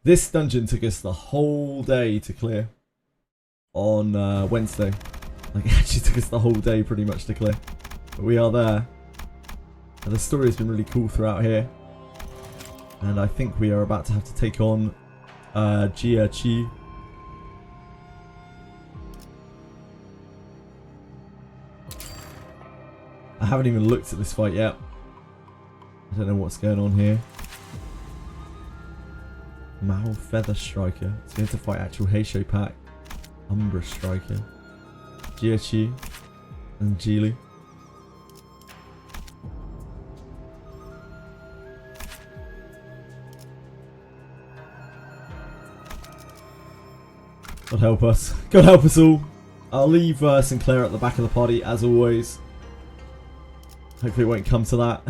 This dungeon took us the whole day to clear on Wednesday. Like, it actually took us the whole day pretty much to clear. But we are there. And the story has been really cool throughout here. And I think we are about to have to take on Jia. I haven't even looked at this fight yet. I don't know what's going on here. Mal Feather Striker. It's going to fight actual Heisho Pack. Umbra Striker. Jia and Jilu. God help us. God help us all. I'll leave Sinclair at the back of the party as always. Hopefully it won't come to that.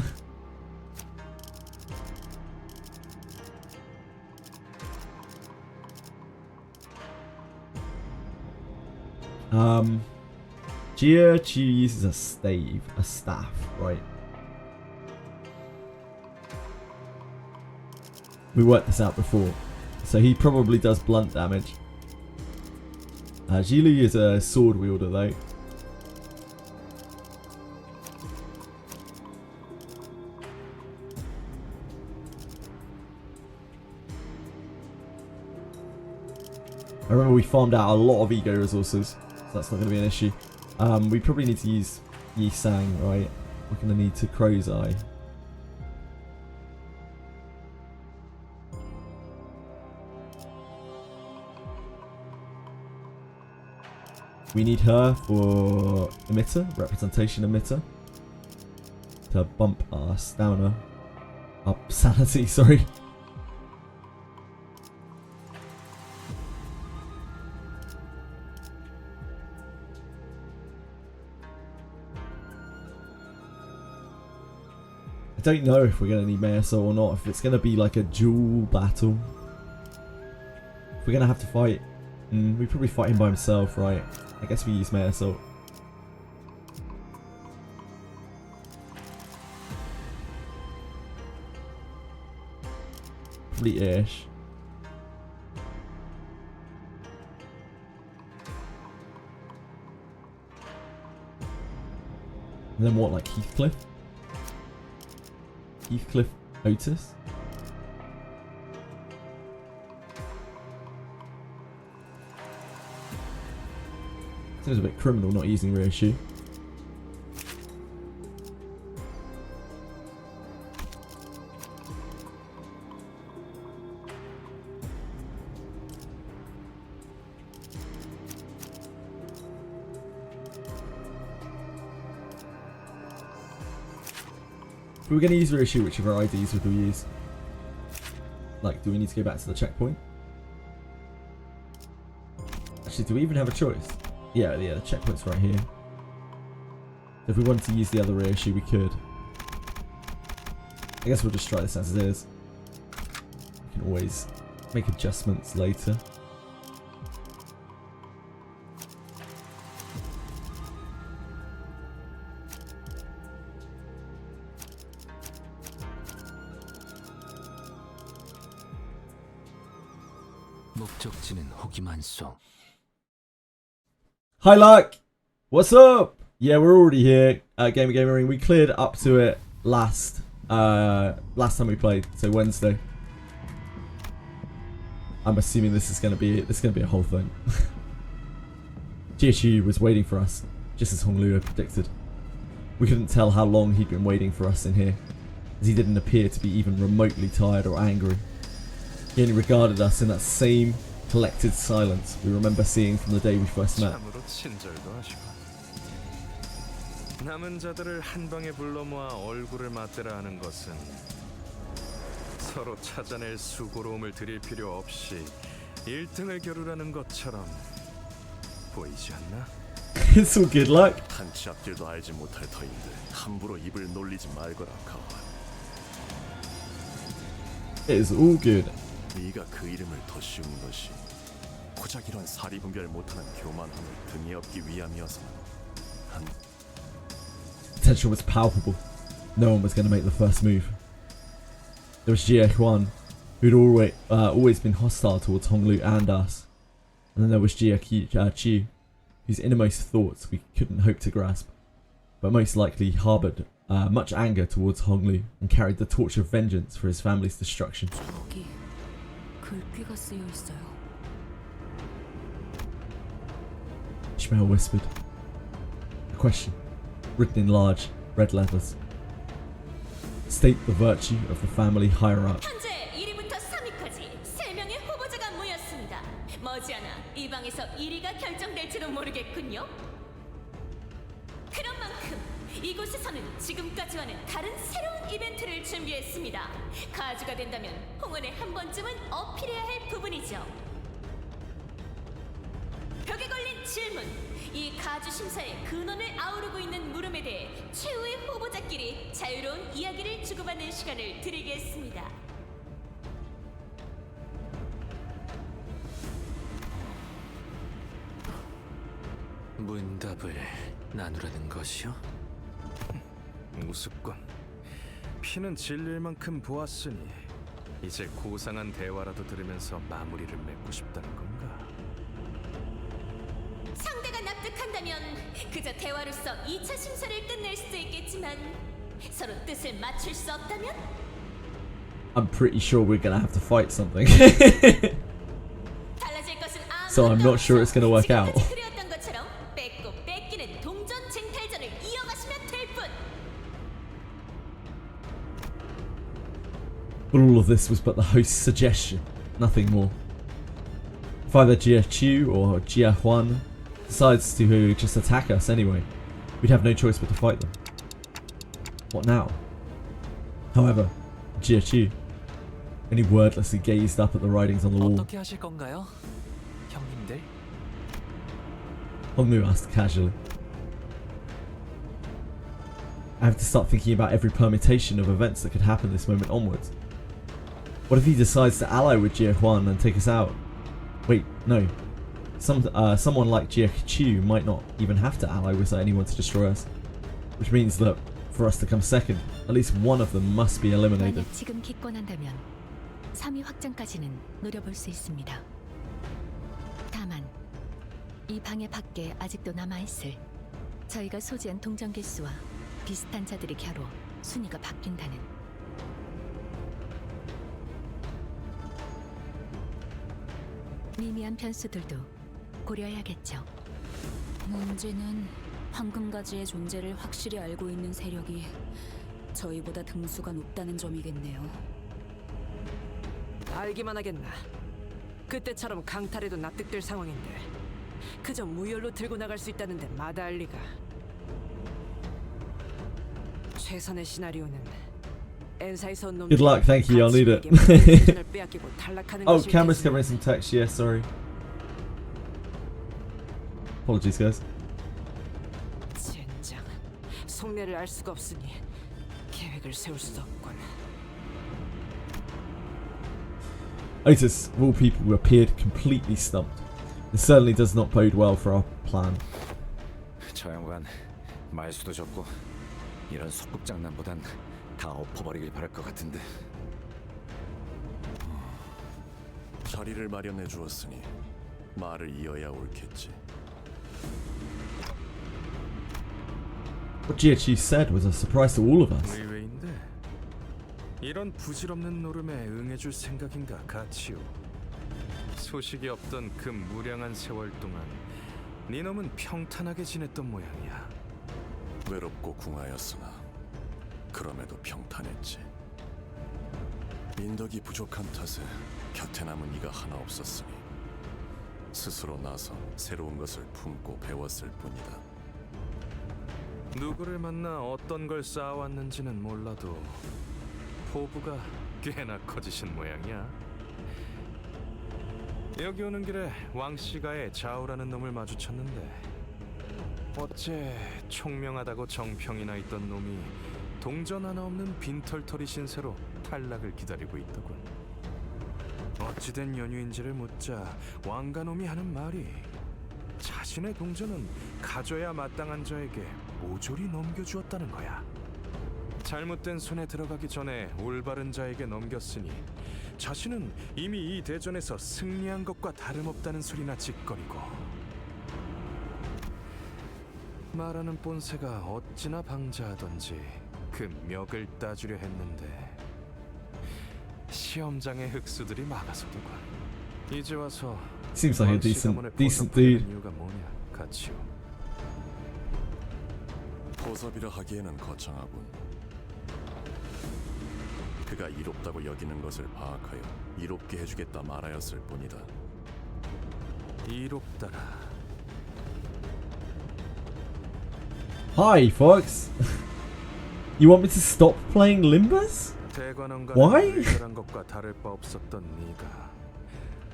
Jia uses a staff, right? We worked this out before. So he probably does blunt damage. Jilu is a sword wielder though. I remember we farmed out a lot of ego resources, so that's not going to be an issue. We probably need to use Yi Sang, right? We're going to need to Crow's Eye. We need her for emitter, representation emitter, to bump our stamina, up sanity, sorry. I don't know if we're going to need Measo or not, if it's going to be like a dual battle. If we're going to have to fight, we probably fight him by himself, right? I guess we use Measo. Probably ish. And then what, like Heathcliff? Heathcliff Otis? Seems a bit criminal not using reissue. If we're going to use reissue, which of our IDs would we use? Like, do we need to go back to the checkpoint? Actually, do we even have a choice? Yeah, the checkpoint's right here. If we wanted to use the other reissue, we could. I guess we'll just try this as it is. We can always make adjustments later. Hi Luck! What's up? Yeah, we're already here at Gamer. We cleared up to it last time we played, so Wednesday. I'm assuming this is gonna be a whole thing. Jia was waiting for us, just as Hong Luo predicted. We couldn't tell how long he'd been waiting for us in here, as he didn't appear to be even remotely tired or angry. He only regarded us in that same collected silence we remember seeing from the day we first met. 남은 자들을 한 방에 불러 모아 얼굴을 맞대라 하는 것은 서로 찾아낼 수고로움을 들일 필요 없이 1등을 겨루라는 것처럼 보이지 않나? It's all good luck. 한치 앞길도 알지 못할 터인데 함부로 입을 놀리지 말거라 카와. It is all good. 네가 그 이름을 더 씌운 것이 고작 이런 사리분별 못하는 교만함을 등에 업기 위함이어서 Potential was palpable. No one was going to make the first move. There was Jia Huan, who'd always been hostile towards Honglu and us. And then there was Jia Chu, whose innermost thoughts we couldn't hope to grasp, but most likely harboured much anger towards Honglu and carried the torch of vengeance for his family's destruction. 저기 글귀가 쓰여 있어요. Ishmael whispered. A question, written in large red letters. State the virtue of the family higher up. 현재 1위부터 3위까지 3명의 후보자가 모였습니다. 머지않아 이 방에서 1위가 결정될지도 모르겠군요. 그런 만큼 이곳에서는 지금까지와는 다른 새로운 이벤트를 준비했습니다. 가주가 된다면 홍원에 한 번쯤은 어필해야 할 부분이죠. 벽에 걸린 질문. 이 가주 심사의 근원을 아우르고 있는 물음에 대해 최후의 후보자끼리 자유로운 이야기를 주고받는 시간을 드리겠습니다. 문답을 나누라는 것이요? 우습군. 피는 질릴 만큼 보았으니 이제 고상한 대화라도 들으면서 마무리를 맺고 싶다는 건가? 상대가 납득한다면 그저 대화로서 2차 심사를 끝낼 수도 있겠지만 서로 뜻을 맞출 수 없다면 I'm pretty sure we're gonna have to fight something. 달라질 것은 아무것도 So I'm not sure it's gonna work out. 지금까지 그려왔던 것처럼 뺏고 뺏기는 동전 쟁탈전을 이어가시면 될 뿐. But all of this was but the host's suggestion, nothing more. If either Jia Chu or Jia Huan decides to just attack us anyway, we'd have no choice but to fight them. What now? However, Jia Chu only wordlessly gazed up at the writings on the wall. 어떻게 하실 건가요, 형님들? Hongmu asked casually. I have to start thinking about every permutation of events that could happen this moment onwards. What if he decides to ally with Jia Huan and take us out? Wait, no. Someone like Jia Chu might not even have to ally with anyone to destroy us. Which means that, for us to come second, at least one of them must be eliminated. 만약 지금 기권한다면 3위 확정까지는 노려볼 수 있습니다. 다만 이 방해 밖에 아직도 남아있을 저희가 소지한 동전 개수와 비슷한 자들이 겨루 순위가 바뀐다는 미미한 변수들도 고려해야겠죠. 문제는 황금가지의 존재를 확실히 알고 있는 세력이 저희보다 등수가 높다는 점이겠네요. 알기만 하겠나. 그때처럼 강탈해도 납득될 상황인데 그저 무혈로 들고 나갈 수 있다는데 마다할 리가. 최선의 시나리오는 엔사에서 온 Good luck, thank you, I'll need it. 빼앗기고 탈락하는 Oh, 것일 camera's 테지. covering some text, yeah, sorry. Apologies, guys. 젠장, 속내를 알 수가 없으니 계획을 세울 수도 없군. Otis, of all people, appeared completely stumped. This certainly does not bode well for our plan. 저 양반 말수도 적고 이런 소꿉장난보단 다 엎어버리길 바랄 것 같은데. 자리를 마련해 주었으니 말을 이어야 옳겠지. What Jia Chu said was a surprise to all of us. 의외인데 이런 부질없는 노름에 응해줄 생각인가 가치요. 소식이 없던 그 무량한 세월 동안 네 놈은 평탄하게 지냈던 모양이야. 외롭고 궁하였으나 그럼에도 평탄했지. 인덕이 부족한 탓에 곁에 남은 이가 하나 없었으니 스스로 나서 새로운 것을 품고 배웠을 뿐이다. 누구를 만나 어떤 걸 쌓아왔는지는 몰라도 포부가 꽤나 커지신 모양이야. 여기 오는 길에 왕씨가의 자우라는 놈을 마주쳤는데 어째 총명하다고 정평이나 있던 놈이 동전 하나 없는 빈털터리 신세로 탈락을 기다리고 있더군. 어찌된 연유인지를 묻자 왕가놈이 하는 말이 자신의 동전은 가져야 마땅한 자에게 모조리 넘겨주었다는 거야. 잘못된 손에 들어가기 전에 올바른 자에게 넘겼으니 자신은 이미 이 대전에서 승리한 것과 다름없다는 소리나 짓거리고 말하는 본새가 어찌나 방자하던지 그 멱을 따주려 했는데 시험장의 흑수들이 막아서도군. 이제 와서 Seems like a decent dude. 이유가 뭐냐, 가치요. 포섭이라 하기에는 거창하군. 그가 이롭다고 여기는 것을 파악하여 이롭게 해주겠다 말하였을 뿐이다. 이롭다라. Hi, folks. You want me to stop playing Limbus? Why? 대관원과는 것과 다를 바 없었던 네가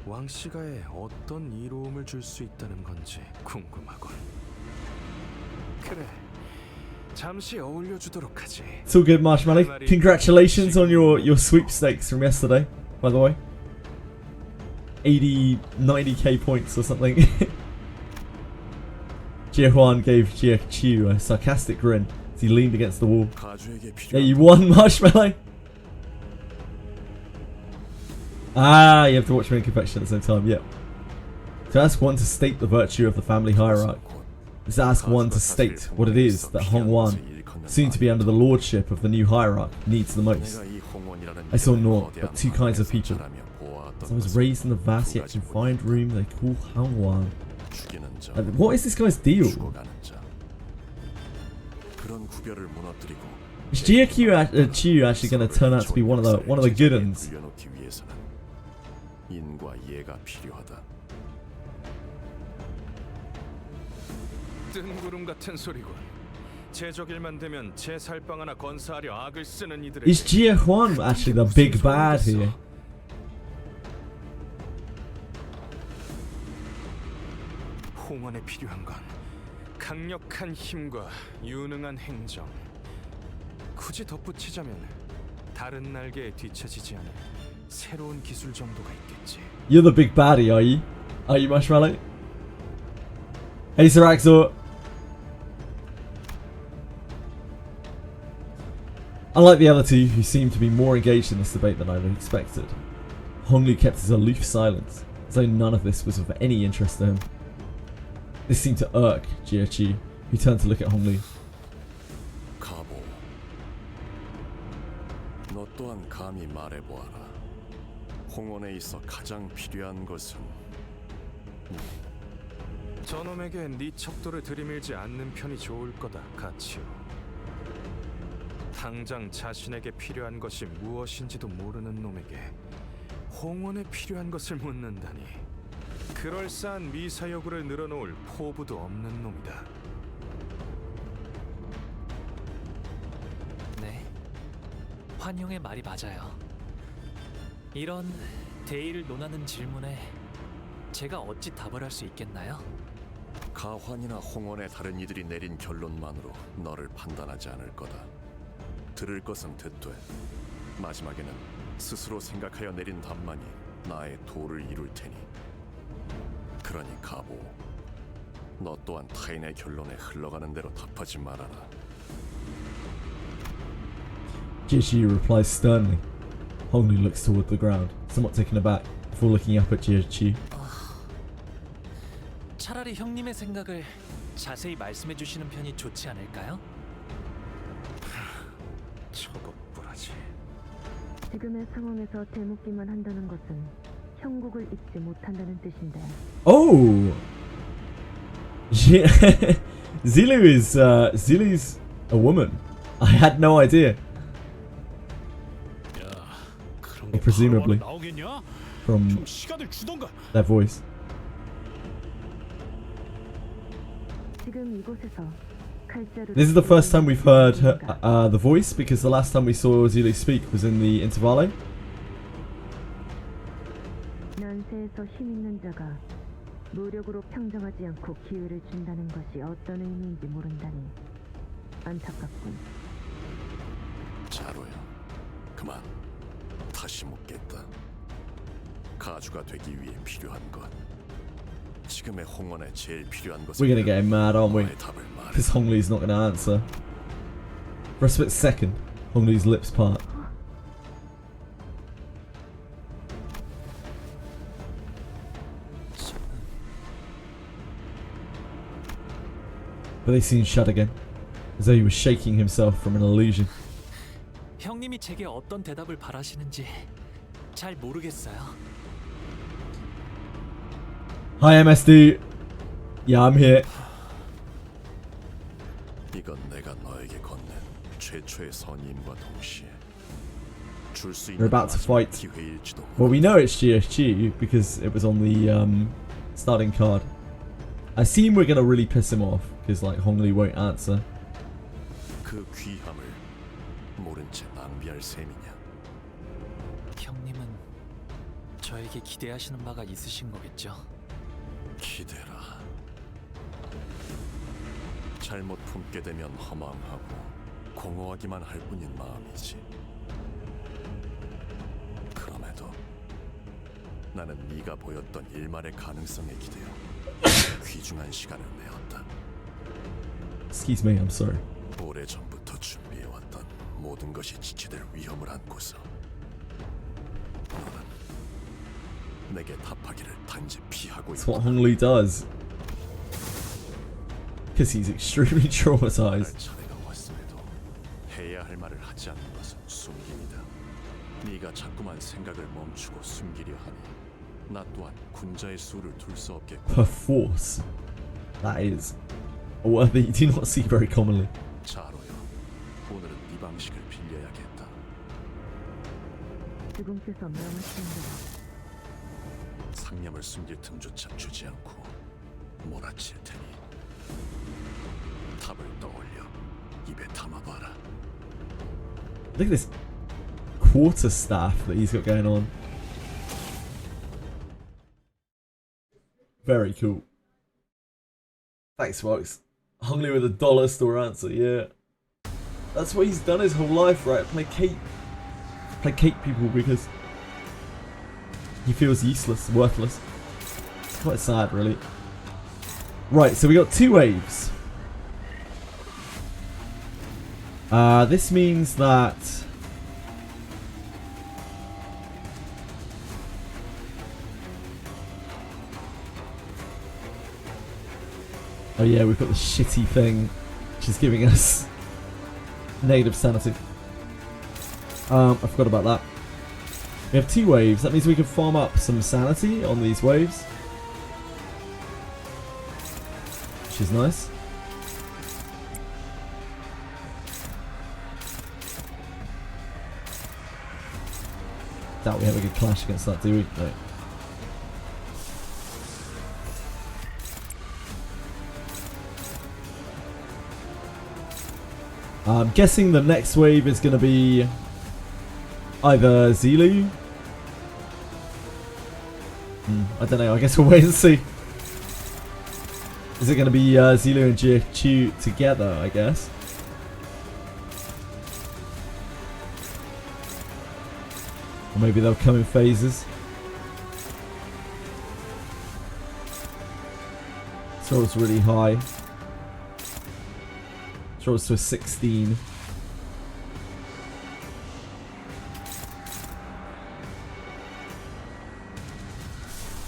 왕시가에 어떤 이로움을 줄 수 있다는 건지 궁금하군. 그래, 잠시 어울려주도록 하지. It's all good, Marshmallow. Congratulations on your sweepstakes from yesterday, by the way. 90k points or something. Jie Huan gave Jie Chu a sarcastic grin as he leaned against the wall. Yeah, you won, Marshmallow. Ah, you have to watch me in confection at the same time, yep. To ask one to state the virtue of the family hierarchy is to ask one to state what it is that Hong Wan, soon to be under the lordship of the new hierarch, needs the most. I saw naught but two kinds of people. As I was raised in the vast yet confined room they call Hong Wan. What is this guy's deal? Is Jia Chu actually going to turn out to be one of the good ones? 뜬구름 같은 소리군. 제적일만 되면 제 살빵 하나 건사하려 악을 쓰는 이들을. Is Jie Huan actually the big bad here? 홍원에 필요한 건 강력한 힘과 유능한 행정. 굳이 덧붙이자면 다른 날개에 뒤처지지 않은 새로운 기술 정도가 있겠지. You're the big baddie, are you? Are you, Marshmallow? Hey, Sir Axor. Unlike the other two, who seemed to be more engaged in this debate than I had expected, Honglu kept his aloof silence, as though none of this was of any interest to him. This seemed to irk Jia Chu, who turned to look at Honglu. 가보, 너 또한 감히 말해보아라. 홍원에 있어 가장 필요한 것은 저놈에게 네 척도를 들이밀지 않는 편이 좋을 거다, 가치요. 당장 자신에게 필요한 것이 무엇인지도 모르는 놈에게 홍원에 필요한 것을 묻는다니. 그럴싸한 미사여구를 늘어놓을 포부도 없는 놈이다. 네, 환용의 말이 맞아요. 이런 대의를 논하는 질문에 제가 어찌 답을 할 수 있겠나요? 가환이나 홍원의 다른 이들이 내린 결론만으로 너를 판단하지 않을 거다. 들을 것은 듣되 마지막에는 스스로 생각하여 내린 답만이 나의 도를 이룰 테니. 그러니 가보, 너 또한 타인의 결론에 흘러가는 대로 답하지 말아라. Jia Chu replies sternly. Honglu looks toward the ground, somewhat taken aback, before looking up at Jia Chu. 차라리 형님의 생각을 자세히 말씀해 주시는 편이 좋지 않을까요? 저것뿐하지. 지금의 상황에서 대묻기만 한다는 것은 형국을 잊지 못한다는 뜻인데. Oh! Zilu's a woman. I had no idea. Or presumably from their voice. 지금 이곳에서 This is the first time we've heard her, the voice, because the last time we saw Zilu speak was in the Intervale. 난세에서 힘 있는 자가 노력으로 평정하지 않고 기회를 준다는 것이 어떤 의미인지 모른다니 안타깝군. 자로야, 그만. 다시 묻겠다. 가주가 되기 위해 필요한 것. 지금의 홍원에 제일 필요한 것은 We're gonna get him mad, aren't we? 너의 답을 말해. Because Honglu's not gonna answer. For a split second, Honglu's lips part. But they soon shut again, as though he was shaking himself from an illusion. 형님이 제게 어떤 대답을 바라시는지 잘 모르겠어요. Hi MSD. Yeah, I'm here. 이건 내가 너에게 건넨 최초의 선임과 동시에 줄 수 We're 있는 about to 마지막 fight. 기회일지도 Well, we know it's GSG because it was on the starting card. I assume we're gonna really piss him off because like Hongli won't answer. 그 귀함을 모른 채 낭비할 셈이냐? 형님은 저에게 기대하시는 바가 있으신 거겠죠? 기대라. 잘못 품게 되면 허망하고 공허하기만 할 뿐인 마음이지. 그럼에도 나는 네가 보였던 일말의 가능성에 기대어 귀중한 시간을 내었다. Excuse me, I'm sorry. 오래전부터 준비해왔던 모든 것이 지체될 위험을 안고서 너는 내게 답하기를 단지 피하고 That's what 있다. Hongli does. Because he's extremely traumatized. 차례가 왔음에도 해야 할 말을 하지 않는 것은 숨김이다. 네가 자꾸만 생각을 멈추고 숨기려 하니 나 또한 군자의 수를 둘 수 없겠고. Perforce. That is a word that you do not see very commonly. 자로여, 오늘은 네 방식을 빌려야겠다. 주공께서 명하신 대로 상념을 숨길 틈조차 주지 않고 몰아칠 테니 답을 떠올려 입에 담아봐라. Look at this quarter staff that he's got going on. Very cool. Thanks, folks. Hongli with a dollar store answer, yeah. That's what he's done his whole life, right? Placate people because he feels useless, worthless. It's quite sad, really. Right, so we got 2 waves. This means that oh yeah, we've got the shitty thing which is giving us negative sanity. I forgot about that. We have 2 waves. That means we can farm up some sanity on these waves, which is nice. Doubt we have a good clash against that, do we? No. I'm guessing the next wave is going to be either Zilu. I don't know. I guess we'll wait and see. Is it going to be Zilu and GHQ together, I guess? Or maybe they'll come in phases. This roll's really high. This rolls to a 16.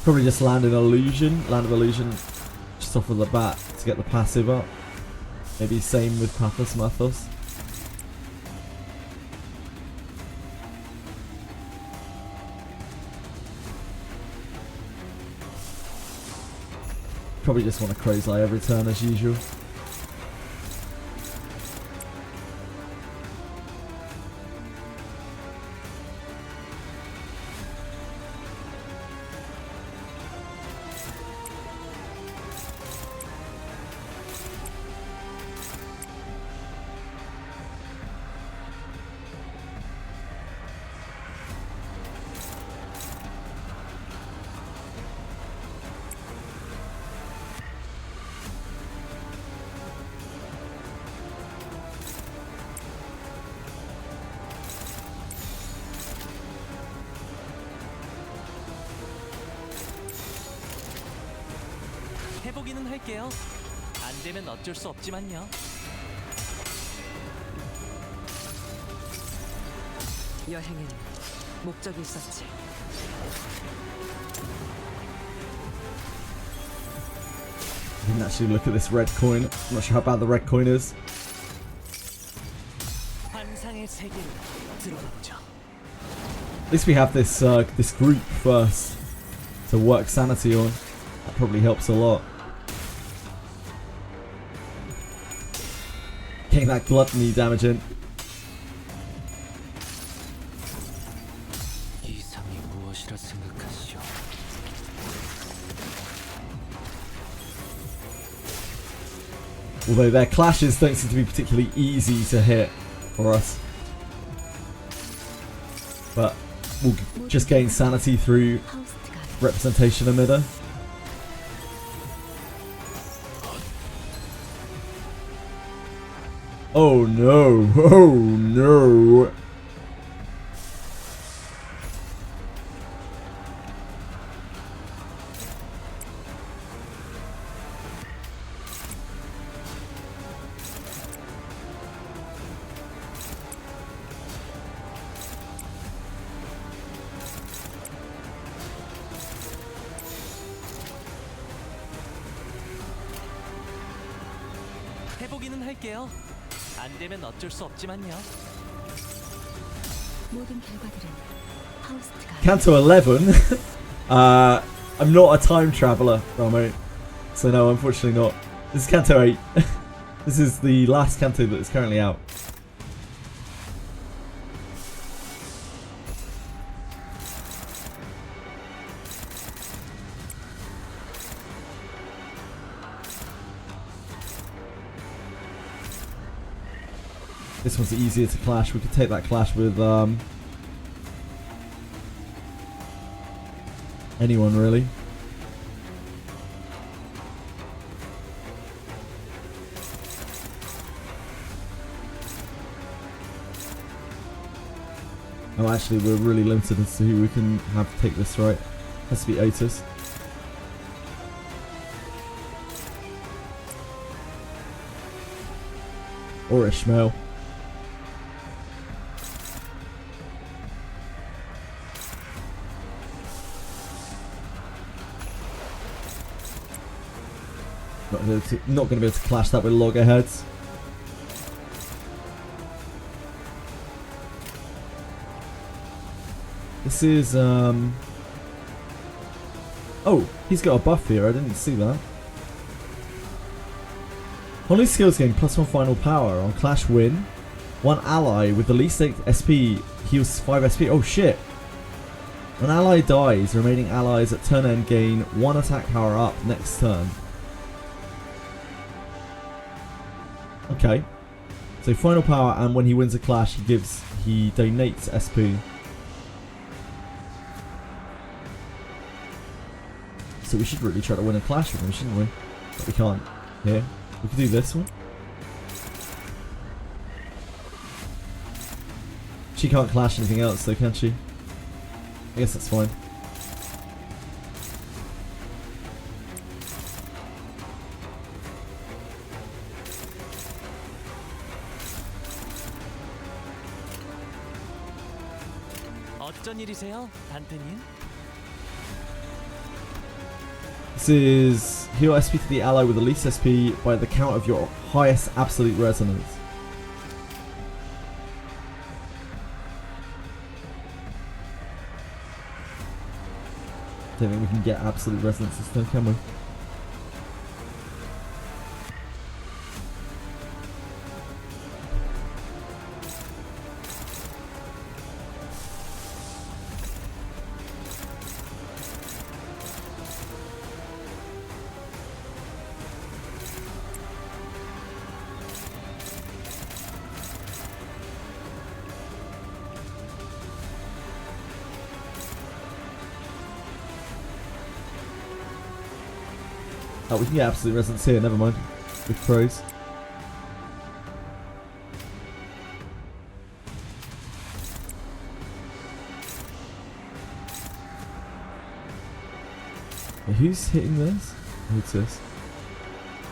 Probably just land an illusion. Land of illusion just off of the bat to get the passive up. Maybe same with Pathos Mathos. Probably just want to Crow's Eye every turn as usual. 해보기는 할게요. 안 되면 어쩔 수 없지만요. 여행엔 목적이 있었지. Didn't actually look at this red coin. I'm not sure how bad the red coin is. 환상의 세계로 들어가 보죠. At least we have this this group first to work sanity on. That probably helps a lot. Getting that gluttony damage in. 이상이 무엇이라 생각하시오? Although their clashes don't seem to be particularly easy to hit for us. But we'll just gain sanity through representation emitter. Oh no! Oh no! 해보기는 할게요. 안 되면 어쩔 수 없지만요. 모든 결과들은 하우스트가 Canto 11. I'm not a time traveler, Ramo. So no, unfortunately not. This is Canto 8. This is the last Canto that is currently out. This one's easier to clash. We could take that clash with anyone really. Oh, actually, we're really limited as to who we can have take this, right? Has to be Otis. Or Ishmael. Not going to be able to clash that with loggerheads. This is oh, he's got a buff here. I didn't see that. Holly's skills gain +1 final power on clash win. One ally with the least SP heals 5 SP. Oh shit! When an ally dies, remaining allies at turn end gain 1 attack power up next turn. Okay, so final power, and when he wins a clash, he donates SP. So we should really try to win a clash with him, shouldn't we? But we can't. Here, we can do this one. She can't clash anything else, though, can she? I guess that's fine. 어쩐 일이세요, 단테님? This is heal SP to the ally with the least SP by the count of your highest absolute resonance. Don't think we can get absolute resonance this turn, can we? Oh, we can get absolute resonance here, never mind. With pros. Who's hitting this? Who's this?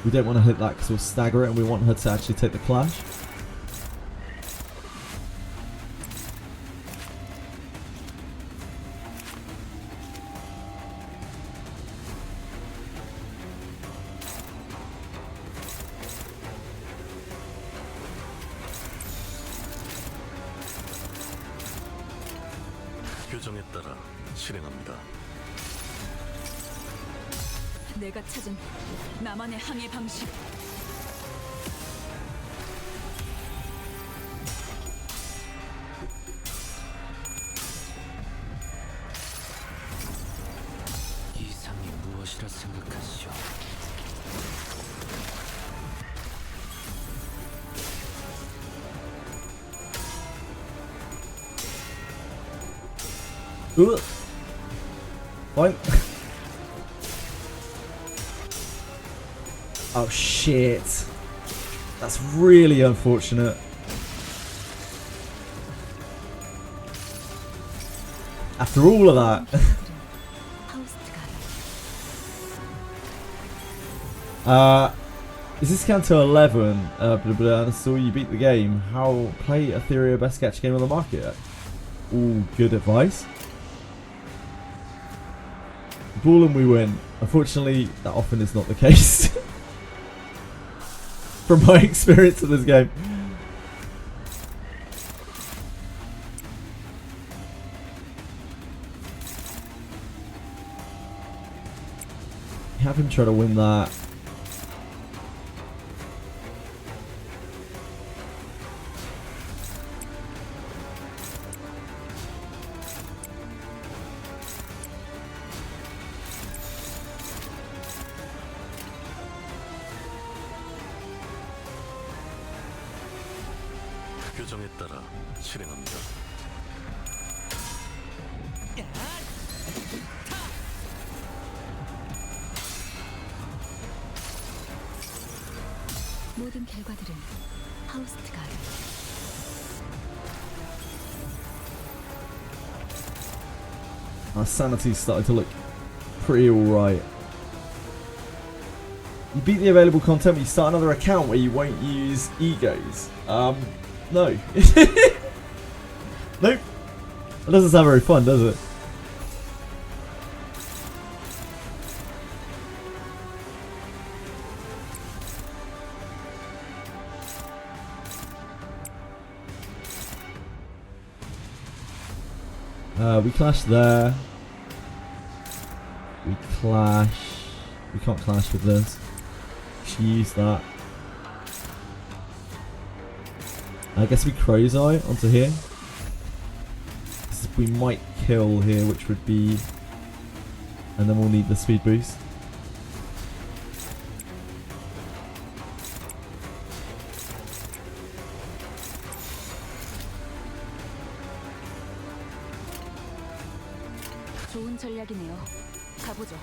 We don't want to hit that because we'll stagger it, and we want her to actually take the clash. 규정에 따라 실행합니다. 내가 찾은 나만의 항해 방식. 이상이 무엇이라 생각하시오? Fine. Oh shit. That's really unfortunate. After all of that. Is this Canto 11? I saw you beat the game. How play Etheria best gacha game on the market? All good advice. Ball and we win. Unfortunately, that often is not the case. From my experience of this game. Have him try to win that. 규정에 따라 실행합니다. 모든 결과들은 하우스트가 Our sanity's starting to look pretty alright. You beat the available content, but you start another account where you won't use egos. No. Nope. That doesn't sound very fun, does it? We clash there. We clash. We can't clash with this. She used that. I guess we Crow's Eye onto here. We might kill here, which would be... And then we'll need the speed boost. 좋은 전략이네요. 가보죠.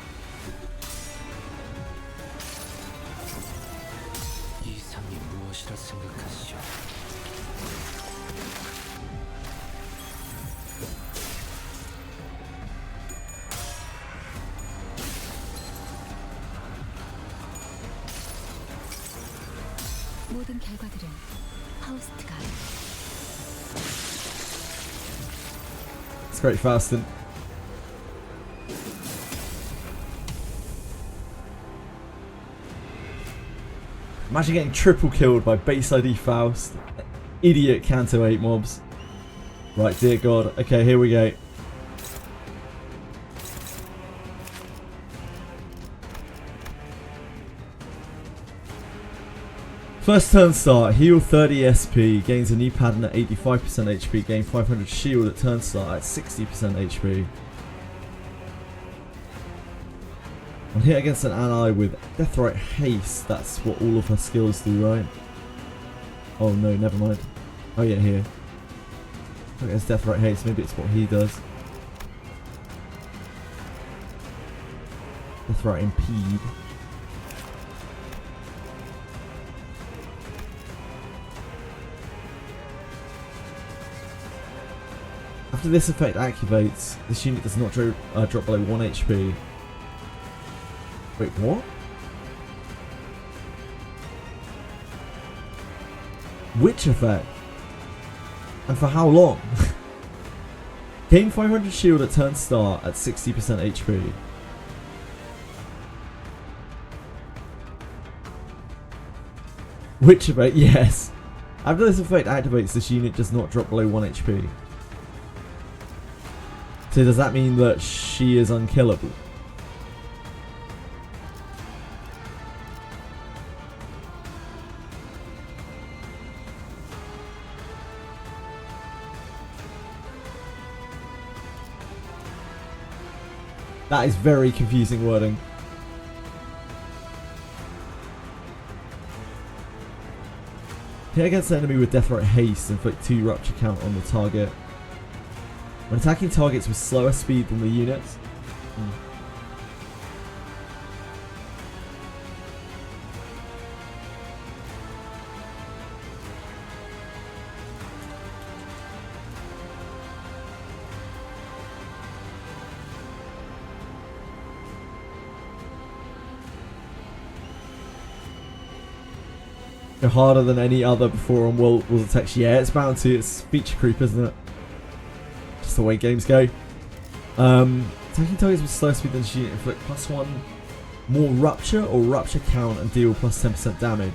이상이 무엇이라 생각하시오? 모든 결과들은 하우스트가 It's great fasting. Imagine getting triple killed by base ID Faust, idiot Canto 8 mobs. Right, dear God. Okay, here we go. First turn start, heal 30 SP, gains a knee pattern at 85% HP, gain 500 shield at turn start at 60% HP. On hit against an ally with Deathrite Haste, that's what all of her skills do, right? Oh no, never mind. Oh yeah, here. Okay, it's Deathrite Haste, maybe it's what he does. Deathrite Impede. After this effect activates, this unit does not drop below 1 HP. Wait, what? Which effect? And for how long? Gain 500 shield at turn start at 60% HP. Which effect? Yes. After this effect activates, this unit does not drop below 1 HP. So does that mean that she is unkillable? That is very confusing wording. Hit against the enemy with Deathrite Haste, inflict 2 rupture count on the target. When attacking targets with slower speed than the units. They're harder than any other before on World of Text. Yeah, it's bound to. It's feature creep, isn't it? Just the way games go. Attacking targets with slow speed than she inflict +1 more rupture or rupture count and deal plus 10% damage.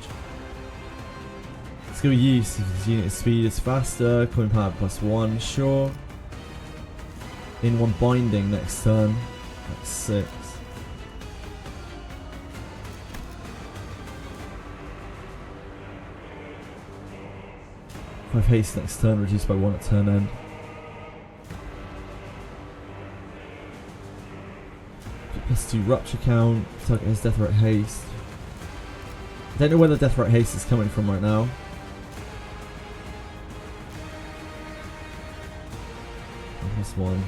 Skill use. If this unit speed is faster, coin power +1, sure. In 1 binding next turn. That's 6. Haste next turn, reduced by 1 at turn end. +2 rupture count. Target has Deathrite Haste. I don't know where the Deathrite Haste is coming from right now. +1.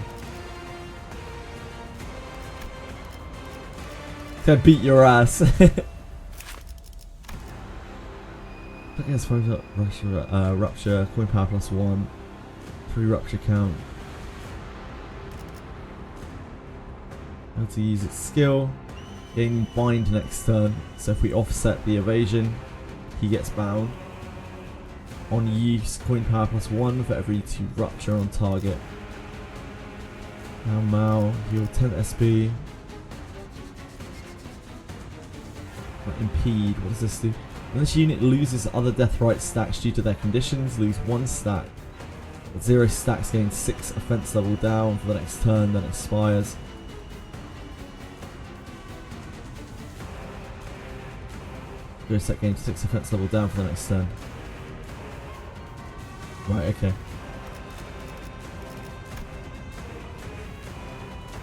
Gonna beat your ass. Against 5 rupture, coin power +1, 3 rupture count. How to use its skill. Gain bind next turn, so if we offset the evasion, he gets bound. On use, coin power +1 for every 2 rupture on target. Now Mao, heal 10 SP. Impede, what does this do? When this unit loses other Deathrite stacks due to their conditions, lose 1 stack. At 0 stacks gain 6 offense level down for the next turn, then expires. Zero stack gains 6 offense level down for the next turn. Right, okay.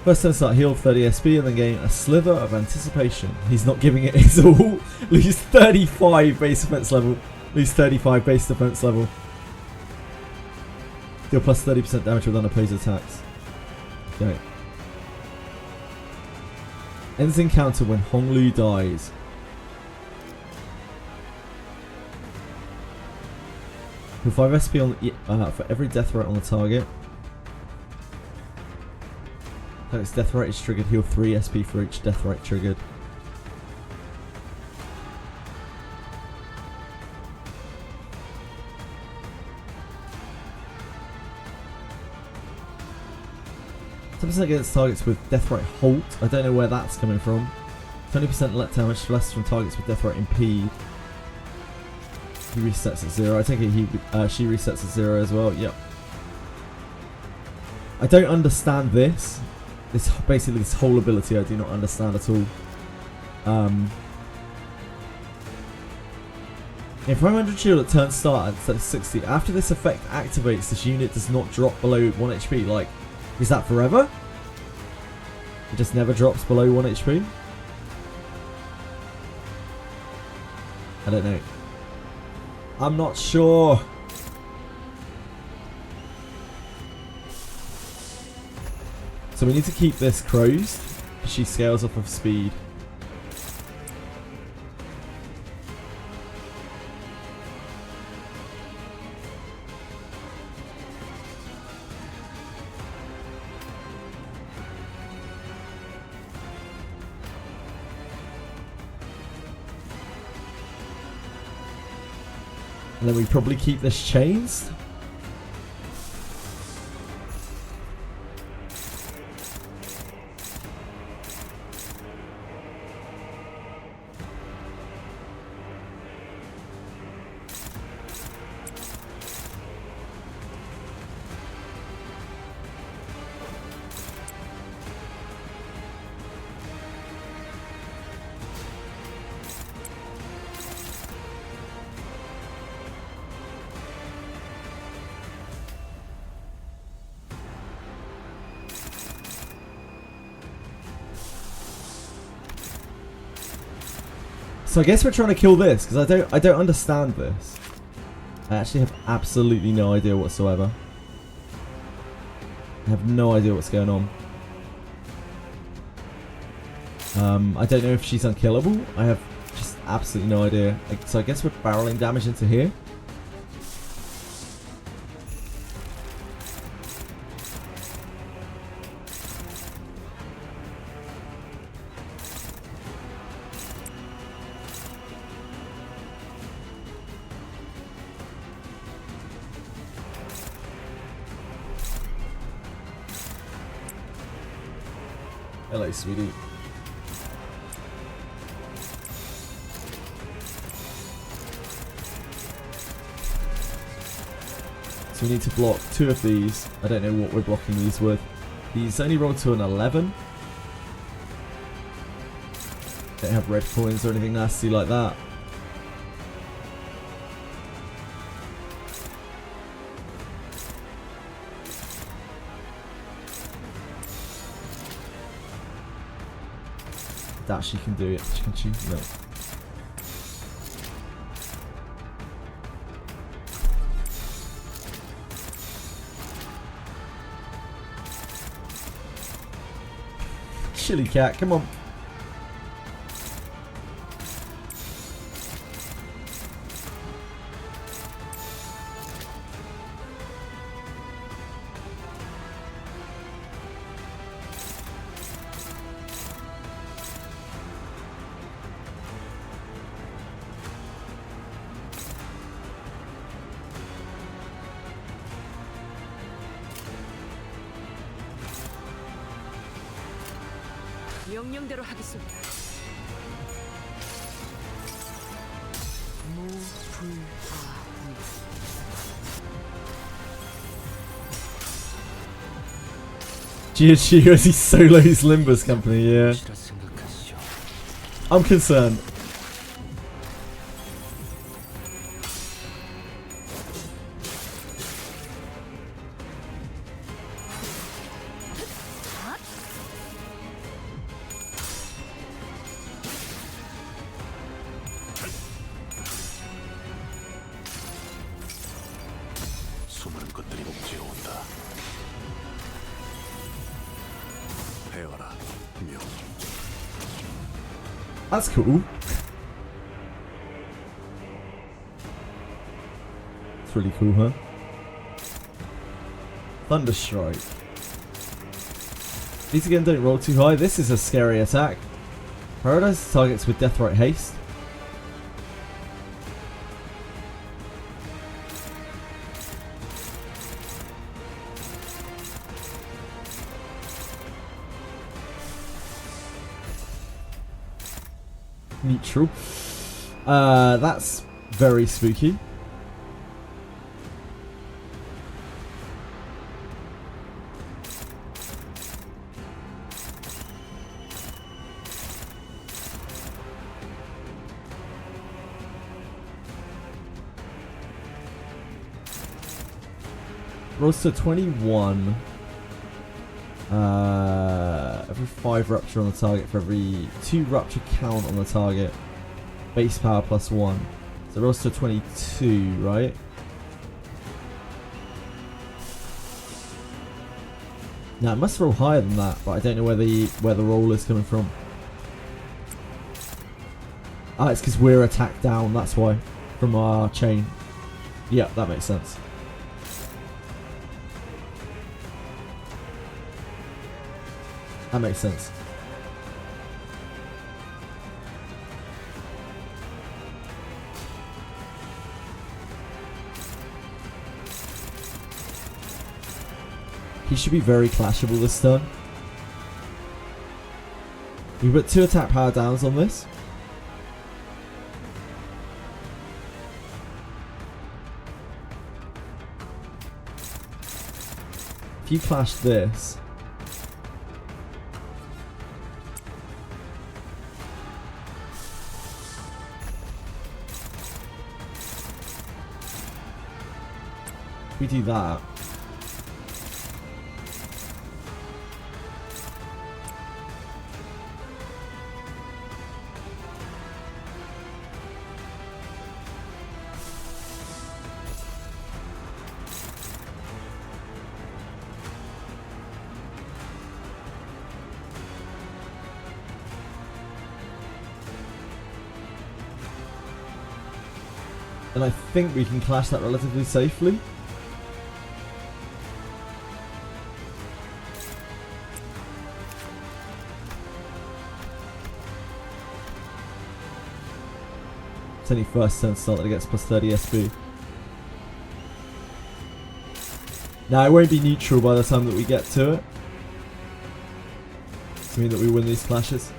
First turn start, heal 30 SP and then gain a sliver of anticipation. He's not giving it his all. Lose 35 base defense level. Lose 35 base defense level. Deal plus 30% damage with unopposed attacks. Okay. Ends encounter when Honglu dies. Heal 5 SP on for every Deathrite on the target. Its Deathrite is triggered, heal 3 SP for each Deathrite triggered. Something against targets with Deathrite Halt. I don't know where that's coming from. 20% let damage less from targets with Deathrite Impede. He resets at 0. I take it she resets at 0 as well. Yep. I don't understand this. Basically this whole ability I do not understand at all. If 500 shield at turn start at 60, after this effect activates, this unit does not drop below 1 HP. Like, is that forever? It just never drops below 1 HP? I don't know. I'm not sure. So we need to keep this closed. She scales off of speed. And then we probably keep this chains. So I guess we're trying to kill this, because I don't understand this. I actually have absolutely no idea whatsoever. I have no idea what's going on. I don't know if she's unkillable. I have just absolutely no idea. So I guess we're barreling damage into here. Hello, sweetie. So we need to block 2 of these. I don't know what we're blocking these with. These only roll to an 11. Don't have red coins or anything nasty like that. That she can do it, can she? No. Chilly cat, come on. 명령대로 하겠습니다. GSU as he solos Limbus Company, yeah. I'm concerned. 수많은 것들이 옥죄어 온다. 배워라, 명. That's cool. It's really cool, huh? Thunderstrike. These again don't roll too high. This is a scary attack. Prioritize targets with Deathrite Haste. Neutral. That's very spooky. Rolls to 21. Every 5 rupture on the target for every 2 rupture count on the target. Base power plus 1. So it rolls to 22, right? Now it must roll higher than that, but I don't know where the roll is coming from. Ah, it's because we're attacked down, that's why. From our chain. Yeah, that makes sense. That makes sense. He should be very clashable this turn. We put 2 attack power downs on this. If you clash this, if we do that, then I think we can clash that relatively safely. It's only first turn start that gets plus 30 SP. Now it won't be neutral by the time that we get to it. Does it mean that we win these clashes?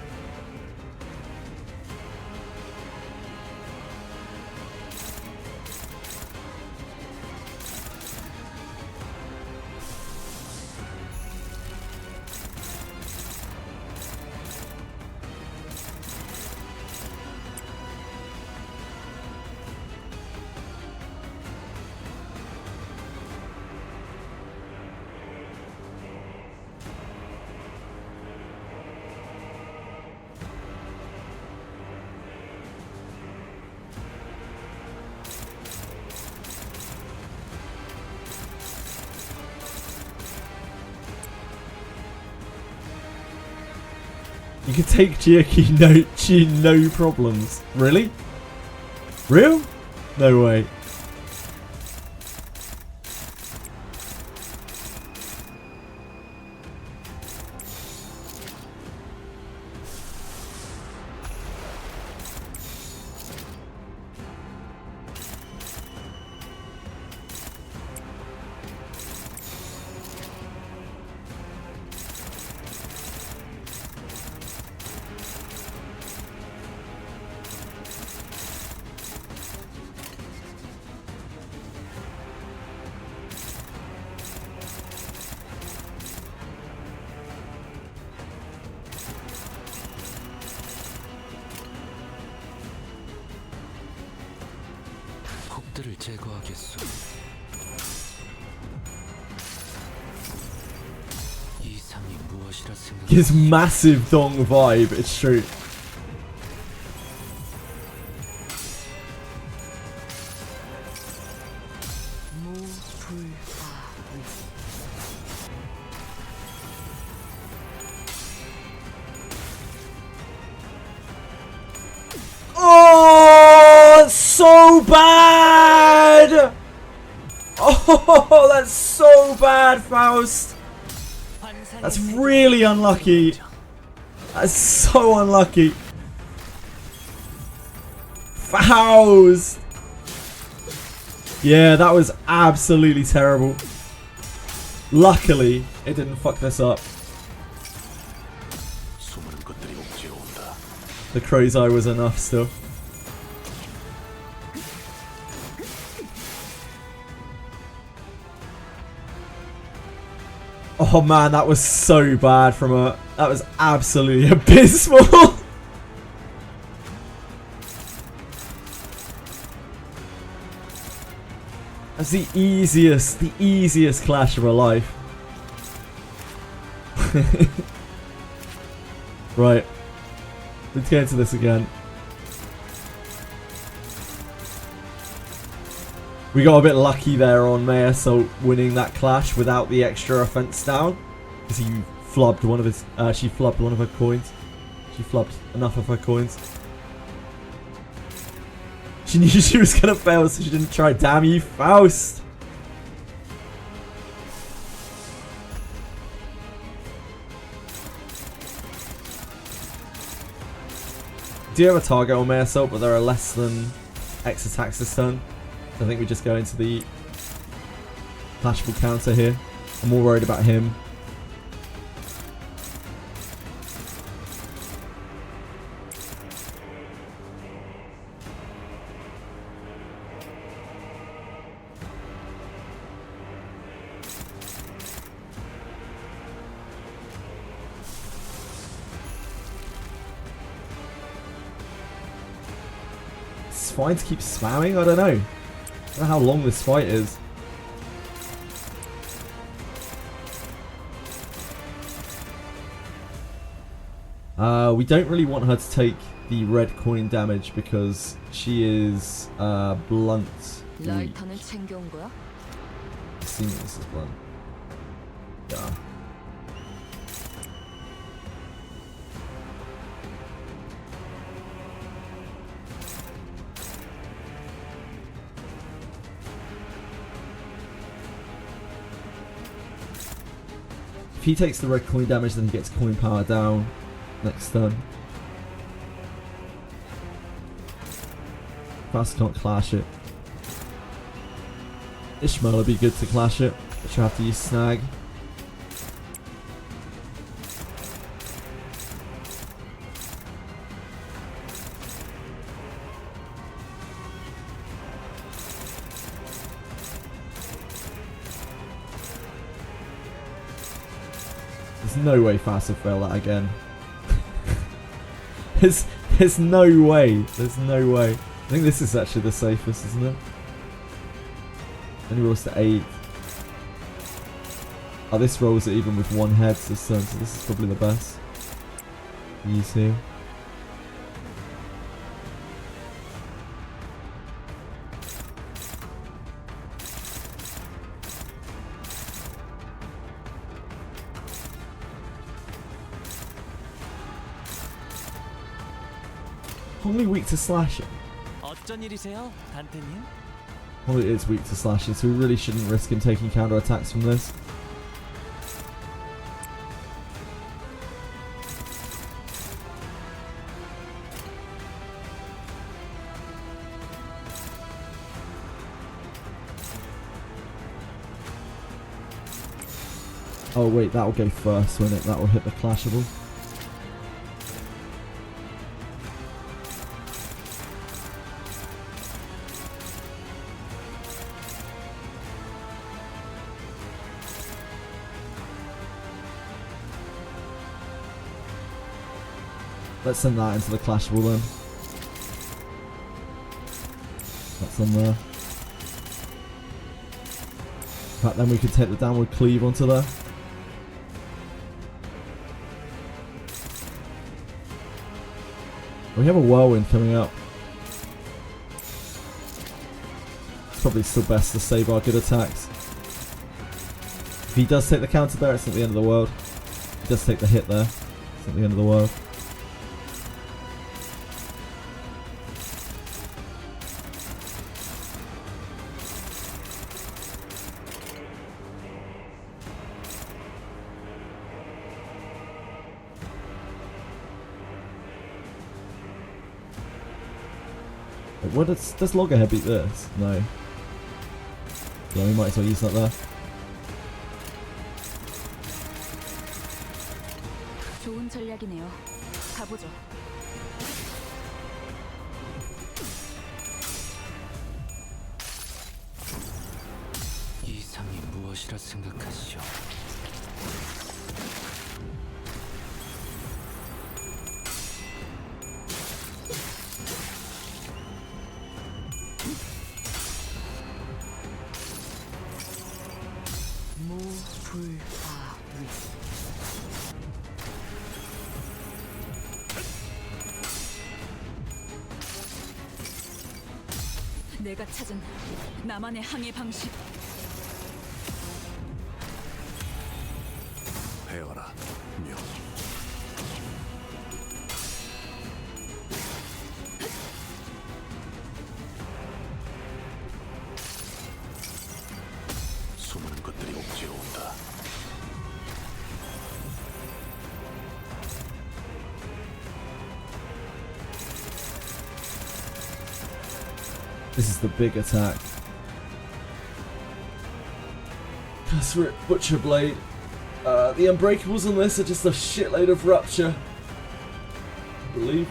You can take Chi no problems. Really? Real? No way. 적들을 제거하겠소. 이상이 무엇이라 생각? His massive dong vibe. It's true. Oh, that's so bad! Oh, that's so bad, Faust. That's really unlucky. That's so unlucky. Faust! Yeah, that was absolutely terrible. Luckily, it didn't fuck this up. The crow's eye was enough still. Oh man, that was so bad from her. That was absolutely abysmal. That's the easiest clash of her life. Right. Let's get into this again. We got a bit lucky there on Maya, so winning that clash without the extra offense down, because he flubbed one of his. She flubbed one of her coins. She flubbed enough of her coins. She knew she was gonna fail, so she didn't try. Damn you, Faust! Do have a target on May Assault, but there are less than X attacks this turn. So I think we just go into the clashable counter here. I'm more worried about him. It's fine to keep spamming? I don't know. I don't know how long this fight is. We don't really want her to take the red coin damage because she is blunt. 라이터는 챙겨온 거야? Assuming this is blunt. Yeah. he takes the red coin damage, then he gets coin power down next turn. Fast can't clash it. Ishmael would be good to clash it, but you have to use snag. There's no way Fast will fail that again. There's no way. There's no way. I think this is actually the safest, isn't it? Only rolls to 8. Oh, this rolls it even with 1 head this turn, so this is probably the best to use here. Only weak to slashing. 어쩐 일이세요, 단테님? Well, it is weak to slashing, so we really shouldn't risk him taking counter attacks from this. Oh wait, that will go first, won't it? That will hit the clashable. Let's send that into the clashable then. That's on there. In fact, then we could take the downward cleave onto there. We have a whirlwind coming up. It's probably still best to save our good attacks. If he does take the counter there, it's not the end of the world. If he does take the hit there, it's not the end of the world. What does Loggerhead beat this? No. Yeah, we might as well use that there. 좋은 전략이네요. 가보죠. 이상이 무엇이라 생각하시오? 내가 찾은 나만의 항해 방식. 베어라, 명. 수많은 것들이 옥죄어 온다. This is the big attack. Cuss Butcher Blade. The Unbreakables on this are just a shitload of Rupture, I believe.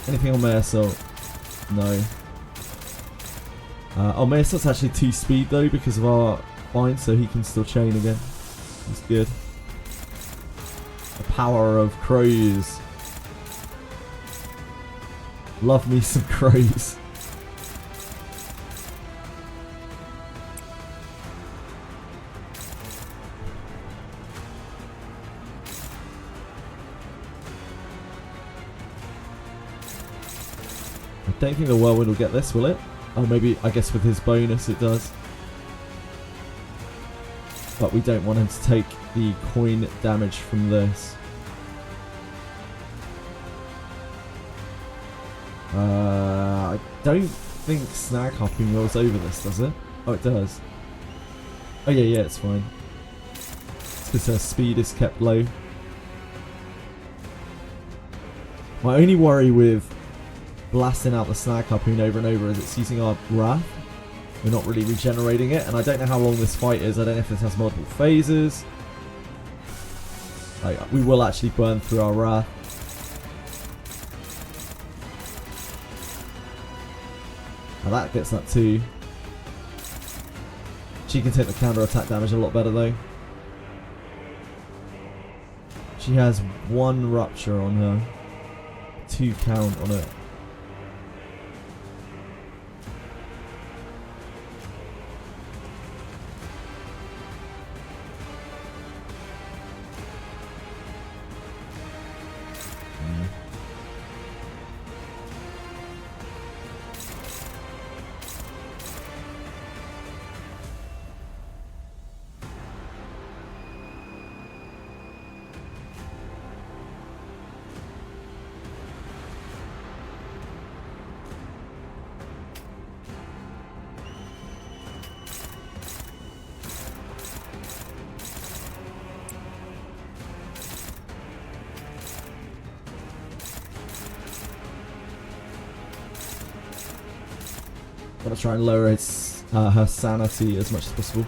Anything on May Assault? No. Oh, May Assault's actually 2 speed though because of our bind, so he can still chain again. That's good. The power of crows. Love me some crows. I don't think the Whirlwind will get this, will it? Oh, maybe, I guess with his bonus it does. but we don't want him to take the coin damage from this. I don't think snag hopping rolls over this, does it? Oh, it does. Oh yeah, it's fine. It's because her speed is kept low. My only worry with blasting out the snag harpoon over and over is it's using our wrath. We're not really regenerating it, and I don't know how long this fight is. I don't know if this has multiple phases. Like, we will actually burn through our wrath. Now that gets that too. She can take the counter attack damage a lot better though. She has 1 rupture on her, 2 count on it. Gotta try and lower its her sanity as much as possible.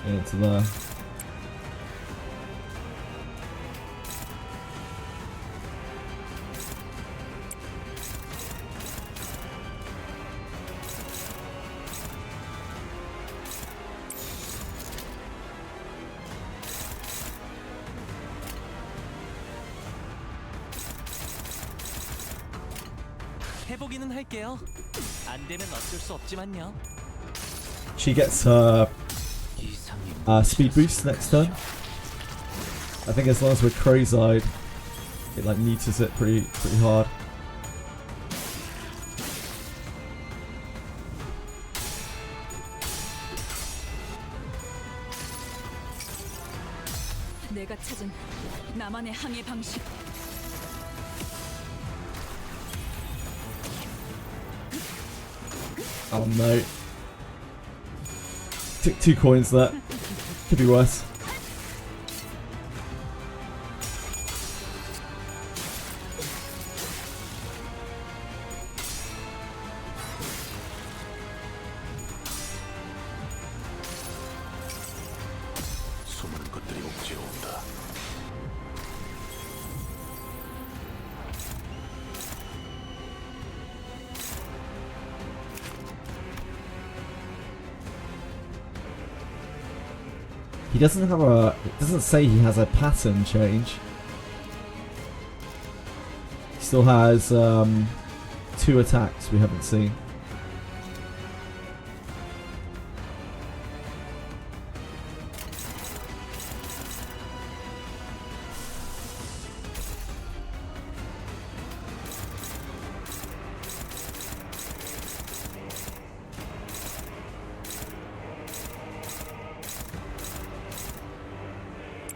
Into there. 해보기는 할게요. 안 되면 어쩔 수 없지만요. She gets her speed boost next turn. I think as long as we're Crow's-eyed, it like meters it pretty hard. 내가 찾은 나만의 항해 방식. Oh no. Took 2 coins there. Could be worse. 숨은 것들이 옥죄어 온다. He doesn't have a. It doesn't say he has a pattern change. He still has 2 attacks we haven't seen.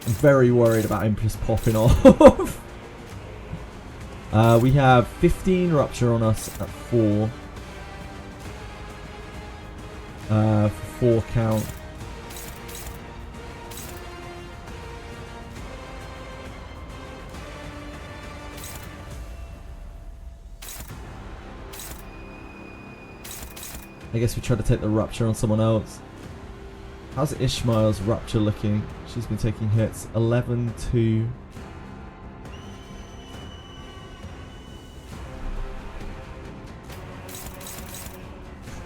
I'm very worried about him just popping off. We have 15 rupture on us at 4. For 4 count. I guess we try to take the rupture on someone else. How's Ishmael's rupture looking? She's been taking hits. 11-2.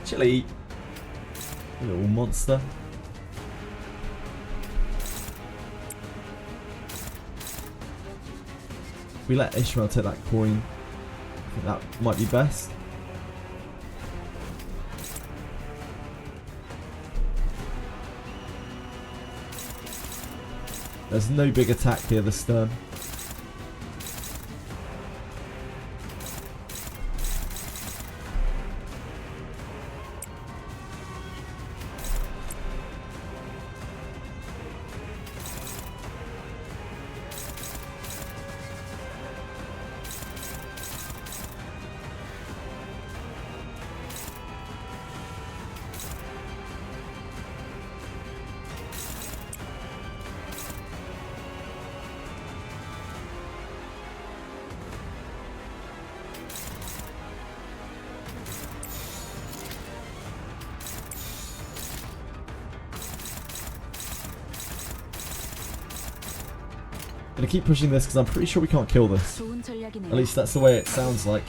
Chilly. Little monster. If we let Ishmael take that coin, I think that might be best. There's no big attack here this turn. Gonna keep pushing this because I'm pretty sure we can't kill this. 좋은 전략이네요. At least that's the way it sounds like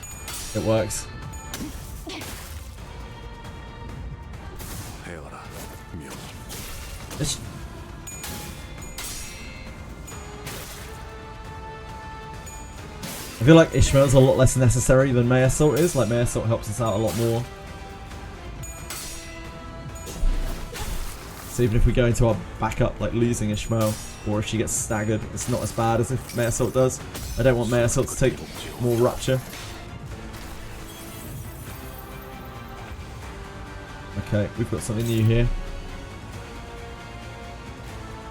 it works. 헤어라, 묘. Ish- I feel like Ishmael's a lot less necessary than May Assault is. Like May Assault helps us out a lot more. So even if we go into our backup, like losing Ishmael, or if she gets staggered, it's not as bad as if May Assault does. I don't want May Assault to take more Rupture. Okay, we've got something new here.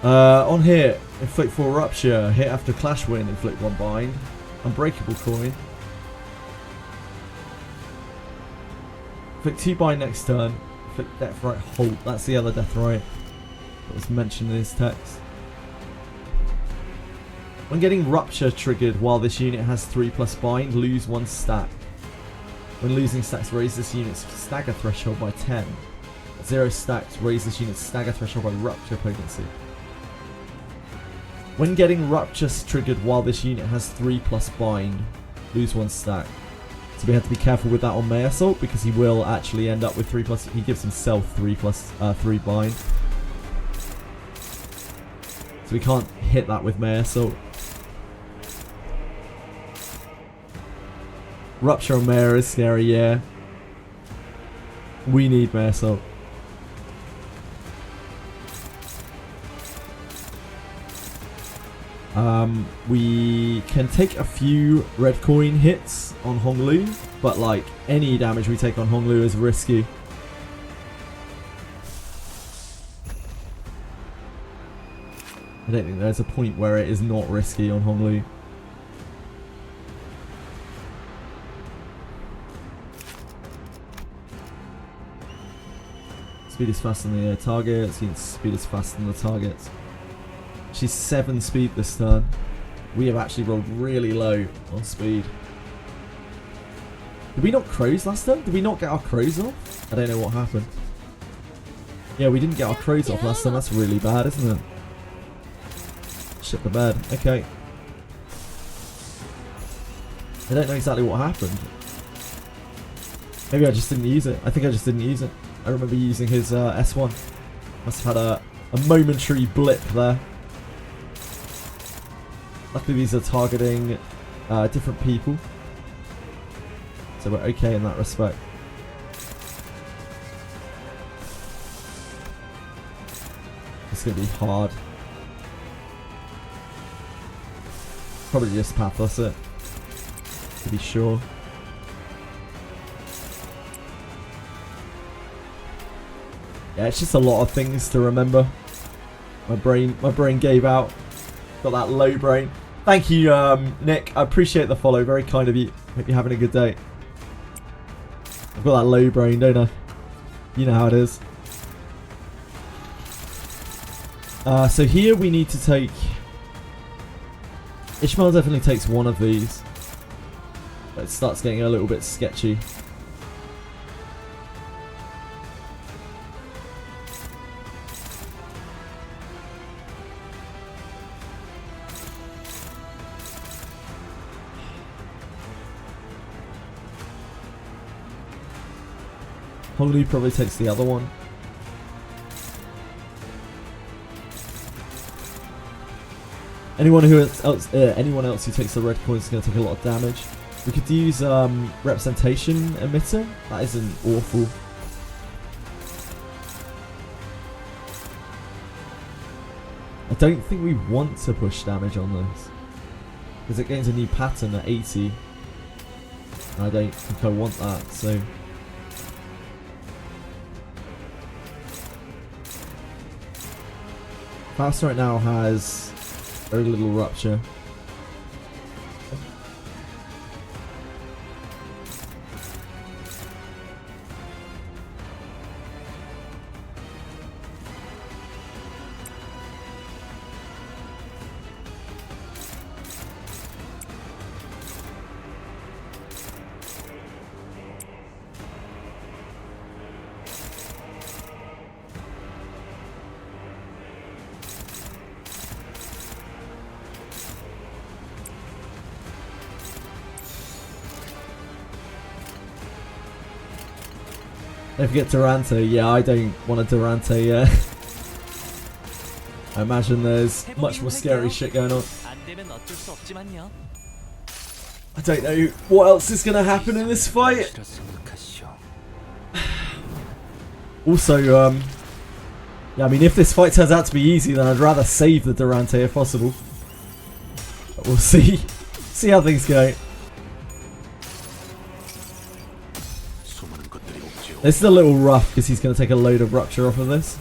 On here, inflict 4 Rupture, hit after Clash Win, inflict 1 Bind, Unbreakable Coin. Inflict 2 Bind next turn, inflict Death Right Halt, that's the other Death Right that was mentioned in his text. When getting Rupture triggered while this unit has 3+ Bind, lose 1 stack. When losing stacks, raise this unit's stagger threshold by 10. At 0 stacks, raise this unit's stagger threshold by Rupture potency. When getting Rupture triggered while this unit has 3+ Bind, lose 1 stack. So we have to be careful with that on May Assault because he will actually end up with 3+. He gives himself 3 Bind. So we can't hit that with May Assault. Rupture on Mare is scary, yeah. We need May Assault. We can take a few red coin hits on Honglu, but like any damage we take on Honglu is risky. I don't think there's a point where it is not risky on Honglu. Speed is faster than the target. Speed is faster than the target. She's 7 speed this turn. We have actually rolled really low on speed. Did we not crows last turn? Did we not get our crows off? I don't know what happened. Yeah, we didn't get our crows off last time. That's really bad, isn't it? Shit the bed. Okay. I don't know exactly what happened. Maybe I just didn't use it. I think I just didn't use it. I remember using his S1. Must have had a momentary blip there. Luckily these are targeting different people. So we're okay in that respect. It's going to be hard. Probably just Pathos it. To be sure. Yeah, it's just a lot of things to remember. My brain gave out. Got that low brain. Thank you, Nick. I appreciate the follow. Very kind of you. Hope you're having a good day. I've got that low brain, don't I? You know how it is. So here we need to take... Ishmael definitely takes one of these. But it starts getting a little bit sketchy. Honglu probably takes the other one. Anyone else who takes the red coin is going to take a lot of damage. We could use representation emitter. That isn't awful. I don't think we want to push damage on this because it gains a new pattern at 80. And I don't think I want that. So. Faust right now has very little rupture. Don't forget Durante. Yeah, I don't want a Durante yet. I imagine there's much more scary shit going on. I don't know what else is going to happen in this fight. Also, yeah, I mean, if this fight turns out to be easy, then I'd rather save the Durante if possible. But we'll see. See how things go. This is a little rough because he's going to take a load of rupture off of this.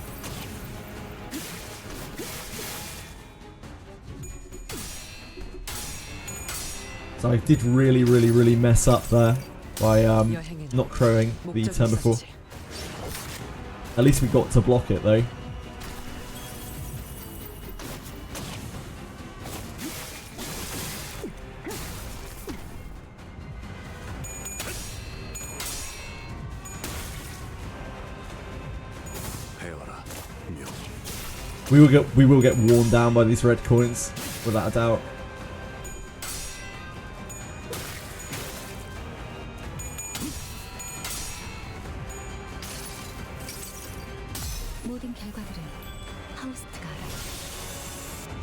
So I did really mess up there by not crowing the turn before. At least we got to block it though. We will get worn down by these red coins, without a doubt.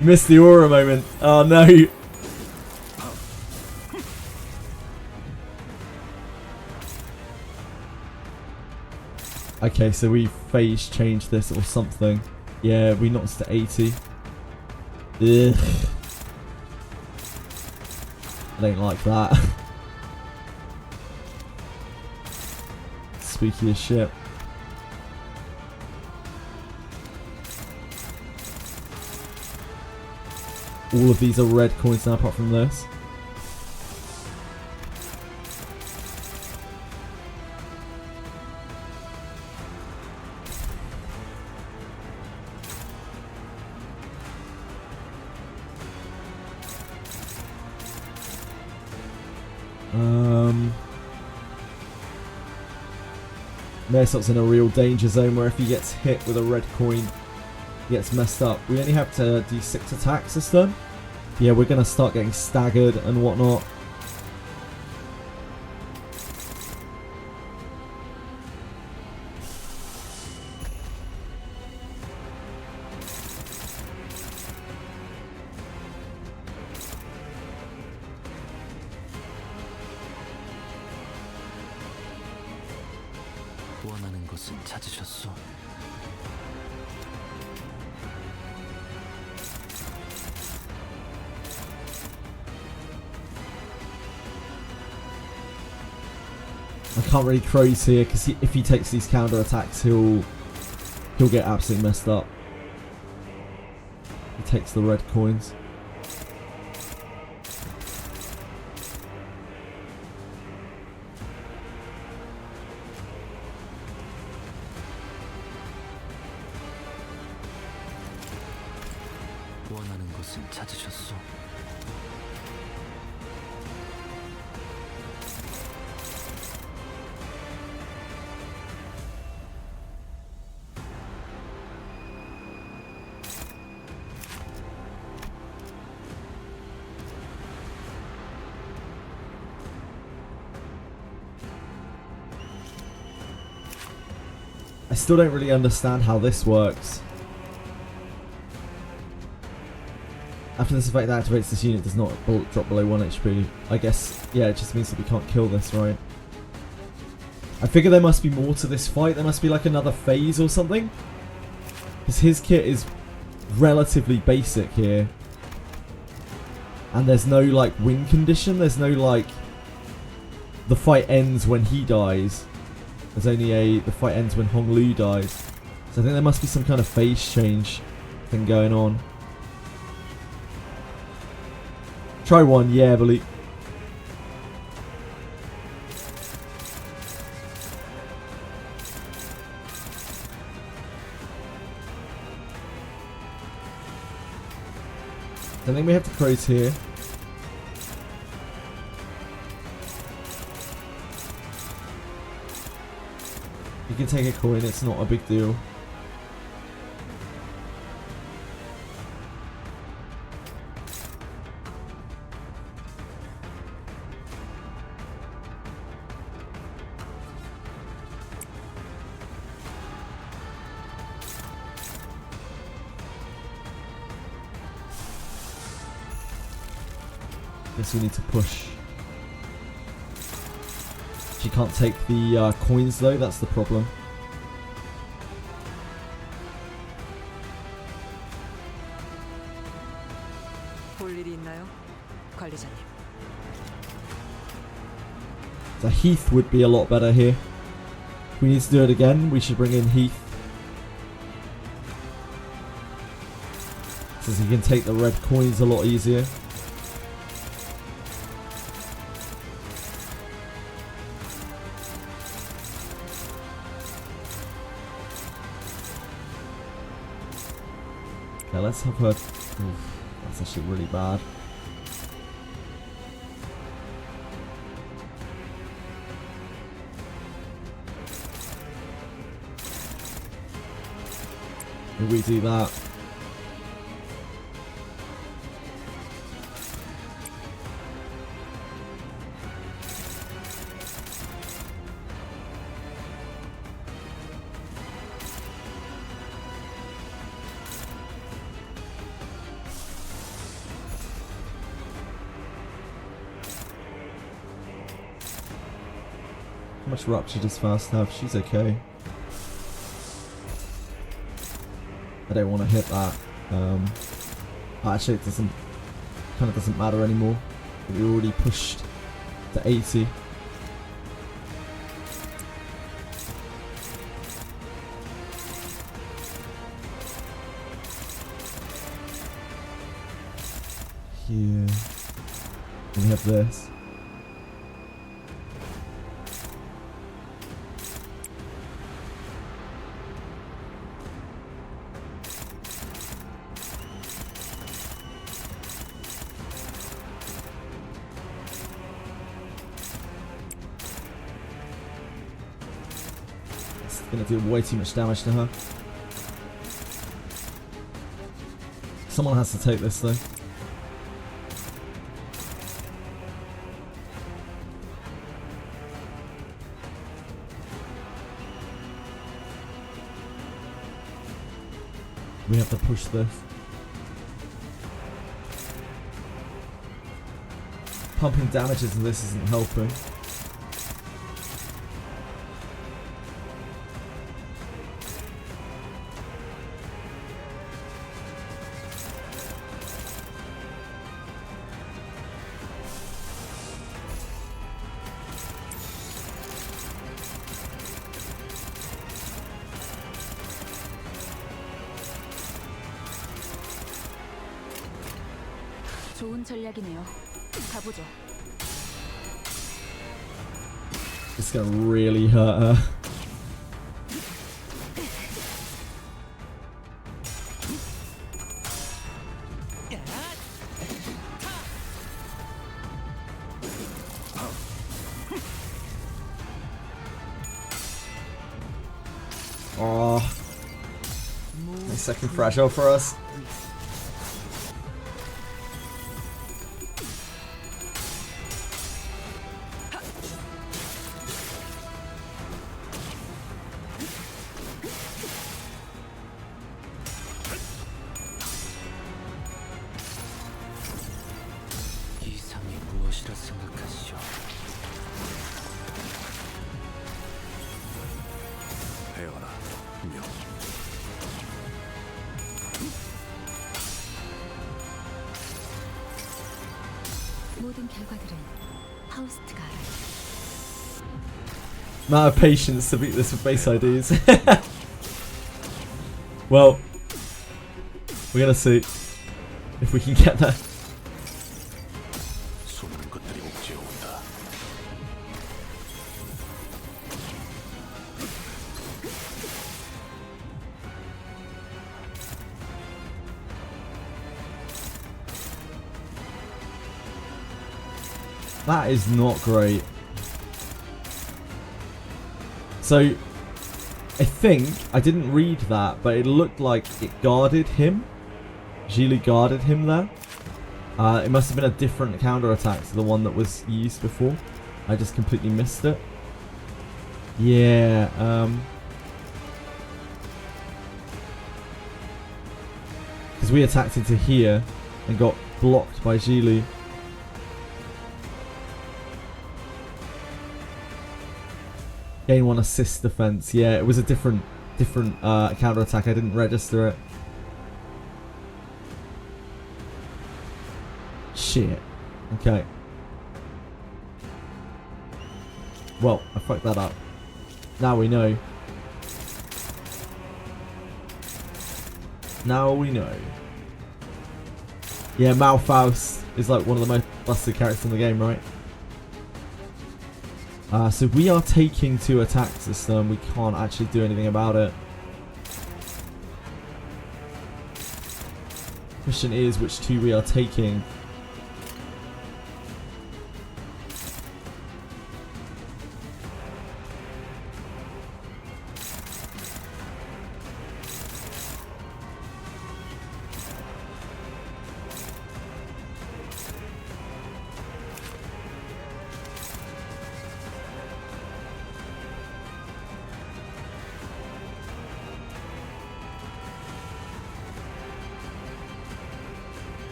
You missed the aura moment. Oh no. Okay, so we phase changed this or something. Yeah, we knocked to 80. Ugh. I don't like that. Spooky as shit. All of these are red coins now apart from this. Mersop's in a real danger zone where if he gets hit with a red coin, he gets messed up. We only have to do 6 attacks this turn. Yeah, we're going to start getting staggered and whatnot. I can't really crows here because if he takes these counter attacks, he'll get absolutely messed up. He takes the red coins. I still don't really understand how this works. After this effect activates, this unit does not drop below 1 HP. I guess, yeah, it just means that we can't kill this, right? I figure there must be more to this fight. There must be like another phase or something. Because his kit is relatively basic here. And there's no like win condition. There's no like the fight ends when he dies. There's only the fight ends when Hong Lu dies. So I think there must be some kind of phase change thing going on. Try one, yeah, Bully. I think we have to crows here. You can take a coin, it's not a big deal. Guess we need to push. She can't take the coins though, that's the problem. 볼 일이 있나요, 관리자님? So Heath would be a lot better here. If we need to do it again, we should bring in Heath. Since he can take the red coins a lot easier. Okay, let's have her... Oof, that's actually really bad. If we do that... How much rupture does Fast have? She's okay. I don't want to hit that. Actually, it doesn't. Kind of doesn't matter anymore. We already pushed to 80. Here, we have this. Gonna do way too much damage to her. Someone has to take this though. We have to push this. Pumping damages and this isn't helping. 좋은 전략이네요. 가보죠. It's gonna really hurt her. Oh, second fragile for us. 모든 결과들은 파우스트가 알아요. Amount of patience to beat this with base IDs. Well, we're gonna see if we can get there. 수많은 것들이 옥죄어 온다. That is not great. So, I think, I didn't read that, but it looked like it guarded him. Gili guarded him there. It must have been a different counter-attack to the one that was used before. I just completely missed it. Yeah, because we attacked into here and got blocked by Gili. Gain 1 assist defense. Yeah, it was a different counter attack. I didn't register it. Shit. Okay. Well, I fucked that up. Now we know. Now we know. Yeah, Malfaust is like one of the most busted characters in the game, right? So we are taking 2 attacks this turn. We can't actually do anything about it. Question is which 2 we are taking.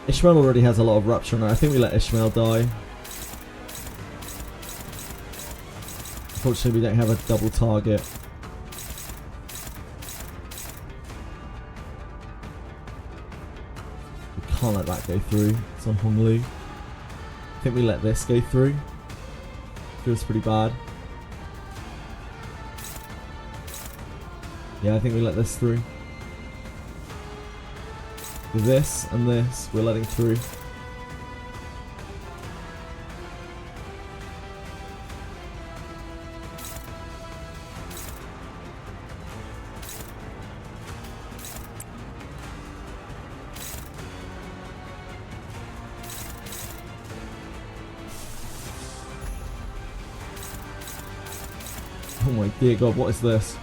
Ishmael already has a lot of rupture on it. I think we let Ishmael die. Unfortunately, we don't have a double target. We can't let that go through. It's on Hong Lu. I think we let this go through. Feels pretty bad. Yeah, I think we let this through. This and this we're letting through. Oh my dear God, what is this?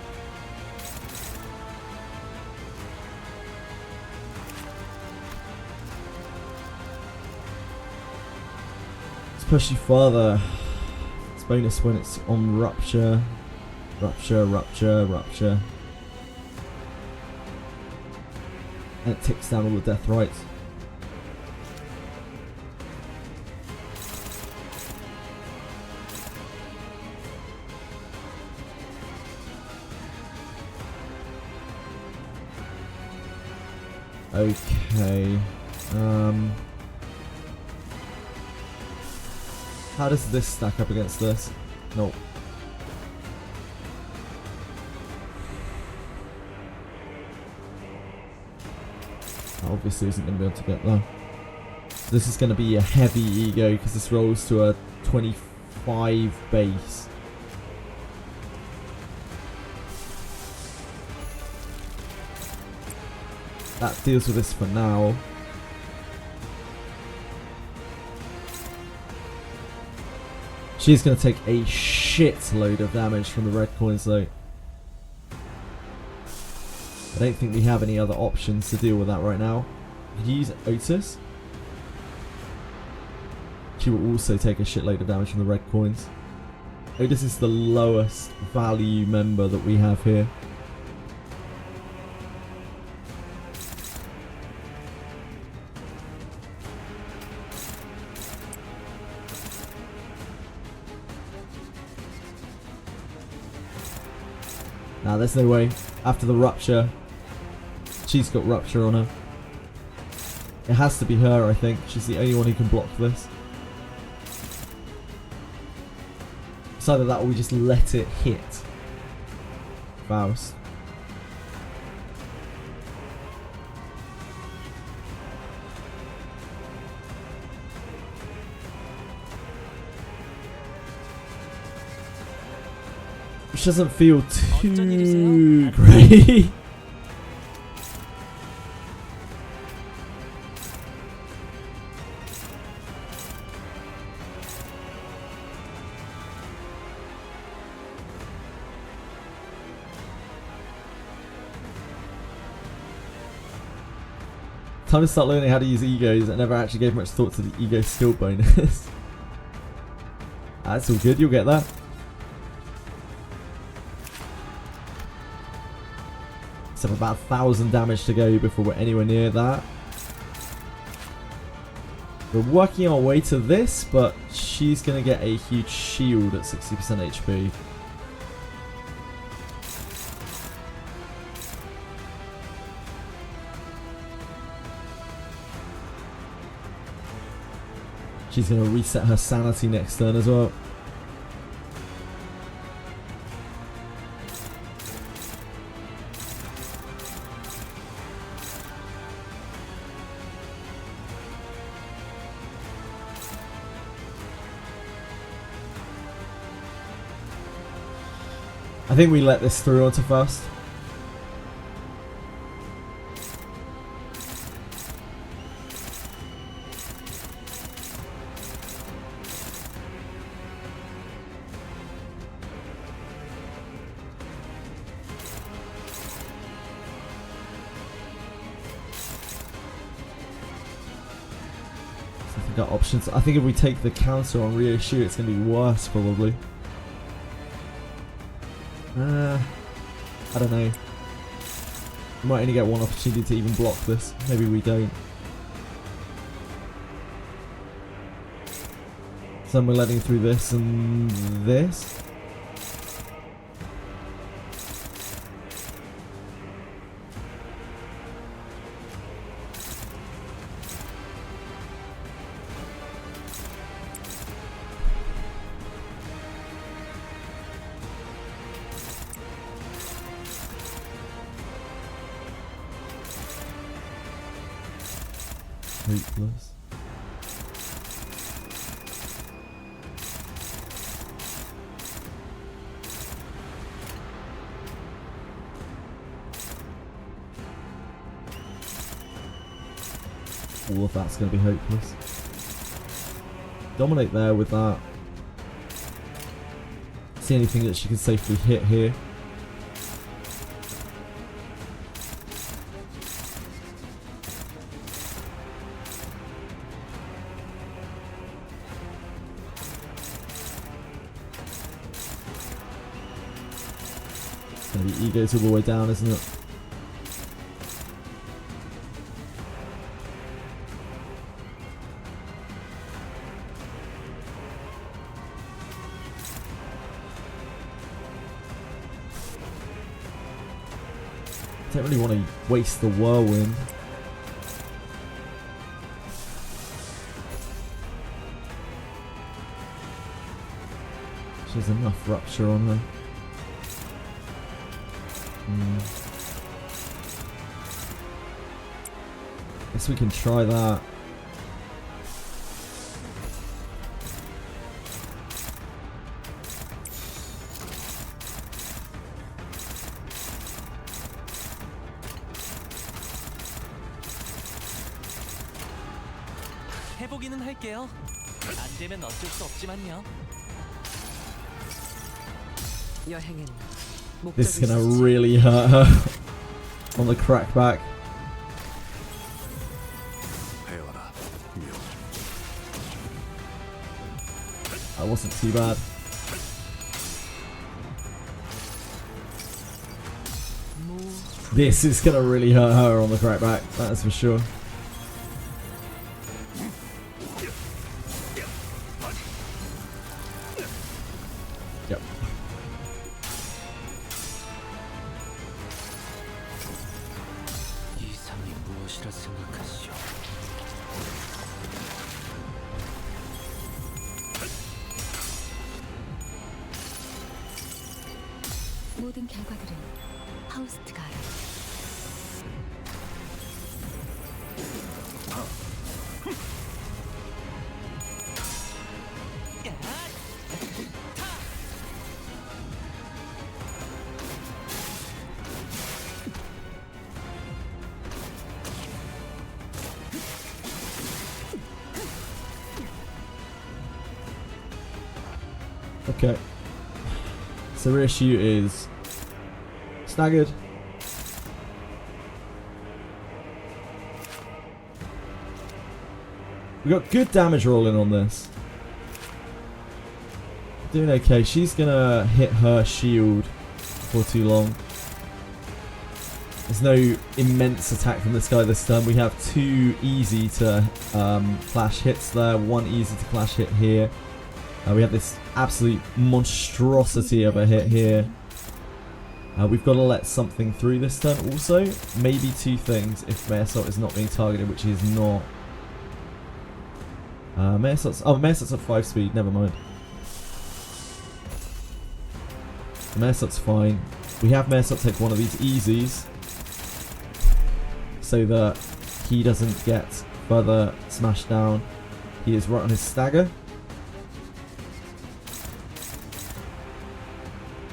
Push you farther. It's bonus when it's on rupture. Rupture, rupture, rupture. And it ticks down all the death rights. Okay. How does this stack up against this? Nope. That obviously isn't going to be able to get there. So this is going to be a heavy ego because this rolls to a 25 base. That deals with this for now. She's going to take a shitload of damage from the red coins though. I don't think we have any other options to deal with that right now. Could you use Otis? She will also take a shitload of damage from the red coins. Otis is the lowest value member that we have here. Nah, there's no way. After the rupture, She's got Rupture on her. It has to be her, I think. She's the only one who can block this. It's either that or we just let it hit Faust. Which doesn't feel too great. Time to start learning how to use egos. I never actually gave much thought to the ego skill bonus. That's all good, you'll get that. So about 1,000 damage to go before we're anywhere near that. We're working our way to this, but she's going to get a huge shield at 60% HP. She's going to reset her sanity next turn as well. I think we let this through onto Faust. Got options. I think if we take the counter on Reissue, it's going to be worse probably. I don't know. We might only get one opportunity to even block this. Maybe we don't. So then we're letting through this and this. Hopeless. All of that's going to be hopeless. Dominate there with that. See anything that she can safely hit here. The ego's all the way down, isn't it? Don't really want to waste the whirlwind. She has enough rupture on her. Guess we can try that. 해보기는 할게요. 안 되면 어쩔 수 없지만요. 여행은 This is gonna really hurt her on the crackback. That wasn't too bad. This is gonna really hurt her on the crackback, that's for sure. Yep. 것이라 생각하시오. 모든 결과들은 파우스트가 알아. Okay. So reissue is staggered. We got good damage rolling on this. Doing okay. She's gonna hit her shield for too long. There's no immense attack from this guy this turn. We have 2 easy to clash hits there, 1 easy to clash hit here. We have this absolute monstrosity of a hit here. We've got to let something through this turn also. Maybe 2 things if Mare Assault is not being targeted, which is not. Mare Assault's at 5 speed, never mind. Mare Assault's fine. We have Mare Assault take one of these easies so that he doesn't get further smashed down. He is right on his stagger.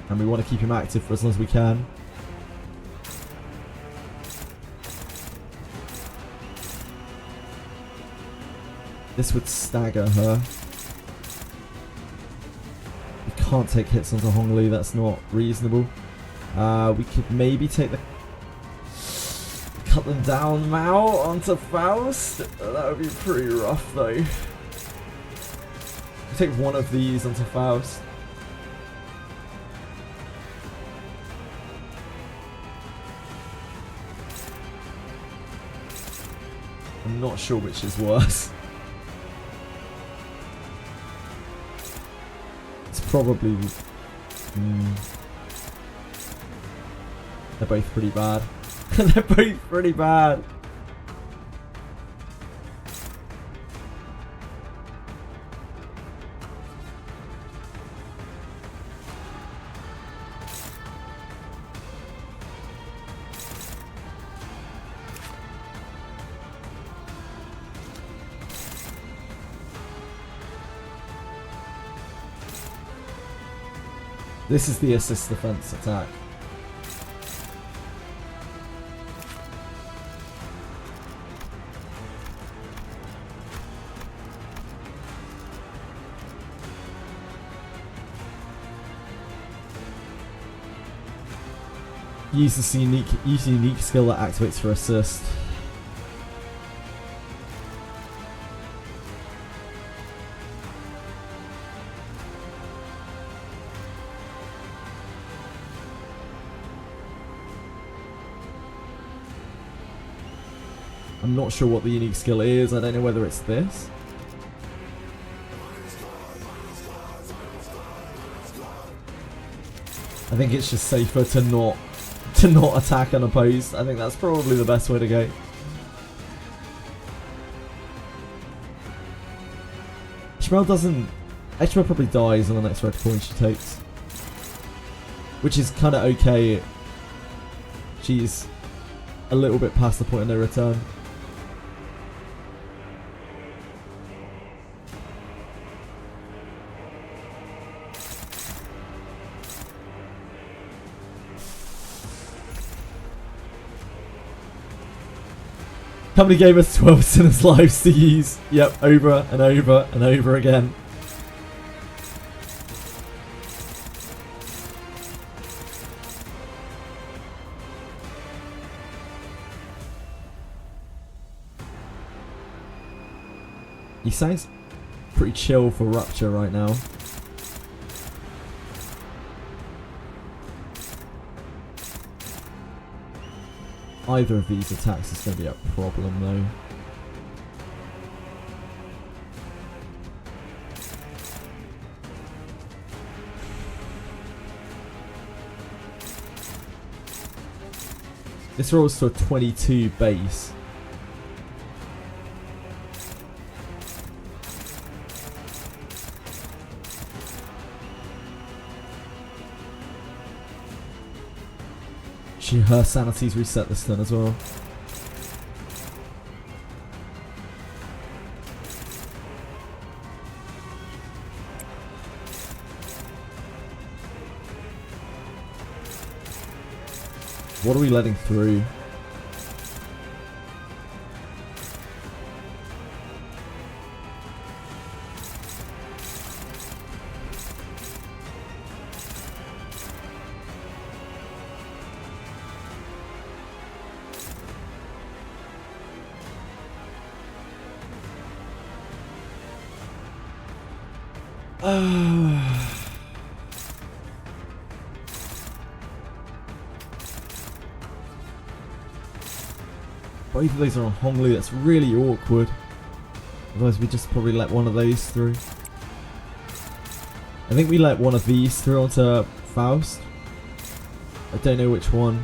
And we want to keep him active for as long as we can. This would stagger her. We can't take hits onto Hongli, that's not reasonable. We could maybe take the... cut them down Mao onto Faust. That would be pretty rough though. Take one of these onto Faust. I'm not sure which is worse. It's probably... They're both pretty bad. They're both pretty bad. This is the assist defense attack. Use this unique skill that activates for assist. I'm not sure what the unique skill is. I don't know whether it's this. I think it's just safer to not attack unopposed. I think that's probably the best way to go. Ishmael probably dies on the next red coin she takes, which is kind of okay. She's a little bit past the point of no return. Company gave us 12 sinners' lives to use. Yep, over and over and over again. He sounds pretty chill for Rupture right now. Either of these attacks is going to be a problem though. This rolls to a 22 base. Her sanity's reset this turn as well. What are we letting through? Both of these are on Honglu, that's really awkward. Otherwise we just probably let one of those through. I think we let one of these through onto Faust. I don't know which one.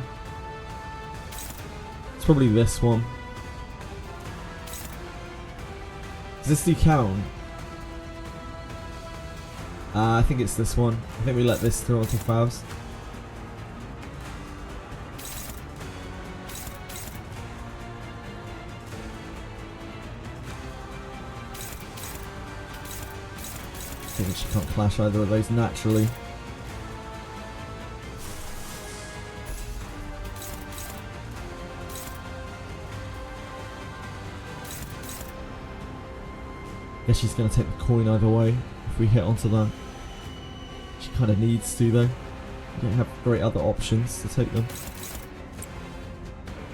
It's probably this one. Does this do count? I think it's this one. I think we let this through onto Faust. I think she can't clash either of those naturally. Guess she's going to take the coin either way if we hit onto that. She kind of needs to though. We don't have great other options to take them.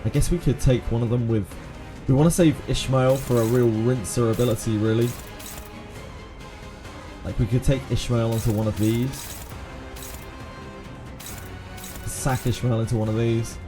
I guess we could take one of them with... We want to save Ishmael for a real rinser ability really. Like we could take Ishmael onto one of these. Sack Ishmael into one of these.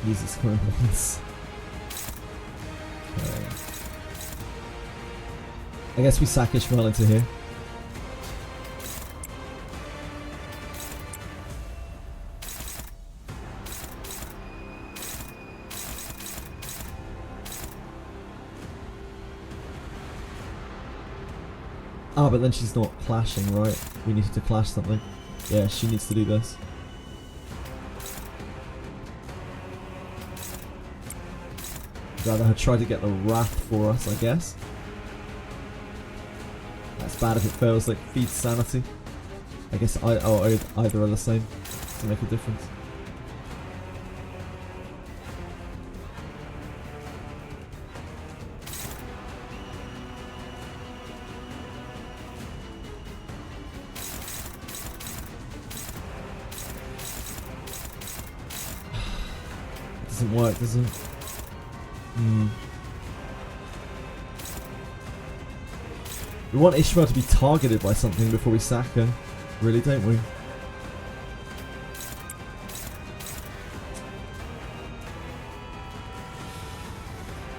Use this coin once. Okay. I guess we sack Ishmael into here. Ah, but then she's not clashing, right? We needed to clash something. Yeah, she needs to do this. Rather her try to get the wrath for us, I guess. That's bad if it fails, like feeds sanity. I guess either are the same. Doesn't make a difference. It doesn't work, does it? We want Ishmael to be targeted by something before we sack her, really, don't we?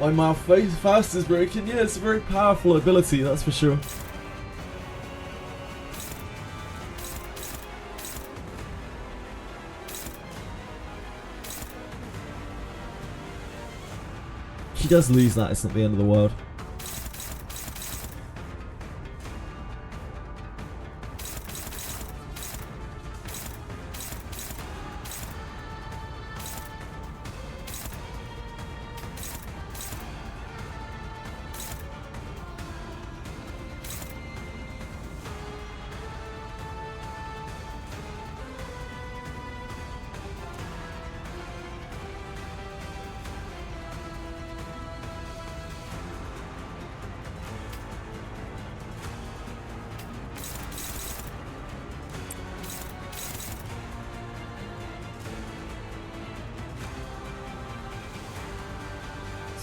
My mouth fast is broken. Yeah, it's a very powerful ability, that's for sure. She does lose that, it's not the end of the world.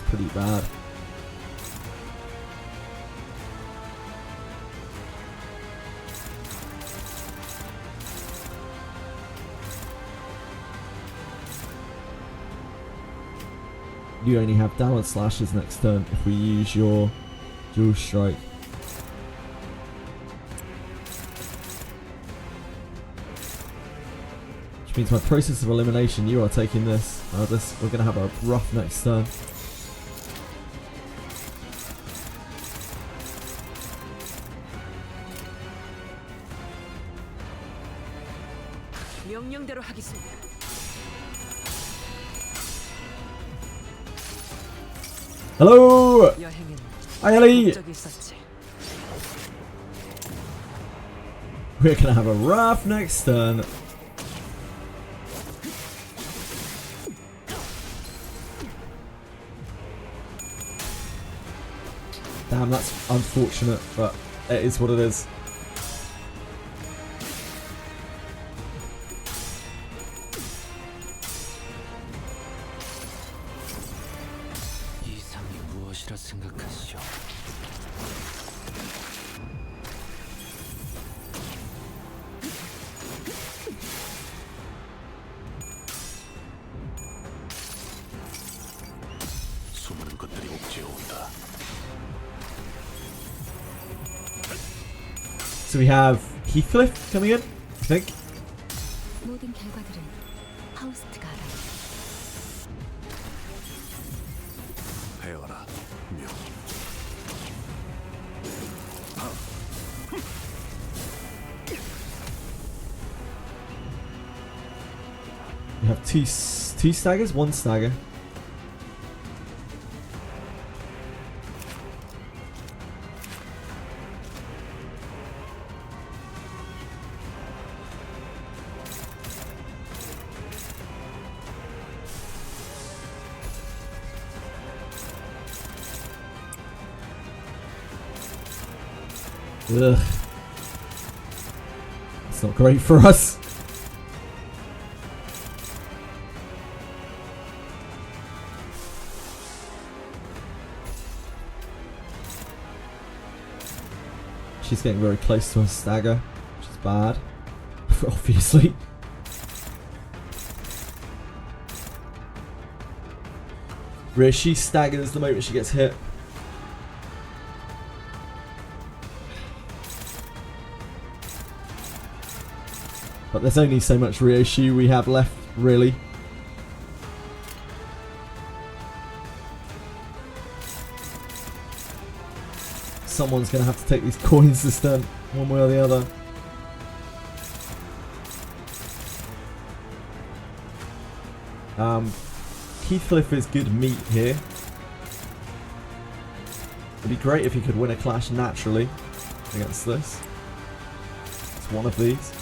Pretty bad. you only have downward slashes next turn if we use your dual strike. Which means my process of elimination, you are taking this. We're going to have a rough next turn. 명령대로 하겠습니다. Hello! 여행은 Hi Ellie! 목적이 있었지. We're going to have a rough next turn. Damn, that's unfortunate, but it is what it is. 이상이 무엇이라 생각하시오? 수많은 것들이 옥죄어 온다. So we have Heathcliff coming in, I think. 모든 결과들은 파우스트가 알아요. 헤어라, 묘. We have two staggers, one stagger. Ugh. It's not great for us. She's getting very close to a stagger, which is bad, obviously. Where she staggers the moment she gets hit. But there's only so much Ryoshu we have left, really. Someone's going to have to take these coins this turn, one way or the other. Heathcliff is good meat here. It'd be great if he could win a clash naturally against this. It's one of these.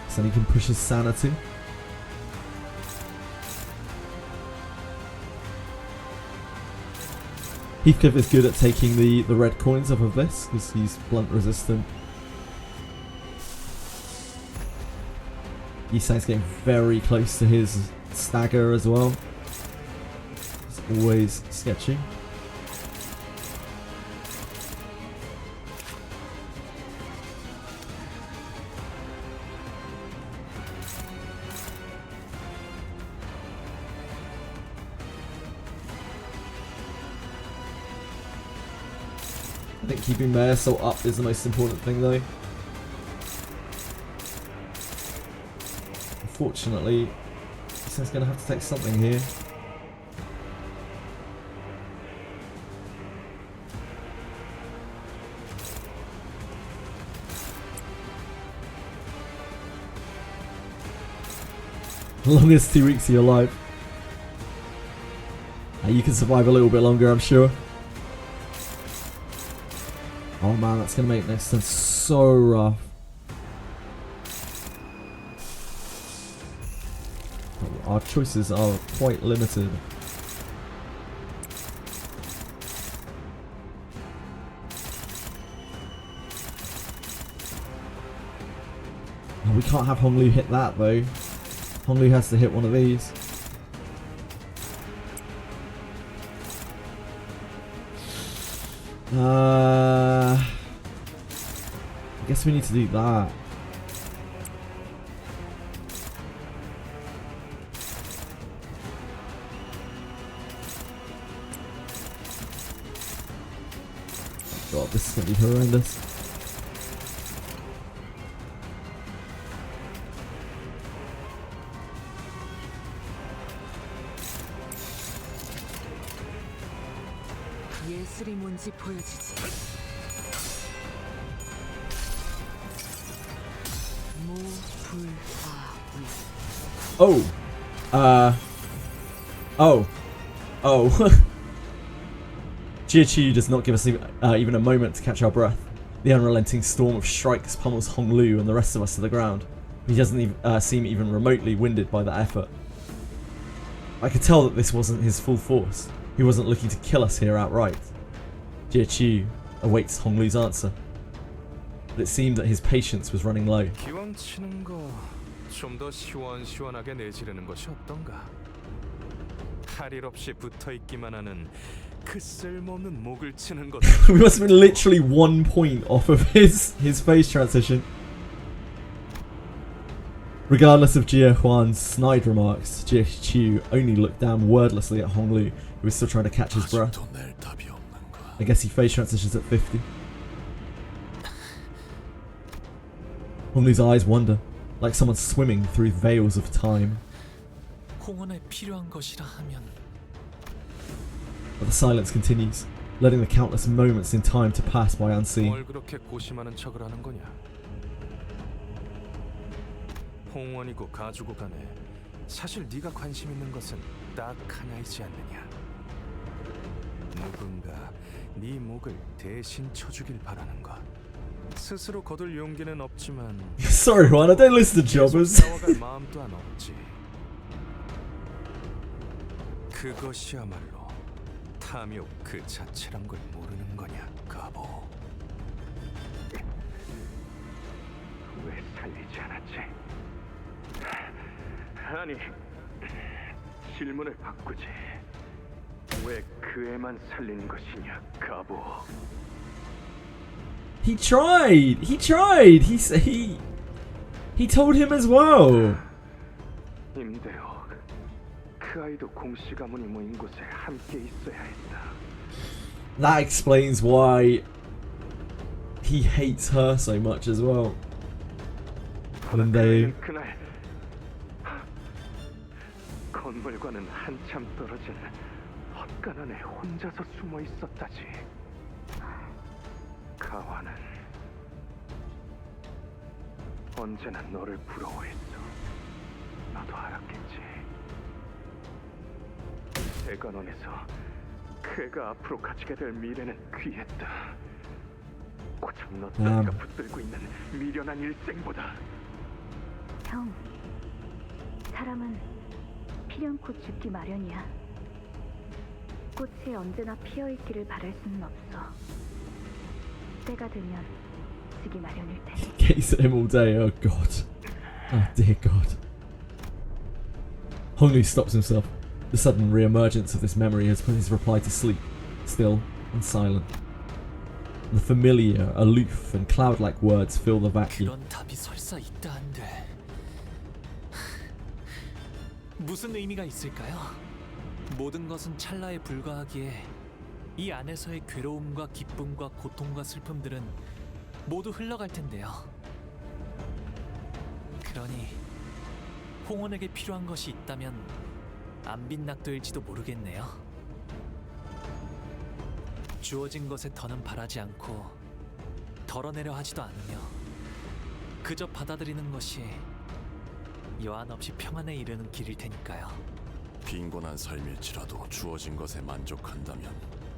So then he can push his sanity. Heathcliff is good at taking the red coins off of this because he's blunt resistant. Yisang's getting very close to his stagger as well. It's always sketchy. I think keeping my assault up is the most important thing though. Unfortunately, he's going to have to take something here. Longest 2 weeks of your life. You can survive a little bit longer, I'm sure. Oh man, that's going to make next turn so rough. Our choices are quite limited. Oh, we can't have Honglu hit that though. Honglu has to hit one of these. I guess we need to do that. God, this is gonna be horrendous. 예술이 뭔지 보여주지. 무불아위. Oh. Oh. Jiaqiu does not give us even a moment to catch our breath. The unrelenting storm of strikes pummels Honglu and the rest of us to the ground. He doesn't even, seem even remotely winded by that effort. I could tell that this wasn't his full force. He wasn't looking to kill us here outright. Jiaqiu awaits Honglu's answer. But it seemed that his patience was running low. 기왕 치는 거 좀 더 시원시원하게 내지르는 것이 어떤가? 할 일 없이 붙어 있기만 하는 그 쓸모없는 목을 치는 것. We must have been literally 1 point off of his face transition. Regardless of Jia Huan's snide remarks, Jiaqiu only looked down wordlessly at Honglu, who was still trying to catch his breath. 아직도 낼 답이 없는가? I guess he face transitions at 50. Honglu's eyes wander, like someone swimming through veils of time. 홍원에 필요한 것이라 하면 But the silence continues, letting the countless moments in time to pass by unseen. 뭘 그렇게 고심하는 척을 하는 거냐? 홍원이고 가주고 간에 사실 네가 관심 있는 것은 딱 하나이지 않느냐? 누군가 네 목을 대신 쳐주길 바라는 것. 스스로 거둘 용기는 없지만 Sorry, Juan, I don't listen to jobbers. 싸워갈 마음 또한 없지. 그것이야말로 탐욕 그 자체란 걸 모르는 거냐, 가보. 왜 살리지 않았지? 아니, 질문을 바꾸지. 왜 그 애만 살린 것이냐, 가보. He tried. He told him as well. 임대호, 그 아이도 공씨 가문이 모인 곳에 함께 있어야 했다. That explains why he hates her so much as well. When they 그날 건물과는 한참 떨어진 헛간안에 혼자서 숨어 있었다지. 가와는 언제나 너를 부러워했어. 너도 알았겠지. 대관원에서 그가 앞으로 가지게 될 미래는 귀했다. 고작 너 따위가 붙들고 있는 미련한 일생보다. 형, 사람은 필연코 죽기 마련이야. 꽃이 언제나 피어있기를 바랄 수는 없어. 때가 되면 지기 마련일 테니. gaze at him all day. Oh God. Oh dear God. Honglu stops himself. The sudden re-emergence of this memory has put his reply to sleep, still and silent. The familiar, aloof, and cloud-like words fill the vacuum. 그런 답이 설사 있다 한데 무슨 의미가 있을까요? 모든 것은 찰나에 불과하기에 이 안에서의 괴로움과 기쁨과 고통과 슬픔들은 모두 흘러갈 텐데요. 그러니 홍원에게 필요한 것이 있다면 안 빛낙도일지도 모르겠네요. 주어진 것에 더는 바라지 않고 덜어내려 하지도 않으며 그저 받아들이는 것이 여한 없이 평안에 이르는 길일 테니까요. 빈곤한 삶일지라도 주어진 것에 만족한다면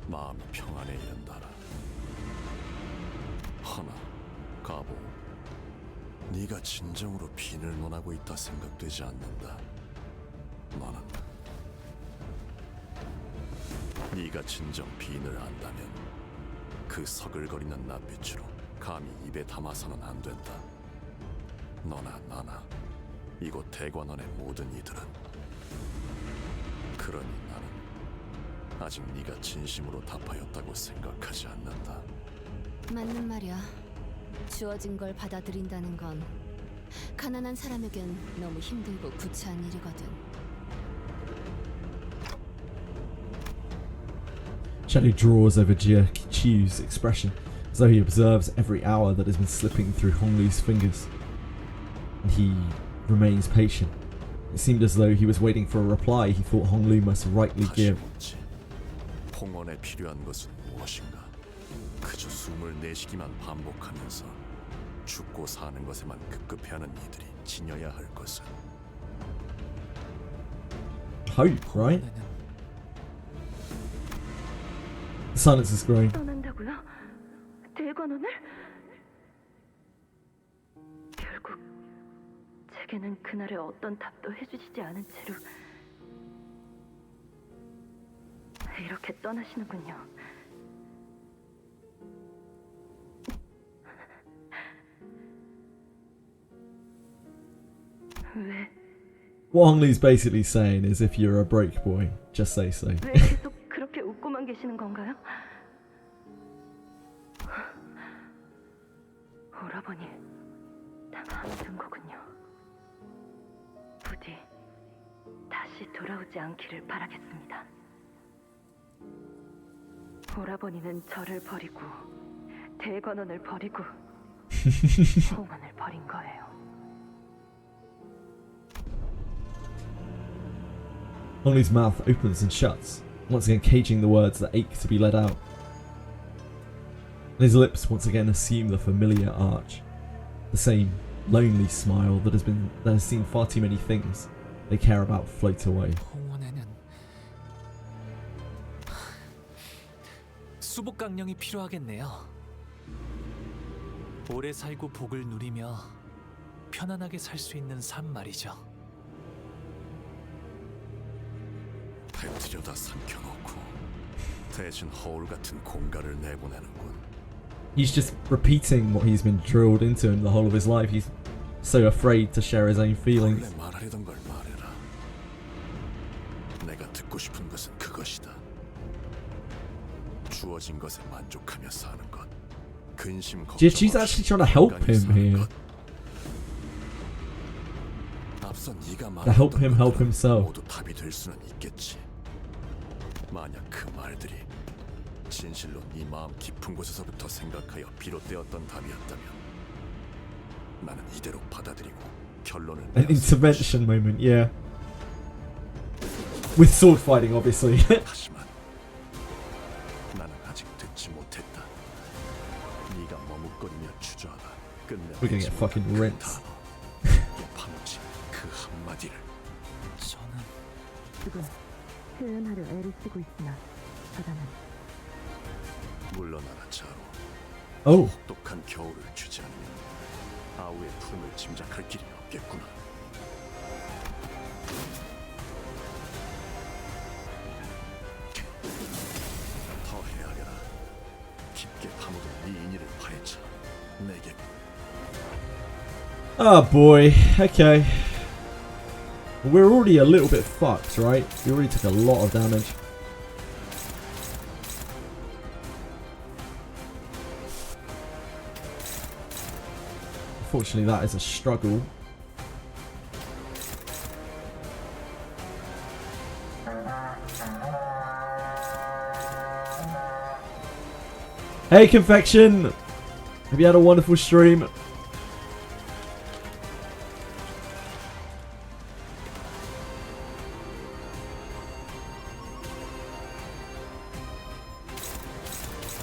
마음이 평안에 이른다라. 허나 가보, 네가 진정으로 빈을 논하고 있다 생각되지 않는다. 너는 네가 진정 빈을 안다면 그 서글거리는 낯빛으로 감히 입에 담아서는 안 된다. 너나 나나 이곳 대관원의 모든 이들은. 그러니 나는 아직 네가 진심으로 답하였다고 생각하지 않는다. 맞는 말이야. 주어진 걸 받아들인다는 건 가난한 사람에겐 너무 힘들고 구차한 일이거든. Shadow draws over Chiu's expression, as though he observes every hour that has been slipping through Honglu's fingers. And he remains patient. It seemed as though he was waiting for a reply he thought Honglu must rightly give. 홍원에 필요한 것은 무엇인가? 그저 숨을 내쉬기만 반복하면서 죽고 사는 것에만 급급해하는 이들이 지녀야 할 것은 Hope, right? The silence is growing. 떠난다고요? 대관원을? 결국 제게는 그날의 어떤 답도 해주시지 않은 채로 이렇게 떠나시는군요. 왜? What Honglu's basically saying is if you're a break boy, just say so. 왜 계속 그렇게 웃고만 계시는 건가요? 오라버니 다 마음에 든 거군요. 부디 다시 돌아오지 않기를 바라겠습니다. 오라버니는 저를 버리고 대관원을 버리고 홍원을 버린 거예요. Honglu's mouth opens and shuts, once again caging the words that ache to be let out. And his lips once again assume the familiar arch, the same lonely smile that has seen far too many things they care about float away. 홍원에는 수복 강령이 필요하겠네요. 오래 살고 복을 누리며 편안하게 살 수 있는 삶 말이죠. 배틀여다 삼켜놓고 대신 허울 같은 공갈을 내보내는군. He's just repeating what he's been drilled into him the whole of his life. He's so afraid to share his own feelings. 원래 말하려던 걸 말해라. 내가 듣고 싶은 것은 그것이다. 주어진 것에 만족하며 사는 것. 근심 걱정 없이 She's actually trying to help him here. 앞서 네가 To help him 말했던 help 것들은 himself. 모두 답이 될 수는 있겠지. 만약 그 말들이 진실로 네 마음 깊은 곳에서부터 생각하여 비롯되었던 답이었다면 나는 이대로 받아들이고 결론을 An intervention moment, yeah. With sword fighting, obviously. 하지만 나는 아직 듣지 못했다. 네가 머뭇거리며 주저하다 끝내 We're gonna get fucking rinsed. 파묻힌 그 한마디를 저는 지금 표현하려 애를 쓰고 있으나 바다는 물러나라 자로. Oh, 혹독한 겨울을 주지 않으면 아우의 푸름을 짐작할 길이 없겠구나. 더 헤아려라. 깊게 파묻은 네 인의를 파헤쳐 내게. oh boy. Okay. We're already a little bit fucked, right? We already took a lot of damage. Unfortunately, that is a struggle. Hey, Confection! Have you had a wonderful stream?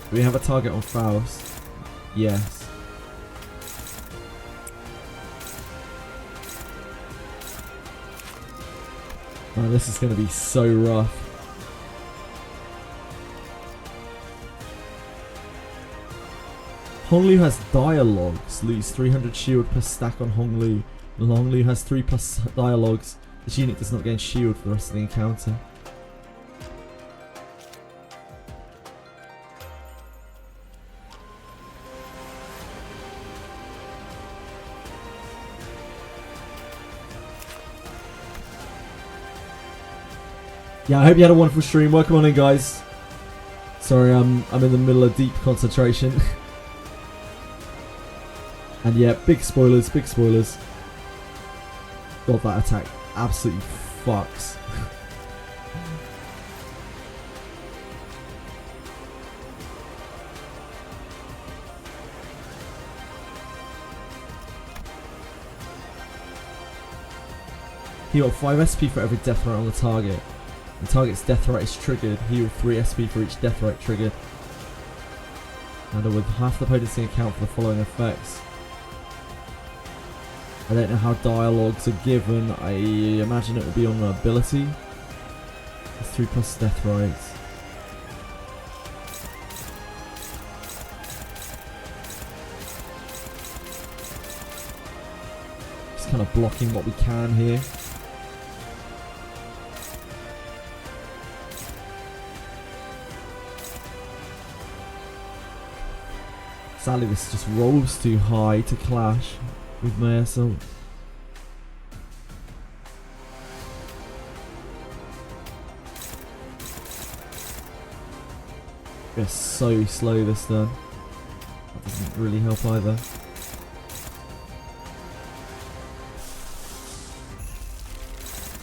Do we have a target on Faust? Yes. Oh, this is going to be so rough. Honglu has dialogues. Lose 300 shield per stack on Honglu. Honglu has 3+ dialogues. This unit does not gain shield for the rest of the encounter. Yeah, I hope you had a wonderful stream. Welcome on in, guys. Sorry, I'm in the middle of deep concentration. And yeah, big spoilers, big spoilers. God, that attack absolutely fucks. Heal 5 SP for every death rate on the target. The target's death rate is triggered. Heal 3 SP for each death rate triggered. And with half the potency account for the following effects. I don't know how dialogues are given. I imagine it will be on ability. It's 3 plus death rates. Just kind of blocking what we can here. Sadly, this just rolls too high to clash with my assault. We're so slow this turn. That doesn't really help either.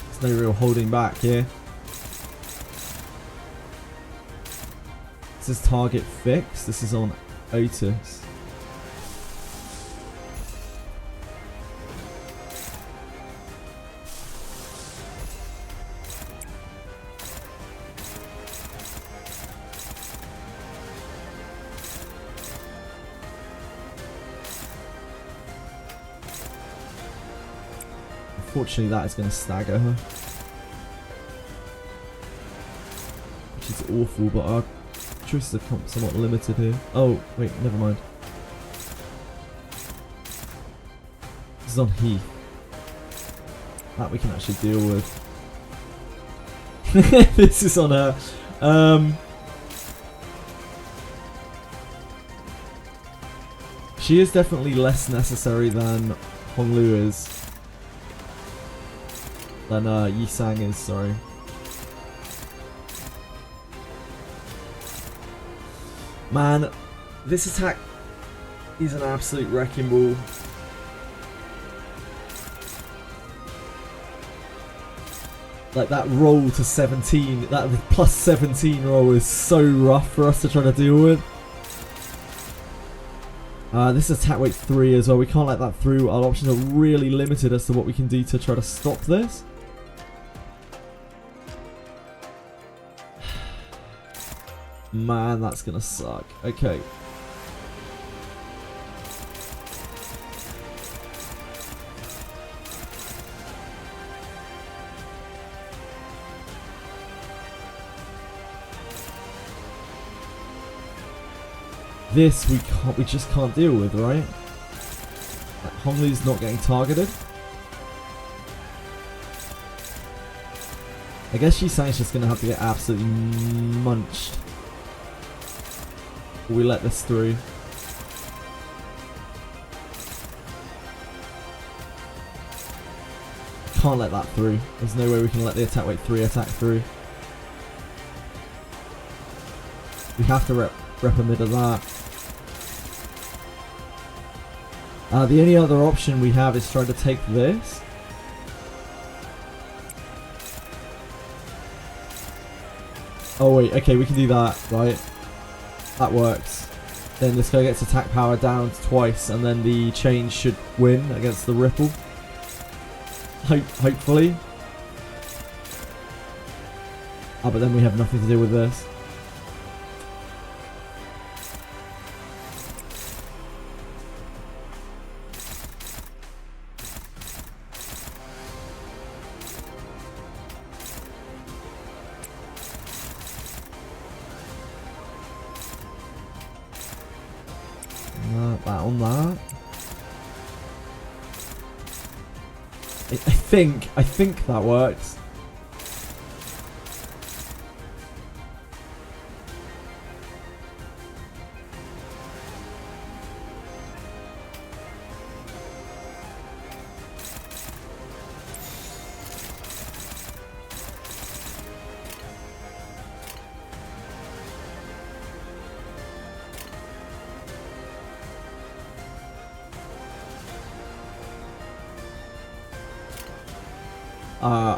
There's no real holding back here. This is target fixed. This is on Otis. Unfortunately, that is going to stagger her, which is awful, but our choices are somewhat limited here. Oh, wait, never mind. This is on Heath. That we can actually deal with. This is on her. She is definitely less necessary than Honglu is. Than Yisang is, sorry. Man, this attack is an absolute wrecking ball. Like that roll to 17, that plus 17 roll is so rough for us to try to deal with. This is attack weight 3 as well. We can't let that through. Our options are really limited as to what we can do to try to stop this. Man, that's gonna suck. Okay. This we just can't deal with, right? Honglu's not getting targeted. I guess Yisang's just gonna have to get absolutely munched. We let this through. Can't let that through. There's no way we can let the attack weight 3 attack through. We have to rep a mid of that. The only other option we have is trying to take this. Oh wait, okay, we can do that, right? That works. Then this guy gets attack power down twice, and then the change should win against the Ripple. Hopefully. But then we have nothing to do with this. That on that. I think that works.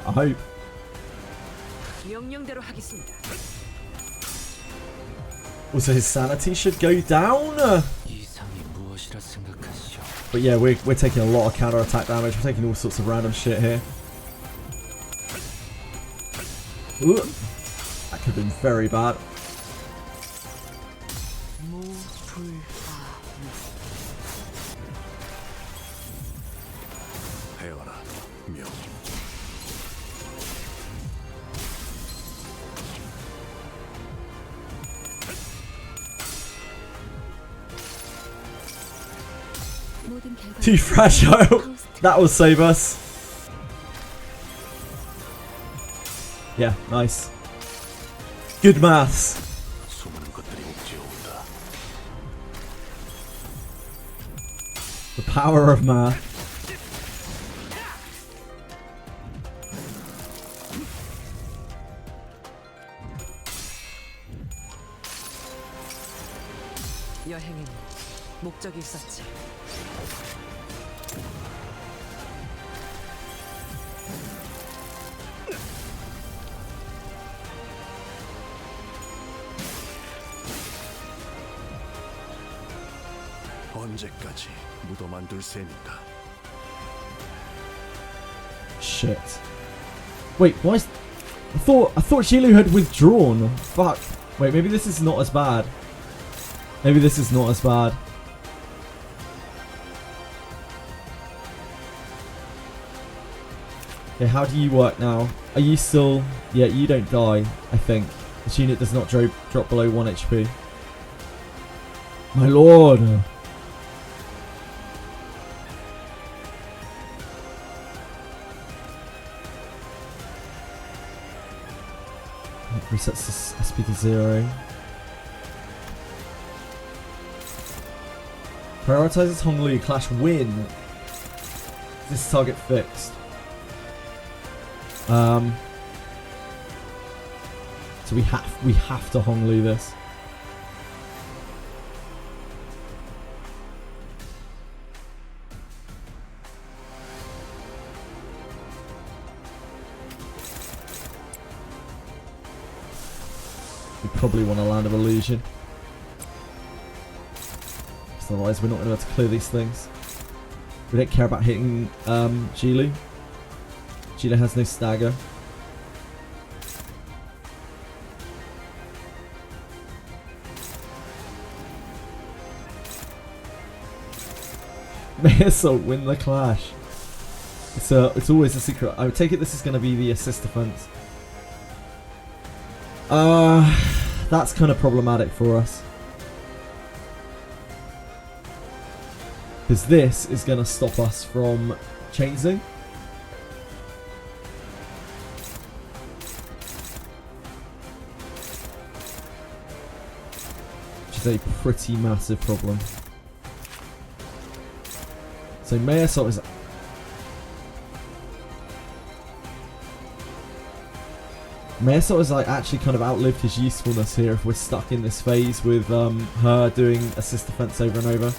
I hope. 명령대로 하겠습니다. Also, his sanity should go down. 이상이 무엇이라 생각하시오? But yeah, we're taking a lot of counter attack damage. We're taking all sorts of random shit here. Ooh. That could have been very bad. 헤어라, 명. 모든 결과 Too fragile. That will save us. Yeah, nice. Good maths. 수많은 것들이 옥죄어온다. The power of math. 여행에는 목적이 있었지. 언제까지 묻어만 둘 셈인가? Shit. Wait, why is... I thought Shilu had withdrawn. Fuck. Wait, maybe this is not as bad. Maybe this is not as bad. Okay, how do you work now? Are you still... Yeah, you don't die, I think. This unit does not drop below 1 HP. My lord! It resets this SP to 0. Prioritizes Honglu Clash win. This target fixed. So we have to Honglu this. We probably want a Land of Illusion. Because otherwise we're not going to be able to clear these things. We don't care about hitting Jilu. Jilu has no stagger. May Assault win the clash. It's always a secret. I would take it this is going to be the assist defense. That's kind of problematic for us. Because this is going to stop us from chainsing. Which is a pretty massive problem. So May Assault is... May Assault has like actually kind of outlived his usefulness here if we're stuck in this phase with her doing assist defense over and over.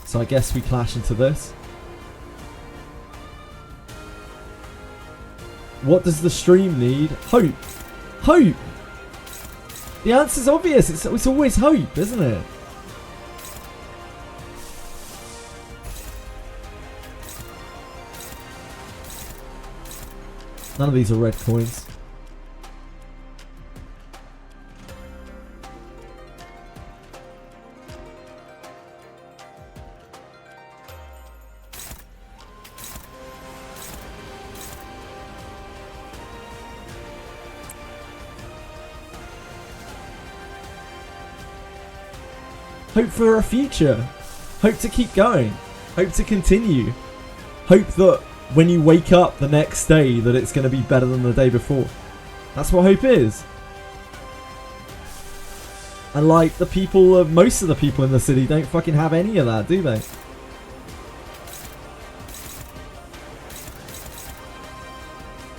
So I guess we clash into this. What does the stream need? Hope! Hope! The answer's obvious, it's always hope, isn't it? None of these are red coins. Hope for a future. Hope to keep going. Hope to continue. Hope that when you wake up the next day that it's going to be better than the day before. That's what hope is. And like the people, most of the people in the city don't fucking have any of that, do they?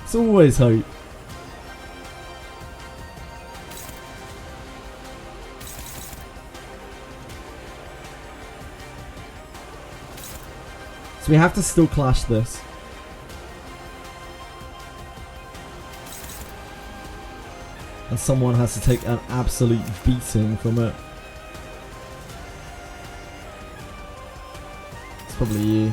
It's always hope. So we have to still clash this. And someone has to take an absolute beating from it. So probably you.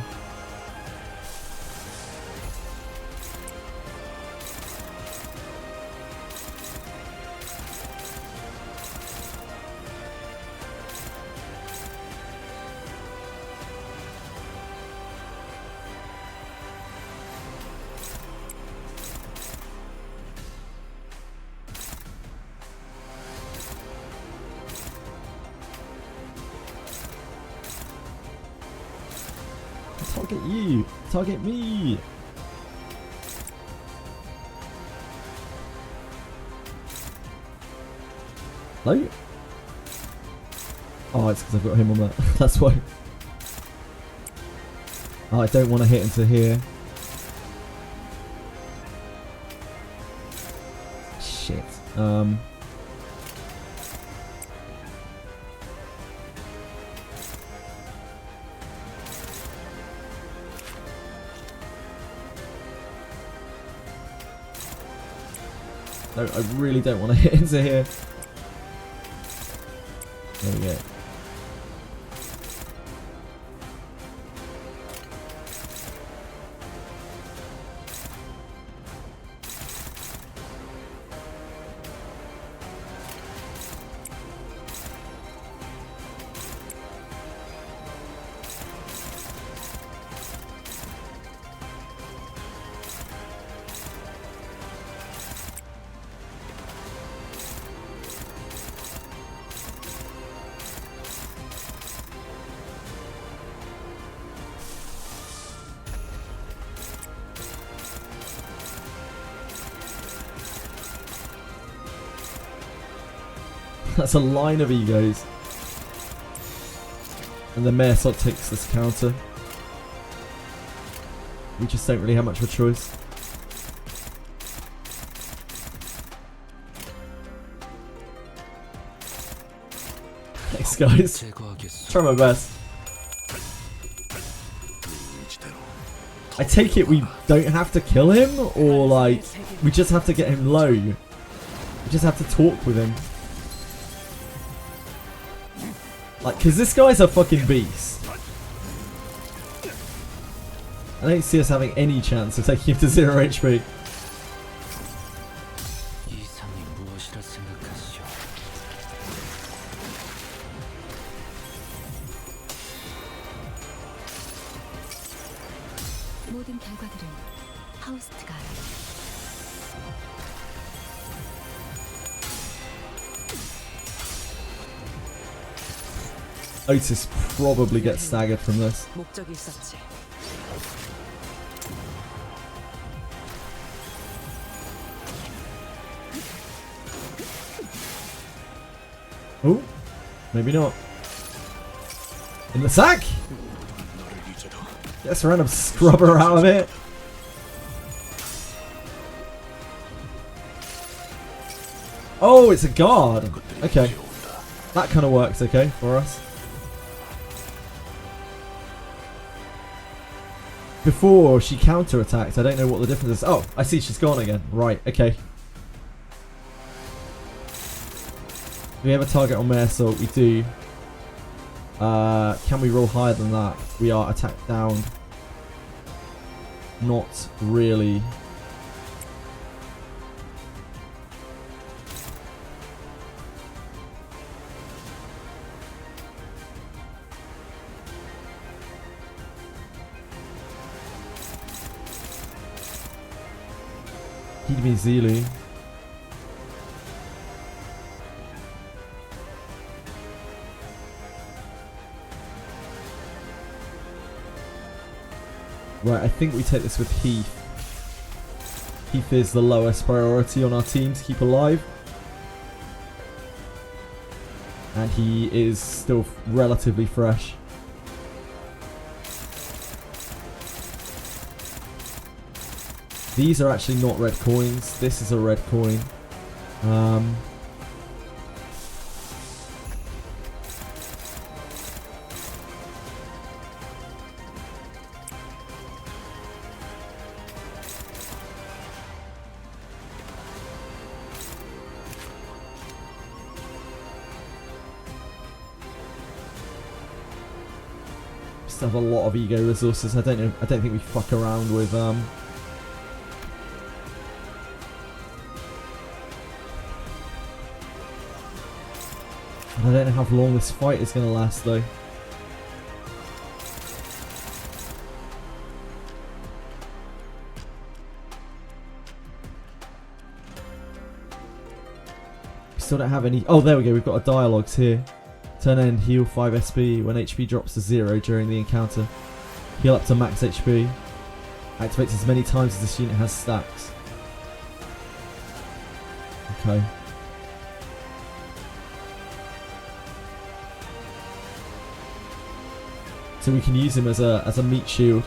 Target you! Target me! Hello? Oh, it's because I've got him on that. That's why. Oh, I don't want to hit into here. Shit. No, I really don't want to hit into here. There we go. That's a line of egos. And the Maresot takes this counter. We just don't really have much of a choice. Thanks guys. Try my best. I take it we don't have to kill him, or like we just have to get him low. We just have to talk with him. Like, cause this guy's a fucking beast. I don't see us having any chance of taking him to 0 HP. 모든 결과들은 하우스트가 알아요. Otis probably gets staggered from this. 목적이 있었지. Oh, maybe not. In the sack? Gets a random scrubber out of it. Oh, it's a guard. Okay. That kind of works okay for us. Before she counter-attacked, I don't know what the difference is. Oh, I see she's gone again. Right, okay. Do we have a target on Maresot? We do. Can we roll higher than that? We are attacked down. Not really. He'd be Zulu. Right, I think we take this with Heath. Heath is the lowest priority on our team to keep alive. And he is still relatively fresh. These are actually not red coins. This is a red coin. Still have a lot of ego resources. I don't think we fuck around with I don't know how long this fight is going to last though. We still don't have any. Oh, there we go. We've got a dialogues here. Turn end, heal 5 SP when HP drops to 0 during the encounter. Heal up to max HP. Activates as many times as this unit has stacks. Okay. So we can use him as a meat shield.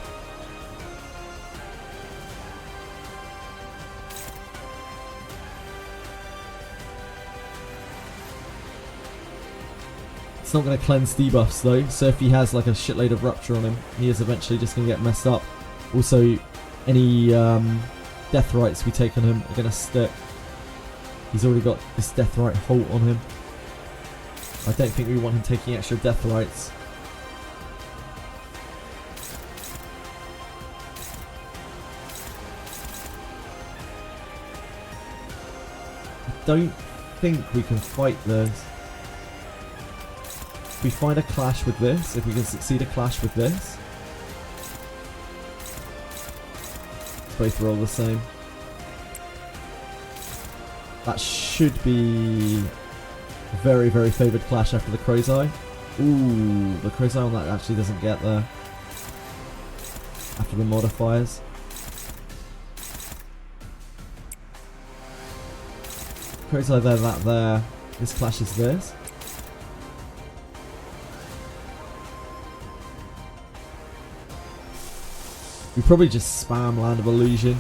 It's not going to cleanse debuffs though, so if he has like a shitload of rupture on him, he is eventually just going to get messed up. Also, any death rights we take on him are going to stick. He's already got this death right halt on him. I don't think we want him taking extra death rights. I don't think we can fight this. If we find a clash with this, if we can succeed a clash with this, both roll the same. That should be a very, very favoured clash after the Crow's Eye. Ooh, the Crow's Eye on that actually doesn't get there. After the modifiers. Crow's Eye there, that there. This clashes this. We probably just spam Land of Illusion.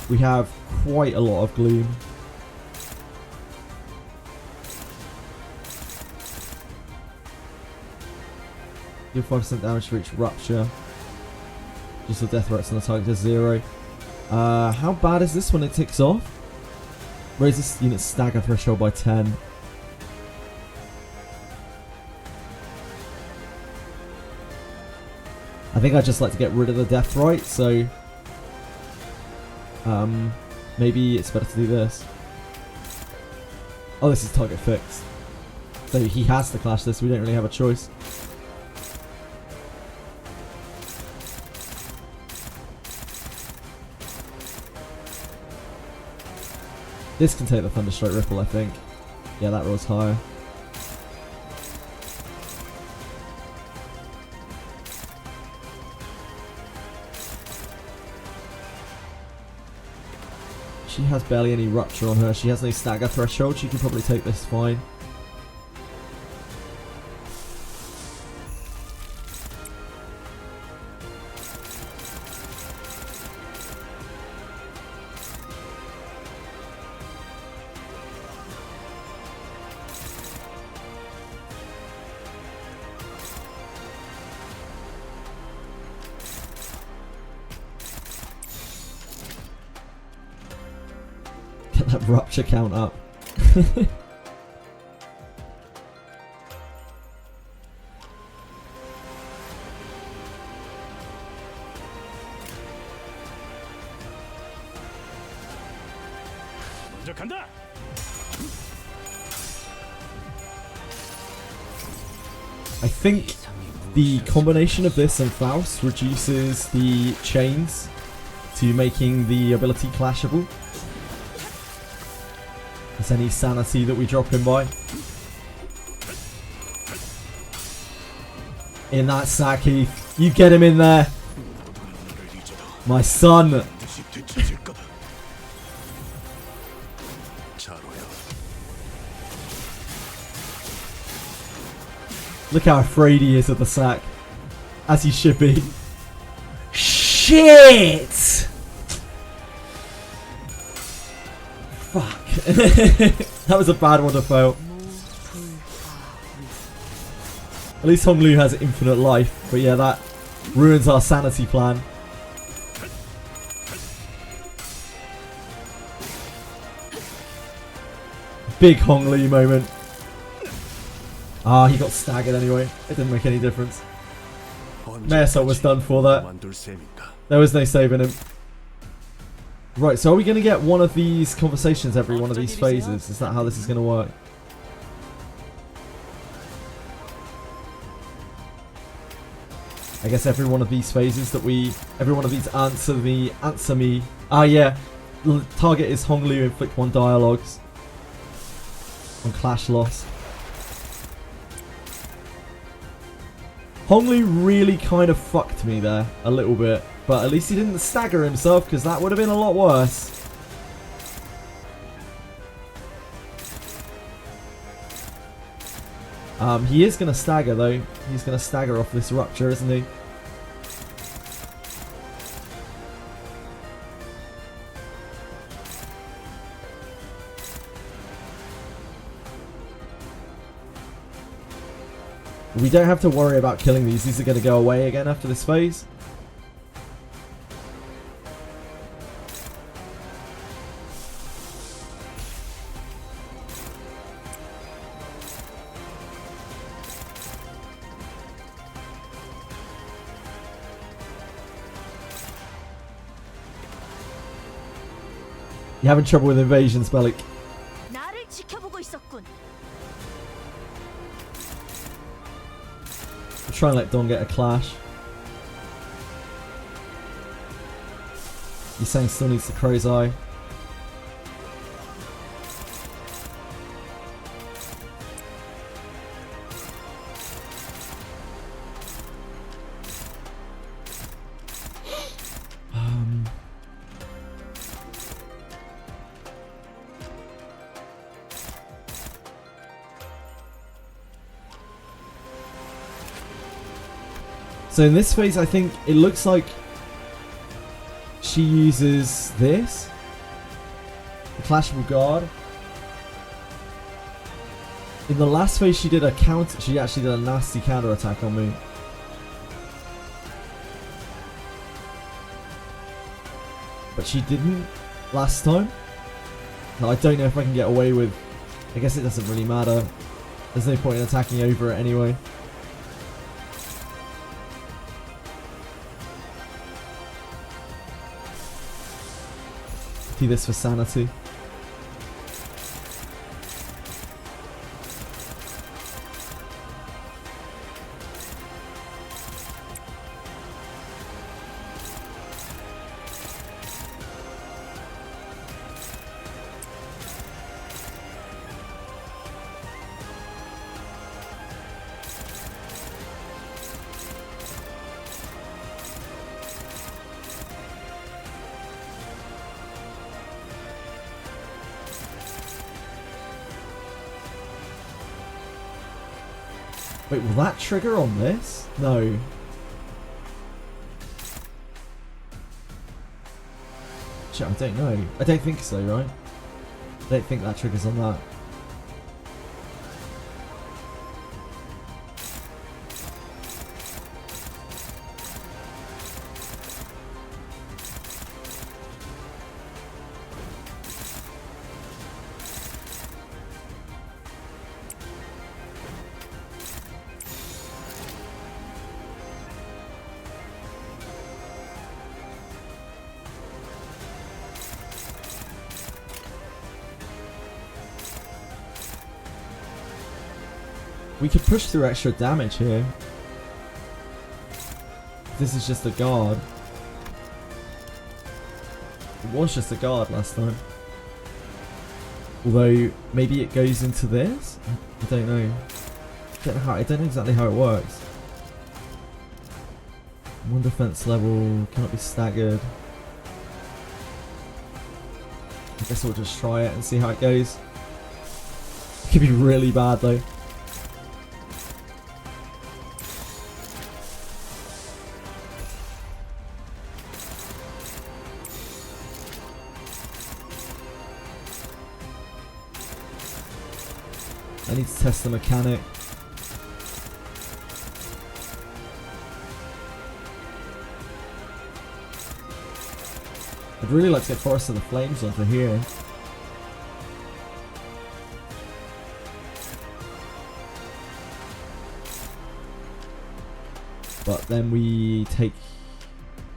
We have quite a lot of Gloom. Give 5% damage for each Rupture. Just the death threats on the target to 0. How bad is this when it ticks off? Raise this unit's stagger threshold by 10. I think I'd just like to get rid of the death right, so maybe it's better to do this. Oh, this is target fixed. So he has to clash this, we don't really have a choice. This can take the Thunderstrike Ripple, I think. Yeah, that rolls higher. She has barely any rupture on her. She has no stagger threshold. She can probably take this fine. That rupture count up. I think the combination of this and Faust reduces the chains to making the ability clashable. Is any sanity that we drop him by. In that sack, Heath. You get him in there. My son. Look how afraid he is of the sack. As he should be. Shit! Fuck. That was a bad one to fail. At least Honglu has infinite life, but yeah, that ruins our sanity plan. Big Honglu moment. Ah, he got staggered anyway. It didn't make any difference. Mesa was done for that. 만들 셈인가? There was no saving him. Right, so are we going to get one of these conversations every one of these phases? Is that how this is going to work? I guess every one of these phases that every one of these answer me. Ah, yeah. The target is Honglu, inflict 1 dialogues on clash loss. Honglu really kind of fucked me there a little bit, but at least he didn't stagger himself, because that would have been a lot worse. He is going to stagger though. He's going to stagger off this rupture, isn't he? We don't have to worry about killing these. These are going to go away again after this phase. You having trouble with invasion, Spellic? 나를 지켜보고 있었군. Try and let Don get a clash. You're saying still needs the crow's eye. So in this phase, I think it looks like she uses this, the Clashable Guard. In the last phase, she did a counter. She actually did a nasty counter attack on me. But she didn't last time. Now I don't know if I can get away with. I guess it doesn't really matter. There's no point in attacking over it anyway. Do this for sanity. Wait, will that trigger on this? No. Shit, I don't know. I don't think so, right? I don't think that triggers on that. We could push through extra damage here. This is just a guard. It was just a guard last time. Although, maybe it goes into this? I don't know. I don't know exactly how it works. 1 defense level, cannot be staggered. I guess we'll just try it and see how it goes. It could be really bad though. I need to test the mechanic. I'd really like to get Forest of the Flames onto here. but then we take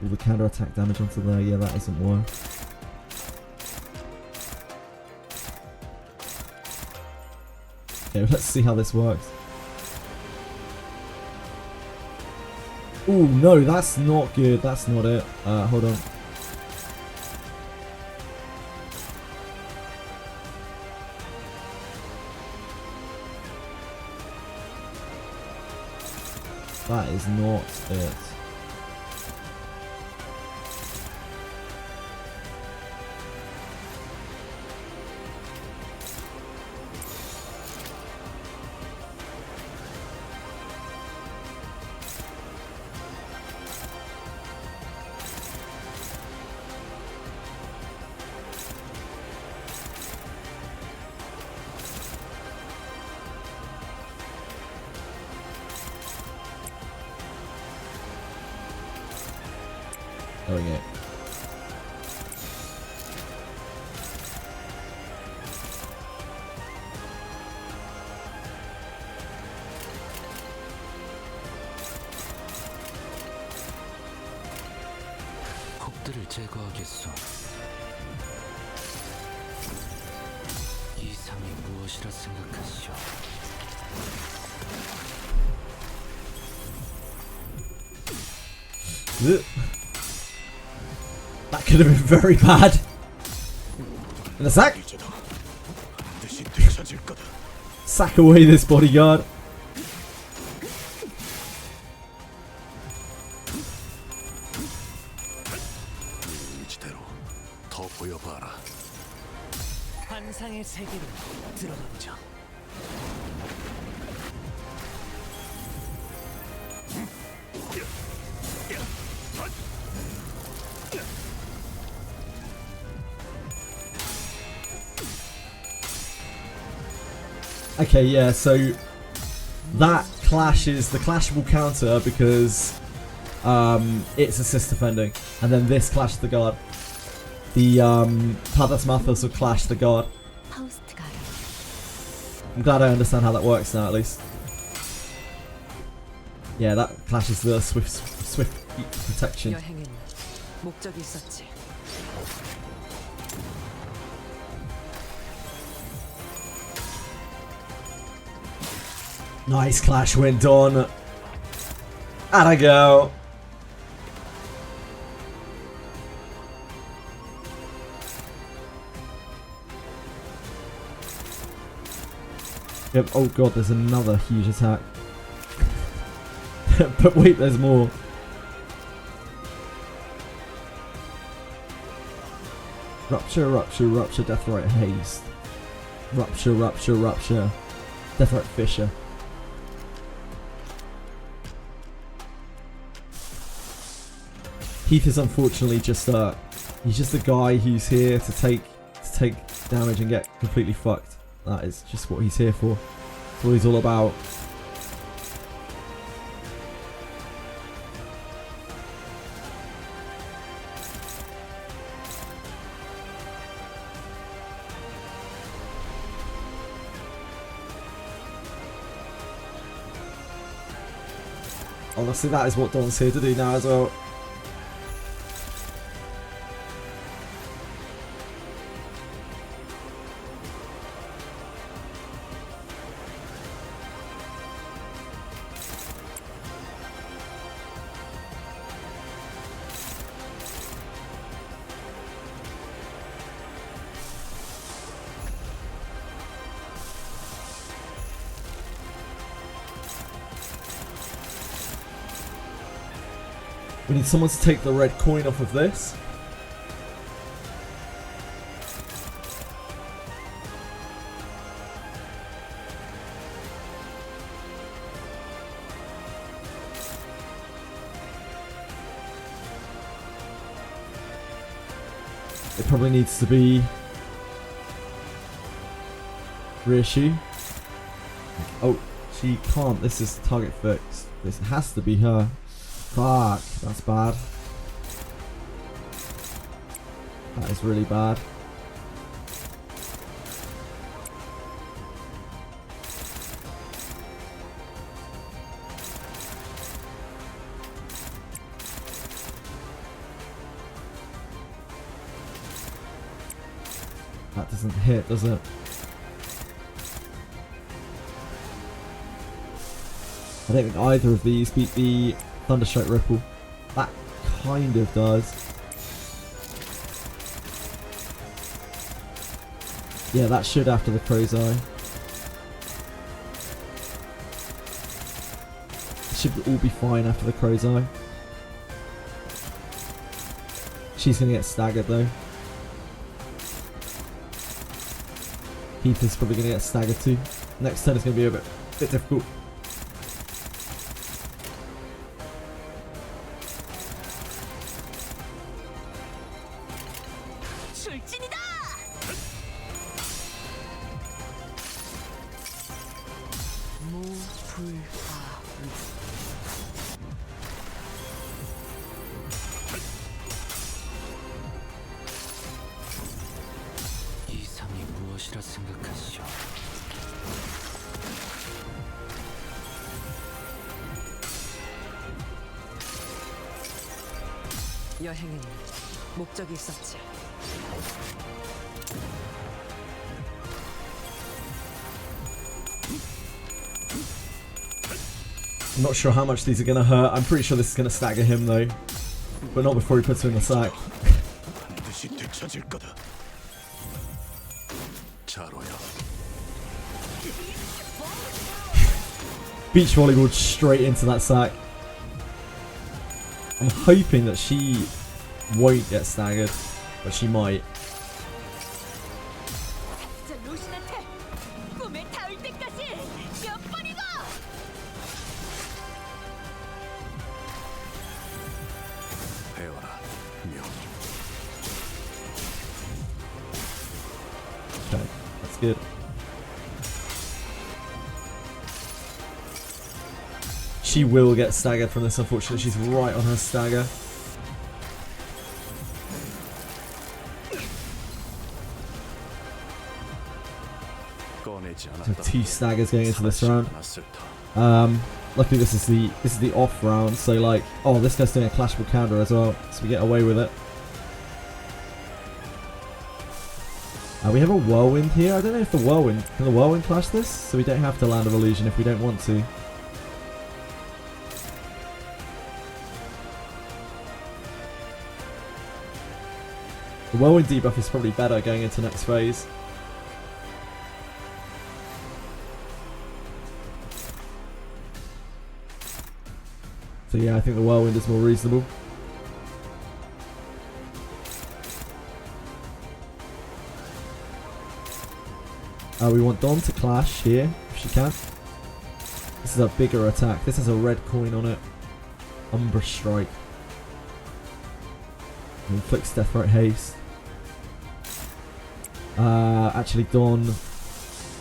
all the counter attack damage onto there. Yeah, that isn't worth. Okay, let's see how this works. Ooh, no, that's not good. That's not it. Hold on. That is not it. There we go. 폭들을 제거하겠소. 이 상이 무엇이라 생각하시오? That could have been very bad. In a sack. Sack away this bodyguard. 이지대로 더 보여봐라. 환상의 세계로 들어가보자. Okay, yeah, so that clashes, the clash will counter because it's assist defending, and then this clashes the guard. The Pathas Mathos will clash the guard. I'm glad I understand how that works now, at least. Yeah, that clashes the swift protection. 여행엔 목적이 있었지. Nice clash win done. And I go. Yep. Oh god, there's another huge attack. But wait, there's more. Rupture, rupture, rupture, Deathrite haste. Rupture, rupture, rupture. Deathrite fissure. Heath is unfortunately just he's just a guy who's here to take damage and get completely fucked. That is just what he's here for. That's what he's all about. Honestly, that is what Don's here to do now as well. We need someone to take the red coin off of this. It probably needs to be Rishi. Oh, she can't. This is target fixed. This has to be her. Fuck, that's bad. That is really bad. That doesn't hit, does it? I don't think either of these beat the Thunderstrike Ripple. That kind of does. Yeah, that should after the Crow's Eye. It should all be fine after the Crow's Eye. She's going to get staggered though. Heath is probably going to get staggered too. Next turn is going to be a bit difficult. 이상이 무엇이라 생각하시오? 여행에는 목적이 있었지. I'm not sure how much these are going to hurt. I'm pretty sure this is going to stagger him though. But not before he puts her in the sack. Beach volleyball straight into that sack. I'm hoping that she won't get staggered, but she might. Okay, that's good. She will get staggered from this, unfortunately. She's right on her stagger. So 2 staggers going into this round. Luckily this is the off round, so like, oh, this guy's doing a clashable counter as well, so we get away with it. We have a whirlwind here. I don't know if can the whirlwind clash this, so we don't have to land of illusion if we don't want to. The whirlwind debuff is probably better going into next phase. So yeah, I think the whirlwind is more reasonable. We want Dawn to clash here, if she can. This is a bigger attack. This has a red coin on it. Umbra Strike. And inflicts Deathrite Haste. Actually Dawn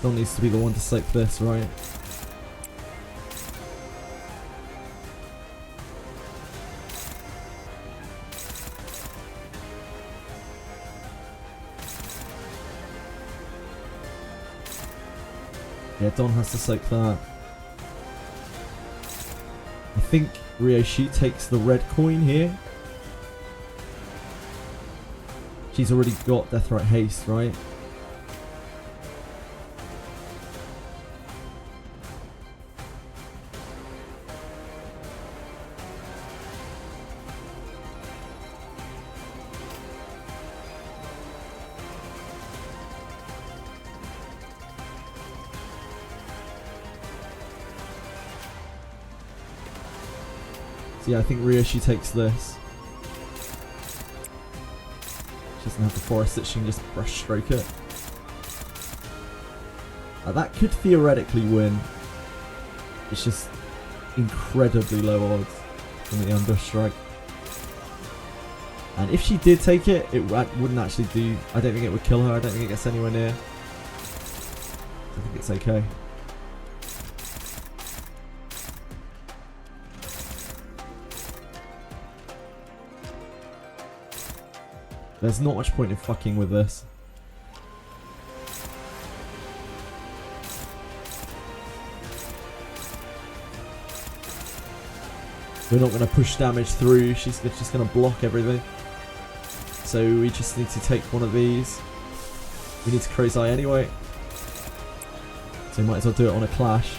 needs to be the one to soak this, right? Yeah, Dawn has to soak that. I think Ryoshi takes the red coin here. She's already got Deathrite Haste, right? So yeah, I think Ryoshi takes this. She doesn't have the forest that she can just brush stroke it. That could theoretically win. It's just incredibly low odds from the Umbra Strike. And if she did take it, it wouldn't actually do... I don't think it would kill her. I don't think it gets anywhere near. I think it's okay. There's not much point in fucking with this. We're not going to push damage through, she's just going to block everything. So we just need to take one of these. We need to Crow's Eye anyway. So we might as well do it on a clash.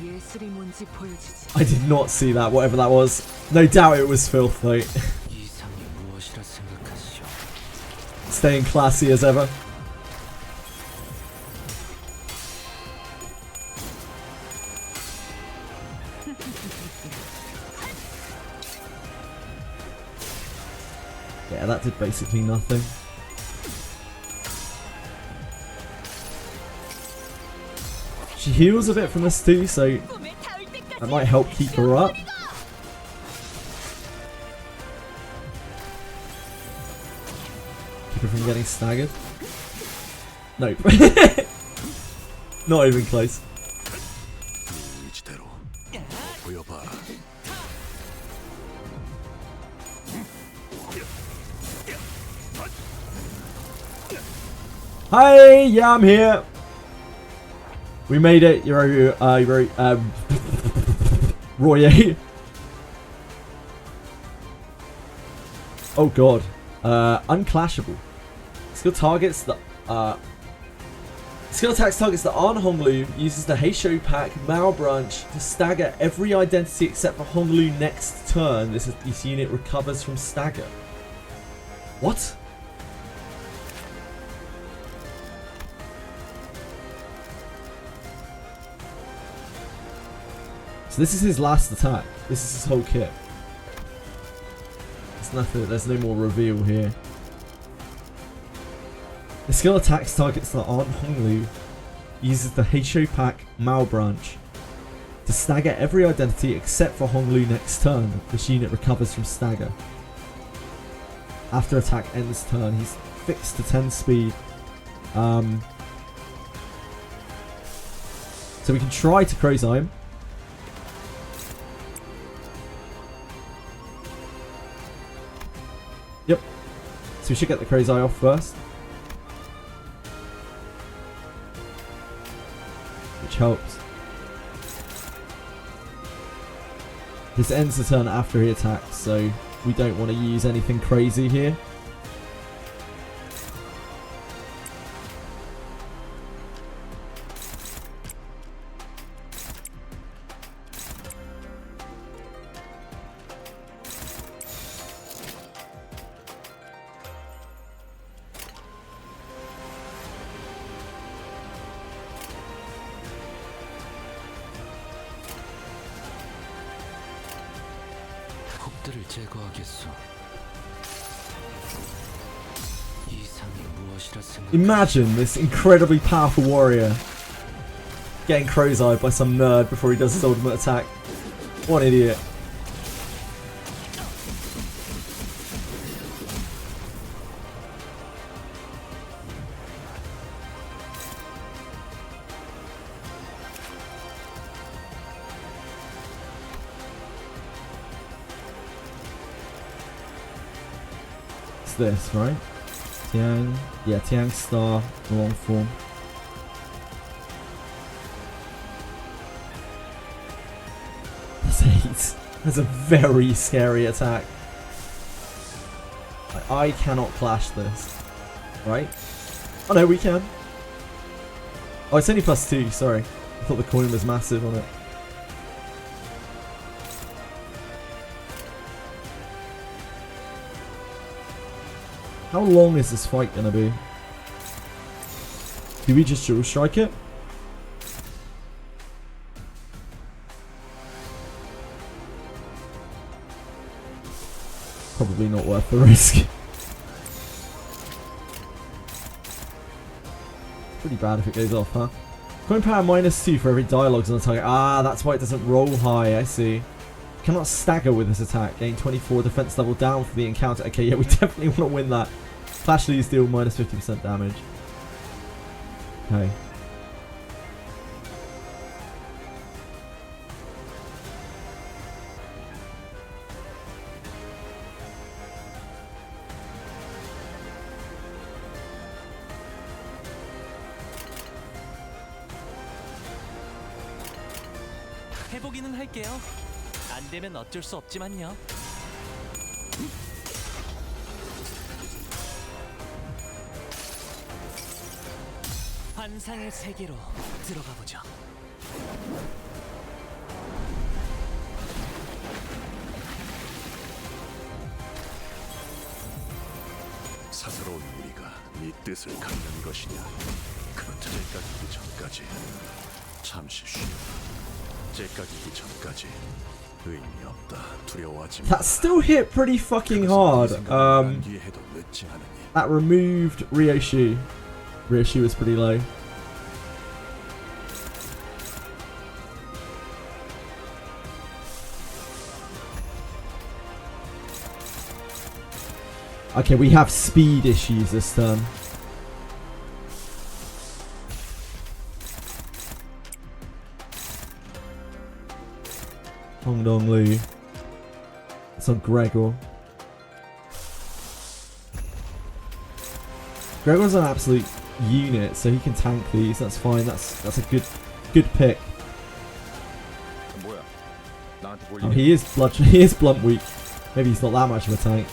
예술이 뭔지 보여주지. I did not see that, whatever that was. No doubt it was filth though. 이상이 무엇이라 생각하시오? Staying classy as ever. Yeah, that did basically nothing. She heals a bit from this too, so that might help keep her up. Keep her from getting staggered. Nope. Not even close. 이지대로 보여봐라. Hi, yeah, I'm here. We made it. You're Royer. Oh god. Unclashable. Skill targets that skill attacks targets that aren't Honglu, uses the Heisho pack Mao branch to stagger every identity except for Honglu next turn. This unit recovers from stagger. What? So this is his last attack. This is his whole kit. There's nothing. There's no more reveal here. The skill attacks targets that aren't Honglu, uses the Heisho pack Mao branch to stagger every identity except for Honglu next turn. This unit recovers from stagger. After attack ends turn, he's fixed to 10 speed. So we can try to Crow's Eye him. Yep. So we should get the Crow's Eye off first. Which helps. This ends the turn after he attacks, so we don't want to use anything crazy here. 적들을 제거하겠소. 이상이 무엇이라 생각? Imagine this incredibly powerful warrior getting Crow's Eye by some nerd before he does his ultimate attack. What an idiot. This, right? Tiang, yeah, Tiang Star, long form. That's 8. That's a very scary attack. I cannot clash this, right? Oh no, we can. Oh, it's only +2, sorry. I thought the coin was massive on it. How long is this fight gonna be? Do we just dual strike it? Probably not worth the risk. Pretty bad if it goes off, huh? Coin power -2 for every dialogues on the target. Ah, that's why it doesn't roll high, I see. Cannot stagger with this attack. Gain 24 defense level down for the encounter. Okay, yeah, we definitely want to win that. Clash Leads deal -50% damage. Okay. 해보기는 할게요. 안 되면 어쩔 수 없지만요. 환상의 세계로 들어가 보죠. 사사로운 우리가 네 뜻을 갖는 것이냐? 그렇다. 째까기기 전까지 잠시 쉬어. 째까기기 전까지 의미 없다. 두려워하지 마. That still hit pretty fucking hard. 해도 늦지 않으니. That removed Ryoshu. Ryoshu was pretty low. Okay, we have speed issues this turn. Hong Dong Lu. It's on Gregor. Gregor's an absolute unit, so he can tank these. That's fine. That's a good pick. Oh, he is blunt weak. Maybe he's not that much of a tank.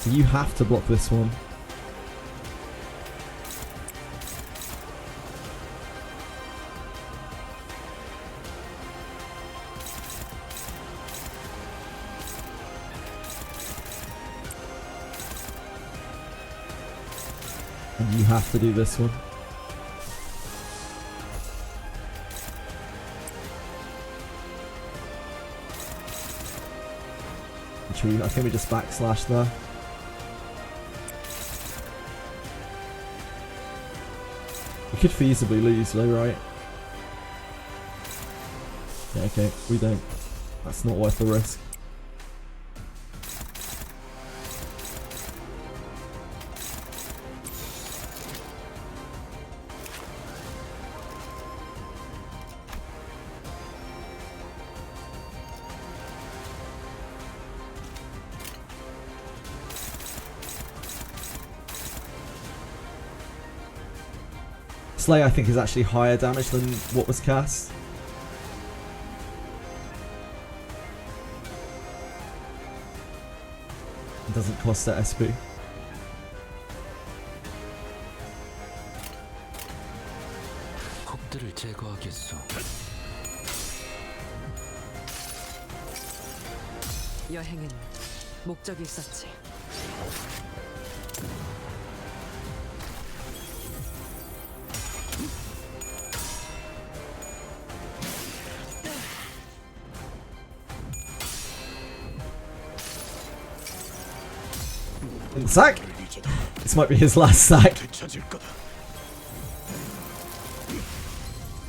So you have to block this one. And you have to do this one. I think we just backslash there. We could feasibly lose though, right? Yeah, okay, we don't. That's not worth the risk. Slay, I think, is actually higher damage than what was cast. It doesn't cost that SP. 폭들을 제거하겠소. 여행엔 목적이 있었지. Sack? This might be his last sack.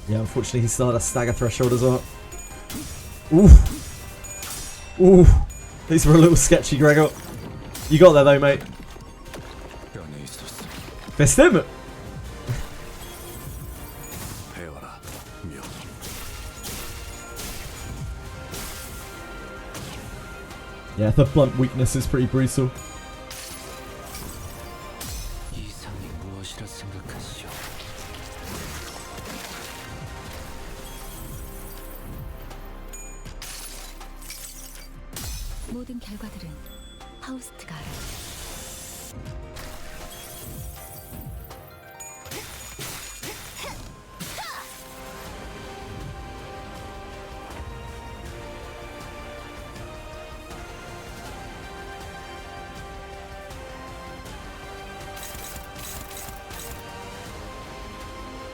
Yeah, unfortunately he still had a stagger threshold as well. Ooh. Ooh. These were a little sketchy, Gregor. You got there though, mate. Fist him! Yeah, the blunt weakness is pretty brutal. 모든 결과들은 파우스트가 알아.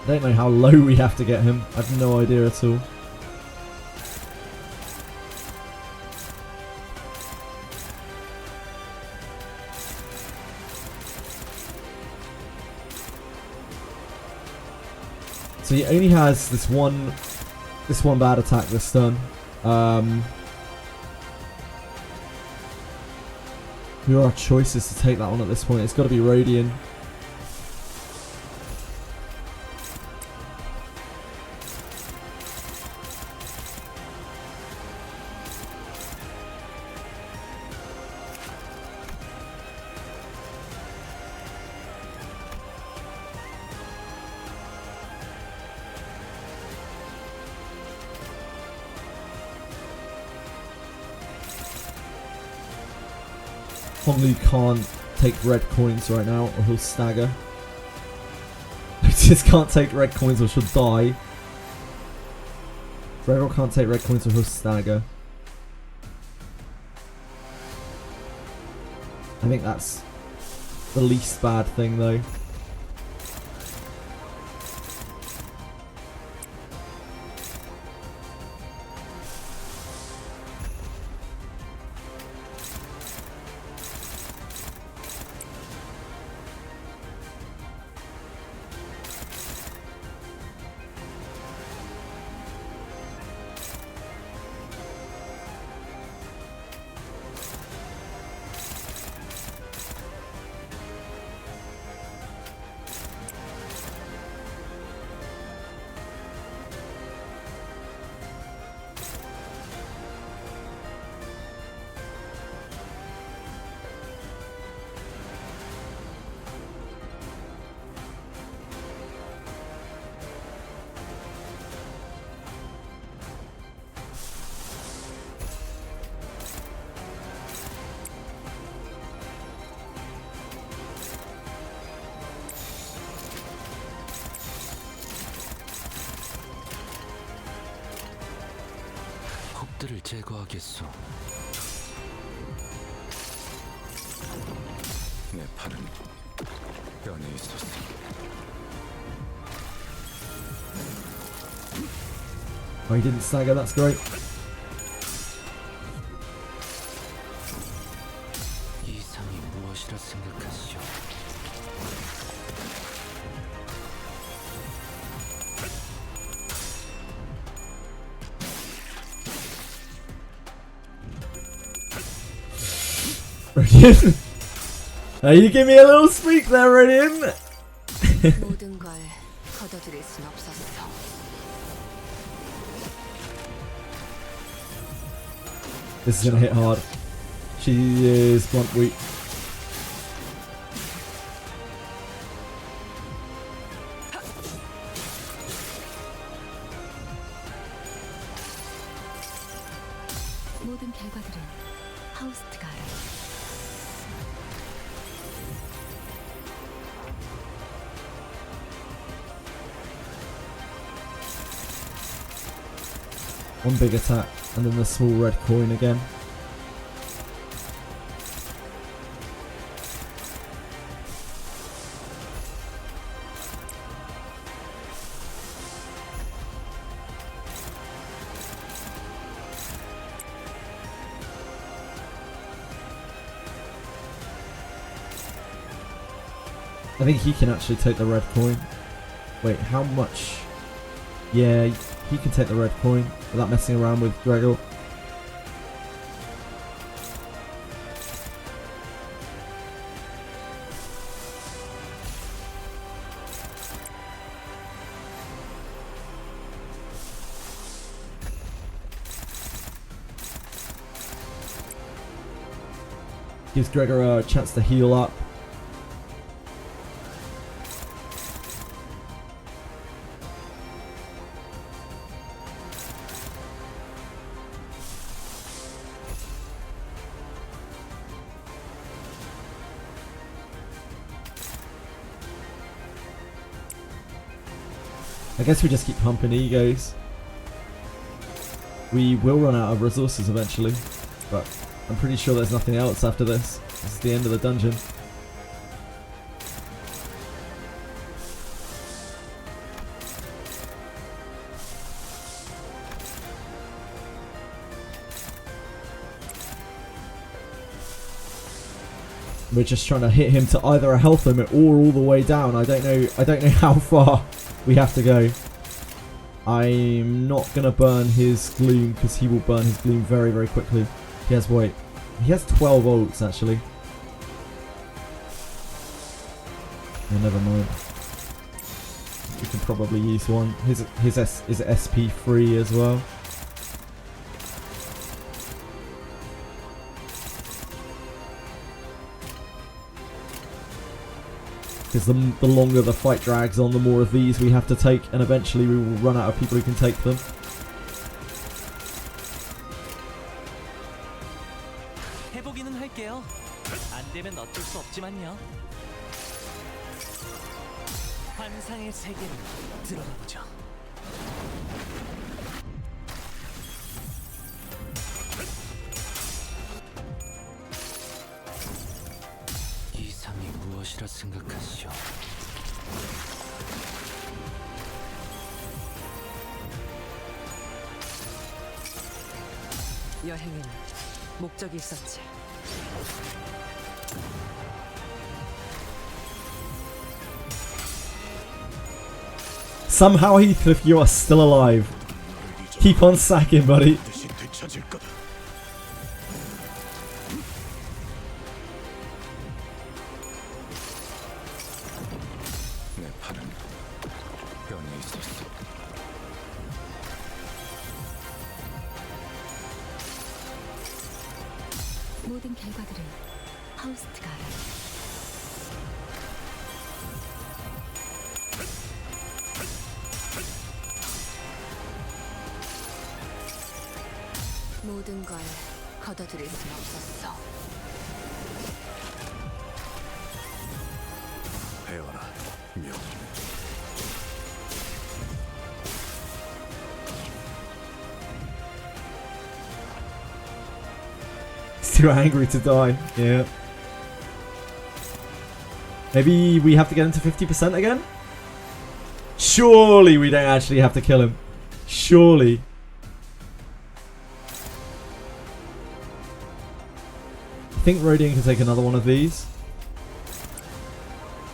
I don't know how low we have to get him. I have no idea at all. So he only has this one bad attack this turn. Who are our choices to take that one at this point? It's got to be Radian. Honglu can't take red coins right now or he'll stagger. He just can't take red coins or she'll die. Gregor can't take red coins or he'll stagger. I think that's the least bad thing though. 혹들을 제거하겠소. 내 팔은 뼈에 있었어. Oh, he didn't stagger, that's great. 이상이 무엇이라 생각하시오? Radian. You give me a little speak there, Radian. 모든 걸 거둬들일 순 없었어. This is gonna hit hard. She is blunt weak. 모든 결과들은 하우스트가 알아. One big attack, and then the small red coin again. I think he can actually take the red coin. Wait, how much? Yeah, he can take the red coin without messing around with Gregor. Gives Gregor a chance to heal up. I guess we just keep pumping egos. We will run out of resources eventually, but I'm pretty sure there's nothing else after this. This is the end of the dungeon. We're just trying to hit him to either a health limit or all the way down. I don't know how far we have to go. I'm not gonna burn his gloom because he will burn his gloom very, very quickly. He has, wait, he has 12 ults actually. Yeah, never mind. We can probably use one. His is SP3 as well. Because the longer the fight drags on, the more of these we have to take, and eventually we will run out of people who can take them. 해보기는 할게요. 안 되면 어쩔 수 없지만요. 환상의 세계로 들어가 보죠. 이상이 무엇이라 생각하시오? 여행에는 목적이 있었지. Somehow, Heathcliff, you are still alive. Keep on sacking, buddy. 뜻이 되찾을 거다. 내 팔은 뼈에 있었어. 모든 결과들은 파우스트가 알아. 모든 걸 걷어들일 순 없었어. 배워라, 명. He's too angry to die. Yeah. Maybe we have to get into 50% again? Surely we don't actually have to kill him. Surely. I think Rodian can take another one of these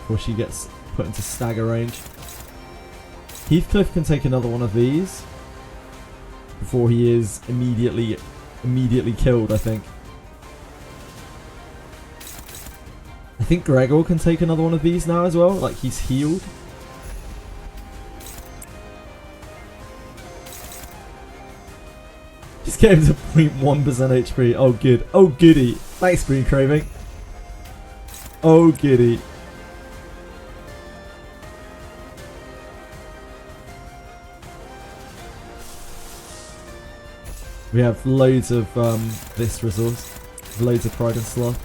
before she gets put into stagger range. Heathcliff can take another one of these before he is immediately killed, I think. I think Gregor can take another one of these now as well, like he's healed. Just get him to 0.1% HP. Oh good. Oh goody. Thanks, Green Craving. Oh goody. We have loads of this resource. Loads of Pride and Sloth.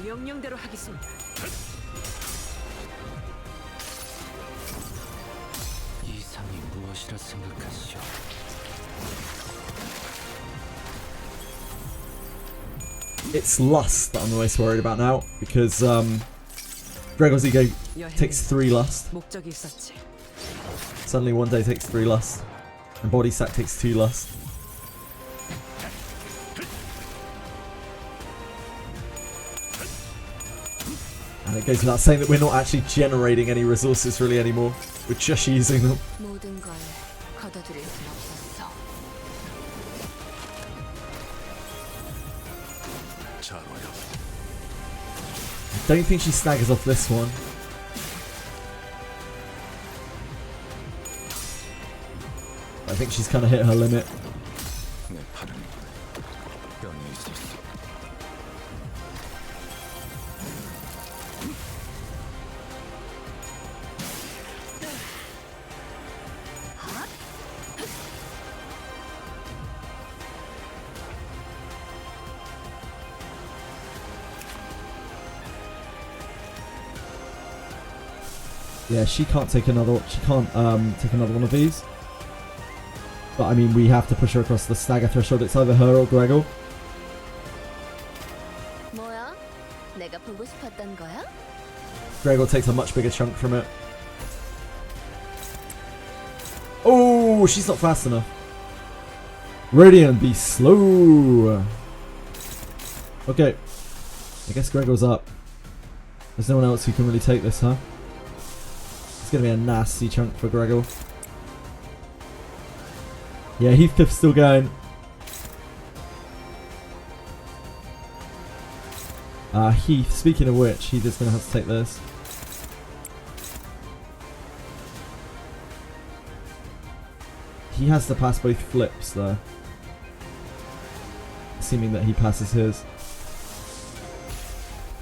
명령대로 하겠습니다. 이상이 무엇이라 생각하시오? It's lust that I'm the most worried about now, because Gregor's ego takes 3 lust. 목적이 있었지. Suddenly one day takes 3 lust, and body sack takes 2 lust. And it goes without saying that we're not actually generating any resources really anymore. We're just using them. 모든 걸 걷어들일 순 없었어. 자로요. I don't think she staggers off this one. I think she's kind of hit her limit. 내 팔은 뼈에 있었어. Yeah, she can't take another. She can't take another one of these. But I mean, we have to push her across the stagger threshold. It's either her or Gregor. 뭐야? 내가 보고 싶었던 거야? Gregor takes a much bigger chunk from it. Oh, she's not fast enough. Radiant, be slow. Okay. I guess Gregor's up. There's no one else who can really take this, huh? It's going to be a nasty chunk for Gregor. Yeah, Heathcliff's still going. Heath, speaking of which, Heath is going to have to take this. He has to pass both flips though. Assuming that he passes his.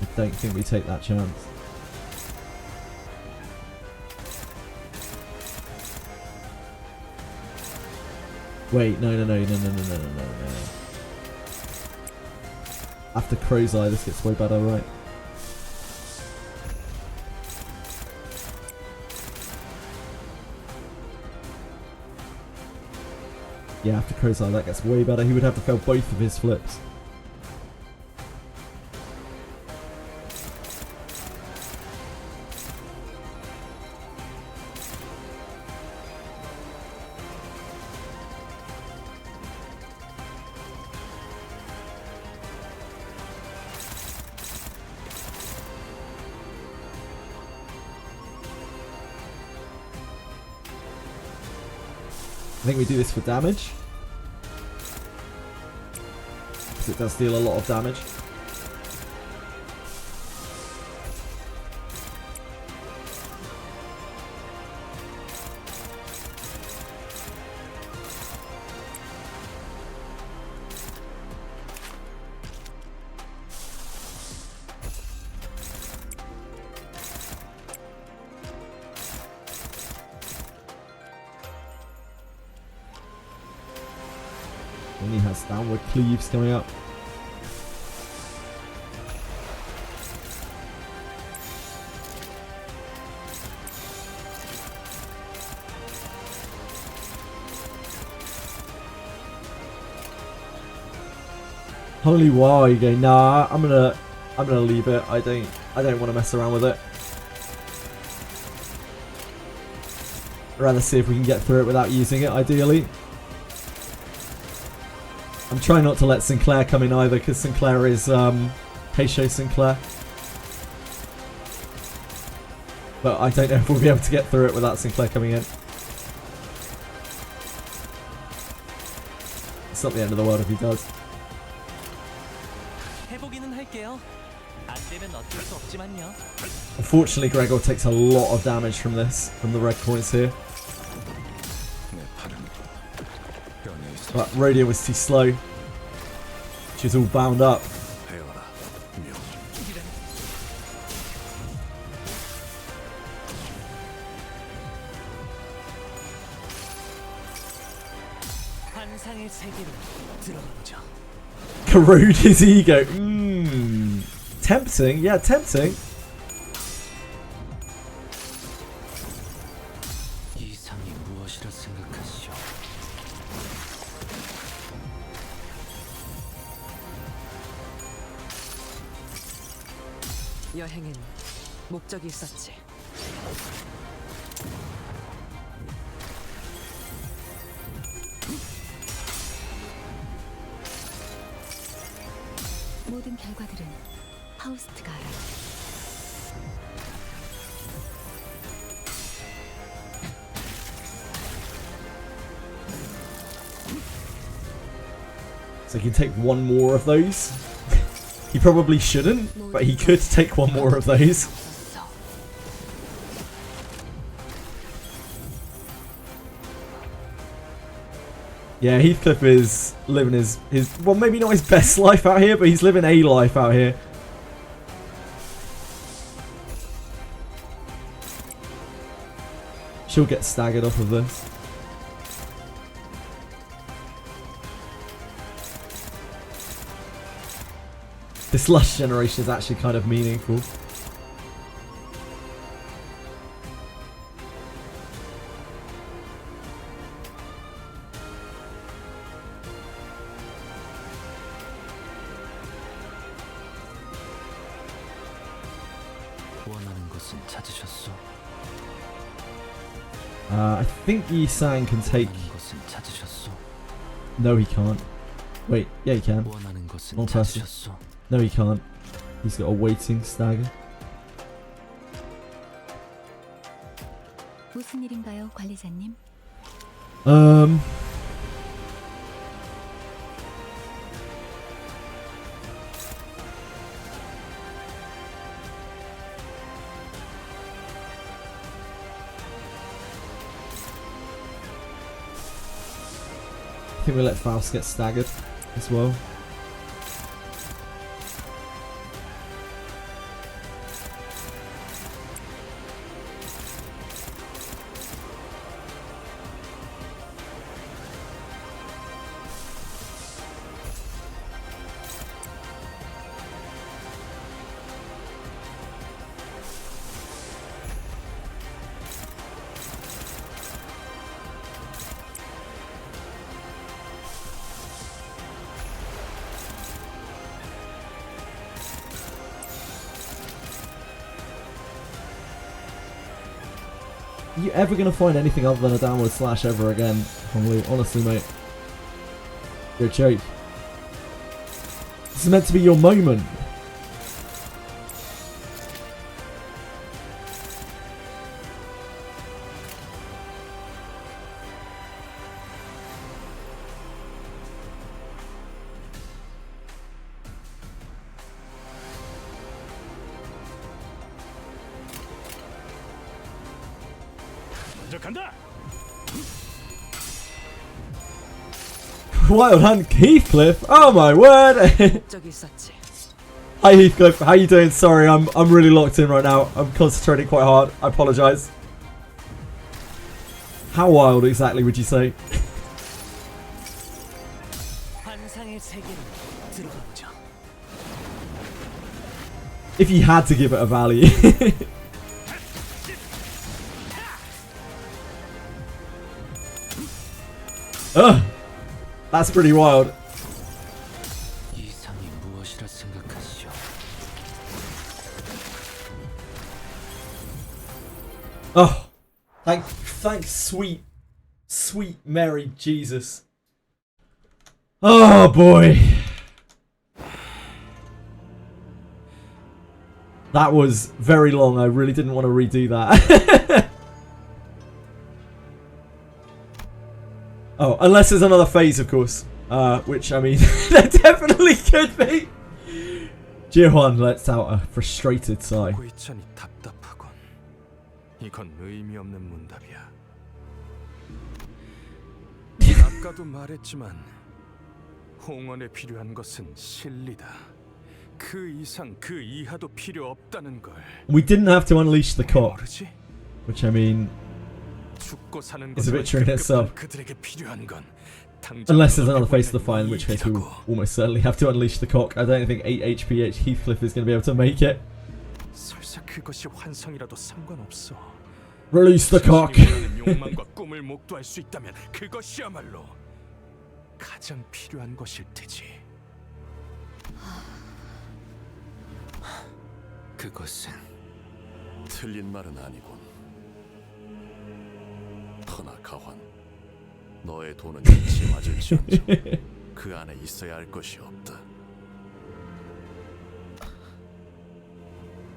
I don't think we take that chance. Wait, no. After Crow's Eye, this gets way better, right? Yeah, after Crow's Eye, that gets way better. He would have to fail both of his flips. I think we do this for damage. Because it does deal a lot of damage. And he has downward cleaves coming up. Holy wow, you go, nah, I'm gonna leave it. I don't want to mess around with it. I'd rather see if we can get through it without using it, ideally. I'm trying not to let Sinclair come in either, because Sinclair is Heisho Sinclair. But I don't know if we'll be able to get through it without Sinclair coming in. It's not the end of the world if he does. Unfortunately, Gregor takes a lot of damage from this, from the red coins here. But Rhodia was too slow. She was all bound up. Corrode his ego. Tempting, yeah, tempting. 여행엔 목적이 있었지. 모든 결과들은 파우스트가 알아. So he can take one more of those. He probably shouldn't, but he could take one more of those. Yeah, Heathcliff is living his well, maybe not his best life out here, but he's living a life out here. She'll get staggered off of this. This Lush generation is actually kind of meaningful. 것은 찾으셨소? I think Yi-Sang can take... 원하는 것은 찾으셨소? No, he can't. Wait, yeah, he can. 원하는 것은 Wrong person. 찾으셨소? No, he can't. He's got a waiting stagger. 무슨 일인가요, 관리자님? I think we let Faust get staggered as well. Are you ever gonna find anything other than a downward slash ever again? Honestly, mate. You're a joke. This is meant to be your moment. Wild Hunt Heathcliff? Oh my word! 목적이 있었지. Hi Heathcliff, how you doing? Sorry, I'm really locked in right now. I'm concentrating quite hard. I apologise. How wild exactly would you say? 환상의 세계로 들어가 보자. If you had to give it a value. Ugh! That's pretty wild. 이상이 무엇이라 생각하시오? Oh, thank sweet Mary Jesus. Oh boy. That was very long. I really didn't want to redo that. Oh, unless there's another phase, of course. Which, I mean, there definitely could be. Jihuan lets out a frustrated sigh. 고이찬이 답답하군. 이건 의미 없는 문답이야. 아까도 말했지만 홍원에 필요한 것은 실리다. 그 이상 그 이하도 필요 없다는 걸. We didn't have to unleash the cock, 모르지? which I mean, is a victory in itself. 그들에게 필요한 건 unless there's another face of the fight, in which case we will almost certainly have to unleash the cock. I don't think 8 HP Heathcliff is going to be able to make it. 설사 그것이 환상이라도 상관없어. Release the cock. 욕망과 꿈을 목도할 수 있다면 그것이야말로 가장 필요한 것일 테지. 그것은 틀린 말은 아니군. 허나 가환, 너의 돈은 이치에 맞을지언정 그 안에 있어야 할 것이 없다.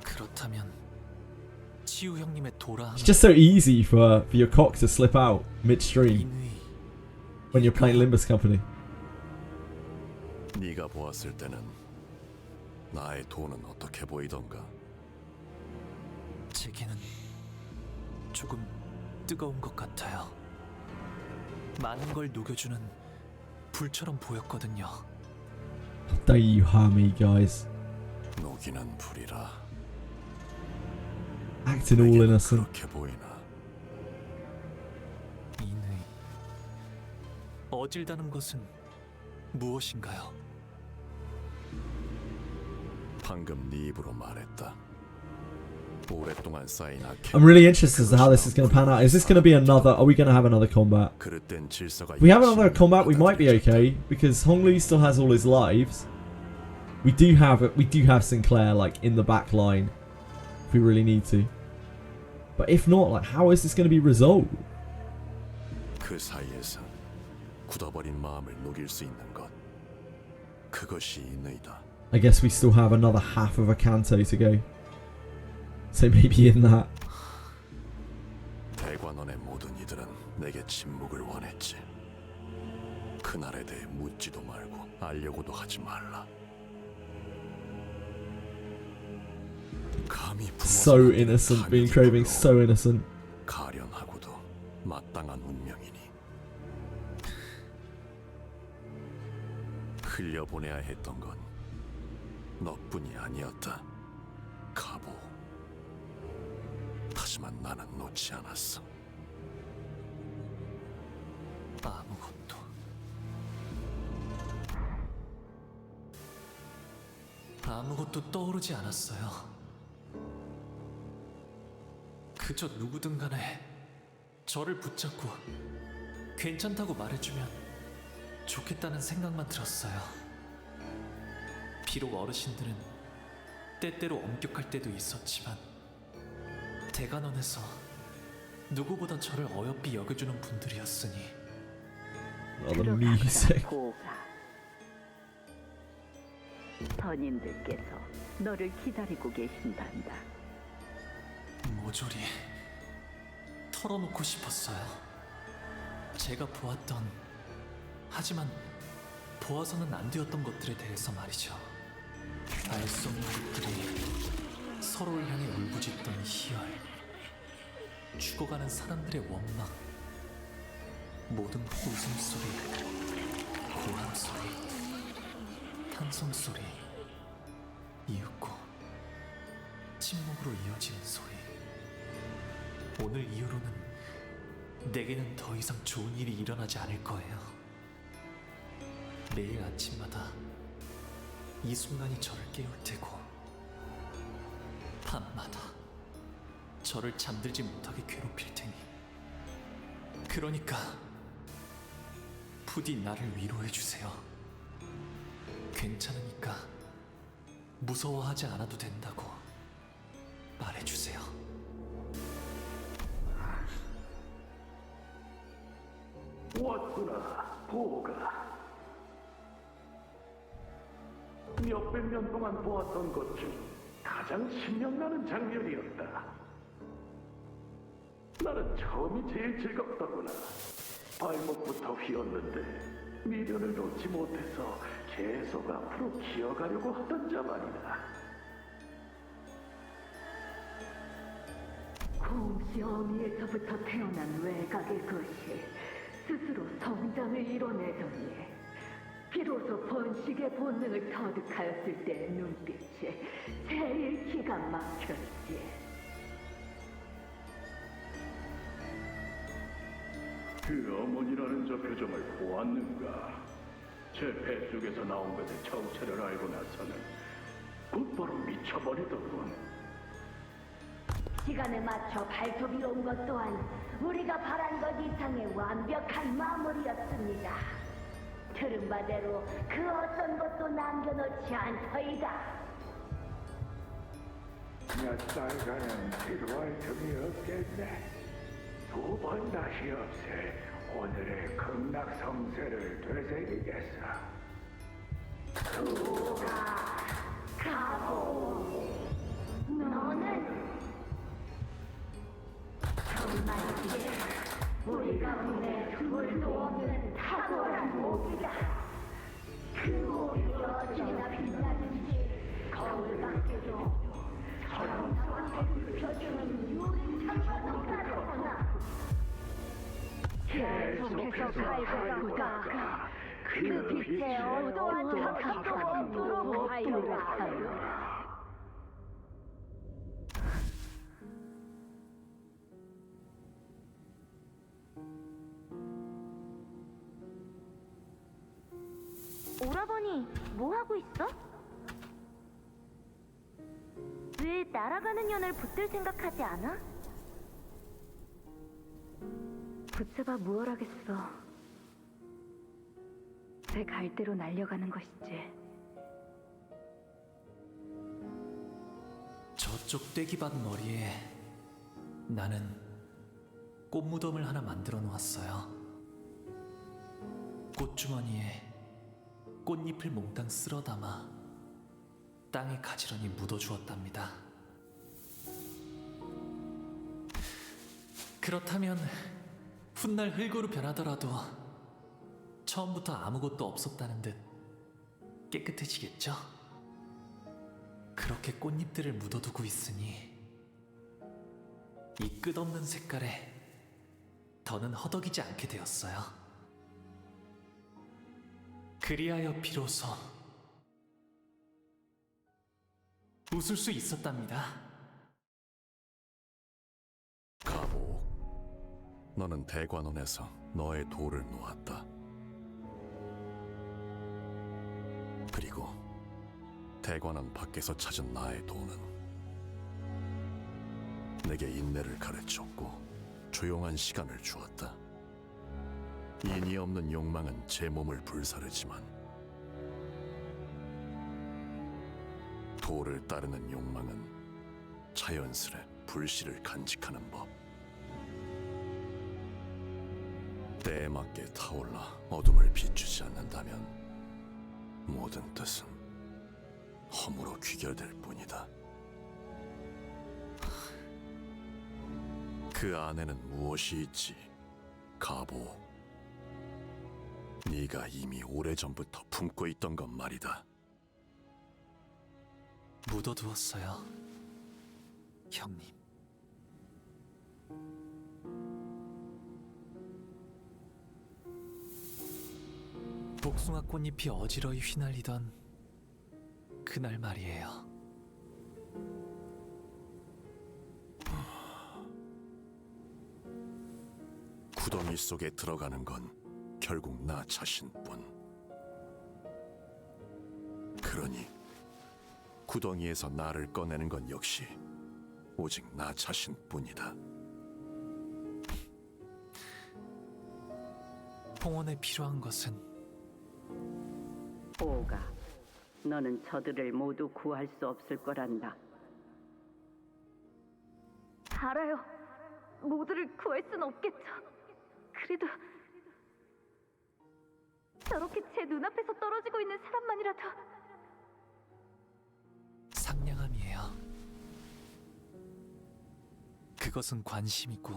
그렇다면 치우 형님의 도라 It's just so easy for your cock to slip out midstream when you're playing Limbus Company. 네가 보았을 때는 나의 돈은 어떻게 보이던가? 제게는 조금 뜨거운 것 같아요. 많은 걸 녹여주는 불처럼 보였거든요. Don't you harm me, guys. 녹이는 불이라. Acting all innocent. 그렇게 보이나? 이누이, 어질다는 것은 무엇인가요? 방금 네 입으로 말했다. 오랫동안 쌓인 악행. I'm really interested as to how this is going to pan out. Is this going to be another? Are we going to have another combat? 그릇된 질서가 If we have another combat, we might be okay because Honglu still has all his lives. We do have Sinclair like in the back line if we really need to. But if not, like, how is this going to be resolved? 그 사이에서 굳어버린 마음을 녹일 수 있는 것, 그것이 너희다. I guess we still have another half of a Canto to go. So maybe in that. 대관원의 모든 이들은 내게 침묵을 원했지. 그날에 대해 묻지도 말고 알려고도 하지 말라. 감히 So innocent, being craving so innocent. 가련하고도 마땅한 운명이니 흘려보내야 했던 건 너뿐이 아니었다. 가보. 하지만 나는 놓지 않았어. 아무것도 떠오르지 않았어요. 그저 누구든 간에 저를 붙잡고 괜찮다고 말해주면 좋겠다는 생각만 들었어요. 비록 어르신들은 때때로 엄격할 때도 있었지만 대관원에서 누구보다 저를 어여삐 여겨주는 분들이었으니. The music. 선인들께서 너를 기다리고 계신단다. 모조리 털어놓고 싶었어요. 제가 보았던, 하지만 보아서는 안 되었던 것들에 대해서 말이죠. 알 수 없는 것들이 서로를 향해 울부짖던 희열, 죽어가는 사람들의 원망, 모든 웃음소리, 고함소리, 탄성소리, 이윽고 침묵으로 이어지는 소리. 오늘 이후로는 내게는 더 이상 좋은 일이 일어나지 않을 거예요. 매일 아침마다 이 순간이 저를 깨울 테고, 밤마다 저를 잠들지 못하게 괴롭힐 테니. 그러니까 부디 나를 위로해 주세요. 괜찮으니까 무서워하지 않아도 된다고 말해주세요. 왔구나, 보가. 몇백 년 동안 보았던 것 중 가장 신명나는 장면이었다. 나는 처음이 제일 즐겁더구나. 발목부터 휘었는데 미련을 놓지 못해서 계속 앞으로 기어가려고 하던 자만이다. 공시 어미에서부터 태어난 외곽의 것이 스스로 성장을 이뤄내더니 비로소 번식의 본능을 터득하였을 때의 눈빛이 제일 기가 막혔지. 그 어머니라는 저 표정을 보았는가? 제 뱃속에서 나온 것의 정체를 알고 나서는 곧바로 미쳐버리더군. 시간에 맞춰 발톱이 온 것 또한 우리가 바란 것 이상의 완벽한 마무리였습니다. 들은 바대로 그 어떤 것도 남겨놓지 않더이다. 몇 달간은 필요할 틈이 없겠네. 두 번 다시 없앨 오늘의 극락성세를 되새기겠어. 누가 가고 너는 정말이지 우리 가운데 둘도 없는 탁월한 목이다. 그 목이 어찌나 빛나는지 거울 밖에도 저런 선택을 펴주는 유린 상처도 가졌구나. 계속해서 갈고 가. 그 빛에 어떠한 자각도 없도록 하여라. 오라버니, 뭐 하고 있어? 왜 날아가는 년을 붙들 생각하지 않아? 붙잡아 무얼 하겠어. 제 갈대로 날려가는 것이지. 저쪽 떼기밭 머리에 나는 꽃무덤을 하나 만들어 놓았어요. 꽃주머니에 꽃잎을 몽땅 쓸어 담아 땅에 가지런히 묻어주었답니다. 그렇다면 훗날 흙으로 변하더라도 처음부터 아무것도 없었다는 듯 깨끗해지겠죠? 그렇게 꽃잎들을 묻어두고 있으니 이 끝없는 색깔에 더는 허덕이지 않게 되었어요. 그리하여 비로소 웃을 수 있었답니다. 가보, 너는 대관원에서 너의 돌을 놓았다. 그리고 대관원 밖에서 찾은 나의 돌은 내게 인내를 가르쳤고 조용한 시간을 주었다. 인이 없는 욕망은 제 몸을 불사르지만 도를 따르는 욕망은 자연스레 불씨를 간직하는 법. 때에 맞게 타올라 어둠을 비추지 않는다면 모든 뜻은 허무로 귀결될 뿐이다. 그 안에는 무엇이 있지, 가보. 네가 이미 오래전부터 품고 있던 것 말이다. 묻어두었어요, 형님. 복숭아 꽃잎이 어지러이 휘날리던 그날 말이에요. 구덩이 속에 들어가는 건 결국 나 자신뿐. 그러니 구덩이에서 나를 꺼내는 건 역시 오직 나 자신뿐이다. 홍원에 필요한 것은 오가, 너는 저들을 모두 구할 수 없을 거란다. 알아요. 모두를 구할 순 없겠죠. 그래도 저렇게 제 눈앞에서 떨어지고 있는 사람만이라도. 상냥함이에요. 그것은 관심이고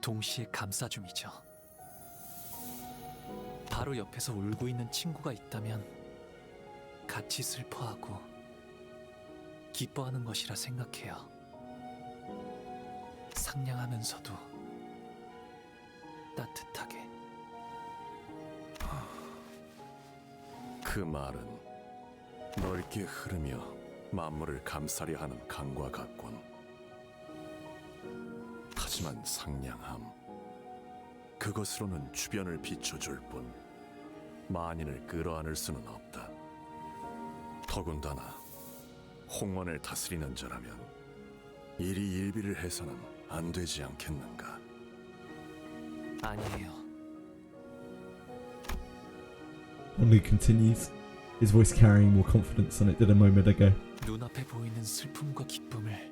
동시에 감싸줌이죠. 바로 옆에서 울고 있는 친구가 있다면 같이 슬퍼하고 기뻐하는 것이라 생각해요. 상냥하면서도 따뜻하게. 그 말은 넓게 흐르며 만물을 감싸려 하는 강과 같군. 하지만 상냥함, 그것으로는 주변을 비춰줄 뿐 만인을 끌어안을 수는 없다. 더군다나 홍원을 다스리는 자라면 일이 일비를 해서는 안 되지 않겠는가? 아니에요. Only continues, his voice carrying more confidence than it did a moment ago. 눈앞에 보이는 슬픔과 기쁨을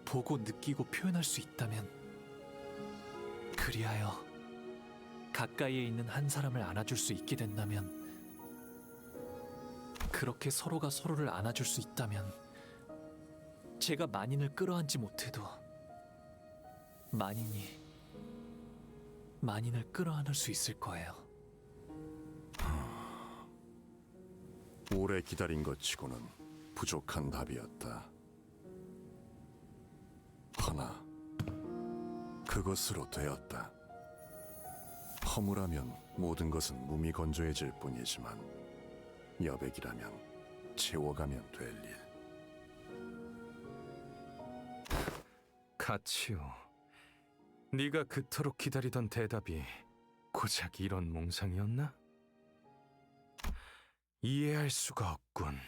보고 느끼고 표현할 수 있다면, 그리하여 가까이에 있는 한 사람을 안아줄 수 있게 된다면, 그렇게 서로가 서로를 안아줄 수 있다면, 제가 만인을 끌어안지 못해도 만인이 만인을 끌어안을 수 있을 거예요. 오래 기다린 것 치고는 부족한 답이었다. 하나, 그것으로 되었다. 허무라면 모든 것은 무미건조해질 뿐이지만 여백이라면 채워가면 될 일. 가치요, 네가 그토록 기다리던 대답이 고작 이런 몽상이었나? 이해할 수가 없군.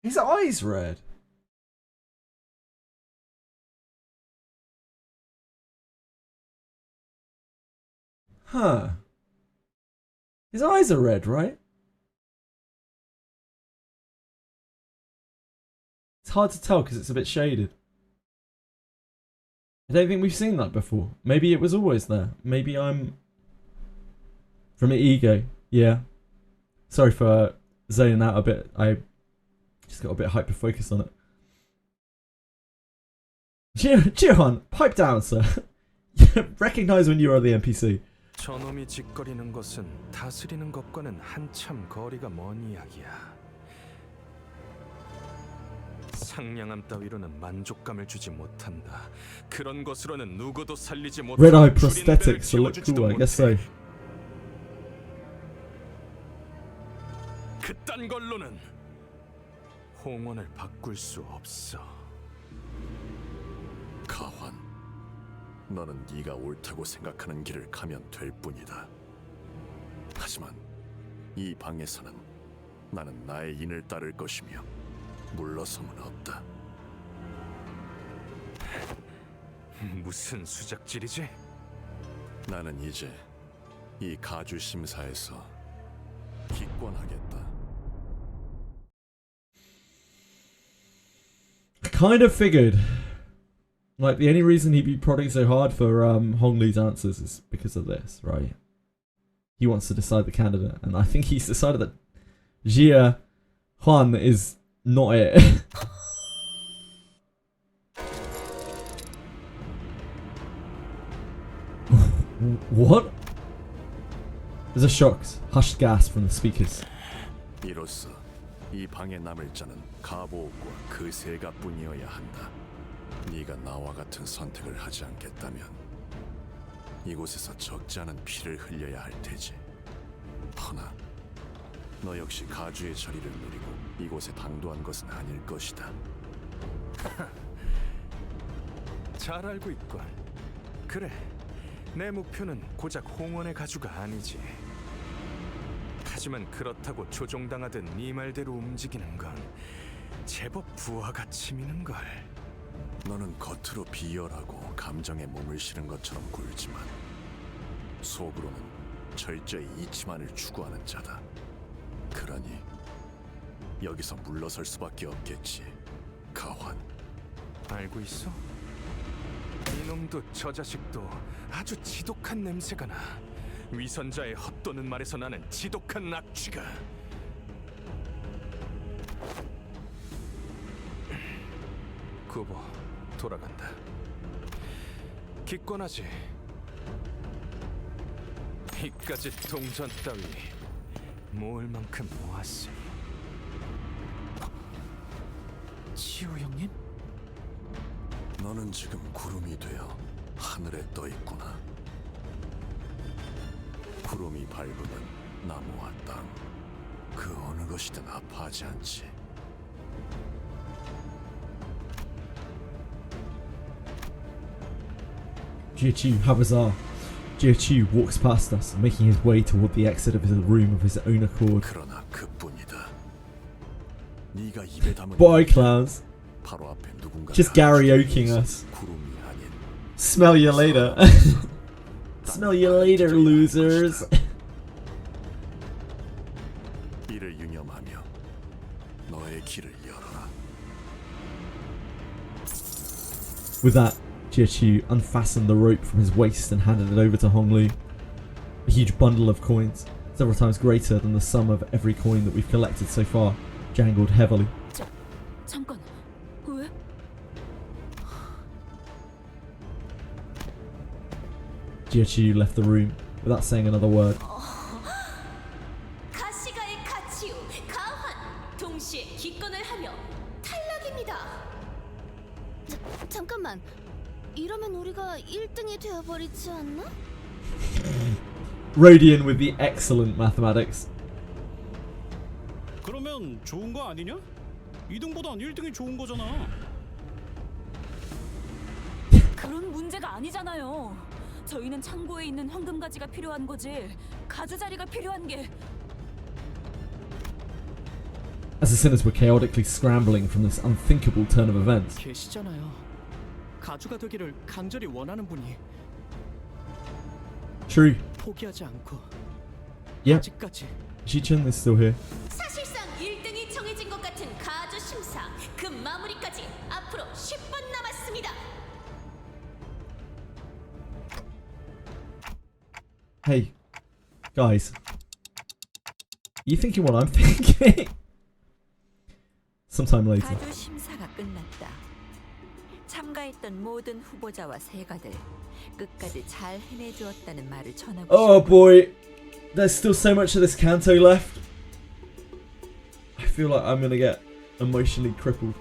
His eyes red. Huh. His eyes are red, right? It's hard to tell because it's a bit shaded. I don't think we've seen that before. Maybe it was always there. Maybe I'm... From ego. Yeah. Sorry for zoning out a bit. I just got a bit hyper-focused on it. Jihan, pipe down, sir. Recognize when you are the NPC. 저놈이 짓거리는 것은 다스리는 것과는 한참 거리가 먼 이야기야. 상냥함 따위로는 만족감을 주지 못한다. 그런 것으로는 누구도 살리지 못하고 Red eye prosthetics look cool, I guess so. 그딴 걸로는 홍원을 바꿀 수 없어. 가환, 너는 네가 옳다고 생각하는 길을 가면 될 뿐이다. 하지만 이 방에서는 나는 나의 인을 따를 것이며 물러섬은 없다. 무슨 수작질이지? 나는 이제 이 가주 심사에서 기권하겠다. I kind of figured, like, the only reason he'd be prodding so hard for Hong Li's answers is because of this, right? He wants to decide the candidate, and I think he's decided that Jia Huan is not it. What? There's a shocked, hushed gasp from the speakers. 이로써 이 방에 남을 자는 가보옥과 그 세가뿐이어야 한다. 네가 나와 같은 선택을 하지 않겠다면 이곳에서 적지 않은 피를 흘려야 할 테지. 허나 너 역시 가주의 자리를 누리고 이곳에 당도한 것은 아닐 것이다. 잘 알고 있군. 그래, 내 목표는 고작 홍원의 가주가 아니지. 하지만 그렇다고 조종당하듯 네 말대로 움직이는 건 제법 부하가 치미는걸. 너는 겉으로 비열하고 감정에 몸을 실은 것처럼 굴지만 속으로는 철저히 이치만을 추구하는 자다. 그러니 여기서 물러설 수밖에 없겠지, 가환. 알고 있어? 이놈도 저 자식도 아주 지독한 냄새가 나. 위선자의 헛도는 말에서 나는 지독한 악취가. 구보, 돌아간다. 기권하지. 이까짓 동전 따위 모을 만큼 모았으니. 치우 형님? 너는 지금 구름이 되어 하늘에 떠 있구나. 구름이 밟으면 나무와 땅, 그 어느 것이든 아파하지 않지. Jia, how bizarre. Jia walks past us, making his way toward the exit of his room of his own accord. 그러나 그뿐이다. 네가 입에 담은 Bye, clowns. 바로 앞에 누군가 Just karaokeing us. 구름이 아닌 Smell you later. Smell you later, losers. 이를 유념하며 너의 길을 열어라. With that, Jia unfastened the rope from his waist and handed it over to Hong Li. A huge bundle of coins, several times greater than the sum of every coin that we've collected so far, jangled heavily. 잠깐, 왜? Jia left the room without saying another word. 가시가의 가치우, 가환, 동시에 기권을 하며 탈락입니다. 잠깐만. 이러면 우리가 1등이 되어버리지 않나? Rodian with the excellent mathematics. 그러면 좋은 거 아니냐? 2등보단 1등이 좋은 거잖아. 그런 문제가 아니잖아요. 저희는 창고에 있는 황금가지가 필요한 거지. 가주 자리가 필요한 게. As the sinners were chaotically scrambling from this unthinkable turn of events. 계시잖아요. 가주가 되기를 간절히 원하는 분이. True. 포기하지 않고 Yep. 아직까지 Ji-chun is still here. 사실상 1등이 정해진 것 같은 가주 심사 그 마무리까지 앞으로 10분 남았습니다. Hey, guys. Are you thinking what I'm thinking? Sometime later. 가주 심사가 끝났다. 참가했던 모든 후보자와 세가들 끝까지 잘 해내주었다는 말을 전하고 Oh boy, there's still so much of this Canto left. I feel like I'm gonna get emotionally crippled.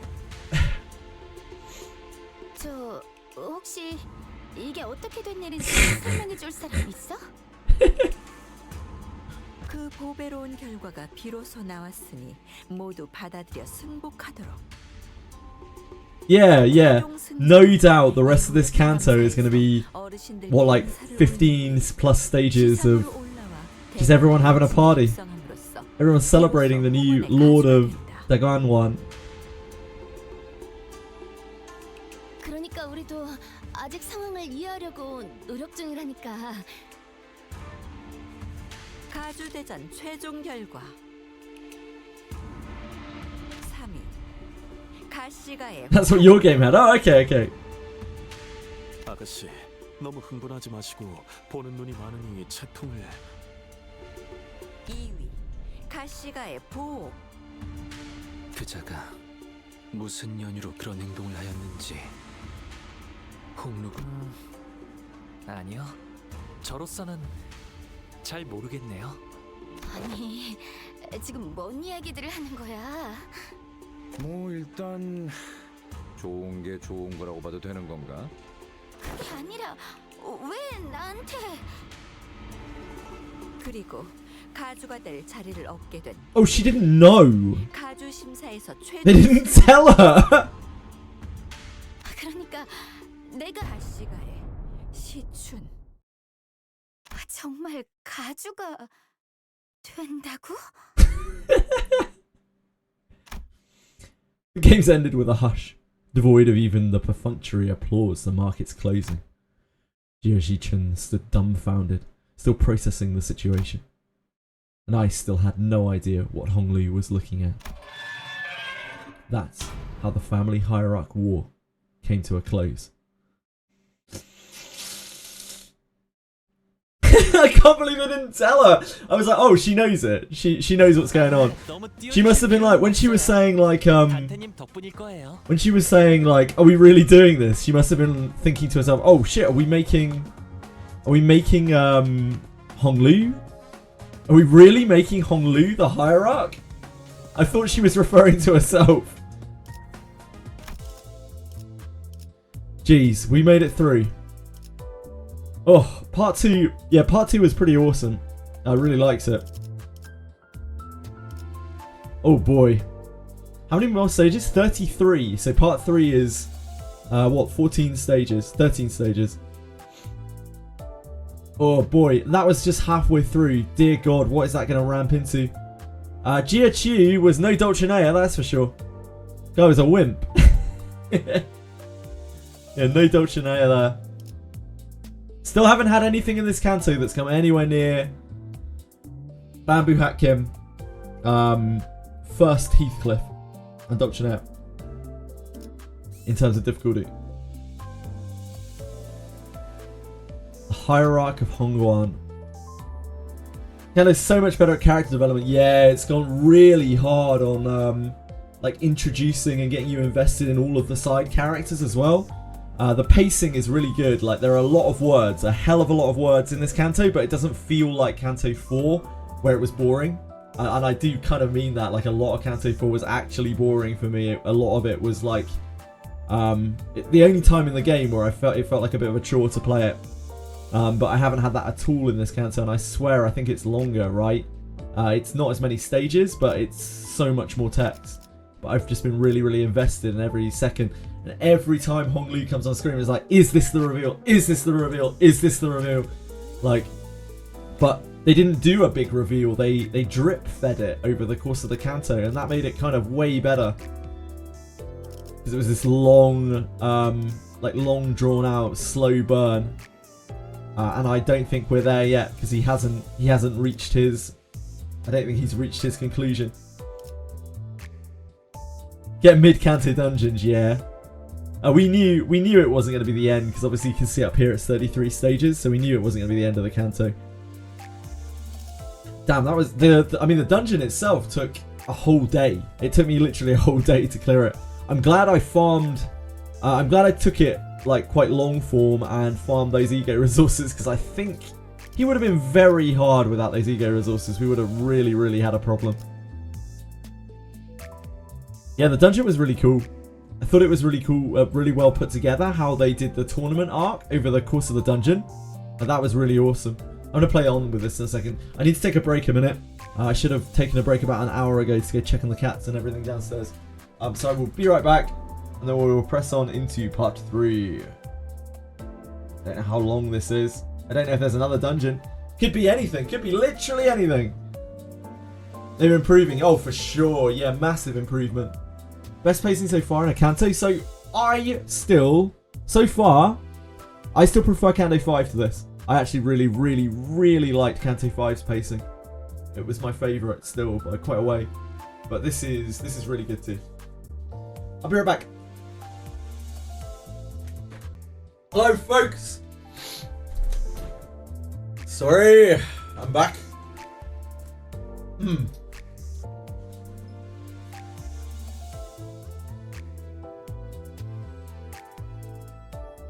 저 혹시 이게 어떻게 된 일인지 설명해 줄 사람 있어? 그 보배로운 결과가 비로소 나왔으니 모두 받아들여 승복하도록. Yeah. No doubt the rest of this Canto is going to be, what, like 15 plus stages of just everyone having a party. Everyone celebrating the new Lord of Daganwan. 그러니까 우리도 아직 상황을 이해하려고 노력 중이라니까. 가주대전 최종 결과 3위 가시가의 That's what your game had. Oh, okay. 아가씨, 너무 흥분하지 마시고 보는 눈이 많으니 채통을. 2위 가시가의 보호. 그자가 무슨 연유로 그런 행동을 하였는지 홍루군 아니요. 저로서는 잘 모르겠네요. 아니, 지금 뭔 이야기들을 하는 거야? 뭐 일단 좋은 게 좋은 거라고 봐도 되는 건가? 그게 아니라 왜 나한테? 그리고 가주가 될 자리를 얻게 된. Oh, she didn't know. 가주 심사에서 최종. They didn't tell her. 그러니까 내가 가시가의 시춘. 정말 가주가 된다고? The game's ended with a hush, devoid of even the perfunctory applause the market's closing. Ji-chun stood dumbfounded, still processing the situation. And I still had no idea what Honglu was looking at. That's how the family hierarch war came to a close. I can't believe I didn't tell her. I was like, oh, she knows it. She knows what's going on. She must have been like, when she was saying like, when she was saying like, are we really doing this? She must have been thinking to herself, oh shit, are we making Honglu? Are we really making Honglu the hierarch? I thought she was referring to herself. Jeez, we made it through. Oh, part 2. Yeah, part 2 was pretty awesome. I really liked it. Oh boy. How many more stages? 33. So part 3 is, what, 14 stages? 13 stages. Oh boy, that was just halfway through. Dear God, what is that going to ramp into? Jia Chu was no Dulcinea, that's for sure. Guy was a wimp. Yeah, no Dulcinea there. Still haven't had anything in this Canto that's come anywhere near Bamboo Hat Kim, first Heathcliff, and Dulcinea in terms of difficulty. The Hierarch of Hongguan. Canto's so much better at character development. Yeah, it's gone really hard on like introducing and getting you invested in all of the side characters as well. The pacing is really good. Like, there are a lot of words, a hell of a lot of words in this Canto, but it doesn't feel like Canto 4, where it was boring. And I do kind of mean that. Like, a lot of Canto 4 was actually boring for me. A lot of it was like, the only time in the game where it felt like a bit of a chore to play it. But I haven't had that at all in this Canto, and I swear I think it's longer, right? It's not as many stages, but it's so much more text. But I've just been really, really invested in every second. And every time Honglu comes on screen, it's like, is this the reveal? Is this the reveal? Is this the reveal? Like, but they didn't do a big reveal. They drip fed it over the course of the Canto, and that made it kind of way better. Because it was this long, like long drawn out, slow burn. and I don't think we're there yet because he hasn't reached his. I don't think he's reached his conclusion. Get mid-Canto dungeons, yeah. We knew it wasn't going to be the end because obviously you can see up here it's 33 stages, so we knew it wasn't going to be the end of the Canto. Damn, that was I mean, the dungeon itself took a whole day. It took me literally a whole day to clear it. I'm glad I farmed. I'm glad I took it like quite long form and farmed those ego resources because I think he would have been very hard without those ego resources. We would have really had a problem. Yeah, the dungeon was really cool. I thought it was really cool, really well put together how they did the tournament arc over the course of the dungeon. And that was really awesome. I'm going to play on with this in a second. I need to take a break a minute. I should have taken a break about an hour ago to go check on the cats and everything downstairs. So I will be right back. And then we will press on into part 3. I don't know how long this is. I don't know if there's another dungeon. Could be anything. Could be literally anything. They're improving. Oh, for sure. Yeah, massive improvement. Best pacing so far in a Canto. So so far, I still prefer Canto 5 to this. I actually really liked Canto 5's pacing. It was my favourite still by quite a way. But this is really good too. I'll be right back. Hello folks. Sorry, I'm back.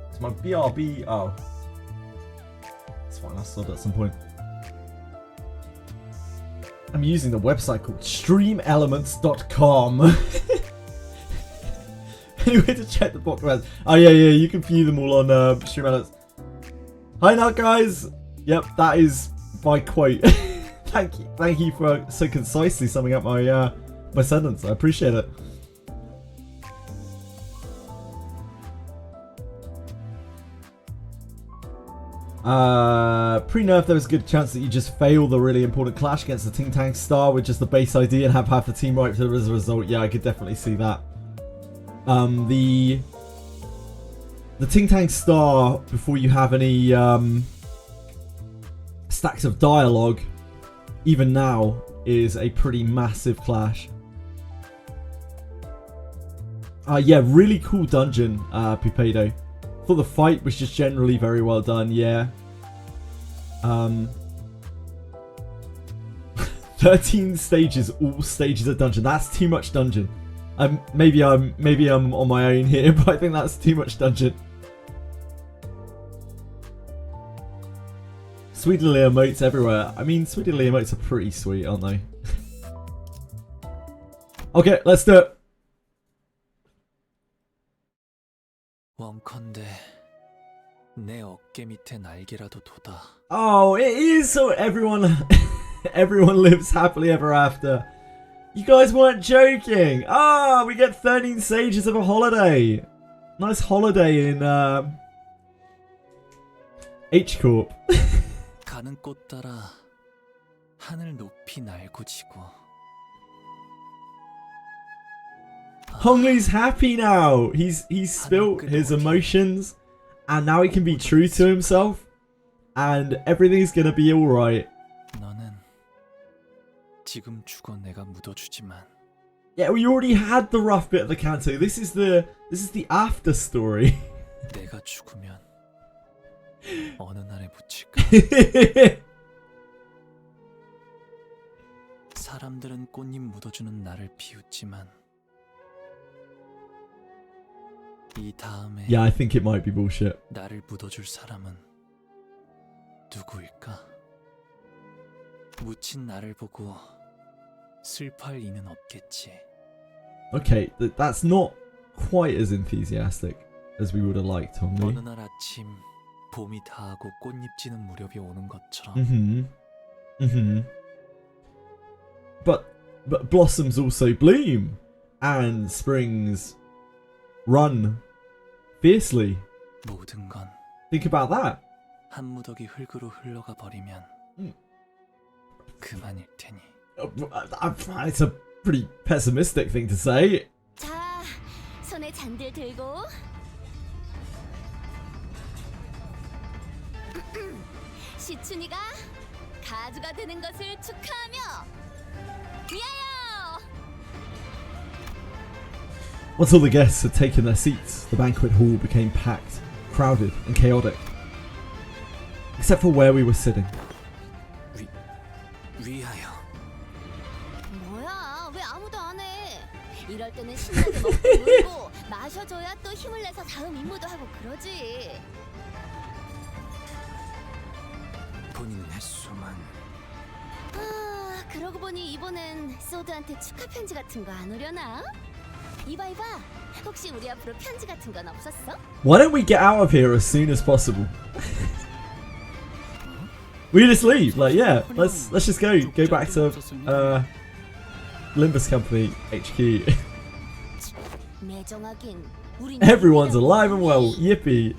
It's my BRB. Oh. That's fine, I'll sort it at some point. I'm using the website called streamelements.com. Anyway, to check the box commands. Oh yeah, you can view them all on Stream Elements. Hi now, guys. Yep, that is my quote. Thank you for so concisely summing up my my sentence. I appreciate it. Pre-nerf, there was a good chance that you just fail the really important clash against the Ting Tang Star with just the base ID and have half the team wiped as a result. Yeah, I could definitely see that. The Ting Tang Star, before you have any stacks of dialogue, even now, is a pretty massive clash. Yeah, really cool dungeon, Pipedo. Thought the fight was just generally very well done, yeah. 13 stages, all stages of dungeon. That's too much dungeon. Maybe I'm on my own here, but I think that's too much dungeon. Sweet little emotes everywhere. I mean, sweet little emotes are pretty sweet, aren't they? Okay, let's do it. 원컨대 내 어깨 밑에 날개라도 돋아. Oh, it is so everyone lives happily ever after. You guys weren't joking. Ah, we get 13 stages of a holiday. Nice holiday in H Corp. 가는 꽃 따라 하늘 높이 날고 지고. Honglu's happy now. He's spilt his emotions, and now he can be true to himself, and everything's gonna be all right. 너는 지금 죽어 내가 묻어주지만. Yeah, we already had the rough bit of the Canto. This is the after story. 내가 죽으면 어느 날에 묻힐까? 사람들은 꽃잎 묻어주는 나를 비웃지만. 이 다음에 Yeah, I think it might be bullshit. 나를 묻어줄 사람은 누구일까? 묻힌 나를 보고 슬퍼할 이는 없겠지. Okay, that's not quite as enthusiastic as we would have liked, Honglu. 어느 날 아침 봄이 다하고 꽃잎 지는 무렵이 오는 것처럼. But blossoms also bloom, and springs run fiercely. 모든 건 Think about that. 한 무더기 흙으로 흘러가 버리면 그만일 테니. It's a pretty pessimistic thing to say. 자, 손에 잔들 들고 시춘이가 가주가 되는 것을 축하하며 위하여! Once all the guests had taken their seats, the banquet hall became packed, crowded, and chaotic. Except for where we were sitting. 위하여. 뭐야, 왜 아무도 안 해? 이럴 때는 신나게 먹고 놀고 마셔줘야 또 힘을 내서 다음 임무도 하고 그러지. 본인은 횟수만. 아, 그러고 보니 이번엔 소드한테 축하 편지 같은 거 안 오려나? 이봐. 혹시 우리 앞으로 편지 같은 건 없었어? Why don't we get out of here as soon as possible? We just leave, like yeah, let's just go back to Limbus Company HQ. 매정하긴 우린 Everyone's alive and well, yippee.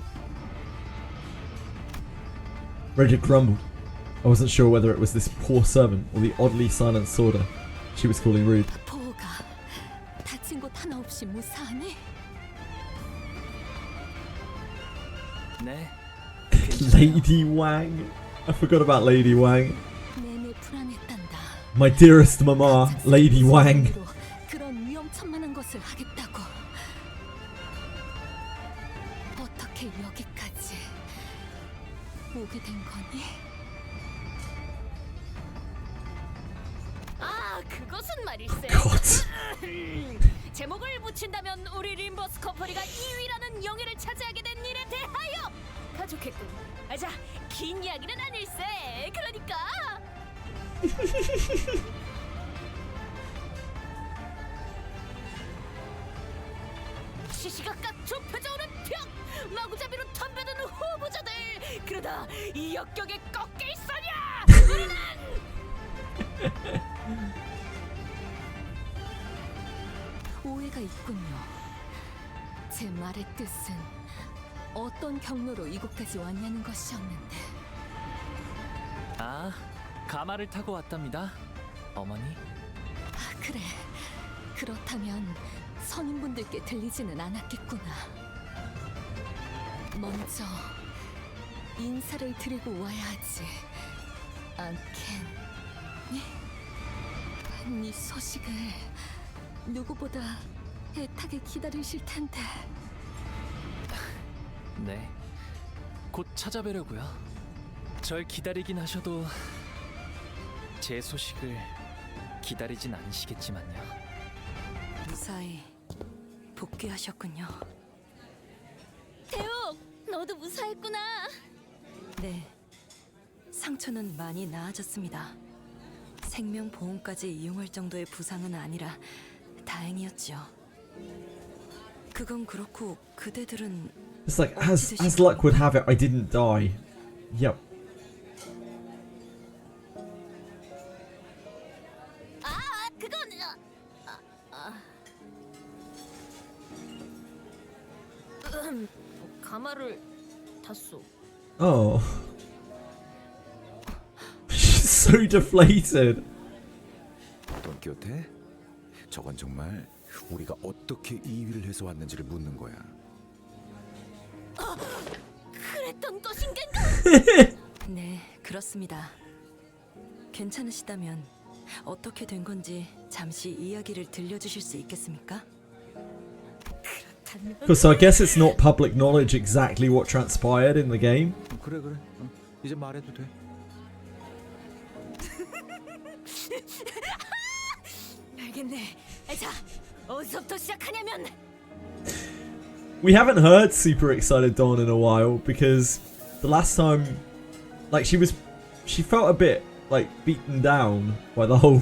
Regid grumbled. I wasn't sure whether it was this poor servant or the oddly silent sorter she was calling rude. 보호가 다친 곳 하나 없이 무사하네. 네. Lady Wang. I forgot about Lady Wang. 내내 불안했단다. My dearest mama, Lady Wang. 그런 위험천만한 것을 하겠다고. 어떻게 여기까지 오게 된 거니? 아, 그것은 말일세. 제목을 붙인다면 우리 림버스 커퍼니가 2위라는 영예를 차지하게 된 일에 대하여 가족했군. 자, 긴 이야기는 아닐세. 그러니까 시시각각 좁혀져오는 벽, 마구잡이로 덤벼드는 후보자들. 그러다 이 역경에 꺾여 있어냐? 우리는 오해가 있군요. 제 말의 뜻은 어떤 경로로 이곳까지 왔냐는 것이었는데. 아, 가마를 타고 왔답니다. 어머니. 아, 그래. 그렇다면 선임분들께 들리지는 않았겠구나. 먼저 인사를 드리고 와야 하지 않겠니? 네 소식을 누구보다 애타게 기다리실 텐데. 네. 곧 찾아뵈려고요. 절 기다리긴 하셔도 제 소식을 기다리진 않으시겠지만요. 무사히 복귀하셨군요. 태욱, 너도 무사했구나. 네, 상처는 많이 나아졌습니다. 생명보험까지 이용할 정도의 부상은 아니라 다행이었죠. 그건 그렇고 그대들은 It's like, as luck would have it, I didn't die. Yep. 아, 그건 가마를 탔어. Oh. She's so deflated. 돈키호테? 저건 정말 우리가 어떻게 2위를 해서 왔는지를 묻는 거야. 그랬던 것인가? 네, 그렇습니다. 괜찮으시다면 어떻게 된 건지 잠시 이야기를 들려주실 수 있겠습니까? So I guess it's not public knowledge exactly what transpired in the game. 그래. 이제 말해도 돼. 알겠네. 자, 어디서부터 시작하냐면 We haven't heard Super Excited Dawn in a while because the last time, like she felt a bit like beaten down by the whole,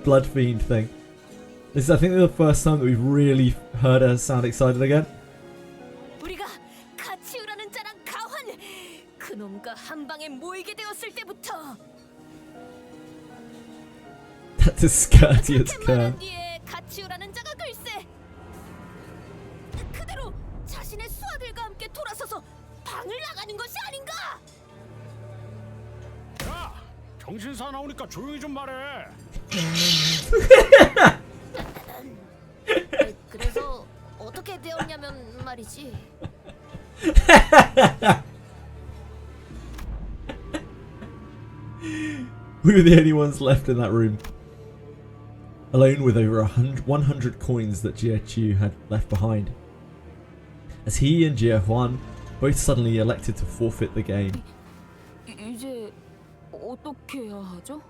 blood fiend thing. This is, I think, the first time that we've really heard her sound excited again. 우리가 가치우라는 자랑 가환 그놈과 한 방에 모이게 되었을 때부터 That discourteous cur. 뒤에 가치우라는 자가 글쎄 그대로 자신의 수하들과 함께 돌아서서 방을 나가는 것이 아닌가? 야, 정신사 나오니까 조용히 좀 말해. 그래서 어떻게 되었냐면 말이지. We were the only ones left in that room, alone with over 100 coins that Jie had left behind, as he and Jie Huan both suddenly elected to forfeit the game. 이제 어떻게 해야 하죠?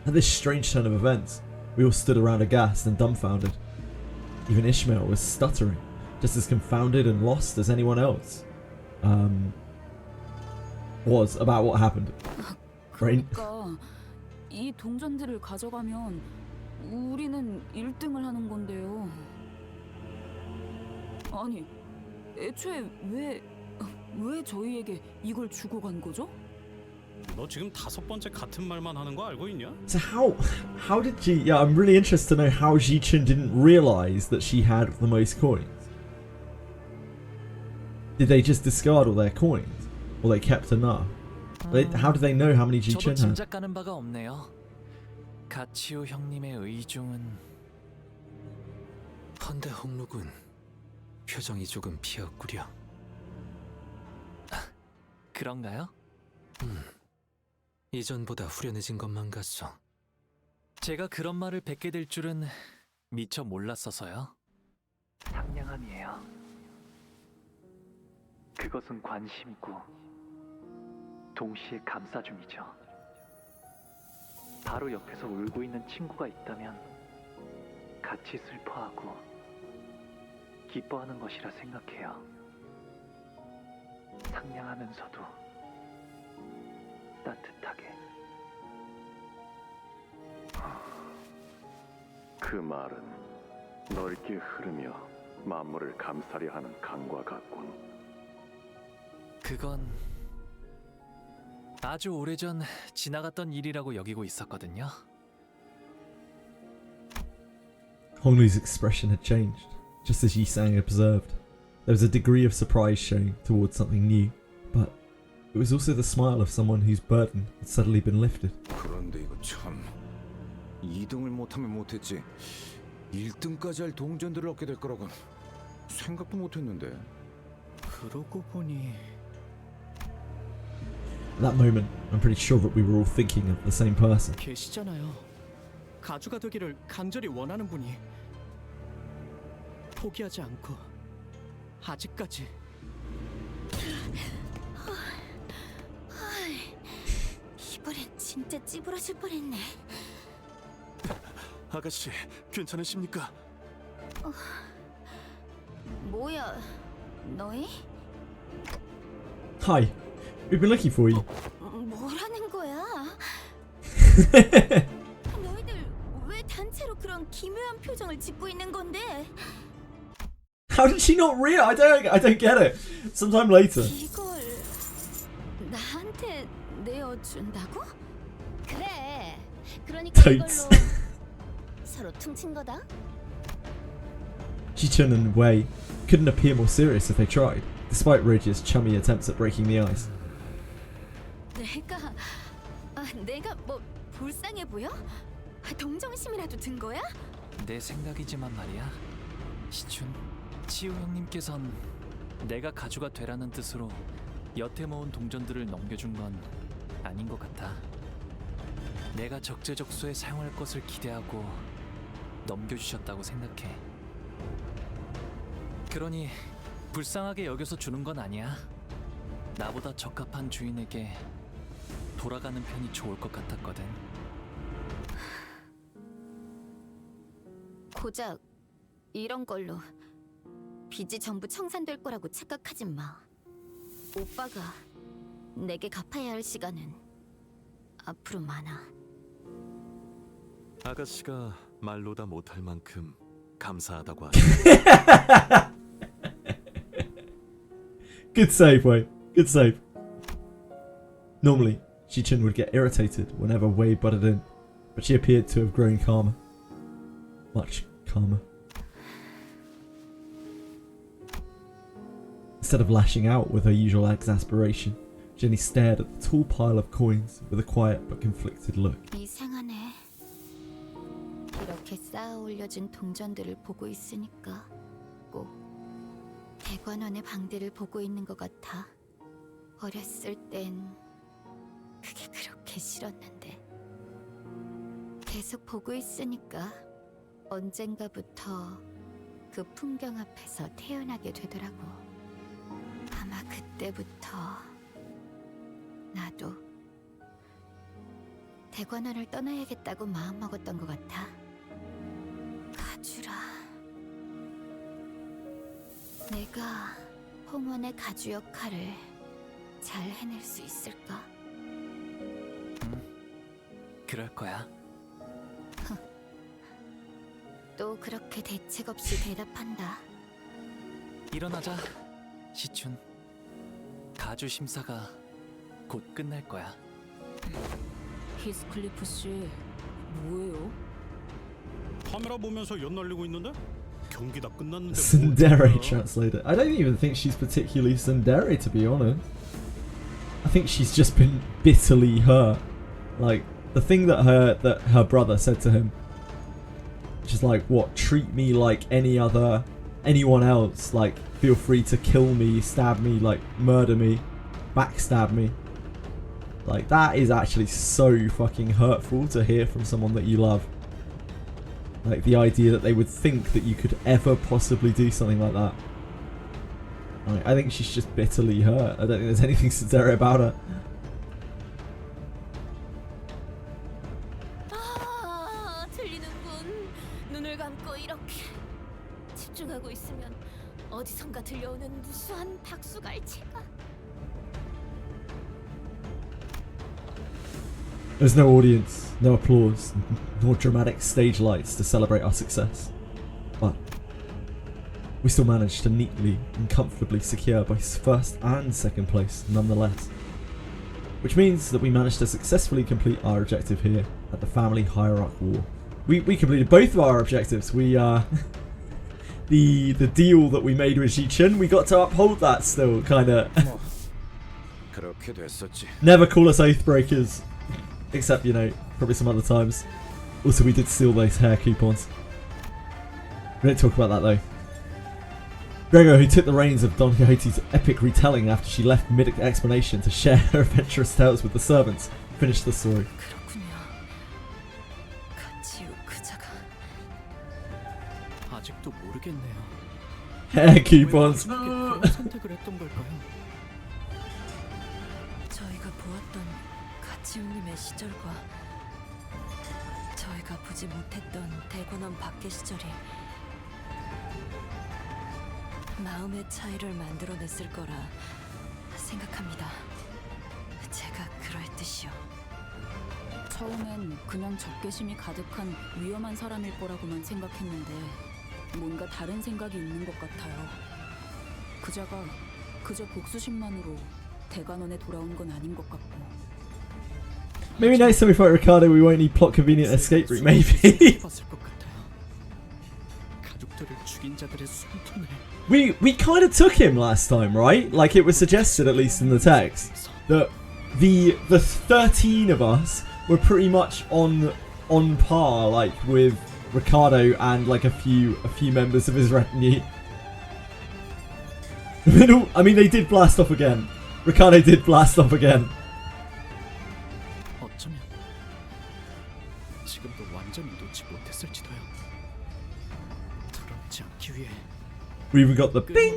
At this strange turn of events, we all stood around aghast and dumbfounded. Even Ishmael was stuttering, just as confounded and lost as anyone else was about what happened. Right? 그러니까 이 동전들을 가져가면 우리는 1등을 하는 건데요. 아니, 애초에 왜 저희에게 이걸 주고 간 거죠? 너 지금 5번째 같은 말만 하는 거 알고 있냐? So how did she? Yeah, I'm really interested to know how Ji-chun didn't realize that she had the most coins. Did they just discard all their coins, or they kept enough? How did they know how many Ji-chun 저도 had? 짐작가는 바가 없네요. 가치오 형님의 의중은 헌데 홍록은 표정이 조금 비었구려. 그런가요? 이전보다 후련해진 것만 같소. 제가 그런 말을 뱉게 될 줄은 미처 몰랐어서요. 상냥함이에요. 그것은 관심이고 동시에 감싸줌이죠. 바로 옆에서 울고 있는 친구가 있다면 같이 슬퍼하고 기뻐하는 것이라 생각해요. 상냥하면서도 따뜻하게. 그 말은 넓게 흐르며 만물을 감싸려 하는 강과 같군. 그건 아주 오래전 지나갔던 일이라고 여기고 있었거든요. Honglu's expression had changed, just as Yi-sang observed. There was a degree of surprise showing towards something new, but it was also the smile of someone whose burden had suddenly been lifted. 그런데 이거 참 2등을 못하면 못했지 1등까지 할 동전들을 얻게 될 거라곤 생각도 못했는데. 그러고 보니 At that moment, I'm pretty sure that we were all thinking of the same person. 계시잖아요. 가주가 되기를 간절히 원하는 분이. 포기하지 않고 아직까지. 이번엔 진짜 찌부러질 뻔했네. 아가씨, 괜찮으십니까? 뭐야, 너희? Hi, we've been looking for you. 뭐라는 거야? 너희들 왜 단체로 그런 기묘한 표정을 짓고 있는 건데? How did she not realize? I don't get it. Sometime later. 이걸 나한테 내어준다고? 그래. 그러니까 이걸로 서로 퉁친 거다. Ji-chun and Wei couldn't appear more serious if they tried, despite Ridge's chummy attempts at breaking the ice. 내가 뭐 불쌍해 보여? 동정심이라도 든 거야? 내 생각이지만 말이야. 시춘, 치우 형님께선 내가 가주가 되라는 뜻으로 여태 모은 동전들을 넘겨준 건 아닌 것 같아. 내가 적재적소에 사용할 것을 기대하고 넘겨주셨다고 생각해. 그러니 불쌍하게 여겨서 주는 건 아니야. 나보다 적합한 주인에게 돌아가는 편이 좋을 것 같았거든. 고작 이런 걸로 빚이 전부 청산될 거라고 착각하지 마. 오빠가 내게 갚아야 할 시간은 앞으로 많아. 아가씨가 말로 다 못할 만큼 감사하다고 하시네. Good save, Wei. Good save. Normally, Ji-chun would get irritated whenever Wei butted in, but she appeared to have grown calmer. Much calmer. Instead of lashing out with her usual exasperation, Jenny stared at the tall pile of coins with a quiet but conflicted look. 이상하네. 이렇게 쌓아 올려준 동전들을 보고 있으니까 꼭 대관원의 방들을 보고 있는 것 같아. 어렸을 땐 그게 그렇게 싫었는데 계속 보고 있으니까 언젠가부터 그 풍경 앞에서 태어나게 되더라고. 아마 그때부터 나도 대관원을 떠나야겠다고 마음먹었던 것 같아. 가주라. 내가 홍원의 가주 역할을 잘 해낼 수 있을까? 그럴 거야. 또 그렇게 대책 없이 대답한다. 일어나자, 시춘. 가주 심사가 곧 끝날 거야. 히스클리프 씨, 뭐예요? 카메라 보면서 연날리고 있는데? 경기 다 끝났는데 Tsundere translator. I don't even think she's particularly tsundere, to be honest. I think she's just been bitterly hurt. Like the thing that her brother said to him, which is like, what, treat me like anyone else, like feel free to kill me, stab me, like murder me, backstab me. Like that is actually so fucking hurtful to hear from someone that you love. Like the idea that they would think that you could ever possibly do something like that. Like, I think she's just bitterly hurt. I don't think there's anything sincere about her. 아, 들리는군. 눈을 감고 이렇게 집중하고 있으면 어디선가 들려오는 무수한 박수갈채가. There's no audience, no applause, nor dramatic stage lights to celebrate our success. But we still managed to neatly and comfortably secure both first and second place nonetheless. Which means that we managed to successfully complete our objective here at the Family Hierarch War. We completed both of our objectives. We the deal that we made with Ji-Chun, we got to uphold that still, kinda. Never call us Oathbreakers. Except, you know, probably some other times. Also, we did steal those hair coupons. We don't talk about that though. Gregor, who took the reins of Don Quixote's epic retelling after she left mid-explanation to share her adventurous tales with the servants, finished the story. 아직도 모르겠네요. Hair coupons. 그런 선택을 했던 걸까요? 저희가 보았던 가치웅님의 시절과 저희가 보지 못했던 대관원 밖의 시절이 마음의 차이를 만들어냈을 거라 생각합니다. 제가 그럴 듯이요. 처음엔 그냥 적개심이 가득한 위험한 사람일 거라고만 생각했는데 뭔가 다른 생각이 있는 것 같아요. 그자가 그저 복수심만으로 대관원에 돌아온 건 아닌 것 같고. Maybe next time we fight Ricardo we won't need plot convenient escape route, maybe. We kind of took him last time, right? Like it was suggested, at least in the text, that the 13 of us were pretty much on par, like with Ricardo and like a few members of his retinue. I mean, they did blast off again. Ricardo did blast off again. 어쩌면 지금도 완전히 놓지 못했을지도요. 더럽지 않기 위해. We even got the bing.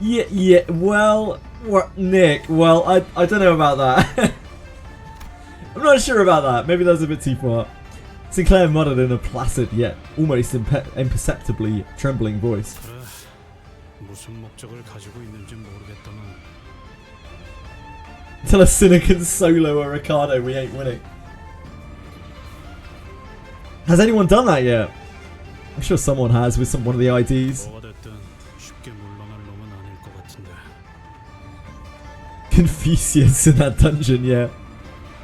Yeah. Well, Nick. Well, I don't know about that. I'm not sure about that. Maybe that was a bit too far. Sinclair muttered in a placid yet almost imperceptibly trembling voice. 무슨 목적을 가지고 있는지 모르겠다만. Until a Sinicon solo or Ricardo, we ain't winning. Has anyone done that yet? I'm sure someone has with one of the IDs. Confucius in that dungeon, yeah.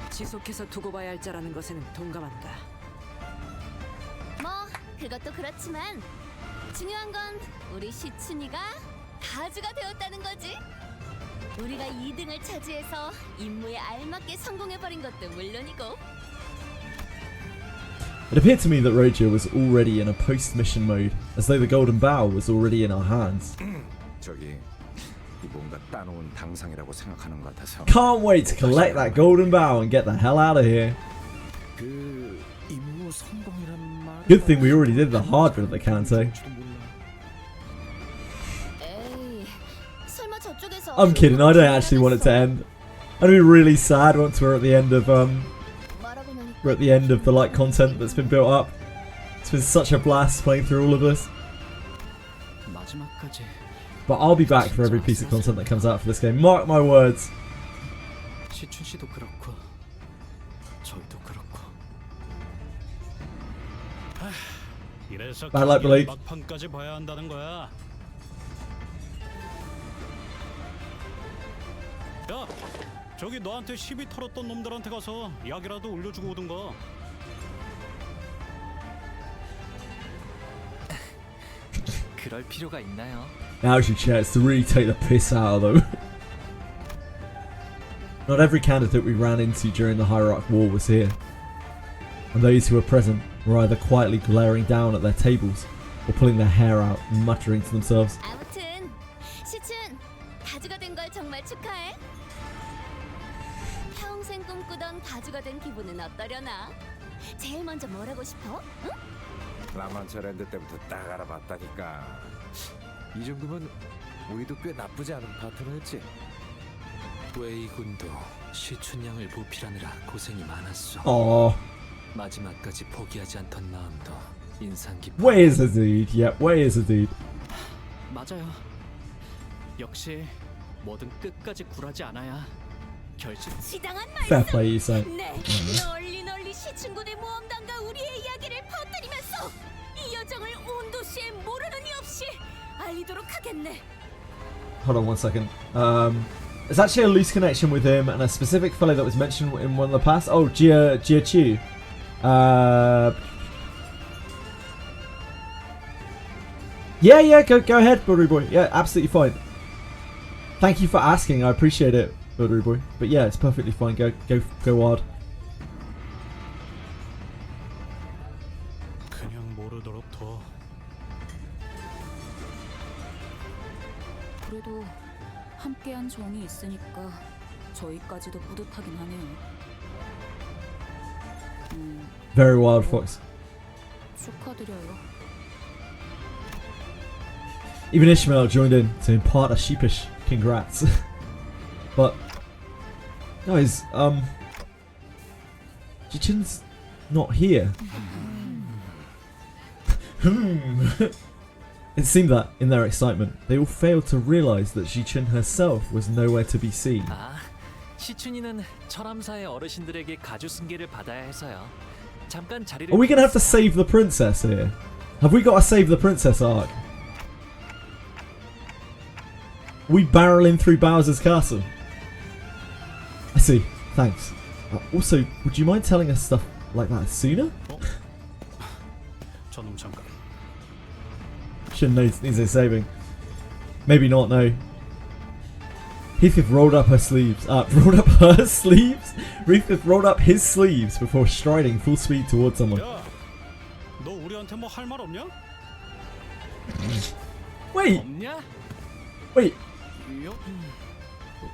지속해서 두고 봐야 할 자라는 것에는 동감한다. 뭐 그것도 그렇지만 중요한 건 우리 시춘이가 가주가 되었다는 거지. 우리가 2등을 차지해서 임무에 알맞게 성공해버린 것도 물론이고. It appeared to me that Roger was already in a post-mission mode, as though the golden bow was already in our hands. 저기 뭔가 따놓은 당상이라고 생각하는 것 같아서. Can't wait to collect that golden bow and get the hell out of here. 그 임무 성공이란 말. Good thing we already did the hard bit of the Canto. 에이, 설마 저쪽에서 I'm kidding. I don't actually want it to end. I'd be really sad once we're at the end of the like content that's been built up. It's been such a blast playing through all of this. 마지막까지 But I'll be back for every piece of content that comes out for this game. Mark my words. 시춘 씨도 그렇고 저희도 그렇고. 이래서 Bad luck, Blake. 막판까지 봐야 한다는 거야. 야, 저기 너한테 시비 털었던 놈들한테 가서 약이라도 올려주고 오든가. 그럴 필요가 있나요? Now's your chance to really take the piss out of them. Not every candidate we ran into during the Hierarch War was here, and those who were present were either quietly glaring down at their tables or pulling their hair out and muttering to themselves. 아무튼 시춘 다주가 된 걸 정말 축하해. 평생 꿈꾸던 다주가 된 기분은 어떠려나? 제일 먼저 뭘 하고 싶어? 응? 라만차랜드 때부터 딱 알아봤다니까. 이 정도면 우리도 꽤 나쁘지 않은 파트너였지. 웨이 군도 시춘 양을 보필하느라 고생이 많았어. Aww. 마지막까지 포기하지 않던 마음도 인상 깊어. Where's the dude? Yep, where's the dude? 맞아요. 역시 뭐든 끝까지 굴하지 않아야 결실. 지당한 Fair play, you say. 네, 널리 시춘군의 모험단과 우리의 이야기를 퍼뜨리면서 이 여정을 온 도시에 모르는 이 없이 알리도록 하겠네. Hold on one second. There's actually a loose connection with him and a specific fellow that was mentioned in one of the past. Oh, Jia Chu. Yeah, go ahead, Wizardry boy. Yeah, absolutely fine. Thank you for asking. I appreciate it, Wizardry boy. But yeah, it's perfectly fine. Go hard. 그냥 모르도록 둬. 그래도 함께한 정이 있으니까 저희까지도 뿌듯하긴 하네요. Very wild fox. 축하드려요. Even Ishmael joined in to impart a sheepish congrats. But guys, Jichin's not here. It seemed that, in their excitement, they all failed to realise that Jichin herself was nowhere to be seen. 아, 시춘이는 철암사의 어르신들에게 가주 승계를 받아야 해서요. 잠깐 자리를. Are we gonna have to save the princess here? Have we got a save the princess arc? Are we barreling through Bowser's castle? I see. Thanks. Also, would you mind telling us stuff like that sooner? 저놈 잠깐. Shouldn't needs no saving. Maybe not, no. Heathcliff rolled up her sleeves. Rolled up her sleeves? Heathcliff rolled up his sleeves before striding full speed towards someone. 야, 너 우리한테 뭐 할 말 없냐? Wait! 없냐? Wait!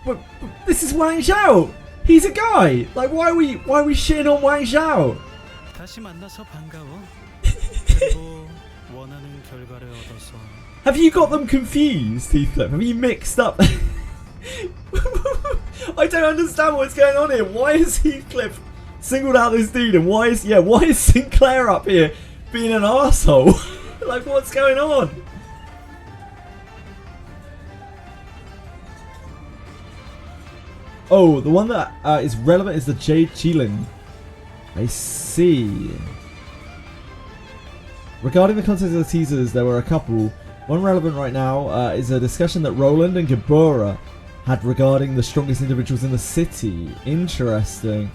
But this is Wang Zhao! He's a guy! Like, why are we shitting on Wang Zhao? 다시 만나서 반가워. 그리고 원하는 결과를 얻어서. Have you got them confused, Heathcliff? Have you mixed up? I don't understand what's going on here. Why is Heathcliff singled out this dude, and why is Sinclair up here being an arsehole? Like, what's going on? Oh, the one that is relevant is the Jade Qilin. I see. Regarding the content of the teasers, there were a couple. One relevant right now is a discussion that Roland and Gabora had regarding the strongest individuals in the city. Interesting.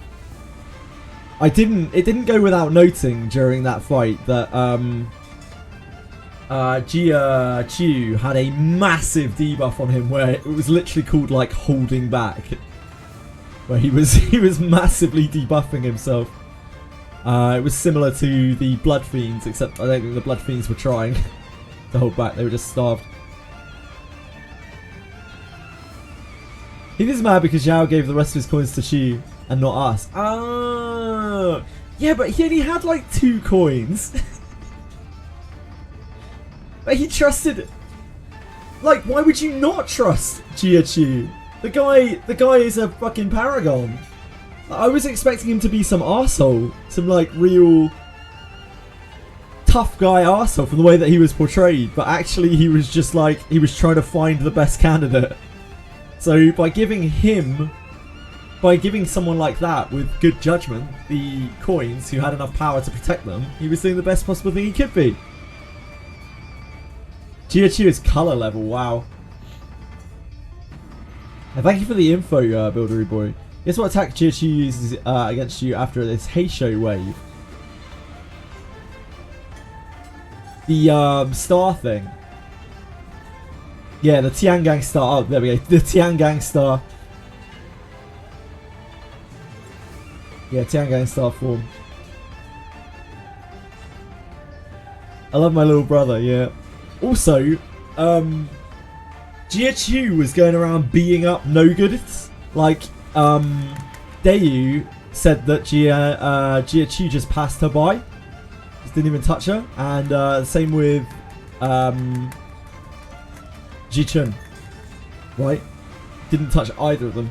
It didn't go without noting during that fight that Jia Chu had a massive debuff on him where it was literally called like holding back, where he was massively debuffing himself. It was similar to the Blood Fiends, except I don't think the Blood Fiends were trying to hold back, they were just starved. He is mad because Zhao gave the rest of his coins to Chu and not us. Oh, yeah, but he only had like 2 coins. But he trusted. Like, why would you not trust Jia Chu? The guy is a fucking paragon. I was expecting him to be some arsehole, some like real tough guy arsehole from the way that he was portrayed, but actually he was just like, he was trying to find the best candidate. So by giving someone like that with good judgment the coins, who had enough power to protect them, he was doing the best possible thing he could be. Jia Chu is colour level, wow. And thank you for the info, Buildery Boy. Guess what attack Jia Chu uses against you after this Heisho wave? The star thing. Yeah, the Tiangang star. Oh, there we go. The Tiangang star. Yeah, Tiangang star form. I love my little brother, yeah. Also, Jia Chu was going around beating up no-goods. Like, Dayu said that Jia Chu just passed her by. Just didn't even touch her. And same with Ji Chun. Right? Didn't touch either of them.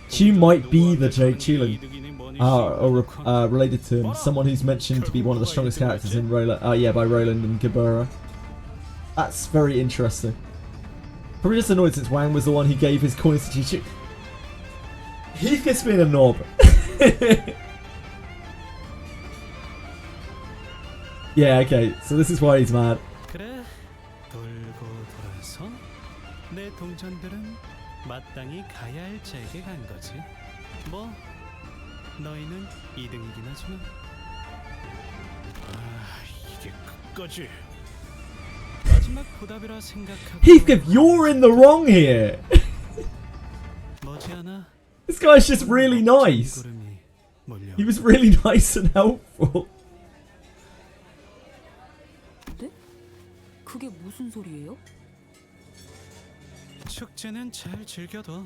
Chu might be the Jake Chulin, or related to him. Someone who's mentioned to be one of the strongest characters in Roland. Yeah, by Roland and Gabura. That's very interesting. Probably just annoyed since Wang was the one who gave his coins to Chi Chu. Heathcliff's been a knob. Yeah, okay, so this is why he's mad. 내 동전들은 마땅히 가야 할 자에게 간 거지. 뭐 너희는 2등이긴 하지만. 이게 끝까지. 마지막 보답이라 생각하고. Heathcliff, you're in the wrong here. 머지않아. This guy's just really nice. He was really nice and helpful. 네? 그게 무슨 소리예요? 축제는 잘 즐겨둬.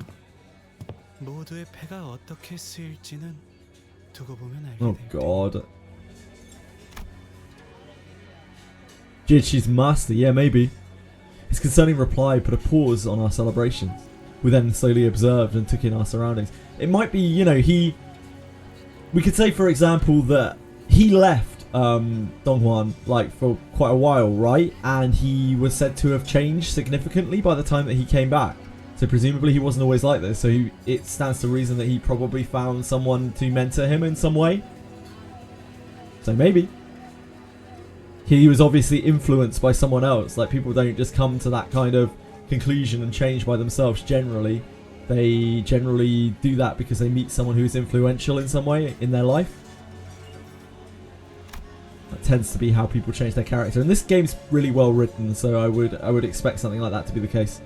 모두의 패가 어떻게 쓰일지는 두고 보면 알게 돼. Oh god. Jitchi's master, yeah, maybe. His concerning reply put a pause on our celebrations. We then slowly observed and took in our surroundings. It might be, you know, we could say, for example, that he left Donghuan like for quite a while, right? And he was said to have changed significantly by the time that he came back. So presumably he wasn't always like this. So it stands to reason that he probably found someone to mentor him in some way. So maybe. He was obviously influenced by someone else. Like, people don't just come to that kind of conclusion and change by themselves generally. They generally do that because they meet someone who's influential in some way in their life. That tends to be how people change their character. And this game's really well written, so I would expect something like that to be the case.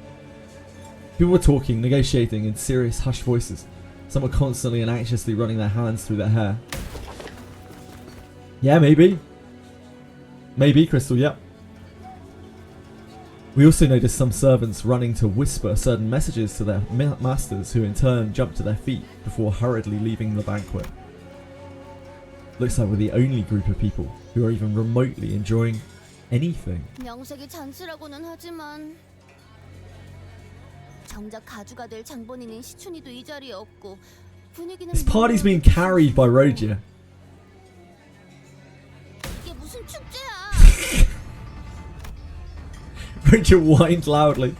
People were talking, negotiating in serious, hushed voices. Some were constantly and anxiously running their hands through their hair. Yeah, maybe. Maybe, Crystal, yep. We also noticed some servants running to whisper certain messages to their masters, who in turn jumped to their feet before hurriedly leaving the banquet. Looks like we're the only group of people who are even remotely enjoying anything. 명색이 잔치라고는 하지만 정작 가주가 될 장본인인 시춘이도 이 자리에 없고 분위기는 This party's being carried by Rogia. 이게 무슨 축제야? Rogia whined loudly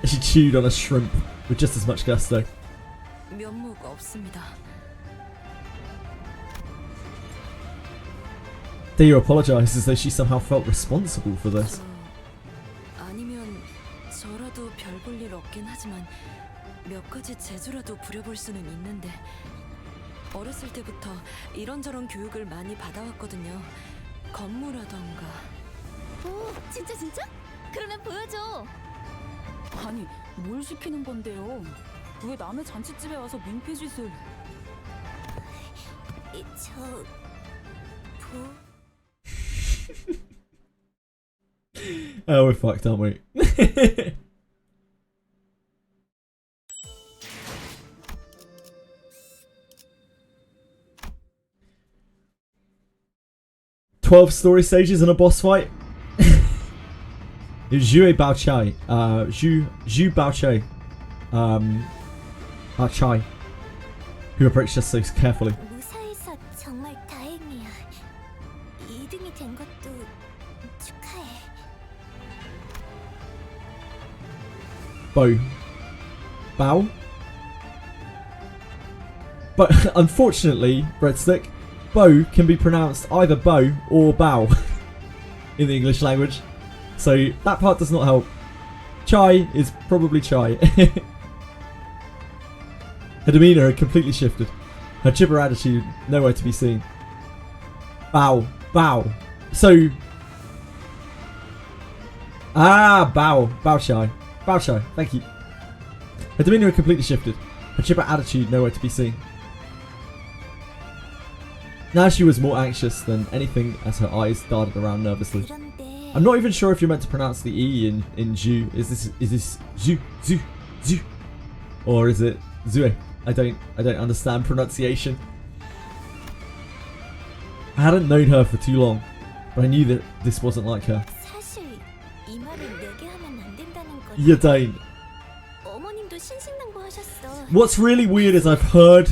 as she chewed on a shrimp with just as much gusto. 면모가 없습니다. Dayu apologized as though she somehow felt responsible for this. 아니면 저라도 별 볼 일 없긴 하지만 몇 가지 재주라도 부려볼 수는 있는데 어렸을 때부터 이런저런 교육을 많이 받아왔거든요. 건무라던가. 오, 진짜? 그러면 보여줘. 아니, 뭘 시키는 건데요? 왜 남의 잔치집에 와서 민폐짓을? Oh, we're fucked, aren't we? "12 story stages and a boss fight." Zhu Baochai. Zhu Baochai. Baochai. Who approached us so carefully. 무사해서 정말 다행이야. 2등이 된 것도 축하해. Bao. But unfortunately, Breadstick, Bo can be pronounced either Bo or Bao in the English language. So that part does not help. Chai is probably Chai. Her demeanour had completely shifted. Her chipper attitude nowhere to be seen. Bao. Bao. So... Bao. Baochai. Baochai. Thank you. Her demeanour had completely shifted. Her chipper attitude nowhere to be seen. Now she was more anxious than anything as her eyes darted around nervously. I'm not even sure if you're meant to pronounce the E in Zhu. Is this Zhu? Or is it Zue? I don't understand pronunciation. I hadn't known her for too long, but I knew that this wasn't like her. You don't. What's really weird is I've heard,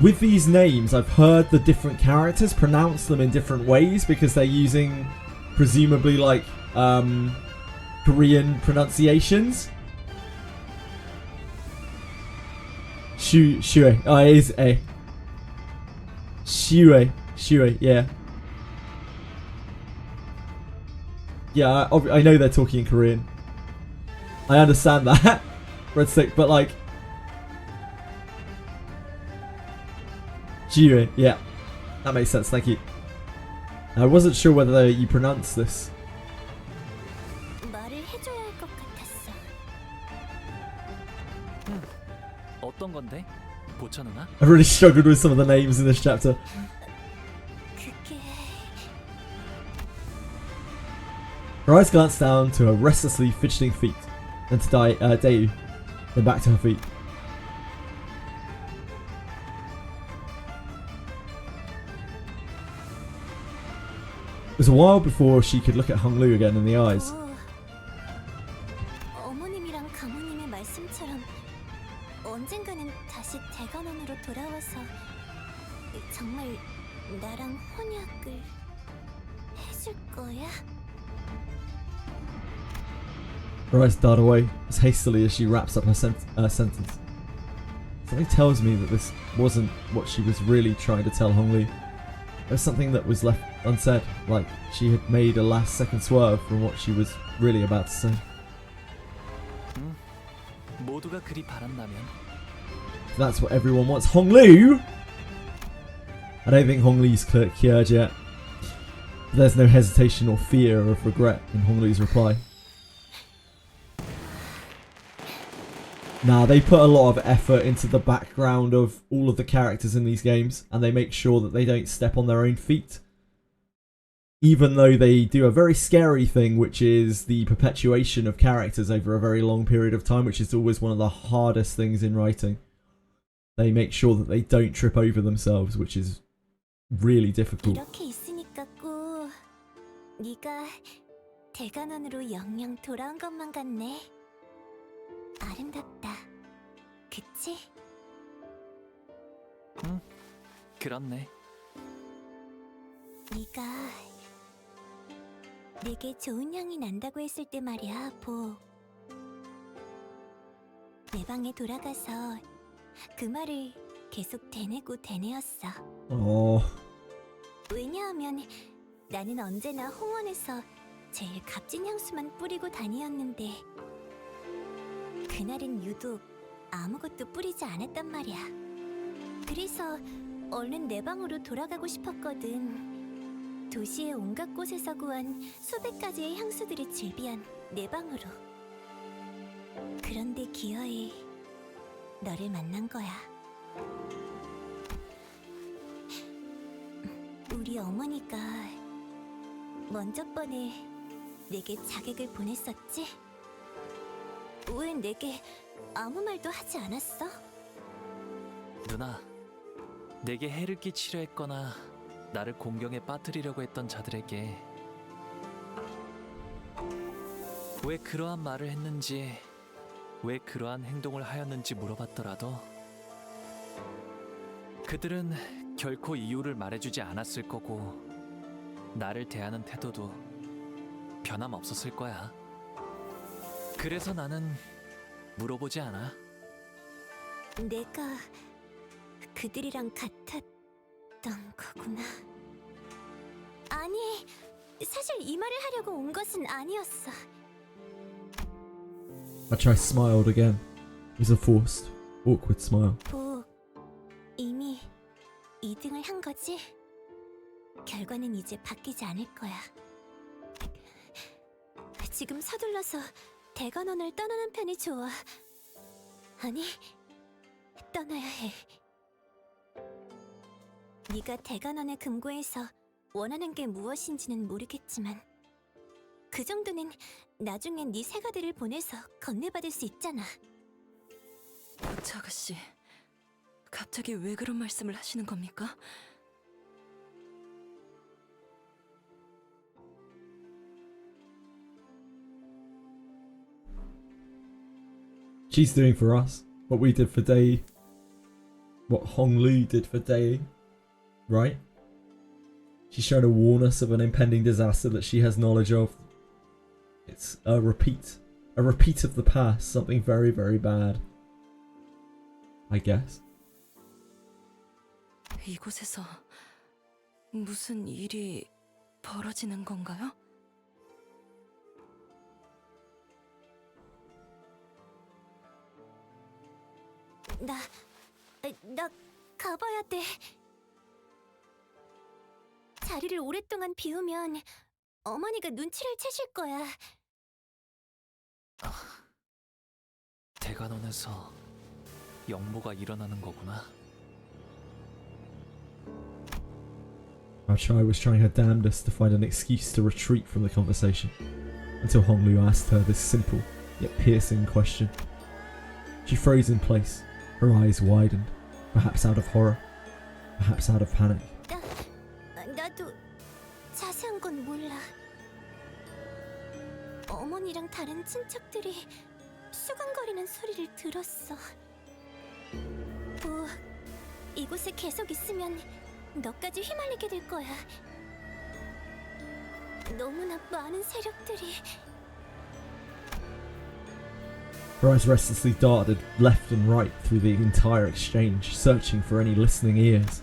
with these names, I've heard the different characters pronounce them in different ways because they're using, presumably, like, Korean pronunciations. Shue. Oh, it is A. Shue, yeah. Yeah, I know they're talking in Korean. I understand that, Breadstick, but like... Shue, yeah. That makes sense, thank you. I wasn't sure whether you pronounce this. 어떤 건데? 보천 누나? I really struggled with some of the names in this chapter. Her eyes glanced down to her restlessly fidgeting feet, then to Dayu, then back to her feet. It was a while before she could look at Hung Lu again in the eyes. 어머님이랑 가모님의 말씀처럼 언젠가는 다시 대관원으로 돌아와서 정말 나랑 혼약을 해줄 거야? Her eyes dart away as hastily as she wraps up her sentence. Something tells me that this wasn't what she was really trying to tell Hong Li. There was something that was left unsaid, like she had made a last-second swerve from what she was really about to say. 모두가 그리 바란다면. That's what everyone wants. Hong Lu? I don't think Hong Li's cured yet. But there's no hesitation or fear of regret in Hong Lu's reply. Nah, they put a lot of effort into the background of all of the characters in these games, and they make sure that they don't step on their own feet. Even though they do a very scary thing, which is the perpetuation of characters over a very long period of time, which is always one of the hardest things in writing. They make sure that they don't trip over themselves, which is really difficult. 이렇게 있으니까 꼭 네가 대관원으로 영영 돌아온 것만 같네. 아름답다. 그치? 응, 그렇네. 네가 내게 좋은 향이 난다고 했을 때 말이야, 보. 내 방에 돌아가서 그 말을 계속 되뇌고 되뇌었어. 왜냐하면 나는 언제나 홍원에서 제일 값진 향수만 뿌리고 다니었는데 그날은 유독 아무것도 뿌리지 않았단 말이야. 그래서 얼른 내 방으로 돌아가고 싶었거든. 도시의 온갖 곳에서 구한 수백 가지의 향수들이 즐비한 내 방으로. 그런데 기어이 너를 만난 거야. 우리 어머니가 먼저 번에 내게 자객을 보냈었지? 왜 내게 아무 말도 하지 않았어? 누나, 내게 해를 끼치려 했거나 나를 공경에 빠뜨리려고 했던 자들에게 왜 그러한 말을 했는지, 왜 그러한 행동을 하였는지 물어봤더라도 그들은 결코 이유를 말해주지 않았을 거고 나를 대하는 태도도 변함없었을 거야. 그래서 나는 물어보지 않아. 내가 그들이랑 같았던 거구나. 아니, 사실 이 말을 하려고 온 것은 아니었어. I smiled again. It was a forced, awkward smile. 이미 2등을 한 거지? 결과는 이제 바뀌지 않을 거야. 지금 서둘러서 대관원을 떠나는 편이 좋아. 아니, 떠나야 해. 네가 대관원의 금고에서 원하는 게 무엇인지는 모르겠지만 그 정도는 나중엔 네 세가들을 보내서 건네받을 수 있잖아. 보차 아가씨, 갑자기 왜 그런 말씀을 하시는 겁니까? She's doing for us what we did for Day, what Honglu did for Day, right? She's trying to warn us of an impending disaster that she has knowledge of. It's a repeat of the past, something very, very bad, I guess. 이곳에서 무슨 일이 벌어지는 건가요? 나 가봐야 돼. 자리를 오랫동안 비우면 어머니가 눈치를 채실 거야. 대관원에서 영모가 일어나는 거구나. Chai was trying her damnedest to find an excuse to retreat from the conversation, until Honglu asked her this simple yet piercing question. She froze in place, her eyes widened, perhaps out of horror, perhaps out of panic. 나도 자세한 건 몰라. 어머니랑 다른 친척들이 수근거리는 소리를 들었어. 이곳에 계속 있으면 너까지 휘말리게 될 거야. 너무나 많은 세력들이. Her eyes restlessly darted left and right through the entire exchange, searching for any listening ears.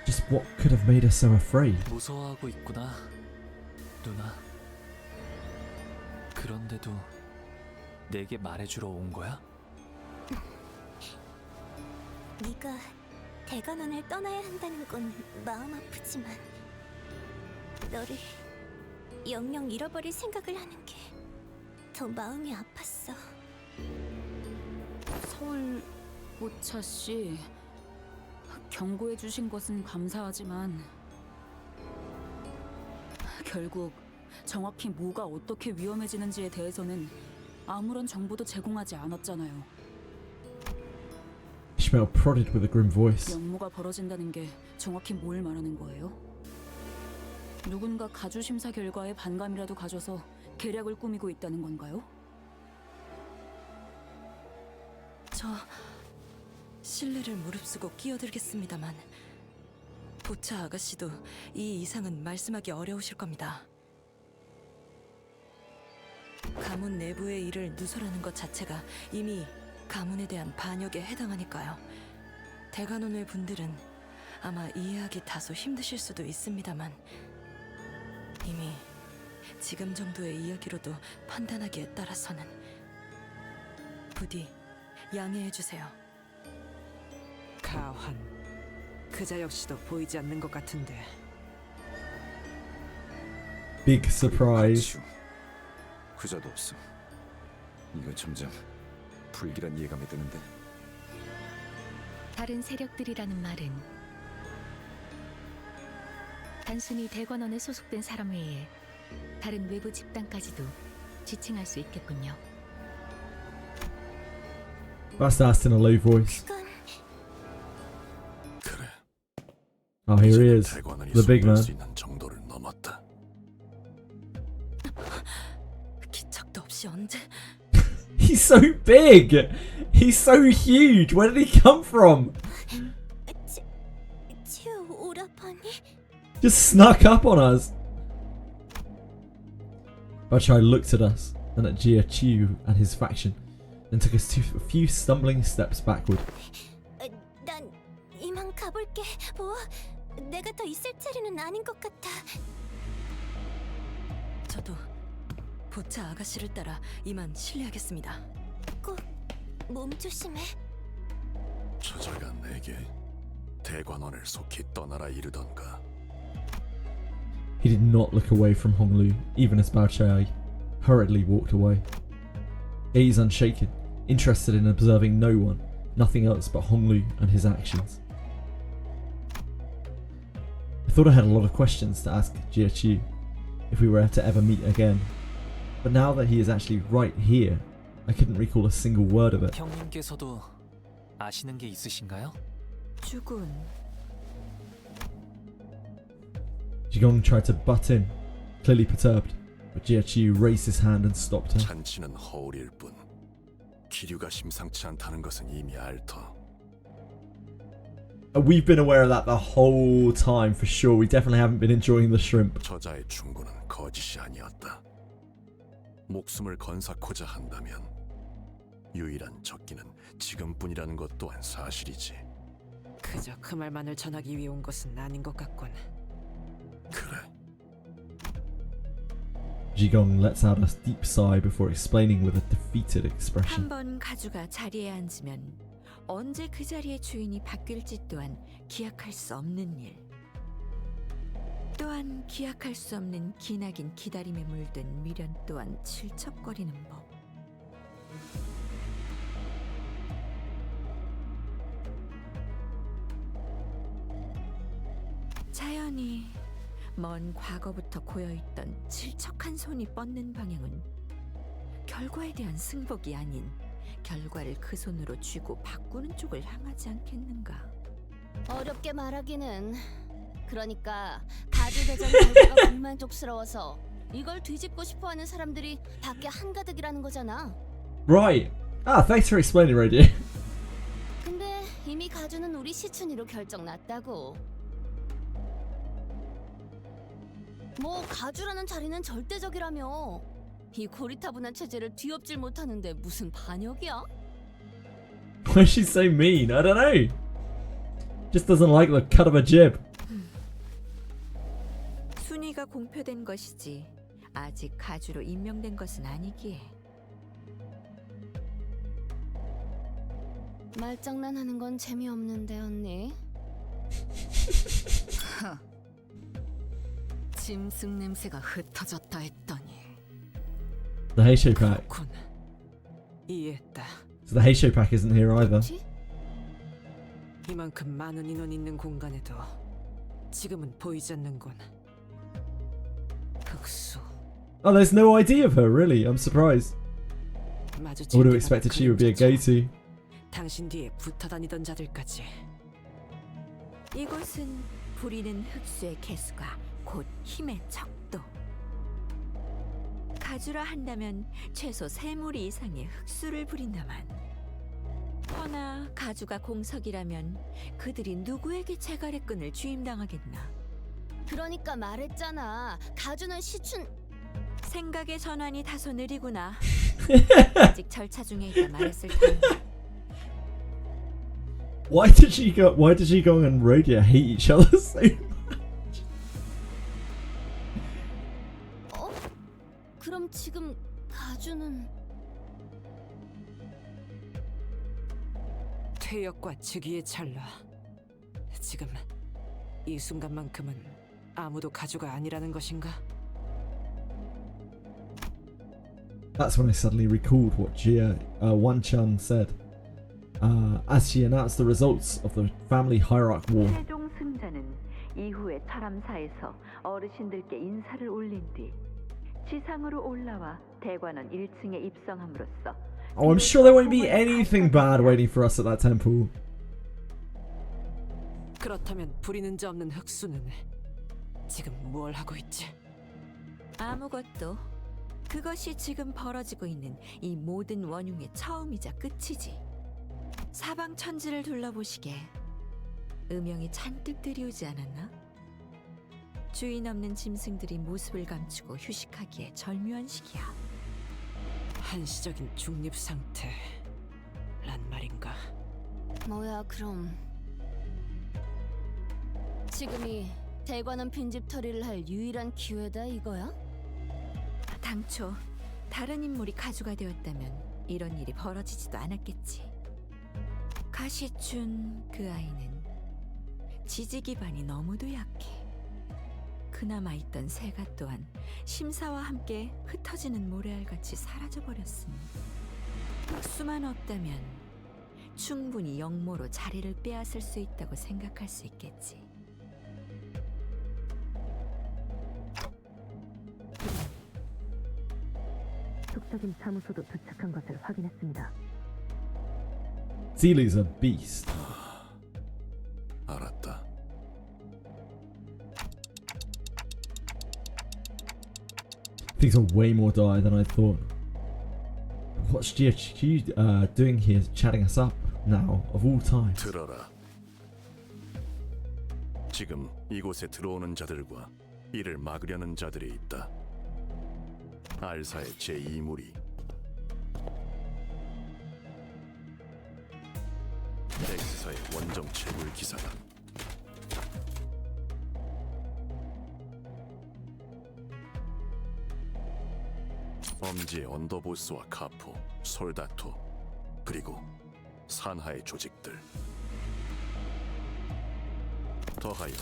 Just what could have made her so afraid? 무서워하고 있구나, 누나. 그런데도 내게 말해주러 온 거야? 네가 대관원을 떠나야 한다는 건 마음 아프지만 너를 영영 잃어버릴 생각을 하는 게 더 마음이 아팠어. 서울 보차 씨, 경고해 주신 것은 감사하지만 결국 정확히 뭐가 어떻게 위험해지는지에 대해서는 아무런 정보도 제공하지 않았잖아요. She felt prodded with a grim voice. 영모가 벌어진다는 게 정확히 뭘 말하는 거예요? 누군가 가주 심사 결과에 반감이라도 가져서 계략을 꾸미고 있다는 건가요? 저 신뢰를 무릅쓰고 끼어들겠습니다만 보차 아가씨도 이 이상은 말씀하기 어려우실 겁니다. 가문 내부의 일을 누설하는 것 자체가 이미 가문에 대한 반역에 해당하니까요. 대관원의 분들은 아마 이해하기 다소 힘드실 수도 있습니다만 이미 지금 정도의 이야기로도 판단하기에 따라서는 부디 양해해주세요. 가환, 그자 역시도 보이지 않는 것 같은데. Big surprise. 그자도 없어. 이거 점점 불길한 예감이 드는데. 다른 세력들이라는 말은 단순히 대관원에 소속된 사람 외에 다른 외부 집단까지도 지칭할 수 있겠군요. That's asked in a low voice. 그래. Oh, here he is, the big man. 정도를 넘었다. 기척도 없이 언제? He's so big. He's so huge. Where did he come from? Just snuck up on us. Bachai looked at us and at Jia Chu and his faction, then took us a few stumbling steps backward. 난 이만 가볼게. 뭐 내가 더 있을 자리는 아닌 것 같아. 저도 보차 아가씨를 따라 이만 실례하겠습니다. 꼭 몸 조심해. 저자가 내게 대관원을 속히 떠나라 이르던가. He did not look away from Honglu, even as Bao Chai hurriedly walked away. Gaze unshaken, interested in observing no one, nothing else but Honglu and his actions. I thought I had a lot of questions to ask Jia Chu if we were to ever meet again, but now that he is actually right here, I couldn't recall a single word of it. 형님께서도 아시는 게 있으신가요? 죽은 Jigong tried to butt in, clearly perturbed, but Jia Chu raised his hand and stopped her. 잔치는 허울일 뿐 기류가 심상치 않다는 것은 이미 알터. We've been aware of that the whole time for sure. We definitely haven't been enjoying the shrimp. 저자의 충고는 거짓이 아니었다. 목숨을 건사코자 한다면 유일한 적기는 지금뿐이라는 것 또한 사실이지. 그저 그 말만을 전하기 위해 온 것은 아닌 것 같군. 그래. Jigong lets out a deep sigh before explaining with a defeated expression. 한번 가주가 자리에 앉으면 언제 그 자리의 주인이 바뀔지 또한 기약할 수 없는 일. 또한 기약할 수 없는 기나긴 기다림에 물든 미련 또한 질척거리는 법. 자연히 먼 과거부터 고여있던 질척한 손이 뻗는 방향은 결과에 대한 승복이 아닌 결과를 그 손으로 쥐고 바꾸는 쪽을 향하지 않겠는가. 어렵게 말하기는. 그러니까 가주 대전 결과가 불만족스러워서 이걸 뒤집고 싶어하는 사람들이 밖에 한가득이라는 거잖아. Right. Thanks for explaining, Radio. 근데 이미 가주는 우리 시춘이로 결정났다고. 뭐 가주라는 자리는 절대적이라며. 이 고리타분한 체제를 뒤엎질 못하는데 무슨 반역이야? Why is she so mean? I don't know. Just doesn't like the cut of a jib. 순위가 공표된 것이지 아직 가주로 임명된 것은 아니기에. 말장난하는 건 재미없는데 언니. 짐승 냄새가 흩어졌다 했더니. The Heisho pack. 이해했다. So the Heisho pack isn't here either. 이만큼 많은 인원 있는 공간에도 지금은 보이지 않는군. 흑수. Oh, there's no idea of her, really. I'm surprised. I would have expected she would be a go-to. 당신 뒤에 붙어 다니던 자들까지. 이곳은 부리는 흑수의 개수가 곧 힘의 척도. 가주라 한다면 최소 3무리 이상의 흑수를 부린다만. 허나 가주가 공석이라면 그들이 누구에게 제갈의 끈을 쥐임당하겠나. 그러니까 말했잖아. 가주는 시춘. 생각의 전환이 다소 느리구나. 아직 절차 중에 있다 말했을 텐데. Why did Jigong and Rodia hate each other so much? 그럼 지금 가주는 퇴역과 즉위의 찰나. 지금 이 순간만큼은 아무도 가주가 아니라는 것인가? That's when I suddenly recalled what Jia Wan-chan said. As she announced the results of the family hierarch war. 최종 승자는 이후에 철암사에서 어르신들께 인사를 올린 뒤 지상으로 올라와 대관원 1층에 입성함으로써 Oh, I'm sure there won't be anything bad waiting for us at that temple. 그렇다면 부리는 자 없는 흑수는 지금 뭘 하고 있지? 아무것도. 그것이 지금 벌어지고 있는 이 모든 원흉의 처음이자 끝이지. 사방 천지를 둘러보시게 음영이 잔뜩 들이오지 않았나? 주인 없는 짐승들이 모습을 감추고 휴식하기에 절묘한 시기야. 한시적인 중립 상태란 말인가? 뭐야 그럼 지금이 대관원 빈집 털이를 할 유일한 기회다 이거야? 당초 다른 인물이 가주가 되었다면 이런 일이 벌어지지도 않았겠지. 가시춘 그 아이는 지지 기반이 너무도 약해. 그나마 있던 새가 또한 심사와 함께 흩어지는 모래알같이 사라져버렸으니 수만 없다면 충분히 영모로 자리를 빼앗을 수 있다고 생각할 수 있겠지. 속적임 사무소도 도착한 것을 확인했습니다. Zealey's a beast. 알았다. Things are way more dire than I thought. What's JJWF doing here, chatting us up now, of all times? 들어라. 지금 이곳에 들어오는 자들과 이를 막으려는 자들이 있다. 알사의 제2무리 엑스사의 원정 채굴 기사다. 엄지의 언더보스와 카포, 솔다토, 그리고 산하의 조직들. 더하여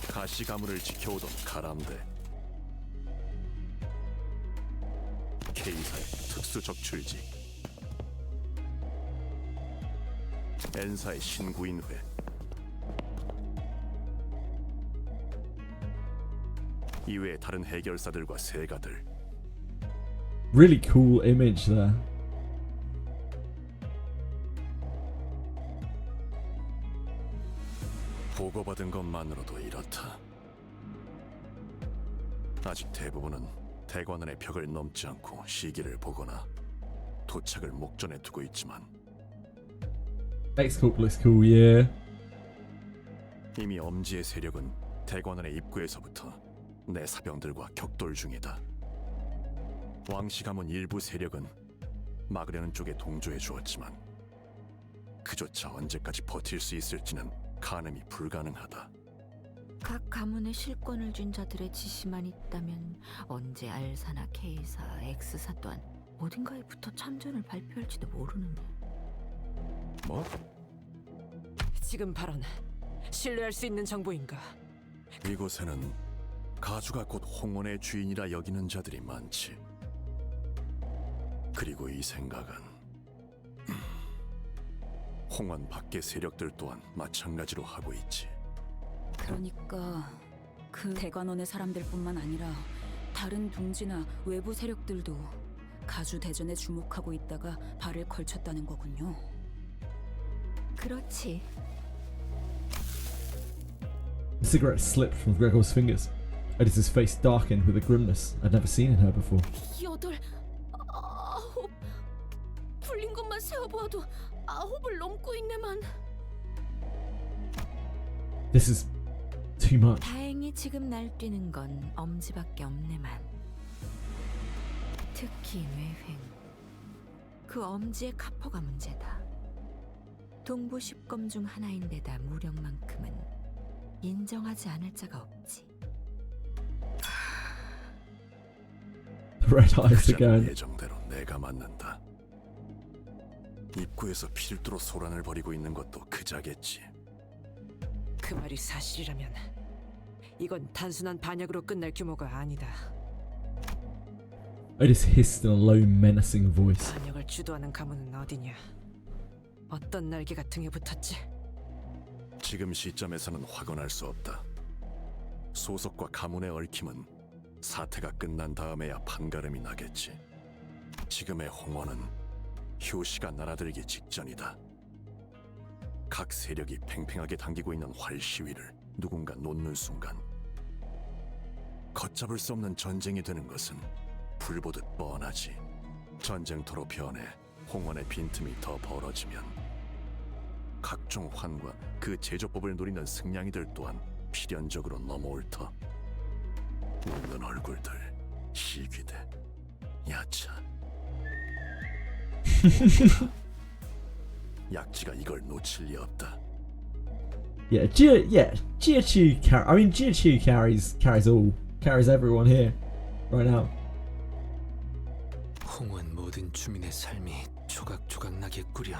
가시 가문을 지켜오던 가람대, K사의 특수 적출지, N사의 신구인회, 이외의 다른 해결사들과 세가들. Really cool image there. 보고받은 것만으로도 이렇다. 아직 대부분은 대관원의 벽을 넘지 않고 시기를 보거나 도착을 목전에 두고 있지만 X-Corp looks cool, yeah. 이미 엄지의 세력은 대관원의 입구에서부터 내 사병들과 격돌 중이다. 왕씨 가문 일부 세력은 막으려는 쪽에 동조해 주었지만 그조차 언제까지 버틸 수 있을지는 가늠이 불가능하다. 각 가문에 실권을 쥔 자들의 지시만 있다면 언제 알사나 K사, X사 또한 어딘가에 붙어 참전을 발표할지도 모르는. 뭐? 지금 발언 신뢰할 수 있는 정보인가? 이곳에는 가주가 곧 홍원의 주인이라 여기는 자들이 많지. 그리고 이 생각은 홍원 밖의 세력들 또한 마찬가지로 하고 있지. 그러니까 그 대관원의 사람들뿐만 아니라 다른 둥지나 외부 세력들도 가주 대전에 주목하고 있다가 발을 걸쳤다는 거군요. 그렇지. The cigarette slipped from Gregor's fingers. Edith's face darkened with a grimness I'd never seen in her before. 8, 9 풀린 것만 세어보아도 9을 넘고 있네만. This is too much. 다행히 지금 날뛰는 건 엄지밖에 없네만. 특히 뇌횡. 그 엄지의 카포가 문제다. 동부 10검 중 하나인데다 무력만큼은 인정하지 않을 자가 없지. Red eyes again. 예정대로 내가 맞는다. 입구에서 필두로 소란을 벌이고 있는 것도 그자겠지. 그 말이 사실이라면 이건 단순한 반역으로 끝날 규모가 아니다. Edith hissed in a low, menacing voice. 반역을 주도하는 가문은 어디냐? 어떤 날개가 등에 붙었지? 지금 시점에서는 확언할 수 없다. 소속과 가문의 얽힘은 사태가 끝난 다음에야 판가름이 나겠지. 지금의 홍원은 효시가 날아들기 직전이다. 각 세력이 팽팽하게 당기고 있는 활 시위를 누군가 놓는 순간 걷잡을 수 없는 전쟁이 되는 것은 불보듯 뻔하지. 전쟁터로 변해 홍원의 빈틈이 더 벌어지면 각종 환과 그 제조법을 노리는 승냥이들 또한 필연적으로 넘어올 터. 웃는 얼굴들, 시귀대, 야차. 약지가 이걸 놓칠 리 없다. GHU carries everyone here right now. 홍원 모든 주민의 삶이 조각조각 나게 꾸려.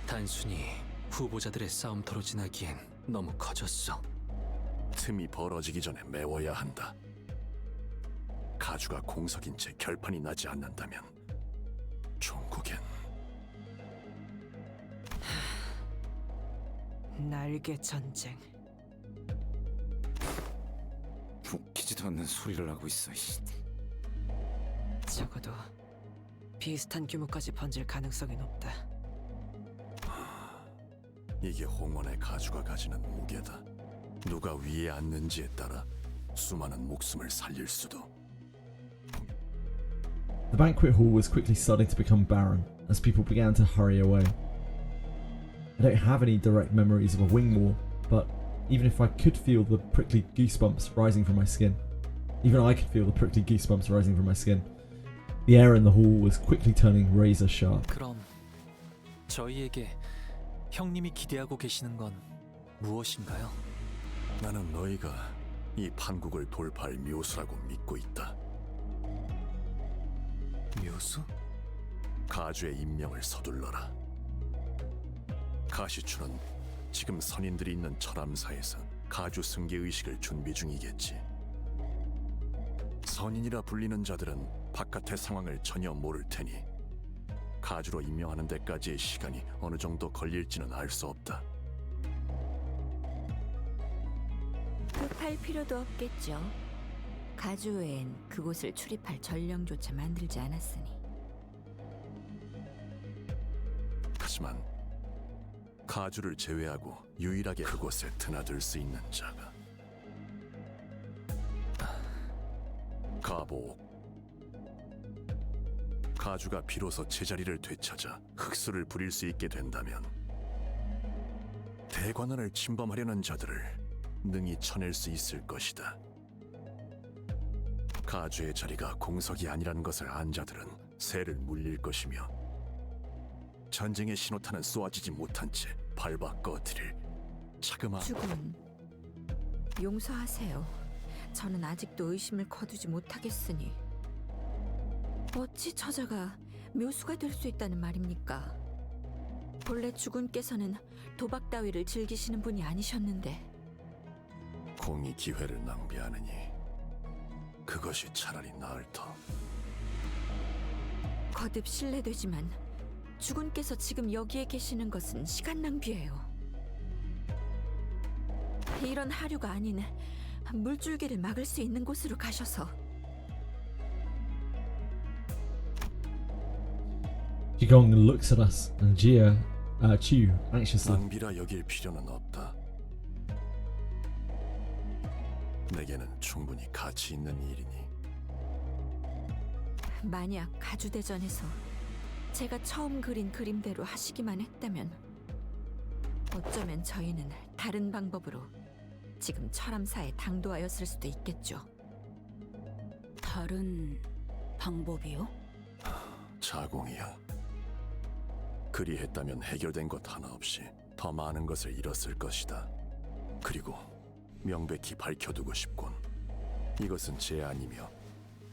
단순히 후보자들의 싸움터로 지나기엔 너무 커졌어. 틈이 벌어지기 전에 메워야 한다. 가주가 공석인 채 결판이 나지 않는다면 종국엔 날개 전쟁. 웃기지도 않는 소리를 하고 있어. 적어도 비슷한 규모까지 번질 가능성이 높다. 이게 홍원의 가주가 가지는 무게다. 누가 위에 앉는지에 따라 수많은 목숨을 살릴 수도. The banquet hall was quickly starting to become barren as people began to hurry away. I don't have any direct memories of a wing war, but even if I could feel the prickly goosebumps rising from my skin, even I could feel the prickly goosebumps rising from my skin, the air in the hall was quickly turning razor sharp. 그럼 저희에게 형님이 기대하고 계시는 건 무엇인가요? 나는 너희가 이 판국을 돌파할 묘수라고 믿고 있다. 묘수? 가주의 임명을 서둘러라. 가시추는 지금 선인들이 있는 철암사에서 가주 승계 의식을 준비 중이겠지. 선인이라 불리는 자들은 바깥의 상황을 전혀 모를 테니 가주로 임명하는 데까지의 시간이 어느 정도 걸릴지는 알 수 없다. 급할 필요도 없겠죠. 가주 외엔 그곳을 출입할 전령조차 만들지 않았으니. 하지만 가주를 제외하고 유일하게 그곳에 드나들 수 있는 자가 가보옥. 가주가 비로소 제자리를 되찾아 흑수를 부릴 수 있게 된다면 대관원을 침범하려는 자들을 능히 쳐낼 수 있을 것이다. 가주의 자리가 공석이 아니라는 것을 안 자들은 새를 물릴 것이며 전쟁의 신호탄은 쏘아지지 못한 채 밟아 꺼뜨릴 차그마. 주군, 용서하세요. 저는 아직도 의심을 거두지 못하겠으니 어찌 저자가 묘수가 될 수 있다는 말입니까? 본래 주군께서는 도박 따위를 즐기시는 분이 아니셨는데. 공이 기회를 낭비하느니 그것이 차라리 나을 터. 거듭 실례되지만 주군께서 지금 여기에 계시는 것은 시간 낭비예요. 이런 하류가 아닌 물줄기를 막을 수 있는 곳으로 가셔서. Jigong looks at us and Chu anxiously. 낭비라 여길 필요는 없다. 내게는 충분히 가치 있는 일이니. 만약 가주대전에서 제가 처음 그린 그림대로 하시기만 했다면 어쩌면 저희는 다른 방법으로 지금 철암사에 당도하였을 수도 있겠죠. 다른 방법이요? 자공이야. 그리했다면 해결된 것 하나 없이 더 많은 것을 잃었을 것이다. 그리고 명백히 밝혀두고 싶군. 이것은 제안이며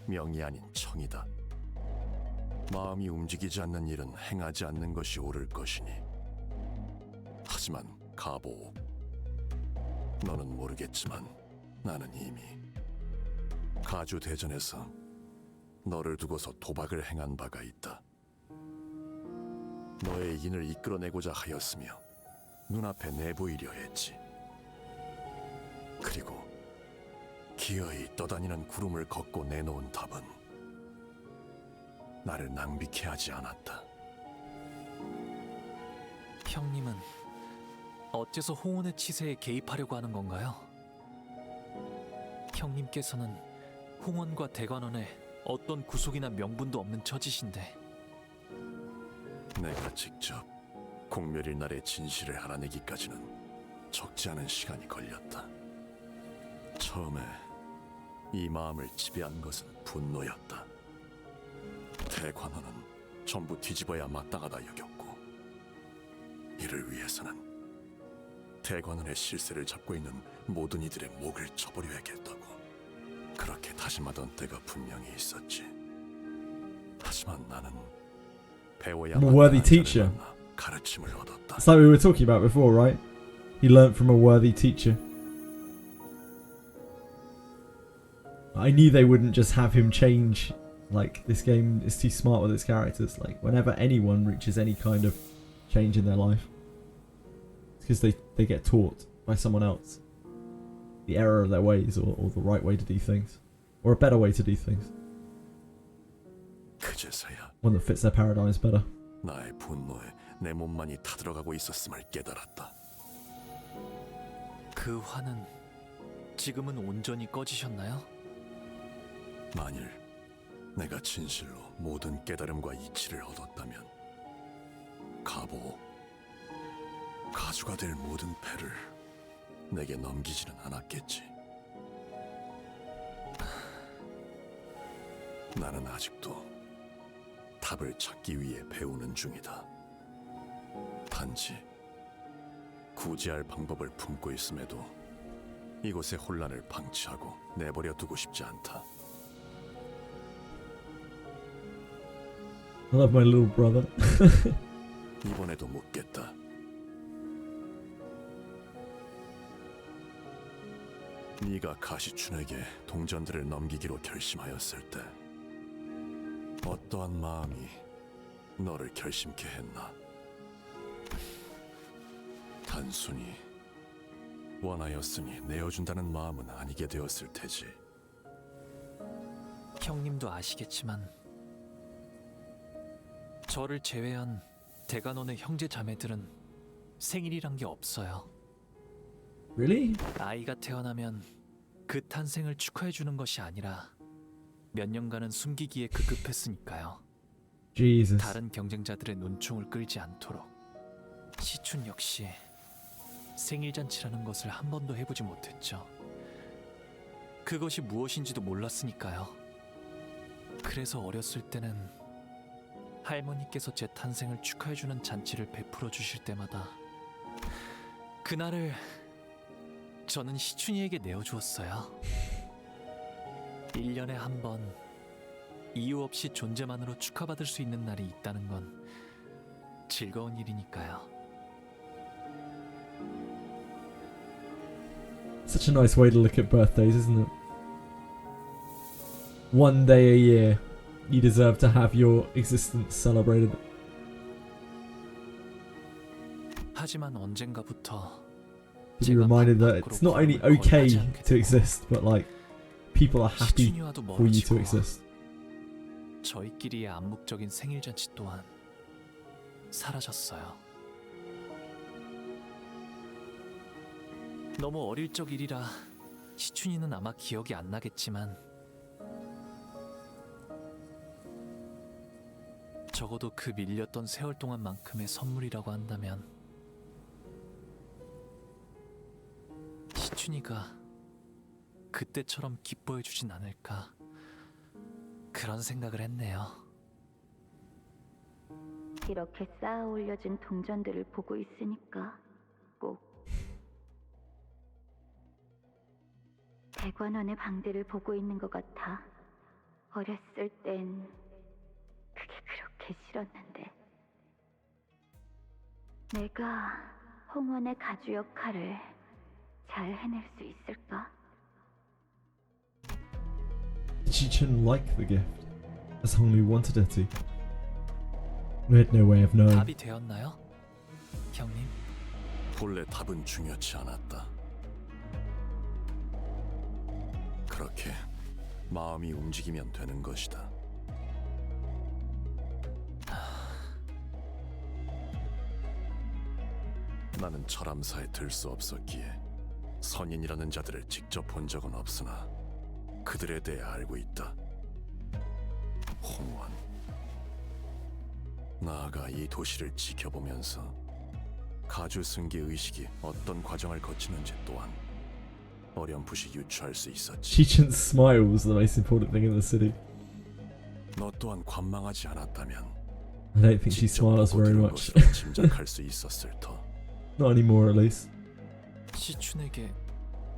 명이 아닌 청이다. 마음이 움직이지 않는 일은 행하지 않는 것이 옳을 것이니. 하지만 가보, 너는 모르겠지만 나는 이미 가주 대전에서 너를 두고서 도박을 행한 바가 있다. 너의 인을 이끌어내고자 하였으며 눈앞에 내보이려 했지. 그리고 기어이 떠다니는 구름을 걷고 내놓은 답은 나를 낭비케 하지 않았다. 형님은 어째서 홍원의 치세에 개입하려고 하는 건가요? 형님께서는 홍원과 대관원에 어떤 구속이나 명분도 없는 처지신데 내가 직접 공멸일 날의 진실을 알아내기까지는 적지 않은 시간이 걸렸다. 처음에 이 마음을 지배한 것은 분노였다. 대관원은 전부 뒤집어야 마땅하다 여겼고, 이를 위해서는 대관원의 실세를 잡고 있는 모든 이들의 목을 쳐버려야겠다고 그렇게 다짐하던 때가 분명히 있었지. 하지만 나는 배워야 I'm a worthy teacher. 가르침을 얻었다. It's like we were talking about before, right? He learnt from a worthy teacher. I knew they wouldn't just have him change. Like, this game is too smart with its characters. Like, whenever anyone reaches any kind of change in their life, it's because they get taught by someone else the error of their ways, or the right way to do things, or a better way to do things, 그제서야 one that fits their paradigms better. 나의 분노에 내 몸만이 타들어가고 있었음을 깨달았다. 그 화는 지금은 온전히 꺼지셨나요? 만일 내가 진실로 모든 깨달음과 이치를 얻었다면 가주가 될 모든 패를 내게 넘기지는 않았겠지. 나는 아직도 답을 찾기 위해 배우는 중이다. 단지 구제할 방법을 품고 있음에도 이곳의 혼란을 방치하고 내버려 두고 싶지 않다. I love my little brother. 이번에도 묻겠다. 네가 가시춘에게 동전들을 넘기기로 결심하였을 때 어떠한 마음이 너를 결심케 했나? 단순히 원하였으니 내어준다는 마음은 아니게 되었을 테지. 형님도 아시겠지만 저를 제외한 대관원의 형제 자매들은 생일이란 게 없어요. Really? 아이가 태어나면 그 탄생을 축하해주는 것이 아니라 몇 년간은 숨기기에 급급했으니까요. Jesus. 다른 경쟁자들의 눈총을 끌지 않도록. 시춘 역시 생일잔치라는 것을 한 번도 해보지 못했죠. 그것이 무엇인지도 몰랐으니까요. 그래서 어렸을 때는 할머니께서 제 탄생을 축하해주는 잔치를 베풀어 주실 때마다 그날을 저는 시춘이에게 내어주었어요. 1년에 한 번 이유 없이 존재만으로 축하받을 수 있는 날이 있다는 건 즐거운 일이니까요. Such a nice way to look at birthdays, isn't it? One day a year, you deserve to have your existence celebrated. 하지만 언젠가부터 To be reminded that it's not only okay to exist, but like people are happy for you to exist. 저희끼리의 암묵적인 생일잔치 또한 사라졌어요. 너무 어릴 적 일이라 시춘이는 아마 기억이 안 나겠지만 적어도 그 밀렸던 세월 동안만큼의 선물이라고 한다면 시춘이가 그때처럼 기뻐해주진 않을까 그런 생각을 했네요. 이렇게 쌓아 올려진 동전들을 보고 있으니까 꼭 대관원의 방들을 보고 있는 것 같아. 어렸을 땐 그게 그렇게 싫었는데 내가 홍원의 가주 역할을 잘 해낼 수 있을까? She shouldn't like the gift, as Honglu wanted her to. We had no way of knowing. 답이 되었나요, 형님? 본래 답은 중요치 않았다. 그렇게 마음이 움직이면 되는 것이다. 나는 철암사에 들 수 없었기에 선인이라는 자들을 직접 본 적은 없으나 그들에 대해 알고 있다. 홍원, 나아가 이 도시를 지켜보면서 가주 승계 의식이 어떤 과정을 거치는지 또한 어렴풋이 유추할 수 있었지. Chichen's smile was the most important thing in the city. 너 또한 관망하지 않았다면 I don't think she smiles very much. 짐작할 수 있었을 터. Not anymore, at least. 시춘에게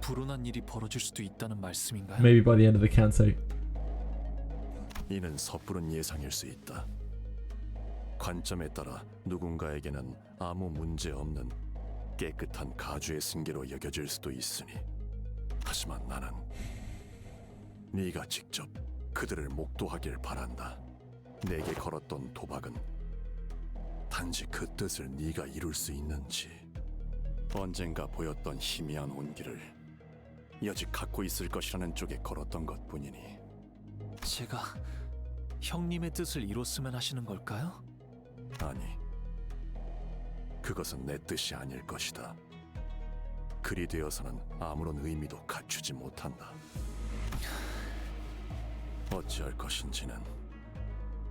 불운한 일이 벌어질 수도 있다는 말씀인가요? Maybe by the end of the Canto. 이는 섣부른 예상일 수 있다. 관점에 따라 누군가에게는 아무 문제 없는 깨끗한 가주의 승계로 여겨질 수도 있으니, 하지만 나는 네가 직접 그들을 목도하길 바란다. 내게 걸었던 도박은 단지 그 뜻을 네가 이룰 수 있는지, 언젠가 보였던 희미한 온기를 여직 갖고 있을 것이라는 쪽에 걸었던 것뿐이니. 제가 형님의 뜻을 이뤘으면 하시는 걸까요? 아니, 그것은 내 뜻이 아닐 것이다. 그리 되어서는 아무런 의미도 갖추지 못한다. 어찌할 것인지는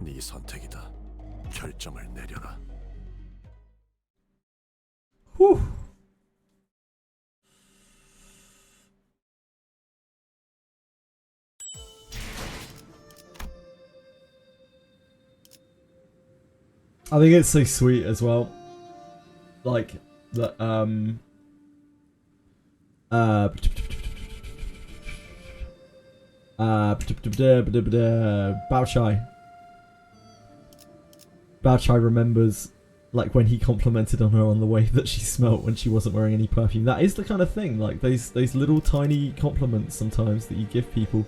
네 선택이다. 결정을 내려라. Whew. I think it's so sweet as well, like that. Baochai remembers, like, when he complimented on her on the way that she smelt when she wasn't wearing any perfume. That is the kind of thing, like those little tiny compliments sometimes that you give people.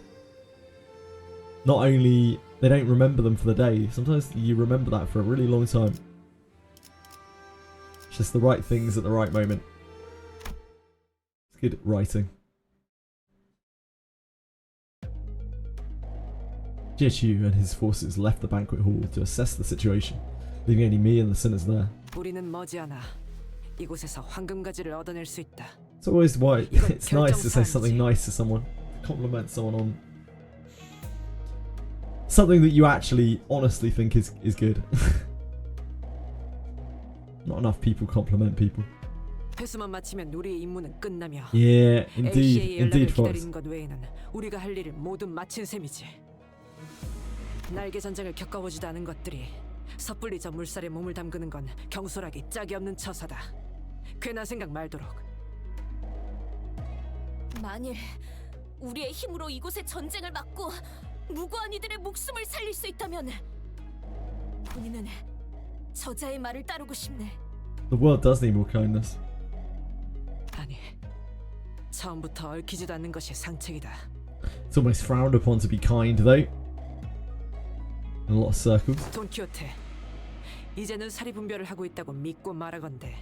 Not only they don't remember them for the day, sometimes you remember that for a really long time. It's just the right things at the right moment. It's good writing. Jichu and his forces left the banquet hall to assess the situation, leaving only me and the sinners there. 우리는 머지않아 이곳에서 황금가지를 얻어낼 수 있다. It's always why it's nice to say something nice to someone, compliment someone on something that you actually honestly think is good. Not enough people compliment people. 회수만 마치면 우리의 임무는 끝나며 Yeah, indeed, LCA의 indeed, 연락을 Fox. 기다리는 것 외에는 우리가 할 일을 모두 마친 셈이지. 날개 전쟁을 겪어보지도 않은 것들이 섣불리 저 물살에 몸을 담그는 건 경솔하기 짝이 없는 처사다. 괜한 생각 말도록. 만일 우리의 힘으로 이곳의 전쟁을 막고 무고한 이들의 목숨을 살릴 수 있다면 본인은 저자의 말을 따르고 싶네. The world does need more kindness. 아니, 처음부터 얽히지도 않는 것이 상책이다. It's almost frowned upon to be kind, though. In a lot of circles. 돈키호테, 이제는 사리분별을 하고 있다고 믿고 말하건대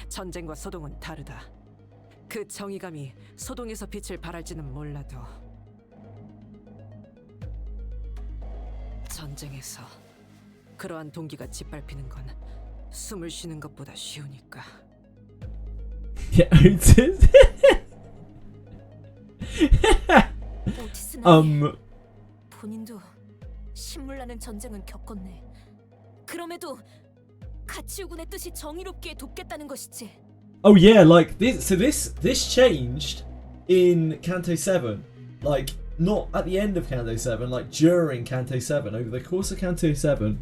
전쟁과 소동은 다르다. 그 정의감이 소동에서 빛을 발할지는 몰라도 전쟁에서 그러한 동기가 짓밟히는 건 숨을 쉬는 것보다 쉬우니까. Yeah, Otis. 오티스는 본인도 신물나는 전쟁은 겪었네. 그럼에도 가치우군의 뜻이 정의롭게 돕겠다는 것이지. Oh yeah, like this. So this changed in Canto 7. Like not at the end of Canto 7, like during Canto 7. Over the course of Canto 7,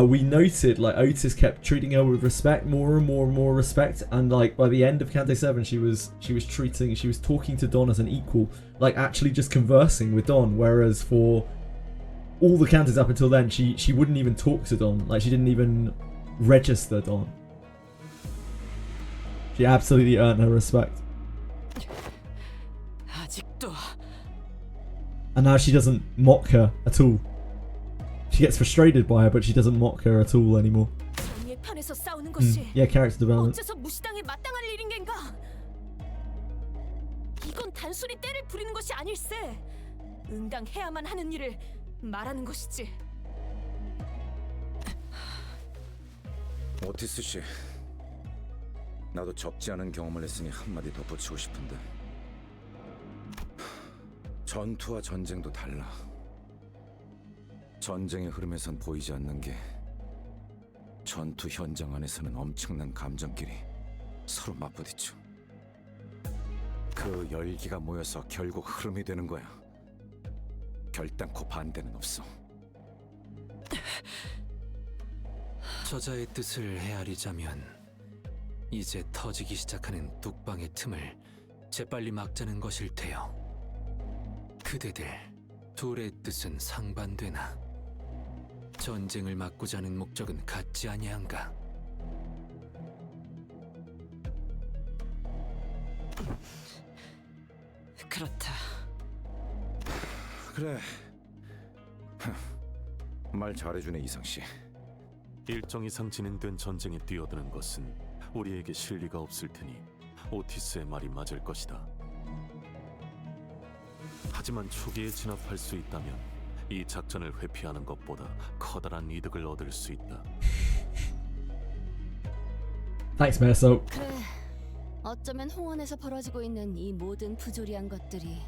we noted like Otis kept treating her with respect, more and more and more respect, and like by the end of Canto 7, she was talking to Don as an equal, like actually just conversing with Don. Whereas for all the cantos up until then, she wouldn't even talk to Don. Like she didn't even register Don. She absolutely earned her respect. 아직도. And now she doesn't mock her at all. She gets frustrated by her, but she doesn't mock her at all anymore. 정의의 편에서 싸우는 것이 Yeah, character development. 어째서 무시당에 마땅할 일인 겐가? 이건 단순히 때를 부리는 것이 아닐세. 응당해야만 하는 일을 말하는 것이지. 오티스 씨, 나도 적지 않은 경험을 했으니 한마디 덧붙이고 싶은데, 전투와 전쟁도 달라. 전쟁의 흐름에선 보이지 않는 게 전투 현장 안에서는 엄청난 감정끼리 서로 맞부딪혀. 그 열기가 모여서 결국 흐름이 되는 거야. 결단코 반대는 없어. 저자의 뜻을 헤아리자면 이제 터지기 시작하는 뚝방의 틈을 재빨리 막자는 것일 테요. 그대들 둘의 뜻은 상반되나 전쟁을 막고자 하는 목적은 같지 아니한가? 그렇다. 그래. 말 잘해주네, 이상씨. 일정 이상 진행된 전쟁에 뛰어드는 것은 우리에게 실리가 없을 테니 오티스의 말이 맞을 것이다. 하지만 초기에 진압할 수 있다면 이 작전을 회피하는 것보다 커다란 이득을 얻을 수 있다. Thanks, Meso. 그래, 어쩌면 홍원에서 벌어지고 있는 이 모든 부조리한 것들이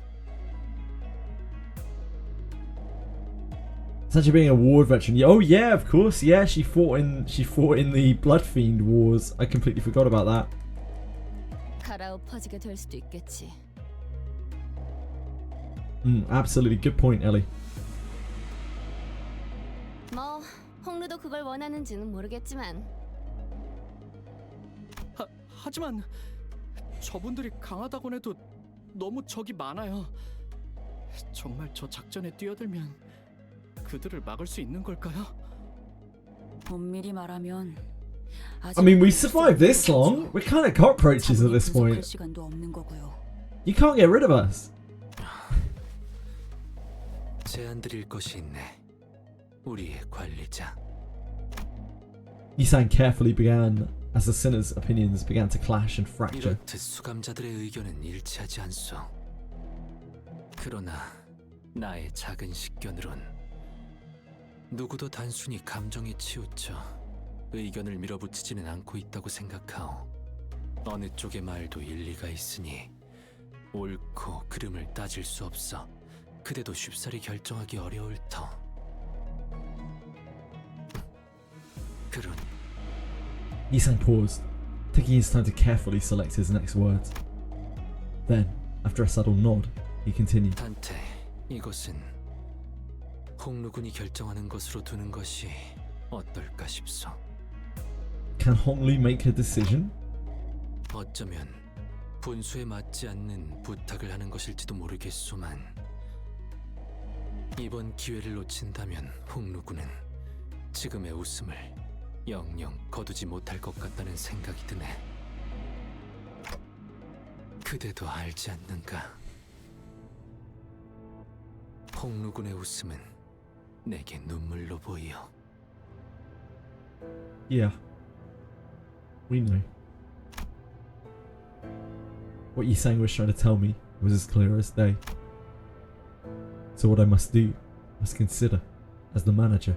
Such a being a war veteran. Oh yeah, of course. Yeah, she fought in the Bloodfiend wars. I completely forgot about that. 갈아엎어지게 될 수도 있겠지. Absolutely good point, Ellie. 뭐 홍루도 그걸 원하는지는 모르겠지만. 하지만 저분들이 강하다곤 해도 너무 적이 많아요. 정말 저 작전에 뛰어들면 그들을 막을 수 있는 걸까요? 엄밀히 말하면 I mean, we survived this long. We're kind of cockroaches at this point. 시간도 없는 거고요. You can't get rid of us. 제안 드릴 것이 있네. 우리의 관리자. Yisan carefully began as the sinners' opinions began to clash and fracture. 이렇듯 수감자들의 의견은 일치하지 않소. 그러나 나의 작은 식견으론 누구도 단순히 감정에 치우쳐 의견을 밀어붙이지는 않고 있다고 생각하오. 어느 쪽의 말도 일리가 있으니 옳고 그름을 따질 수 없어. 그대도 쉽사리 결정하기 어려울 터. 그러니 Yisan paused, taking his time to carefully select his next words. Then, after a subtle nod, he continued. 단테, 이것은 홍루군이 결정하는 것으로 두는 것이 어떨까 싶소. Can Honglu make a decision? 어쩌면 분수에 맞지 않는 부탁을 하는 것일지도 모르겠소만 이번 기회를 놓친다면 홍루군은 지금의 웃음을 영영 거두지 못할 것 같다는 생각이 드네. 그대도 알지 않는가? 홍루군의 웃음은 내게 눈물로 보이어. Yeah. We know. What Yisan was trying to tell me was as clear as day. So what I must do, must consider, as the manager,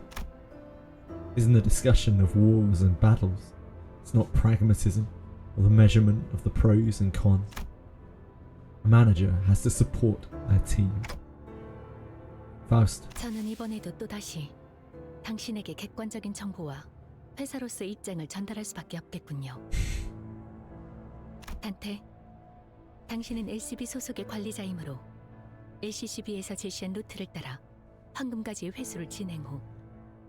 isn't the discussion of wars and battles. It's not pragmatism or the measurement of the pros and cons. A manager has to support their team. Faust. 저는 이번에도 또다시 당신에게 객관적인 정보와 회사로서의 입장을 전달할 수밖에 없겠군요. 단테, 당신은 LCB 소속의 관리자이므로 LCCB에서 제시한 루트를 따라 황금가지의 회수를 진행 후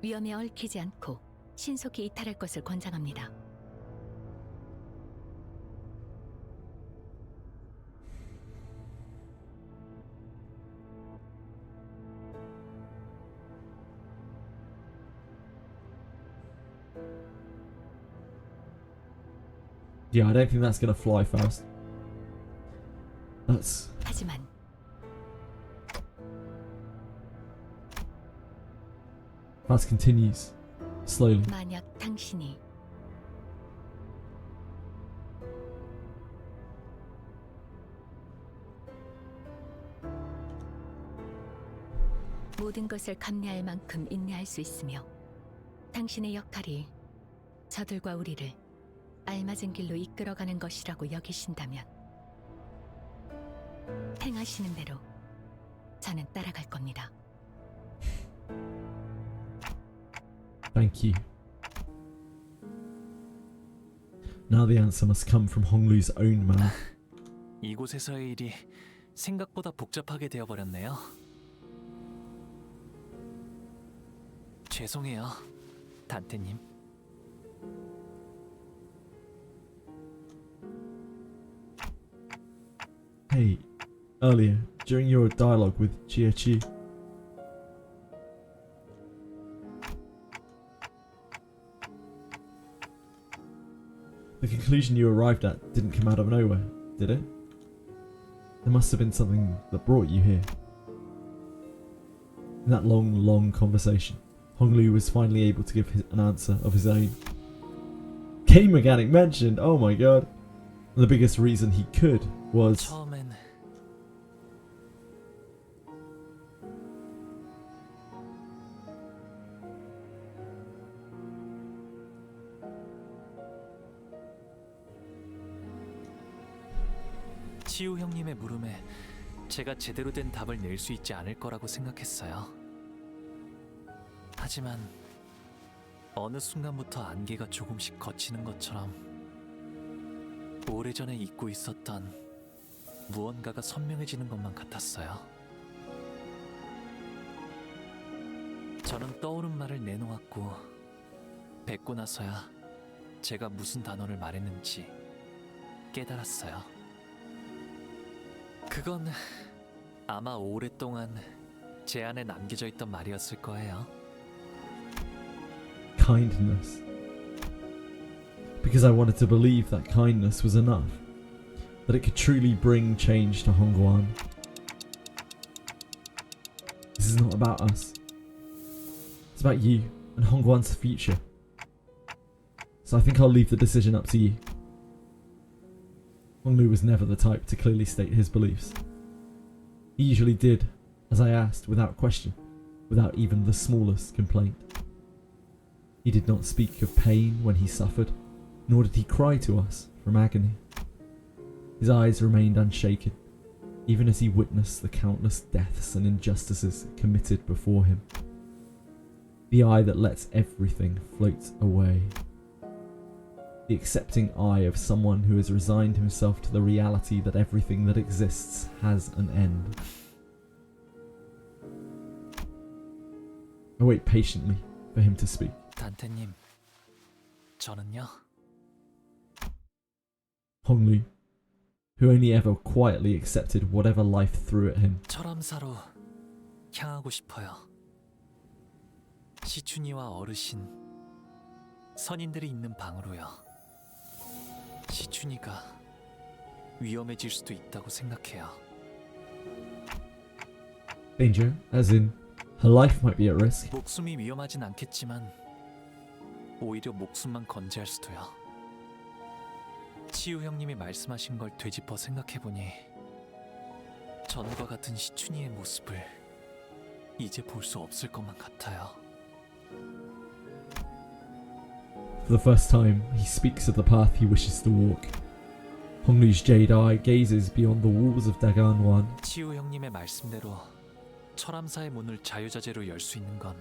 위험에 얽히지 않고 신속히 이탈할 것을 권장합니다. Yeah, I don't think that's gonna fly, Faust. That's... 하지만 Faust continues, slowly. 만약 당신이 모든 것을 감내할 만큼 인내할 수 있으며 당신의 역할이 저들과 우리를 알맞은 길로 이끌어가는 것이라고 여기신다면 행하시는 대로 저는 따라갈 겁니다. Thank you. Now the answer must come from Honglu's own mouth. 이곳에서의 일이 생각보다 복잡하게 되어버렸네요. 죄송해요, 단테님. Hey, earlier, during your dialogue with Jia-Chi, the conclusion you arrived at didn't come out of nowhere, did it? There must have been something that brought you here. In that long conversation, Honglu was finally able to give an answer of his own. Game mechanic mentioned! Oh my god! And the biggest reason he could was... 처음엔 치우 형님의 물음에 제가 제대로 된 답을 낼 수 있지 않을 거라고 생각했어요. 하지만 어느 순간부터 안개가 조금씩 걷히는 것처럼 오래전에 잊고 있었던 무언가가 선명해지는 것만 같았어요. 저는 떠오른 말을 내놓았고 뵙고 나서야 제가 무슨 단어를 말했는지 깨달았어요. 그건 아마 오랫동안 제 안에 남겨져 있던 말이었을 거예요. Kindness. Because I wanted to believe that kindness was enough. That it could truly bring change to Hongguan. This is not about us. It's about you and Hongguan's future. So I think I'll leave the decision up to you. Honglu was never the type to clearly state his beliefs. He usually did as I asked without question, without even the smallest complaint. He did not speak of pain when he suffered, nor did he cry to us from agony. His eyes remained unshaken, even as he witnessed the countless deaths and injustices committed before him. The eye that lets everything float away. The accepting eye of someone who has resigned himself to the reality that everything that exists has an end. I wait patiently for him to speak. 단테님, 저는요. Honglu, who only ever quietly accepted whatever life threw at him. 철암사로 향하고 싶어요. 시춘이와 어르신, 선인들이 있는 방으로요. 시춘이가 위험해질 수도 있다고 생각해요. Danger, as in her life might be at risk. 목숨이 위험하진 않겠지만 오히려 목숨만 건재할 수도요. 치유 형님이 말씀하신 걸 되짚어 생각해보니 전과 같은 시춘이의 모습을 이제 볼 수 없을 것만 같아요. For the first time, he speaks of the path he wishes to walk. Honglu's jade eye gazes beyond the walls of Daganwan. 치유 형님의 말씀대로 철암사의 문을 자유자재로 열 수 있는 건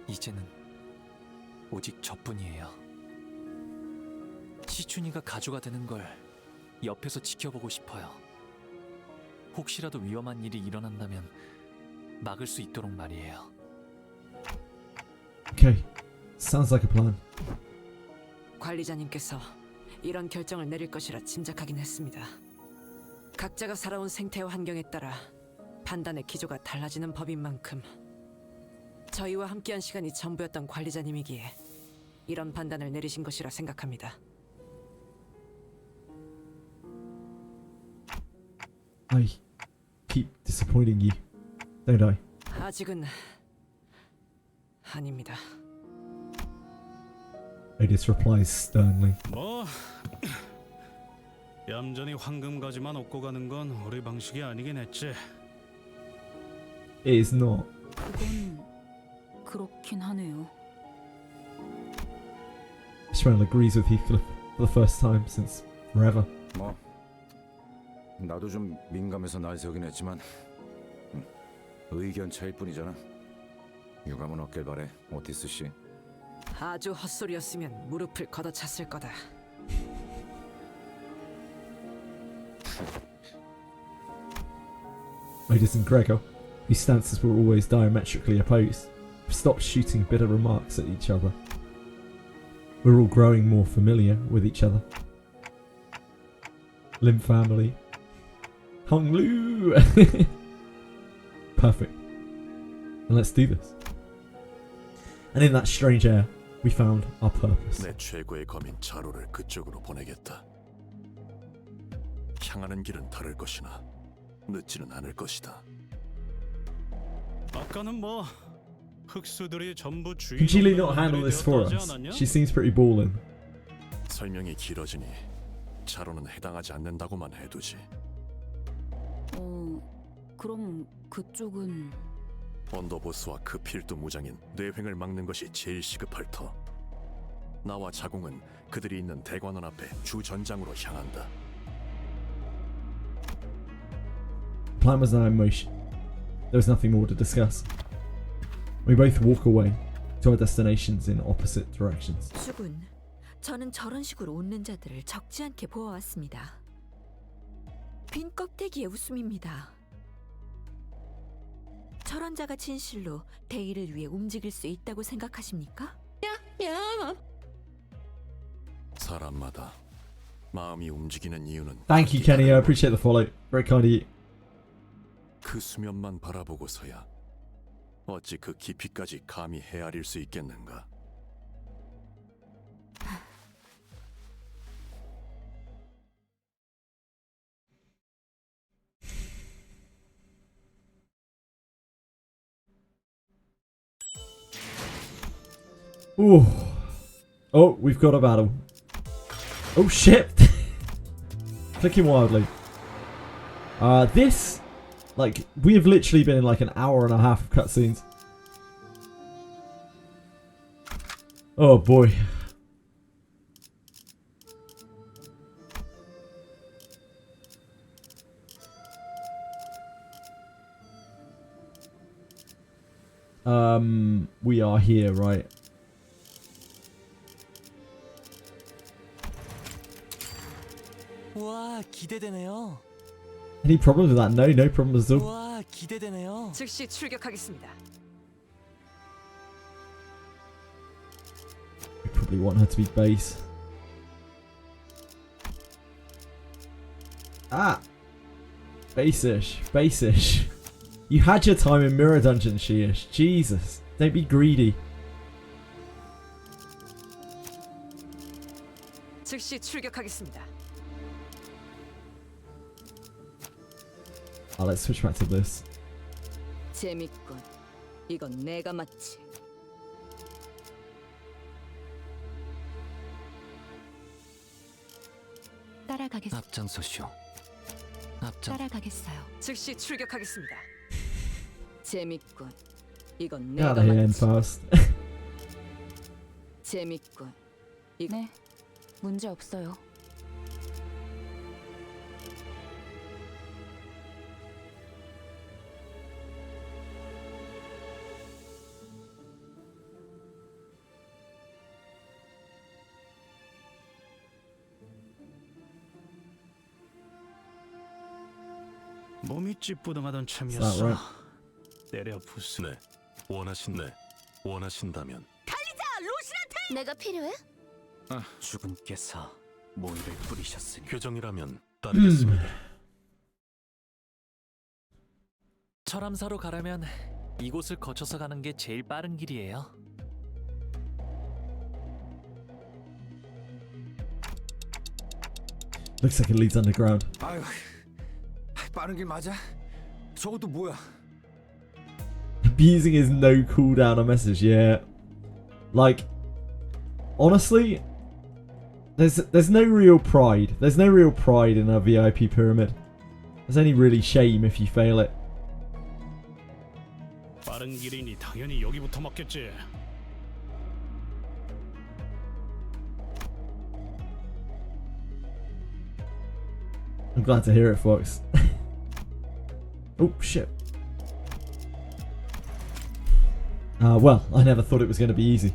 이제는 오직 저뿐이에요. 시춘이가 가주가 되는 걸 옆에서 지켜보고 싶어요. 혹시라도 위험한 일이 일어난다면 막을 수 있도록 말이에요. Okay, sounds like a plan. 관리자님께서 이런 결정을 내릴 것이라 짐작하긴 했습니다. 각자가 살아온 생태와 환경에 따라 판단의 기조가 달라지는 법인 만큼 저희와 함께한 시간이 전부였던 관리자님이기에 이런 판단을 내리신 것이라 생각합니다. I keep disappointing you, don't I? 아직은 아닙니다. Adis replies sternly. 뭐 얌전히 황금가지만 얻고 가는 건 우리 방식이 아니긴 했지. It is not. 그건 그렇긴 하네요. Ishmael agrees with Heathcliff for the first time since forever. 뭐 나도 좀 민감해서 날 세우긴 했지만 의견 차일 뿐이잖아. 유감은 없길 바래, 오티스 씨. 아주 헛소리였으면 무릎을 걷어찼을 거다. Otis and Gregor, whose stances were always diametrically opposed, have stopped shooting bitter remarks at each other. We're all growing more familiar with each other. Lim family. Hong Lu! Perfect. And let's do this. And in that strange air, we found our purpose. 내 최고의 검인 자로를 그쪽으로 보내겠다. 향하는 길은 다를 것이나 늦지는 않을 것이다. 아까는 뭐 흑수들이 전부 주인. Can Chile not handle this for us? She seems pretty ballin'. 설명이 길어지니 자로는 해당하지 않는다고만 해두지. 그럼 그쪽은 언더보스와 그 필두 무장인 뇌횡을 막는 것이 제일 시급할 터. 나와 자공은 그들이 있는 대관원 앞에 주 전장으로 향한다. Plan was now in motion. There was nothing more to discuss. We both walk away to our destinations in opposite directions. 주군, 저는 저런 식으로 웃는 자들을 적지 않게 보아왔습니다. 빈 껍데기의 웃음입니다. 저런 자가 진실로 대의를 위해 움직일 수 있다고 생각하십니까? 사람마다 마음이 움직이는 이유는 Thank you, Kenny. I appreciate the follow. Very kind of you. 그 수면만 바라보고서야 어찌 그 깊이까지 감히 헤아릴 수 있겠는가? Ooh. Oh, we've got a battle. Oh shit! Clicking wildly. This, like, we have literally been in like an hour and a half of cutscenes. Oh boy. We are here, right? 와, 기대되네요. Any problems with that? No, no problems at all. 와, 기대되네요. 즉시 출격하겠습니다. We probably want her to be base. Ah! Base-ish. Base-ish. You had your time in Mirror Dungeon, She-ish. Jesus. Don't be greedy. 즉시 출격하겠습니다. Let's switch back to this. 재밌군. 이건 내가 맞지. 따라가겠. 앞장서시오. 따라가겠어요. 즉시 출격하겠습니다. 재밌군. 이건 Get 내가 out of here and 맞지. fast. 재밌군. 네, 문제 없어요. 몸이 찌뿌둥하던 Is that 참이었어. right? 때려 부수. 네, 원하신다면 내가 필요해? 주군께서 모이를 뿌리셨으니 교정이라면 따르겠습니다. 철암사로 가려면 이곳을 거쳐서 가는 게 제일 빠른 길이에요. Looks like it leads underground. 아유, 빠른 길 맞아? 저것도 뭐야? Abusing his no cooldown on message, yeah. Like, honestly, there's no real pride. There's no real pride in a VIP pyramid. There's only really shame if you fail it. 빠른 길이니 당연히 여기부터 맞겠지. I'm glad to hear it, Fox. Oh shit. Well, I never thought it was going to be easy.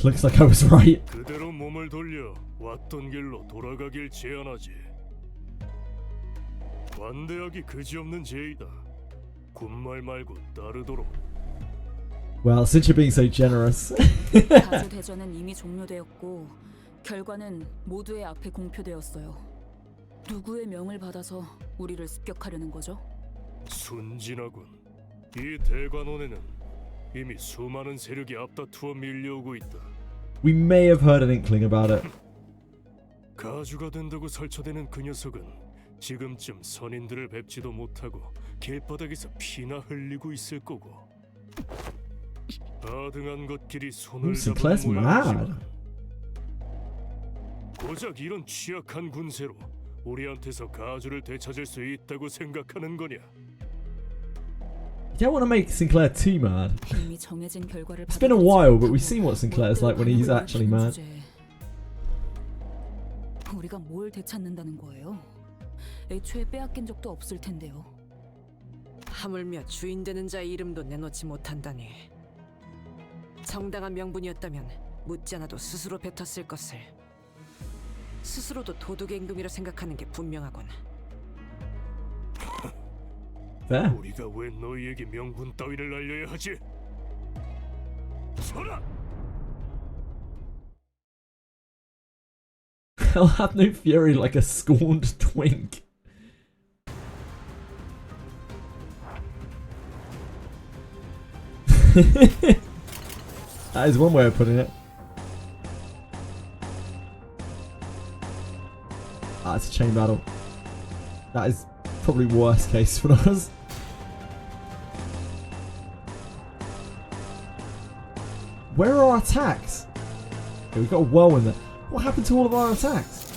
Looks like I was right. 그대로 몸을 돌려 왔던 길로 돌아가길 제안하지. 관대하기 그지없는 제의다. 군말 말고 따르도록. Well, since you're being so generous. 가주 대전은 이미 종료되었고 결과는 모두의 앞에 공표되었어요. 누구의 명을 받아서 우리를 습격하려는 거죠? 순진하군. 이 대관원에는 이미 수많은 세력이 앞다투어 밀려오고 있다. We may have heard an inkling about it. 가주가 된다고 설쳐대는 그 녀석은 지금쯤 선인들을 뵙지도 못하고 길바닥에서 피나 흘리고 있을 거고. 아등한 것끼리 손을 Sinclair's 잡은 mad. 모양이지만 고작 이런 취약한 군세로 우리한테서 가주를 되찾을 수 있다고 생각하는 거냐? You don't want to make Sinclair too mad. 이미 정해진 결과를 It's been a while, but we've seen what Sinclair's like when he's actually mad. 우리가 뭘 되찾는다는 거예요? 애초에 빼앗긴 적도 없을 텐데요. 하물며 주인 되는 자의 이름도 내놓지 못한다니. 정당한 명분이었다면 묻지 않아도 스스로 뱉었을 것을. 스스로도 도둑의 임금이라 생각하는 게 분명하군. 우리가 왜 너희에게 명분 따위를 알려야 하지? 서라! I'll have no fury like a scorned twink. That is one way of putting it. Ah, it's a chain battle. That is probably worst case for us. Where are our attacks? Okay, we've got a whirlwind there. What happened to all of our attacks?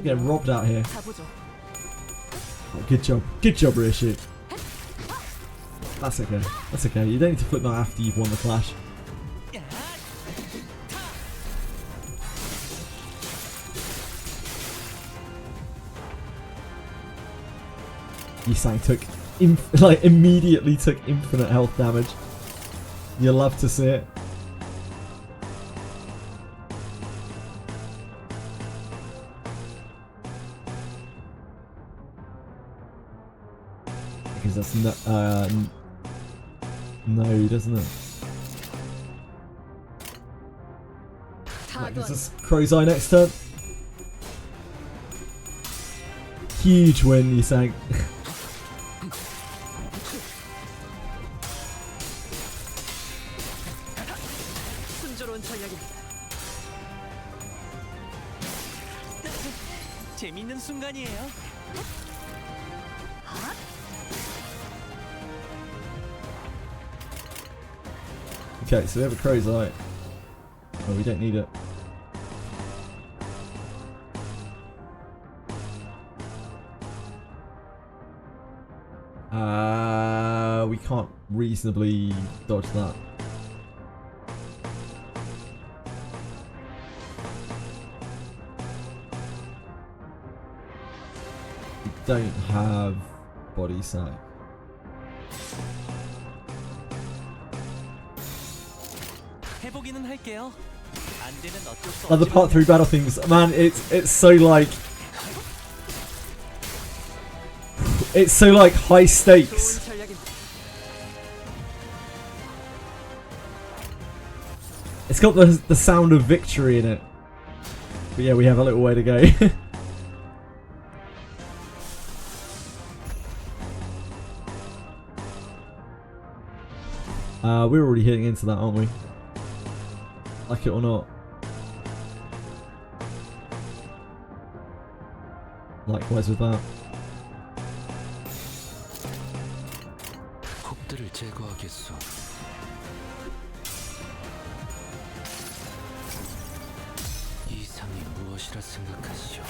Getting robbed out here. Oh, good job. Good job, Rishi. That's okay. That's okay. You don't need to flip that after you've won the clash. Yisang took, immediately took infinite health damage. You love to see it. Because that's no, doesn't it? Right, gives us Crow's Eye next turn. Huge win, Yisang. 순조로운 전략입니다. 재밌는 순간이에요. Okay, so we have a Crow's Eye. Oh, we don't need it. We can't reasonably dodge that. We don't have body sack. 해보기는 할게요. 안 되면 어쩔 수 Other part 3 battle themes, man, it's so like high stakes. It's got the sound of victory in it. But yeah, we have a little way to go. We're already hitting into that, aren't we? Like it or not. Likewise with that. 곡들을 제거하겠소. 이상이 무엇이라 생각하시오?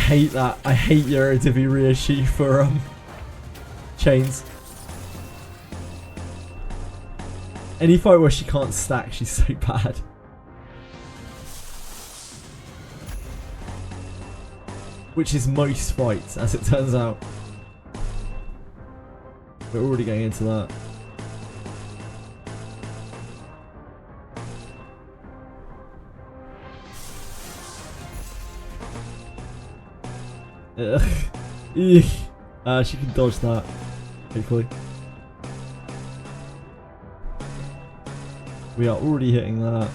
hate that. I hate your Divi Ryoshi for chains. Any fight where she can't stack, she's so bad. Which is most fights, as it turns out. We're already getting into that. Ugh. Eek. She can dodge that, hopefully. We are already hitting that.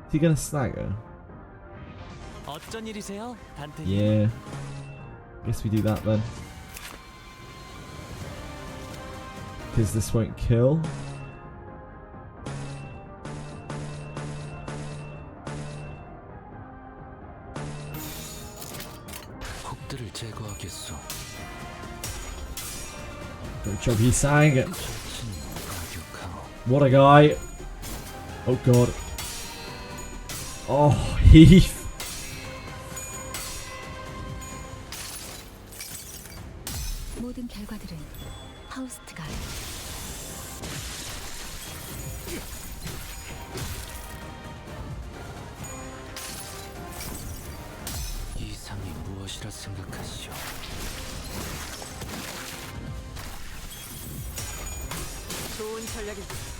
Is he gonna stagger? 어쩐 일이세요, 단테님? Yeah. Guess we do that then. Because this won't kill. 폭들을 제거하겠소. Good job, he sang it. What a guy. Oh god. Oh, Heath. 모든 결과들은 하우스트가 이상이 무엇이라 생각하시오? 좋은 전략입니다.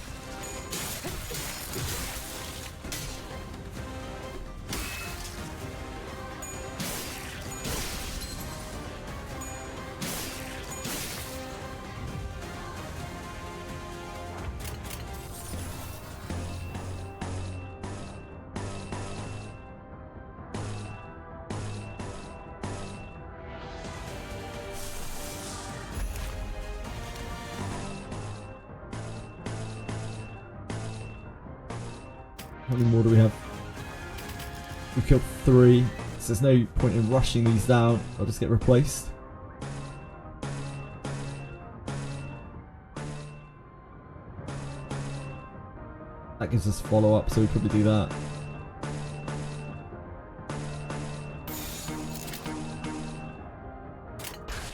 How many more do we have? We killed 3, so there's no point in rushing these down. They'll just get replaced. That gives us follow up, so we probably do that.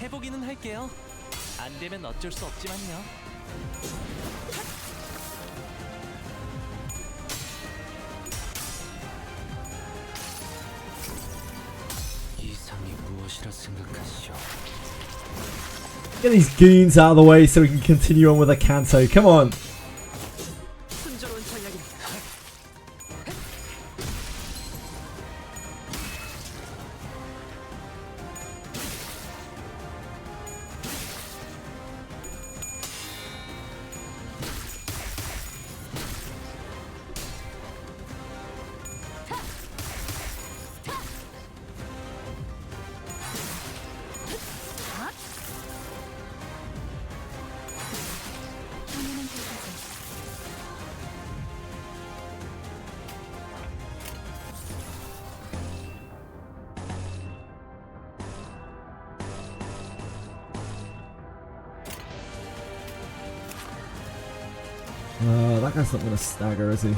해보기는 할게요. 안 되면 어쩔 수 없지만요. 이상이 무엇이라 생각하시오? Get these goons out of the way so we can continue on with the Canto. Come on. 순조로운 전략입니다. That guy's not gonna stagger, is he?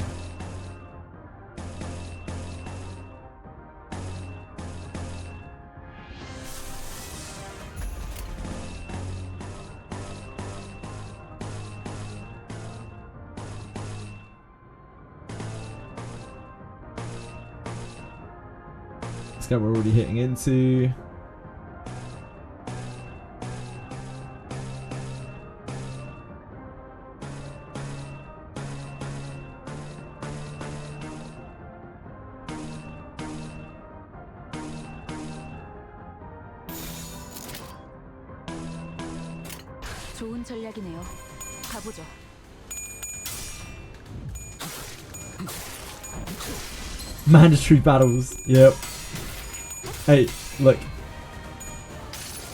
This guy we're already hitting into. 좋은 전략이네요. 가보죠. Mandatory battles. Yep. Hey, look.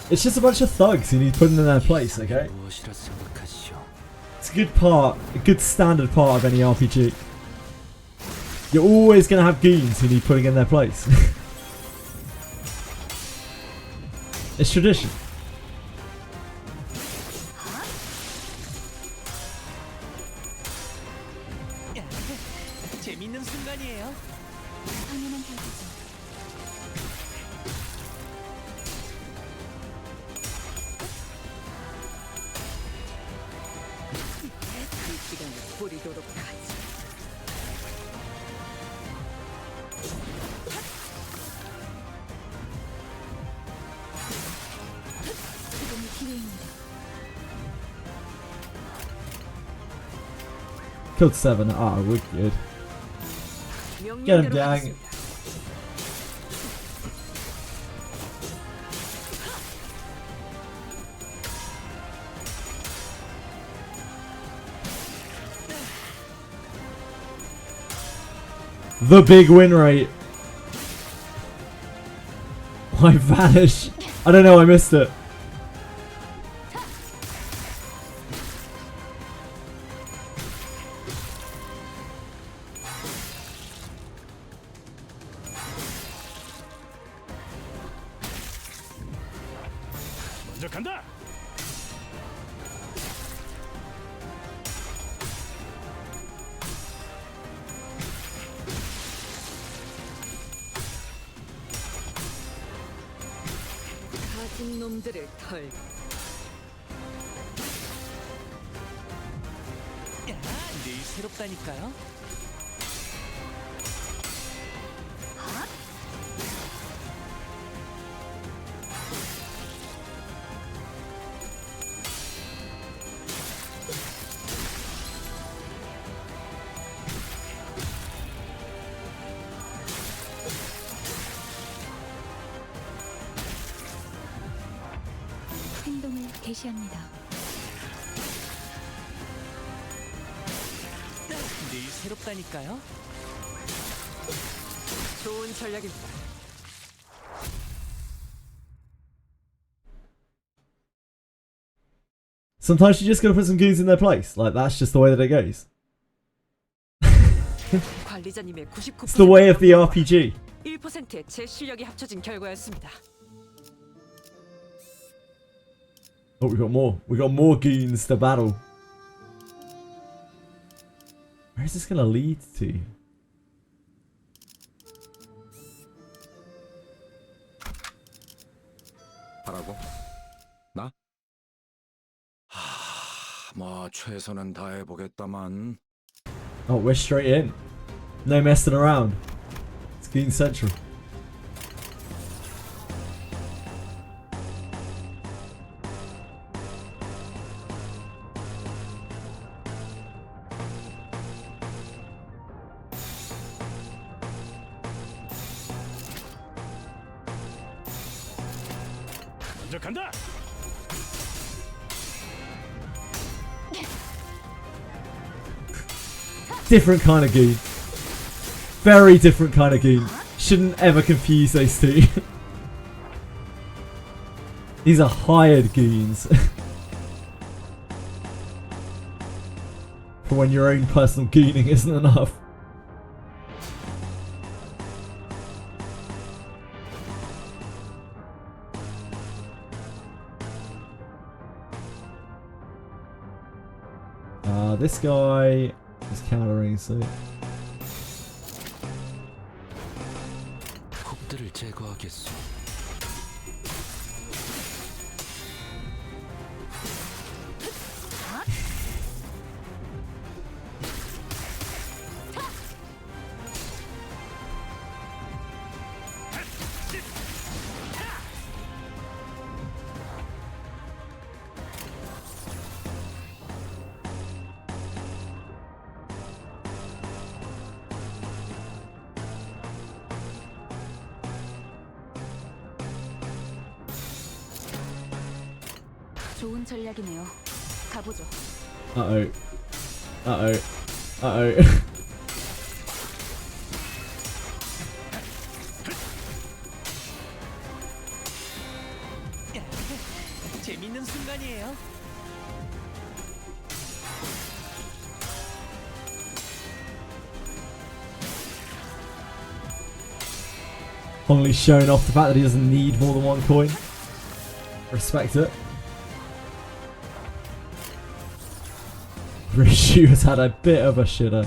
It's just a bunch of thugs you need put in their place, okay? It's a good part, a good standard part of any RPG. You're always going to have goons who need putting in their place. It's tradition. 순간이에요. 당연한 결과죠. 그 시간을 버리도록 하지. 지금이 기회입니다. Killed 7. Ah, we're good. Get him, gang. The big win rate. I vanish. I don't know, I missed it. 먼저 간다. 가진 놈들을 털. 야, 늘 새롭다니까요. 행동을 개시합니다. 늘 새롭다니까요. 좋은 전략입니다. Sometimes you just gotta put some goons in their place. Like, that's just the way that it goes. 관리자님의 99%. It's the way of the RPG. 1%의 제 실력이 합쳐진 결과였습니다. Oh, we got more. We got more goons to battle. Where is this gonna lead to? 하라고? 나? 뭐 최선은 다해보겠다만. Oh, we're straight in. No messing around. It's Goon Central. 먼저 간다. Different kind of goon. Very different kind of goon. Shouldn't ever confuse those two. These are hired goons. For when your own personal gooning isn't enough. This guy is countering, so 컵들을 제거하겠소. 좋은 전략이네요. 가보죠. Uh-oh. Uh-oh. Uh-oh. 재밌는 순간이에요. Only showing off the fact that he doesn't need more than one coin. Respect it. Rishu has had a bit of a shitter.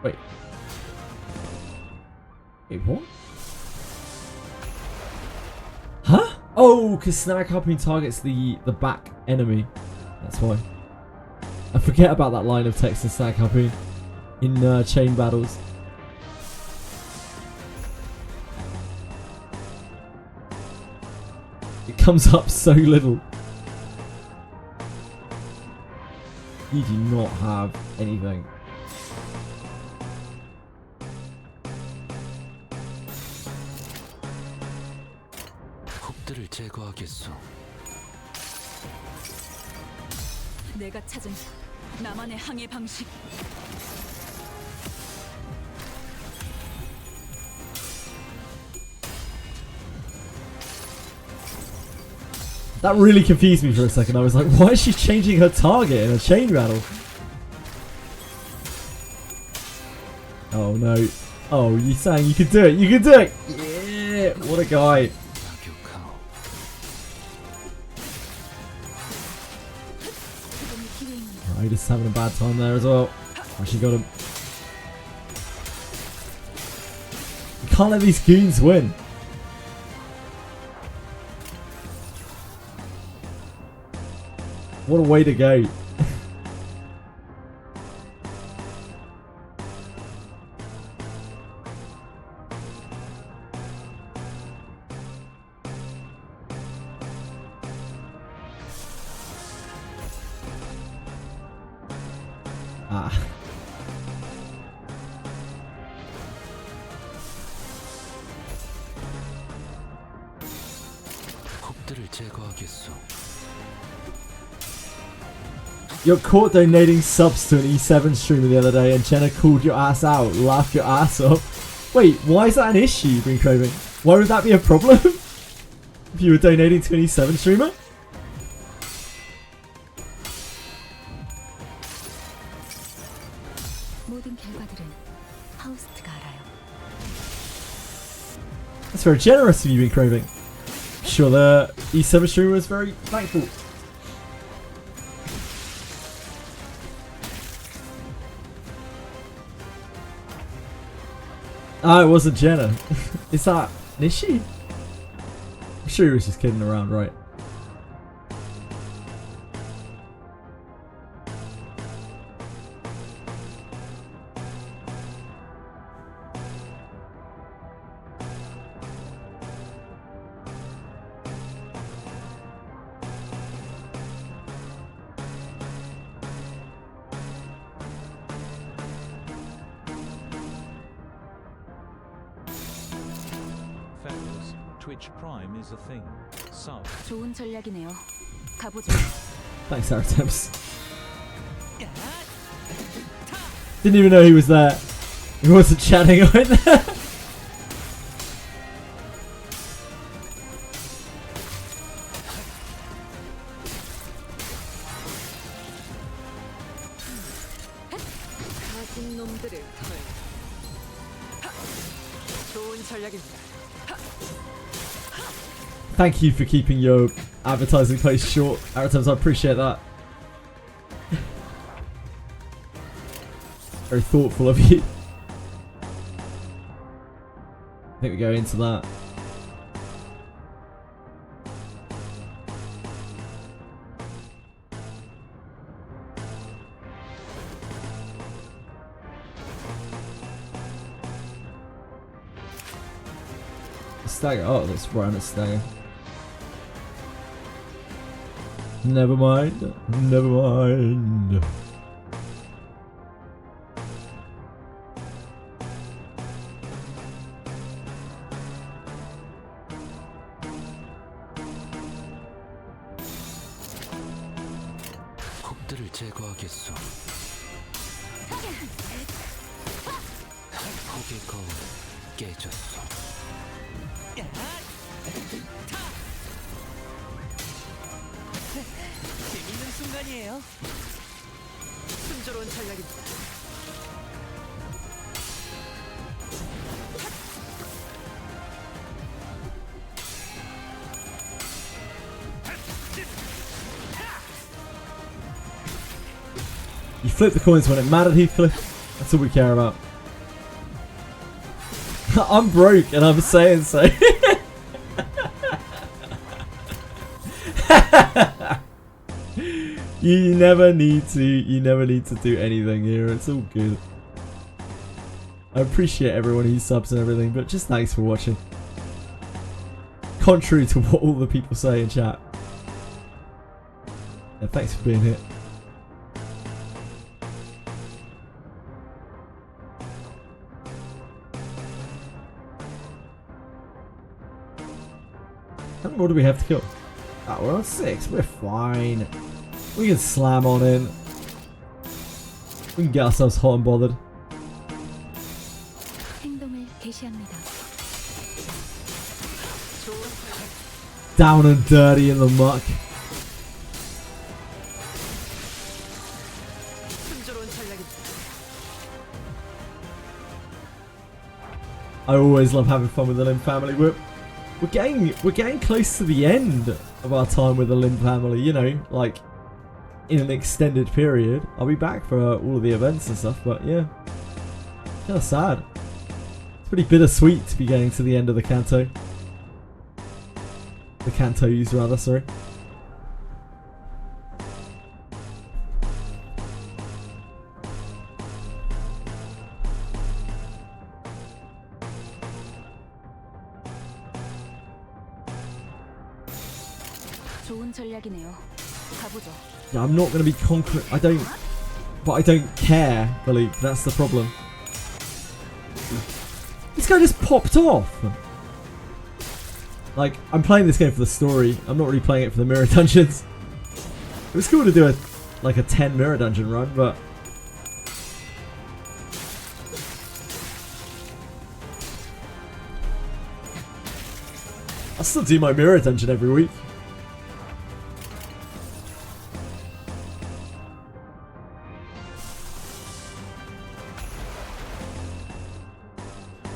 Wait. Wait, what? Huh? Oh, because snag harpoon targets the back enemy. That's why. I forget about that line of text in snag harpoon in chain battles. It comes up so little. You do not have anything. 곡들을 제거하겠소. 내가 찾은 나만의 항해 방식. That really confused me for a second. I was like, why is she changing her target in a chain battle? Oh no. Oh, you saying you could do it. You could do it. Yeah. What a guy. Oh, just having a bad time there as well. Actually got him. You can't let these goons win. What a way to go. Ah. 곡들을 제거하겠소. You're caught donating subs to an E7 streamer the other day and Jenna called your ass out, laughed your ass off. Wait, why is that an issue you've been craving? Why would that be a problem? If you were donating to an E7 streamer? 모든 결과들은 하우스트가 알아요. That's very generous of you been craving. I'm sure the E7 streamer was very thankful. Oh, it wasn't Jenna. Is that an issue? I'm sure he was just kidding around, right? Twitch Prime is a thing. So. 좋은 전략이네요. 가보죠. Thanks, Aratems. Didn't even know he was there. He wasn't chatting right there. 가진 놈들을 털. 좋은 전략입니다. Thank you for keeping your advertising place short, Aratems. I appreciate that. Very thoughtful of you. I think we go into that. Stagger. Oh, that's right on a stagger. Never mind. Never mind. 곡들을 제거하겠소. 곡의 거울 깨졌소. 재밌는 순간이에요. 순조로운 전략입니다. You flip the coins when it mattered, Heathcliff. That's all we care about. I'm broke and I'm saying so. You never need to do anything here. It's all good. I appreciate everyone who subs and everything, but just thanks for watching. Contrary to what all the people say in chat. Yeah, thanks for being here. How many more do we have to kill? Oh, we're on 6. We're fine. We can slam on in. We can get ourselves hot and bothered. 행동을 개시합니다. Down and dirty in the muck. I always love having fun with the Limb family. We're getting close to the end of our time with the Limb family, you know, like in an extended period. I'll be back for all of the events and stuff, but yeah, kind of sad. It's pretty bittersweet to be getting to the end of the Canto. The Cantos, rather, sorry. 좋은 전략이네요. 가보죠. Yeah, I'm not going to be conquering. I don't care, Philippe. That's the problem. This guy just popped off. Like, I'm playing this game for the story. I'm not really playing it for the mirror dungeons. It was cool to do a 10 mirror dungeon run, but I still do my mirror dungeon every week.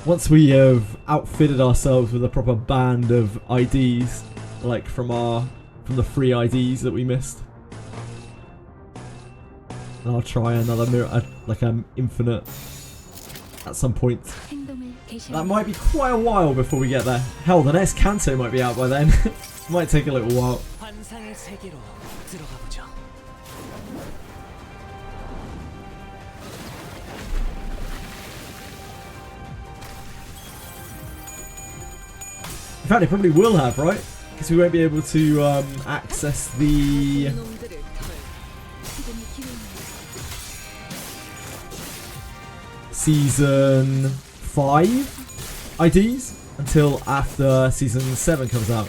Once we have outfitted ourselves with a proper band of IDs, like from the free IDs that we missed, and I'll try another mirror, like infinite, at some point. That might be quite a while before we get there. Hell, the next Canto might be out by then. Might take a little while. 환상의 세계로 들어가 보죠. In fact, it probably will have, right? Because we won't be able to access the Season 5 IDs until after Season 7 comes out.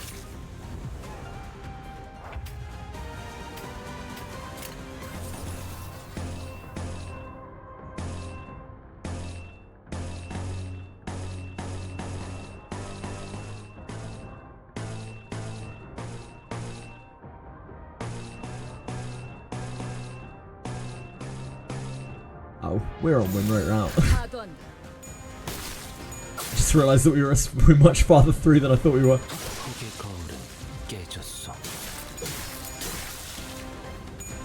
Oh, we're on win rate route. Just realised that we're much farther through than I thought we were.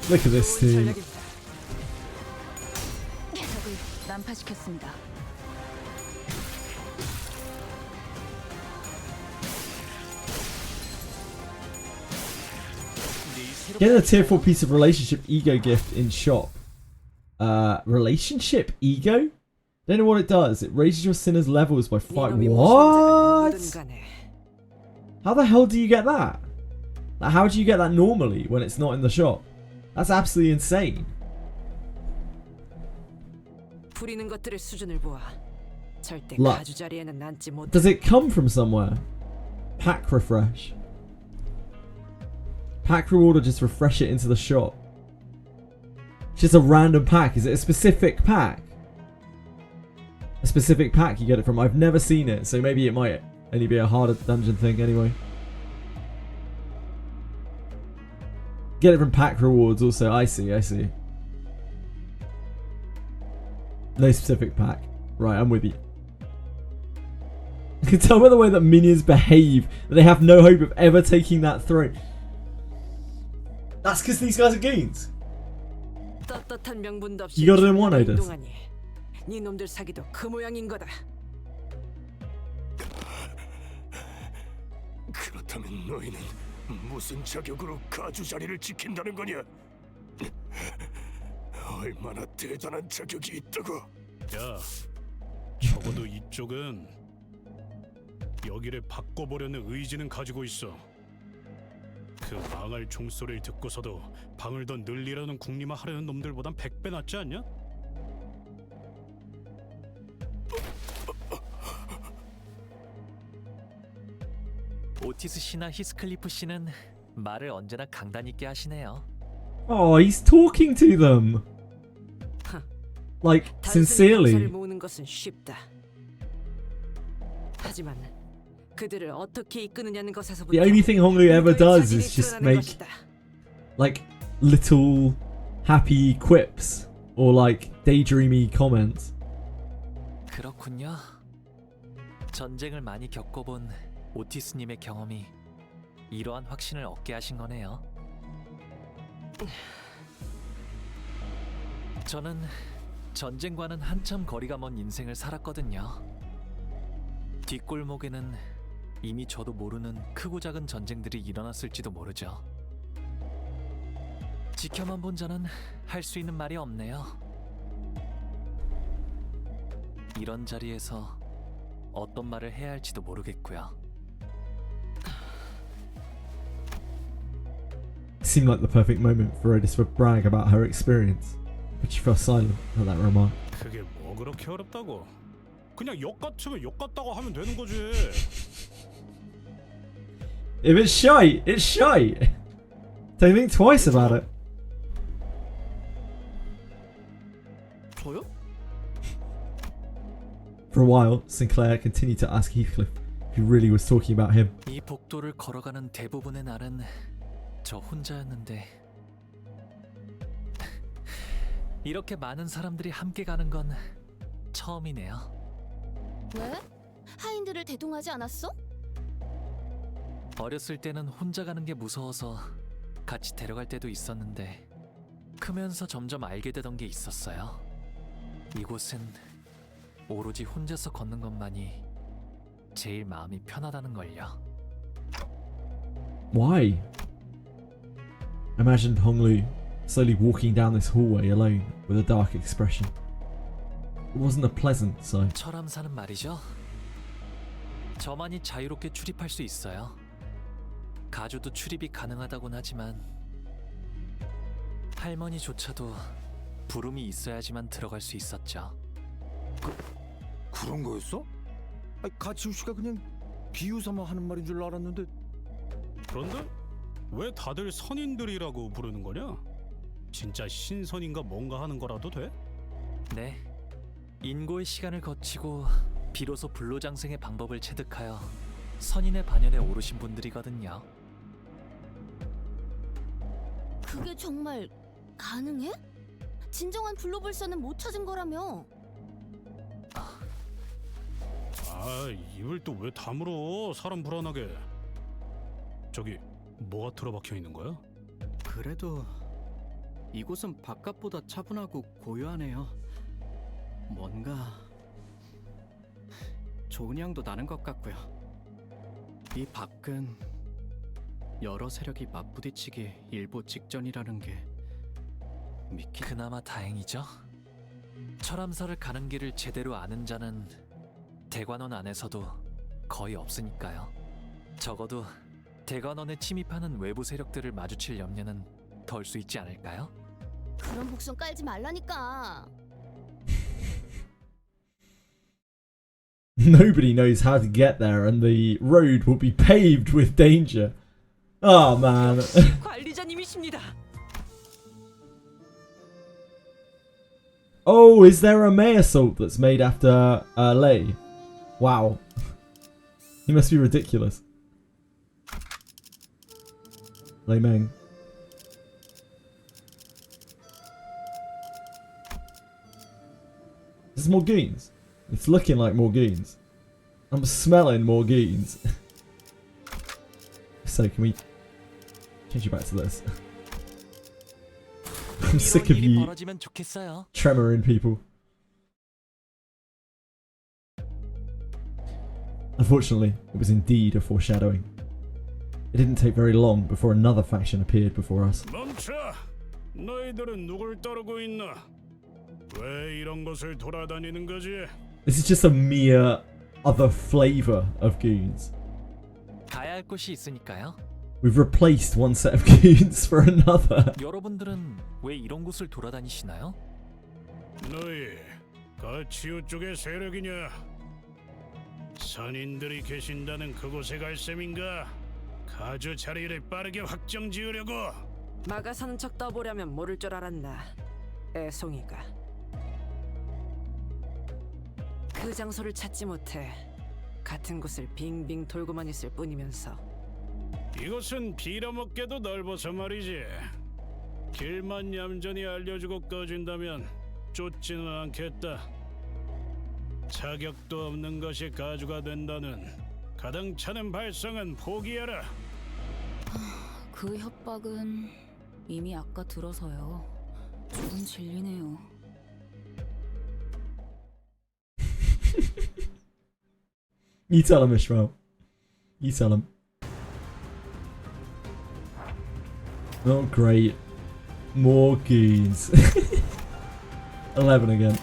Look at this team. 난파시켰습니다. Get a tier 4 piece of relationship ego gift in shop. Relationship ego? Don't know what it does. It raises your sinner's levels by 5. What? How the hell do you get that? Like, how do you get that normally when it's not in the shop? That's absolutely insane. 부리는 것들의 수준을 보아 절대 Like, 가주 자리에는 앉지 못. does it come from somewhere? Pack refresh. Pack reward or just refresh it into the shop? It's just a random pack. Is it a specific pack? A specific pack you get it from. I've never seen it, so maybe it might only be a harder dungeon thing anyway. Get it from pack rewards also. I see. No specific pack. Right, I'm with you. You can tell by the way that minions behave that they have no hope of ever taking that throne. That's because these guys are goons. 떳떳한 명분도 없이 You got it in one, Otis. 네 놈들 사기도 그 모양인 거다. 그렇다면 너희는 무슨 자격으로 가주 자리를 지킨다는 거냐? 얼마나 대단한 자격이 있다고? 야, 적어도 이쪽은 여기를 바꿔보려는 의지는 가지고 있어. 그 망할 종소리를 듣고서도 방을 더 늘리라는 궁리만 하려는 놈들보단 100배 낫지 않냐? 오티스 씨나 히스클리프 씨는 말을 언제나 강단 있게 하시네요. Oh, he's talking to them. Like 단순히 sincerely. 병사를 모으는 것은 쉽다. 하지만 그들을 어떻게 이끄느냐는 것에서부터 The only thing Honglu ever 인도의 does 자질이 is just 드러나는 make 것이다. like little happy quips or like daydreamy comments. 그렇군요. 전쟁을 많이 겪어본 오티스님의 경험이 이러한 확신을 얻게 하신 거네요. 저는 전쟁과는 한참 거리가 먼 인생을 살았거든요. 뒷골목에는 이미 저도 모르는 크고 작은 전쟁들이 일어났을지도 모르죠. 지켜만 본 저는 할 수 있는 말이 없네요. 이런 자리에서 어떤 말을 해야 할지도 모르겠고요. Seemed like the perfect moment for Otis to brag about her experience, but she fell silent at that remark. 그게 뭐 그렇게 어렵다고? 그냥 욕 같으면 욕 같다고 하면 되는 거지. If it's shite, it's shite. Don't think twice about it. 저요? For a while, Sinclair continued to ask Heathcliff if he really was talking about him. 이 복도를 걸어가는 대부분의 날은 저 혼자였는데 이렇게 많은 사람들이 함께 가는 건 처음이네요. 왜? 하인들을 대동하지 않았어? 어렸을 때는 혼자 가는 게 무서워서 같이 데려갈 때도 있었는데 크면서 점점 알게 되던 게 있었어요. 이곳은 오로지 혼자서 걷는 것만이 제일 마음이 편하다는 걸요. Why? I imagined Honglu slowly walking down this hallway alone with a dark expression. It wasn't a pleasant sight. 철암사는 말이죠. 저만이 자유롭게 출입할 수 있어요. 가주도 출입이 가능하다곤 하지만 할머니조차도 부름이 있어야지만 들어갈 수 있었죠. 그런 거였어? 가치우 씨가 그냥 비유삼아 하는 말인 줄 알았는데. 그런데 왜 다들 선인들이라고 부르는 거냐? 진짜 신선인가 뭔가 하는 거라도 돼? 네. 인고의 시간을 거치고 비로소 불로장생의 방법을 체득하여 선인의 반열에 오르신 분들이거든요. 그게 정말 가능해? 진정한 불로불사는 못 찾은 거라며. 아, 입을 또 왜 다물어? 사람 불안하게. 저기 뭐가 틀어박혀 있는 거야? 그래도 이곳은 바깥보다 차분하고 고요하네요. 뭔가 좋은 향도 나는 것 같고요. 이 밖은 여러 세력이 맞부딪히기 일보 직전이라는 게 그나마 다행이죠. 철암사를 가는 길을 제대로 아는 자는 대관원 안에서도 거의 없으니까요. 적어도 대관원에 침입하는 외부 세력들을 마주칠 염려는 덜 수 있지 않을까요? 그런 복선 깔지 말라니까. Nobody knows how to get there and the road will be paved with danger. Oh man. 관리자님이십니다. Oh, is there a mayor salt that's made after Lei? Wow. He must be ridiculous. Lei Meng. There's more goons. It's looking like more goons. I'm smelling more goons. So can we change it back to this? I'm sick of you tremoring people. Unfortunately, it was indeed a foreshadowing. It didn't take very long before another faction appeared before us. 멈춰! 너희들은 누굴 따르고 있나? 왜 이런 곳을 돌아다니는 거지? This is just a mere other flavor of goons. 가야 할 곳이 있으니까요. We've replaced one set of goons for another. 여러분들은 왜 이런 곳을 돌아다니시나요? 너희 가치우 쪽의 세력이냐? 선인들이 계신다는 그곳에 갈 셈인가? 가주 자리를 빠르게 확정 지으려고? 막아서는 척 떠보려면 모를 줄 알았나. 애송이가. 그 장소를 찾지 못해 같은 곳을 빙빙 돌고만 있을 뿐이면서. 이곳은 빌어먹게도 넓어서 말이지. 길만 얌전히 알려주고 꺼진다면 쫓지는 않겠다. 자격도 없는 것이 가주가 된다는 가당차는 발상은 포기해라. 그 협박은 이미 아까 들어서요. 조금 질리네요. You tell him, Ishmael. You tell him. Oh, great. More goons. 11 again.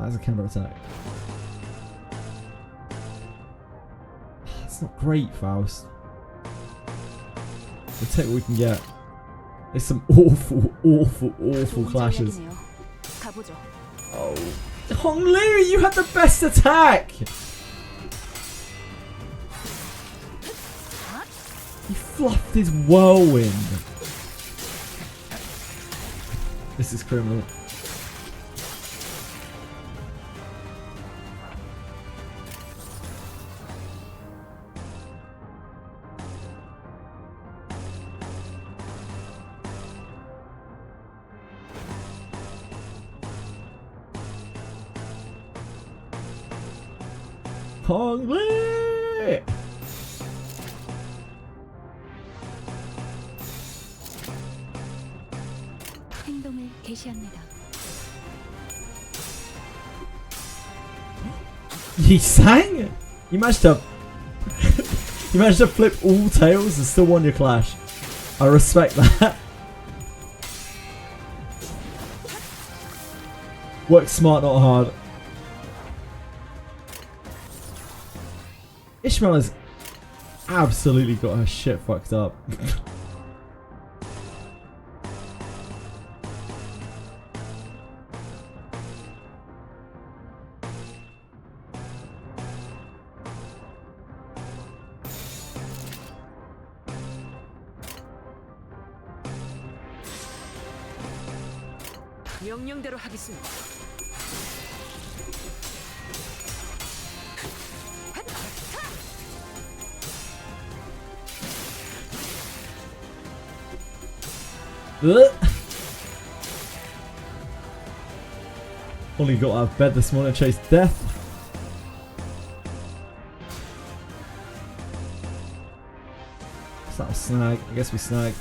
That's a counter attack. It's not great, Faust. We'll take what we can get. There's some awful clashes. Oh, Hong Lu, you had the best attack! He fluffed his whirlwind. This is criminal. Hong Lu! 행동을 개시합니다. He sang? You managed to you managed to flip all tails and still won your clash. I respect that. Work smart, not hard. Ishmael has absolutely got her shit fucked up. 명령대로 하겠습니다. Only got out of bed this morning to chase death. So that'll snag. I guess we snag.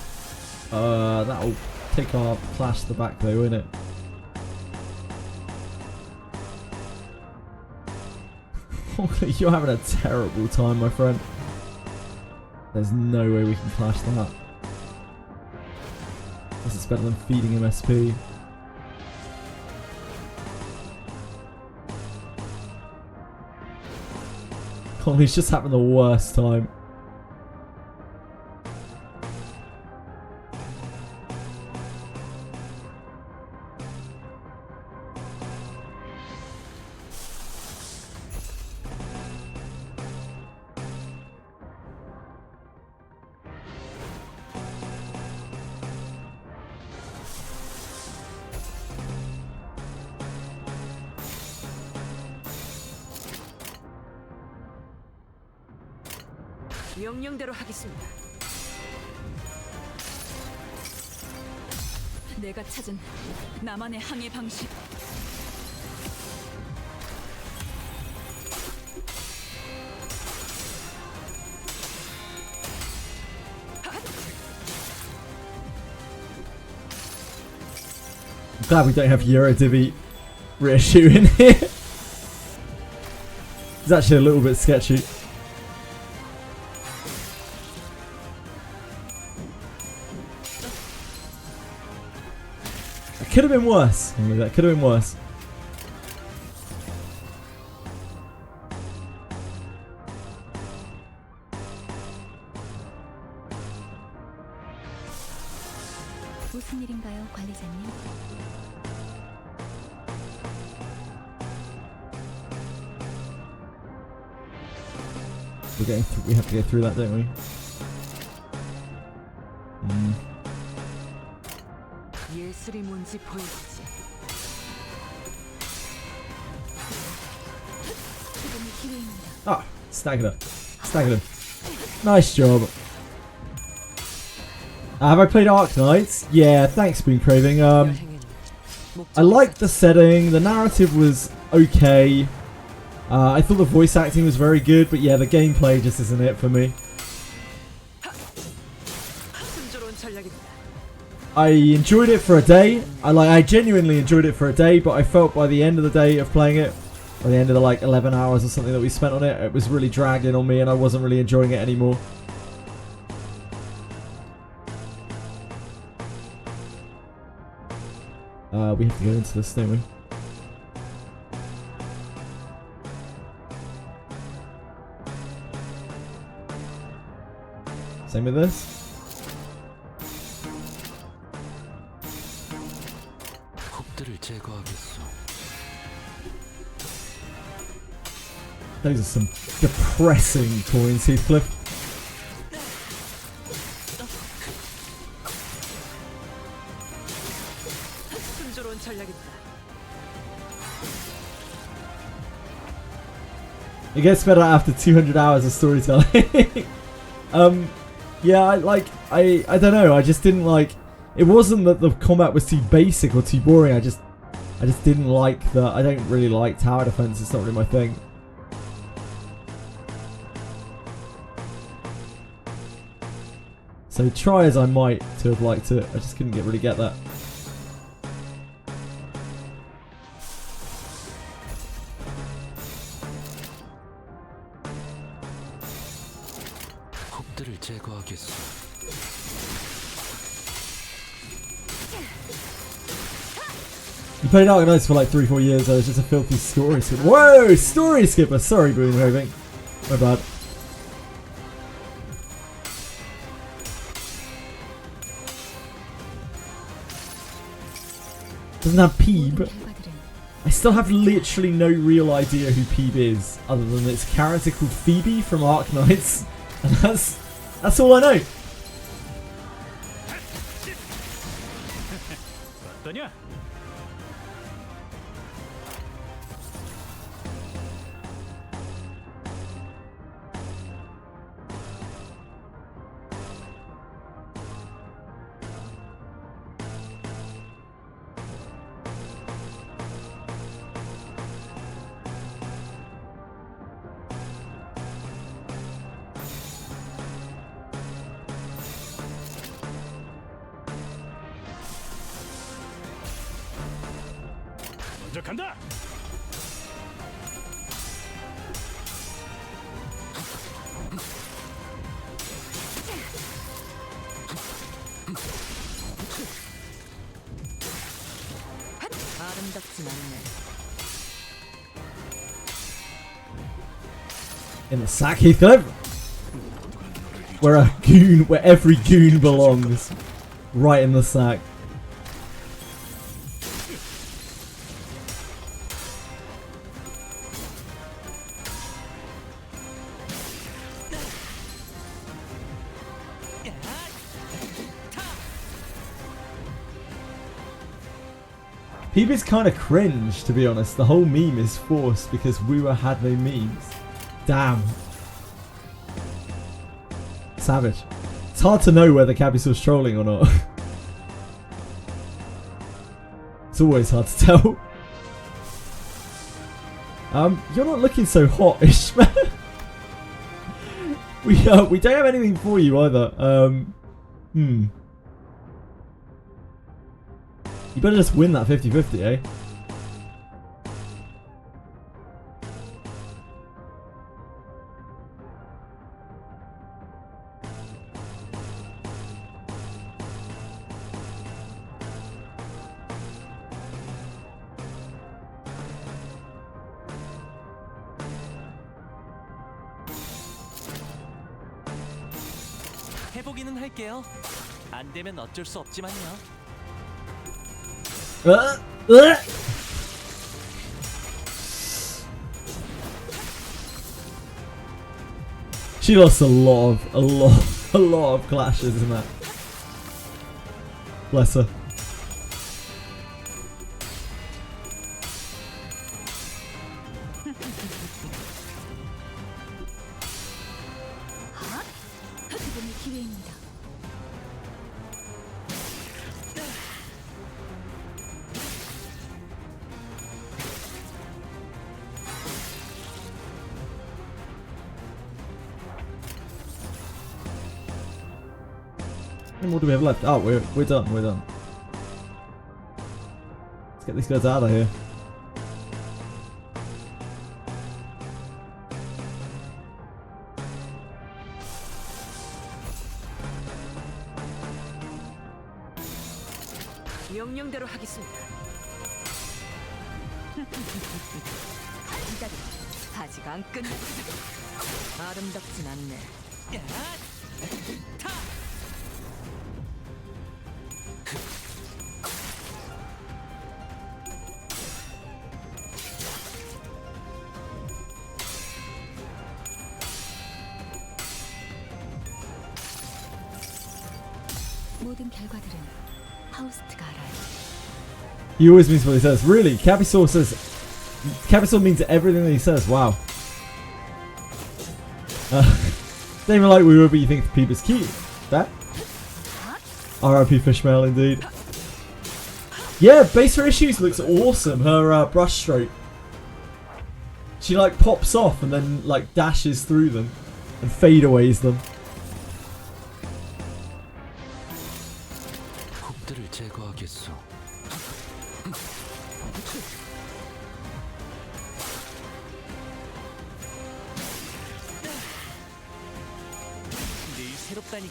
That'll take our clash to the back though, won't it? You're having a terrible time, my friend. There's no way we can clash that. This is better than feeding him SP. Conley's just having the worst time. 명령대로 하겠습니다. 내가 찾은 나만의 항해 방식. Glad we don't have Eurodivvy reissue in here. It's actually a little bit sketchy. It could have been worse. That could have been worse. 무슨 일인가요, 관리자님? We have to go through that, don't we? 예술이 뭔지 보이지. 지금이 기회입니다. Ah, staggered her. Staggered him. Nice job. Have I played Arknights? Yeah, thanks, Spoon Craving. I liked the setting. The narrative was okay. I thought the voice acting was very good, but yeah, the gameplay just isn't it for me. I enjoyed it for a day. I genuinely enjoyed it for a day, but I felt by the end of the day of playing it, by the end of the like 11 hours or something that we spent on it, it was really dragging on me and I wasn't really enjoying it anymore. We have to go into this, don't we? Same with this. Those are some depressing coins, Heathcliff. It gets better after 200 hours of storytelling. Yeah, I don't know. I just didn't like. It wasn't that the combat was too basic or too boring. I just didn't like the. I don't really like tower defense. It's not really my thing. So try as I might to have liked it, I just couldn't really get that. You played Arknights for like 3-4 years, so it's just a filthy story skipper. Whoa! Story skipper! Sorry, Boom Raving. My bad. Doesn't have Peeb. I still have literally no real idea who Peeb is, other than it's a character called Phoebe from Arknights, and that's all I know. 간다. 아름답진 않네. In the sack, Heathcliff. Where every goon belongs. Right in the sack. Peeb is kind of cringe, to be honest. The whole meme is forced because Wooer had no memes. Damn. Savage. It's hard to know whether Cabusol's trolling or not. It's always hard to tell. You're not looking so hot-ish, man. We don't have anything for you either. You better just win that 50-50, eh? 해보기는 할게요. 안 되면 어쩔 수 없지만요. She lost a lot of clashes in that. Bless her. 그분의 기회입니다. What do we have left? Oh, we're done. We're done. Let's get these guys out of here. 명령대로 하겠습니다. 기다려. 아직 안 끝났어. 아름답진 않네. 모든 결과들은 하우스트가 알아요. He always means what he says. Really? Capisaur says... Capisaur means everything that he says. Wow. Don't even like we were, but you think the peep is cute. That? R.I.P. Fishmail, indeed. Yeah, Base Her Issues looks awesome. Her brush stroke. She like pops off and then like dashes through them and fadeaways them. 훅들을 제거하겠소.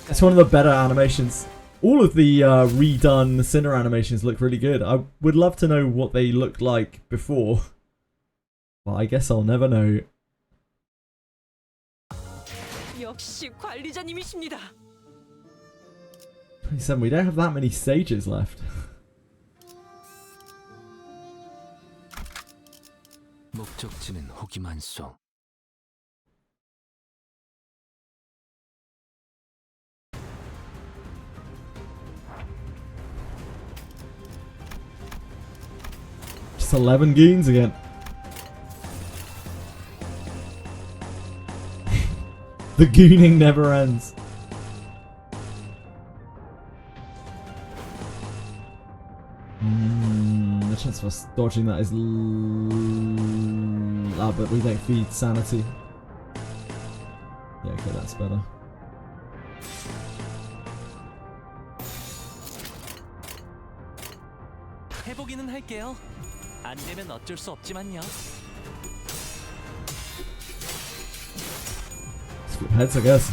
It's one of the better animations. All of the redone Sinner animations look really good. I would love to know what they looked like before. But I guess I'll never know. 역시 관리자님이십니다. 27, we don't have that many stages left. 목적지는 혹이 많소. Just 11 goons again. The gooning never ends. The chance of us dodging that is but we don't feed sanity. Yeah, okay, that's better. 해보기는 할게요. 안 되면 어쩔 수 없지만요. Flip heads, I guess.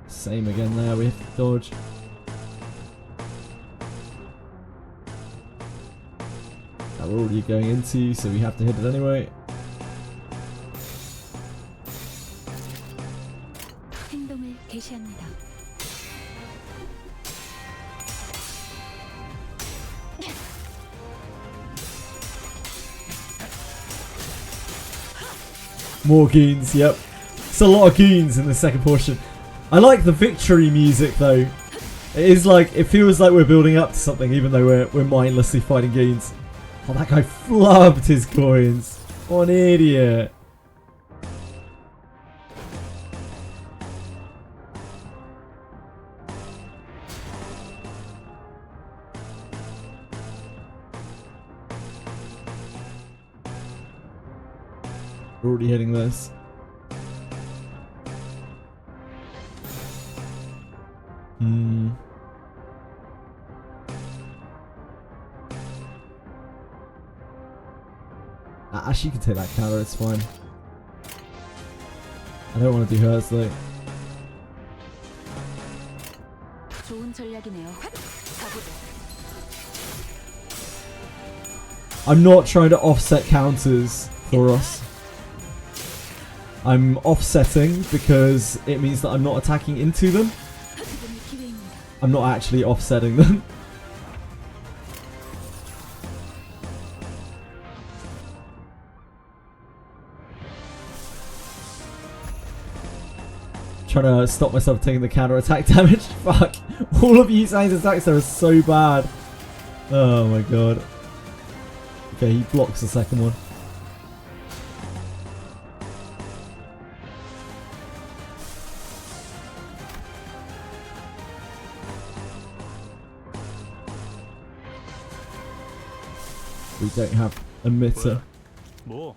Same again there, we have to dodge. That we're already going into, so we have to hit it anyway. 행동을 개시합니다. More goons, yep. It's a lot of goons in the second portion. I like the victory music though. It is like, it feels like we're building up to something even though we're mindlessly fighting goons. Oh, that guy flubbed his coins. What an idiot. We're already hitting this. She can take that counter, it's fine. I don't want to do hers though. 좋은 전략이네요. I'm not trying to offset counters for us. I'm offsetting because it means that I'm not attacking into them. I'm not actually offsetting them. Trying to stop myself taking the counter attack damage. Fuck. All of you guys' attacks are so bad. Oh my god. Okay, he blocks the second one. We don't have emitter. 뭐?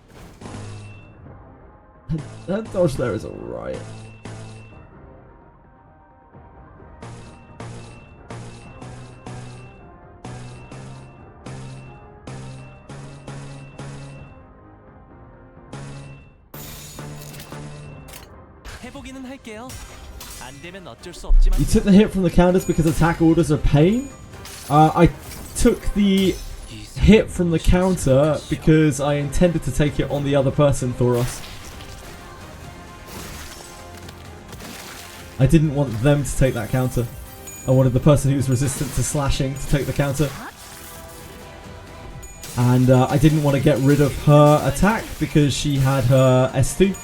That dodge there is alright. 해보기는 할게요. 안 되면 어쩔 수 없지만. You took the hit from the counters because attack orders are pain? I took the hit from the counter because I intended to take it on the other person, Thoros. I didn't want them to take that counter. I wanted the person who's resistant to slashing to take the counter. And I didn't want to get rid of her attack because she had her S2.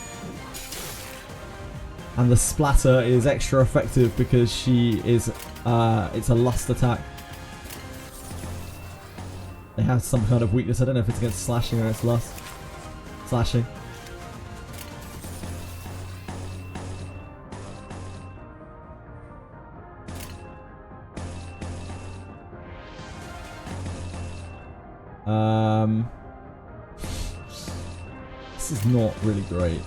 And the splatter is extra effective because she is, it's a lust attack. They have some kind of weakness. I don't know if it's against slashing or it's lust. Slashing. This is not really great.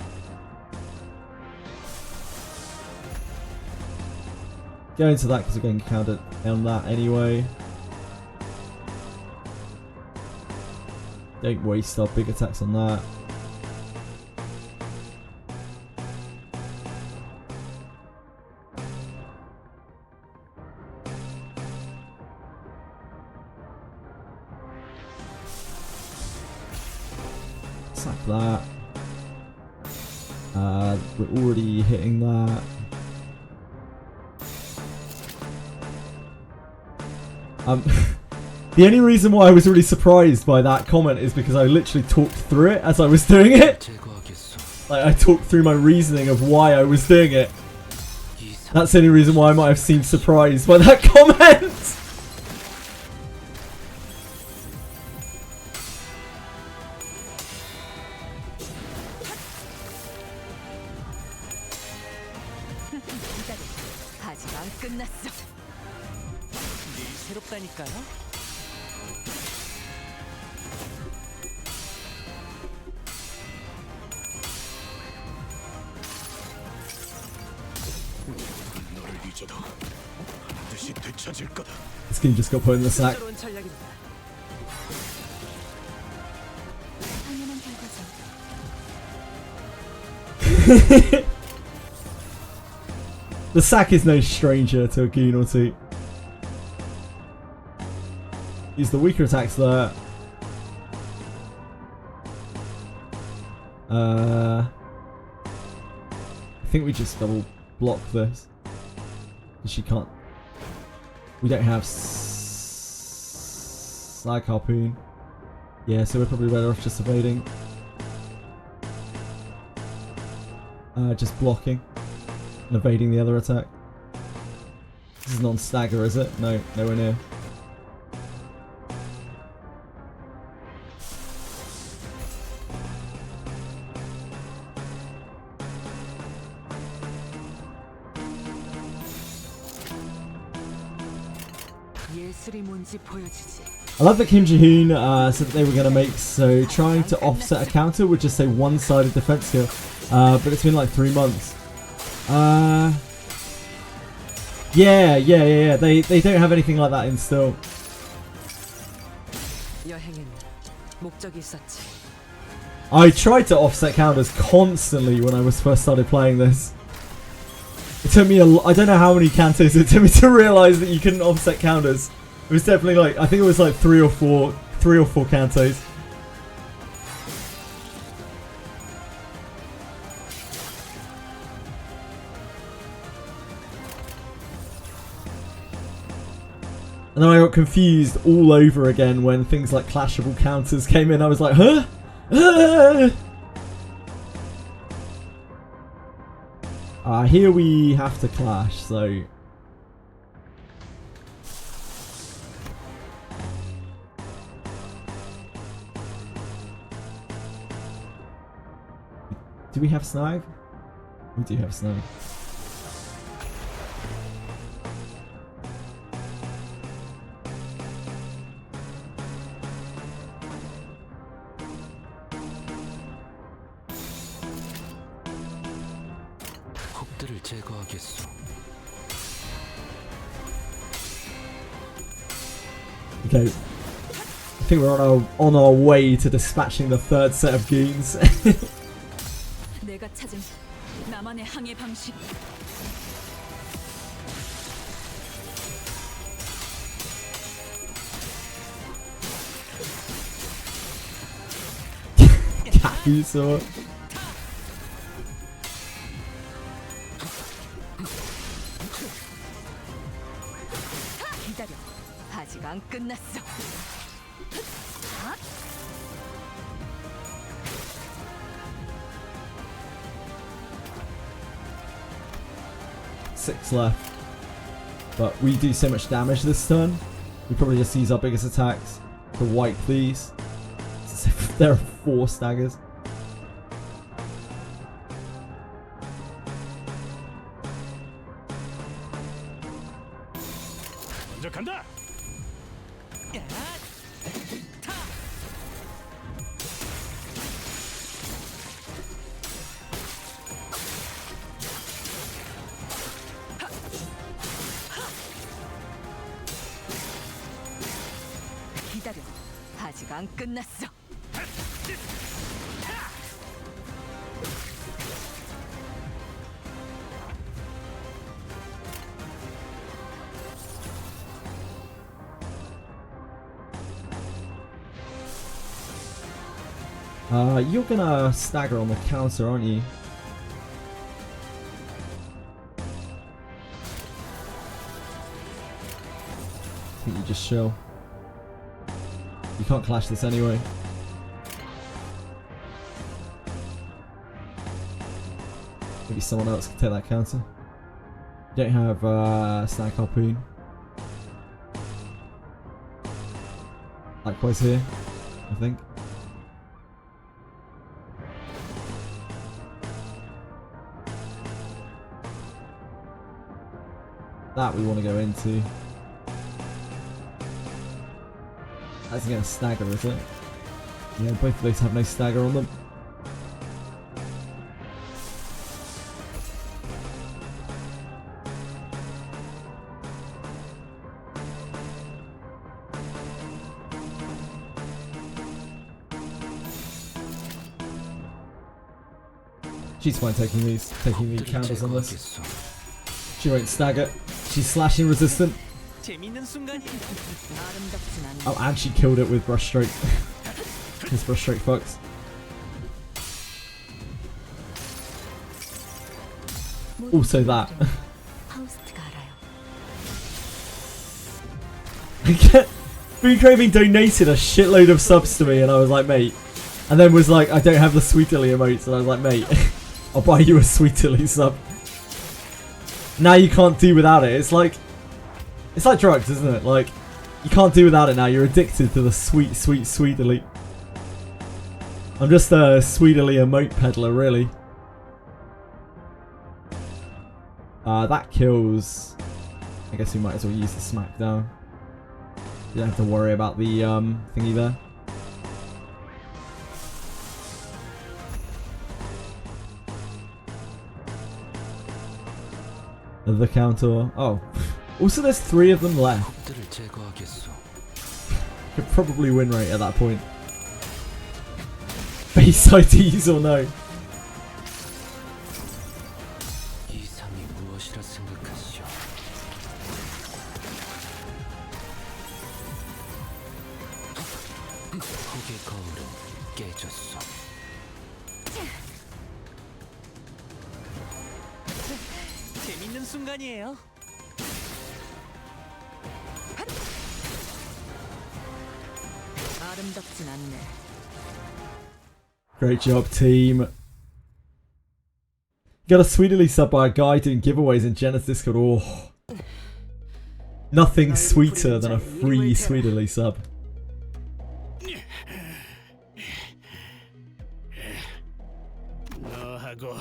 Go into that because we're getting countered on that anyway. Don't waste our big attacks on that. Sack that. We're already hitting that. The only reason why I was really surprised by that comment is because I literally talked through it as I was doing it. Like, I talked through my reasoning of why I was doing it. That's the only reason why I might have seemed surprised by that comment. 아직 안 끝났어. 새롭다니까요. This game just got put in the sack. The sack is no stranger to a goon or two. Use the weaker attacks there. I think we just double block this. She can't. We don't have slag harpoon. Yeah, so we're probably better off just evading. Just blocking and evading the other attack. This is non-stagger, is it? No, nowhere near. 예술이 뭔지 보여주지. I love that Kim Ji-hoon said that they were going to make so trying to offset a counter would just say one-sided defense skill. But it's been like 3 months. Yeah. They don't have anything like that in still. I tried to offset counters constantly when I was first started playing this. It took me I don't know how many cantos it took me to realize that you couldn't offset counters. It was definitely like, I think it was like 3 or 4 cantos. And then I got confused all over again when things like clashable counters came in. I was like, huh? Here we have to clash, so... Do we have snag? We do have snag. Okay, I think we're on our way to dispatching the 3rd set of goons. 내가 찾은 나만의 항해 방식. Cafuso. 기다려. 아직 안 끝났어. 6 left. But we do so much damage this turn. We probably just use our biggest attacks to wipe these. There are 4 staggers. 먼저 간다. 기다려. 아직 안 끝났어. You're gonna stagger on the counter, aren't you? I think you just chill. You can't clash this anyway. Maybe someone else can take that counter. You don't have snag harpoon. Likewise here, I think. That we want to go into. That's against stagger, is it? Yeah, both of those have no stagger on them. She's fine taking the counters on this. She won't stagger. She's slashing resistant. Oh, and she killed it with brush stroke. His brush stroke fucks. Also that. Food Craving donated a shitload of subs to me and I was like, mate. And then was like, I don't have the Sweetily emotes. And I was like, mate, I'll buy you a Sweetily sub. Now you can't do without it. It's like drugs, isn't it? Like, you can't do without it now. You're addicted to the Sweetily. I'm just a Sweetily emote peddler, really. That kills. I guess we might as well use the smackdown. You don't have to worry about the thingy there. The Canto. Oh. Also, there's 3 of them left. Could probably win rate at that point. Base IDs or no? 재밌는 순간이에요. 아름답진 않네. Great job, team. Got a sweetly sub by a guy doing giveaways in Jenna's Discord. Oh. Nothing sweeter than a free sweetly sub.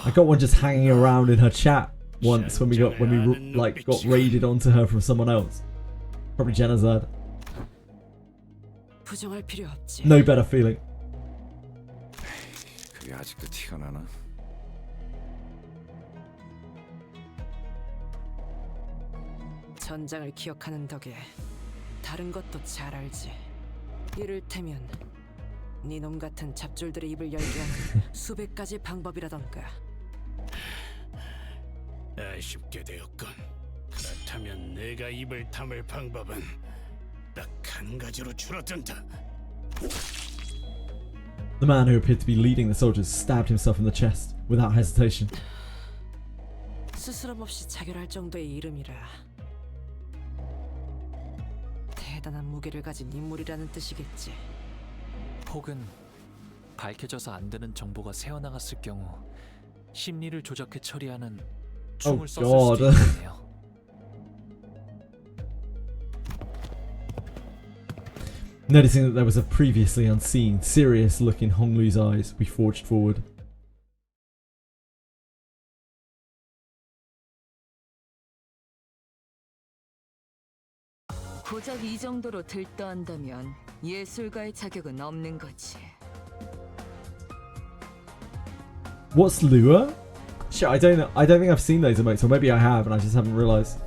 I got one just hanging around in her chat once when we got raided onto her from someone else. Probably Jenna's had. No better feeling. 그게 아직도 티가 나나? 전장을 기억하는 덕에 다른 것도 잘 알지. 이를테면 네놈 같은 잡졸들의 입을 열게 하는 수백 가지 방법이라던가. 아쉽게 되었군. 그렇다면 내가 입을 다물 방법은 딱 한 가지로 줄어든다. The man who appeared to be leading the soldiers stabbed himself in the chest without hesitation. 스스럼 없이 자결할 정도의 이름이라 대단한 무게를 가진 인물이라는 뜻이겠지. 혹은 밝혀져서 안 되는 정보가 새어나갔을 경우 심리를 조작해 처리하는 총을 썼을 수도 있겠네요. Noticing that there was a previously unseen, serious look in Honglu's eyes, we forged forward. 고작 이 정도로 들떠한다면 예술가의 자격은 없는 거지. What's lure? Shit, I don't know. I don't think I've seen those emotes, or maybe I have and I just haven't realised.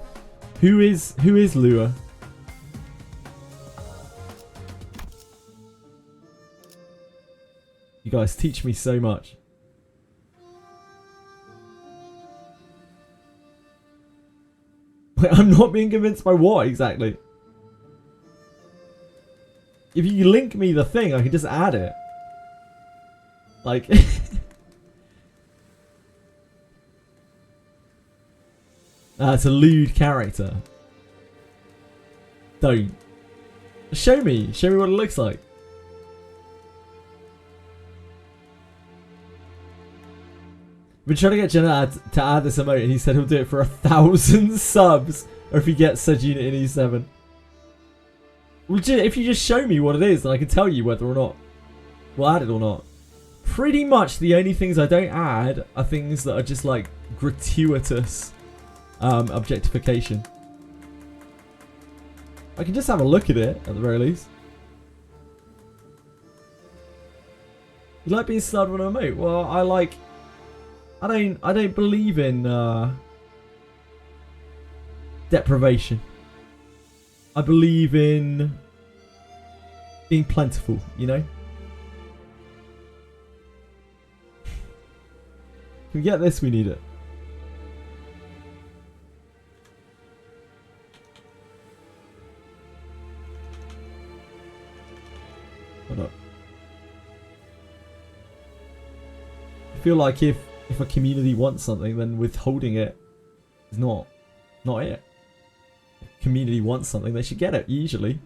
Who is lure? You guys teach me so much. Wait, I'm not being convinced by what exactly? If you link me the thing, I can just add it. Like... it's a lewd character. Don't. Show me. Show me what it looks like. I've been trying to get Jenna to add this emote and he said he'll do it for 1,000 subs. Or if he gets said unit in E7. Well, if you just show me what it is, then I can tell you whether or not we'll add it or not. Pretty much the only things I don't add are things that are just like gratuitous objectification. I can just have a look at it at the very least. You like being snubbed on an emote? Well, I don't believe in deprivation. I believe in being plentiful, you know? Can we get this? We need it. Hold up. I feel like if a community wants something, then withholding it is not it. If community wants something, they should get it, usually.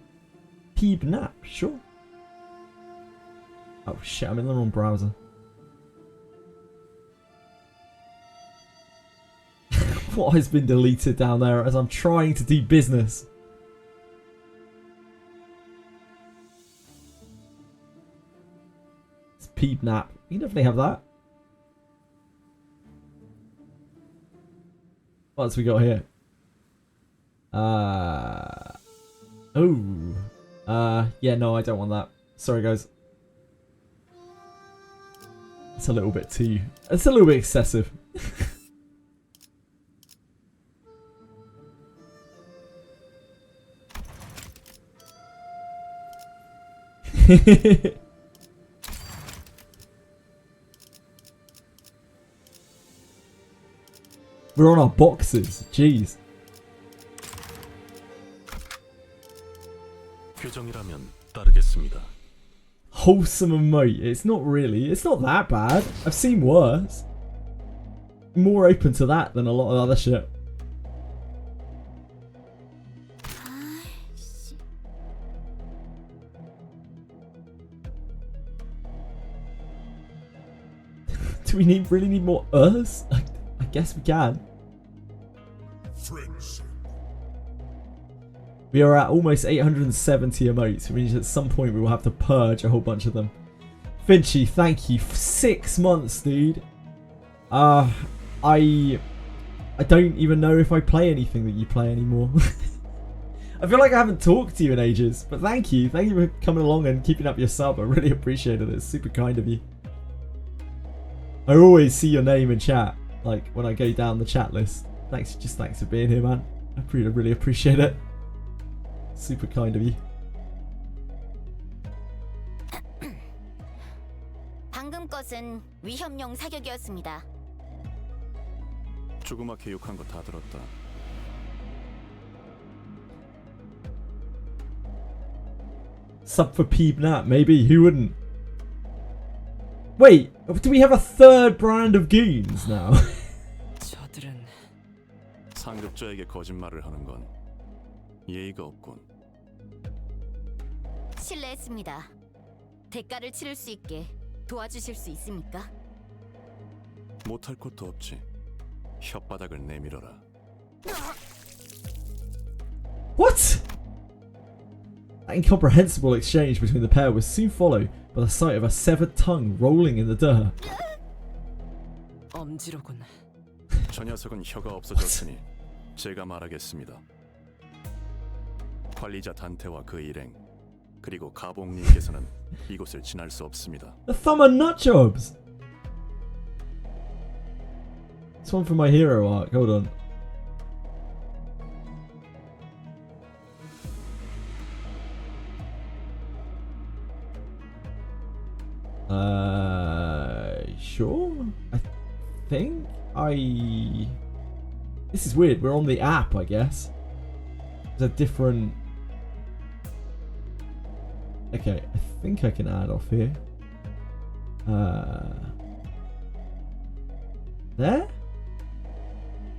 Peep nap, sure. Oh shit, I'm in the wrong browser. What has been deleted down there as I'm trying to do business? It's peep nap. You can definitely have that. What else we got here? Oh. Yeah, no, I don't want that. Sorry, guys. It's a little bit too... It's a little bit excessive. We're on our boxes. Jeez. 규정이라면 따르겠습니다. Wholesome emote. It's not really. It's not that bad. I've seen worse. More open to that than a lot of other shit. Do we really need more Earths? I guess we can. We are at almost 870 emotes, which means at some point we will have to purge a whole bunch of them. Finchy, thank you. 6 months, dude. I don't even know if I play anything that you play anymore. I feel like I haven't talked to you in ages, but thank you. Thank you for coming along and keeping up your sub. I really appreciate it. It's super kind of you. I always see your name in chat, like when I go down the chat list. Thanks for being here, man. I really appreciate it. Super kind of you. 방금 것은 위협용 사격이었습니다. 조그맣게 욕한 거 다 들었다. Sub for Peebnat, maybe. Who wouldn't? Wait, do we have a third brand of goons now? 저들은 상급자에게 거짓말을 하는 건 예의가 없군. 실례했습니다. 대가를 치를 수 있게 도와주실 수 있습니까? 못할 것도 없지. 혓바닥을 내밀어라. What? That incomprehensible exchange between the pair was soon followed by the sight of a severed tongue rolling in the dirt. 엄지로군. 저 녀석은 혀가 없어졌으니 제가 말하겠습니다. 관리자 단테와 그 일행 그리고 가봉님께서는 이곳을 지날 수 없습니다. The thumb and nut jobs. It's one from my hero arc. Hold on. Sure. I think This is weird. We're on the app, I guess. There's a different. Okay, I think I can add off here. There?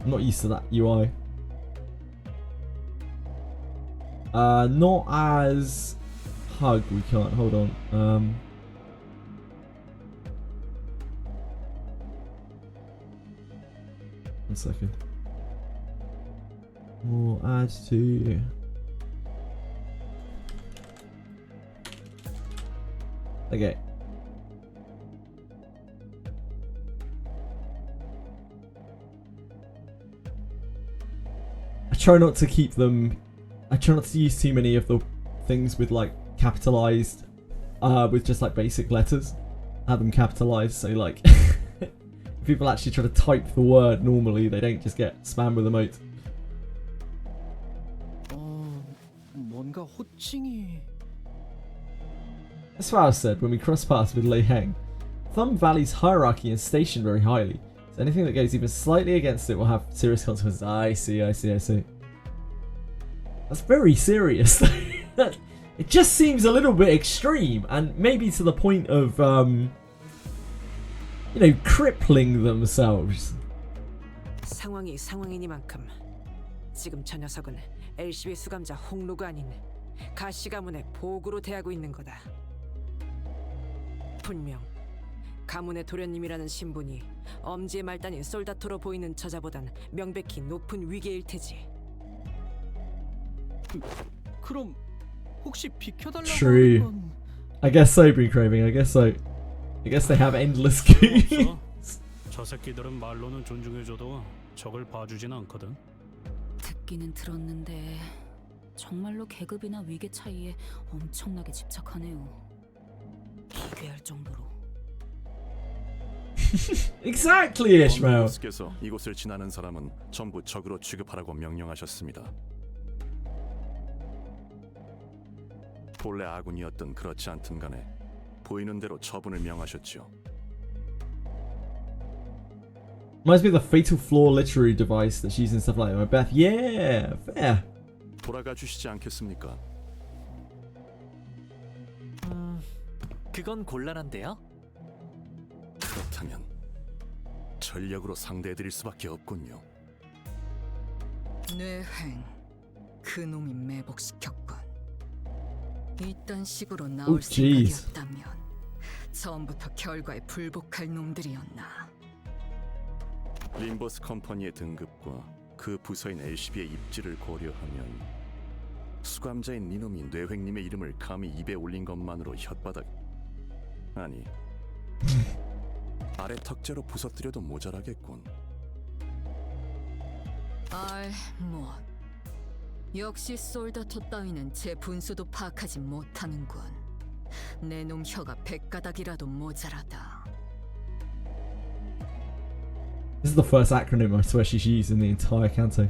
I'm not used to that UI. Not as hug. We can't. Hold on. 1 second. We'll add to. Okay. I try not to keep them. I try not to use too many of the things with like capitalized, with just like basic letters. Have them capitalized, so like if people actually try to type the word normally, they don't just get spammed with emotes. 뭔가 호칭이. As Farah said when we cross paths with Lei Heng, Thumb values hierarchy and station very highly, so anything that goes even slightly against it will have serious consequences. I see. That's very serious. It just seems a little bit extreme, and maybe to the point of, you know, crippling themselves. 상황이 상황이니만큼 지금 저 녀석은 LCB 수감자 홍로가 아닌 가시 가문의 보구로 대하고 있는 거다. 분명 가문의 도련님이라는 신분이 엄지의 말단인 솔다토로 보이는 저자보단 명백히 높은 위계일 테지. 그럼 혹시 비켜달라고 True. 하는 건... I guess so, Brie Craving. I guess so. I guess they have endless goons. 저 새끼들은 말로는 존중해줘도 적을 봐주진 않거든. 듣기는 들었는데 정말로 계급이나 위계 차이에 엄청나게 집착하네요. 기괴할 정도로. Exactly, Ishmael. 보스께서 이곳을 지나는 사람은 전부 적으로 취급하라고 명령하셨습니다. 본래 아군이었든 그렇지 않든 간에 보이는 대로 처분을 명하셨지요. Reminds me of the fatal flaw literary device that she's in stuff like Macbeth. Yeah, fair. 돌아가 주시지 않겠습니까? 그건 곤란한데요. 그렇다면 전력으로 상대해드릴 수밖에 없군요. 뇌행, 그놈이 매복시켰군. 이딴 식으로 나올 생각이었다면 처음부터 결과에 불복할 놈들이었나. 림버스 컴퍼니의 등급과 그 부서인 LCB의 입지를 고려하면 수감자인 니놈이 뇌획님의 이름을 감히 입에 올린 것만으로 혓바닥 아니 아래 턱재로 부서뜨려도 모자라겠군. 뭐 역시 솔더토 따위는 제 분수도 파악하지 못하는군. 내 놈 혀가 100가닥이라도 모자라다. This is the first acronym I swear she's used in the entire Canto.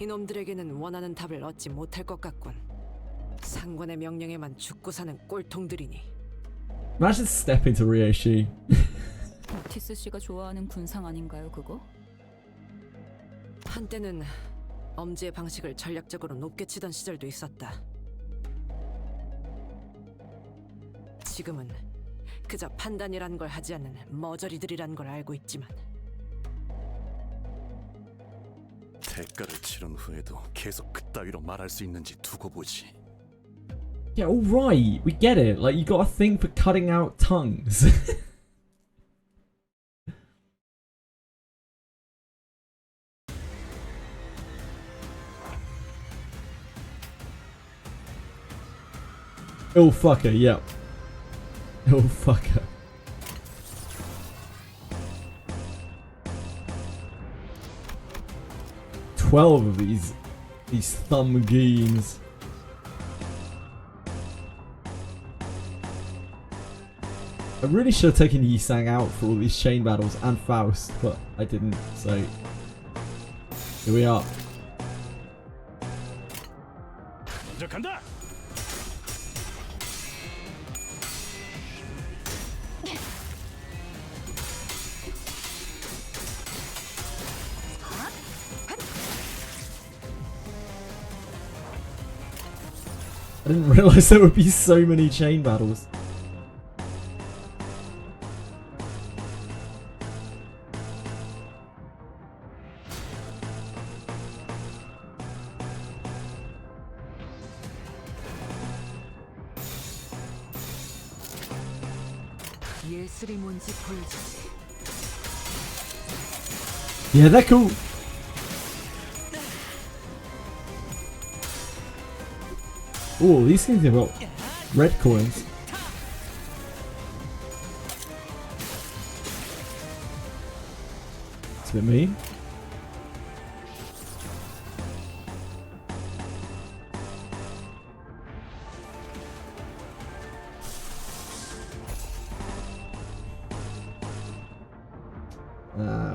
이놈들에게는 원하는 답을 얻지 못할 것 같군. 상관의 명령에만 죽고 사는 꼴통들이니. Imagine stepping to Ryoshi. 오티스 씨가 좋아하는 군상 아닌가요, 그거? 한때는 엄지의 방식을 전략적으로 높게 치던 시절도 있었다. 지금은 그저 판단이라는 걸 하지 않는 머저리들이라는 걸 알고 있지만 대가를 치른 후에도 계속 그따위로 말할 수 있는지 두고 보지. Yeah, alright, we get it. Like, you got a thing for cutting out tongues. Oh fucker, yep. Oh fucker. $12 of these thumb goons. I really should have taken Yi Sang out for all these chain battles and Faust, but I didn't, so here we are. 먼저 간다. I didn't realise there would be so many chain battles. 예술이 뭔지 보여주지. Yeah, they're cool. Oh, these things have got red coins. It's a bit mean.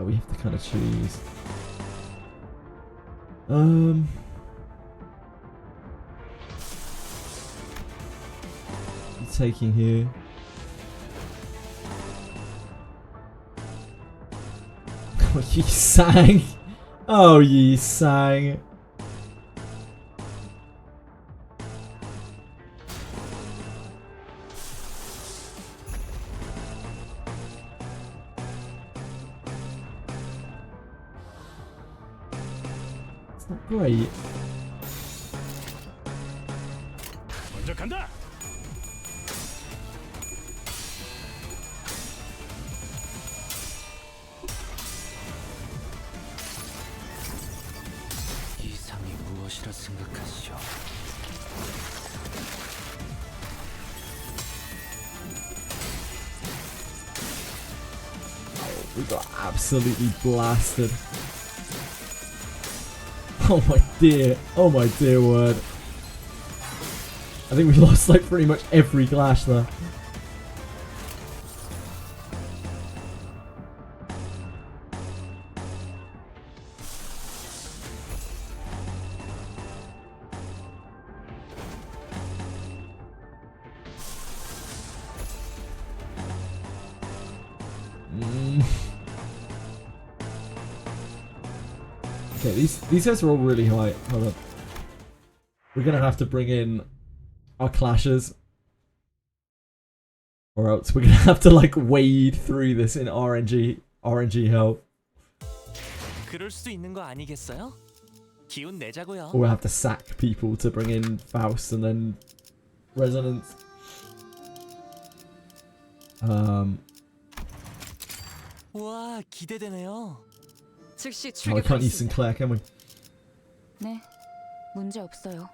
We have to kind of choose. Taking here. Oh, Yi Sang. Oh, Yi Sang. It's not great. 먼저 간다. 이상이 무엇이라 생각하시오? We got absolutely blasted. Oh my dear word. I think we lost like pretty much every clash there. Okay, these guys are all really high. Hold on. We're gonna have to bring in our clashes, or else we're gonna have to like wade through this in RNG hell. 그럴 수 있는 거 아니겠어요? 기운 내자고요. Or we'll have to sack people to bring in Faust and then Resonance. 와, 기대되네요. 즉시 Oh, we can't use Sinclair, can we? 네, 문제 없어요.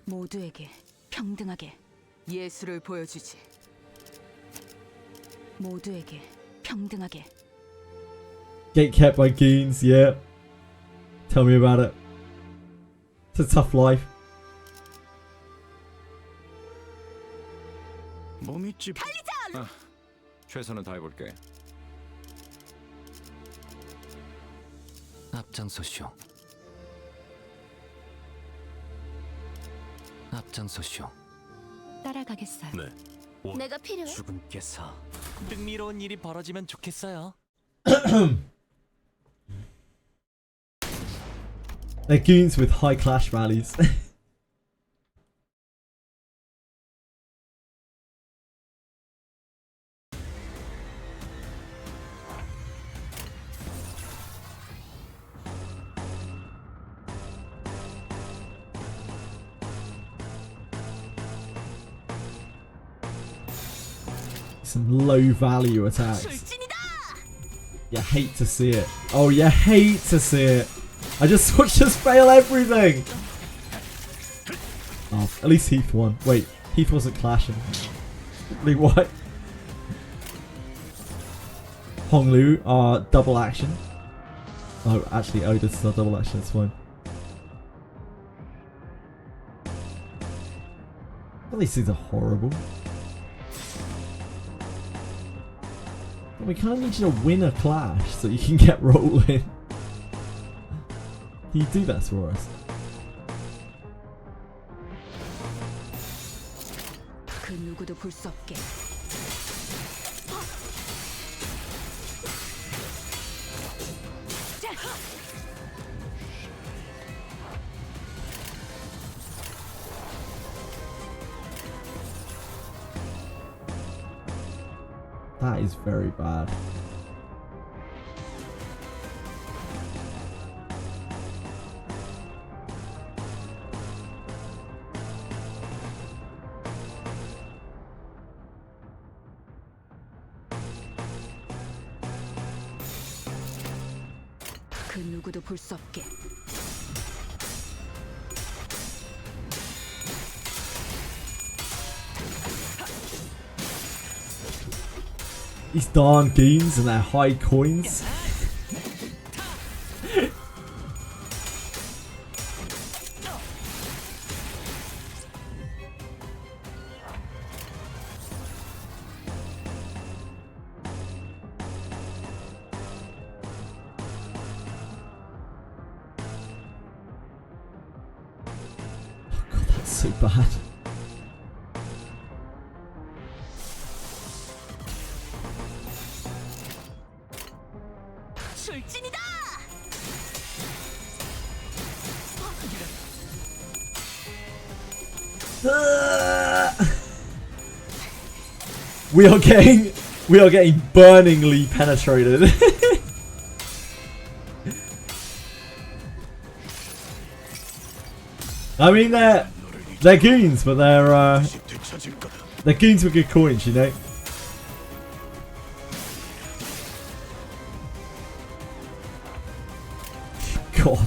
모두에게 평등하게 예술을 보여주지. 모두에게 평등하게. Get kept by goons, yeah. Tell me about it. It's a tough life. 몸이 찝. 아, 최선을 다해볼게. 앞장서시오. 앞장서시오. 따라가겠어요. 네. 내가 필요해? 주군께서 흥미로운 일이 벌어지면 좋겠어요. They're goons with high clash values. Some low value attacks. You hate to see it. Oh, you hate to see it. I just watched us fail everything. Oh, at least Heath won. Wait, Heath wasn't clashing. Really, what? Honglu, double action. Oh, actually, Otis is our double action. It's fine. Well, these things are horrible. We kind of need you to win a clash so you can get rolling. Can you do that for us? 그 누구도 볼 수 없게. That is very bad. 그 누구도 볼 수 없게. These darn goons and their high coins. Oh god, that's so bad. 출진이다! We are getting burningly penetrated. I mean they're goons, but they're goons with good coins, you know. God.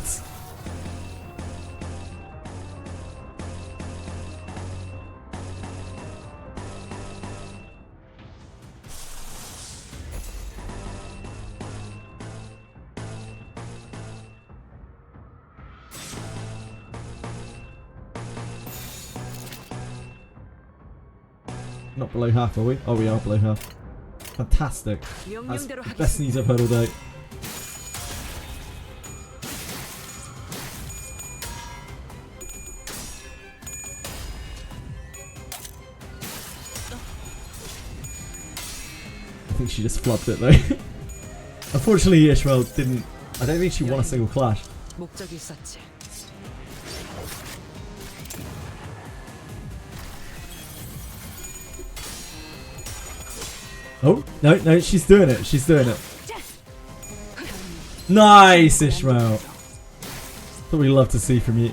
Not below half, are we? Oh, we are below half. Fantastic. That's the best news I've heard all day. I think she just flubbed it though. Unfortunately, Ishmael didn't. I don't think she won a single clash. 목적이 있었지. Oh, no, no, she's doing it. She's doing it. Nice, Ishmael. That's what we love to see from you.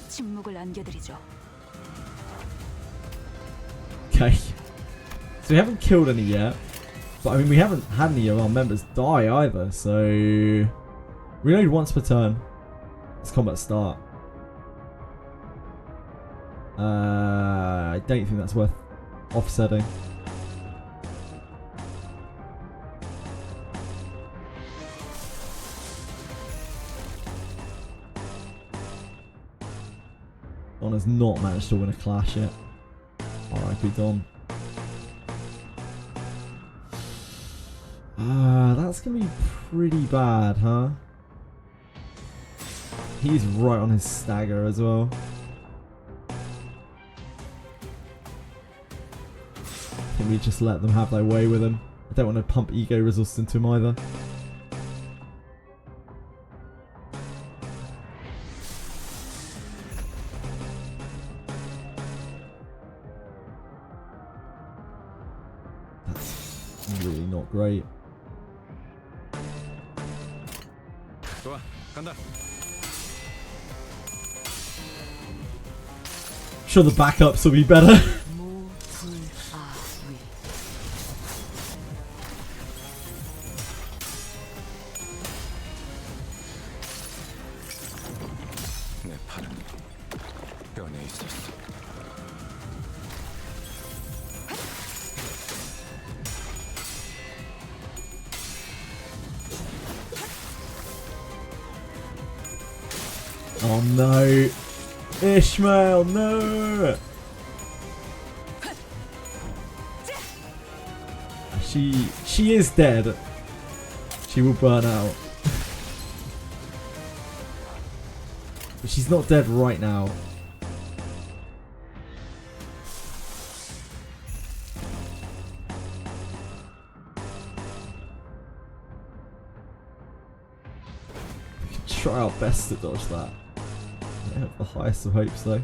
침묵을 안겨드리죠. Okay. So we haven't killed any yet. But I mean, we haven't had any of our members die either. So reload once per turn. Let's combat start. I don't think that's worth offsetting. Don has not managed to win a clash yet. R.I.P. Don. That's gonna be pretty bad, huh? He's right on his stagger as well. Can we just let them have their way with him? I don't want to pump ego resources into him either. That's really not great. 좋아, 간다. Sure, the backups will be better. 내 팔은 뼈에 있었어. Oh no. Ishmael, no! She is dead. She will burn out. But she's not dead right now. We can try our best to dodge that. I have the highest of hopes though.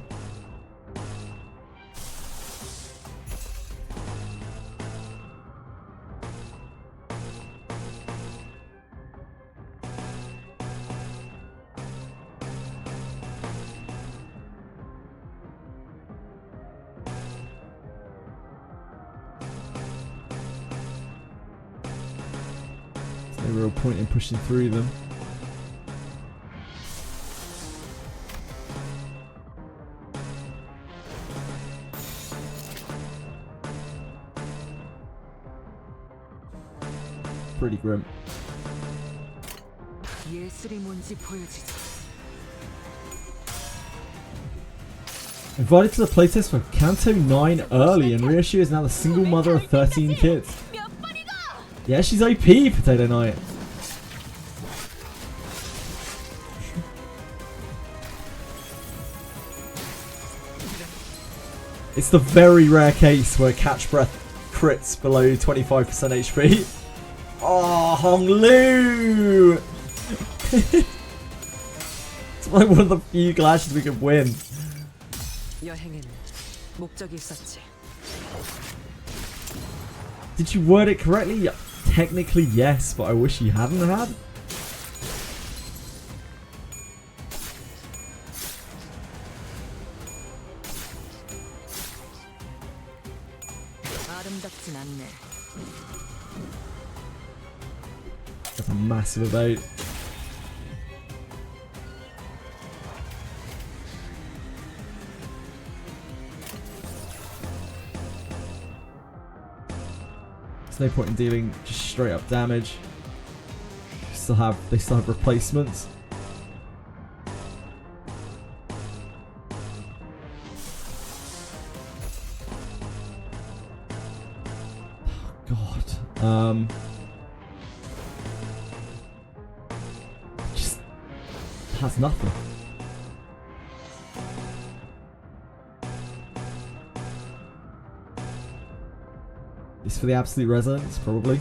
There's no real point in pushing through them. Pretty grim. 예술이 뭔지 보여주지. Invited to the playtest for Canto 9 early, and Ryoshu is now the single mother of 13 kids. Yeah, she's OP, Potato Knight. It's the very rare case where Catch Breath crits below 25% HP. Oh, Hong Lu! It's like one of the few clashes we could win. 여행엔 목적이 있었지. Did you word it correctly? Technically yes, but I wish you hadn't had. 아름답진 않네. That's a massive evade. There's no point in dealing just straight up damage. They still have replacements. Just has nothing. This for the absolute resonance, probably.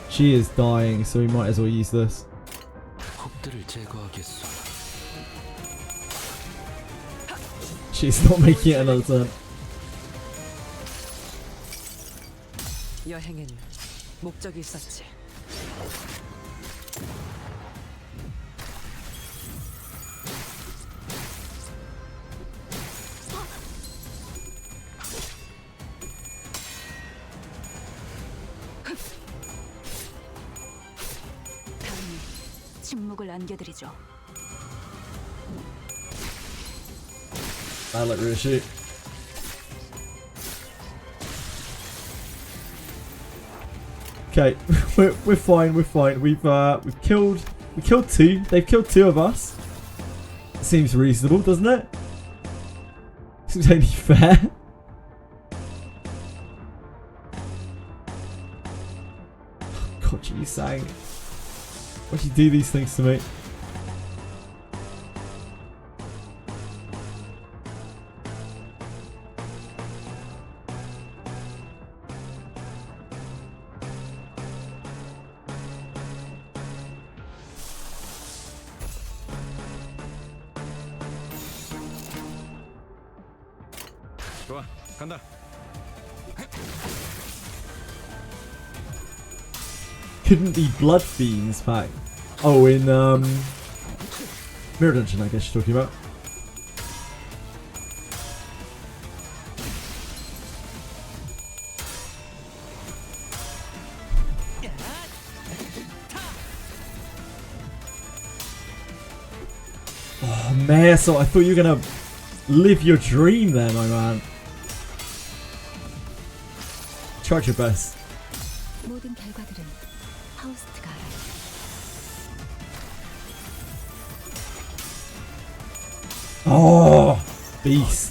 She is dying, so we might as well use this. She's not making it another turn. 여행엔 목적이 있었지. 다음은 침묵을 안겨드리죠. I like Rishi. Okay, we're fine. We're fine. We killed two. They've killed two of us. Seems reasonable, doesn't it? Seems only fair. God, you sang. Why'd you do these things to me? 좋아, 간다. Couldn't be Blood Fiends pack. Oh, in Mirror Dungeon, I guess you're talking about. Oh man, so I thought you were gonna live your dream there, my man. Tried your best. 모든 결과들은 하우스트가 알아요. Oh, beast.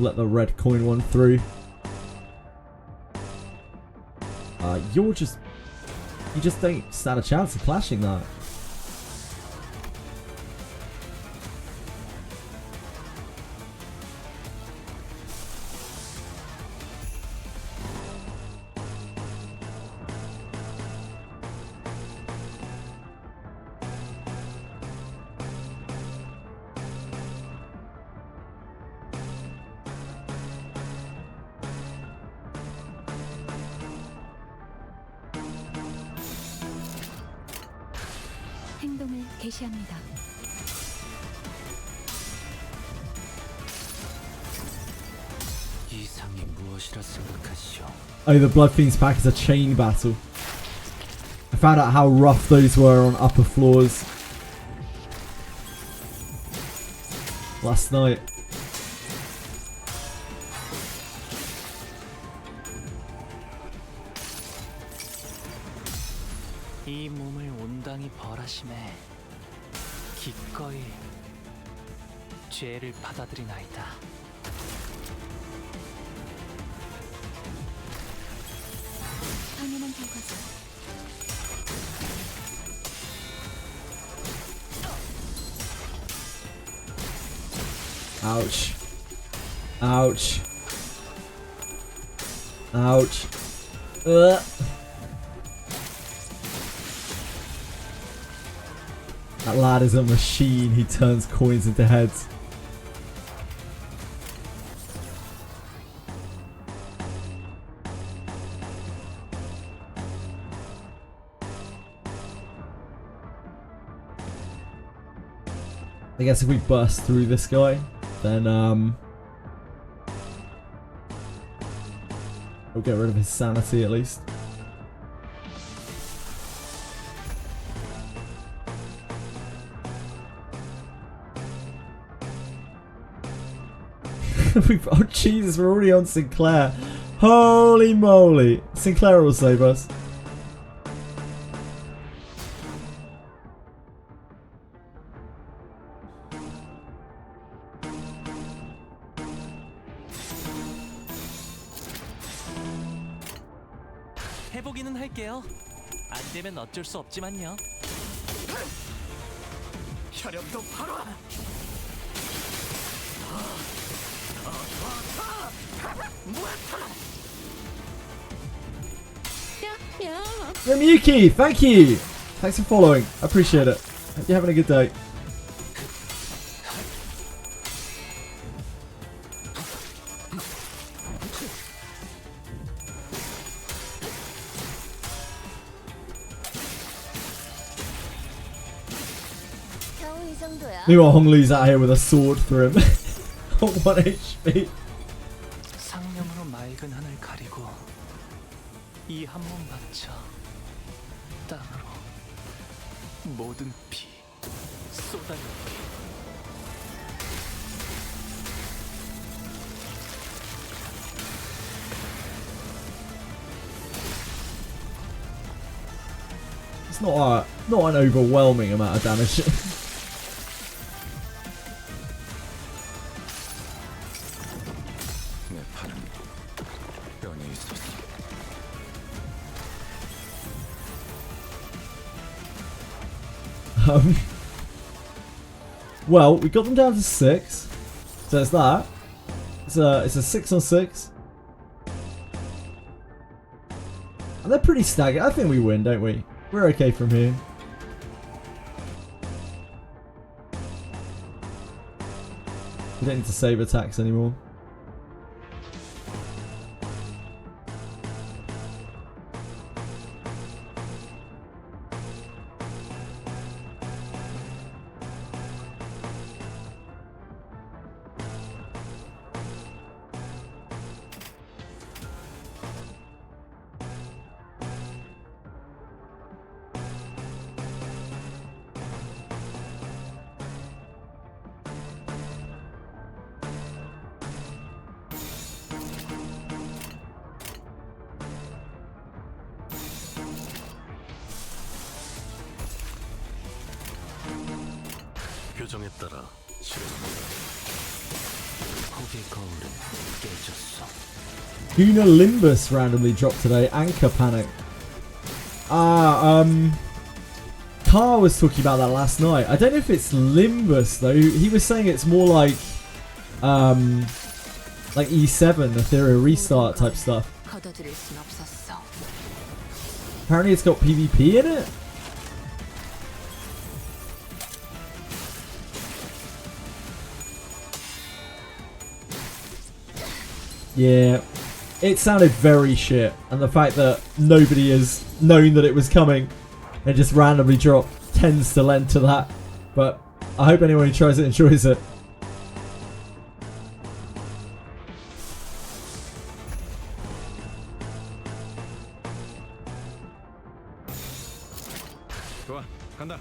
Let the red coin one through. You just don't stand a chance of clashing that. 행동을 개시합니다. 이상이 무엇이라 생각하시오? Oh, the Blood Fiends pack is a chain battle. I found out how rough those were on upper floors last night. 이 몸을 온당히 벌하심에 기꺼이 죄를 받아들이나이다. 당연한 결과죠. Ouch. Ouch. Ouch. That lad is a machine. He turns coins into heads. I guess if we burst through this guy, then we'll get rid of his sanity at least. Oh Jesus, we're already on Sinclair. Holy moly. Sinclair will save us. 해보기는 할게요. 안 되면 어쩔 수 없지만요. 혈염도 바로. Remuki, thank you. Thanks for following. I appreciate it. Hope you're having a good day. Meanwhile, Honglu's out here with a sword through him. On 1 HP. 상념으로 맑은 하늘 가리고 이 한 몸 바쳐 땅으로 모든 피 쏟아낼게. It's not an overwhelming amount of damage. Well, we got them down to 6, so it's that. It's a 6 on 6, and they're pretty staggered. I think we win, don't we? We're okay from here. We don't need to save attacks anymore. 표정에 따라 실행합니다. 폭의 거울은 깨졌어. Guna Limbus randomly dropped today. Anchor Panic. Car was talking about that last night. I don't know if it's Limbus though. He was saying it's more like E7, Etheria Restart type stuff. Apparently it's got PvP in it. Yeah, it sounded very shit, and the fact that nobody has known that it was coming and just randomly dropped tends to lend to that. But I hope anyone who tries it enjoys it. 좋아, 간다.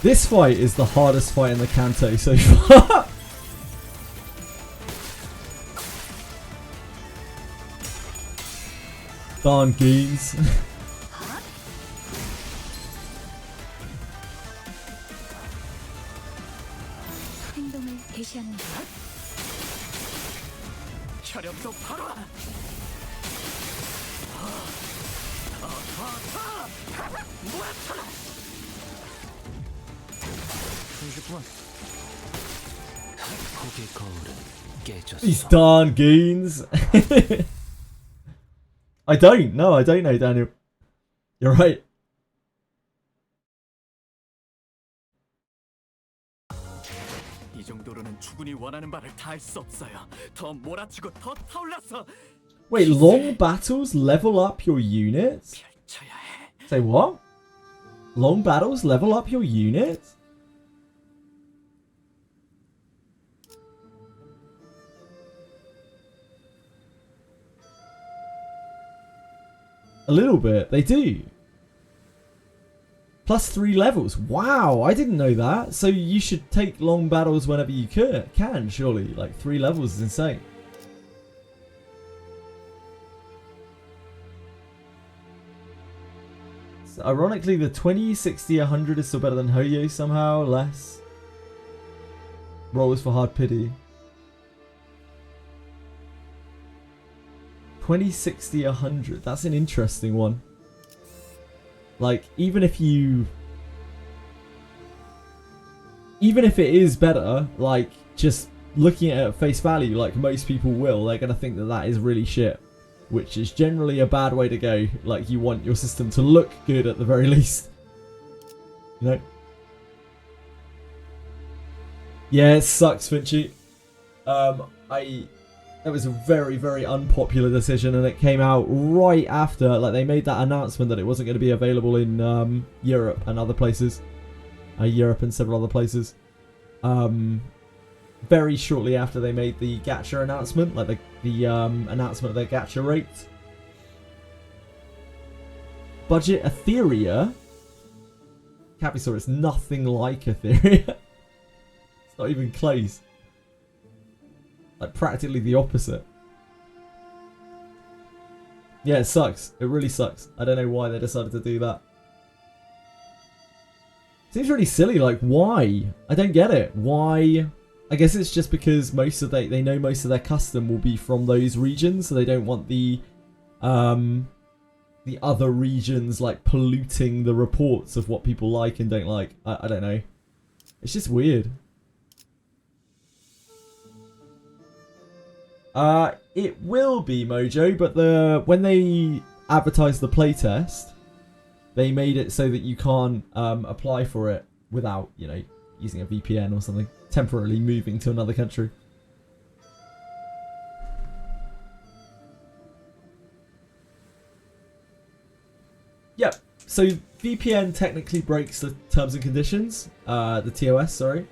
This fight is the hardest fight in the Canto so far. Darn goons. 행동을 개시합니다. 혈염도 바로. 폭의 거울은 깨졌어. These darn goons. I don't know, Daniel. You're right. 이 정도로는 충분히 원하는 바를 다 할 수 없어요. 더 몰아치고 더 타올라서. Wait, long battles level up your units? Say what? Long battles level up your units? A little bit, they do. Plus 3 levels. Wow, I didn't know that. So you should take long battles whenever you can, surely. Like 3 levels is insane. So ironically, the 20, 60, 100 is still better than Hoyo somehow. Less. Rolls for hard pity. 20, 60, 100. That's an interesting one. Like, even if it is better, like, just looking at it at face value, like most people will, they're going to think that that is really shit. Which is generally a bad way to go. Like, you want your system to look good at the very least. You know? Yeah, it sucks, Finchy. It was a very, very unpopular decision, and it came out right after, like, they made that announcement that it wasn't going to be available in Europe and other places. Europe and several other places. Very shortly after they made the Gacha announcement, like the announcement of their Gacha rates. Budget Etheria. Capisaur, it's nothing like Etheria. It's not even close. Like, practically the opposite. Yeah, it sucks. It really sucks. I don't know why they decided to do that. Seems really silly. Like, why? I don't get it. Why? I guess it's just because they know most of their custom will be from those regions, so they don't want the other regions, like, polluting the reports of what people like and don't like. I don't know. It's just weird. It will be Mojo, but when they advertised the playtest, they made it so that you can't apply for it without, you know, using a VPN or something, temporarily moving to another country. Yep. So VPN technically breaks the terms and conditions, the TOS, sorry.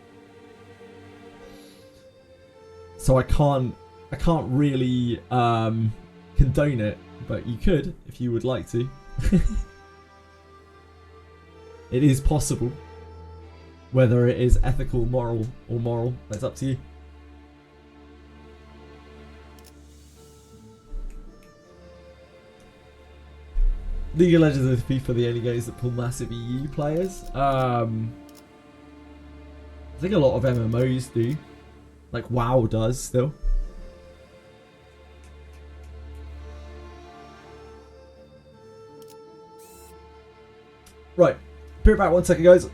So I can't really condone it, but you could if you would like to. It is possible. Whether it is ethical, moral, or moral, that's up to you. League of Legends and FIFA the only games that pull massive EU players. I think a lot of MMOs do. Like WoW does still. Right, be right back 1 second, guys.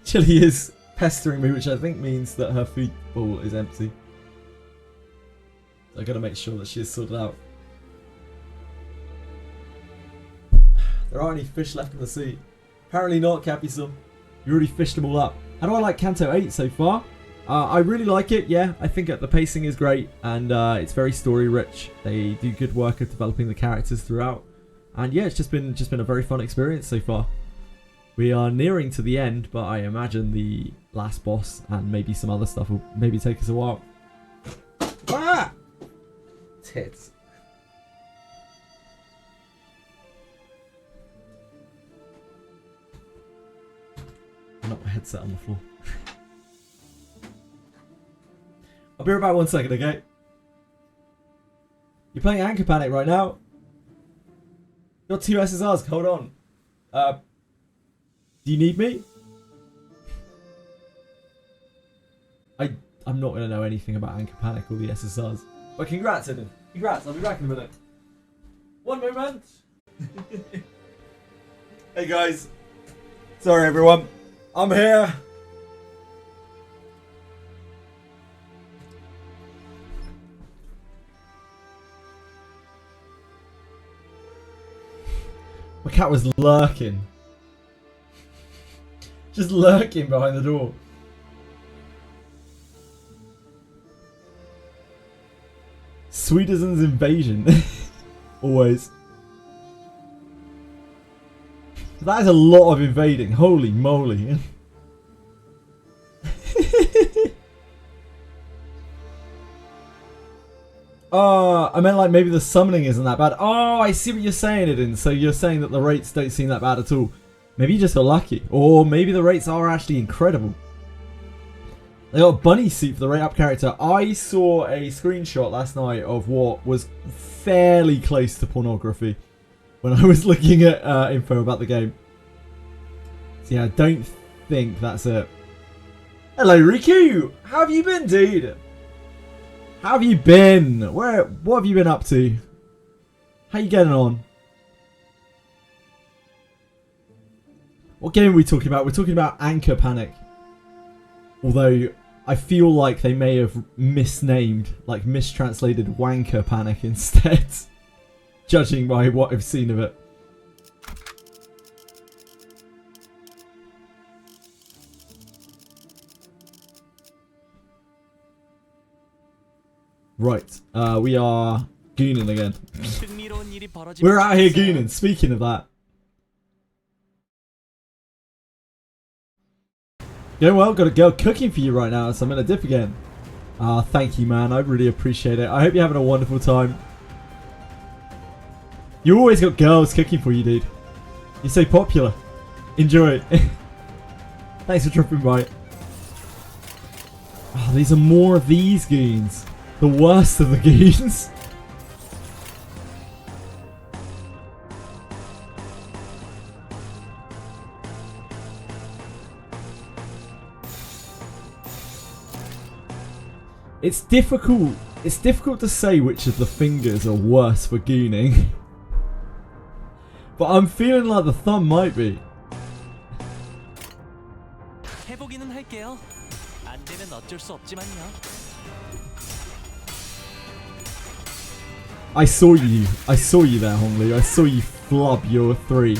Chili is pestering me, which I think means that her food bowl is empty. So I gotta make sure that she is sorted out. There aren't any fish left in the sea. Apparently not, Capisum. You already fished them all up. How do I like Canto 8 so far? I really like it, yeah. I think the pacing is great, and it's very story rich. They do good work at developing the characters throughout. And yeah, it's just been a very fun experience so far. We are nearing to the end, but I imagine the last boss and maybe some other stuff will maybe take us a while. Ah! Tits. Knock my headset on the floor. I'll be right back 1 second, okay? You're playing Anchor Panic right now. Got 2 SSRs. Hold on. Do you need me? I'm not gonna know anything about Anchor Panic or the SSRs. But congrats, Eden. Congrats. I'll be back in a minute. One moment. Hey guys. Sorry everyone. I'm here. My cat was lurking. Just lurking behind the door. Sweden's invasion. Always. That is a lot of invading. Holy moly. I meant like maybe the summoning isn't that bad. Oh, I see what you're saying, Eden. So you're saying that the rates don't seem that bad at all. Maybe you just got lucky. Or maybe the rates are actually incredible. They got a bunny suit for the rate up character. I saw a screenshot last night of what was fairly close to pornography when I was looking at info about the game. So yeah, I don't think that's it. Hello Riku! How have you been, dude? How have you been? What have you been up to? How you getting on? What game are we talking about? We're talking about Anchor Panic. Although I feel like they may have misnamed, like mistranslated Wanker Panic instead. Judging by what I've seen of it. Right, we are gooning again. We're out here gooning, speaking of that. Going well, got a girl cooking for you right now, so I'm in a dip again. Thank you, man. I really appreciate it. I hope you're having a wonderful time. You always got girls cooking for you, dude. You're so popular. Enjoy it. Thanks for dropping by. Oh, these are more of these goons. The worst of the goons. It's difficult to say which of the fingers are worse for gooning. But I'm feeling like the thumb might be. 해보기는 할게요. 안 되면 어쩔 수 없지만요. I saw you there, Honglu. I saw you flub your 3.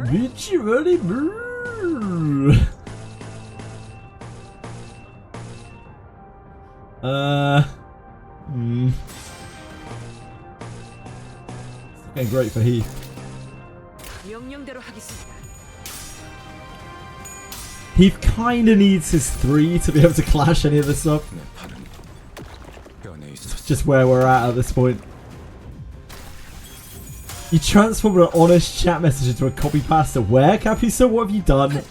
Bitchy ready, brrrr. It's looking great for Heath. Heath kinda needs his 3 to be able to clash any of this stuff. It's just where we're at this point. You transformed an honest chat message into a copy pasta. Where, Capuso? What have you done?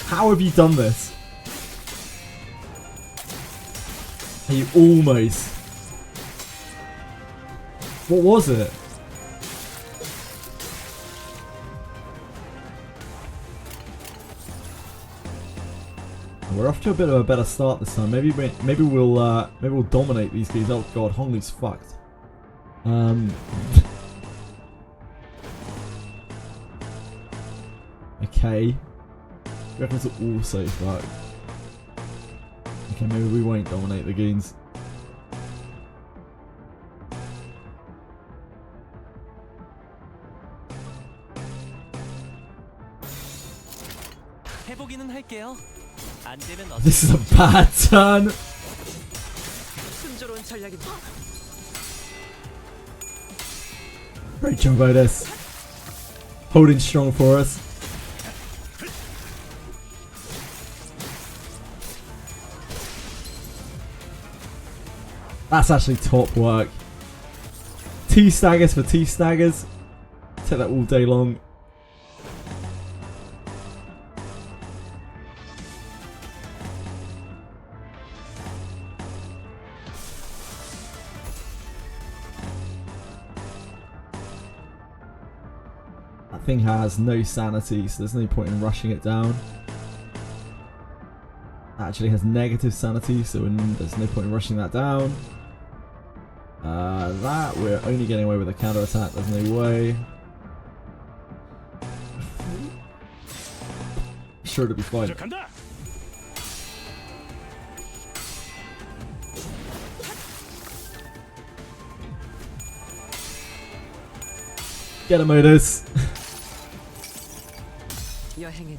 How have you done this? Are you almost? What was it? We're off to a bit of a better start this time. Maybe we'll dominate these guys. Oh god, Honglu's fucked. Okay. Weapons are also fucked. Okay, maybe we won't dominate the goons. 해보기는 할게요. 안 되면 어쩔 This is a bad turn. 순조로운 전략입니다. Great job, Otis. Holding strong for us. That's actually top work. 2 staggers for 2 staggers. Take that all day long. That thing has no sanity, so there's no point in rushing it down. It actually has negative sanity, so there's no point in rushing that down. That we're only getting away with a counter attack. There's no way. Sure to be fine. Get him, Otis. 여행엔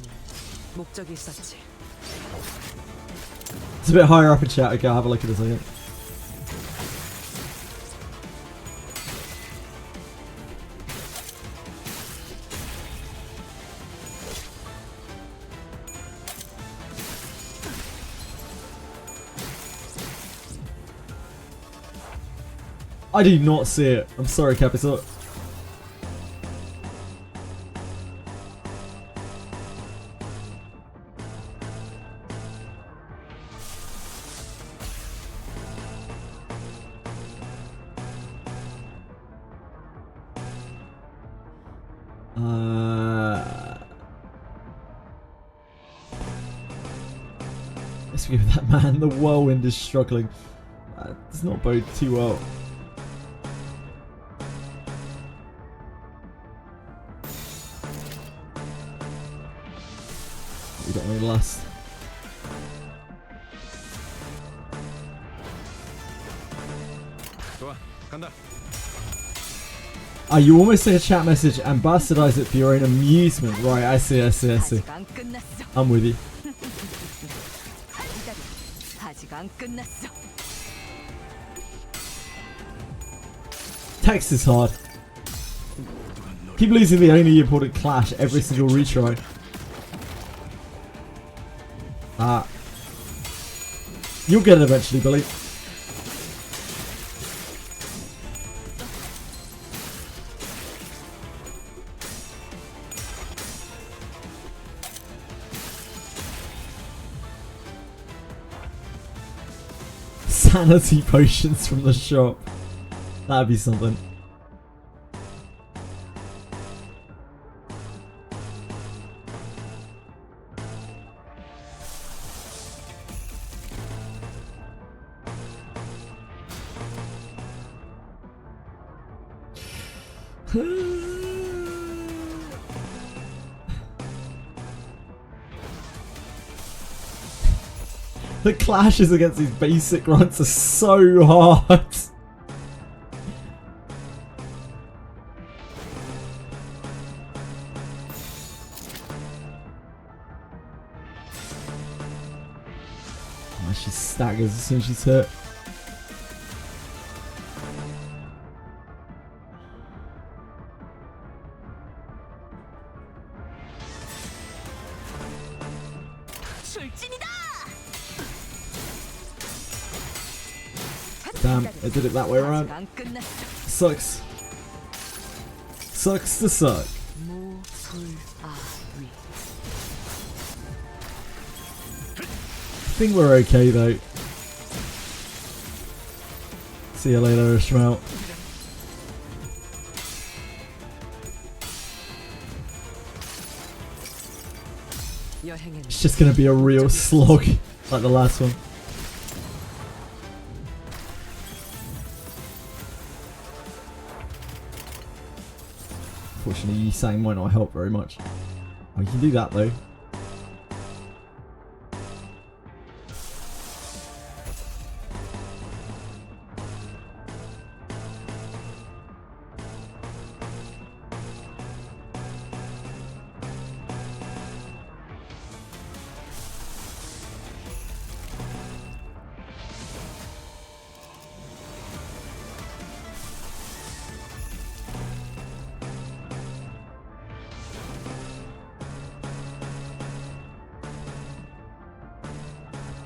목적이 있었지. It's a bit higher up in chat. Okay, I'll have a look at this again. I did not see it. I'm sorry, Capital. Let's give that man. The whirlwind is struggling. Does not bode too well. We don't really last. Ah, you almost sent a chat message and bastardize it for your own amusement. Right, I see. I'm with you. Text is hard. Keep losing the only important clash every single retry. You'll get it eventually, Billy. Sanity potions from the shop. That'd be something. The clashes against these basic runs are so hard. Oh, she staggers as soon as she's hit. Damn, I did it that way around. Sucks. Sucks to suck. I think we're okay though. See you later, Ishmael. It's just gonna be a real slog like the last one. Unfortunately, Yisang might not help very much. Oh, you can do that though.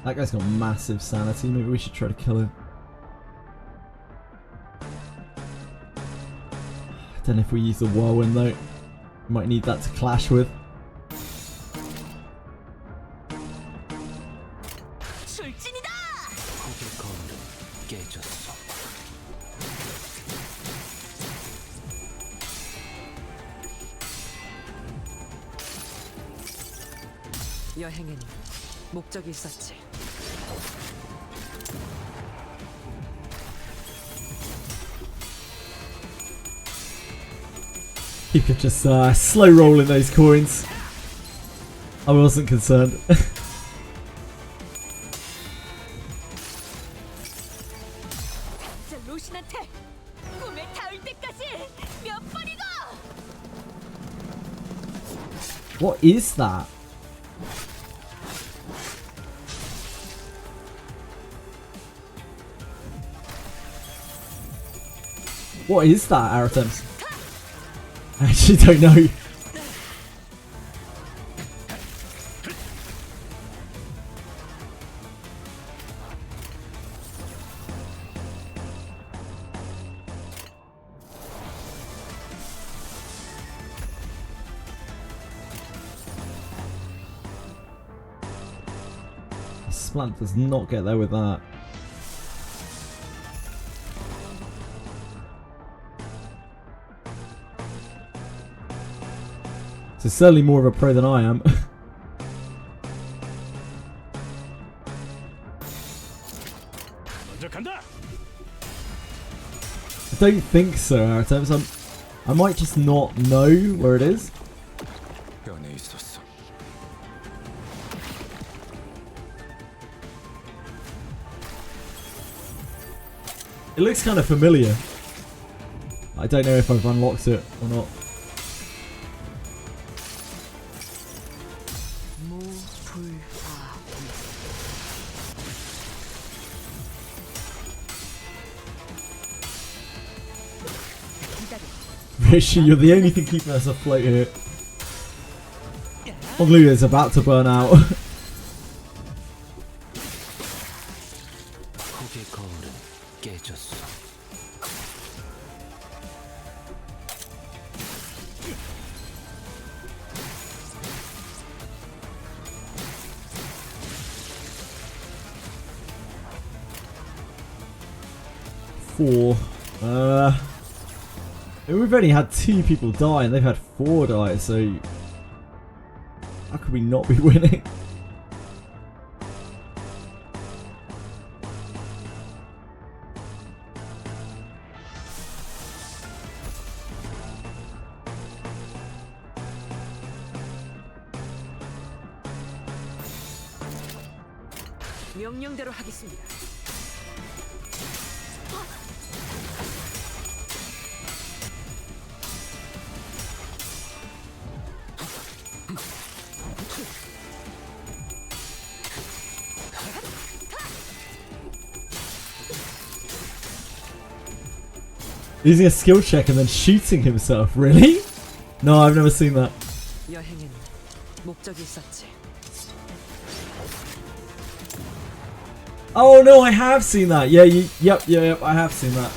That guy's got massive sanity. Maybe we should try to kill him. I don't know if we use the whirlwind though. Might need that to clash with. 여행에는 목적이 있었지. You could just slow rolling those coins. I wasn't concerned. What is that? What is that, Aratems? I actually don't know. Splant does not get there with that. So certainly more of a pro than I am. I don't think so, Aratems. I might just not know where it is. It looks kind of familiar. I don't know if I've unlocked it or not. Rishi, you're the only thing keeping us afloat here. Onglu is about to burn out. Four. We've only had 2 people die and they've had 4 die, so how could we not be winning? 명령대로 하겠습니다. Using a skill check and then shooting himself, really? No, I've never seen that. 여행에는 목적이 있었지. Oh no, I have seen that. Yeah, yep, I have seen that.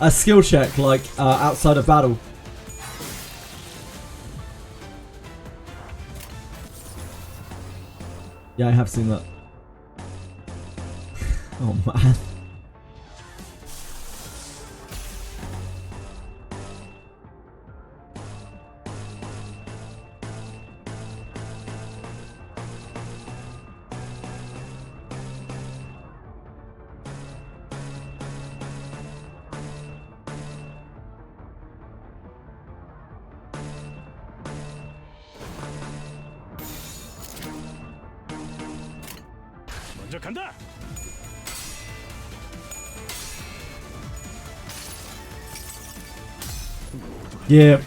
A skill check, like outside of battle. Yeah, I have seen that. Oh man. 먼저 간다. Yeah,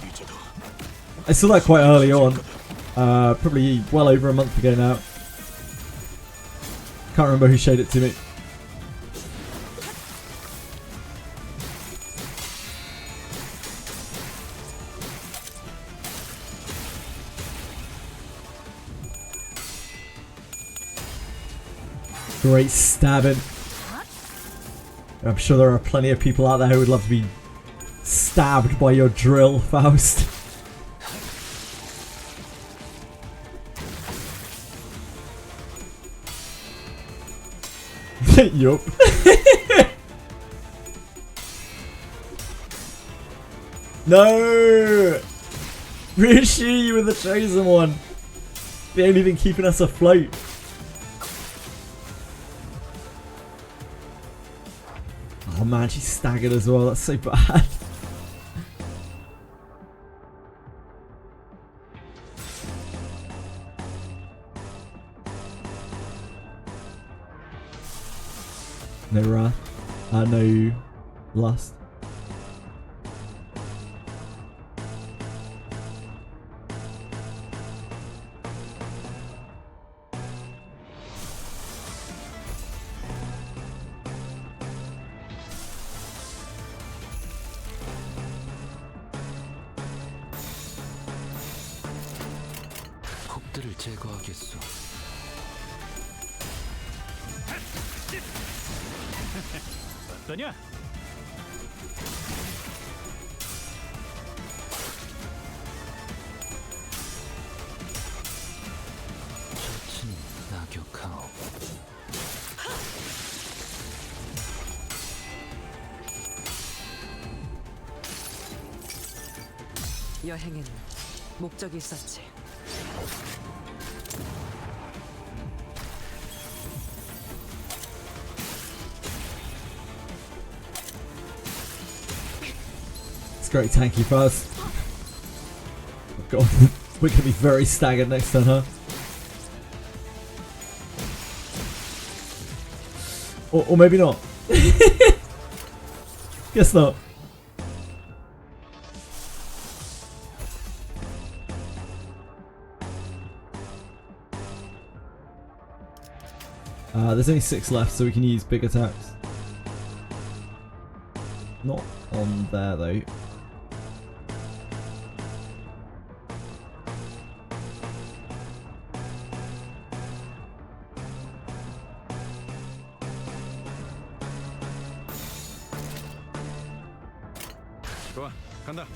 I saw that quite early on, probably well over a month ago now. Can't remember who showed it to me. Great stabbing. I'm sure there are plenty of people out there who would love to be stabbed by your drill, Faust. Yup. No! Rishi, you were the chosen one. The only thing keeping us afloat. Oh man, she's staggered as well. That's so bad. No wrath. No lust. 적들을 제거하겠소. 어떠냐? 저친 낙역하오. 여행에는 목적이 있었지. Great tanky fuzz. Oh god, we're gonna be very staggered next turn, huh? Or maybe not. Guess not. There's only 6 left, so we can use big attacks. Not on there though. 좋아, 간다.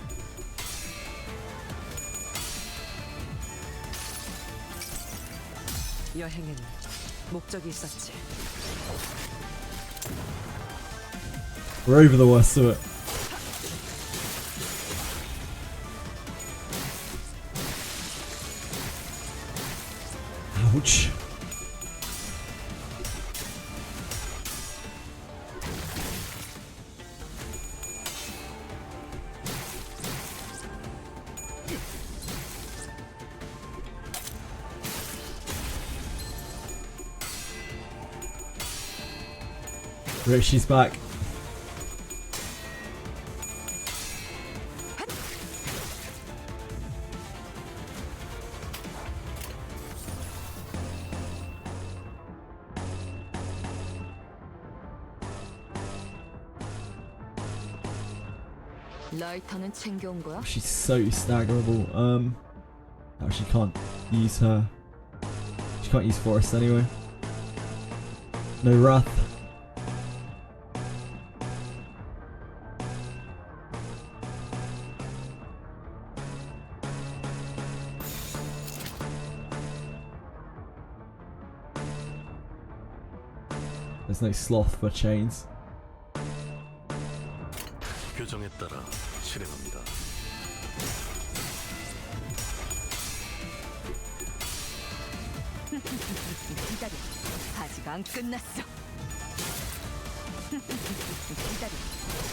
여행에는 목적이 있었지. We're over the worst of it. Ouch. Rishi's back. 라이터는 챙겨온 거야? She's so staggerable. Oh, she can't use her. She can't use Forest anyway. No Wrath. There's no sloth for chains. 규정에 따라 실행합니다. 기다려. 아직 안 끝났어. 기다려.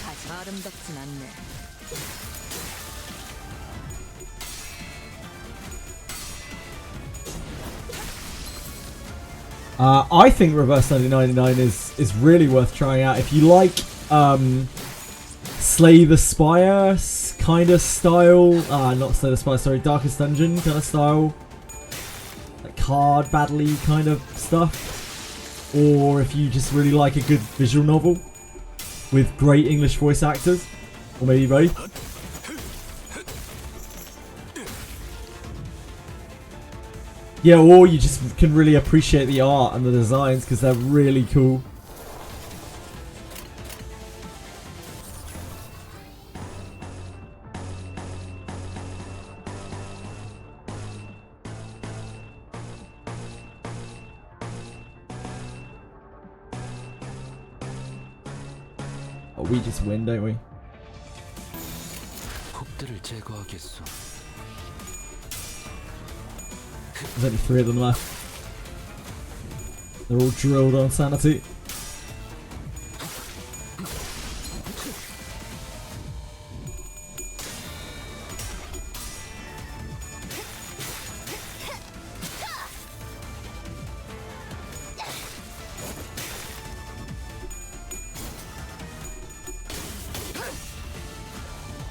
아직 아름답진 않네. I think Reverse 1999 is really worth trying out if you like Slay the Spire kind of style. Not Slay the Spire, sorry, Darkest Dungeon kind of style. Like card battle-y kind of stuff. Or if you just really like a good visual novel with great English voice actors. Or maybe both. Yeah, or you just can really appreciate the art and the designs because they're really cool. Oh, we just win, don't we? 폭들을 제거하겠소. There's only 3 of them left. They're all drilled on sanity.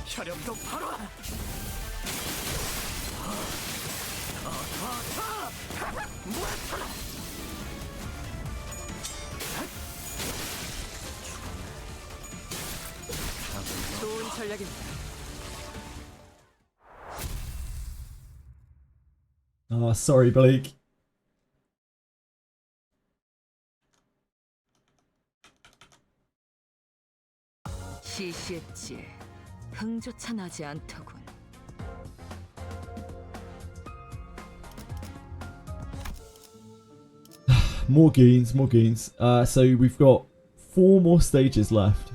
혈염도 바로. 좋은 전략입니다. Oh, sorry, Blake. 시시했지. 흥조차 나지 않더군. More goons, more goons. So we've got 4 more stages left.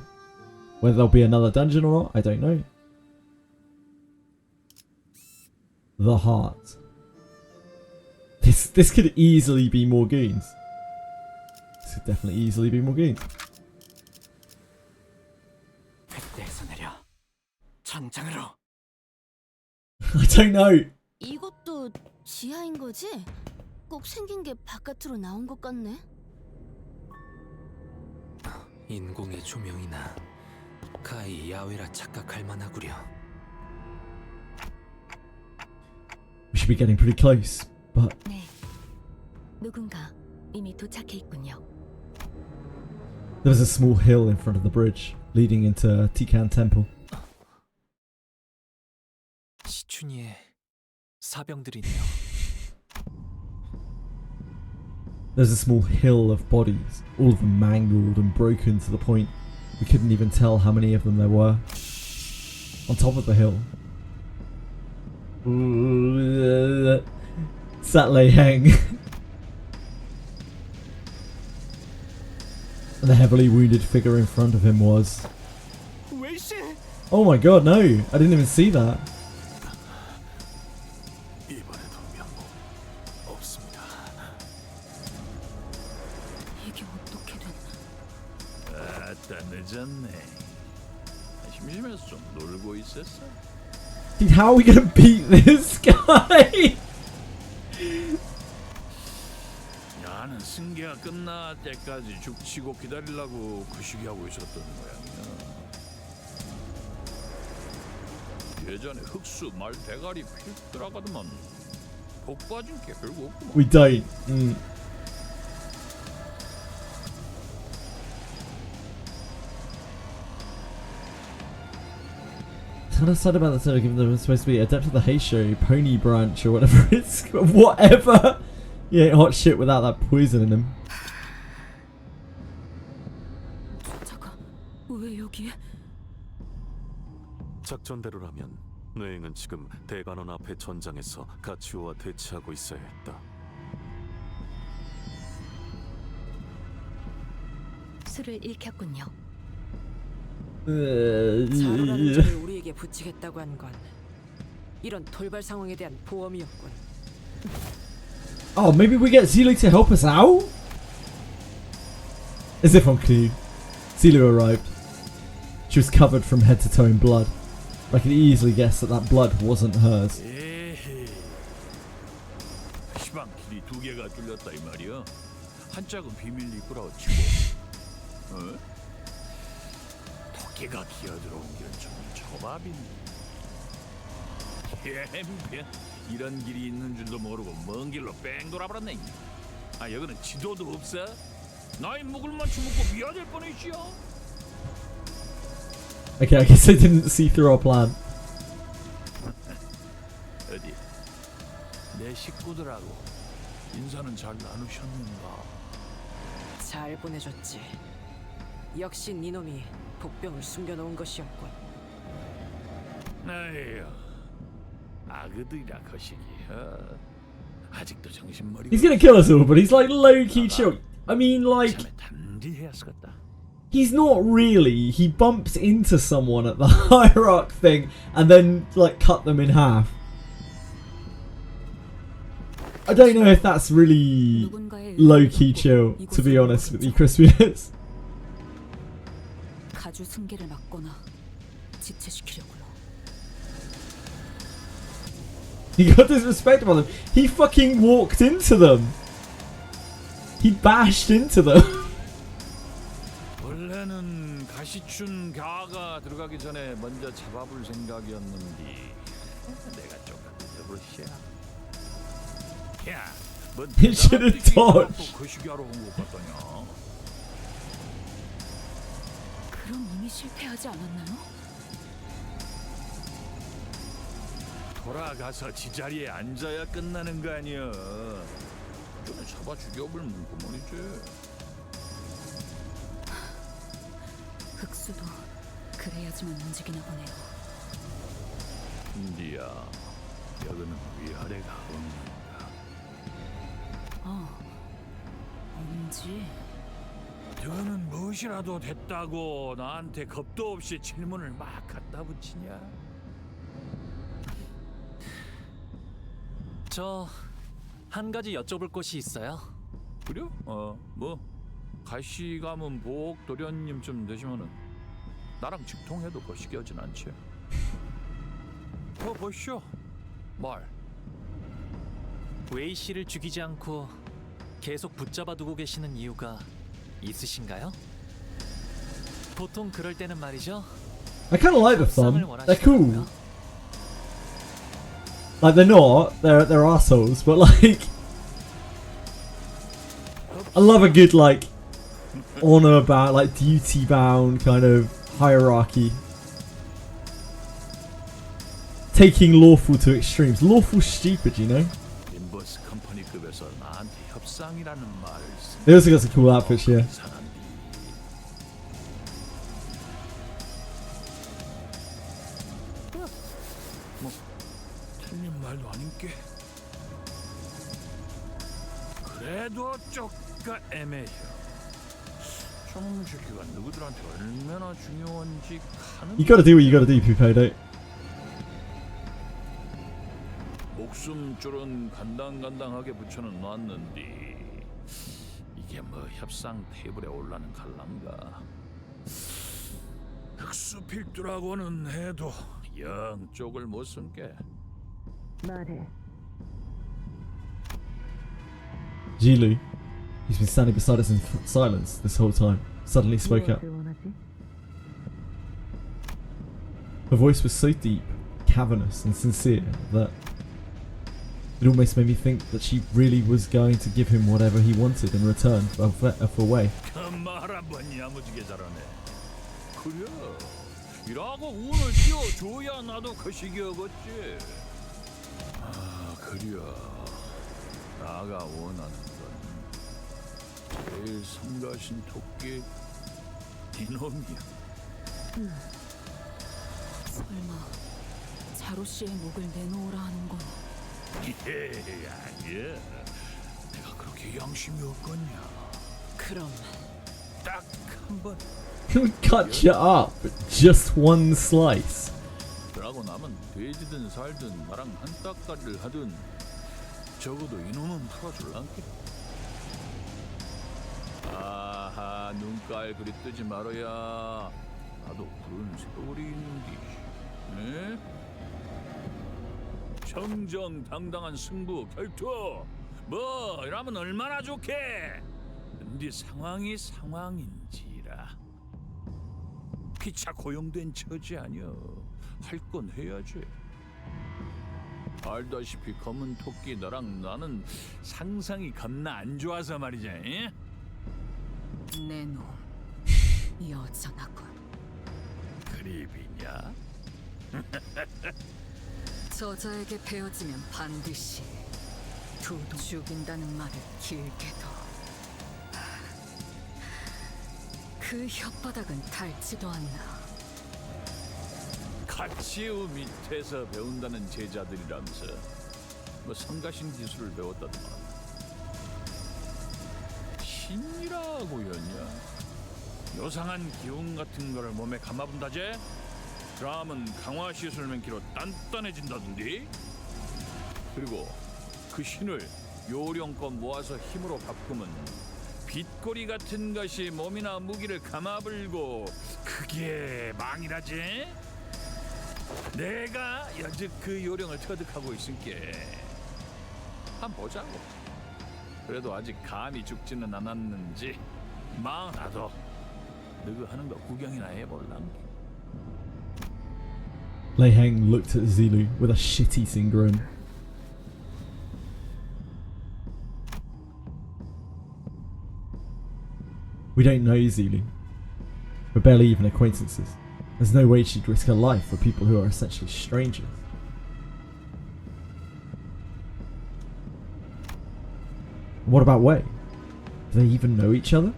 Whether there'll be another dungeon or not, I don't know. The heart. This could easily be more goons. This could definitely easily be more goons. 뱃대에서 내려 전장으로. I don't know. 이것도 지하인 거지? 꼭 생긴 게 바깥으로 나온 것 같네. 인공의 조명이나 가히 야외라 착각할 만하구려. We should be getting pretty close, but 네. 누군가 이미 도착해 있군요. there's a small hill in front of the bridge leading into Tikan Temple. 시춘이의 사병들이네요. There's a small hill of bodies, all of them mangled and broken to the point we couldn't even tell how many of them there were. On top of the hill. Satley Heng. And the heavily wounded figure in front of him was... Oh my god, no! I didn't even see that. 늦었네. 심심해서 좀 놀고 있었어. Dude, how are we gonna beat this guy? 나는 승계가 끝날 때까지 죽치고 기다리려고 그 시기 하고 있었던 모양이야. 예전에 흑수 말 대가리 휙 들어가더만 복 빠진 게 별거 없구만. We don't. Kind of sad about the sort of given them supposed to be adept of the Heisho, pony branch or whatever it's whatever. He ain't hot shit without that poison in him. 왜 여기에? 작전대로라면 뇌행은 지금 대관원 앞의 전장에서 가치오와 대치하고 있어야 했다. 술을 읽혔군요. 자루라는 점을 우리에게 붙이겠다고 한 건 이런 돌발 상황에 대한 보험이었군. Oh, maybe we get Zilu to help us out? As if on clue. Zilu arrived. She was covered from head to toe in blood. I could easily guess that that blood wasn't hers. 에헤. 시방 길이 2개가 뚫렸다 이 말이야. 한 짝은 비밀 입구라고 치고. 토끼가 기어들어온 게 좀 초밥이네. 엠병 이런 길이 있는 줄도 모르고 먼 길로 뺑 돌아버렸네. 아 여기는 지도도 없어? 나이 묵을 만치 묵고 미아될 뻔했지요. Okay, I guess I didn't see through our plan. 어디 내 식구들하고 인사는 잘 나누셨는가? 잘 보내줬지. 역시 네 놈이 복병을 숨겨놓은 것이었군. 에휴, 아그들이라 거시기. 아직도 정신머리가. He's gonna kill us all, but he's like low-key chill. I mean, like, 단디해야겠다. he's not really. He bumps into someone at the hierarch thing and then like cut them in half. I don't know if that's really low-key chill, to be honest with you, Crispius. 가주 승계를 막거나 지체시키려고요. He got disrespectful on them. He fucking walked into them. He bashed into them. 원래는 가시춘 가가 들어가기 전에 먼저 잡아볼 생각이었는데 내가 조금 늦어버렸야. 야, 뭐 He should have dodged. 거시기하러 온 것 같더냐. 그럼 이미 실패하지 않았나요? 돌아가서 지자리에 앉아야 끝나는 거 아니야. 좀 잡아 죽여버리면 그만이지. 흑수도 그래야지만 움직이나 보네요. 인디야, 여기는 위아래가 없는가? 뭔지. 너는 무엇이라도 됐다고 나한테 겁도 없이 질문을 막 갖다 붙이냐? 저 한 가지 여쭤볼 곳이 있어요. 그래요? 뭐 가시 가문 보옥 도련님쯤 되시면은 나랑 직통해도 거시기하진 않지. 보시오. 말. 웨이 씨를 죽이지 않고 계속 붙잡아 두고 계시는 이유가 있으신가요? 보통 그럴 때는 말이죠. I kind of like the thumb. They're cool. Like they're not. They're assholes. But like, I love a good like honor bound, like duty bound kind of hierarchy. Taking lawful to extremes. Lawful stupid, you know. 림버스 컴퍼니급에서 나한테 협상이라는 말을 쓰는 They also got some cool outfits here. 뭐 틀린 말도 아닌게. 그래도 쪼까 애매해요. 저놈 새끼가 누구들한테 얼마나 중요한지 가는. You gotta do what you gotta do, Pupedo. 목숨줄은 간당간당하게 붙여는 놨는데 이게 뭐 협상 테이블에 올라는 갈란가. 흑수 필두라고는 해도 영 쪽을 못 쓴게. 말해. Jilu, he's been standing beside us in silence this whole time, suddenly spoke up. Her voice was so deep, cavernous and sincere that it almost made me think that she really was going to give him whatever he wanted in return for Wei. 그 말 한번 야무지게 잘하네. 그래, 이라고 운을 띄워줘야 나도 거시기하겠지. 그래, 나가 원하는 건 제일 성가신 토끼 이놈이야. 설마 자로 씨의 목을 내놓으라 하는 건? 아니야. 내가 그렇게 양심이 없겠냐. 그럼 딱 한 번. Cut you up, just one slice. 그러고 나면 돼지든 살든 나랑 한 따까리를 하든 적어도 이놈은 풀어줄란게. 아하, 눈깔 그리 뜨지 말아야. 나도 그런 세월이 있는데. 네? 정정당당한 승부 결투. 뭐 이러면 얼마나 좋게. 근데 상황이 상황인지라. 피차 고용된 처지 아니여. 할 건 해야지. 알다시피 검은 토끼 너랑 나는 상상이 겁나 안 좋아서 말이지. 내놈 여전하군. 그립이냐? 저자에게 베어지면 반드시 두두 죽인다는 말을 길게도 그 혓바닥은 닳지도 않나. 가치우 밑에서 배운다는 제자들이라면서 뭐 성가신 기술을 배웠다더만. 신이라고였냐? 요상한 기운 같은 거를 몸에 감아본다제? 그러면 강화 시술맨키로 단단해진다던디? 그리고 그 신을 요령껏 모아서 힘으로 바꾸면 빗꼬리 같은 것이 몸이나 무기를 감아불고 그게 망이라지? 내가 여직 그 요령을 터득하고 있을게. 한번 보자고. 그래도 아직 감이 죽지는 않았는지 망하도 너가 하는 거 구경이나 해볼랑. Lei Heng looked at Zulu with a shit-eating grin. We don't know Zulu. We're barely even acquaintances. There's no way she'd risk her life for people who are essentially strangers. What about Wei? Do they even know each other?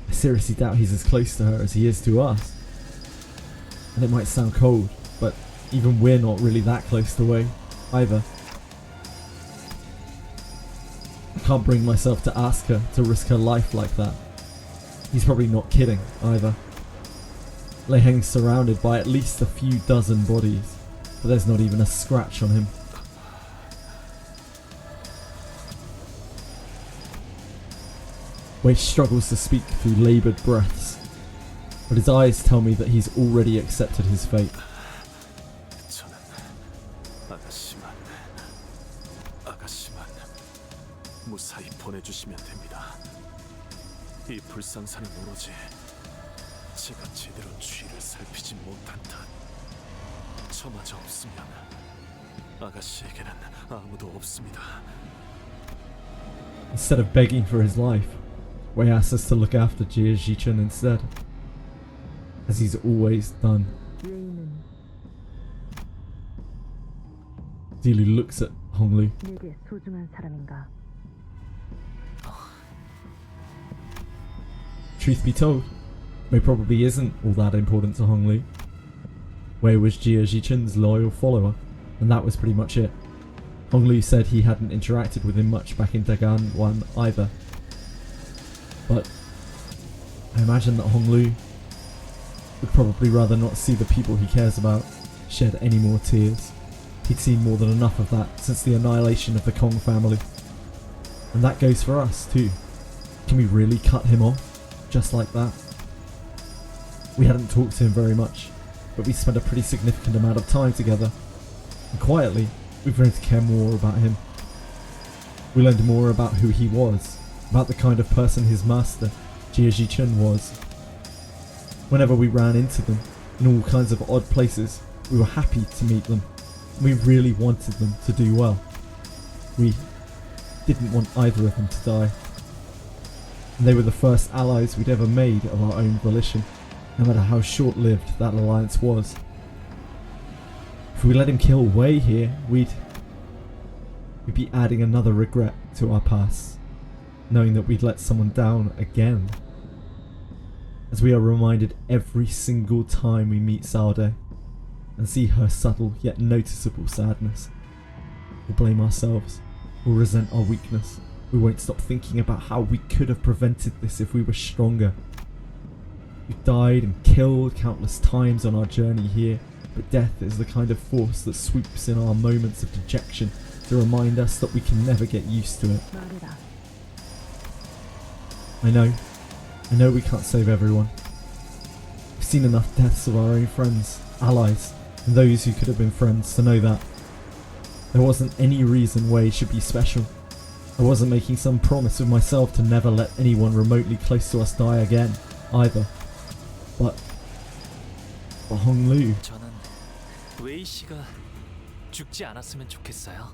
I seriously doubt he's as close to her as he is to us. And it might sound cold, but even we're not really that close to Wei either. I can't bring myself to ask her to risk her life like that. He's probably not kidding either. Lei Heng's surrounded by at least a few dozen bodies, but there's not even a scratch on him. Wei struggles to speak through laboured breaths, but his eyes tell me that he's already accepted his fate. 저는 아가씨만 무사히 보내주시면 됩니다. 이 불상사는 오로지 제가 제대로 주위를 살피지 못한 탓. 저마저 없으면 아가씨에게는 아무도 없습니다. Instead of begging for his life, Wei asks us to look after Jia Zichun instead, as he's always done. Zulu looks at Honglu. 내게 소중한 사람인가? Truth be told, Wei probably isn't all that important to Honglu. Wei was Jia Zichun's loyal follower, and that was pretty much it. Honglu said he hadn't interacted with him much back in Dagan 1 either. But I imagine that Honglu would probably rather not see the people he cares about shed any more tears. He'd seen more than enough of that since the annihilation of the Kong family. And that goes for us too. Can we really cut him off just like that? We hadn't talked to him very much, but we spent a pretty significant amount of time together. And quietly, we've grown to care more about him. We learned more about who he was, about the kind of person his master, Jia Zichun, was. Whenever we ran into them, in all kinds of odd places, we were happy to meet them. We really wanted them to do well. We didn't want either of them to die. And they were the first allies we'd ever made of our own volition, no matter how short-lived that alliance was. If we let him kill Wei here, we'd be adding another regret to our past, knowing that we'd let someone down again. As we are reminded every single time we meet Sade and see her subtle yet noticeable sadness. We'll blame ourselves, we'll resent our weakness, we won't stop thinking about how we could have prevented this if we were stronger. We've died and killed countless times on our journey here, but death is the kind of force that swoops in our moments of dejection to remind us that we can never get used to it. I know we can't save everyone. We've seen enough deaths of our own friends, allies, and those who could have been friends to know that. There wasn't any reason Wei should be special. I wasn't making some promise of myself to never let anyone remotely close to us die again, either. But Honglu. 저는 웨이 씨가 죽지 않았으면 좋겠어요.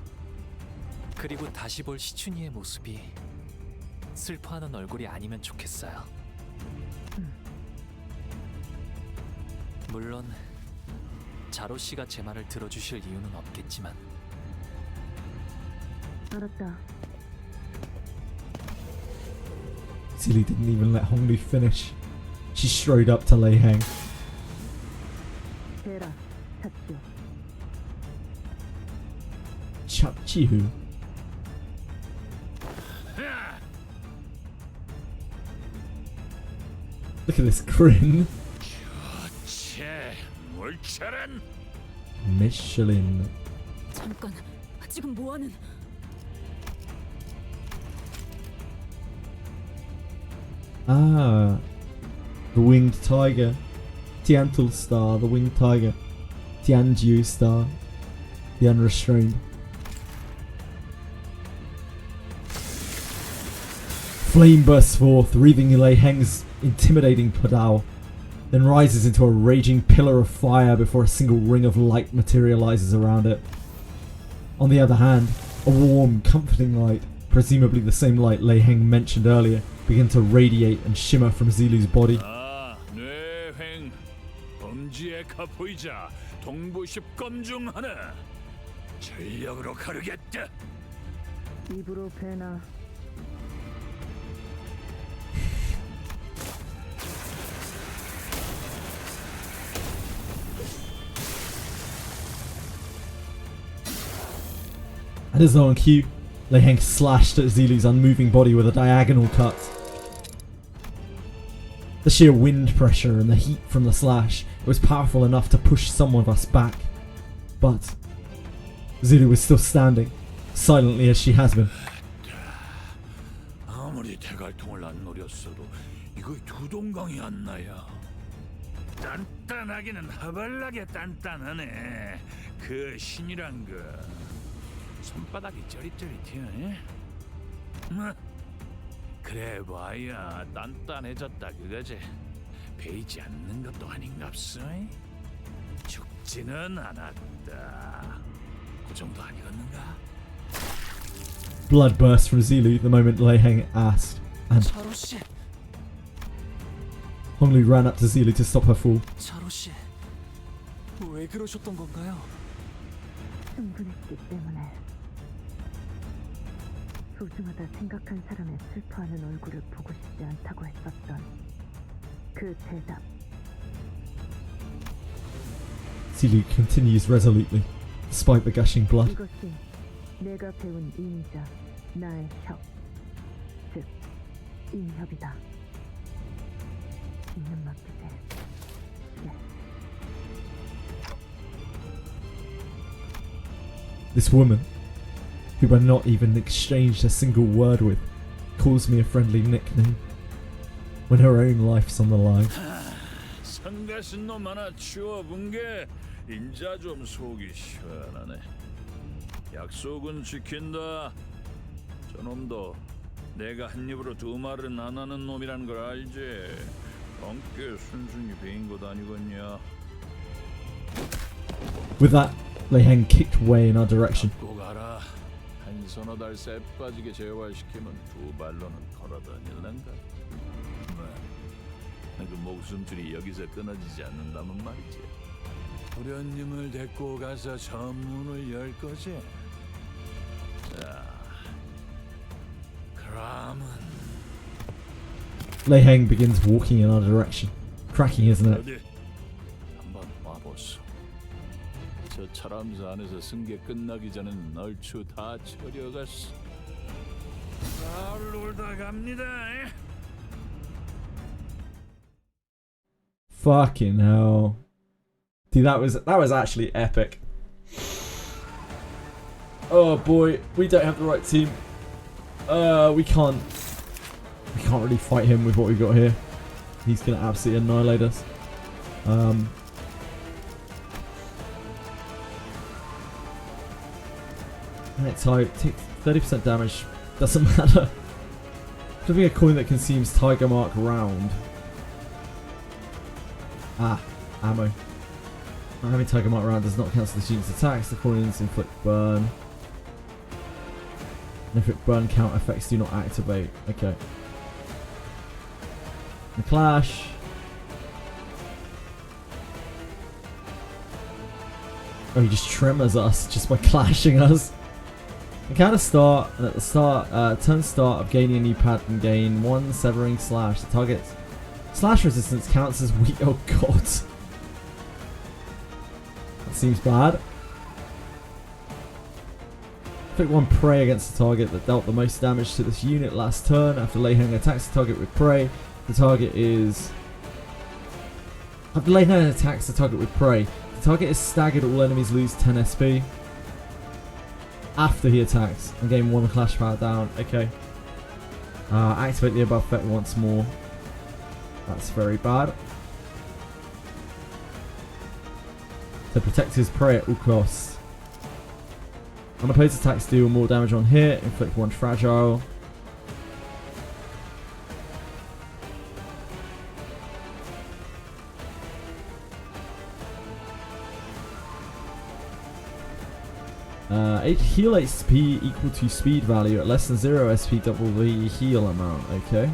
그리고 다시 볼 시춘이의 모습이 슬퍼하는 얼굴이 아니면 좋겠어요. 물론 자로 씨가 제 말을 들어주실 이유는 없겠지만 알았다. Sealy didn't even let Honglu finish. She strode up to Lei Heng. 해라, 찻지요. Chapchihu. Look at this grin. Michelin. 잠깐, 지금 뭐하는? Ah, the winged tiger. Tiantul star, the winged tiger. Tianjiu star, the unrestrained. Flame bursts forth, wreathing Lei Heng's intimidating Padao, then rises into a raging pillar of fire before a single ring of light materializes around it. On the other hand, a warm, comforting light, presumably the same light Lei Heng mentioned earlier, began to radiate and shimmer from Zilu's body. 뇌횡, 범지의 카포이자 동부십검 중 하나. 전력으로 가르겠다. 입으로 배나. And as though on cue, Lei Heng slashed at Zilu's unmoving body with a diagonal cut. The sheer wind pressure and the heat from the slash was powerful enough to push some of us back. But Zilu was still standing, silently as she has been. 아무리 대갈통을 안 노렸어도 이거 두 동강이 안 나야. 단단하기는 하발나게 단단하네. 그 신이란 거. 손바닥이 저릿저릿해. 그래 봐야 단단해졌다 그거지. 베이지 않는 것도 아닌갑소. 죽지는 않았다. 그 정도 아니겠는가? Blood burst from Zilu the moment Lei Heng asked, and Honglu ran up to Zilu to stop her fall. 차로씨, 왜 그러셨던 건가요? 충분했기 때문에. 소중하다 생각한 사람의 슬퍼하는 얼굴을 보고 싶지 않다고 했었던 그 대답. Zilu continues resolutely, despite the gushing blood. 이것이 내가 배운 임자, 나의 협, 즉 인협이다. 믿는 맡기세. 예. This woman, who I've not even exchanged a single word with, calls me a friendly nickname when her own life's on the line. 성가신 놈 하나 치워본 게 인자 좀 속이 시원하네. 약속은 지킨다. 저놈도 내가 한 입으로 두 말은 안 하는 놈이란 걸 알지. 함께 순순히 배인 것 아니겠냐. With that, Lei Heng kicked way in our direction. 꼭 알아. 한 서너 달 새 빠지게 재활시키면 두 발로는 걸어다닐란가. 그 목숨줄이 여기서 끊어지지 않는다면 말이지. 도련님을 데리고 가서 전문을 열 거지. 자, 그럼은 Lei Heng begins walking in our direction, cracking his neck. 어디 한번 와보소. 저 차람사 안에서 승계 끝나기 전엔 얼추 다 처려갔어. 잘 놀다 갑니다. Fucking hell. Dude, that was actually epic. Oh boy, we don't have the right team. We can't really fight him with what we got here. He's gonna absolutely annihilate us. Next type, take 30% damage. Doesn't matter. Could be a coin that consumes Tiger Mark round. Ah, ammo. Not having Tiger Mark round does not cancel the student's attacks. The coins inflict burn. And inflict burn count effects do not activate. Okay. The clash. Oh, he just trimmers us just by clashing us. Encounter start, and at the start, turn start of gaining a new pattern, gain 1 severing slash. The target's slash resistance counts as weak. Oh god. That seems bad. Inflict 1 prey against the target that dealt the most damage to this unit last turn. After Leyhang attacks the target with prey, the target is... After Leyhang attacks the target with prey, the target is staggered. All enemies lose 10 SP. After he attacks and gain 1 clash power down. Okay. Activate the above effect once more. That's very bad. To protect his prey at all costs. Unopposed attacks deal more damage on hit. Inflict 1 fragile. Heal HP equal to speed value. At less than 0 SP, double the heal amount. Okay.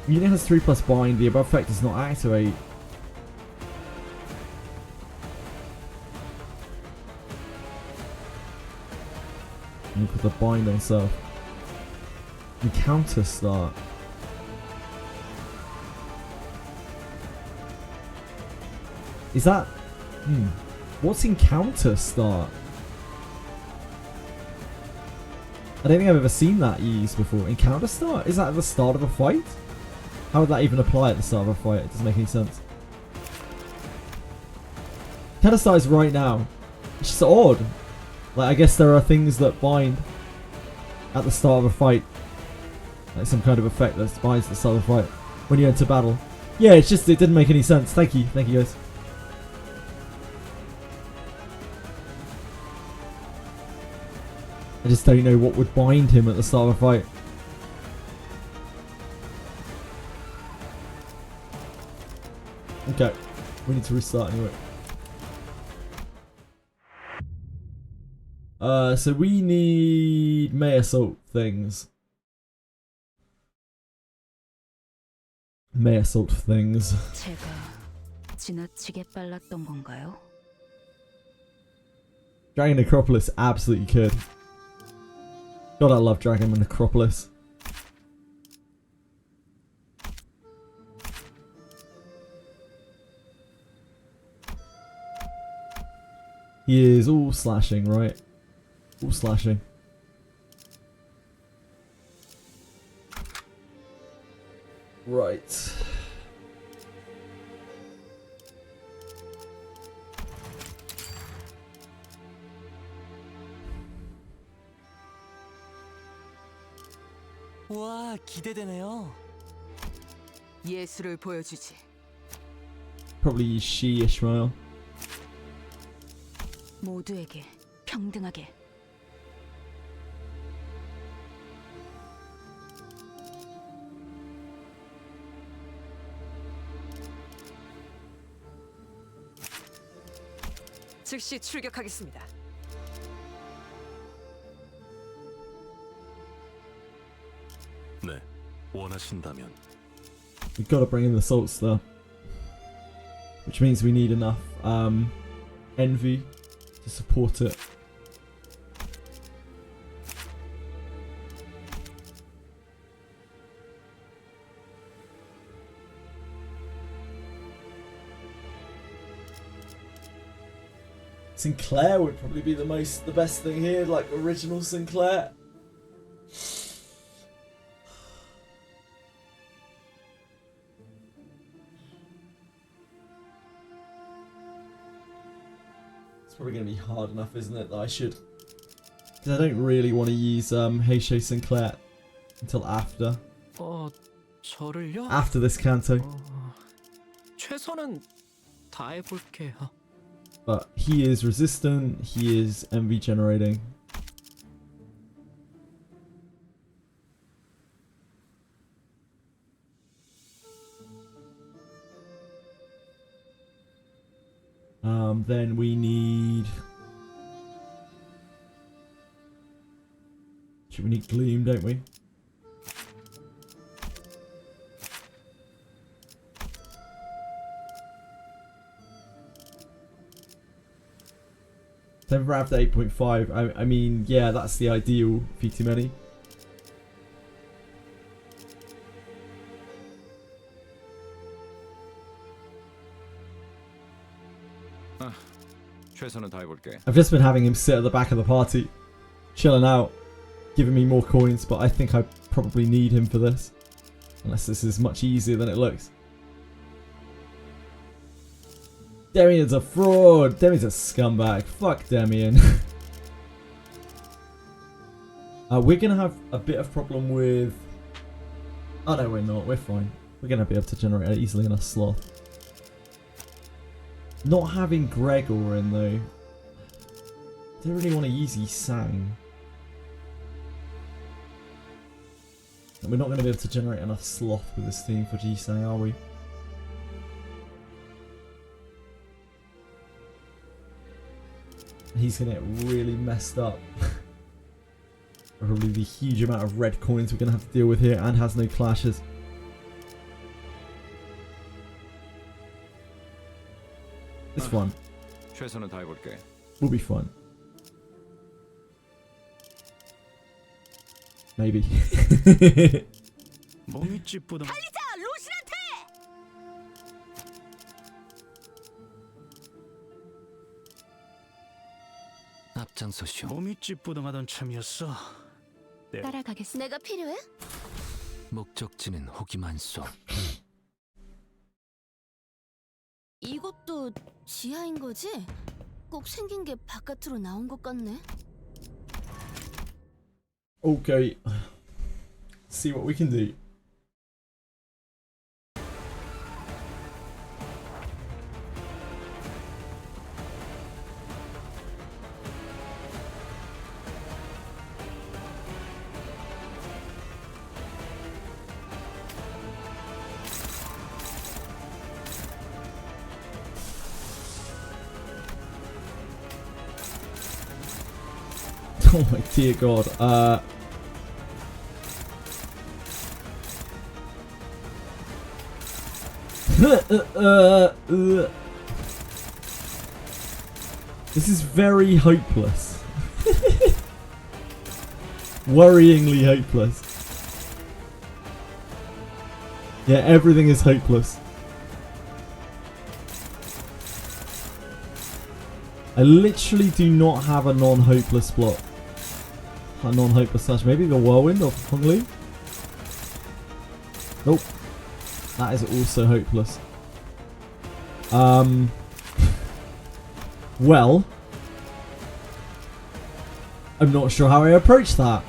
Unit has 3+ bind. The above effect does not activate. And you put the bind on self. Encounter start. Is that... What's encounter start? I don't think I've ever seen that used before. Encounter start? Is that at the start of a fight? How would that even apply at the start of a fight? It doesn't make any sense. Encounter start is right now. It's just odd. Like, I guess there are things that bind at the start of a fight. Like some kind of effect that binds at the start of a fight when you enter battle. Yeah, it's just, it didn't make any sense. Thank you guys. I just don't know what would bind him at the start of a fight. Okay, we need to restart anyway. So we need May Assault things. May Assault things. 제가 지나치게 빨랐던 건가요? Dragon Necropolis absolutely could. God, I love Dragon Necropolis. He is all slashing, right? All slashing. Right. 와, 기대되네요. 예술을 보여주지. Probably she, Ishmael. 모두에게 평등하게. 즉시 출격하겠습니다. 네, 원하신다면. We've got to bring in the Salt Star, which means we need enough envy to support it. Sinclair would probably be the best thing here, like original Sinclair. It's probably going to be hard enough, isn't it, that I should... Because I don't really want to use Heisho Sinclair until after. 저를요? After this Canto. 최선은 다해볼게요. But he is resistant, he is envy generating. Then we need... We need Gloom, don't we? 10 for after 8.5. I mean, yeah, that's the ideal for too many. 최선을 다해볼게. I've just been having him sit at the back of the party, chilling out, giving me more coins, but I think I probably need him for this. Unless this is much easier than it looks. Demian's a fraud! Demian's a scumbag. Fuck Demian. We're gonna have a bit of problem with... Oh no, we're not. We're fine. We're gonna be able to generate easily enough sloth. Not having Gregor in though. I don't really want to use Sang. And we're not going to be able to generate enough sloth with this team for G-Sang, are we? He's going to get really messed up. Probably the huge amount of red coins we're going to have to deal with here, and has no clashes. It's fun. 최선을 다해볼게. We'll be fun. Maybe. 몸이 찌뿌둥. 달리자, 로신한테! 앞장서시오. 몸이 찌뿌둥하던 참이었어. 따라가겠습니다. 내가 필요해? 목적지는 호기만소. 이것도 지하인 거지? 꼭 생긴 게 바깥으로 나온 것 같네. Okay. See what we can do. Oh my dear god. This is very hopeless. Worryingly hopeless. Yeah, everything is hopeless. I literally do not have a non-hopeless block. A non-hopeless slash. Maybe the Whirlwind of Hong Li? Nope. That is also hopeless. Well, I'm not sure how I approach that.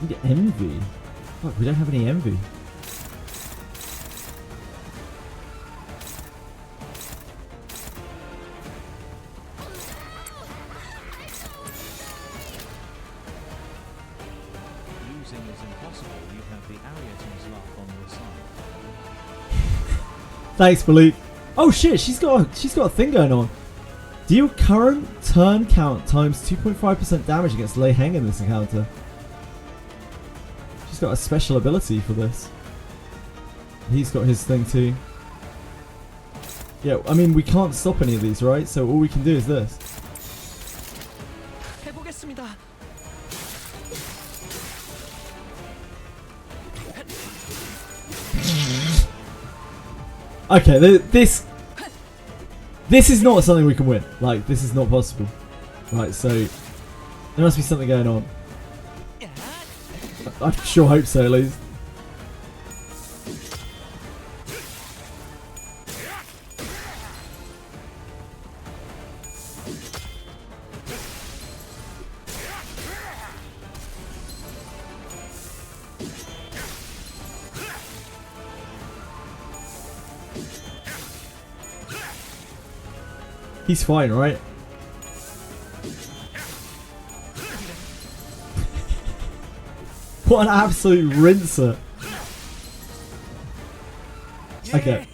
Need envy. Fuck, we don't have any envy. Losing is impossible. You have the Arietans laugh on your side. Thanks, Philippe. Oh shit, she's got a thing going on. Deal current turn count times 2.5% damage against Lei Heng in this encounter. She's got a special ability for this. He's got his thing too. Yeah, I mean, we can't stop any of these, right? So all we can do is this. 해보겠습니다. Okay, this is not something we can win. Like, this is not possible. Right, so there must be something going on. I sure hope so, at least. He's fine, right? What an absolute rinser. Okay.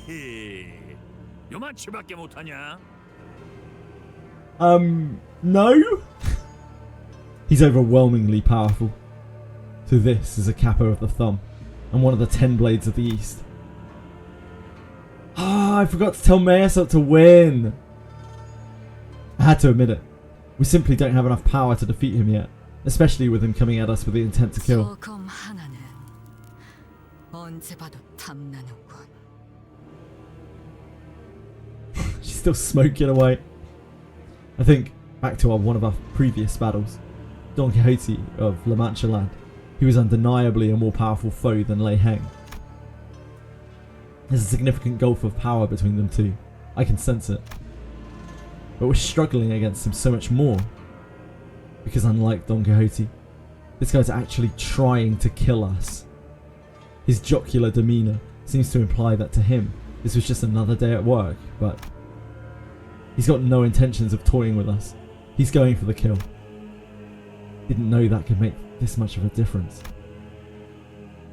요만치밖에 못하냐? No? He's overwhelmingly powerful. So this is a capo of the thumb, and one of the 10 blades of the east. Ah, I forgot to tell Mayasop to win. I had to admit it. We simply don't have enough power to defeat him yet, especially with him coming at us with the intent to kill. 소금 하나는 언제 봐도 탐나는군. She's still smoking away. I think back to one of our previous battles, Don Quixote of La Mancha land. He was undeniably a more powerful foe than Lei Heng. There's a significant gulf of power between them two. I can sense it. But we're struggling against him so much more. Because unlike Don Quixote, this guy's actually trying to kill us. His jocular demeanour seems to imply that to him, this was just another day at work, but he's got no intentions of toying with us. He's going for the kill. Didn't know that could make this much of a difference.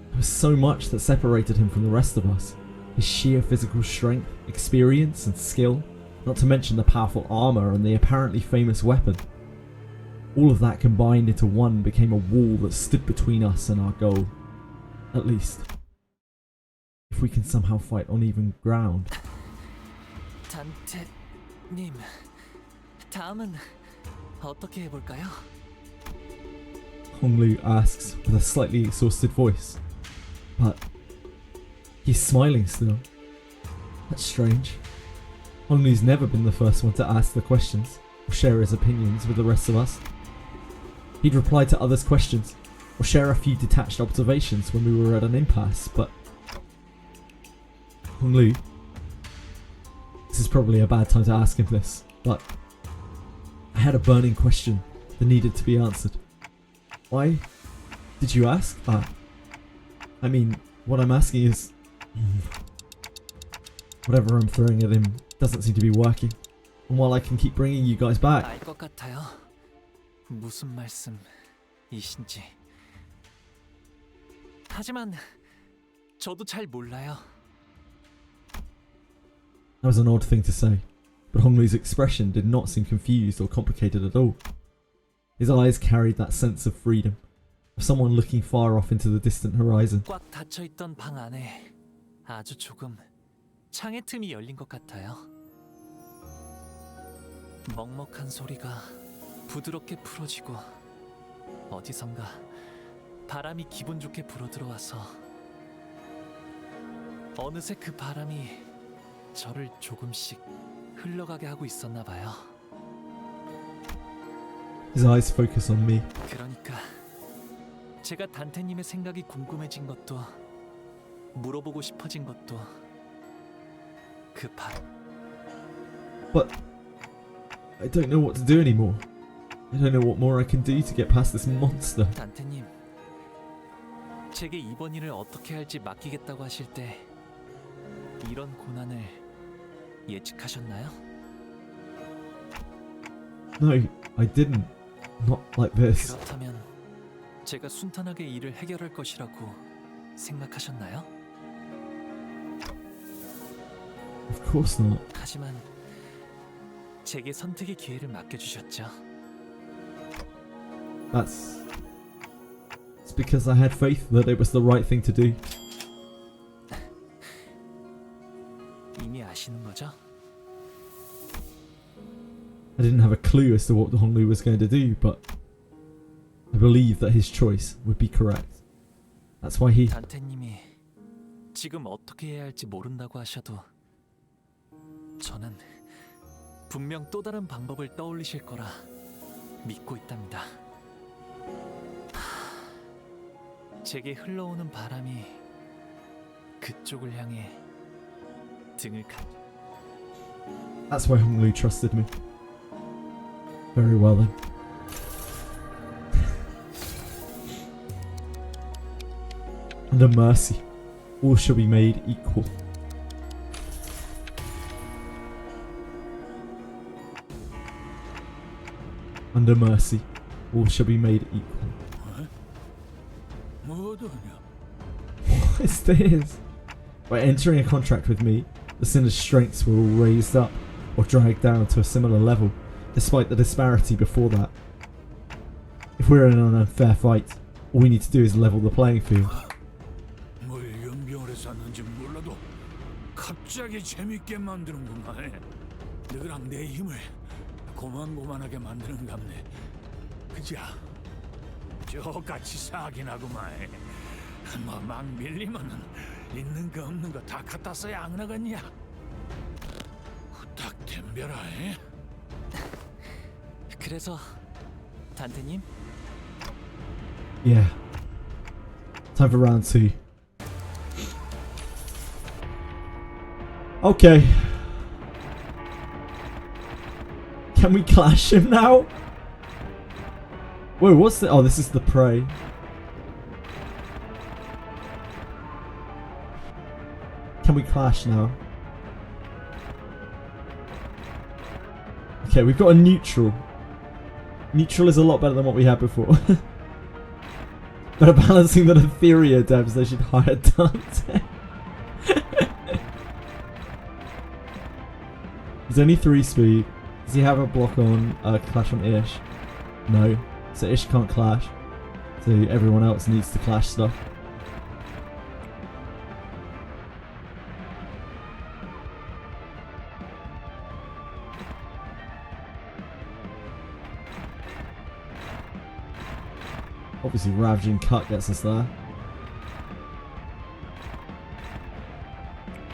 There was so much that separated him from the rest of us. His sheer physical strength, experience and skill, not to mention the powerful armour and the apparently famous weapon. All of that combined into one became a wall that stood between us and our goal. At least, if we can somehow fight on even ground. 단테님, 다음은 어떻게 해볼까요? Honglu asks with a slightly exhausted voice. But he's smiling still. That's strange. Honglu's never been the first one to ask the questions or share his opinions with the rest of us. He'd reply to others' questions or share a few detached observations when we were at an impasse, but Honglu, this is probably a bad time to ask him this, but I had a burning question that needed to be answered. Why did you ask that? I mean, what I'm asking is, whatever I'm throwing at him doesn't seem to be working. And while I can keep bringing you guys back, 알 것 같아요. 무슨 말씀이신지. 하지만 저도 잘 몰라요. that was an odd thing to say, but Honglu's expression did not seem confused or complicated at all. His eyes carried that sense of freedom, of someone looking far off into the distant horizon. 꽉 닫혀있던 방 안에 아주 조금 창의 틈이 열린 것 같아요. 먹먹한 소리가 부드럽게 풀어지고 어디선가 바람이 기분 좋게 불어들어와서 어느새 그 바람이 저를 조금씩 흘러가게 하고 있었나 봐요. His eyes focus on me. 그러니까 제가 단테님의 생각이 궁금해진 것도 물어보고 싶어진 것도 그 바람. But I don't know what to do anymore. I don't know what more I can do to get past this monster. 단테님, 제게 이번 일을 어떻게 할지 맡기겠다고 하실 때 이런 고난을 예측하셨나요? No, I didn't. Not like this. 그렇다면 제가 순탄하게 일을 해결할 것이라고 생각하셨나요? Of course not. 하지만 제게 선택의 기회를 맡겨주셨죠. It's because I had faith that it was the right thing to do. 이미 아시는 거죠? I didn't have a clue as to what Honglu was going to do, but I believed that his choice would be correct. That's why he... 단테님이 지금 어떻게 해야 할지 모른다고 하셔도 저는 분명 또 다른 방법을 떠올리실 거라 믿고 있답니다. 제게 흘러오는 바람이 그쪽을 향해 등을 That's why Honglu trusted me. Very well then. Under mercy, all shall be made equal. under mercy. All shall be made equal. What is this? By entering a contract with me, the sinner's strengths were all raised up or dragged down to a similar level, despite the disparity before that. If we're in an unfair fight, all we need to do is level the playing field. 뭘 연병을 해서 하는지 몰라도 갑자기 재밌게 만드는구만. 너랑 내 힘을 고만고만하게 만드는 갑네. 그자 저같이 사긴 하구만. 막 밀리면은 있는 거 없는 거 다 갖다 써야 안 나겠냐? 후딱 덤벼라. 그래서 단테님? Yeah. Time for round 2. Okay. Can we clash him now? Whoa, what's the... Oh, this is the prey. Can we clash now? Okay, we've got a neutral. Neutral is a lot better than what we had before. Better balancing than Etheria devs, they should hire Dante. He's only 3 speed. Does he have a block on clash on Ish? No. So Ish can't clash. So everyone else needs to clash stuff. Obviously Ravaging Cut gets us there.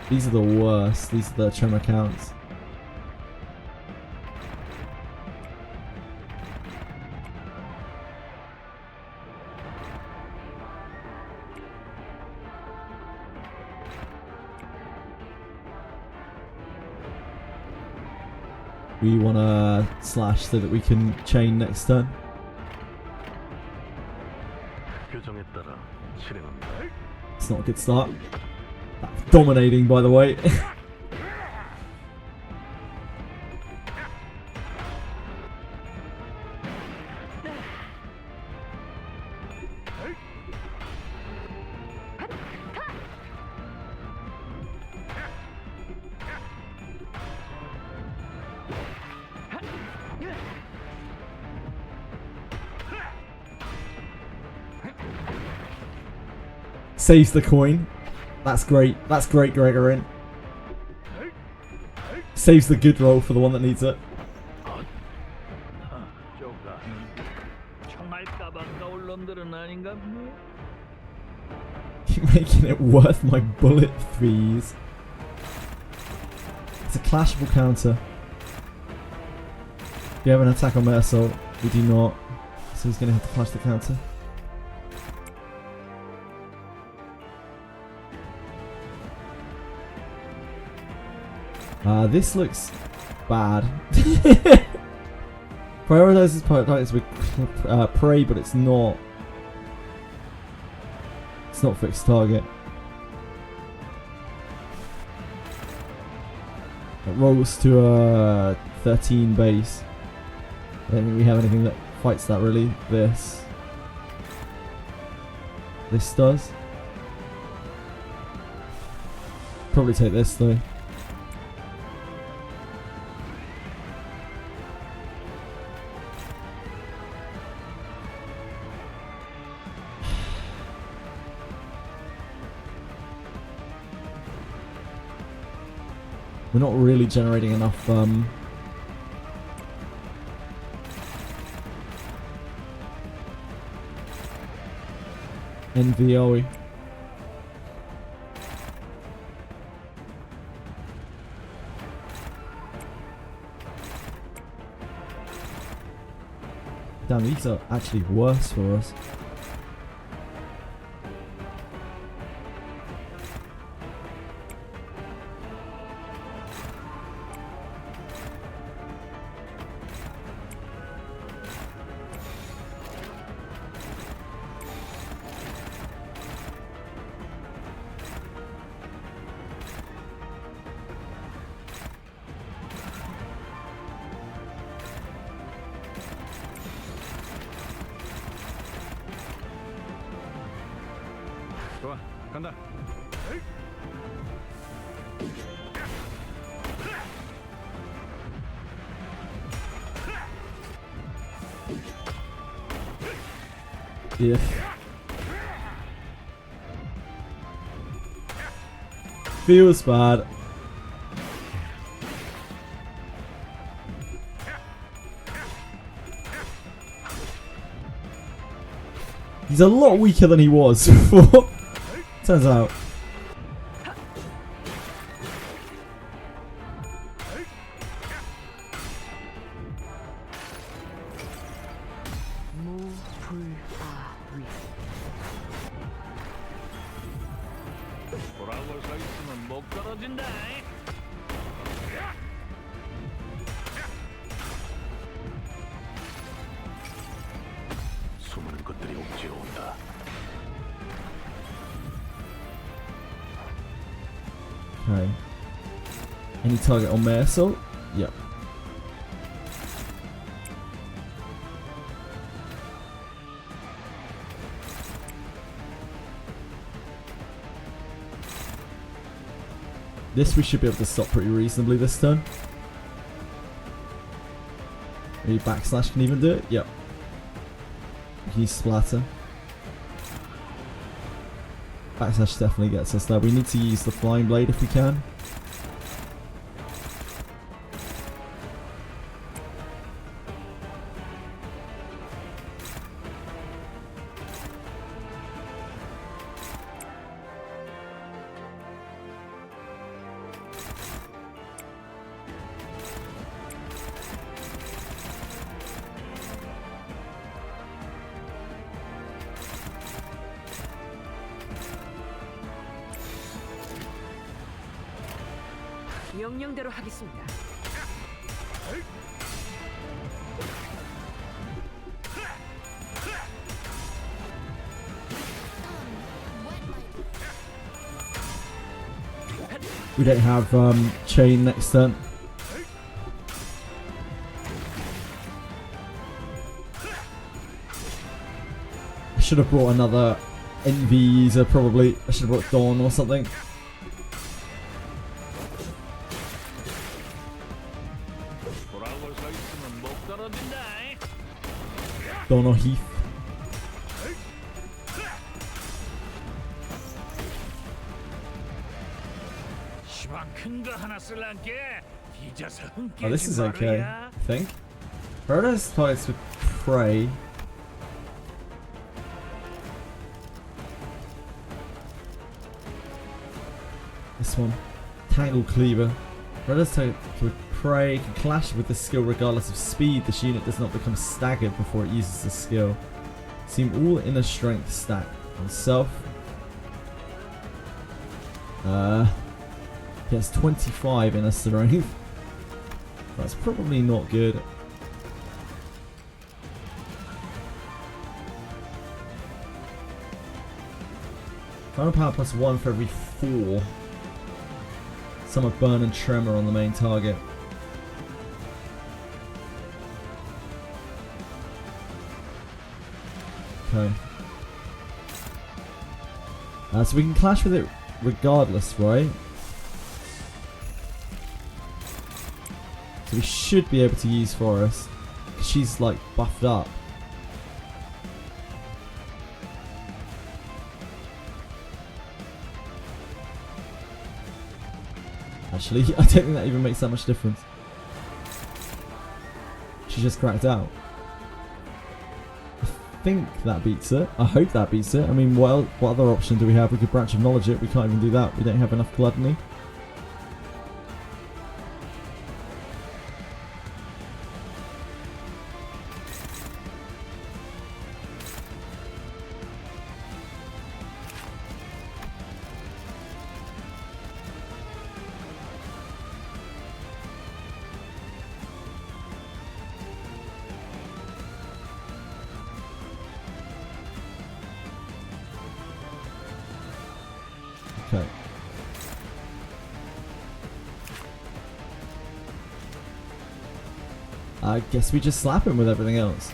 These are the worst. These are the tremor counts. We want to slash so that we can chain next turn. It's not a good start. That's dominating, by the way. Saves the coin. That's great. That's great, Gregorin. Saves the good roll for the one that needs it. Keep making it worth my bullet fees. It's a clashable counter. We have an attack on Meta Assault. We do not. So he's going to have to clash the counter. This looks bad. Prioritizes targets with prey, but it's not. It's not fixed target. It rolls to a 13 base. I don't think we have anything that fights that really. This does. Probably take this though. We're not really generating enough NV, are we? Damn, these are actually worse for us. 간다. Yeah. Feels bad. He's a lot weaker than he was before. Turns out. 돌아볼 서 있으면 못 떨어진다. 숨은 것들이 옥지로 온다. Okay. Any target on my assault? Yep. This we should be able to stop pretty reasonably this turn. Maybe backslash can even do it? Yep. We can use splatter. Backslash definitely gets us there. We need to use the flying blade if we can. 명령대로 하겠습니다. We don't have chain next turn. I should have brought another NV user probably. I should have brought Dawn or something. Dawn or Heath. Oh, this is okay, I think. Paradise targets with prey. This one. Tangle Cleaver. Paradise targets with prey can clash with the skill regardless of speed. This unit does not become staggered before it uses the skill. Seem all inner strength stack on self. Gets 25 inner strength. That's probably not good. Final power plus 1 for every 4. Some of burn and tremor on the main target. Okay. So we can clash with it regardless, right? So we should be able to use Forest, because she's like buffed up. Actually, I don't think that even makes that much difference. She just cracked out. I think that beats it. I hope that beats it. I mean, what other option do we have? We could branch of knowledge it. We can't even do that. We don't have enough gluttony. Okay. I guess we just slap him with everything else.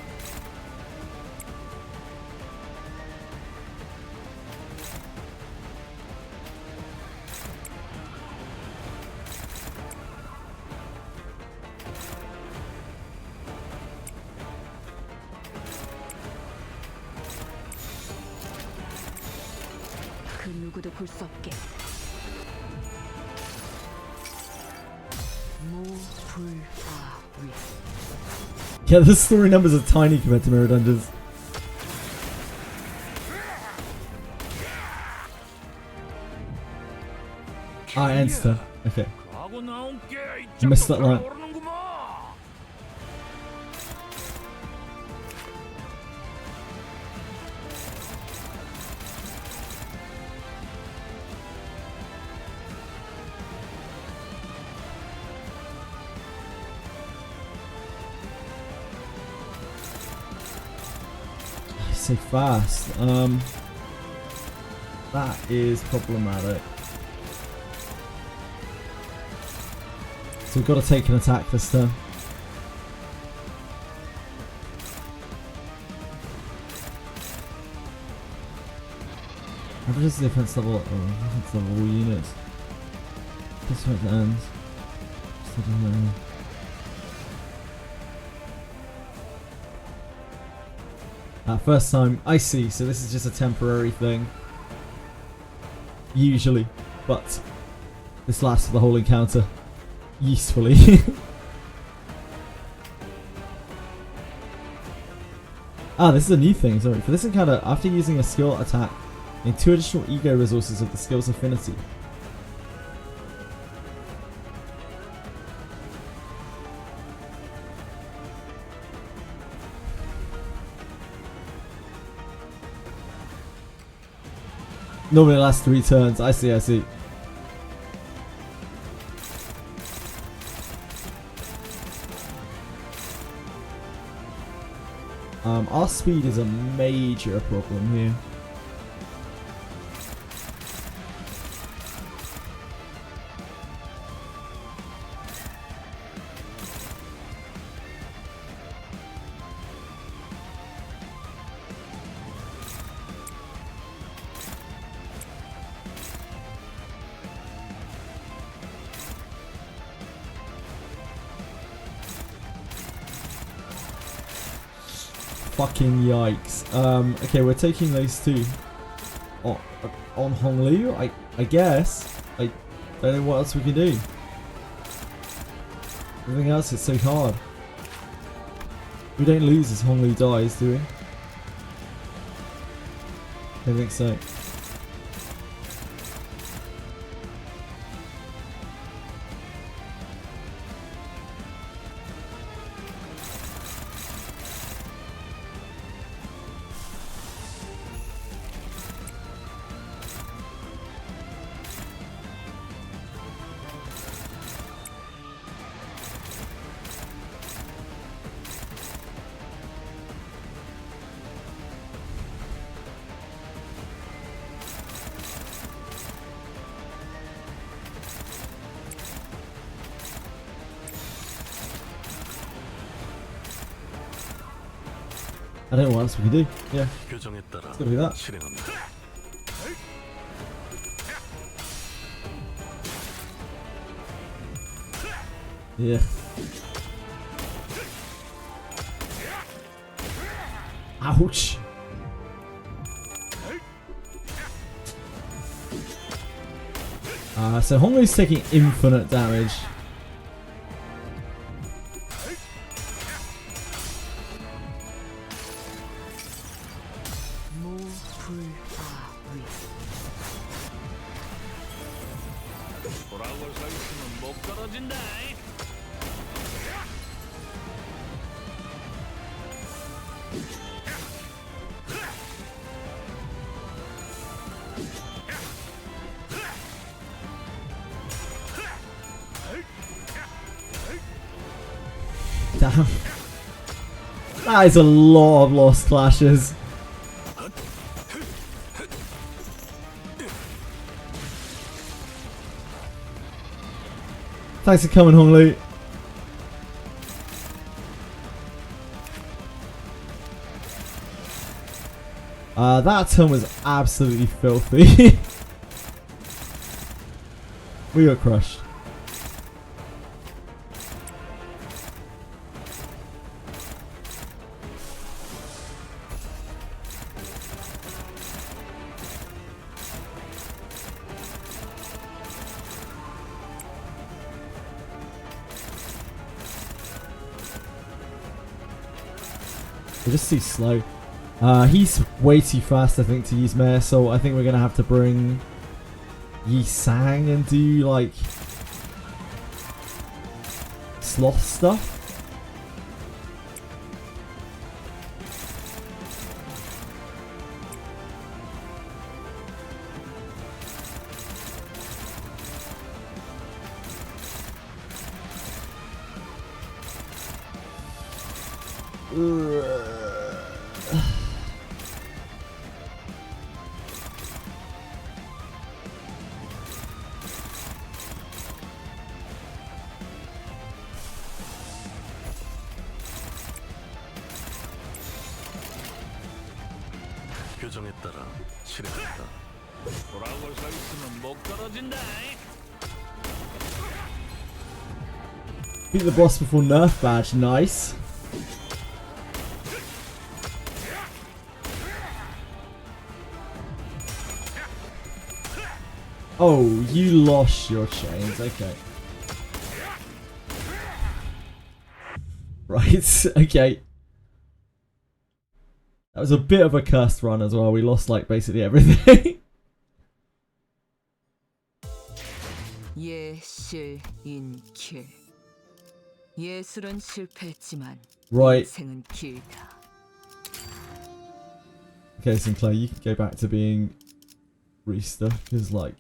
누구도 볼 수 없게. 무불아위. Yeah, the story numbers are tiny compared to Mirror Dungeons. Ah, Enter. Okay. I missed that line. So fast. That is problematic. So we've got to take an attack this turn. Averages the defense level. Oh, defense level all units. This one ends. First time, I see, so this is just a temporary thing. Usually, but this lasts for the whole encounter. Usefully. Ah, this is a new thing, sorry. For this encounter, after using a skill attack, gain 2 additional ego resources of the skill's affinity. Normally it lasts 3 turns. I see, I see. Our speed is a major problem here. Fucking yikes. Okay, we're taking those 2 on Honglu, I guess. I don't know what else we can do. Everything else is so hard. We don't lose as Honglu dies, do we? I think so. I don't know what else we can do. Yeah. It's gotta be that. Yeah. Ouch. So Honglu's taking infinite damage. Damn. That is a lot of lost clashes. Thanks for coming, Honglu. That turn was absolutely filthy. We got crushed. We're just too slow. He's way too fast, I think, to use Mare, so I think we're gonna have to bring Yi Sang and do like sloth stuff. 규정에 따라 실행한다. 돌아올 수 있으면 못 떨어진다. Beat the boss before nerf badge, nice. Oh, you lost your chains, okay. Right, okay. That was a bit of a cursed run as well. We lost like basically everything. 예실인킬. 예술은 실패했지만 Right. 인생은 길다. Okay, Sinclair, you can go back to being Rooster, because like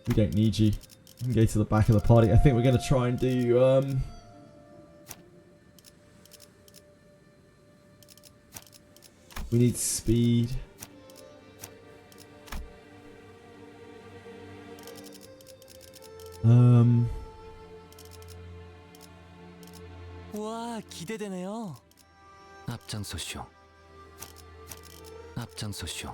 we don't need you. You can go to the back of the party. I think we're gonna try and do we need speed. 와, 기대되네요. 앞장서시오. 앞장서시오.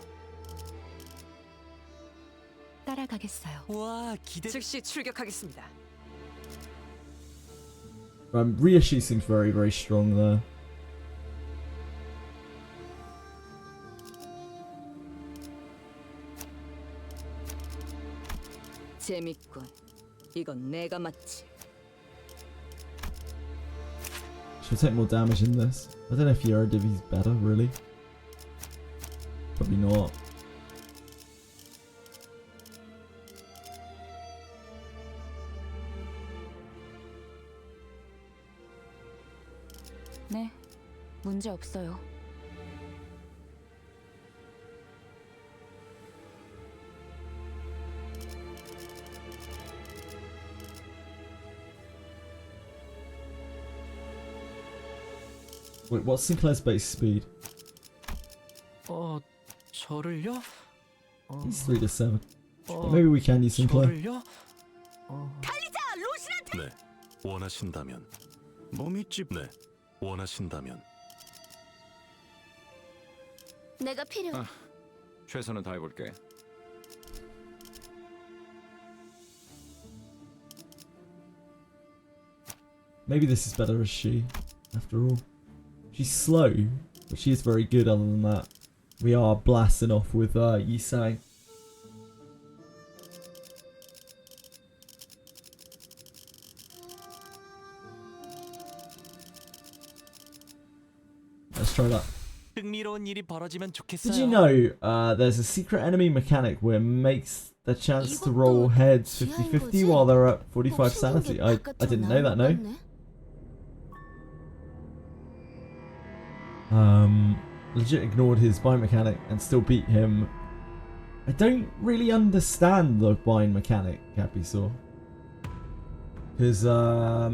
따라가겠어요. 와, 기대. 즉시 출격하겠습니다. Reissue seems very, very strong there. 재밌군. 이건 내가 맞지. Should take more damage in this. I don't know if Euro Divi's better, really. Probably not. 네, 문제 없어요. Wait, what's Sinclair's base speed? 저를요? He's 3 to 7. Maybe we can use Sinclair. 저를요? 네, 원하신다면. 몸이 찝. 네, 원하신다면. 내가 필요해. 최선을 다해볼게. Maybe this is better as she, after all. She's slow, but she is very good other than that. We are blasting off with Yi Sang. Let's try that. 흥미로운 일이 벌어지면 좋겠어요. Did you know there's a secret enemy mechanic where it makes the chance to roll heads 50-50 while they're at 45 sanity? I didn't know that, no. Legit ignored his bind mechanic and still beat him. I don't really understand the bind mechanic, Capisaur. Because, yeah,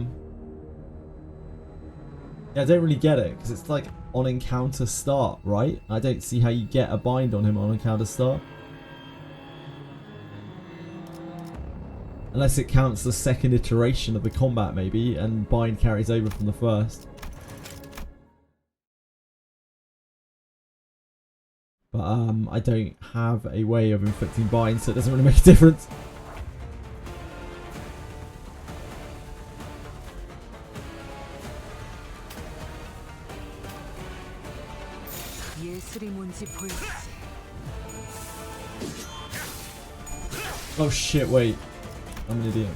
I don't really get it, because it's like on encounter start, right? I don't see how you get a bind on him on encounter start. Unless it counts the second iteration of the combat, maybe, and bind carries over from the first. But I don't have a way of inflicting binds, so it doesn't really make a difference. 예술이 뭔지 보여주지. Oh shit, wait. I'm an idiot.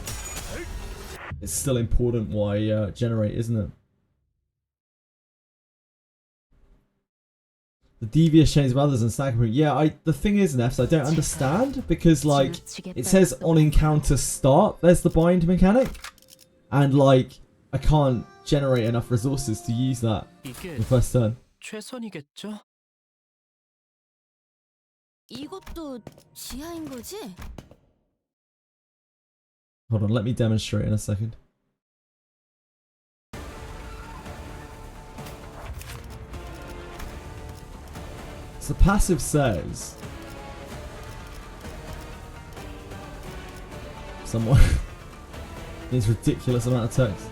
It's still important why generate, isn't it? The devious chains of others and stacking. Yeah, the thing is, Nefs, I don't understand because like it says on encounter start, there's the bind mechanic, and like I can't generate enough resources to use that in the first turn. 최선이겠죠? 이것도 지하인 거지? Hold on, let me demonstrate in a second. So the passive says someone needs ridiculous amount of text.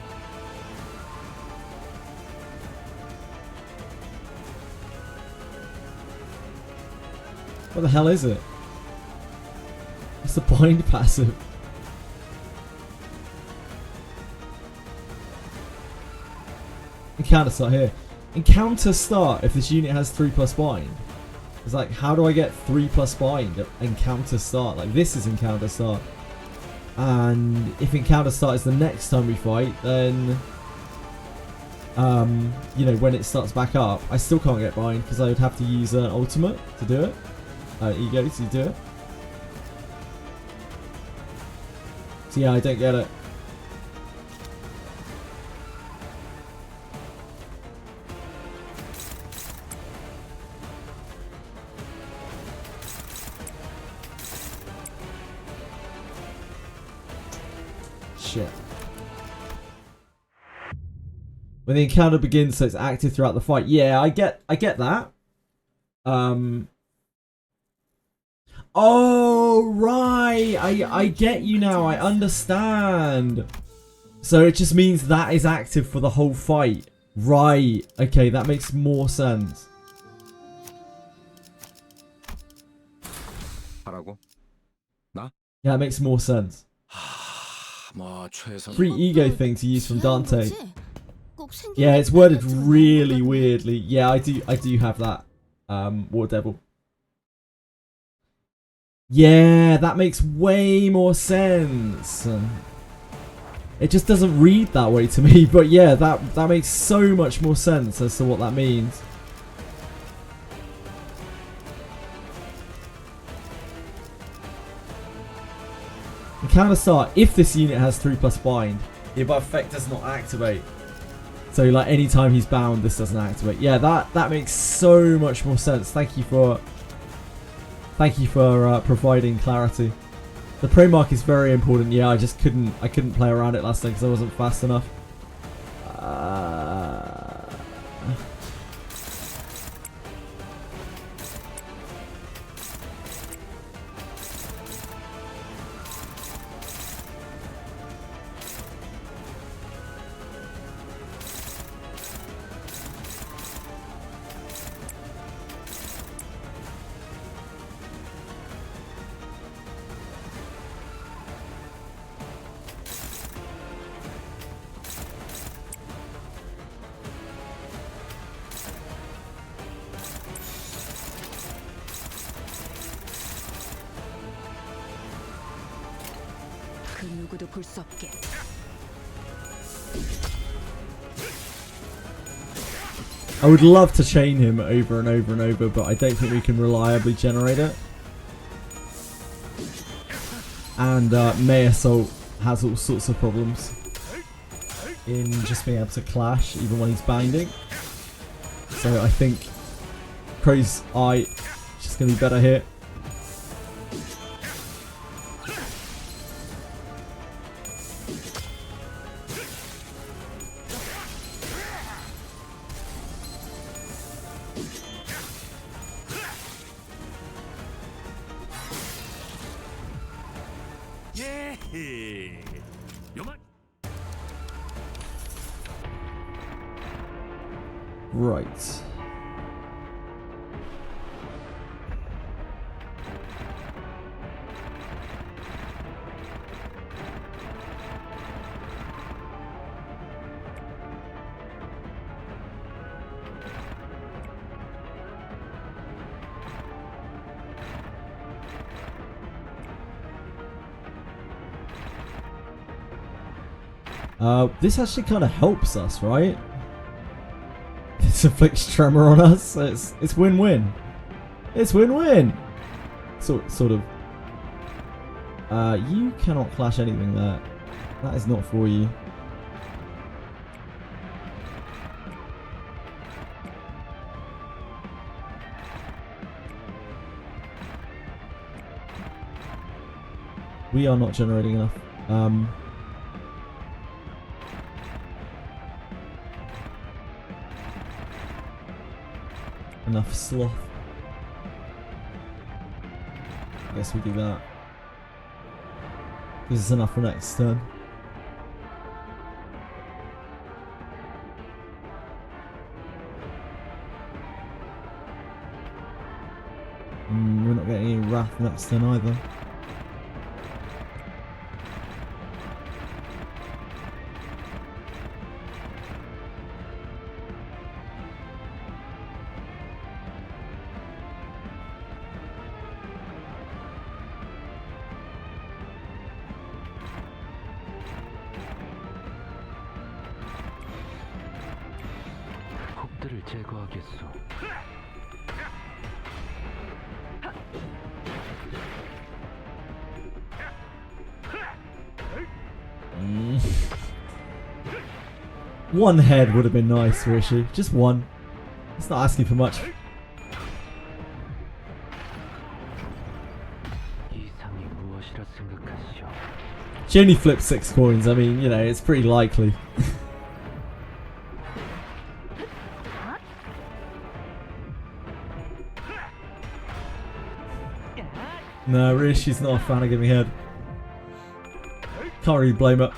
What the hell is it? What's the bind passive? Encounter start here. Encounter start if this unit has 3+ bind. It's like, how do I get 3+ bind at encounter start? Like, this is encounter start. And if encounter start is the next time we fight, then you know, when it starts back up, I still can't get bind because I would have to use an ultimate to do it. Ego to do it. So yeah, I don't get it. Shit. When the encounter begins, so it's active throughout the fight. Yeah, I get that. Oh, right. I get you now. I understand. So it just means that is active for the whole fight. Right. Okay, that makes more sense. 하라고? 나? Yeah, that makes more sense. Free ego thing to use from Dante. Yeah, it's worded really weirdly. Yeah, I do have that. War Devil. Yeah, that makes way more sense. It just doesn't read that way to me, but yeah, that makes so much more sense as to what that means. Encounter start if this unit has 3+ bind. The above effect does not activate. So like anytime he's bound, this doesn't activate. Yeah, that makes so much more sense. Thank you for providing clarity. The prey mark is very important. Yeah, I couldn't play around it last time because I wasn't fast enough. 그 누구도 볼 수 없게. I would love to chain him over and over and over, but I don't think we can reliably generate it. And May Assault has all sorts of problems in just being able to clash even when he's binding. So I think Crow's Eye is just going to be better here. Right. This actually kind of helps us, right? This inflicts tremor on us. It's win-win. It's win-win. Sort of. You cannot clash anything there. That is not for you. We are not generating enough. Enough sloth. I guess we do that. This is enough for next turn. We're not getting any wrath next turn either. 적들을 제거하겠소. One head would have been nice for Rishi. Just one. It's not asking for much. She only flipped 6 coins. I mean, you know, it's pretty likely. No, Rishi's not a fan of giving head. Can't really blame her.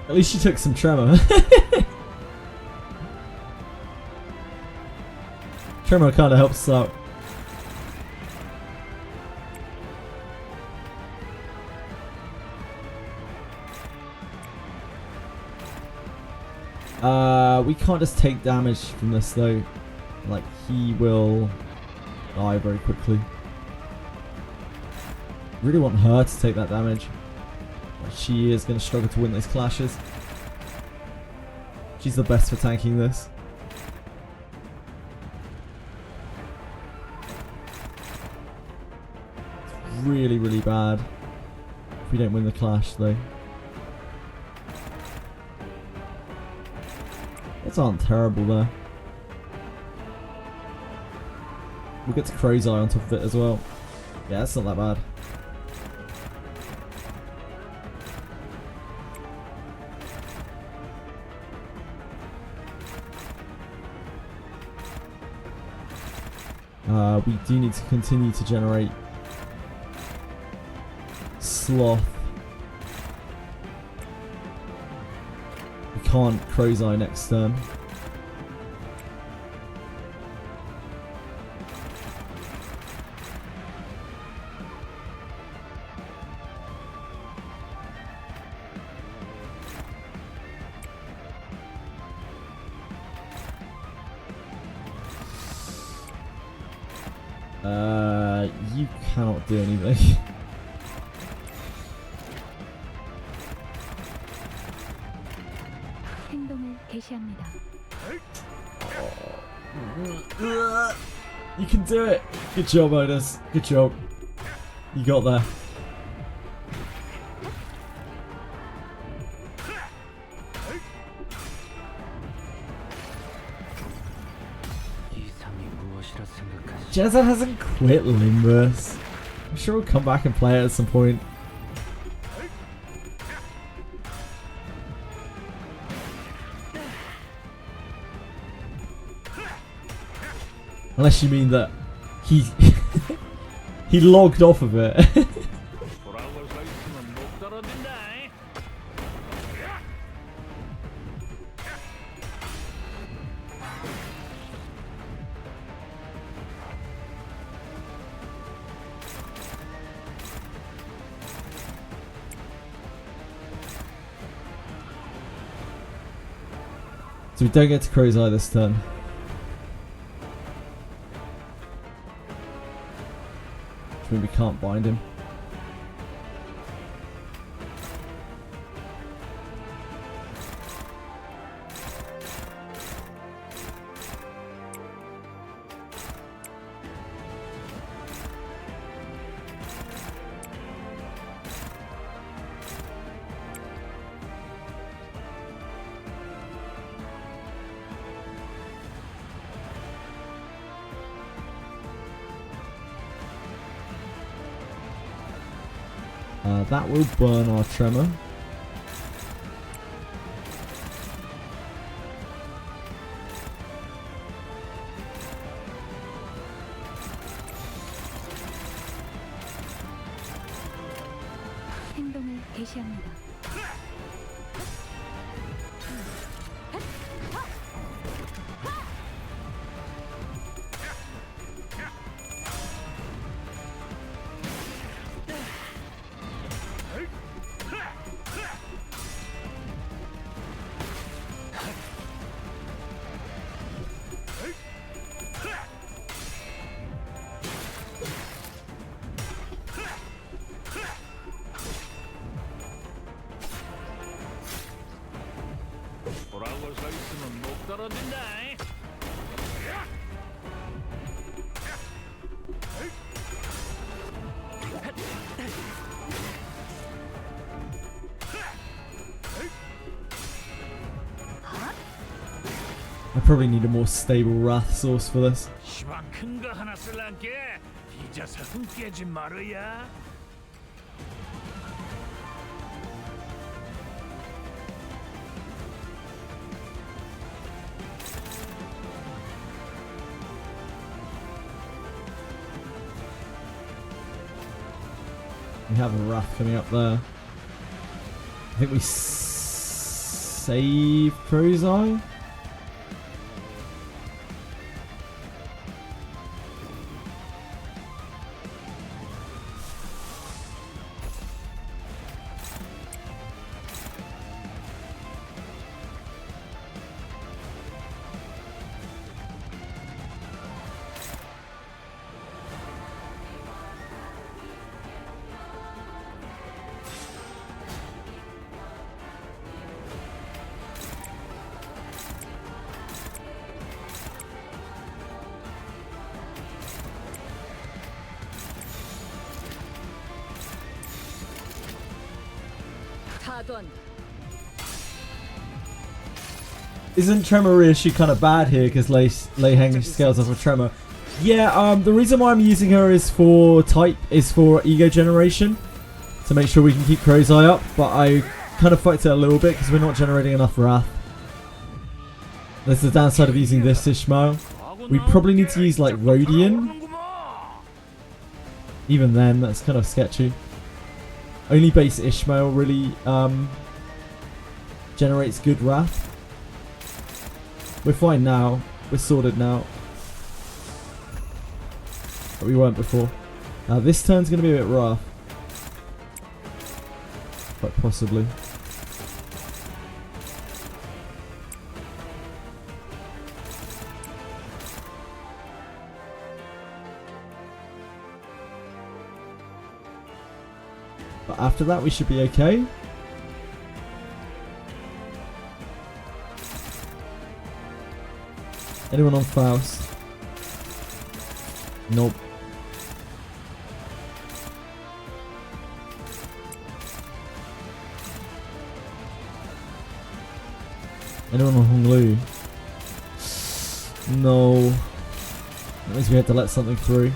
At least she took some tremor. Tremor kind of helps out. We can't just take damage from this though. Like, he will die very quickly. Really want her to take that damage. She is going to struggle to win these clashes. She's the best for tanking this. It's really, really bad if we don't win the clash though. Those aren't terrible there. We'll get to Crow's Eye on top of it as well. Yeah, that's not that bad. We do need to continue to generate sloth. We can't Crow's Eye next turn. You cannot do anything. 행동을 개시합니다. You can do it. Good job, Otis. Good job. You got there. Jezza hasn't quit Limbus. I'm sure we'll come back and play it at some point. Unless you mean that he he logged off of it. So we don't get to Crow's Eye this turn. Which means we can't bind him. That will burn our tremor. 행동을 개시합니다. 보라고 서 있으면 못 떨어진다. I probably need a more stable wrath source for this. 시방 큰거 하나 쓸란게 빚어서 흥 깨지 말어야. We have a wrath coming up there. I think we save Crow's Eye. Isn't Tremor reissue kind of bad here because Lei Heng scales off of Tremor? Yeah, the reason why I'm using her is for ego generation to make sure we can keep Crow's Eye up, but I kind of fucked it a little bit because we're not generating enough wrath. That's the downside of using this Ishmael. We probably need to use like Rodian. Even then, that's kind of sketchy. Only base Ishmael really generates good wrath. We're fine now. We're sorted now. But we weren't before. Now this turn's going to be a bit rough. Quite possibly. But after that we should be okay. Anyone on Faust? Nope. Anyone on Hong Lu? No. That means we had to let something through.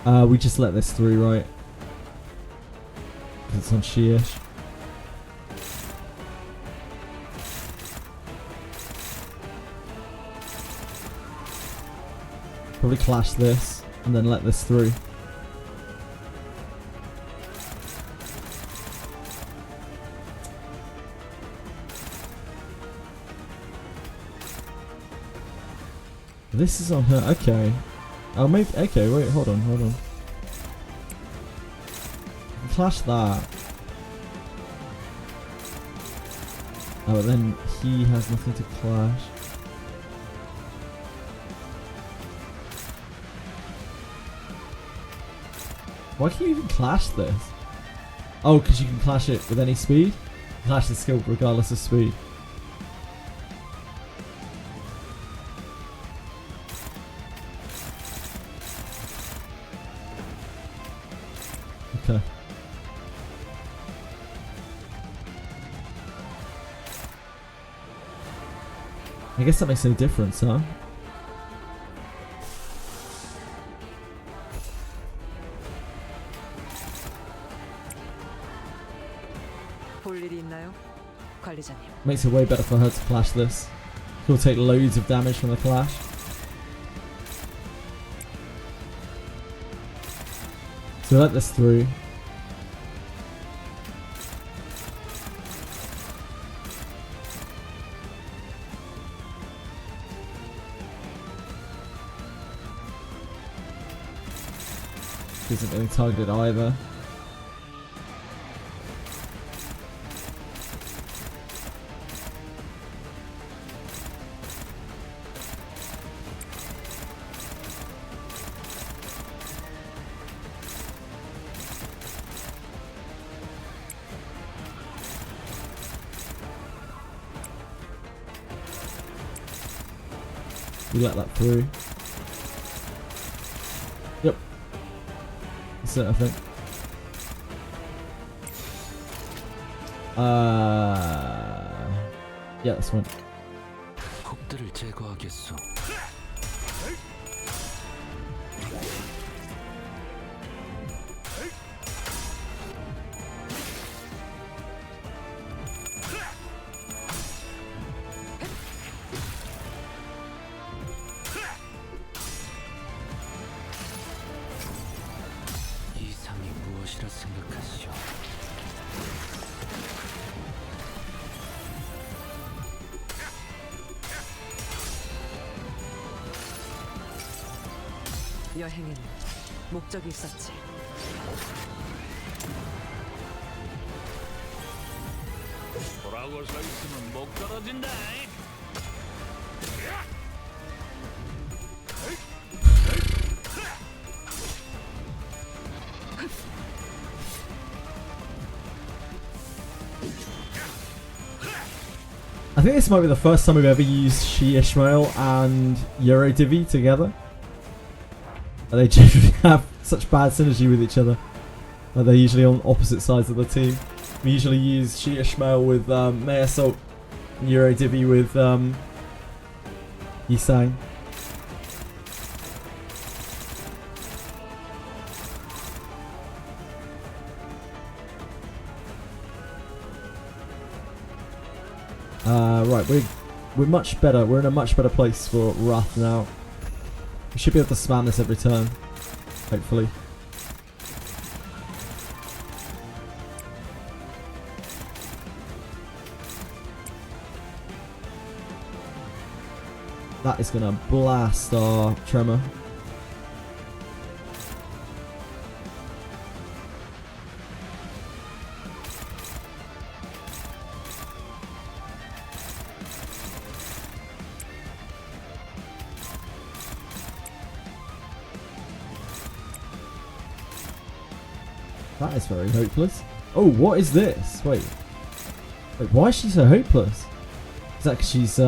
We just let this through, right? Because it's on she-ish. Probably clash this and then let this through. This is on her. Okay. Oh, maybe. Okay, wait. Hold on. Clash that. Oh, but then he has nothing to clash. Why can you even clash this? Oh, because you can clash it with any speed? Clash the skill regardless of speed. Okay. I guess that makes no difference, huh? 볼 일이 있나요, 관리자님? Makes it way better for her to clash this. She'll take loads of damage from the clash. So let this through. Isn't getting targeted either. We let that through. Yep. That's it, I think. Yeah, that's one. 폭들을 제거하겠소. 이상이 무엇이라 생각하시오? 여행엔 목적이 있었지. 보라고 서 있으면 목 떨어진다. I think this might be the first time we've ever used She Ishmael and Euro Divi together. And they generally have such bad synergy with each other. Like they're usually on opposite sides of the team. We usually use She Ishmael with May Assault and Euro Divi with Yisang. Right, we're much better. We're in a much better place for Wrath now. We should be able to spam this every turn, hopefully. That is gonna blast our Tremor. That is very hopeless. Oh, what is this? Wait, why is she so hopeless? Is that because she's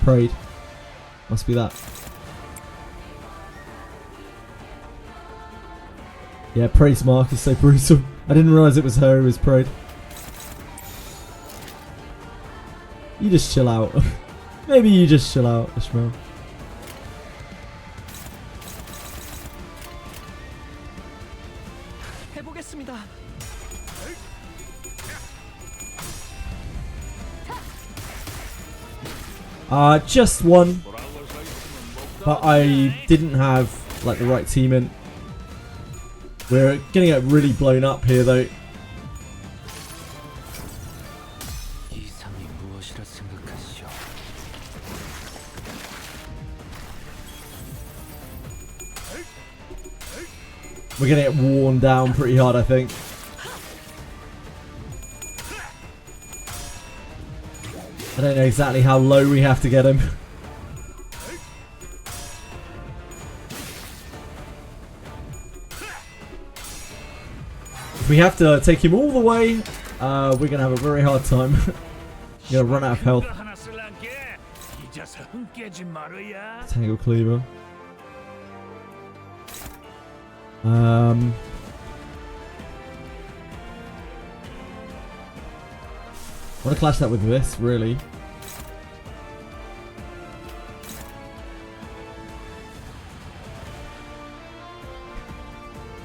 prayed? Must be that. Yeah, praise mark is so brutal. I didn't realise it was her who was prayed. You just chill out. Maybe you just chill out, Ishmael. Just one, but I didn't have like the right team in. We're gonna get really blown up here though. We're gonna get worn down pretty hard, I think. I don't know exactly how low we have to get him. If we have to take him all the way, we're gonna have a very hard time. We're gonna run out of health. Tangle Cleaver. I want to clash that with this, really.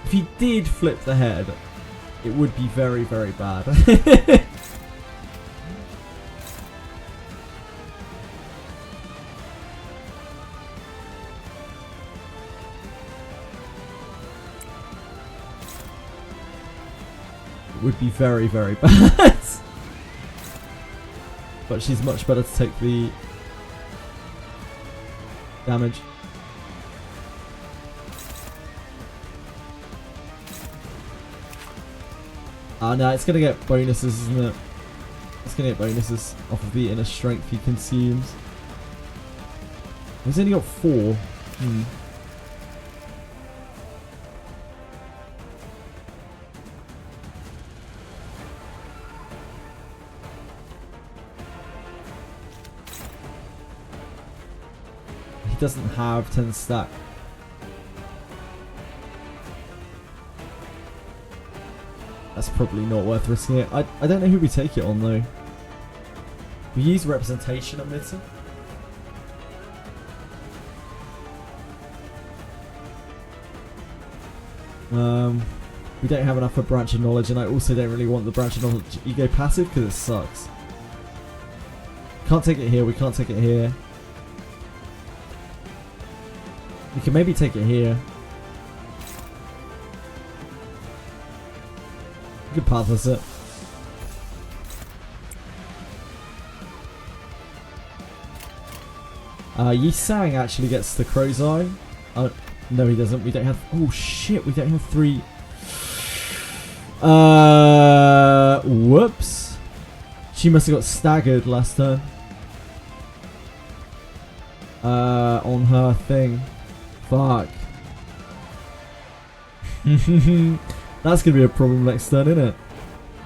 If he did flip the head, it would be very, very bad. It would be very, very bad. But she's much better to take the damage. No, it's gonna get bonuses, isn't it? It's gonna get bonuses off of the inner strength he consumes. He's only got 4. He doesn't have 10 stack. That's probably not worth risking it. I don't know who we take it on though. We use representation on Midson. We don't have enough for branch of knowledge, and I also don't really want the branch of knowledge ego passive because it sucks. Can't take it here. We can't take it here. We can maybe take it here. We could pathless it. Yi Sang actually gets the Crow's Eye. No, he doesn't. We don't have. Oh shit! We don't have 3. Whoops. She must have got staggered last turn. On her thing. Fuck. That's gonna be a problem next turn, isn't it?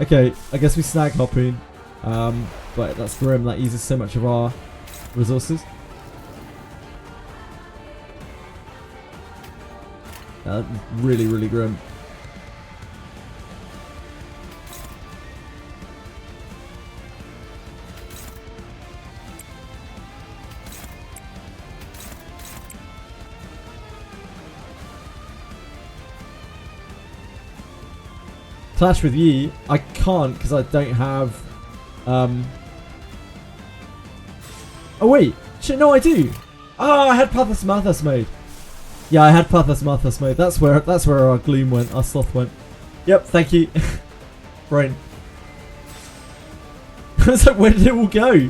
Okay, I guess we snag Harpoon. But that's grim. That uses so much of our resources. Really, really grim. Clash with Yi, I can't because I don't have. Oh wait, shit! No, I do. Oh, I had Pathos Mathos mode. Yeah, I had Pathos Mathos mode. That's where our Gloom went, our Sloth went. Yep, thank you, brain. I was like, where did it all go?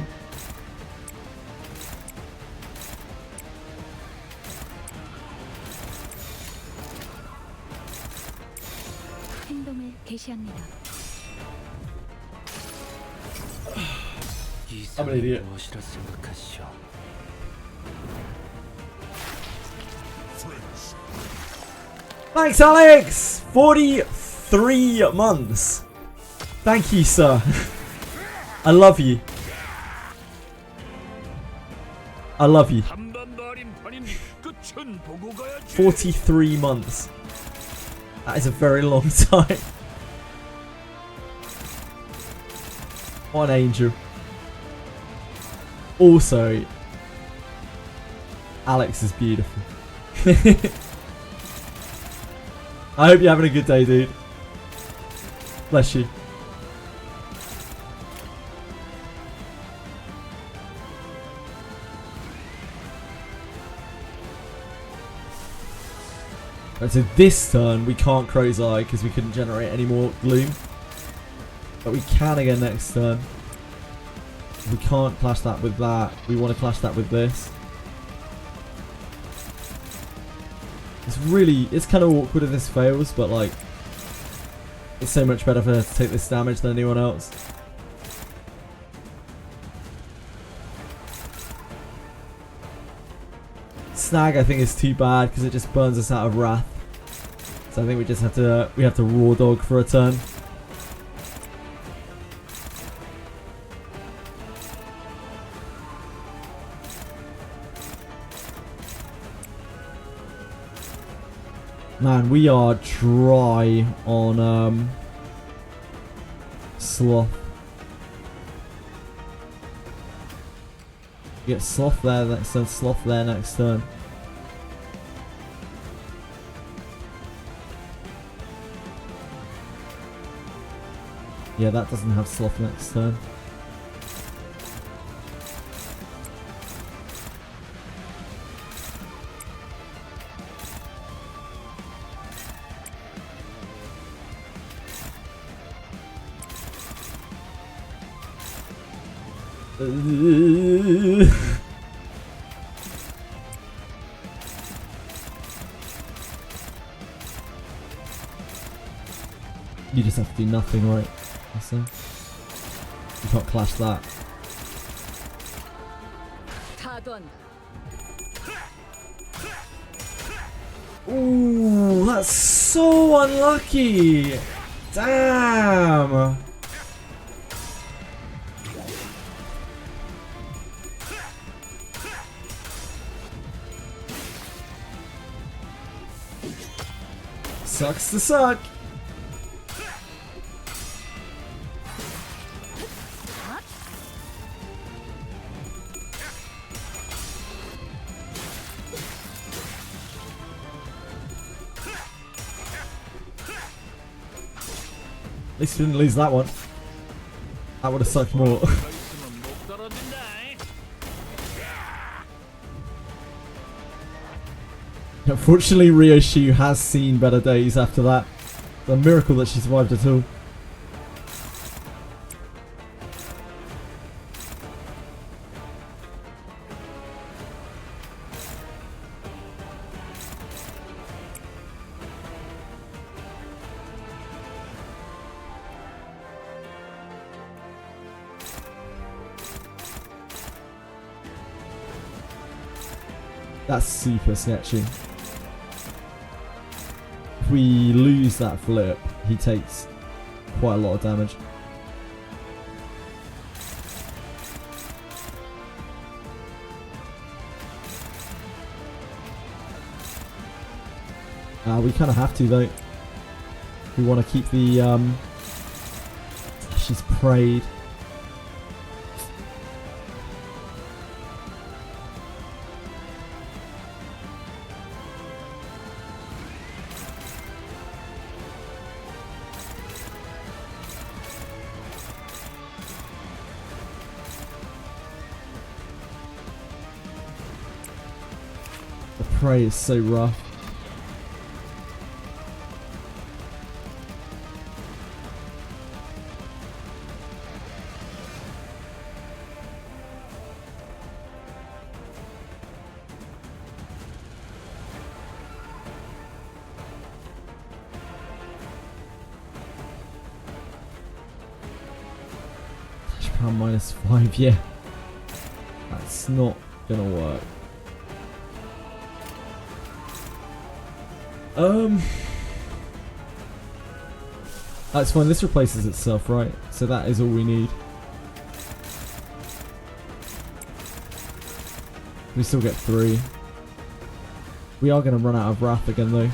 행동을 개시합니다. I'm an idiot. Thanks, Alex! 43 months. Thank you, sir. I love you. I love you. 43 months. That is a very long time. What an angel. Also, Alex is beautiful. I hope you're having a good day, dude. Bless you. Right, so this turn we can't Crow's Eye because we couldn't generate any more gloom. But we can again next turn. We can't clash that with that. We want to clash that with this. It's kind of awkward if this fails, but like, it's so much better for her to take this damage than anyone else. Snag I think is too bad because it just burns us out of Wrath. So I think we just have to Raw Dog for a turn. Man, we are dry on Sloth. Get Sloth there next turn, Sloth there next turn. Yeah, that doesn't have Sloth next turn. You just have to do nothing, right? So you can't clash that. Ooh, that's so unlucky. Damn. Sucks to suck. At least we didn't lose that one. That would have sucked more. Unfortunately, Ryoshu has seen better days after that. It's a miracle that she survived at all. That's super sketchy. If we lose that flip, he takes quite a lot of damage. We kind of have to though. We want to keep the she's prayed. Prey is so rough. -5, yeah. That's not gonna work. That's fine, this replaces itself, right? So that is all we need. We still get 3. We are going to run out of Wrath again though.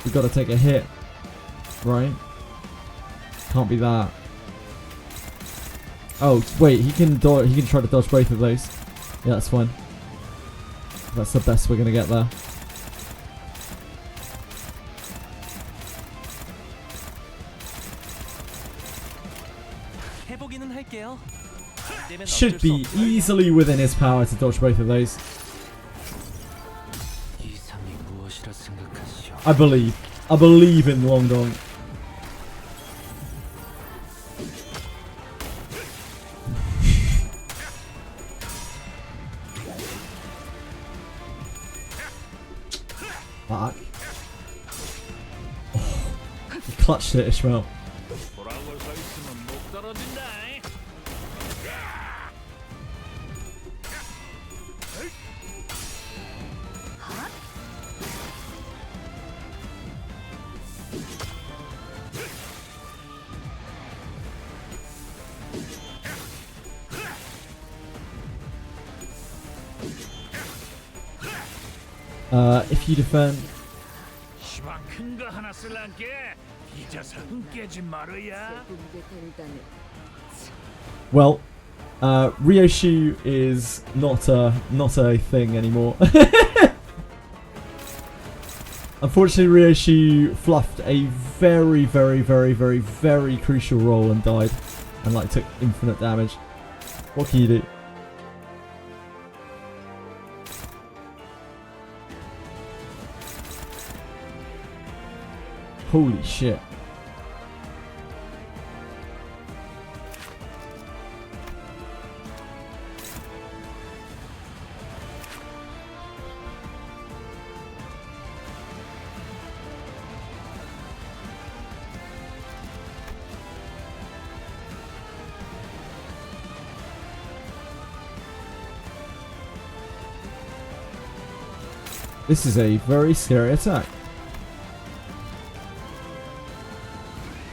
We've got to take a hit, right? Can't be that. Oh wait, he can try to dodge both of those. Yeah, that's fine. That's the best we're gonna get there. 해보기는 할게요. Should be easily within his power to dodge both of those. 이상이 무엇이라 생각하시오? I believe in Longdong. Fuck. Oh, you clutched it, Ishmael. If you defend. Well, Ryoshu is not a thing anymore. Unfortunately, Ryoshu fluffed a very, very, very, very, very crucial role and died, and like took infinite damage. What can you do? Holy shit. This is a very scary attack.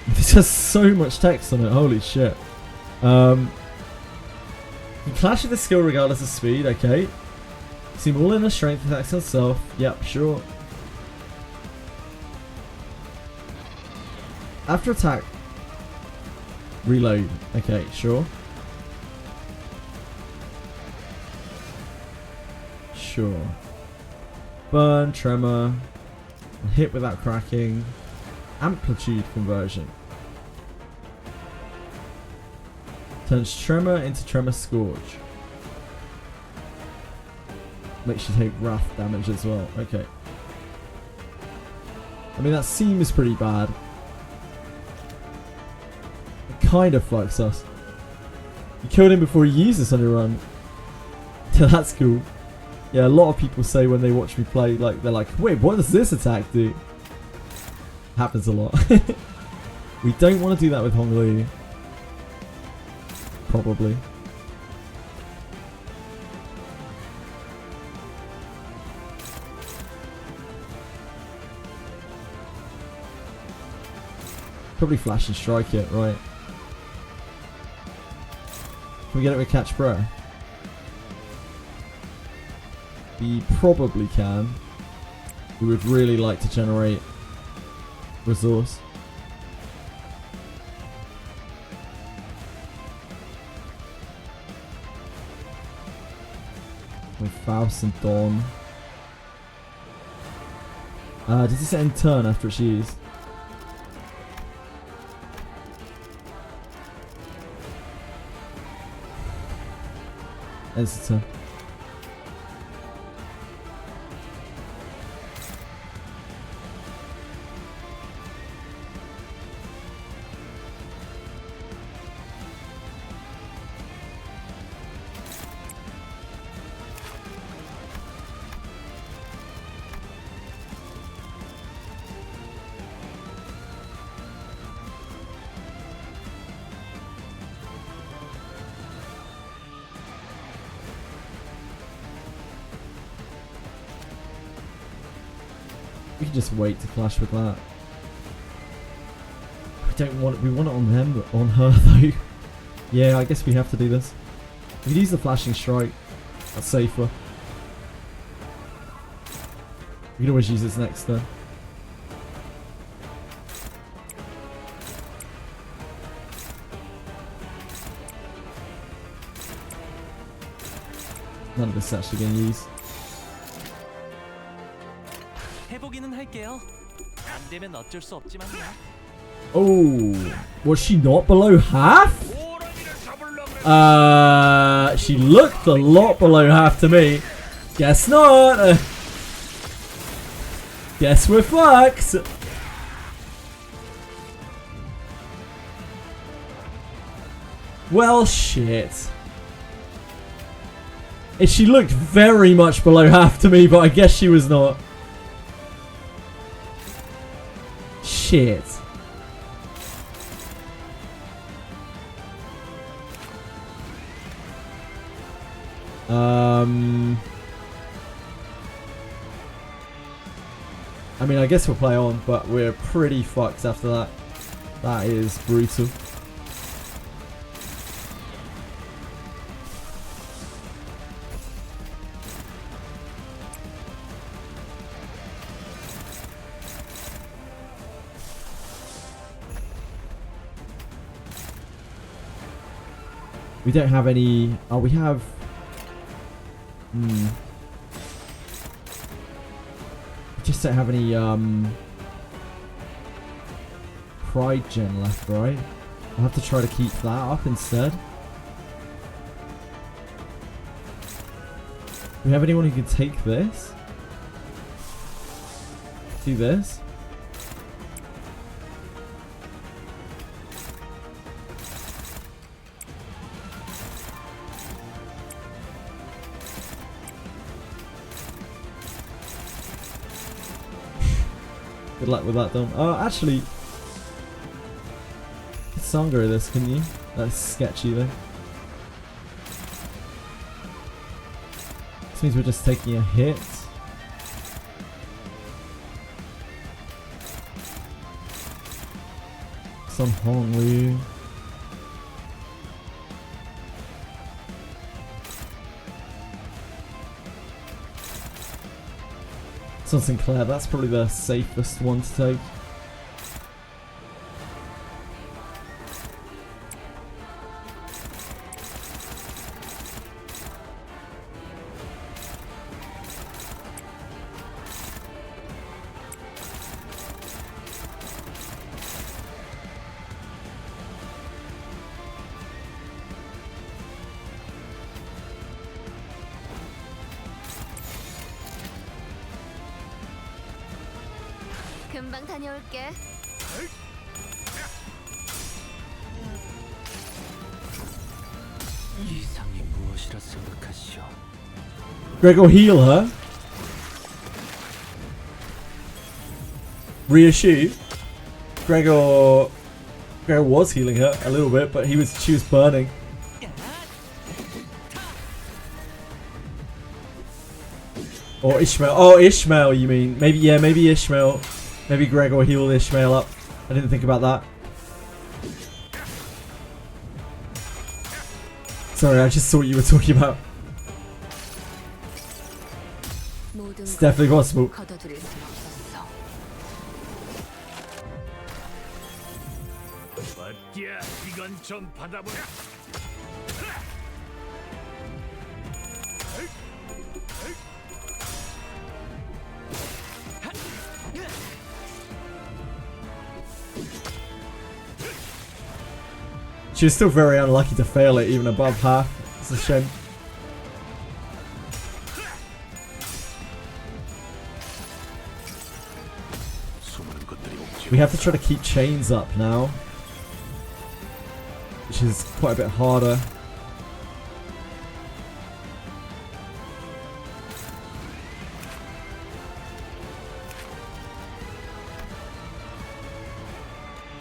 This has so much text on it, holy shit. You clash with the skill regardless of speed, okay. Seem all in the strength attacks on self, yep, sure. After attack, reload, okay, sure. Sure. Burn, tremor, hit without cracking, amplitude conversion. Turns tremor into tremor scourge. Makes you take wrath damage as well, okay. I mean that seems pretty bad. It kind of fucks us. You killed him before he used this on your run. Yeah, that's cool. Yeah, a lot of people say when they watch me play, like they're like, wait, what does this attack do? Happens a lot. We don't want to do that with Honglu. Probably. Probably flash and strike it, right? Can we get it with catch prayer? We probably can. We would really like to generate resource. With Faust and Dawn. Does this end turn after it's used? Ends the turn. We can just wait to clash with that. We want it on them, but on her though. Yeah, I guess we have to do this. We can use the flashing strike. That's safer. We can always use this next turn. None of this is actually being used. 해보기는 할게요. 안 되면 어쩔 수 없지만요. Oh, was she not below half? She looked a lot below half to me. Guess not. Guess we're fucked. Well, shit. She looked very much below half to me, but I guess she was not. Shit. I mean, I guess we'll play on, but we're pretty fucked after that. That is brutal. We don't have any... Oh, we have... We just don't have any, Pride gen left, right? I'll have to try to keep that up instead. Do we have anyone who can take this? Do this? Good luck with that, Dom. Oh, actually, Sangre this, can you? That's sketchy though. This means we're just taking a hit. Some Honglu. Sun Sinclair, that's probably the safest one to take. 금방 다녀올게. 이상이 무엇이라 생각하시오? Gregor, heal her. Reassure. Gregor was healing her a little bit, but she was burning. Or Ishmael. Oh, Ishmael, you mean? Maybe, yeah, maybe Ishmael. Maybe Gregor healed Ishmael up. I didn't think about that. Sorry, I just saw what you were talking about. It's definitely possible. 이건 좀 받아보라. She was still very unlucky to fail it even above half. It's a shame. We have to try to keep chains up now, which is quite a bit harder.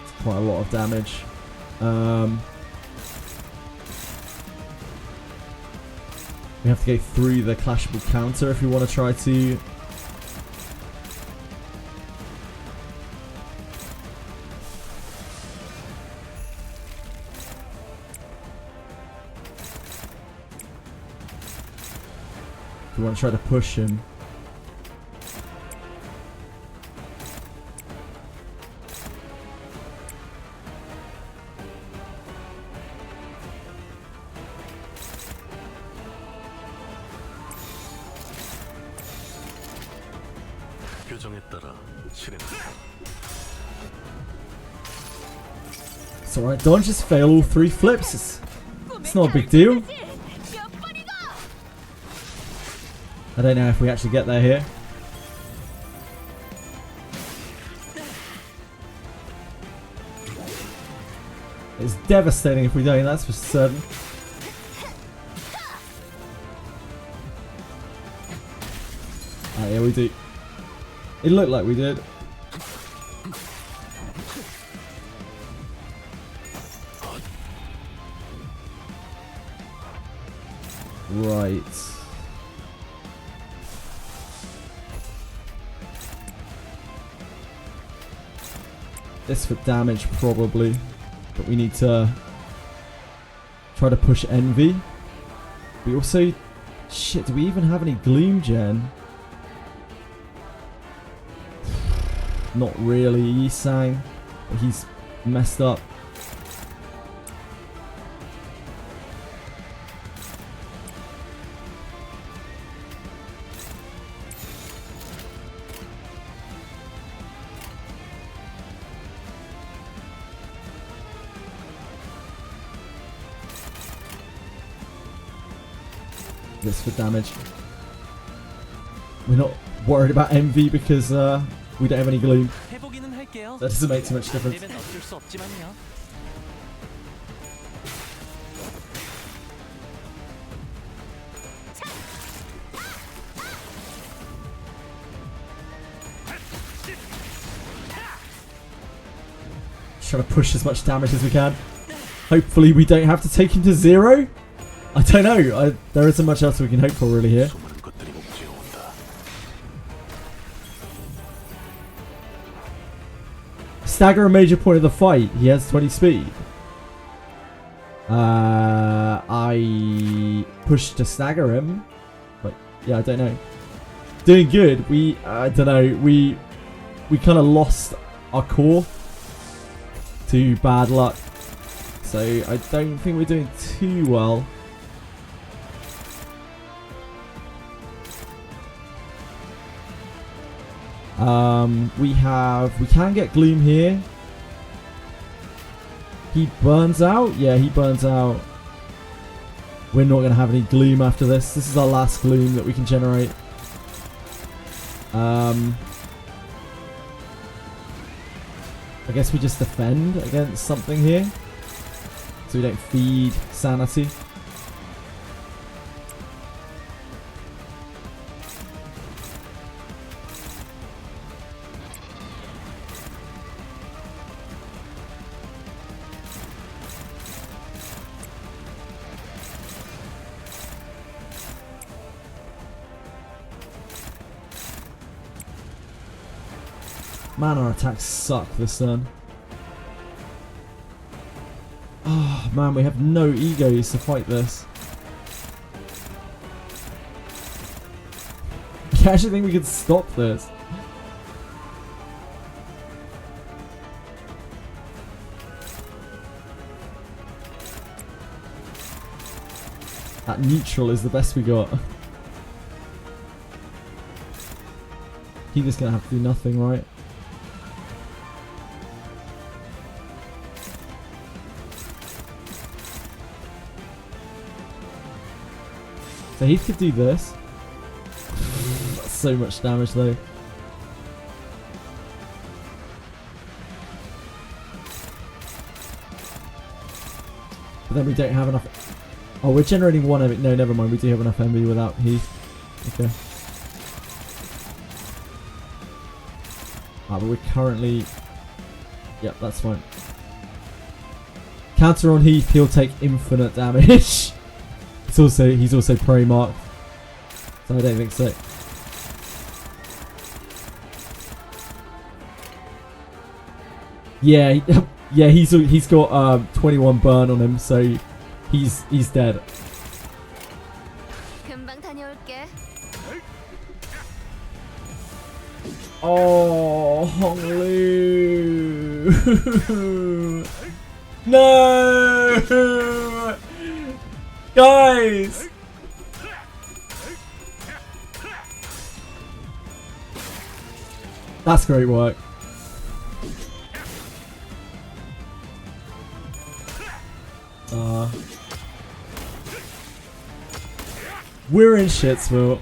It's quite a lot of damage. We have to go through the clashable counter if we want to try to. If we want to try to push him. 규정에 따라 실행한다. It's alright, don't just fail all 3 flips. It's not a big deal. I don't know if we actually get there here. It's devastating if we don't, that's for certain. Ah, yeah, we do. It looked like we did. Right. This for damage probably, but we need to try to push Envy. We also, shit, do we even have any Gloom Gen? Not really, Yisang, but he's messed up. This for damage. We're not worried about MV because we don't have any gloom. That doesn't make too much difference. Trying to push as much damage as we can. Hopefully we don't have to take him to 0. I don't know. There isn't much else we can hope for really here. Stagger a major point of the fight. He has 20 speed. I pushed to stagger him, but yeah, I don't know. Doing good. I don't know. We kind of lost our core to bad luck, so I don't think we're doing too well. We can get gloom here. He burns out? Yeah, he burns out. We're not going to have any gloom after this. This is our last gloom that we can generate. I guess we just defend against something here, so we don't feed sanity. Man, our attacks suck this turn. Oh man, we have no egos to fight this. I actually think we can stop this. That neutral is the best we got. He's just gonna have to do nothing, right? So he could do this. That's so much damage though. But then we don't have enough. Oh, we're generating one of it. No, never mind. We do have enough MB without Heath. Okay. Ah, but we're currently. Yep, that's fine. Counter on Heath, he'll take infinite damage. He's also prey marked, so I don't think so. Yeah, yeah, he's got 21 burn on him, so he's dead. Oh, Honglu. No! Guys! That's great work. We're in shitsville.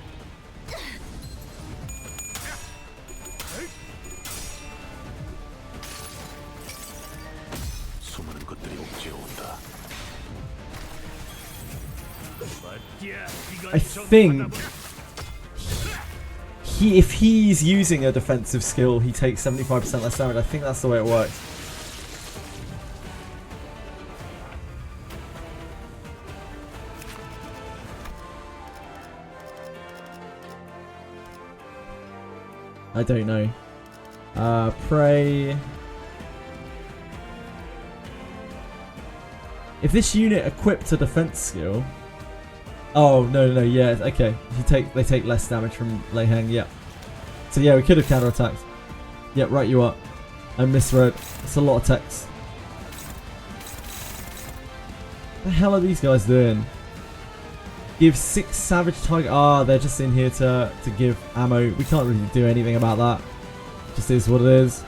수많은 것들이 옥죄어온다. I think if he's using a defensive skill, he takes 75% less damage. I think that's the way it works. I don't know. Pray. If this unit equipped a defense skill. Oh no, yeah, okay. They take less damage from Lei Heng, yeah. So yeah, we could have counterattacked. Yep, right you are. I misread. It's a lot of text. What the hell are these guys doing? Give 6 savage target. Ah, they're just in here to give ammo. We can't really do anything about that. Just is what it is.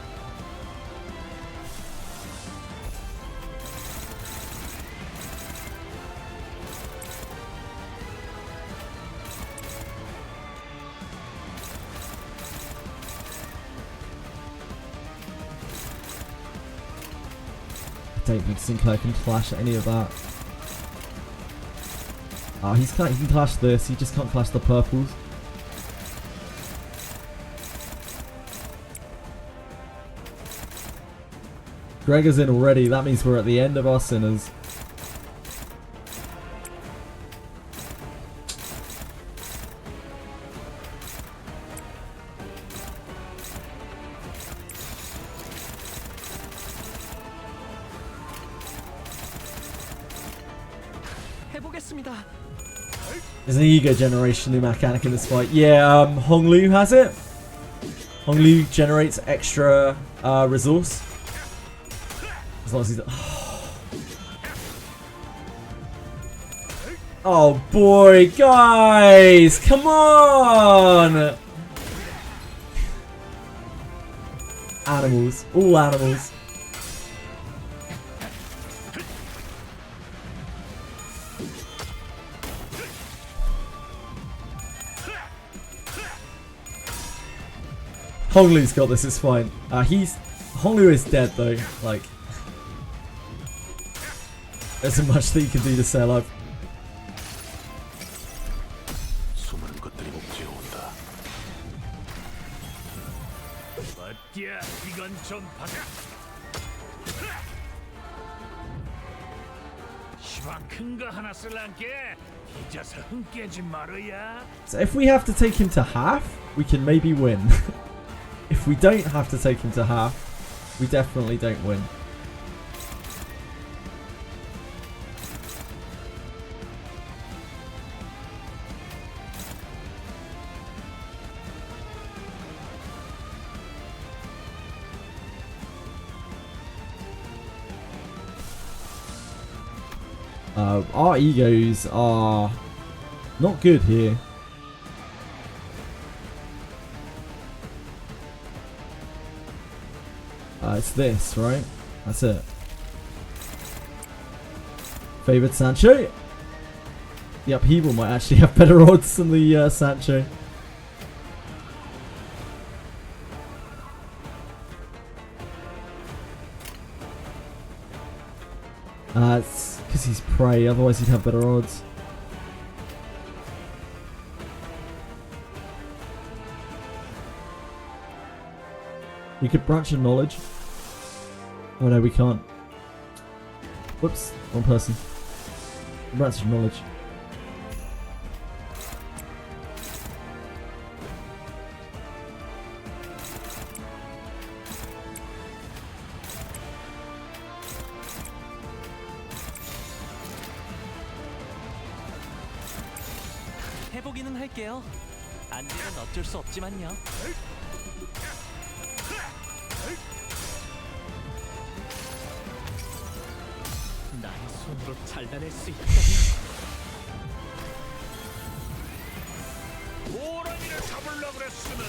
I don't think Sinclair can clash at any of that. Oh, he can clash this, he just can't clash the purples. Gregor's in already, that means we're at the end of our sinners. There's an ego generation mechanic in this fight. Yeah, Honglu has it. Honglu generates extra resource. As long as he's... Oh boy, guys! Come on! Animals. All animals. Honglu's got this, it's fine. Honglu is dead though, like... There isn't much that you can do to stay alive. 수많은 것들이 옥죄어온다. 어디야, 이건 좀 받아. 시방 큰 거 하나 쓸란게 잊어서 흥 깨지 말어야. So if we have to take him to half, we can maybe win. If we don't have to take him to half, we definitely don't win. Our egos are not good here. It's this, right? That's it. Favored Sancho? The upheaval might actually have better odds than the Sancho. It's because he's prey, otherwise he'd have better odds. We could branch of knowledge. Oh no, we can't. Whoops, wrong person. Branch of knowledge. 해보기는 할게요. 안 되면 어쩔 수 없지만요. 나의 손으로 잘라낼 수 있다면 호랑이를 잡으려고 그랬으면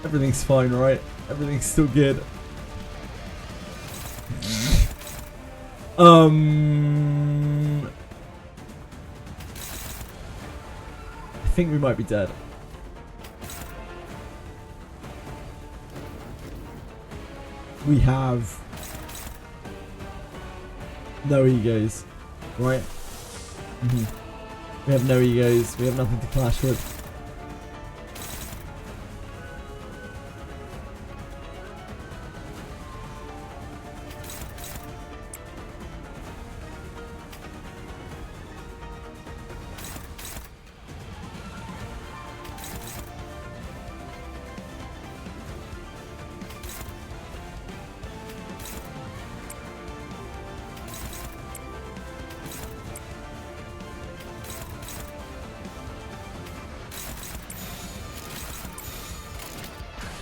Everything's fine, right? Everything's still good. I think we might be dead. We have no egos, right? We have no egos. We have nothing to clash with.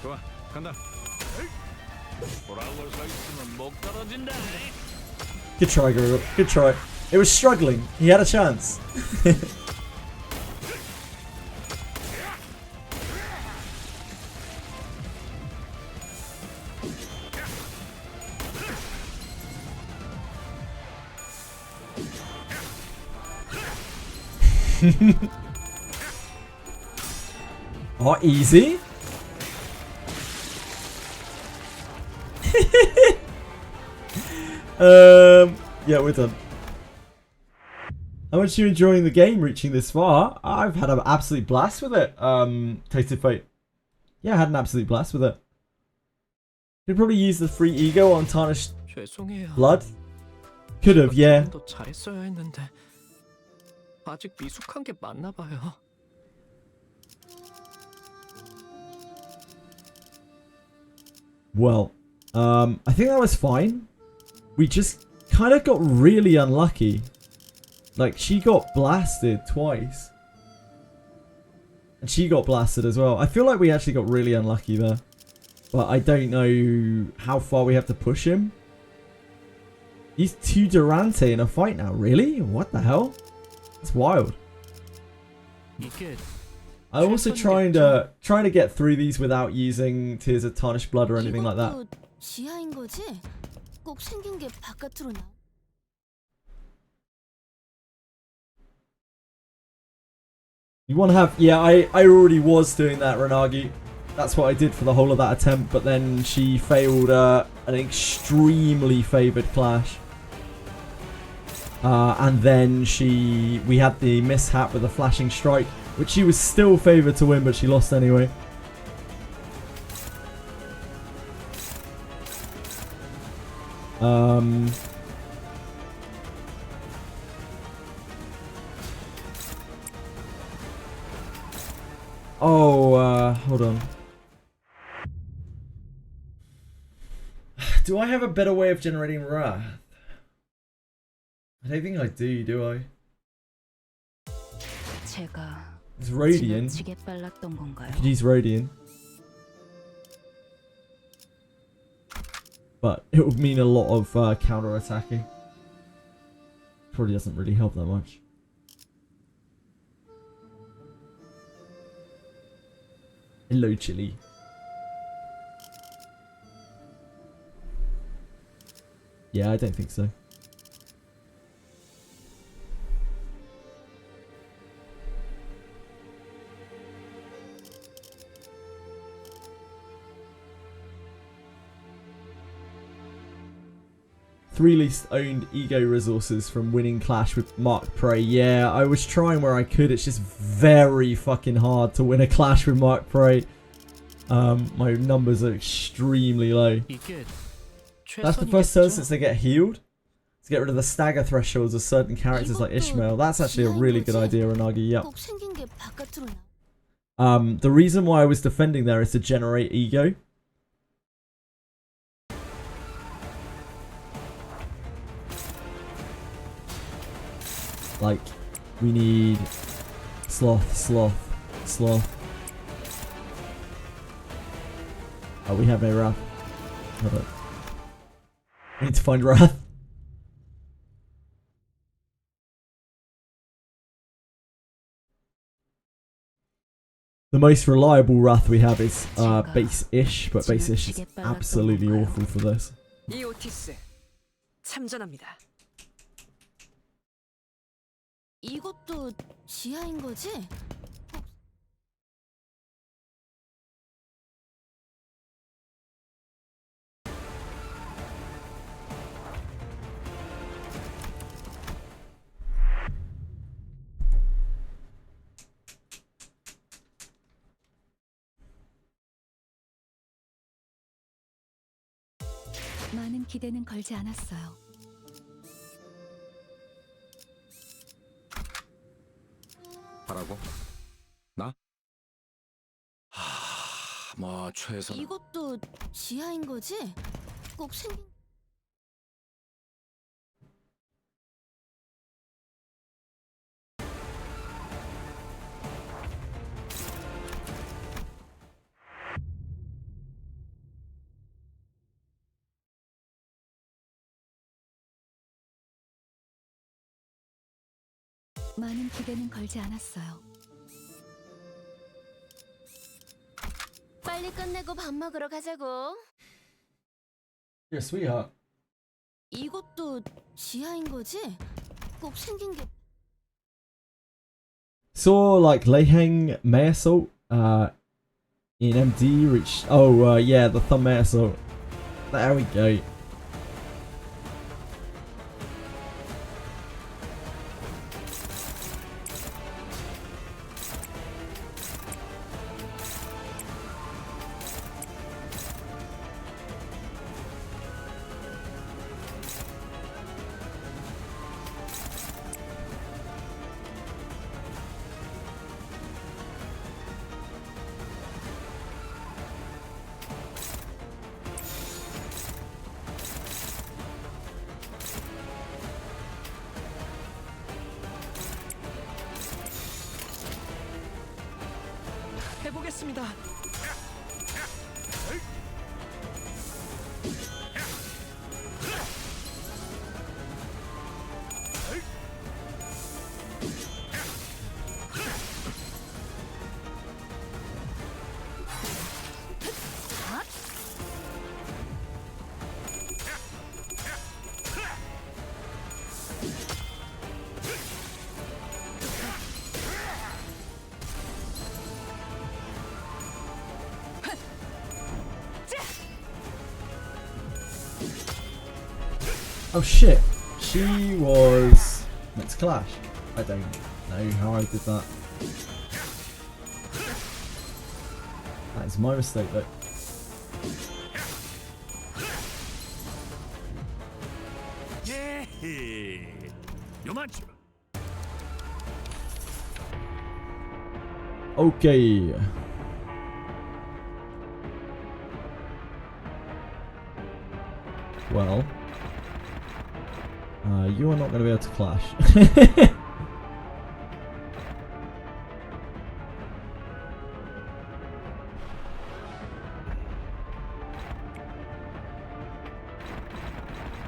좋아, 간다. 돌아올 서 있으면 목 떨어진다. Good try, girl. Good try. It was struggling. He had a chance. Oh, easy. Yeah, we're done. How much are you enjoying the game reaching this far? I've had an absolute blast with it. Tasted Fate. Yeah, I had an absolute blast with it. Could probably use the free ego on Tarnished Blood. Could have, yeah. 더 잘했어야 했는데 아직 미숙한 게 맞나 봐요. Well, I think that was fine. We just kind of got really unlucky. Like, she got blasted twice. And she got blasted as well. I feel like we actually got really unlucky there. But I don't know how far we have to push him. He's 2 Durante in a fight now. Really? What the hell? That's wild. I'm also trying to get through these without using Tears of Tarnished Blood or anything like that. 지하인 거지? 꼭 생긴 게 바깥으로 나. You want to have... Yeah, I already was doing that, Renagi. That's what I did for the whole of that attempt, but then she failed an extremely favoured clash. And then we had the mishap with the flashing strike, which she was still favoured to win, but she lost anyway. Hold on. Do I have a better way of generating wrath? I don't think I do I? It's Radiant. I could use Radiant. But it would mean a lot of counter-attacking. Probably doesn't really help that much. Hello, Chili. Yeah, I don't think so. Three least owned ego resources from winning clash with Mark Prey. Yeah, I was trying where I could. It's just very fucking hard to win a clash with Mark Prey. My numbers are extremely low. That's the first turn since they get healed. To get rid of the stagger thresholds of certain characters like Ishmael. That's actually a really good idea, Renagi. Yep. The reason why I was defending there is to generate ego. Like, we need sloth. Oh, Oh, we have a Wrath. Hold on. We need to find Wrath. The most reliable Wrath we have is base-ish, but base-ish is absolutely awful for this. 이 오티스 참전합니다. 이것도 지하인 거지? 많은 기대는 걸지 않았어요. 하라고? 나? 뭐 최선. 이것도 지하인 거지? 꼭 생긴 많은 기대는 걸지 않았어요. 빨리 끝내고 밥 먹으러 가자고. You're a sweetheart. 이것도 지하인 거지? 꼭 생긴 게 Saw like Leiheng May Assault in MD reach. Oh yeah, the Thumb May Assault. There we go. 해보겠습니다. Oh shit, she was meant to clash. I don't know how I did that. That is my mistake though. Okay. Well. You are not going to be able to clash.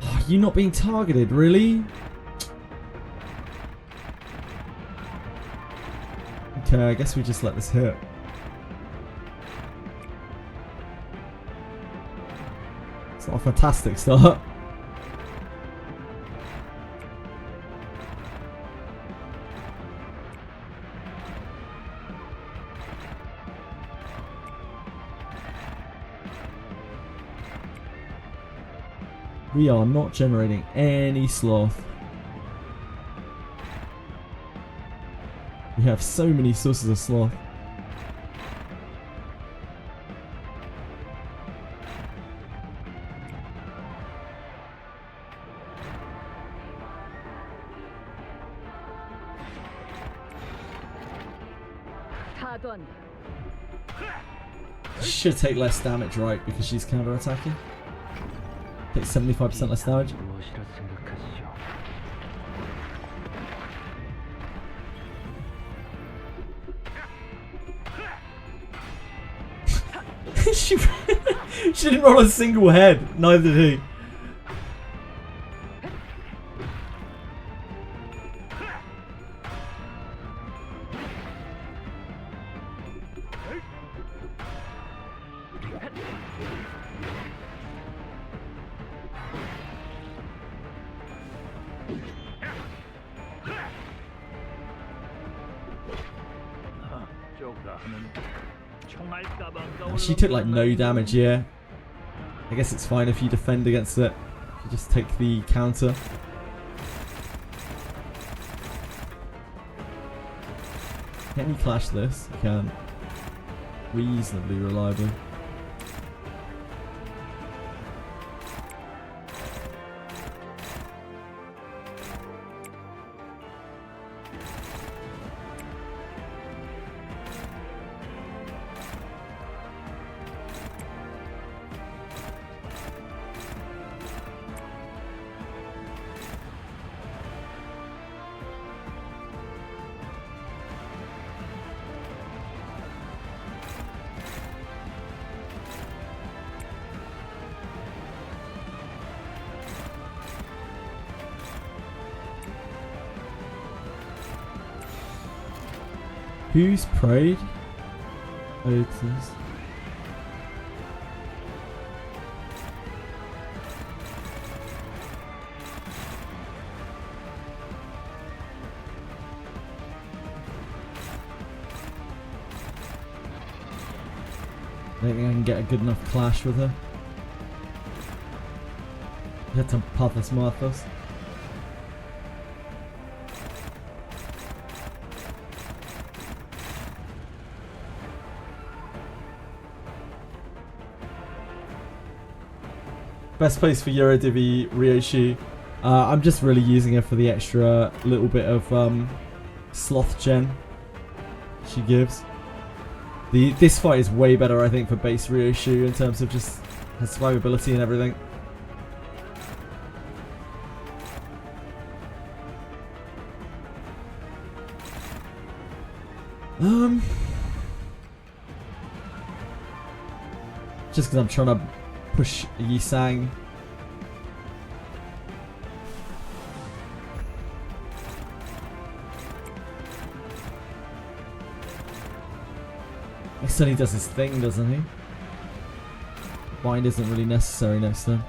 Oh, you not being targeted, really? Okay, I guess we just let this hit. It's not a fantastic start. We are not generating any sloth. We have so many sources of sloth. She should take less damage, right? Because she's counter-attacking. Takes 75% less damage. She didn't roll a single head. Neither did he. She took like no damage here. I guess it's fine if you defend against it. You just take the counter. Can you clash this? You can. Reasonably reliably. Who's prayed? Otis. I don't think I can get a good enough clash with her. You had to Pathos Marthos. Best place for Eurodivi Ryoshi. I'm just really using her for the extra little bit of sloth gen she gives. This fight is way better, I think, for base Ryoshi in terms of just her survivability and everything. Just because I'm trying to push Yisang. Next turn he does his thing, doesn't he? Bind isn't really necessary next turn.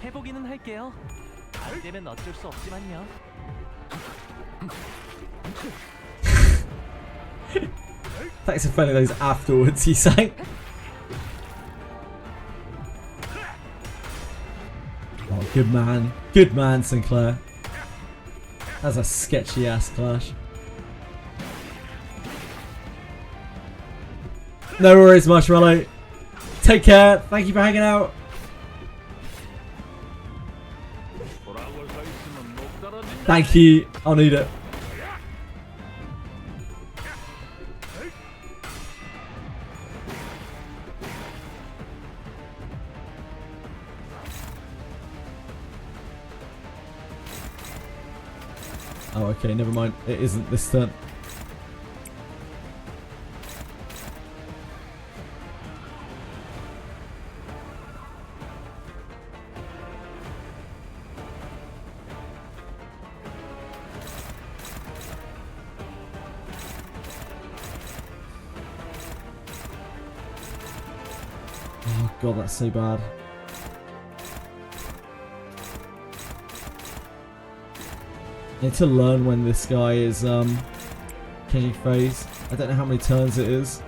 해보기는 할게요. 안 되면 어쩔 수 없지만요. Thanks for finding those afterwards, he sang. Oh, good man. Good man, Sinclair. That's a sketchy ass clash. No worries, Marshmallow. Take care. Thank you for hanging out. Thank you. I'll need it. Oh, okay. Never mind. It isn't this turn. Oh god, that's so bad. I need to learn when this guy is changing phase. I don't know how many turns it is.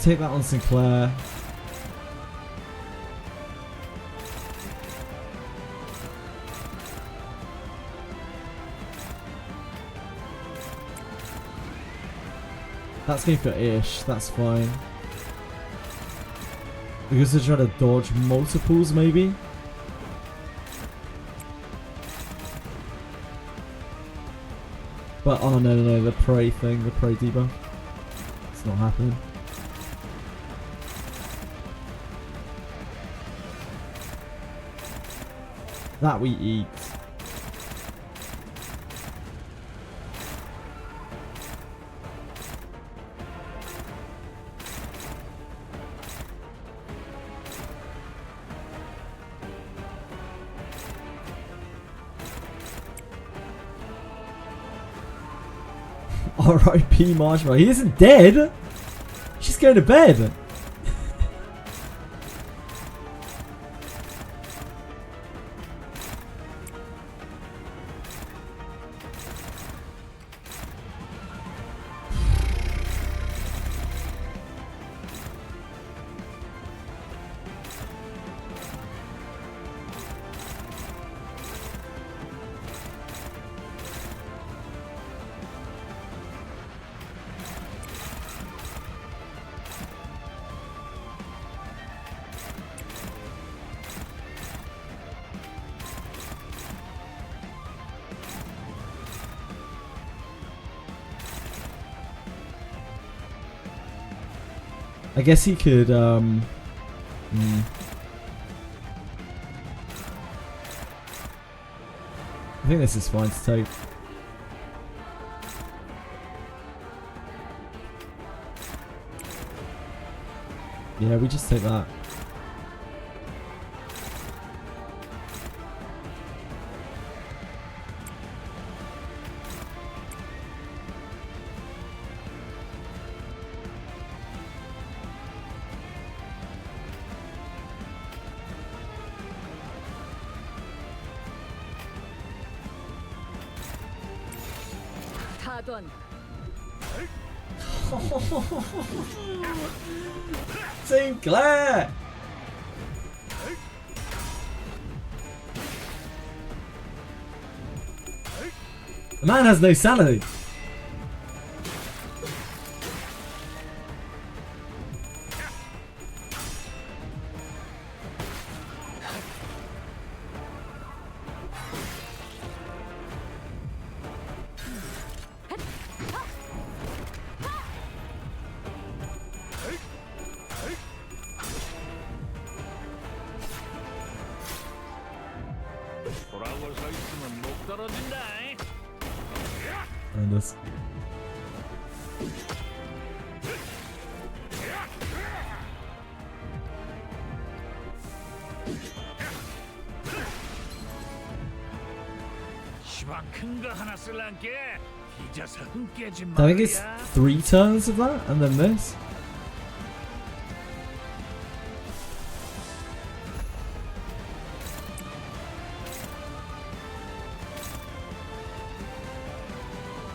Take that on Sinclair. That's going for ish. That's fine. Because they're trying to dodge multiples, maybe? But, oh no, the prey thing, the prey debuff. It's not happening. That we eat. R.I.P. Marshmallow. He isn't dead. She's going to bed. I guess he could, I think this is fine to take. Yeah, we just take that. 타던. Sinclair! The man has no sanity. 돌아올 서 있으면 못 떨어진다. And this. 시방 큰 거 하나 쓸란게 빚어서 흥 깨지 I think it's 말이야. 3 turns of that and then this.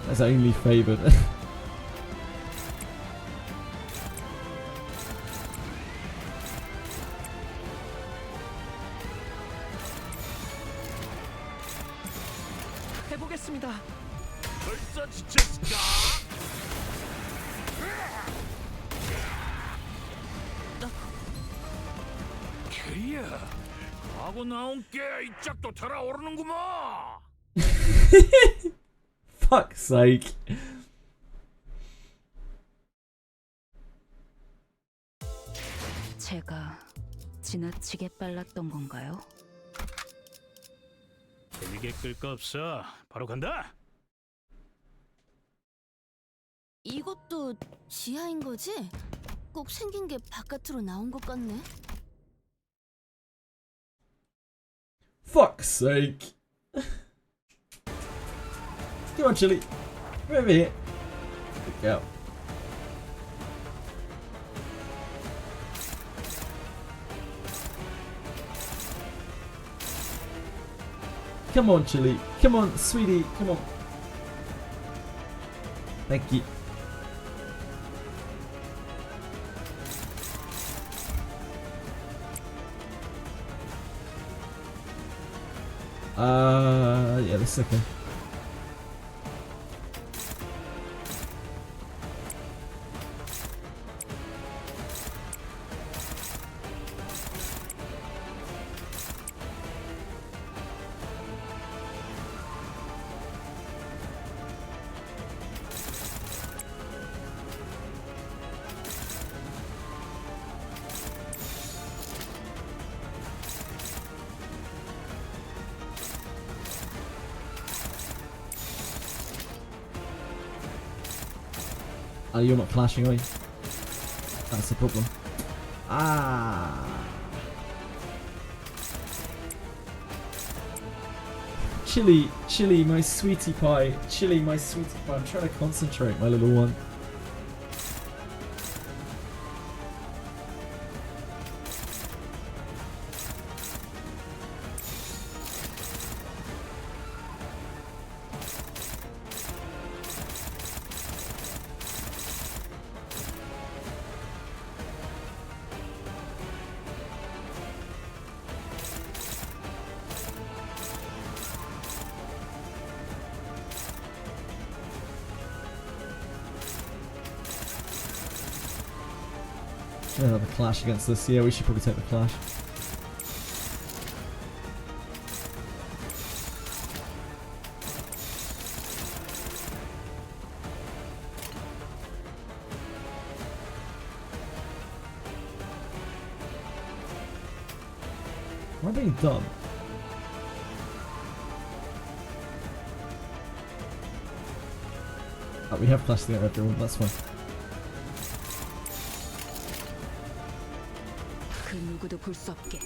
That's only favoured. 해보겠습니다. 벌써 지쳤을까? 캐리야, 하고 나온 게 이 짝도 달아오르는구먼. Fuck's sake. 제가 지나치게 빨랐던 건가요? 길게 끌 거 없어. 바로 간다. 이것도 지하인 거지? 꼭 생긴 게 바깥으로 나온 것 같네. Fuck's sake. Come on, Chili. Come over here. Good girl. Come on, Chili. Come on, sweetie. Come on. Thank you. Yeah, this is okay. Oh, you're not clashing, are you? That's the problem. Ah. Chili, my sweetie pie. Chili, my sweetie pie. I'm trying to concentrate, my little one. Another clash against this. Yeah, we should probably take the clash. Am I being done? Oh, we have clashed together, everyone. That's fine. 그 누구도 볼 수 없게.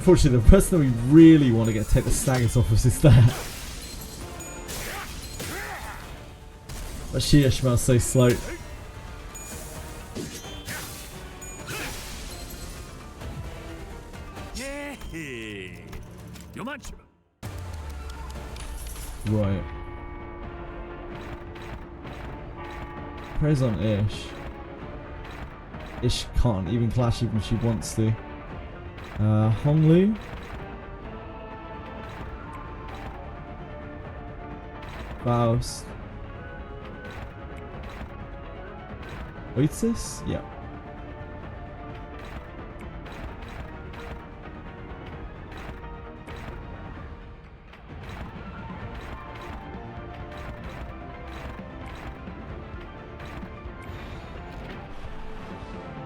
Unfortunately, the person that we really want to take the staggers off us is there. But she smells so slow. Right. Preys on Ish. Ish can't even clash even if she wants to. Honglu. Faust. Oasis? Yeah.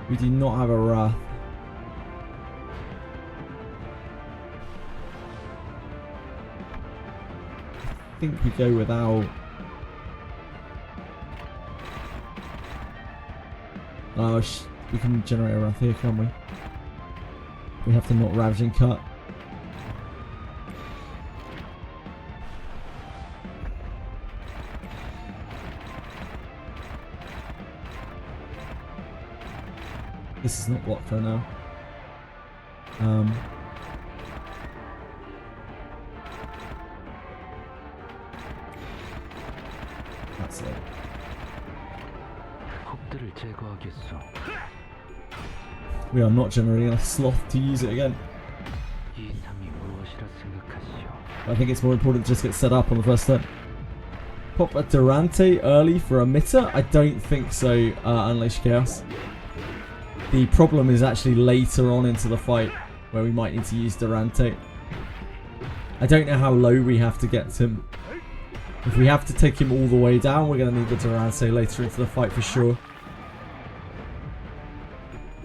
We do not have a Wrath. I think we go without. Oh, we can generate a Wrath here, can't we? We have to not Ravaging Cut. This is not blocked right now. That's it. We are not generating a sloth to use it again. I think it's more important to just get set up on the first turn. Pop a Durante early for a Mitter? I don't think so, Unleash Chaos. The problem is actually later on into the fight where we might need to use Durante. I don't know how low we have to get him. If we have to take him all the way down, we're going to need the Durante later into the fight for sure.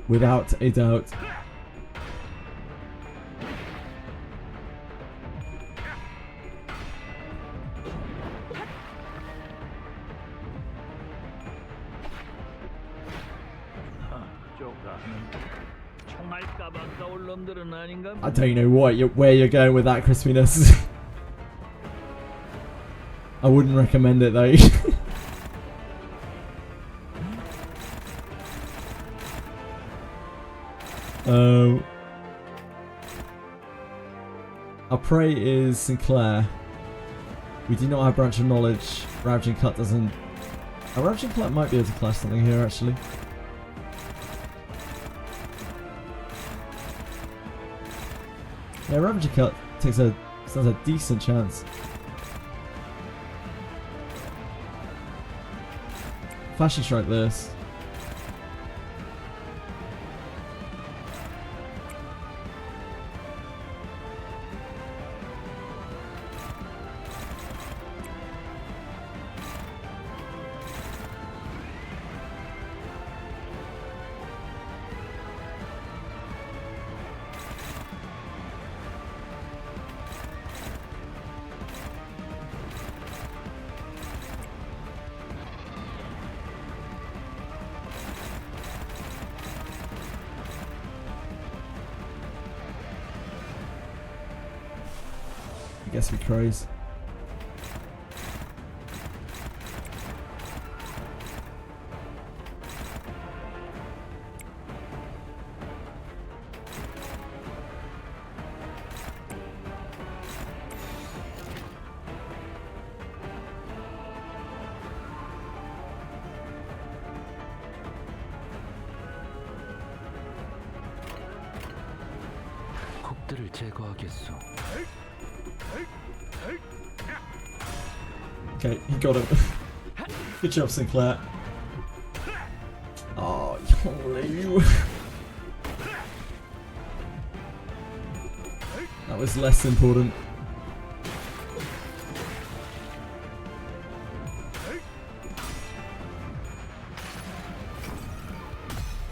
Without a doubt. I don't know where you're going with that crispiness. I wouldn't recommend it though. Our prey is Sinclair. We do not have Branch of Knowledge. Ravaging Cut doesn't. Our Ravaging Cut might be able to clash something here actually. Yeah, Ravaging Cut stands a decent chance. Flashy strike this. I guess we crows. 곡들을 제거하겠소. Okay, he got him. Good job, Sinclair. Oh, you. That was less important.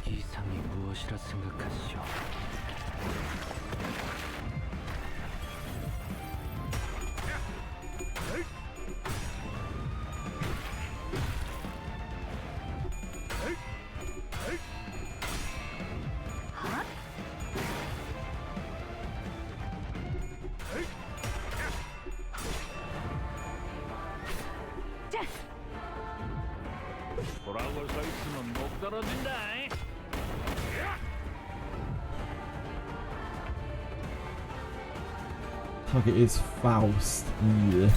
이상이 무엇이라 생각하시오? 돌아올 서 있으면 목 떨어진다. Target is Faust. Yeah.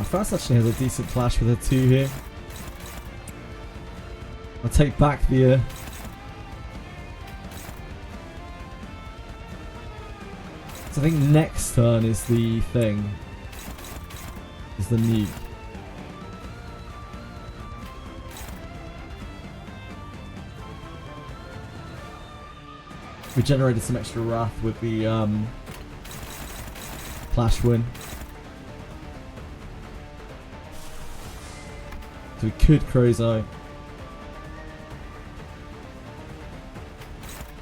Faust actually has a decent clash with her 2 here. I'll take back the so I think next turn is the thing. Is the nuke. We generated some extra wrath with the Clash win. So we could Crow's Eye.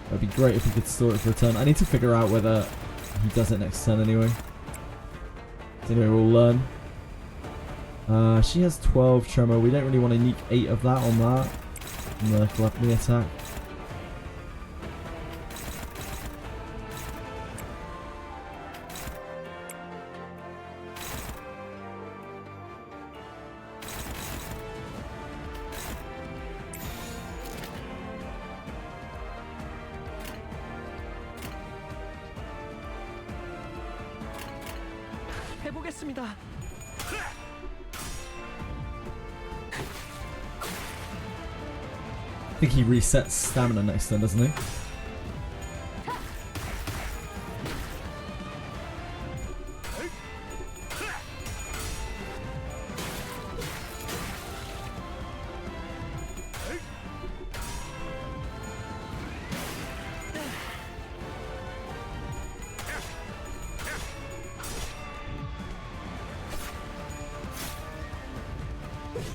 That'd be great if we could store it for a turn. I need to figure out whether he does it next turn anyway. So anyway, we'll learn. She has 12 Tremor. We don't really want to nuke 8 of that on that. On the Gluttony attack. 해보겠습니다. I think he resets stamina next turn, doesn't he?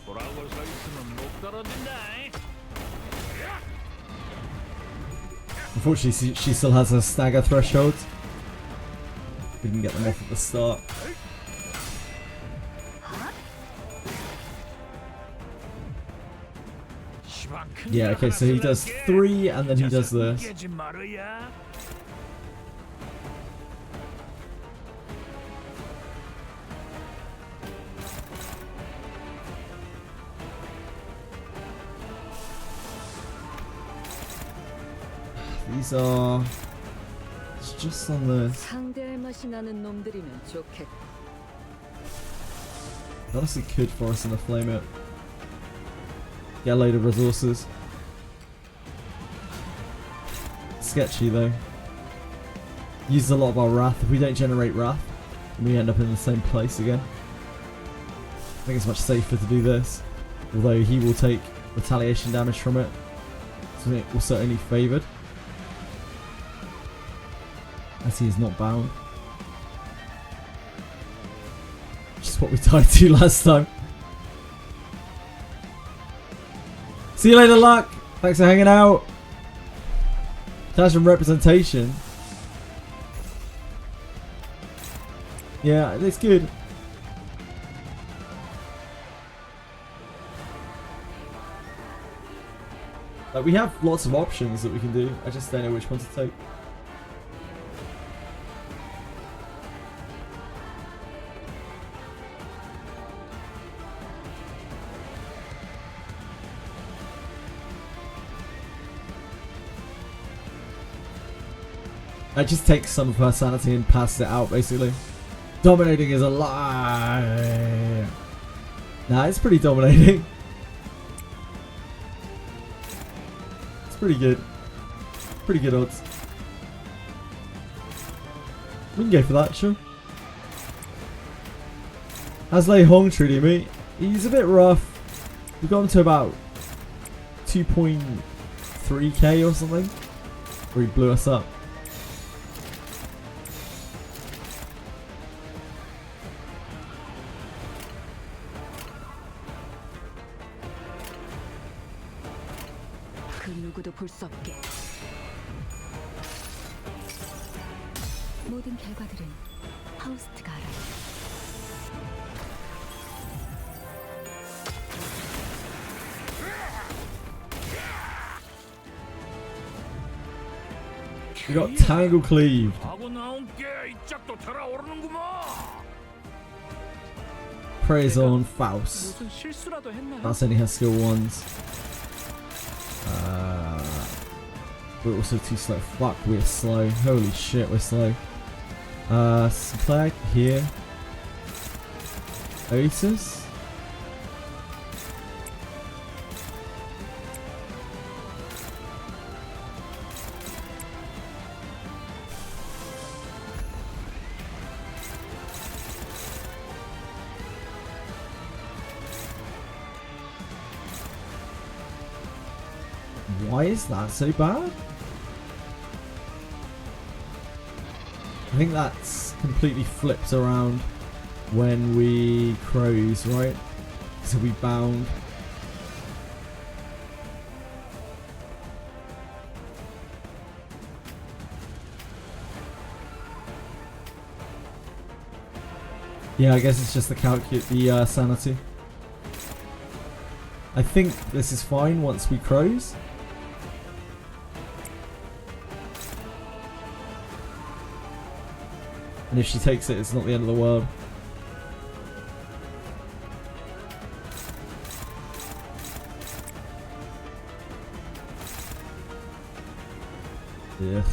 돌아올 서 있으면 목 떨어진다. Unfortunately, she still has a stagger threshold. We can get them off at the start. Yeah, okay, so he does 3 and then he does this. These are... It's just on this. 상대할 맛이 나는 놈들이면 좋겠. Honestly could for us in the flame it. Get a load of resources. Sketchy though. Uses a lot of our wrath. If we don't generate wrath, we end up in the same place again. I think it's much safer to do this. although he will take retaliation damage from it, so it also only favoured, as he is not bound. Just what we died to last time. See you later, Luck. Thanks for hanging out. Classroom representation. Yeah, it's good. Like, we have lots of options that we can do. I just don't know which one to take. I just take some of her sanity and pass it out, basically. Dominating is a lie. Nah, it's pretty dominating. It's pretty good. Pretty good odds. We can go for that, sure. How's Lei Hong treating me? He's a bit rough. We got him to about 2.3k or something, where he blew us up. 누구도 볼 수 없게. 모든 결과들은 파우스트가 알아요. We got Tangle Cleave. Praise on Faust. That's only her skill 1s. We're also too slow. Fuck, we're slow. Holy shit, we're slow. Flag here. Oasis. Why is that so bad? I think that's completely flipped around when we crows, right? So we bound. Yeah, I guess it's just the sanity. I think this is fine once we crows. And if she takes it, it's not the end of the world. Yeah.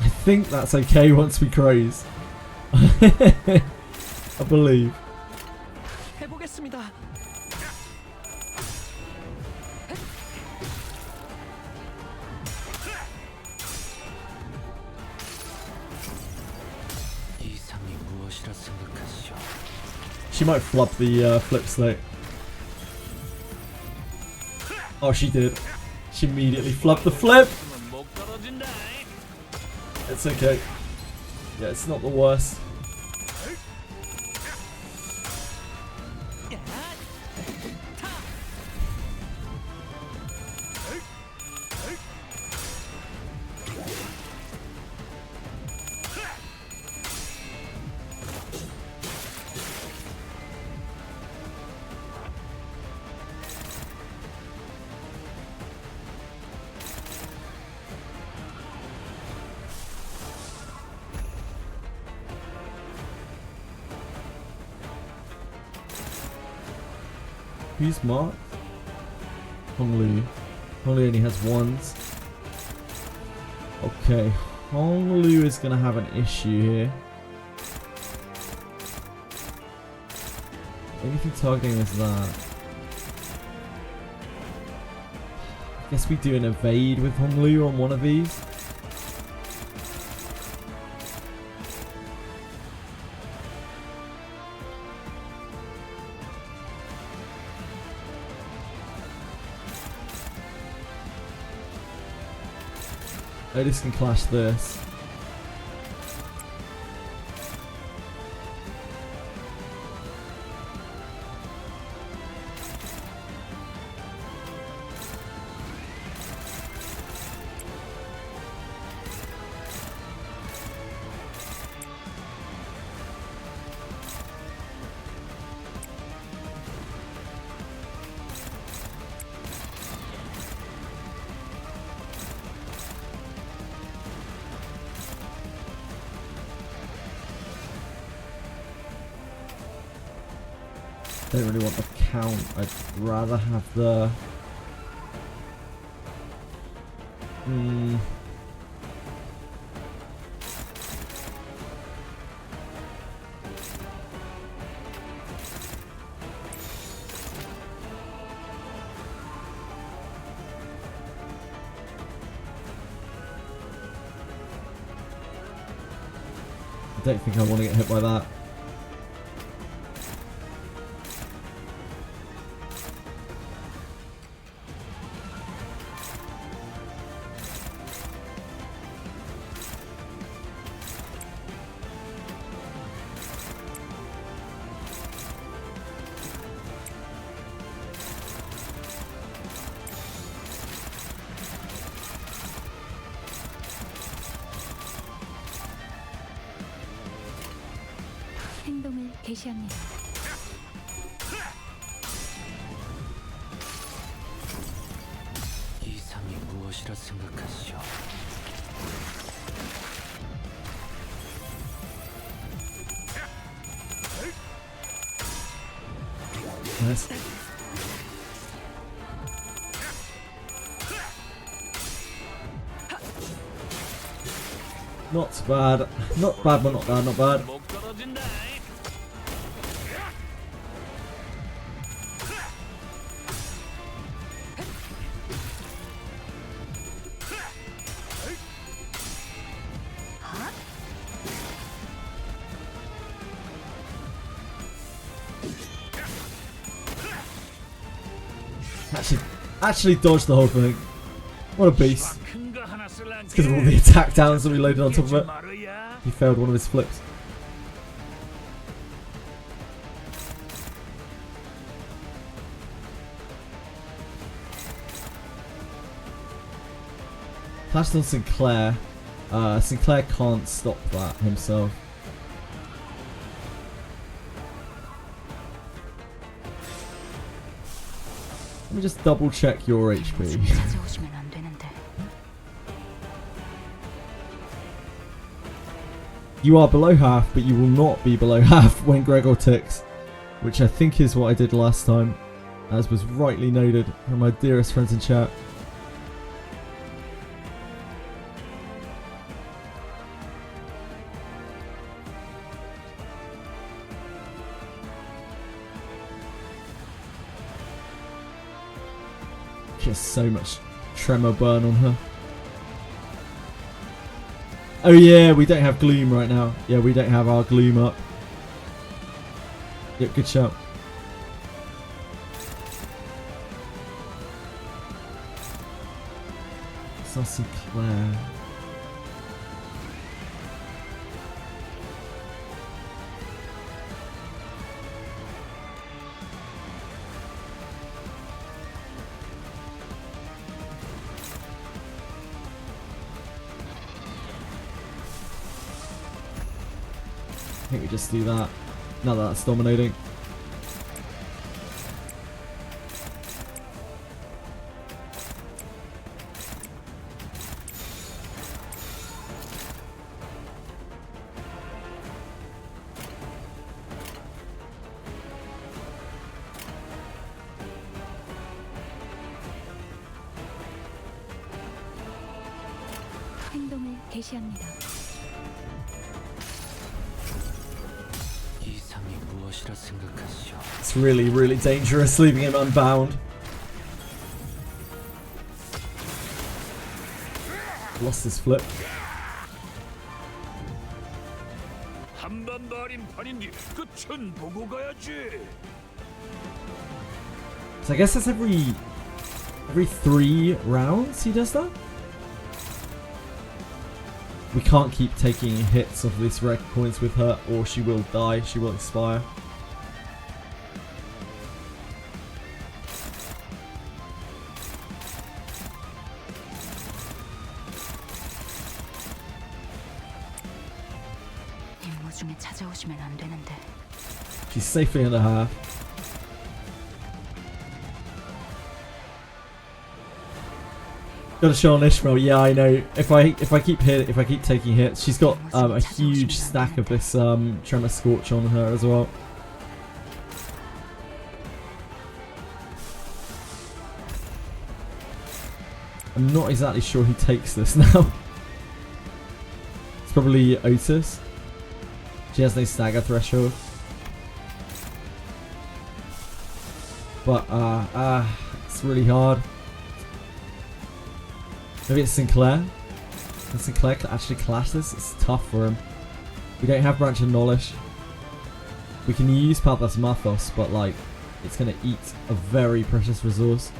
I think that's okay once we crows. I believe. 해보겠습니다. 이상이 무엇이라 생각하시오? She might flub the flip slate. Oh, she did. She immediately flubbed the flip. It's okay. Yeah, it's not the worst. Who's marked? Honglu. Honglu only has ones. Okay, Honglu is going to have an issue here. Anything targeting is that. I guess we do an evade with Honglu on one of these. Oh, this can clash this. Don't really want the count. I'd rather have the... I don't think I want to get hit by that. 행동을 개시합니다. 이상이 무엇이라 생각하시오? Nice. Not bad. Not bad, but not bad, not bad. Actually dodged the whole thing. What a beast. It's because of all the attack downs that we loaded on top of it. He failed one of his flips. Flashed on Sinclair. Sinclair can't stop that himself. Let me just double check your HP. You are below half, but you will not be below half when Gregor ticks, which I think is what I did last time, as was rightly noted from my dearest friends in chat. Just so much tremor burn on her. Oh yeah, we don't have gloom right now. Yeah, we don't have our gloom up. Yep, good shout. Sassy Claire. I think we just do that. Now that that's dominating. 개시합니다. 이상이 무엇이라 생각하시오? It's really, really dangerous leaving him unbound. Lost his flip. 한반 말인 판인데 끝은 보고 가야지. So I guess that's every 3 rounds he does that? We can't keep taking hits of these red coins with her or she will die, she will expire. 임무 중에 찾아오시면 안 되는데. She's safely under half. Got a shot on Ishmael. Yeah, I know. If I keep taking hits, she's got a huge stack of this Tremor Scorch on her as well. I'm not exactly sure who takes this now. It's probably Otis. She has no stagger threshold. But it's really hard. Maybe it's Sinclair. Can Sinclair actually clash this? It's tough for him. We don't have Branch of Knowledge. We can use Pathos Mathos, but like, it's gonna eat a very precious resource.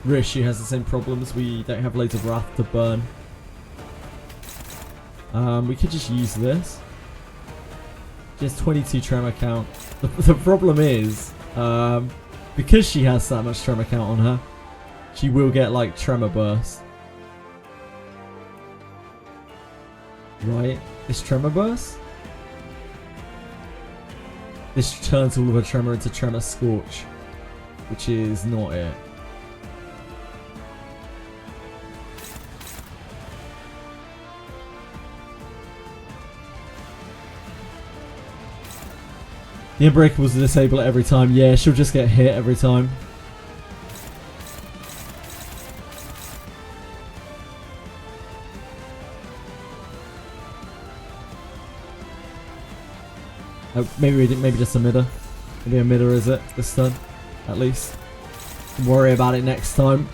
Rishu has the same problems. We don't have loads of Wrath to burn. We could just use this. She has 22 tremor count. The problem is, because she has that much tremor count on her, she will get like tremor burst. Right? This tremor burst? This turns all of her tremor into Tremor Scorch, which is not it. The Unbreakables disable it every time. Yeah, she'll just get hit every time. Oh, maybe just a midder. Maybe a midder is it this turn, at least. Don't worry about it next time.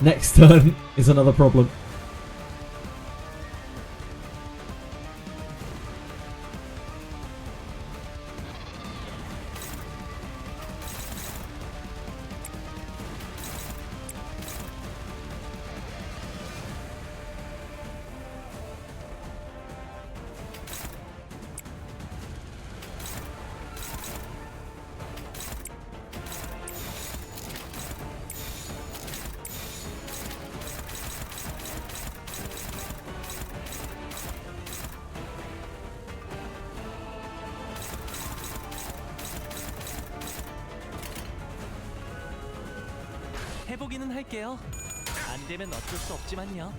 Next turn is another problem. 해보기는 할게요. 안 되면 어쩔 수 없지만요.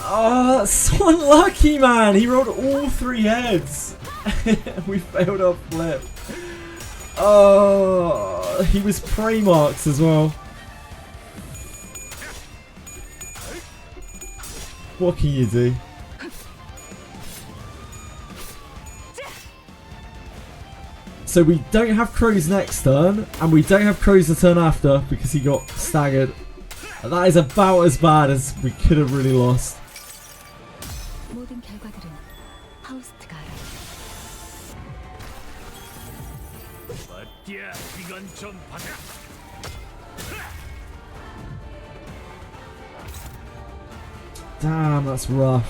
Oh, that's so unlucky, man. He rolled all 3 heads. We failed our flip. Oh, he was prey marks as well. What can you do? So we don't have crows next turn, and we don't have crows the turn after because he got staggered. That is about as bad as we could have really lost. 모든 결과들은 하우스트가 어때야? 이건 좀 받아. Damn, that's rough.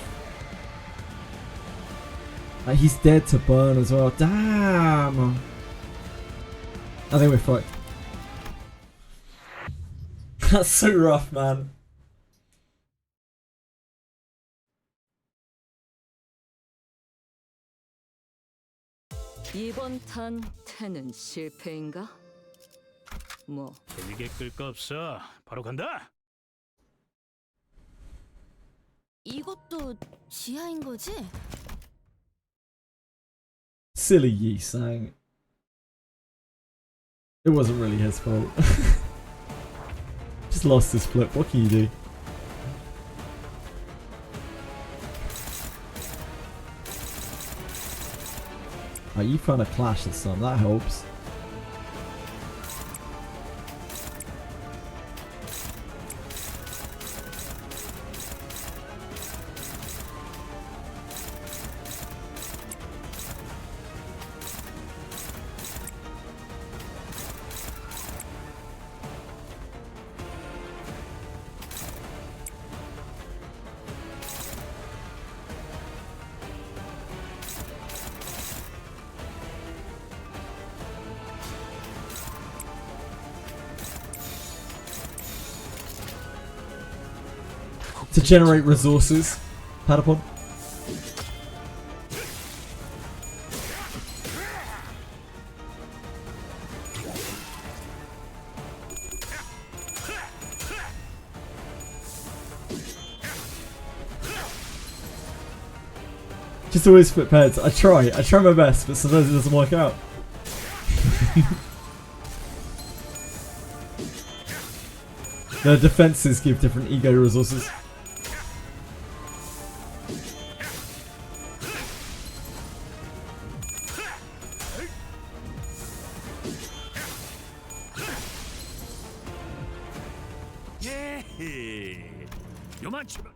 Like, he's dead to burn as well. Damn. I think we're fucked. That's so rough, man. 이번 탄 태는 실패인가? 뭐 길게 끌 거 없어. 바로 간다. 이것도 지하인 거지? Silly Yi-sang. It wasn't really his fault. Just lost his flip. What can you do? Oh, you found a clash at some. That helps. To generate resources, Patapon. Just always flip heads. I try my best, but sometimes it doesn't work out. The defenses give different ego resources. 요만치는.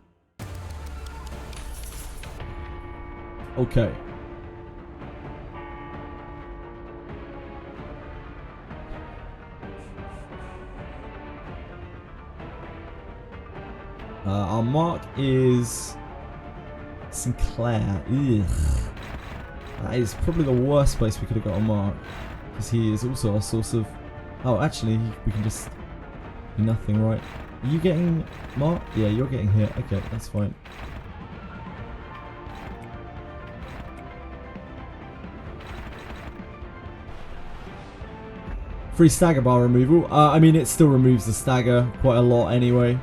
Okay. Our mark is Sinclair. Ugh. That is probably the worst place we could have got a mark, because he is also a source of. Oh, actually, we can just do nothing, right? Are you getting mark? Yeah, you're getting hit. Okay, that's fine. Free stagger bar removal. I mean, it still removes the stagger quite a lot anyway.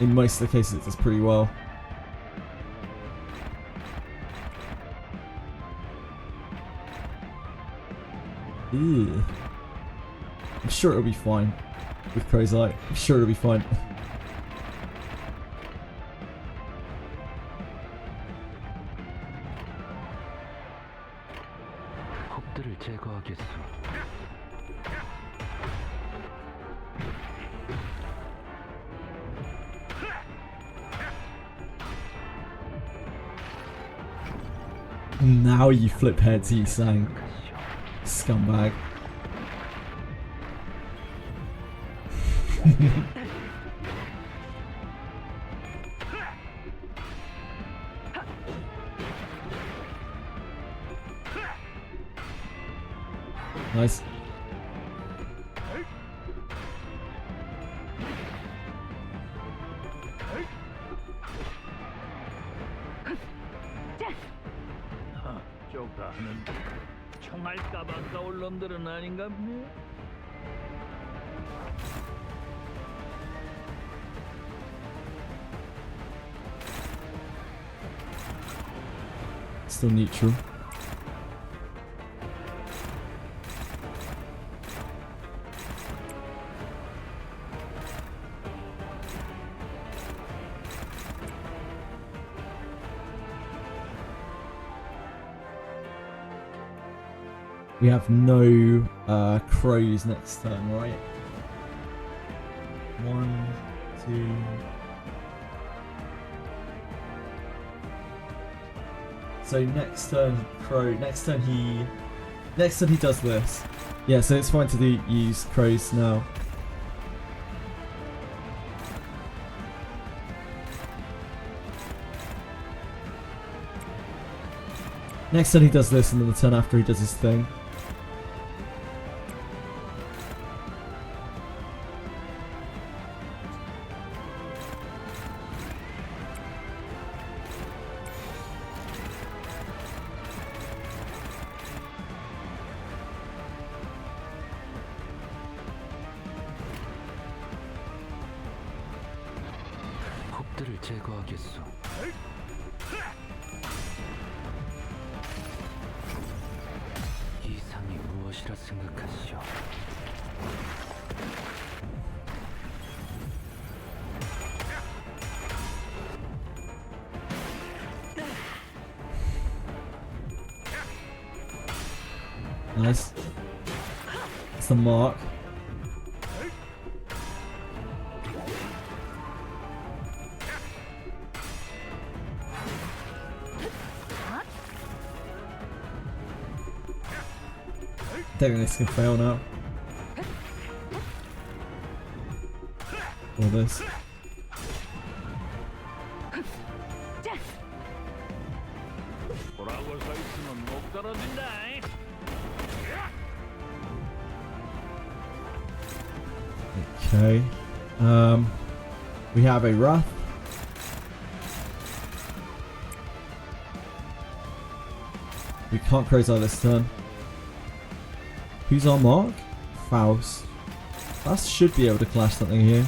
In most of the cases, it does pretty well. Ew. I'm sure it'll be fine with Crow's Eye. I'm sure it'll be fine. 적들을 제거하겠소. Now you flip heads, you sang. Scumbag. Nice. 쪼가는 총알값 아까울 놈들은 아닌가 보네. Still neutral. We have no crows next turn, right? 1, 2. So next turn crow. Next turn he does this. Yeah, so it's fine to use crows now. Next turn he does this, and then the turn after he does his thing. 적들을 제거하겠소. 이상이 무엇이라 생각하시오? Nice. It's the mark. I don't think this can fail now. All this. 보라고 서 있으면 목 떨어진다. Okay. We have a Wrath. We can't close out this turn. Who's our mark? Faust. Faust should be able to clash something here.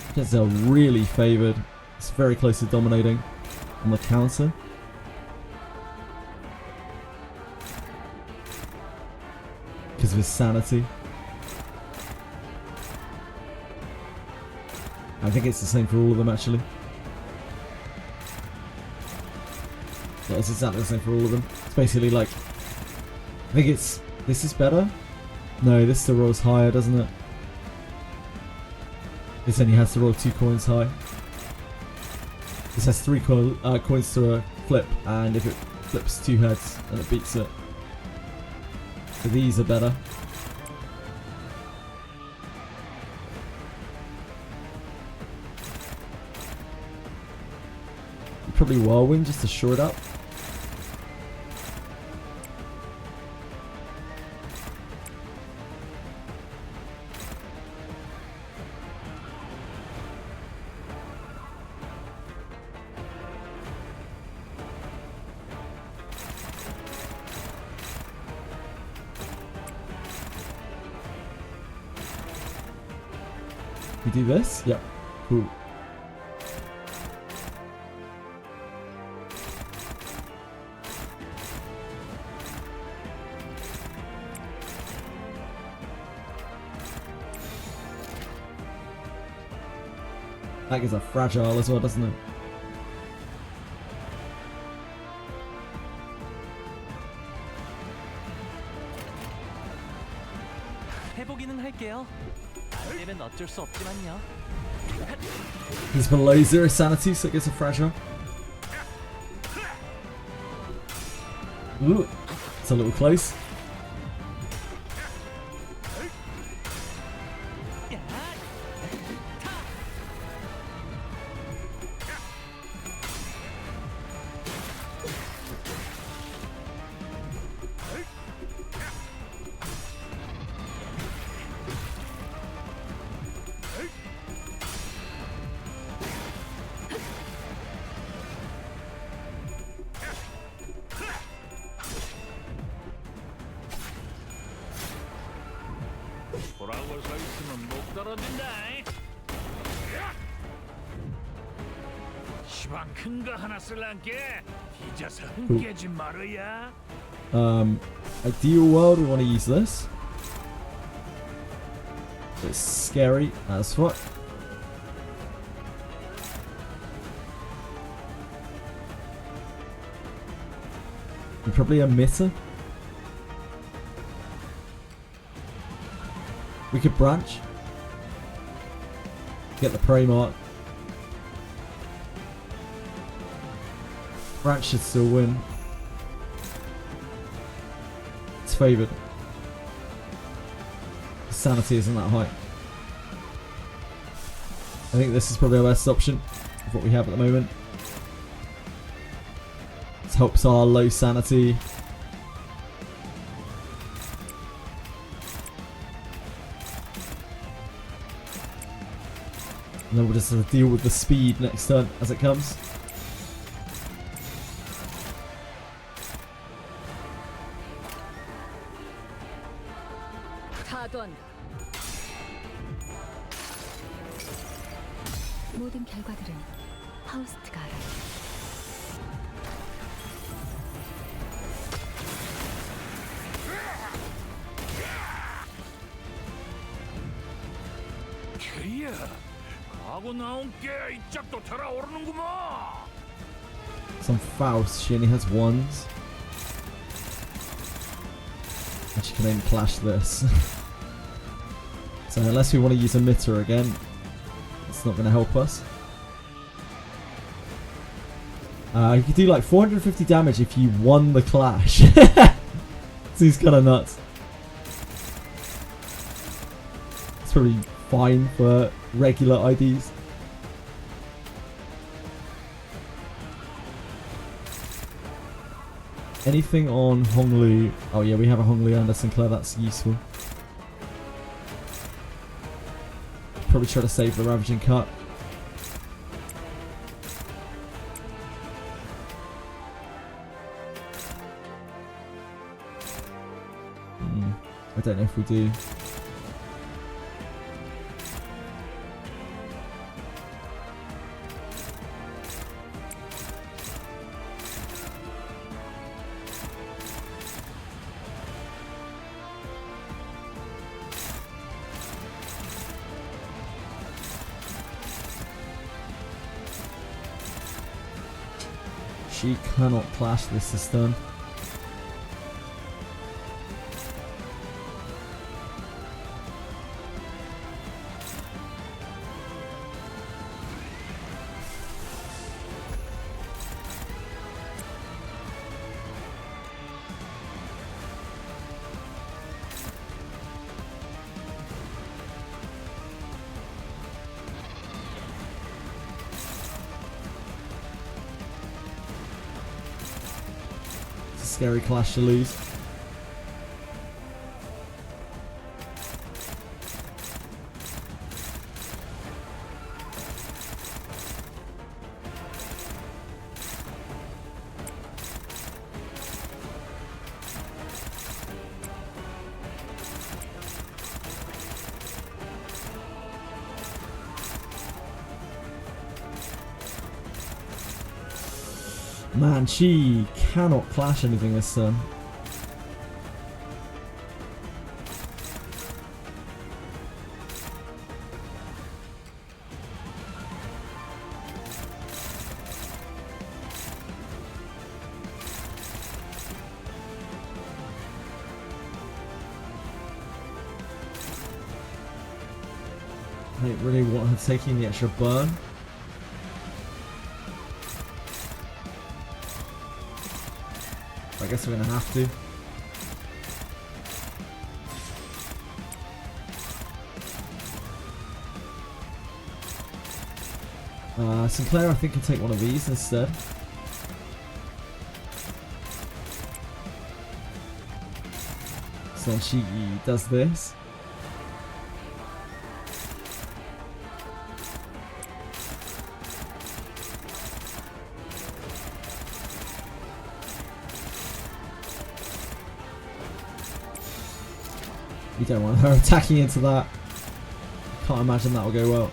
Because they're really favoured. It's very close to dominating on the counter. Because of his sanity. I think it's the same for all of them actually. Yeah, it's exactly the same for all of them. It's basically like, I think it's, this is better? No, this still rolls higher, doesn't it? This only has to roll 2 coins high. This has 3 coins to flip, and if it flips 2 heads, then it beats it. So these are better. Probably Whirlwind just to shore it up. We do this? Yep. Cool. That gives a fragile as well, doesn't it? 해보기는 할게요. 안 되면 어쩔 수 없지만요. He's below 0 sanity, so it gets a fragile. Ooh, it's a little close. 보라고 서 있으면 목 떨어진다. 시방 큰 거 하나 쓸란게 뒤져서 흥깨지 말어야. Ideal world, we want to use this. It's scary as fuck. And probably a emitter. We could branch. Get the prey mark. Branch should still win. It's favoured. Sanity isn't that high. I think this is probably our best option of what we have at the moment. This helps our low sanity. And then we'll just have to deal with the speed next turn as it comes. 파도한다. 모든 결과들은 하우스트가 알아요. 케이야, 가고 나온 게 이 짝도 달아오르는구만. Some Faust, she only has ones. And she can only clash this. So unless we want to use a mitter again, it's not going to help us. You could do like 450 damage if you won the clash. Seems kind of nuts. It's probably fine for regular IDs. Anything on Honglu? Oh yeah, we have a Honglu under Sinclair, that's useful. Probably try to save the Ravaging Cut. I don't know if we do. She cannot clash this system. Scary clash to lose. Man, she cannot clash anything this turn. I don't really want her taking the extra burn. I guess we're gonna have to. Sinclair, I think, can take one of these instead. So she does this. You don't want her attacking into that. Can't imagine that will go well.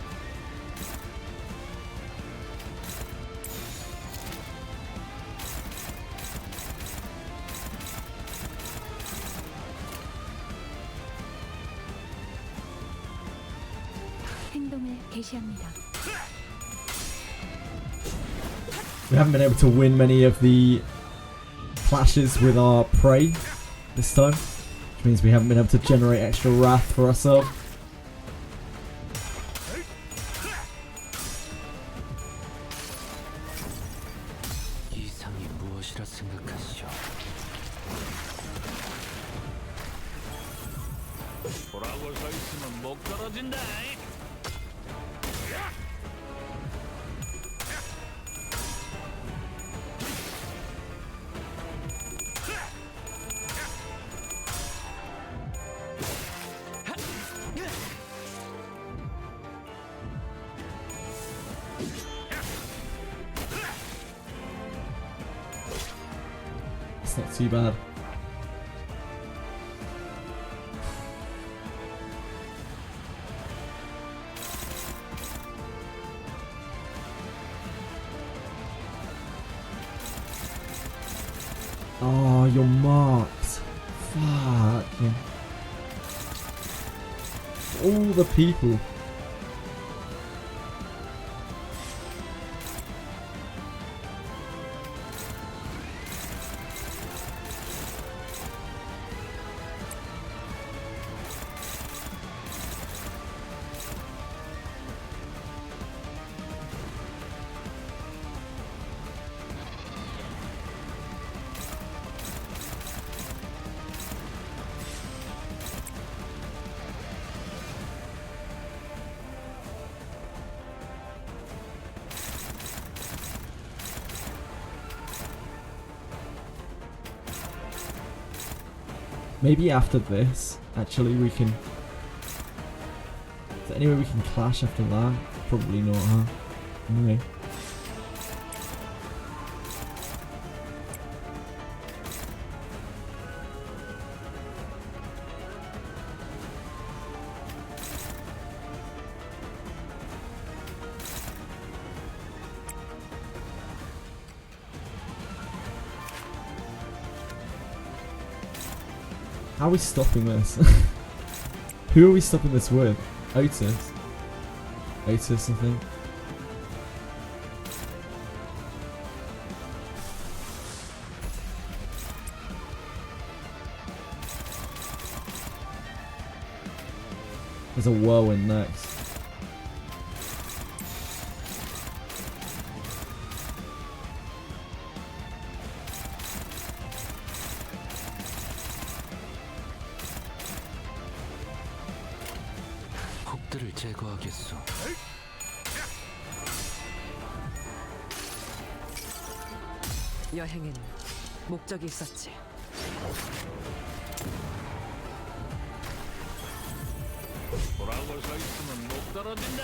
행동을 개시합니다. We haven't been able to win many of the clashes with our prey this time. Which means we haven't been able to generate extra wrath for ourselves. 이상이 무엇이라 생각하시오? 돌아볼 서 있으면 못 떨어진다. It's not too bad. Oh, you're marked. Fuck. All the people. Maybe after this, actually, we can... Is there any way we can clash after that? Probably not, huh? No. How are we stopping this? Who are we stopping this with? Otis? Otis, I think. There's a whirlwind next. 폭들을 제거하겠소. 여행엔 목적이 있었지. 돌아올 수 있으면 못 떨어진다.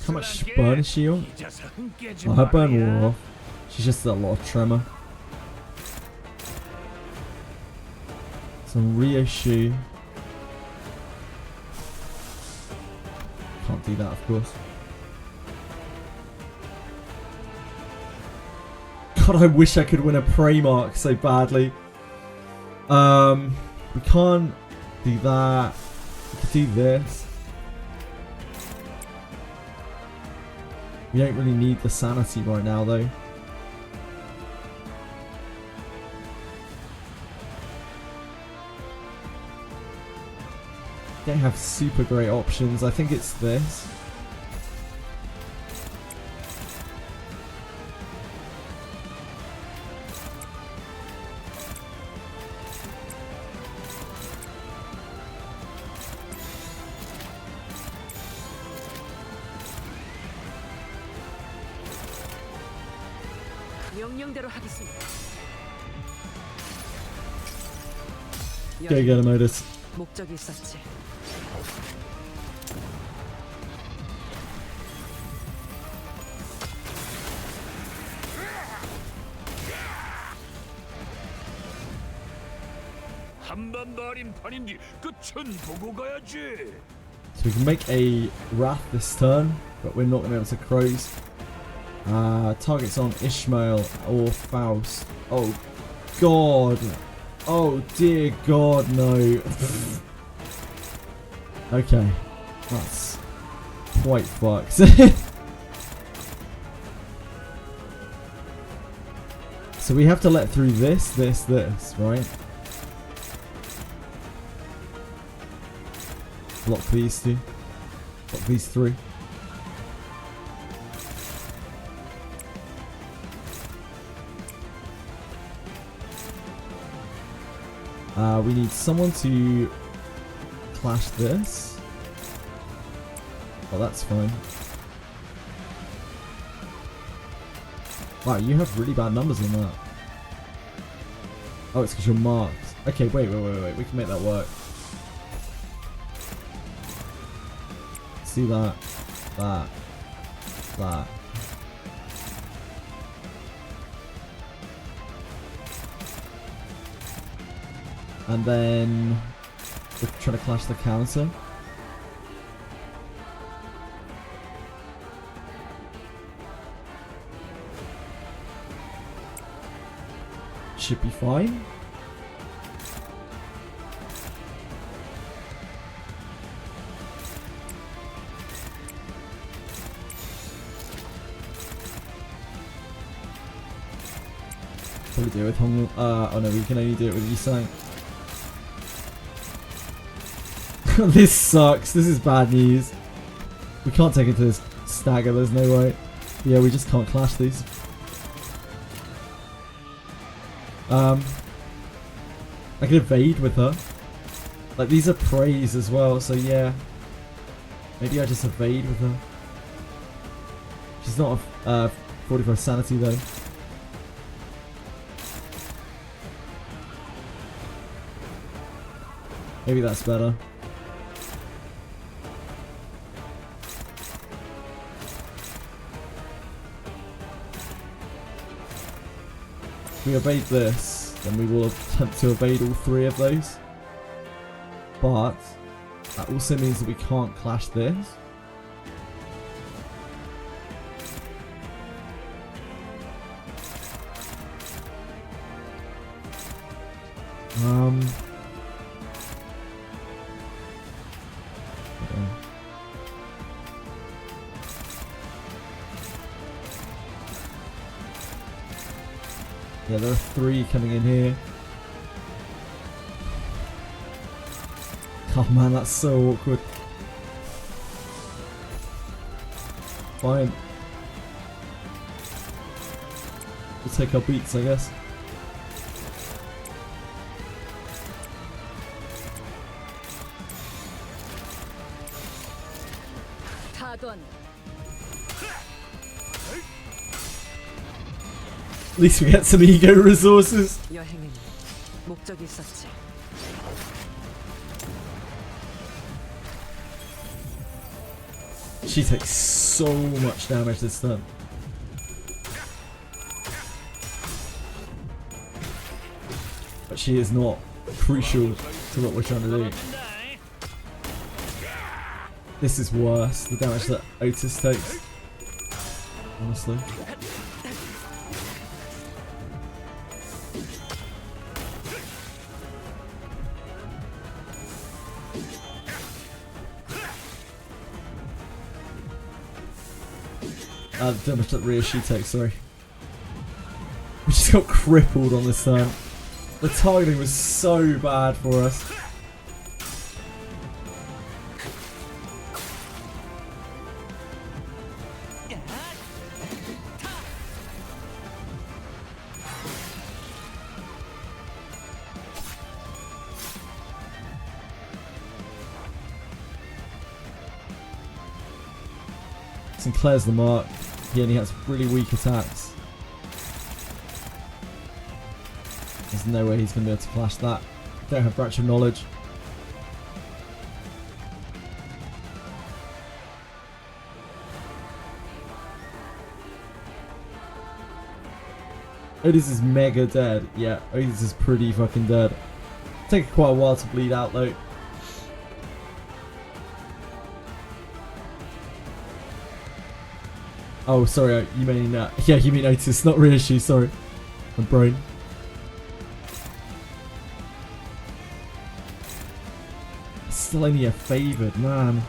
How much burn is she on? Oh, her burn wore off. She's just a lot of tremor. Some reissue. Can't do that, of course. God, I wish I could win a prey mark so badly. We can't do that. We could do this. We don't really need the sanity right now, though. Don't have super great options. I think it's this. 명령대로 하겠습니다. Go get him, Otis. 목적이 있었지. 한번 버린 판인데 끝은 보고 가야지. So we can make a Wrath this turn, but we're not going to be able to Crows. Targets on Ishmael or Faust. Oh God. Oh dear God, no. Okay. That's quite fucked. So we have to let through this, right? Block these two. Block these three. We need someone to clash this. Oh, that's fine. Wow, you have really bad numbers on that. Oh, it's because you're marked. Okay, wait. We can make that work. See that. That. And then we're trying to clash the counter. Should be fine. Probably do it with Hong. Oh no, we can only do it with Yisang. This sucks. This is bad news. We can't take it to this stagger. There's no way. Yeah, we just can't clash these. I can evade with her. Like, these are praise as well, so yeah. Maybe I just evade with her. She's not a 45 sanity though. Maybe that's better. If we evade this, then we will attempt to evade all three of those. But that also means that we can't clash this. Yeah, there are three coming in here. Oh man, that's so awkward. Fine. We'll take our beats, I guess. At least we get some ego resources. 여행에는 목적이 있었지. She takes so much damage this turn. But she is not crucial to what we're trying to do. This is worse, the damage that Otis takes. Honestly. The damage that Rhea she takes, sorry. We just got crippled on this turn. The targeting was so bad for us. Sinclair's the mark. He only has really weak attacks. There's no way he's going to be able to clash that. Don't have branch of knowledge. Otis is mega dead. Yeah, Otis is pretty fucking dead. Take quite a while to bleed out though. Oh, sorry, you mean, yeah, you mean Otis, not Reissue, sorry. My brain. Still only a favoured, man.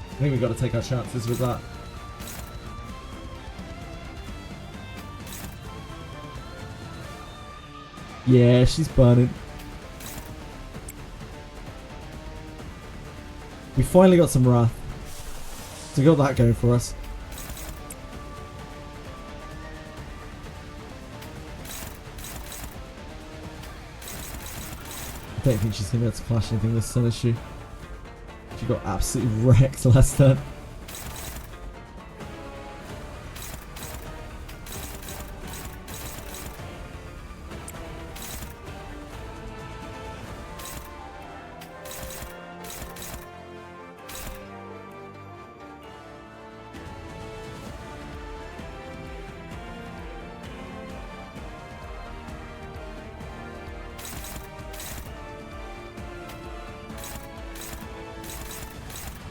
I think we've got to take our chances with that. Yeah, she's burning. We finally got some wrath. So we got that going for us. don't think she's going to be able to clash anything this turn, is she? She got absolutely wrecked last turn.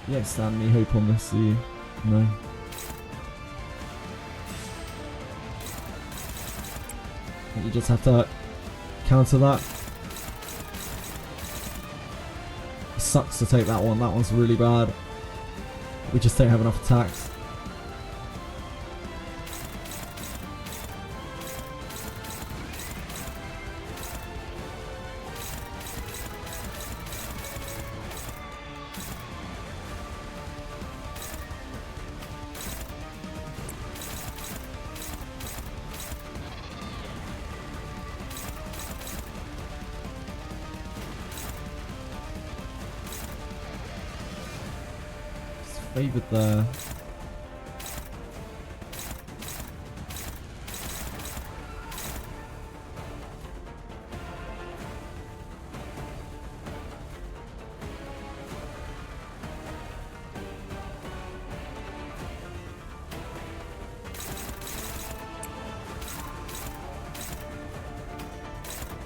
You don't stand any hope on this, do you? No. You just have to counter that. It sucks to take that one. That one's really bad. We just don't have enough attacks. Favoured there.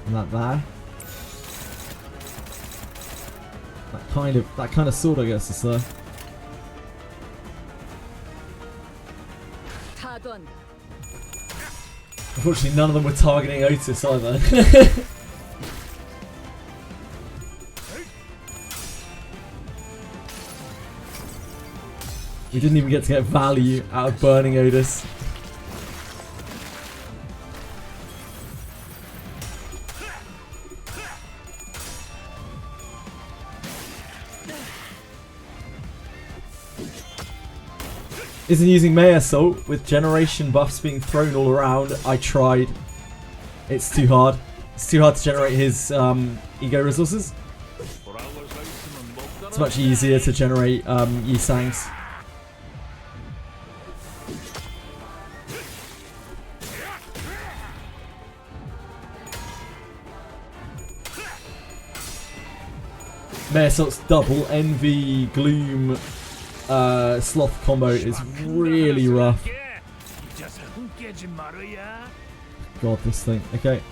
And that there. That kind of sword, I guess, is there. Unfortunately, none of them were targeting Otis either. We didn't even get to get value out of burning Otis. Isn't using May Assault with generation buffs being thrown all around. I tried. It's too hard. It's too hard to generate his ego resources. It's much easier to generate Yi-Sangs. May Assault's double Envy Gloom Sloth combo is really rough. God, this thing. Okay.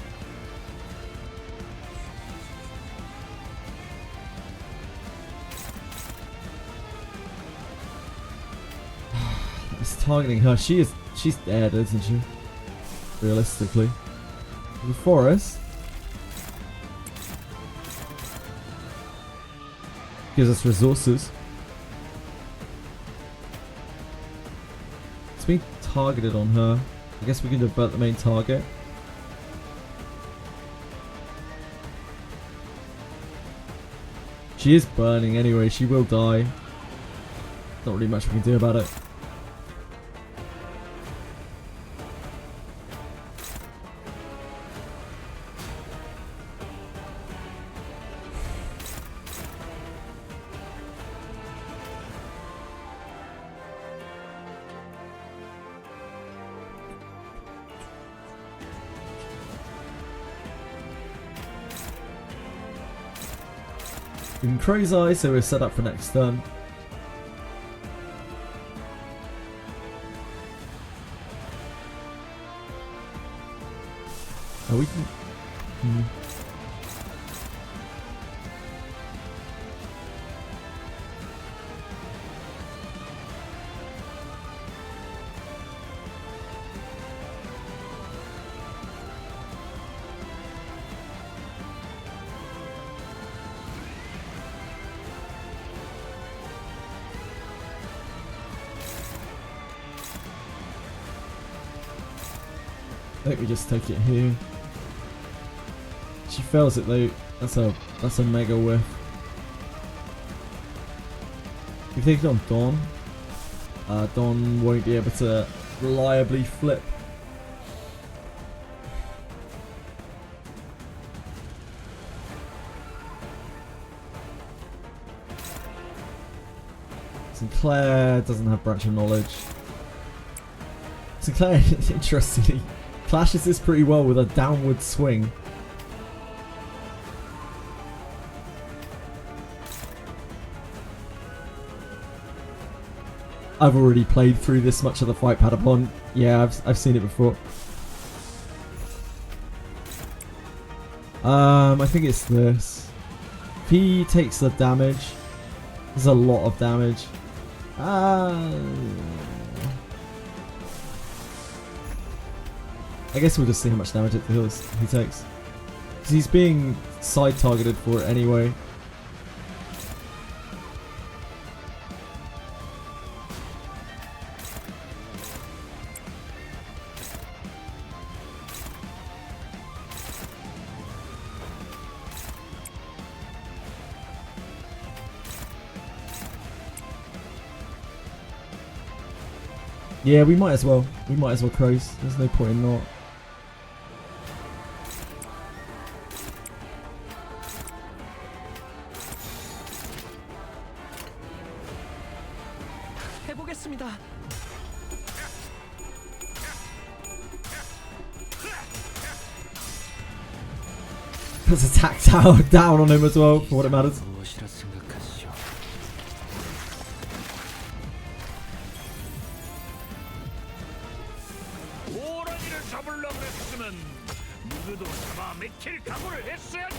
It's targeting her. She's dead, isn't she? Realistically. The forest gives us resources. Being targeted on her. I guess we can divert the main target. She is burning anyway, she will die. Not really much we can do about it. In Crow's Eye, so we're set up for next turn. We can. I think we just take it here. She fails it though. That's a mega whiff. If we take it on Dawn, Dawn won't be able to reliably flip. Sinclair doesn't have branch of knowledge. Sinclair, interestingly, clashes this pretty well with a downward swing. I've already played through this much of the fight Padapon. Yeah, I've seen it before. I think it's this. If he takes the damage, there's a lot of damage. I guess we'll just see how much damage he takes. Because he's being side targeted for it anyway. Yeah, we might as well. We might as well close. There's no point in not. 해보겠습니다. Puts attack tower down on him as well, for what it matters. 호랑이를 잡으려고 했으면 누구도 잡아 맥힐 각오를 했어야지.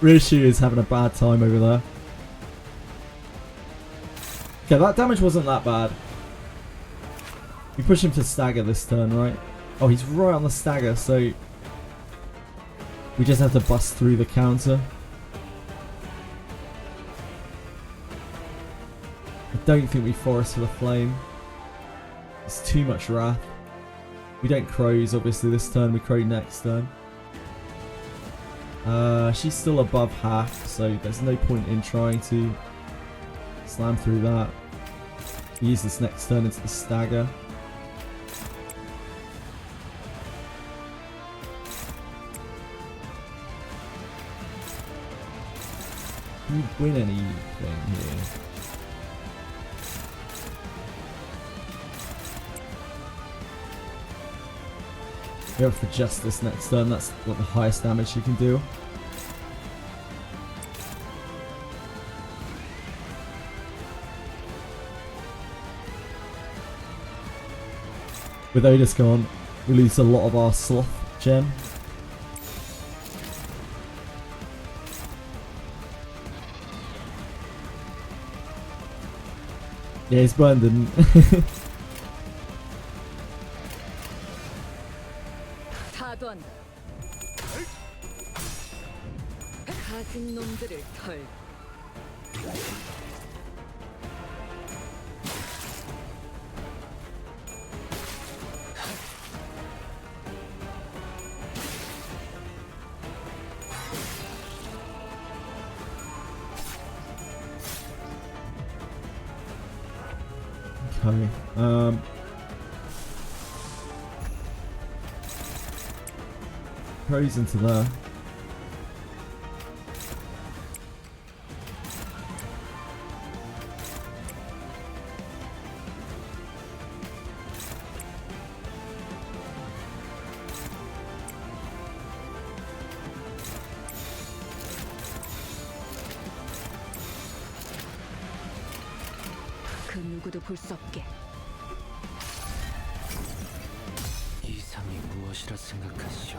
Rishi is having a bad time over there. Okay, that damage wasn't that bad. We push him to stagger this turn, right? Oh, he's right on the stagger, so we just have to bust through the counter. I don't think we forest for the flame. It's too much wrath. We don't crows, obviously, this turn. We crow next turn. She's still above half, so there's no point in trying to slam through that. We use this next turn into the stagger. Can we win anything here? Go for justice next turn, that's what the highest damage you can do. With Odis gone, we lose a lot of our sloth gem. Yeah, he's burned, didn't 타던 가진 놈들을 털. Okay. Crows into there. 그 누구도 볼 수 없게. 이 삶이 무엇이라 생각하시오?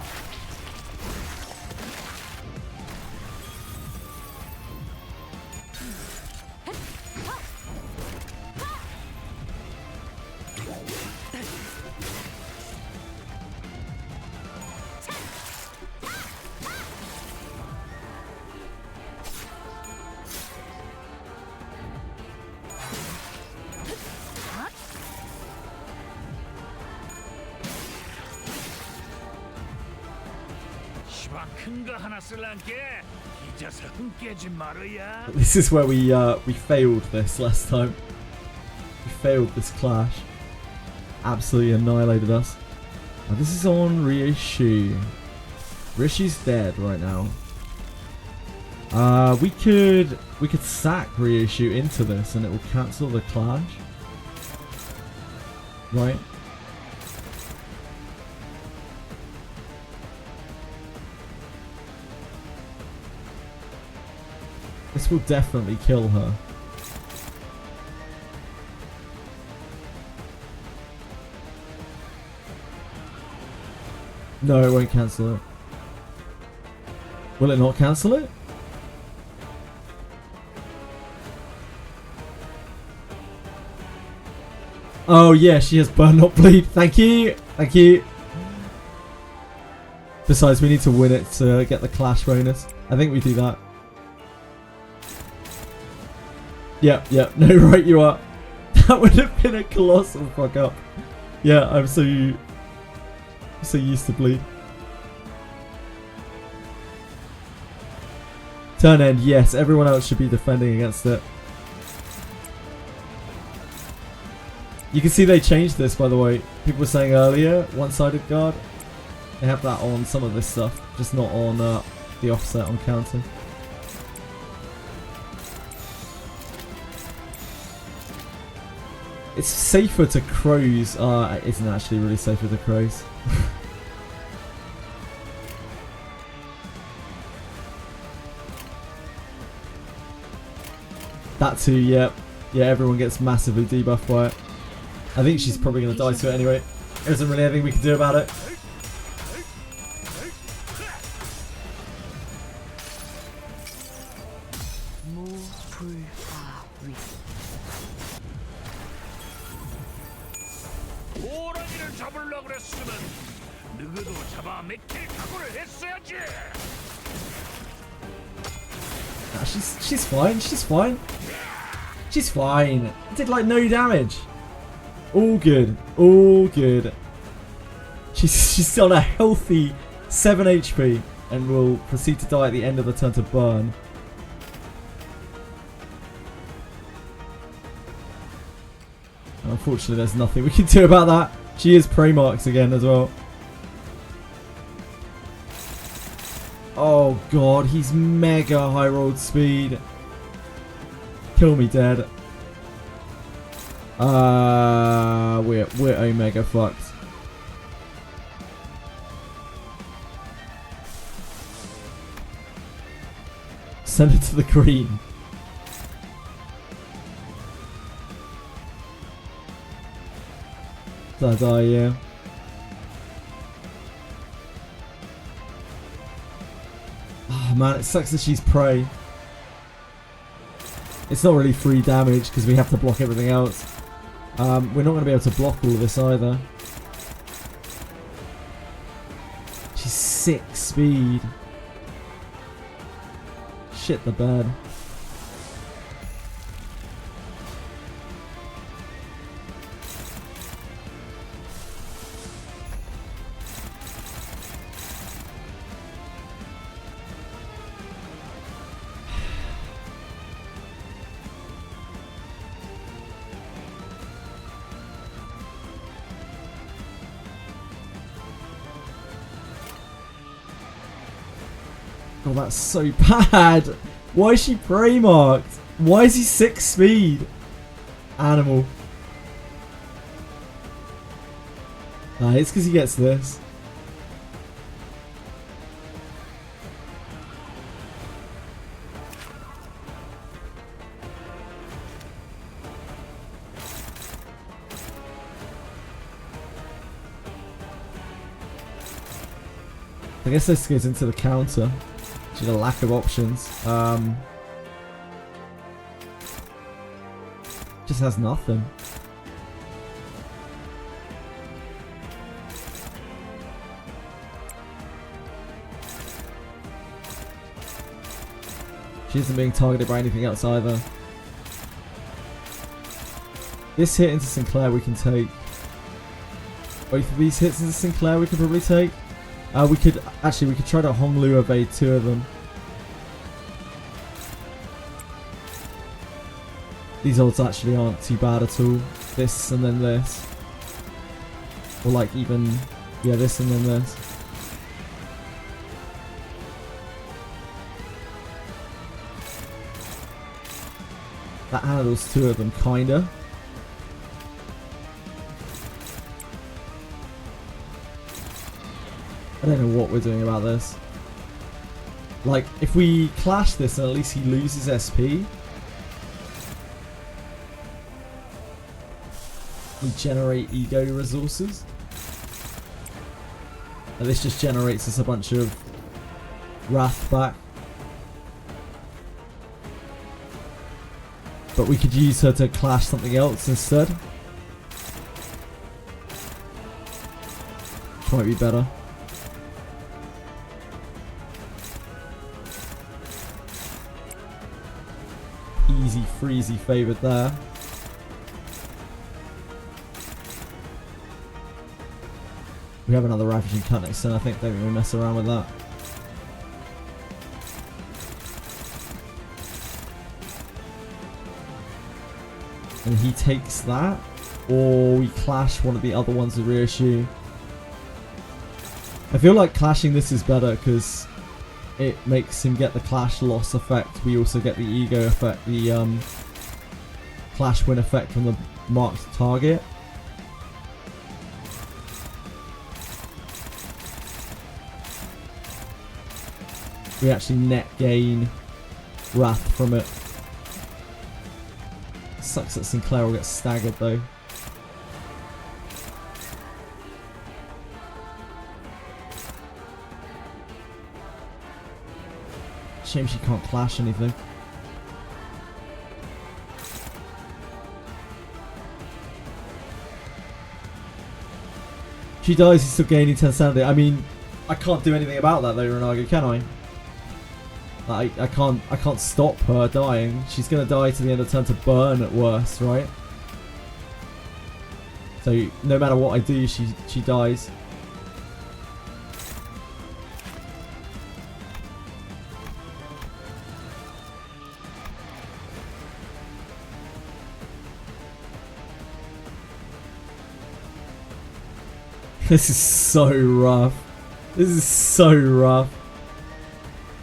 시바 큰 거 하나 쓸란게 This is where we failed this last time. We failed this clash. Absolutely annihilated us. Now this is on Ryoshu. Ryoshu's dead right now. We could sack Ryoshu into this and it will cancel the clash. Right. This will definitely kill her. No, it won't cancel it. Will it not cancel it? Oh yeah, she has burn not bleed. Thank you. Thank you. Besides, we need to win it to get the clash bonus. I think we do that. Yep, yep. No, right you are. That would have been a colossal fuck up. Yeah, I'm so used to bleed. Turn end, yes. Everyone else should be defending against it. You can see they changed this, by the way. People were saying earlier, one-sided guard. They have that on some of this stuff, just not on the offset on counter. It's safer to crows. It isn't actually really safer to crows. That too, yeah. Yeah, everyone gets massively debuffed by it. I think she's probably going to die to it anyway. There isn't really anything we can do about it. Nah, she's fine. She's fine. She's fine. Did like no damage. All good. All good. She's on a healthy 7 HP and will proceed to die at the end of the turn to burn. Unfortunately, there's nothing we can do about that. She is prey marks again as well. Oh god, he's mega high rolled speed. Kill me dead. We're omega fucked. Send it to the green. Did I die? Yeah. Oh man, it sucks that she's prey. It's not really free damage because we have to block everything else. We're not going to be able to block all of this either. She's 6 speed. Shit the bed. Oh, that's so bad. Why is she prey marked? Why is he 6 speed? Animal. It's because he gets this. I guess this goes into the counter. Just a lack of options. Just has nothing. She isn't being targeted by anything else either. This hit into Sinclair we can take. Both of these hits into Sinclair we can probably take. We could try to Honglu evade 2 of them. These odds actually aren't too bad at all. This and then this. Or like even, yeah, this and then this. That handles two of them, kinda. I don't know what we're doing about this. Like, if we clash this and at least he loses SP, we generate ego resources. And this just generates us a bunch of wrath back. But we could use her to clash something else instead. Which might be better. Easy freezy favoured there. We have another Ravaging Cut next turn, I think. Don't even mess around with that. And he takes that, or we clash one of the other ones with reissue. I feel like clashing this is better because it makes him get the clash loss effect. We also get the ego effect, the clash win effect from the marked target. We actually net gain wrath from it. Sucks that Sinclair will get staggered though. Shame she can't clash anything. She dies, he's still gaining 10 sanity. I mean, I can't do anything about that though, Renago, can I? I can't stop her dying. She's gonna die to the end of turn to burn at worst, right? So no matter what I do, she dies. This is so rough. This is so rough.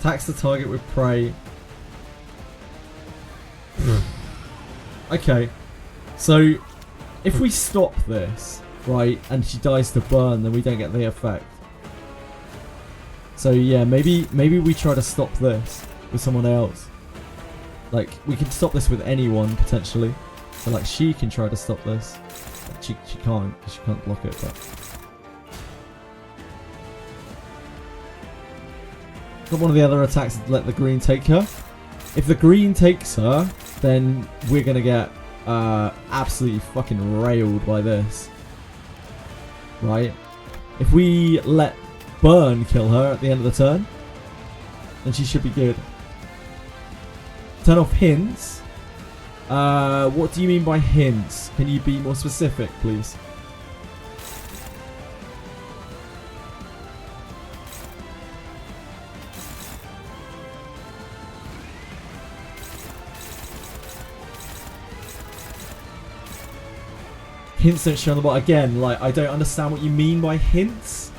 Attacks the target with prey. Okay. So, if we stop this, right, and she dies to burn, then we don't get the effect. So yeah, maybe we try to stop this with someone else. Like, we can stop this with anyone, potentially. So like, she can try to stop this. She can't, because she can't block it, but... one of the other attacks is let the green take her. If the green takes her, then we're gonna get absolutely fucking railed by this. Right? If we let burn kill her at the end of the turn, then she should be good. Turn off hints. What do you mean by hints? Can you be more specific, please? Hints don't show on the bot again. Like, I don't understand what you mean by hints.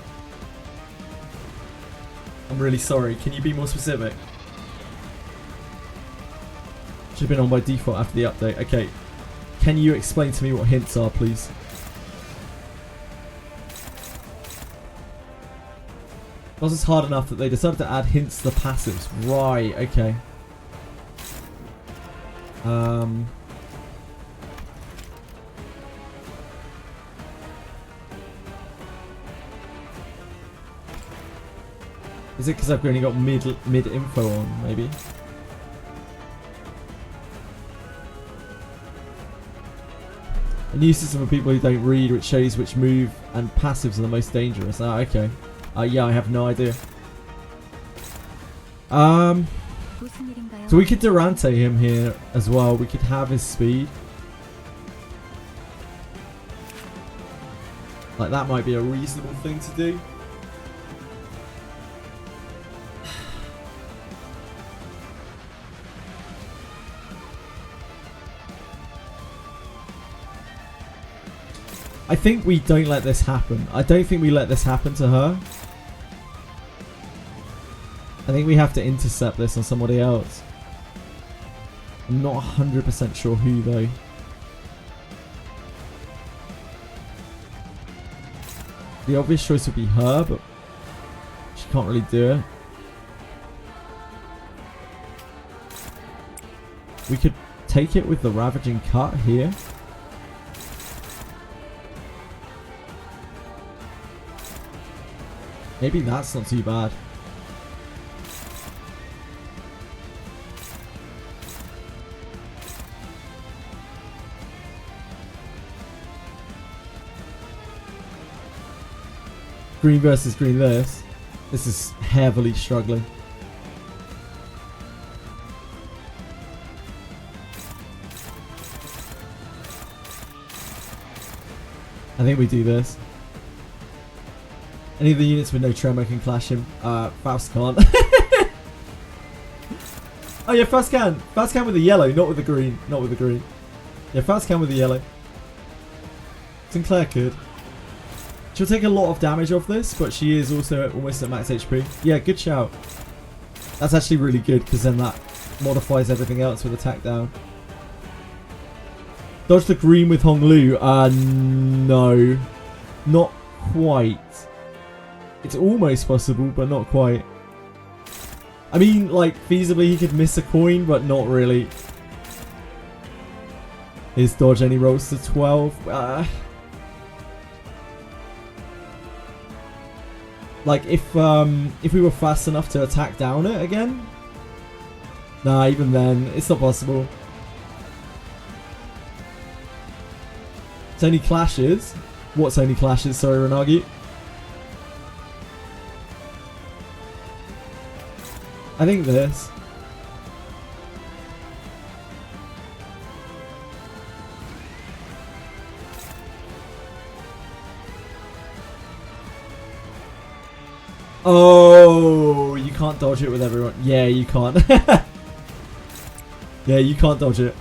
I'm really sorry. Can you be more specific? Should have been on by default after the update. Okay. Can you explain to me what hints are, please? Was this hard enough that they decided to add hints to the passives? Right. Okay. Is it because I've only got mid info on, maybe? A new system for people who don't read, which shows which move and passives are the most dangerous. Ah, okay. Yeah, I have no idea. So we could Durante him here as well. We could have his speed. Like, that might be a reasonable thing to do. I think we don't let this happen. I don't think we let this happen to her. I think we have to intercept this on somebody else. I'm not 100% sure who though. The obvious choice would be her, but she can't really do it. We could take it with the Ravaging Cut here. Maybe that's not too bad. Green versus green this. This is heavily struggling. I think we do this. Any of the units with no tremor can clash him. Faust can't. Oh yeah, Faust can. Faust can with the yellow, not with the green. Not with the green. Yeah, Faust can with the yellow. Sinclair could. She'll take a lot of damage off this, but she is also almost at max HP. Yeah, good shout. That's actually really good, because then that modifies everything else with attack down. Dodge the green with Honglu. No. Not quite. It's almost possible, but not quite. I mean, like, feasibly he could miss a coin, but not really. His dodge only rolls to 12. Like, if we were fast enough to attack down it again? Nah, even then, it's not possible. It's only clashes. What's only clashes? Sorry, Renagi. I think this. Oh, you can't dodge it with everyone. Yeah, you can't. Yeah, you can't dodge it.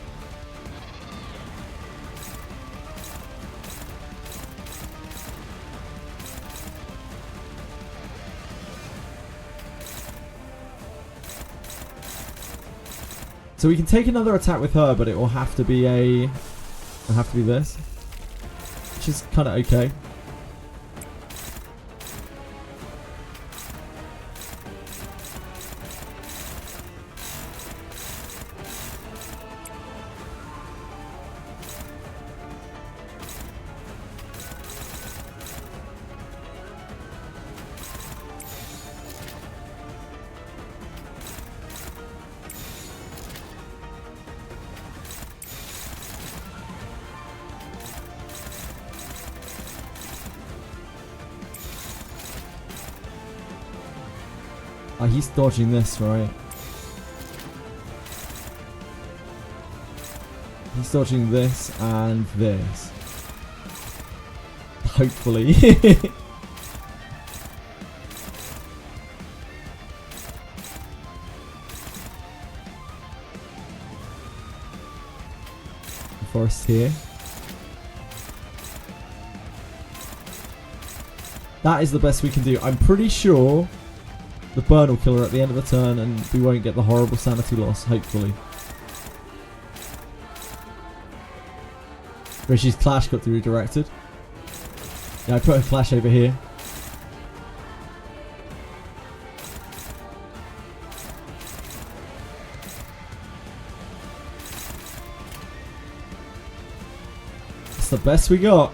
So we can take another attack with her, but it will have to be a... It'll have to be this. Which is kind of okay. Oh, he's dodging this, right? He's dodging this and this. Hopefully. Forest here. That is the best we can do. I'm pretty sure the burn will kill her at the end of the turn and we won't get the horrible sanity loss, hopefully. Rishi's Clash got to be redirected. Yeah, I put a Clash over here. That's the best we got.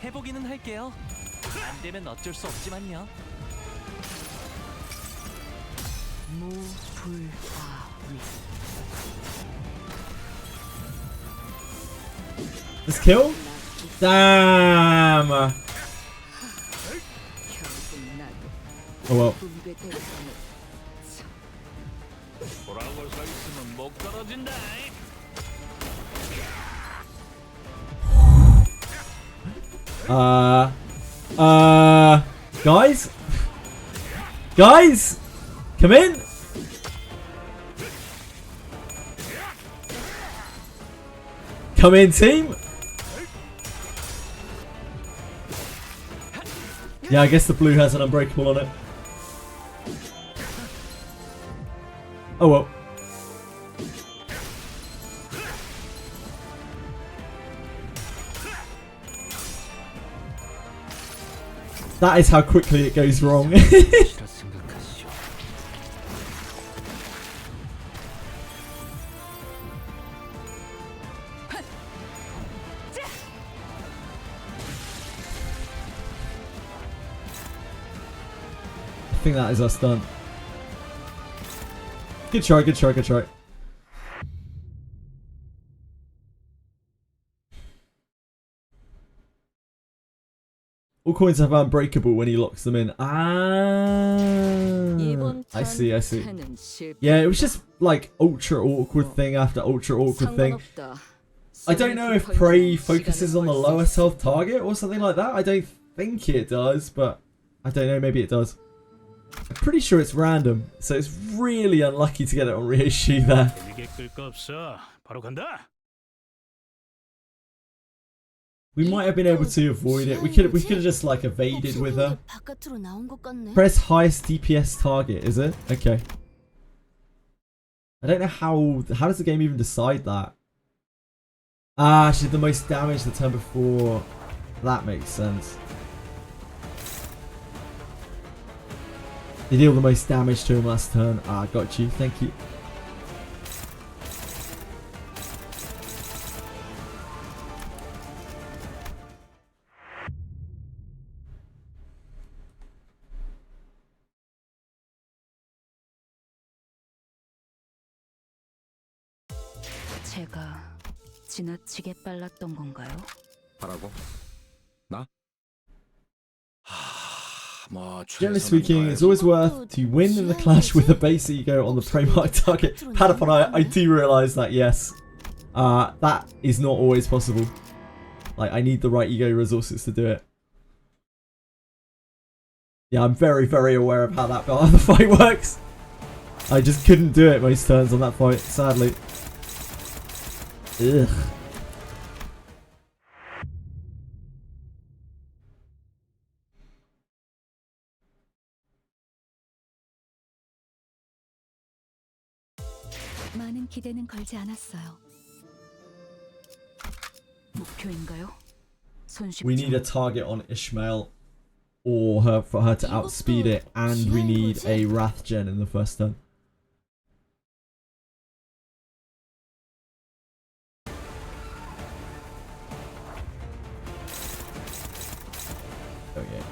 해보기는 할게요. 안 되면 어쩔 수 없지만요. This kill? Damn! Oh well. Guys? Guys? Come in! Come in, team! Yeah, I guess the blue has an unbreakable on it. Oh well. That is how quickly it goes wrong. I think that is us done. Good try, good try, good try. All coins have unbreakable when he locks them in. Ah, I see, I see. Yeah, it was just like ultra awkward thing after ultra awkward thing. I don't know if Prey focuses on the lowest health target or something like that. I don't think it does, but I don't know, maybe it does. I'm pretty sure it's random, so it's really unlucky to get it on reissue there. We might have been able to avoid it. We could have just like evaded with her. Press highest DPS target, is it? Okay. I don't know how does the game even decide that? Ah, she did the most damage the turn before. That makes sense. You deal the most damage to him last turn. Ah, got you. Thank you. 제가 지나치게 빨랐던 건가요? 뭐라고? 나? Generally speaking, it's always worth to win in the clash with a base ego on the prey mark target. Padapon, I do realise that, yes. That is not always possible. Like, I need the right ego resources to do it. Yeah, I'm very, very aware of how that part of the fight works. I just couldn't do it most turns on that fight, sadly. Ugh. 많은 기대는 걸지 않았어요. 목표인가요? We need a target on Ishmael or for her to outspeed it, and we need a Wrath gen in the first turn. Okay.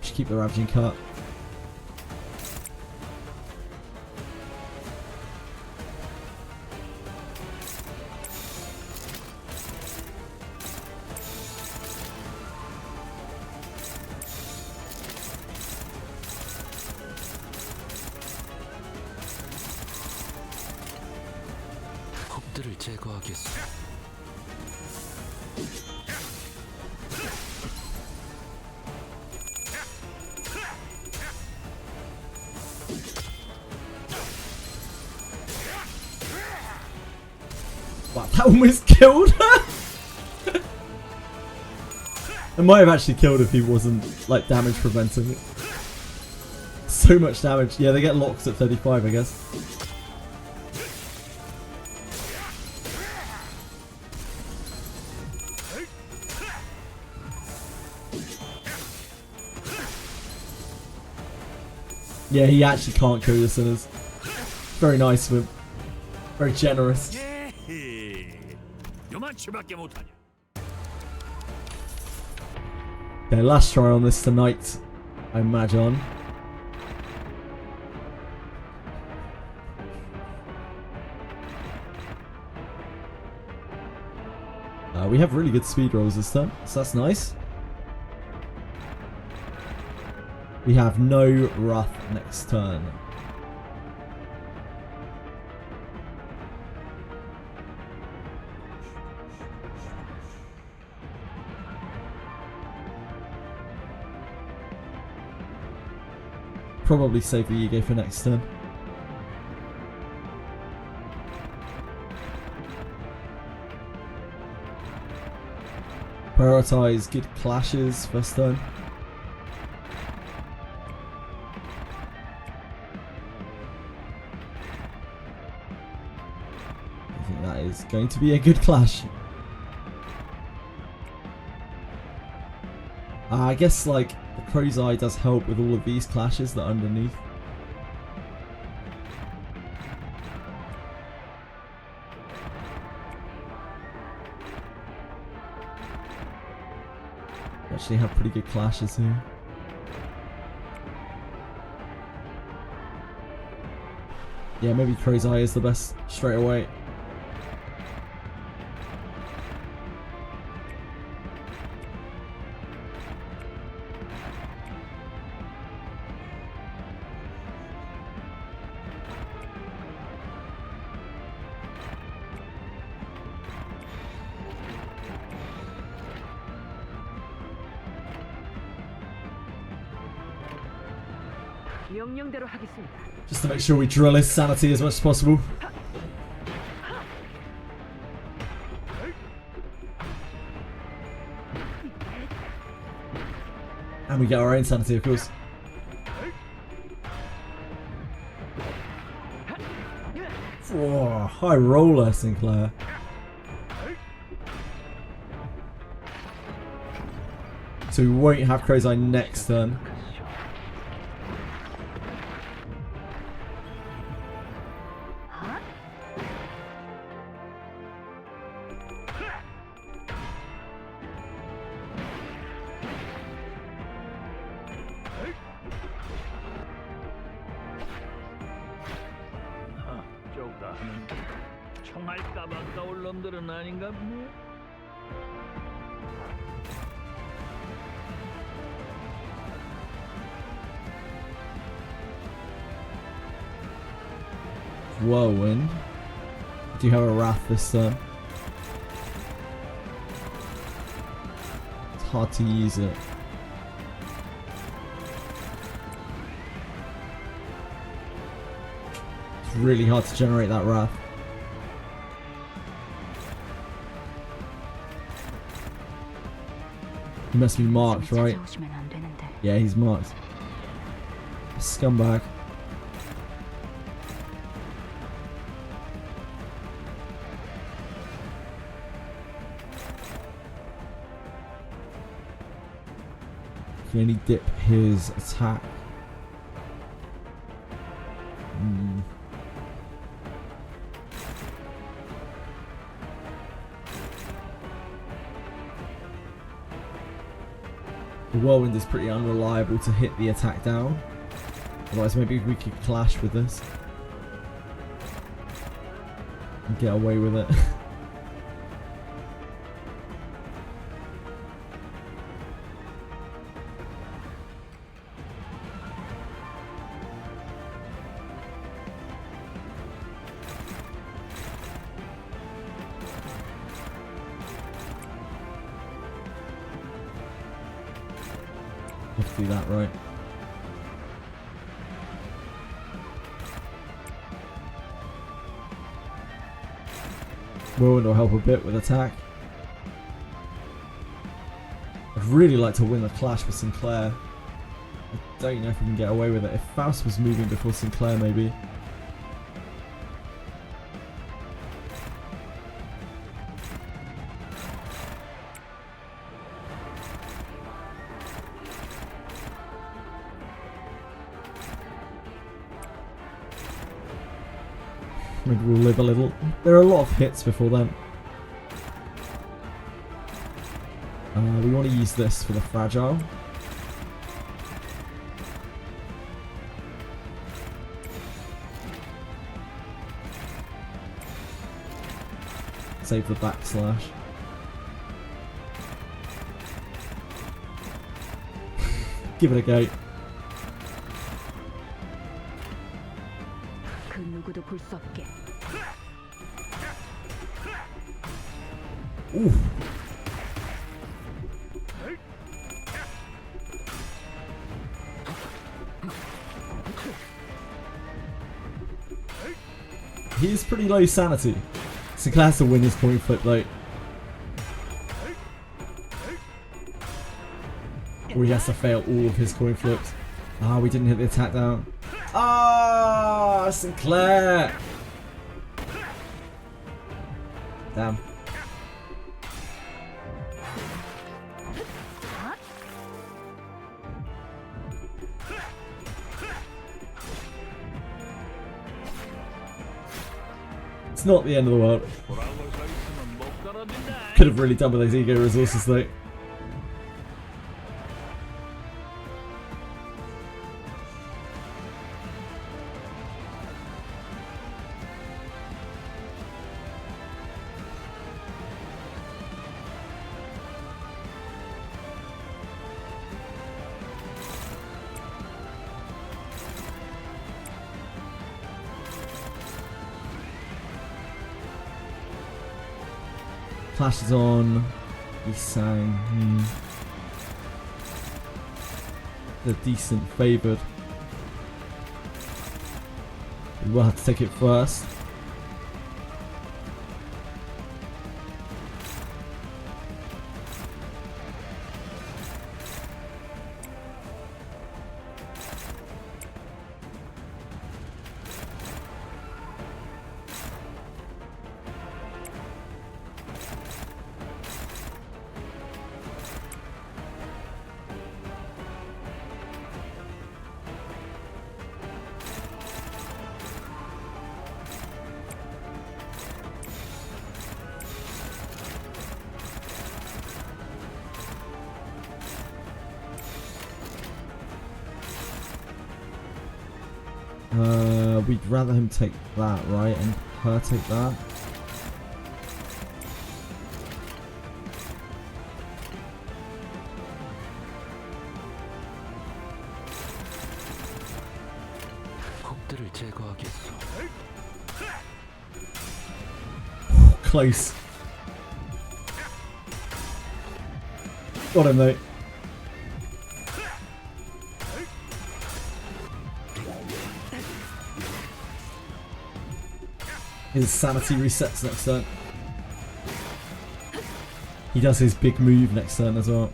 Just keep the ravaging cut. 몹들을 제거하겠소. Wow, that almost killed her! It might have actually killed if he wasn't, like, damage preventing it. So much damage. Yeah, they get locked at 35, I guess. Yeah, he actually can't kill the sinners. Very nice of him. Very generous. Okay, last try on this tonight, I imagine. We have really good speed rolls this turn, so that's nice. We have no Wrath next turn. Probably save the ego for next turn. Prioritize good clashes first turn. I think that is going to be a good clash. I guess like the Crow's Eye does help with all of these clashes that are underneath. Actually have pretty good clashes here. Yeah, maybe Crow's Eye is the best straight away. Just to make sure we drill his sanity as much as possible. And we get our own sanity, of course. Whoa, high roller, Sinclair. So we won't have Crow's Eye next turn. Whirlwind. Do you have a Wrath this turn? It's hard to use it. It's really hard to generate that Wrath. He must be marked, right? Yeah, he's marked. A scumbag. Can only dip his attack. The Whirlwind is pretty unreliable to hit the attack down. Otherwise maybe we could clash with this and get away with it. Let's do that right. Whirlwind will help a bit with attack. I'd really like to win the clash with Sinclair. I don't know if we can get away with it. If Faust was moving before Sinclair, maybe. Maybe we'll live a little. There are a lot of hits before then. We want to use this for the fragile. Save the backslash. Give it a go. Ooh. He is pretty low sanity. Sinclair has to win his coin flip though. Or he has to fail all of his coin flips. Ah, we didn't hit the attack down. Ah, Sinclair! Damn. It's not the end of the world. Could have really done with those ego resources though. Flash is on. Isang. They're decent favoured. We will have to take it first. We'd rather him take that, right? And her take that. Close. Got him, mate. His sanity resets next turn. He does his big move next turn as well.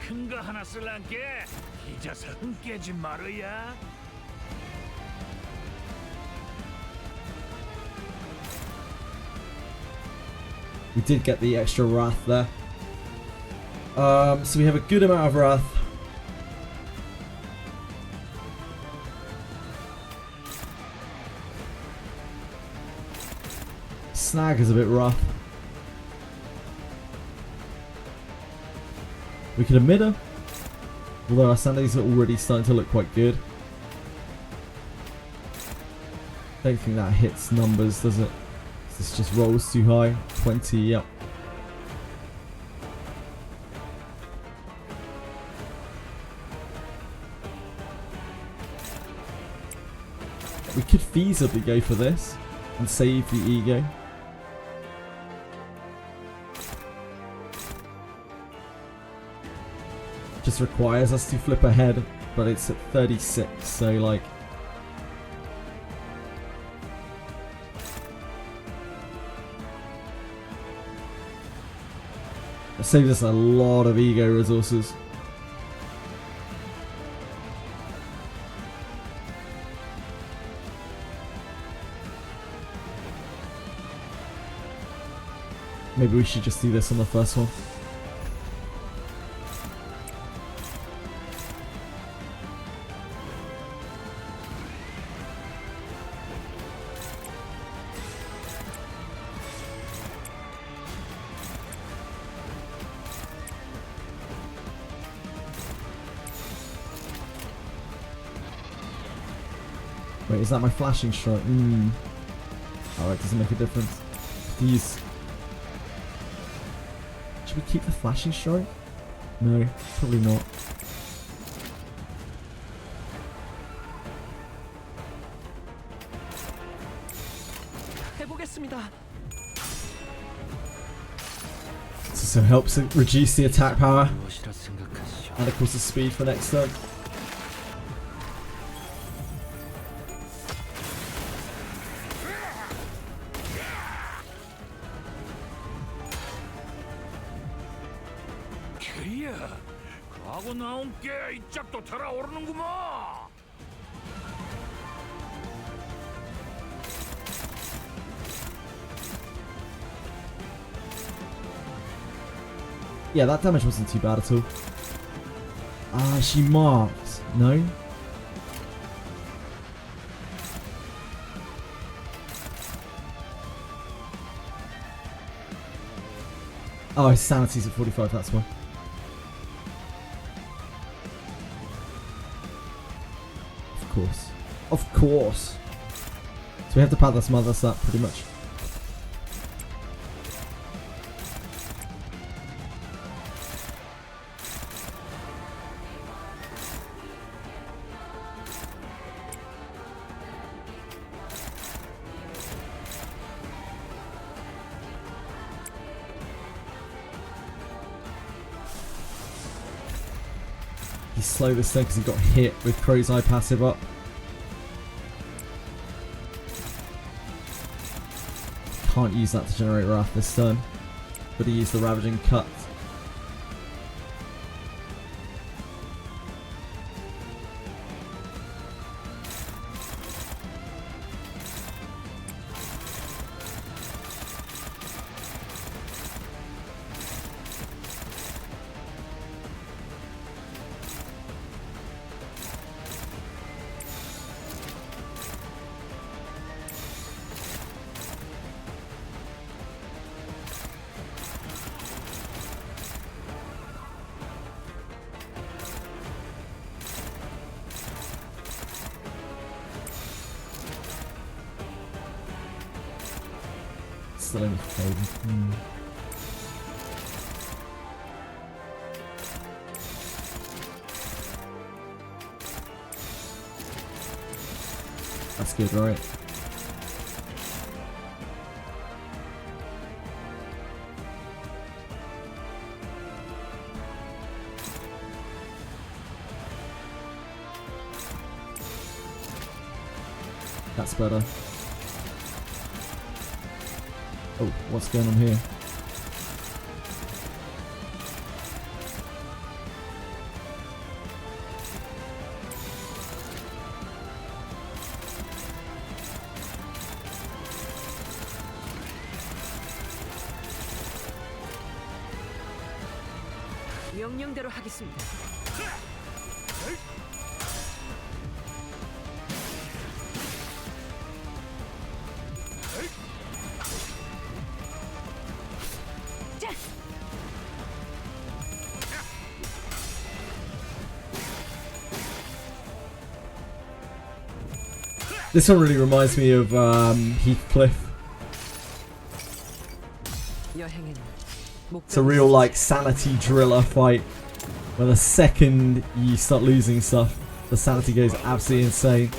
큰 거 하나 쓸란게 잊어서 흥 깨지 말어야. We did get the extra wrath there. So we have a good amount of wrath. Snag is a bit rough. We could admit her, although our sanities are already starting to look quite good. Don't think that hits numbers, does it? This just rolls too high. 20, yep. We could feasibly go for this and save the ego. Just requires us to flip ahead, but it's at 36, so like it saves us a lot of ego resources. Maybe we should just do this on the first one. Wait, is that my flashing strike? Alright, doesn't make a difference. Please. Should we keep the flashing strike? No, probably not. 해보겠습니다. This also helps it reduce the attack power 무엇이라 생각하시오? and of course the speed for next turn. 그야, 하고 나온 게 이 짝도 달아오르는구만. Yeah, that damage wasn't too bad at all. Ah, she marked. No? Oh, his sanity's at 45, that's why. Of course. Of course. So we have to pad this mother that pretty much. He slowed this thing because he got hit with Crow's Eye passive up. Can't use that to generate Wrath this turn, but he used the Ravaging Cut. Still only fading. That's good, right? That's better. Oh, what's going on here? 명령대로 하겠습니다. This one really reminds me of Heathcliff. It's a real like sanity driller fight where the second you start losing stuff, the sanity goes absolutely insane.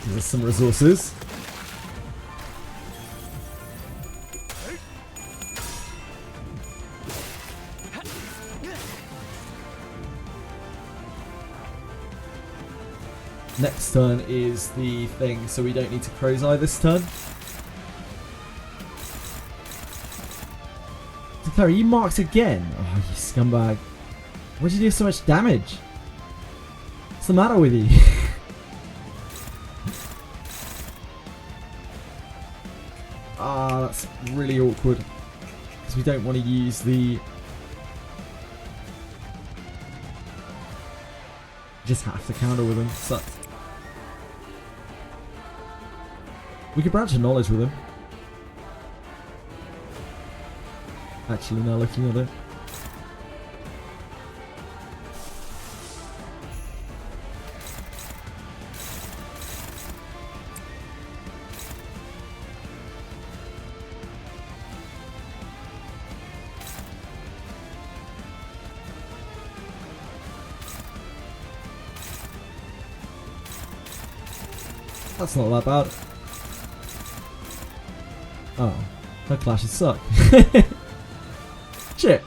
These are some resources. Next turn is the thing, so we don't need to Crow's Eye this turn. Declare, you marked again? Oh, you scumbag. Why'd you do so much damage? What's the matter with you? Ah, that's really awkward. Because we don't want to use the... Just have to counter with him. Sucks. We could branch of knowledge with him. Actually, now looking at it. That's not that bad. Oh, her clashes suck. Shit.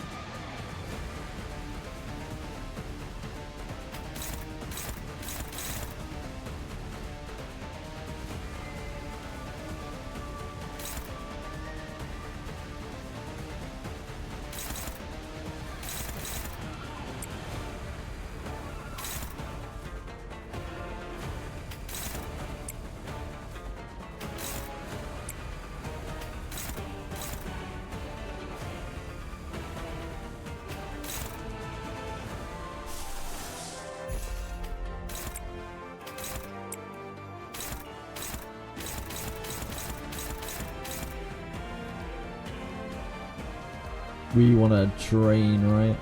We want to drain, right?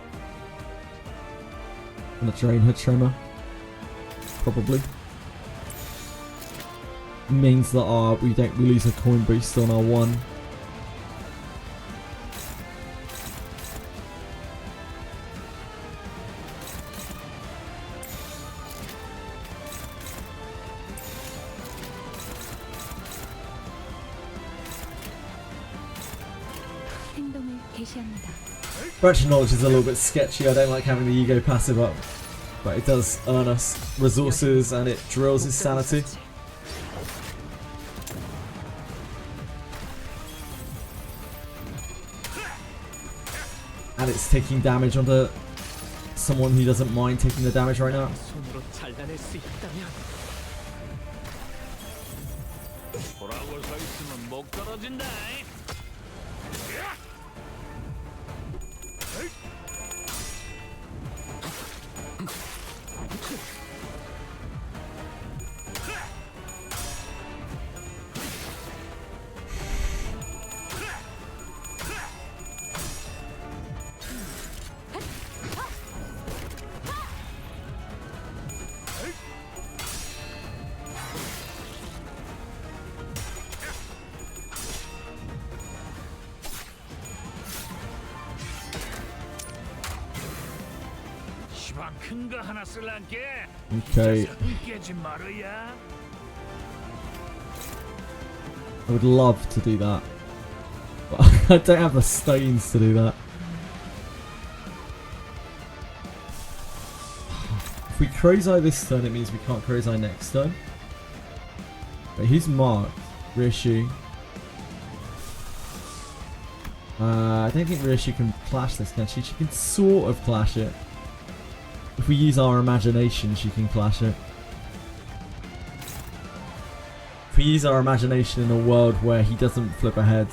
Want to drain her tremor? Probably. Means that we lose a coin boost on our one. 행동을 개시합니다. Virtual knowledge is a little bit sketchy. I don't like having the ego passive up, but it does earn us resources and it drills his sanity. And it's taking damage onto someone who doesn't mind taking the damage right now. 손으로 잘라낼 수 있다면 보라고 서 있으면 못 떨어진다. 큰거 하나 쓸란게. Okay. 깨지 말아야. I would love to do that, but I don't have the stones to do that. If we Crow's Eye this turn, it means we can't Crow's Eye next turn. But who's marked? Rishi. I don't think Rishi can clash this, can she? She can sort of clash it. If we use our imagination, she can clash it. If we use our imagination in a world where he doesn't flip a head.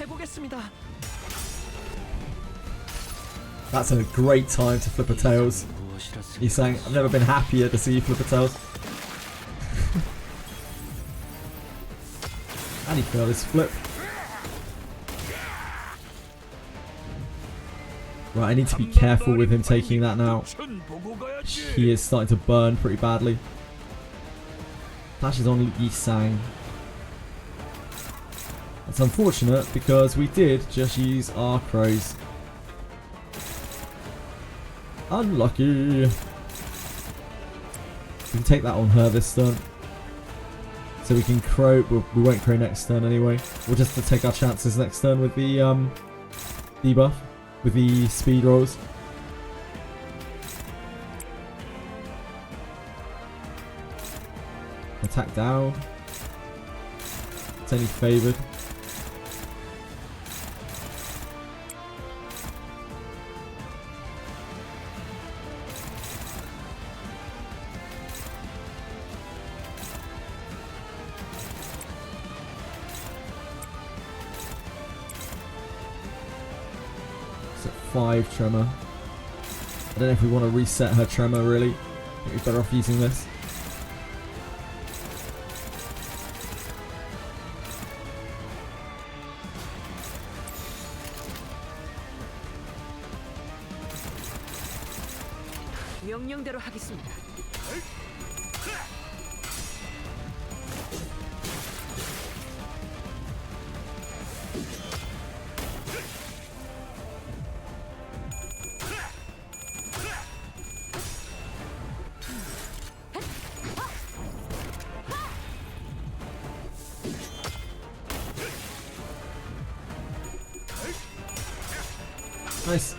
해보겠습니다. That's a great time to flip a tails. He's saying, I've never been happier to see you flip a tails. And he failed his flip. Right, I need to be careful with him taking that now. He is starting to burn pretty badly. Flash is on Yi Sang. It's unfortunate because we did just use our crows. Unlucky. We can take that on her this turn. So we can crow. We won't crow next turn anyway. We'll just take our chances next turn with the debuff, with the speed rolls. Attack down. It's only favoured. It's at 5 tremor. I don't know if we want to reset her tremor really. I think we're better off using this. 명령대로 하겠습니다. Nice.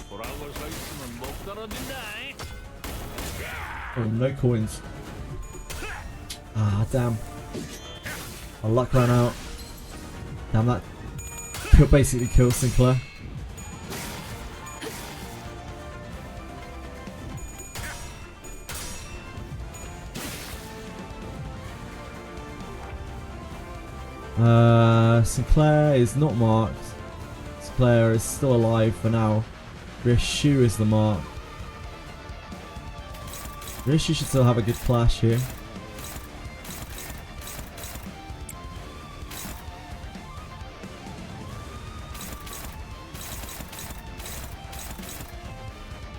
보라고 서 있으면 못 떨어진다. Oh, no coins. Ah, damn. Our luck ran out. Damn, that basically killed Sinclair. Sinclair is not marked. Sinclair is still alive for now. Rishu is the mark. Rishu should still have a good clash here.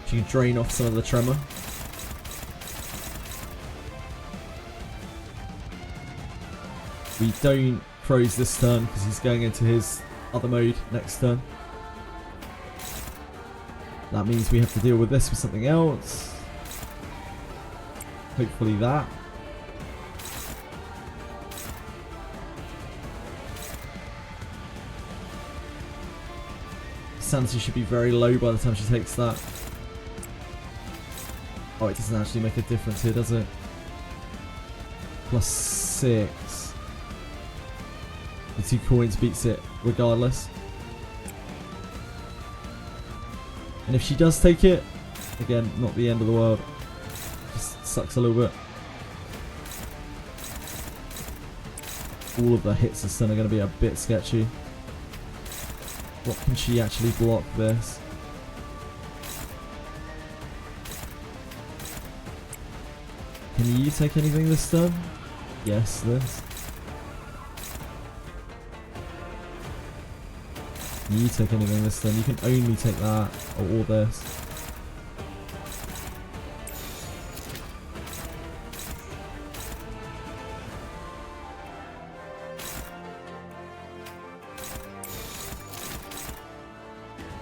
She can drain off some of the tremor. We don't Crows this turn because he's going into his other mode next turn. That means we have to deal with this with something else. Hopefully that. Sanity should be very low by the time she takes that. Oh, it doesn't actually make a difference here, does it? +6. The 2 coins beats it regardless. And if she does take it, again, not the end of the world. Just sucks a little bit. All of the hits this turn are going to be a bit sketchy. What can she actually block this? Can you take anything this turn? Yes, this. You take anything this turn, you can only take that or all this.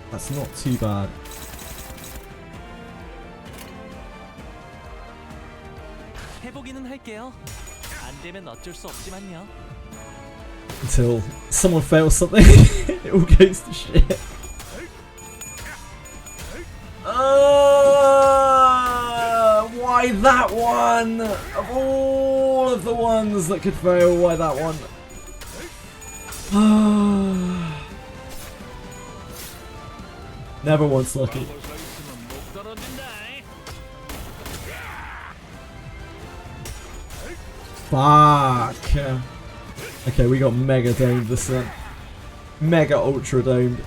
That's not too bad. 해보기는 할게요. 안 되면 어쩔 수 없지만요. Until someone fails something, it all goes to shit. Why that one? Of all of the ones that could fail, why that one? Never once lucky. Fuck. Okay, we got mega domed this turn. Mega ultra domed.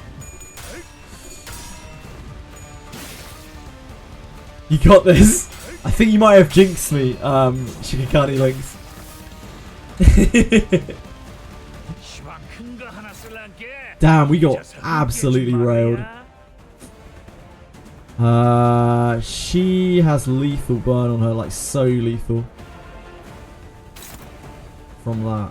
You got this. I think you might have jinxed me, Shikikani Links. Damn, we got absolutely railed. She has lethal burn on her, like so lethal. From that.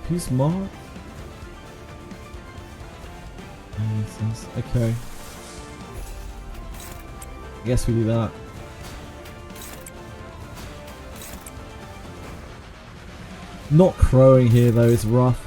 Who's Mark? Okay. I guess we do that. Not crowing here though is rough.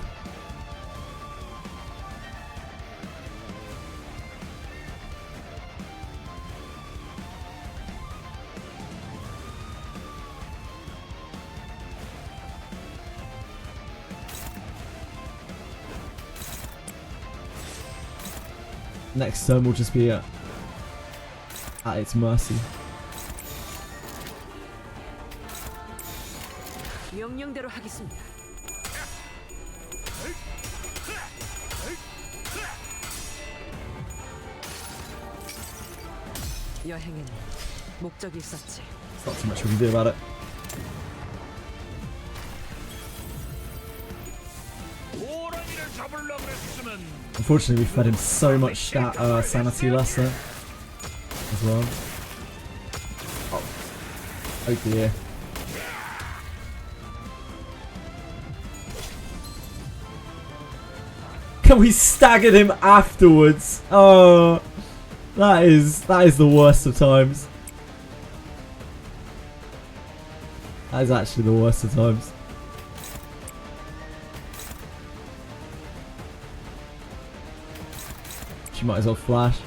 Next turn will just be a at its mercy. 명령대로 하겠습니다. 여행에는 목적이 있었지. There's not too much we can do about it. Unfortunately, we fed him so much sanity less there as well. Oh dear. Can we stagger him afterwards? Oh, that is the worst of times. That is actually the worst of times. She might as well flash.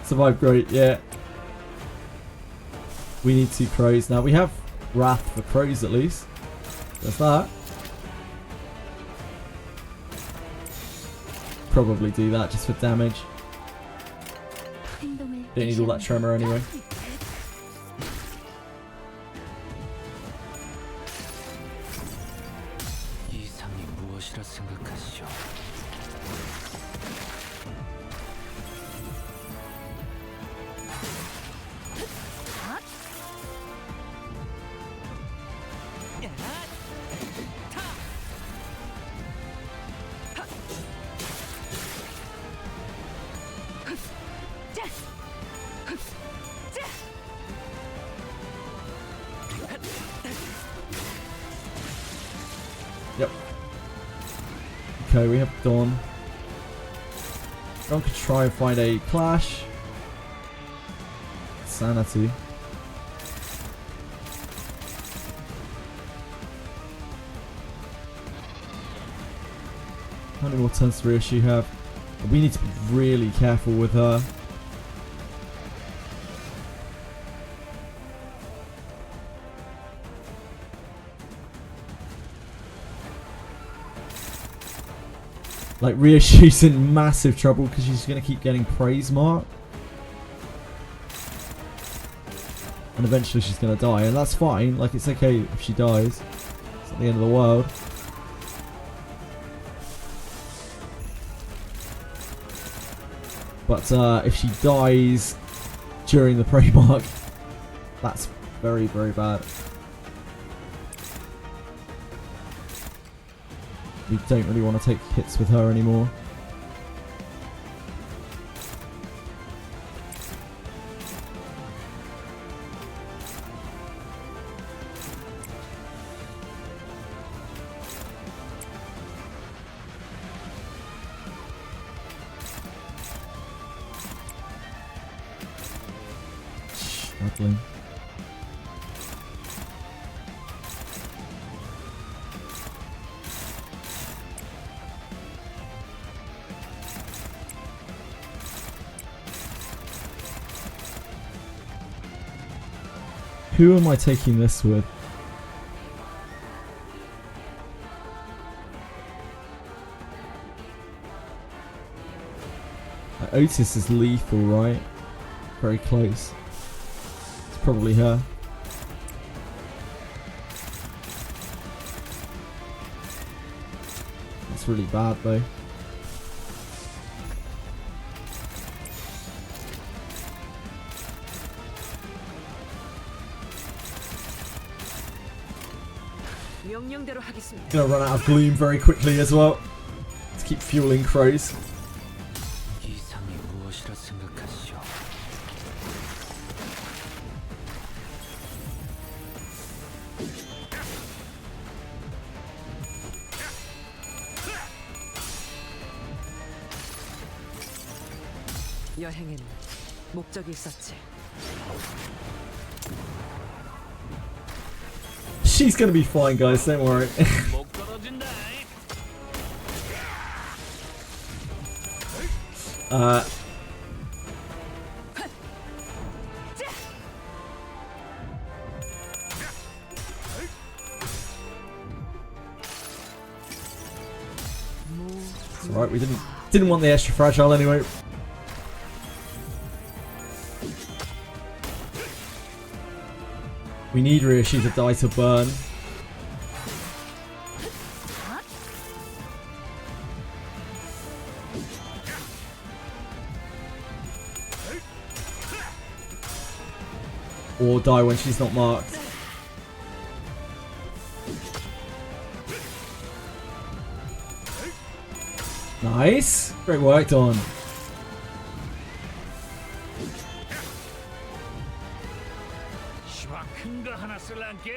Survived great, yeah. We need 2 crows now. We have Wrath for crows at least. There's that. Probably do that just for damage. Don't need all that tremor anyway. 이상이 무엇이라 생각하시오? Yep. Okay, we have Dawn. Dawn could try and find a clash. Sanity. How many more turns to reissue have? We need to be really careful with her. Like, Reissue's in massive trouble because she's going to keep getting praise mark. And eventually she's going to die. And that's fine. Like, it's okay if she dies. It's not the end of the world. But if she dies during the prey mark, that's very, very bad. We don't really want to take hits with her anymore. Struggling. Who am I taking this with? Otis is lethal, right? Very close. It's probably her. That's really bad though. Gonna run out of gloom very quickly as well to keep fueling crows. 이상이 무엇이라 생각하시오? 여행에는 목적이 있었지. She's gonna be fine, guys, don't worry. It's alright, we didn't want the extra fragile anyway. We need Ryoshi to die to burn. Or die when she's not marked. Nice! Great work, Dawn.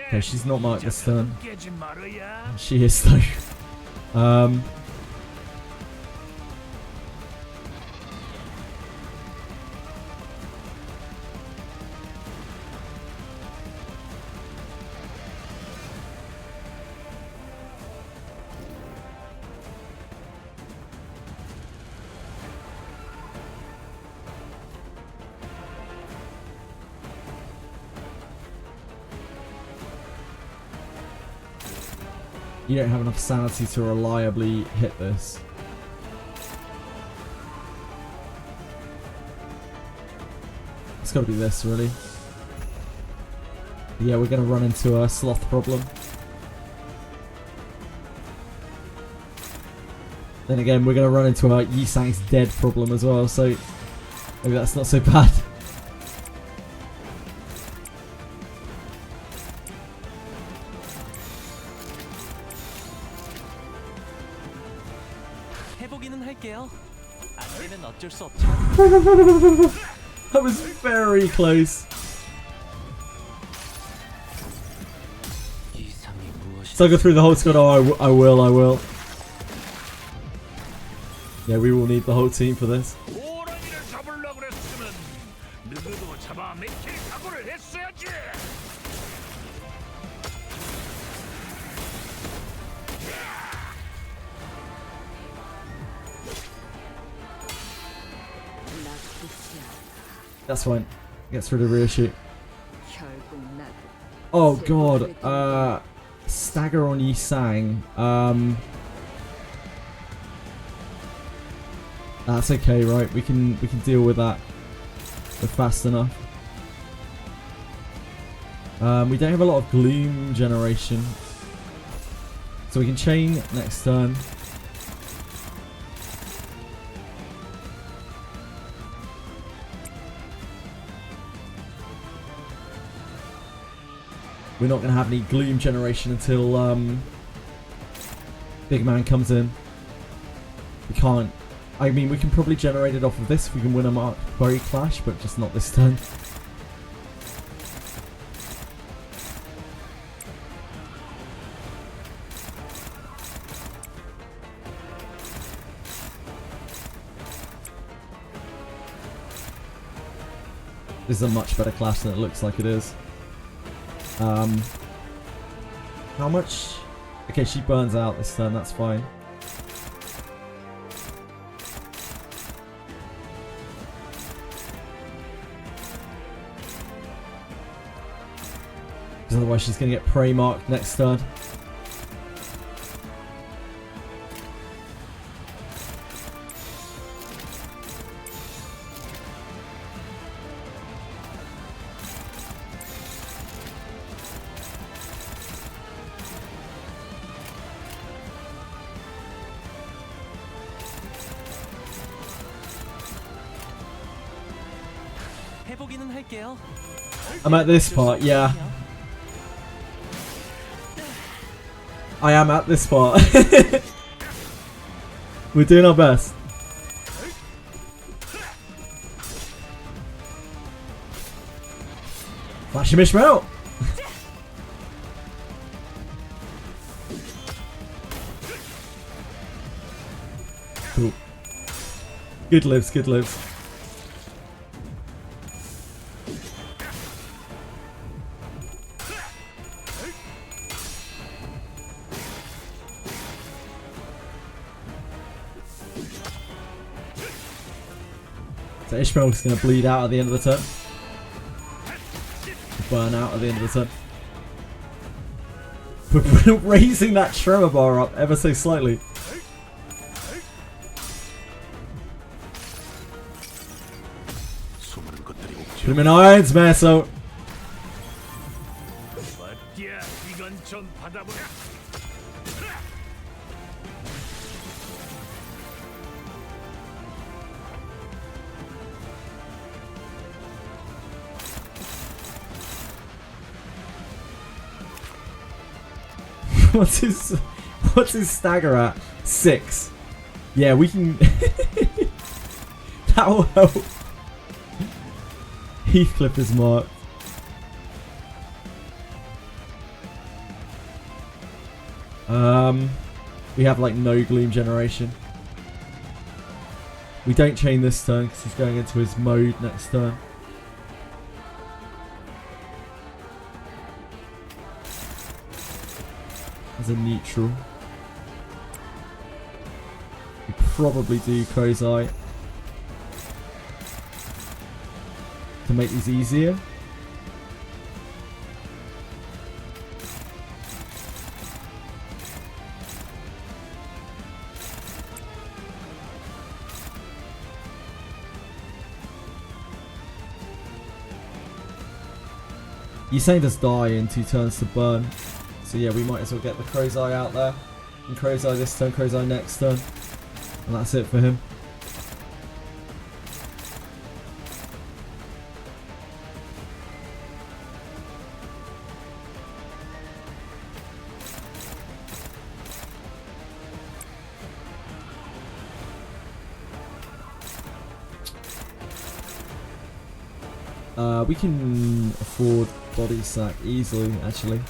Okay, she's not marked this turn. She is though. You don't have enough sanity to reliably hit this. It's got to be this, really. Yeah, we're going to run into a sloth problem. Then again, we're going to run into a Yisang's dead problem as well, so maybe that's not so bad. That was very close. So I go through the whole squad. Oh, I will. Yeah, we will need the whole team for this. That's fine. Gets rid of rear shoot. Oh god. Stagger on Yisang. That's okay, right? We can deal with that. We're fast enough. We don't have a lot of gloom generation, so we can chain next turn. We're not going to have any gloom generation until Big Man comes in. We can't. I mean, we can probably generate it off of this if we can win a Mark Quarry Clash, but just not this turn. This is a much better clash than it looks like it is. How much? Okay, she burns out this turn, that's fine. Because otherwise she's going to get prey marked next turn. I'm at this part, yeah. I am at this part. We're doing our best. Flash him, Ishmael! Cool. Good lives, good lives. So Ishmael's going to bleed out at the end of the turn. Burn out at the end of the turn. We're raising that tremor bar up ever so slightly. 그러면 alright, Meso. 맞디야, 이건 좀 받아보라. What's his stagger at? 6. Yeah, we can. That will help. Heathcliff is marked. We have like no gloom generation. We don't chain this turn because he's going into his mode next turn. As a neutral. We probably do Crow's Eye to make these easier. Yusane does die in 2 turns to burn. So yeah, we might as well get the Crow's Eye out there. And Crow's Eye this turn, Crow's Eye next turn. And that's it for him. We can afford body sack easily, actually.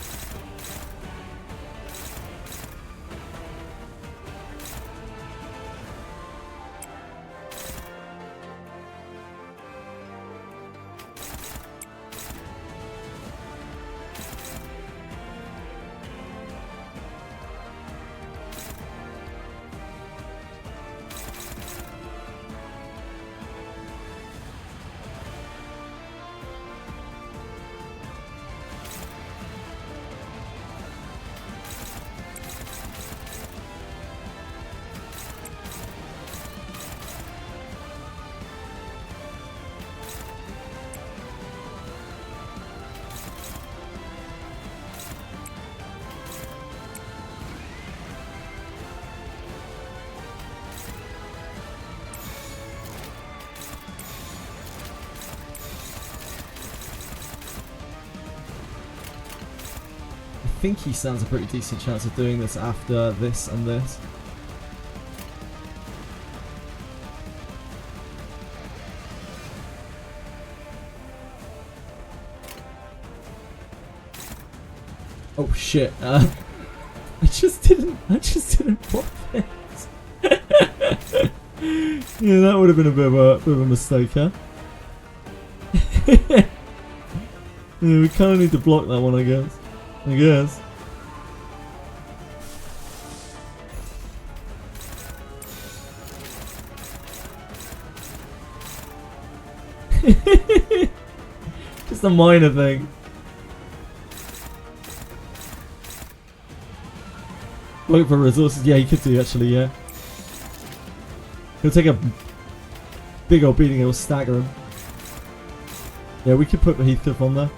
I think he stands a pretty decent chance of doing this after this and this. Oh shit! I just didn't pop it. Yeah, that would have been a bit of a mistake, huh? Yeah, we kind of need to block that one, I guess. Just a minor thing. Look for resources. Yeah, he could do actually, yeah. He'll take a big old beating, it'll stagger him. Yeah, we could put the Heathcliff on there.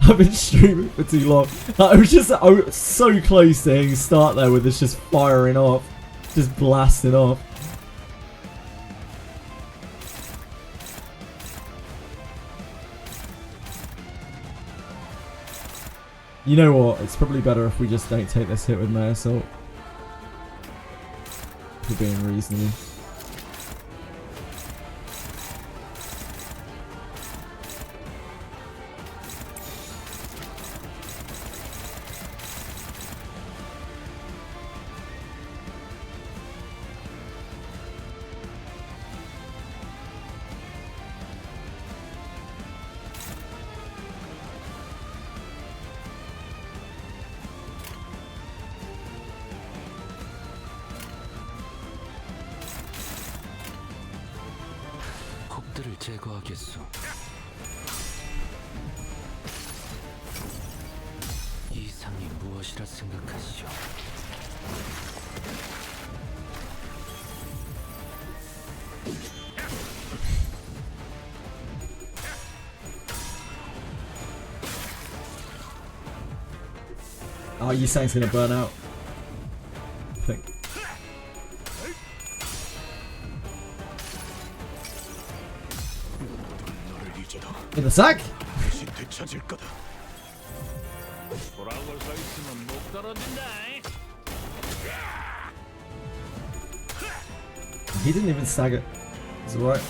I've been streaming for too long. I was so close to hitting start there with this just firing off. Just blasting off. You know what? It's probably better if we just don't take this hit with May Assault. For being reasonable. 적들을 제거하겠소. 것이라 생각하시오. Oh, Yisang's gonna burn out. I think. In the sack? He didn't even stagger. Is it right?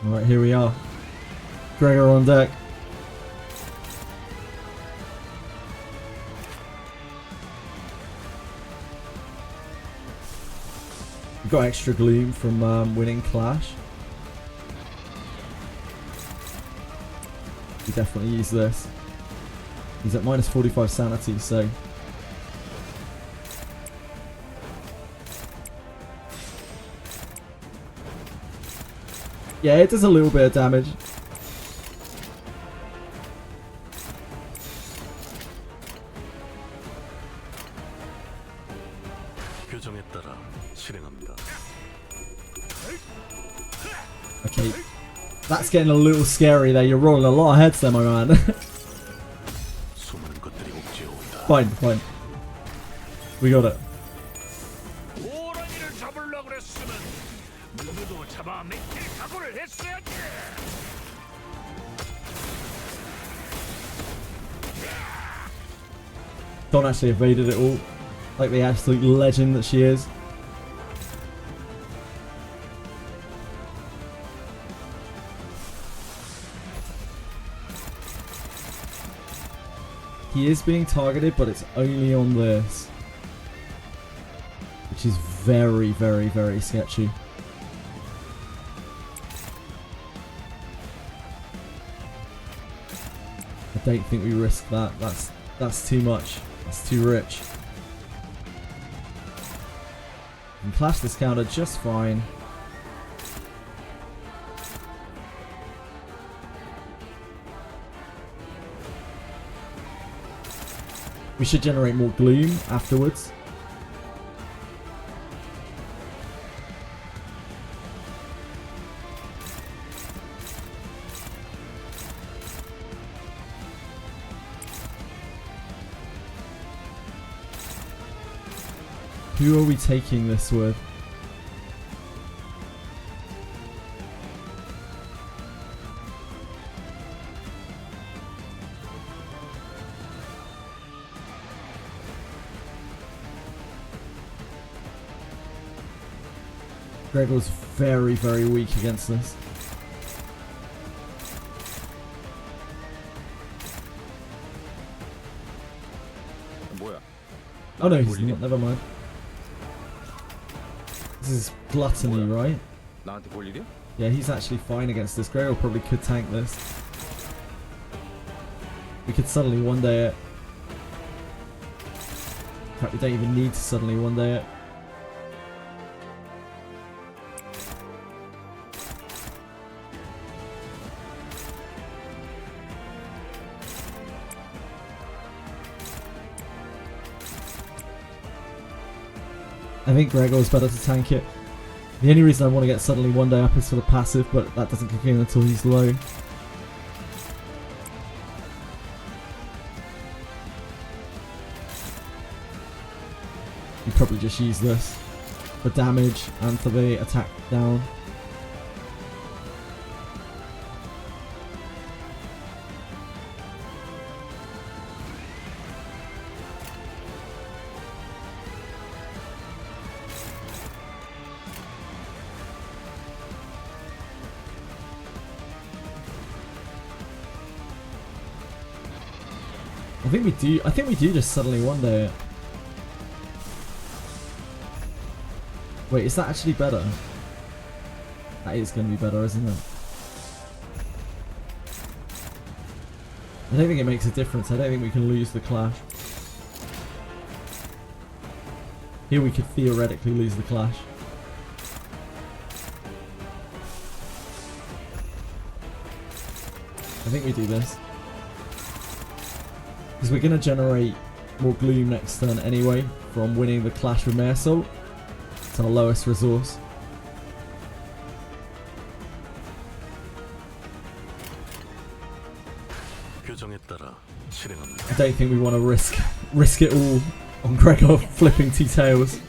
Alright, here we are. Gregor on deck. We've got extra gloom from winning Clash. We definitely use this. He's at minus 45 sanity, so... yeah, it does a little bit of damage. 규정에 따라 실행합니다. Okay, that's getting a little scary there. You're rolling a lot of heads there, my man. Fine, fine. We got it. Dawn actually evaded it all, like the absolute legend that she is. He is being targeted, but it's only on this, which is very, very, very sketchy. I don't think we risk that. That's too much. It's too rich. We can clash this counter just fine. We should generate more gloom afterwards. Who are we taking this with? Gregor's very, very weak against this. Oh no, he's not. Never mind. This is gluttony, right? Yeah, he's actually fine against this. Gregor probably could tank this. We could suddenly one day it. In fact, we don't even need to suddenly one day it. I think Gregor's better to tank it. The only reason I want to get suddenly one day up is for the passive, but that doesn't kick in until he's low. You probably just use this for damage and for the attack down. I think we do just suddenly one day it. Wait, is that actually better? That is going to be better, isn't it? I don't think it makes a difference. I don't think we can lose the clash. Here we could theoretically lose the clash. I think we do this. Because we're going to generate more gloom next turn anyway from winning the clash with Mare Salt. It's our lowest resource. I don't think we want to risk it all on Gregor flipping two tails.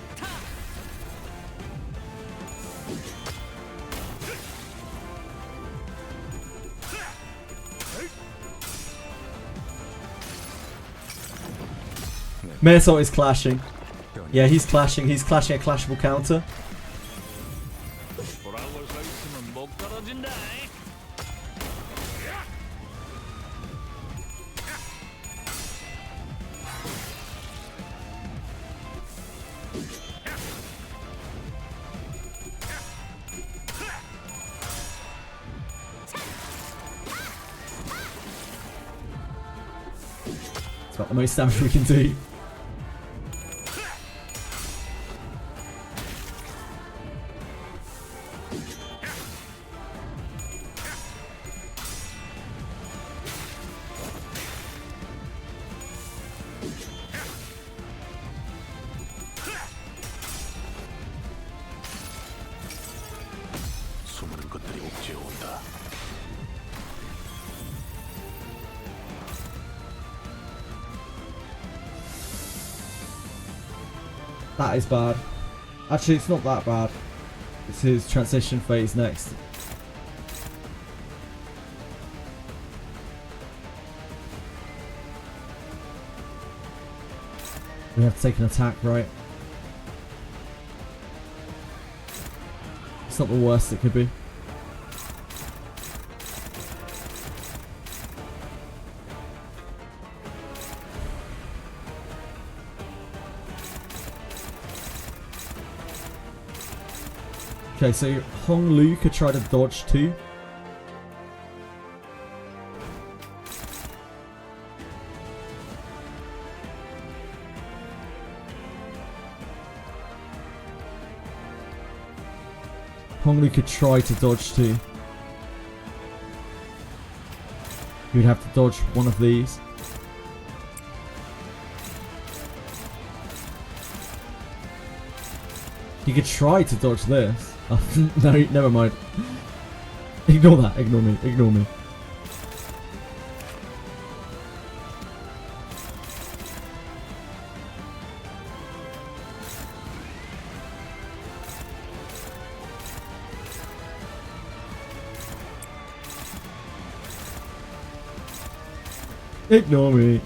Mare Salt is clashing. Yeah, he's clashing. He's clashing a clashable counter. It's about the most damage we can do. That is bad. Actually, it's not that bad. It's his transition phase next. We have to take an attack, right? It's not the worst it could be. Okay, so Hong Lu could try to dodge too. Hong Lu could try to dodge too. He would have to dodge one of these. He could try to dodge this. Oh, no, never mind. Ignore that. Ignore me. Ignore me. Ignore me.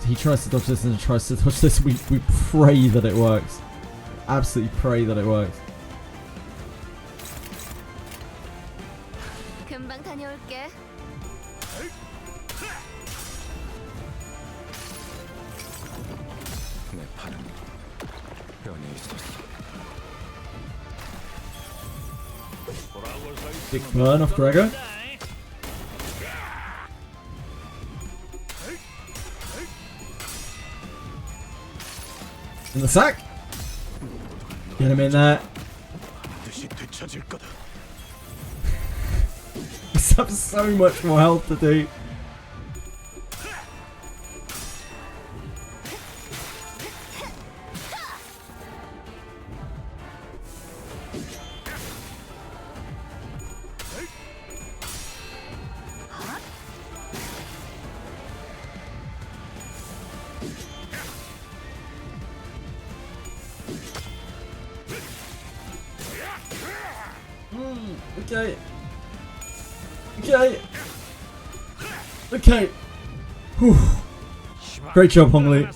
He tries to dodge this and tries to dodge this. We pray that it works. Absolutely pray that it works. 금방 다녀올게. 내 팔은 변해 있었어. Big burn off Gregor. In the sack. Get him in there. We have so much more health to do. Okay. Okay. Okay. Whew. Great job, Hong Li.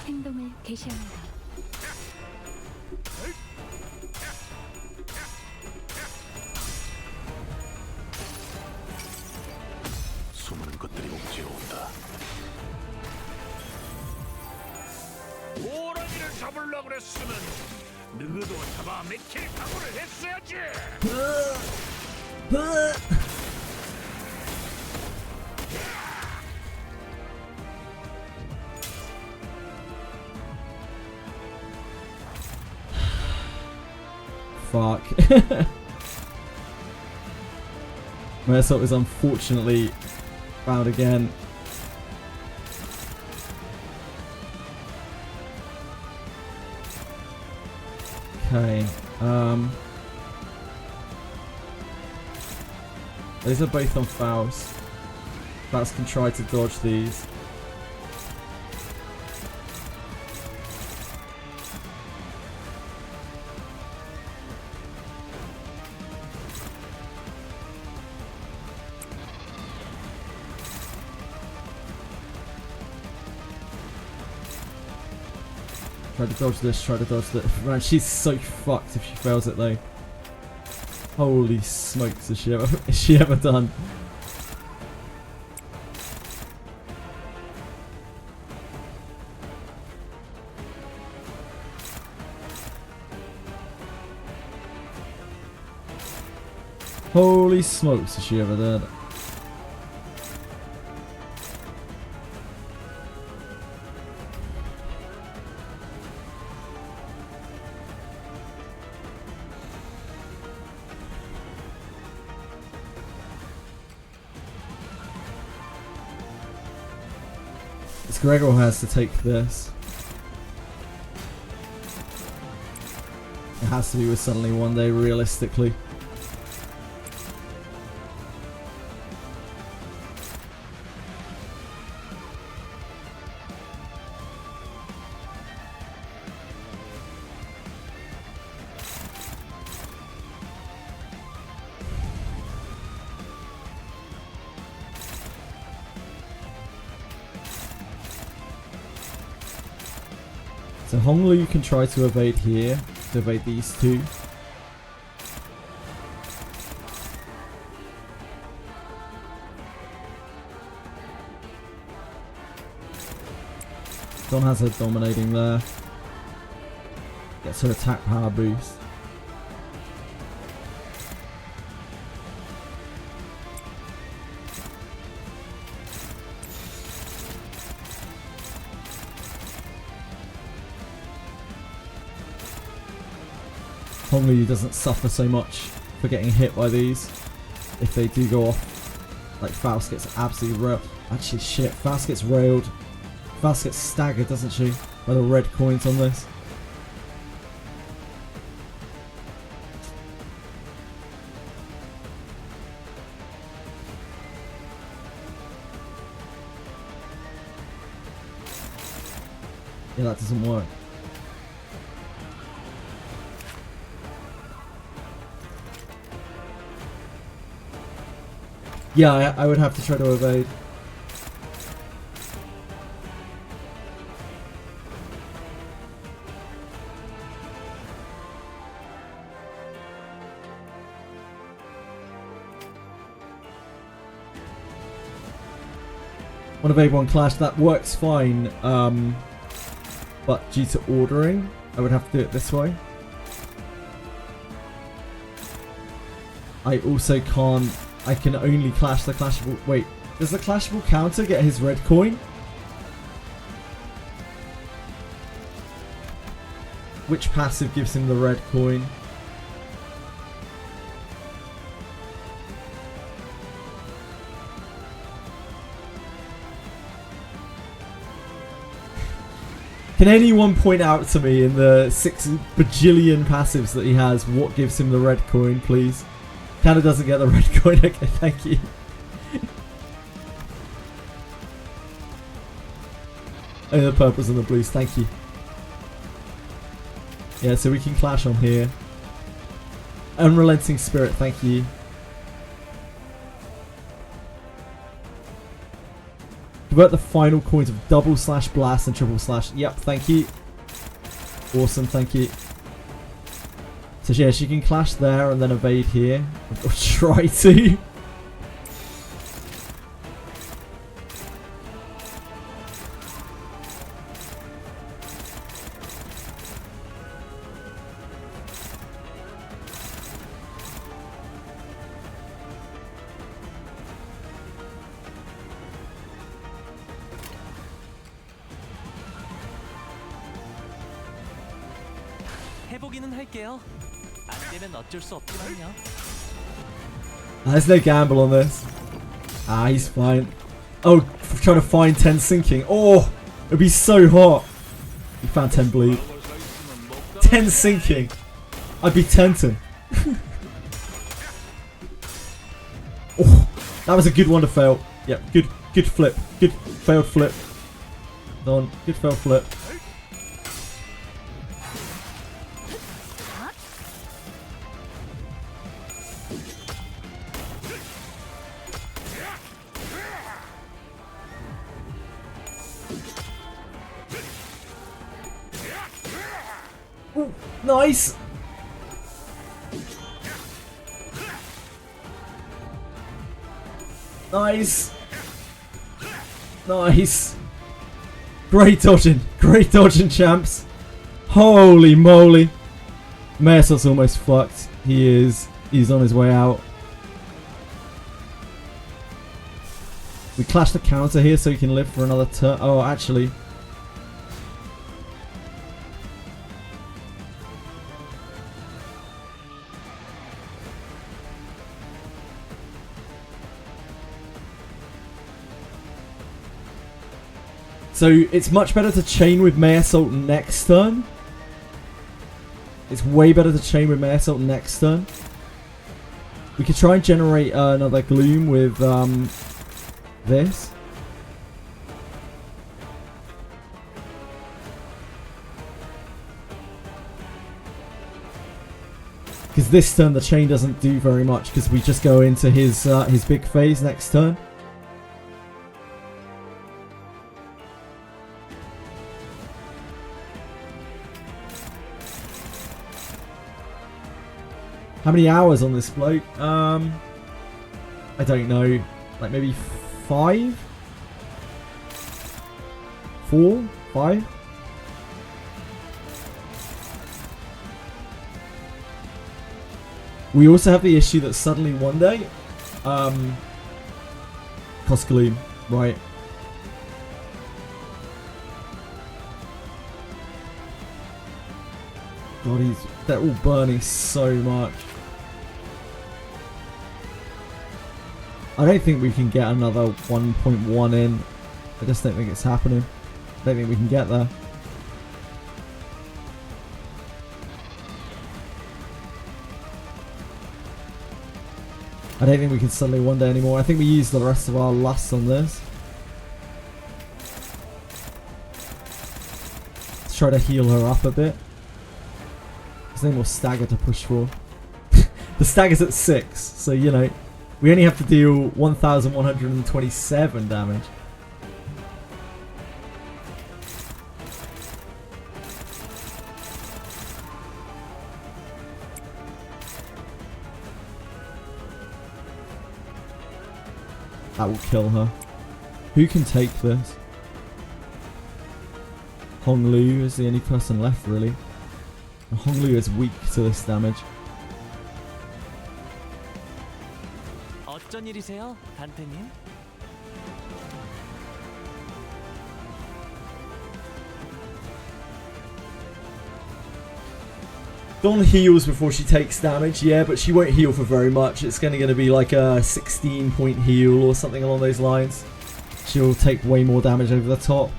행동을 개시합니다. 수많은 것들이 옥죄어 온다. 호랑이를 잡으려고 그랬으면 너도 잡아 맥힐 각오를 했어야지. Fuck. My assault is unfortunately found again. Okay. These are both on Faust. Faust can try to dodge these. Try to dodge this, try to dodge that. Man, she's so fucked if she fails it though. Holy smokes, has she ever done? Holy smokes, has she ever done? Gregor has to take this. It has to be with Suddenly One Day, realistically. So Honglu can try to evade here, to evade these two. Don has her dominating there. Gets her attack power boost. Honglu doesn't suffer so much for getting hit by these if they do go off. Like Faust gets absolutely railed. Actually shit, Faust gets railed. Faust gets staggered, doesn't she? By the red coins on this. Yeah, that doesn't work. Yeah, I would have to try to evade. One evade, one clash, that works fine, but due to ordering, I would have to do it this way. I also can't, I can only clash the clashable, wait, does the clashable counter get his red coin? Which passive gives him the red coin? Can anyone point out to me in the 6 bajillion passives that he has what gives him the red coin, please? Canto doesn't get the red coin. Okay, thank you. Oh, the purples and the blues. Thank you. Yeah, so we can clash on here. Unrelenting Spirit. Thank you. Convert the final coins of double slash blast and triple slash. Yep, thank you. Awesome, thank you. So yeah, she can clash there and then evade here. Or try to. 해보기는 할게요. 안 되면 어쩔 수 없지만요. There's no gamble on this. Ah, he's fine. Oh, trying to find 10 sinking. Oh, it'd be so hot. He found 10 bleed. 10 sinking. I'd be tempted. Oh, that was a good one to fail. Yep, good flip. Good failed flip. Done. Good failed flip. Ooh, nice. Nice. Nice. Great dodging. Great dodging, champs. Holy moly. Mersot's almost fucked. He's on his way out. We clash the counter here so he can live for another turn. Oh, actually. So it's much better to chain with May Assault next turn. It's way better to chain with May Assault next turn. We could try and generate another Gloom with this. Because this turn the chain doesn't do very much because we just go into his big phase next turn. How many hours on this bloke? I don't know. Like maybe 5? 4? 5? We also have the issue that suddenly one day, cost Gloom, right? God, they're all burning so much. I don't think we can get another 1.1 in. I just don't think it's happening. I don't think we can get there. I don't think we can suddenly one day anymore. I think we use the rest of our lust on this. Let's try to heal her up a bit. There's no more stagger to push for. The stagger's at 6, so you know. We only have to deal 1,127 damage. That will kill her. Who can take this? Hong Lu is the only person left, really. And Hong Lu is weak to this damage. 어쩐 일이세요, 단테님? Dawn heals before she takes damage, yeah, but she won't heal for very much. It's going to be like a 16-point heal or something along those lines. She'll take way more damage over the top.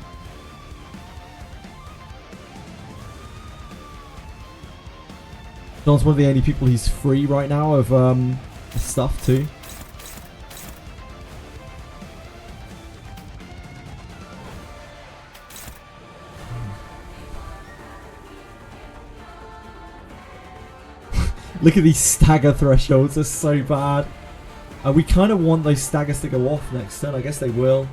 John's one of the only people who's free right now of stuff too. Look at these stagger thresholds, they're so bad. We kind of want those staggers to go off next turn. I guess they will.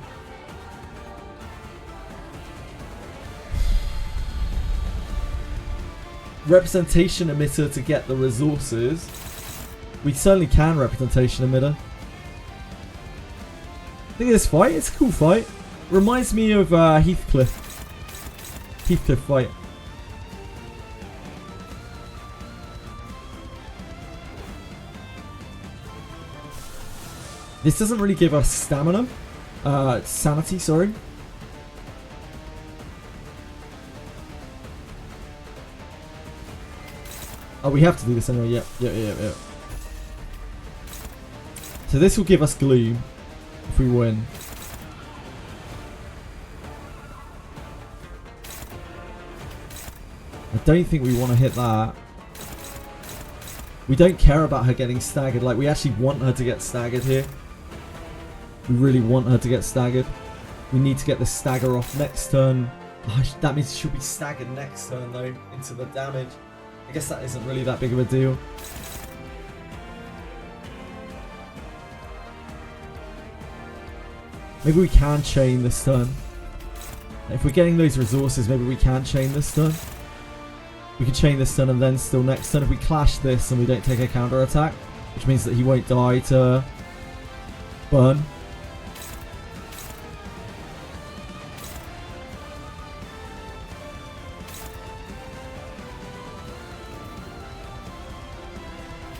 Representation emitter to get the resources. We certainly can representation emitter. Look at this fight, it's a cool fight. Reminds me of Heathcliff fight. This doesn't really give us stamina. Sanity, sorry. Oh, we have to do this anyway. Yep. So this will give us gloom if we win. I don't think we want to hit that. We don't care about her getting staggered. Like, we actually want her to get staggered here. We really want her to get staggered. We need to get the stagger off next turn. Oh, that means she'll be staggered next turn though, into the damage. I guess that isn't really that big of a deal. Maybe we can chain this turn. If we're getting those resources, maybe we can chain this turn. We can chain this turn and then still next turn. If we clash this and we don't take a counter attack, which means that he won't die to burn.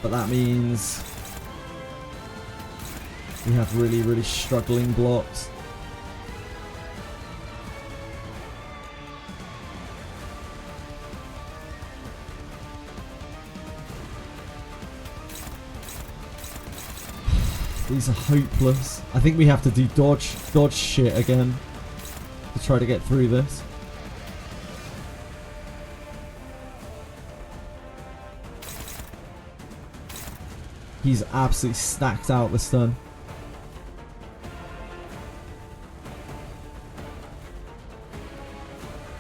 But that means we have really, really struggling blocks. These are hopeless. I think we have to do dodge shit again to try to get through this. He's absolutely stacked out this turn.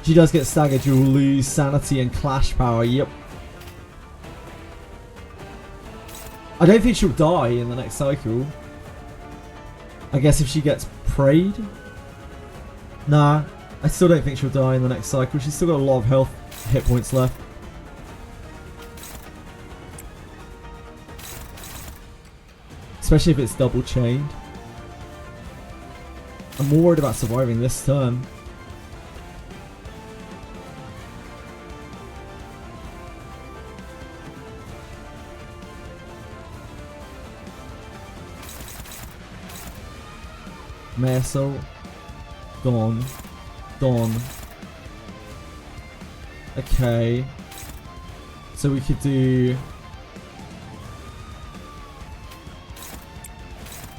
She does get staggered, you'll lose sanity and clash power. Yep. I don't think she'll die in the next cycle. I guess if she gets prayed. Nah, I still don't think she'll die in the next cycle. She's still got a lot of health hit points left. Especially if it's double chained. I'm more worried about surviving this turn. Meso. Gone. Gone. Okay. So we could do...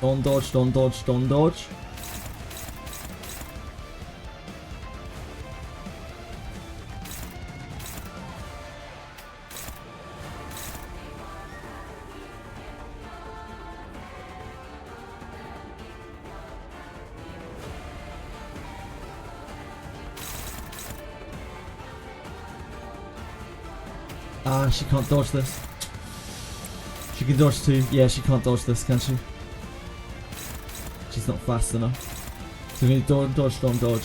Don't dodge, don't dodge, don't dodge. Ah, she can't dodge this. She can dodge too. Yeah, she can't dodge this, can she? She's not fast enough. So we need don't dodge, don't dodge.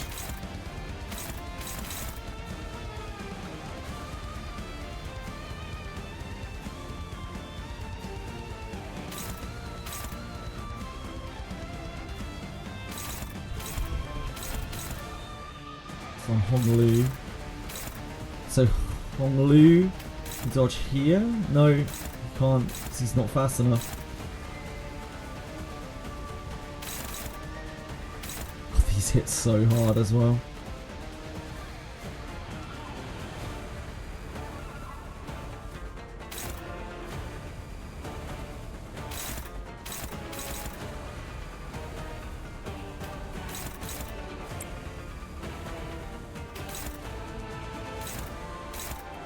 From Honglu. So Honglu can dodge here? No, he can't because he's not fast enough. These hit so hard as well.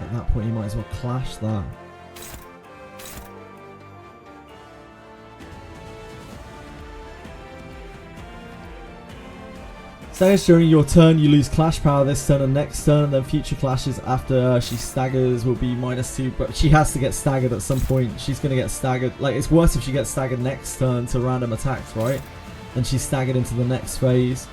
At that point you might as well clash that. Staggers during your turn, you lose clash power this turn and next turn, and then future clashes after she staggers will be -2, but she has to get staggered at some point. She's going to get staggered. Like, it's worse if she gets staggered next turn to random attacks, right? And she's staggered into the next phase.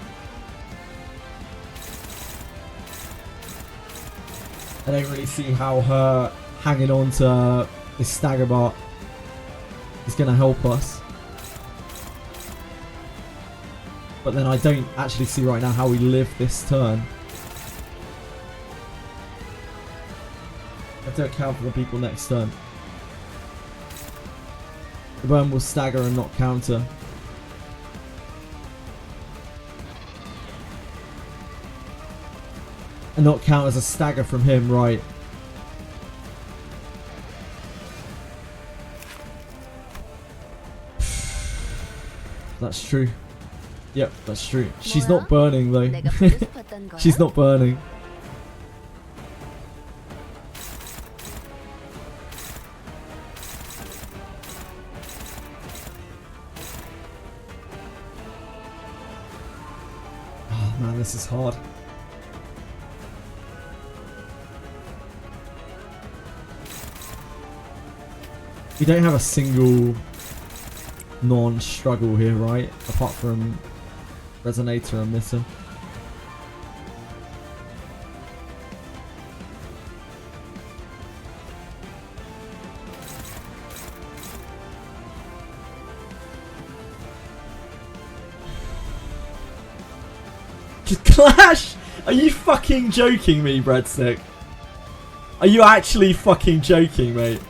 I don't really see how her hanging on to this stagger bar is going to help us. But then I don't actually see right now how we live this turn. I have to account for the people next turn. The burn will stagger and not counter. And not count as a stagger from him, right? That's true. Yep, that's true. She's not burning though. She's not burning. Oh man, this is hard. We don't have a single non-struggle here, right? Apart from Resonator and Mitter. Just clash! Are you fucking joking me, Breadstick? Are you actually fucking joking, mate?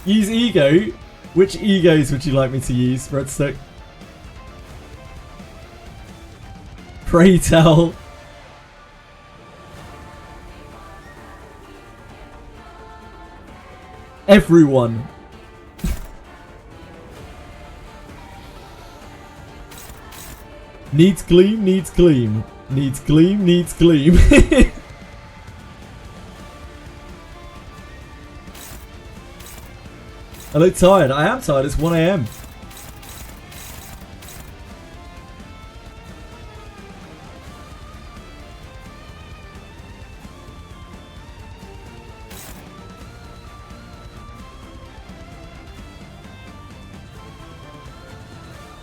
Use ego? Which egos would you like me to use, Breadstick? Pray tell. Everyone. Needs gleam, needs gleam. Needs gleam, needs gleam. I look tired. I am tired. It's 1 AM.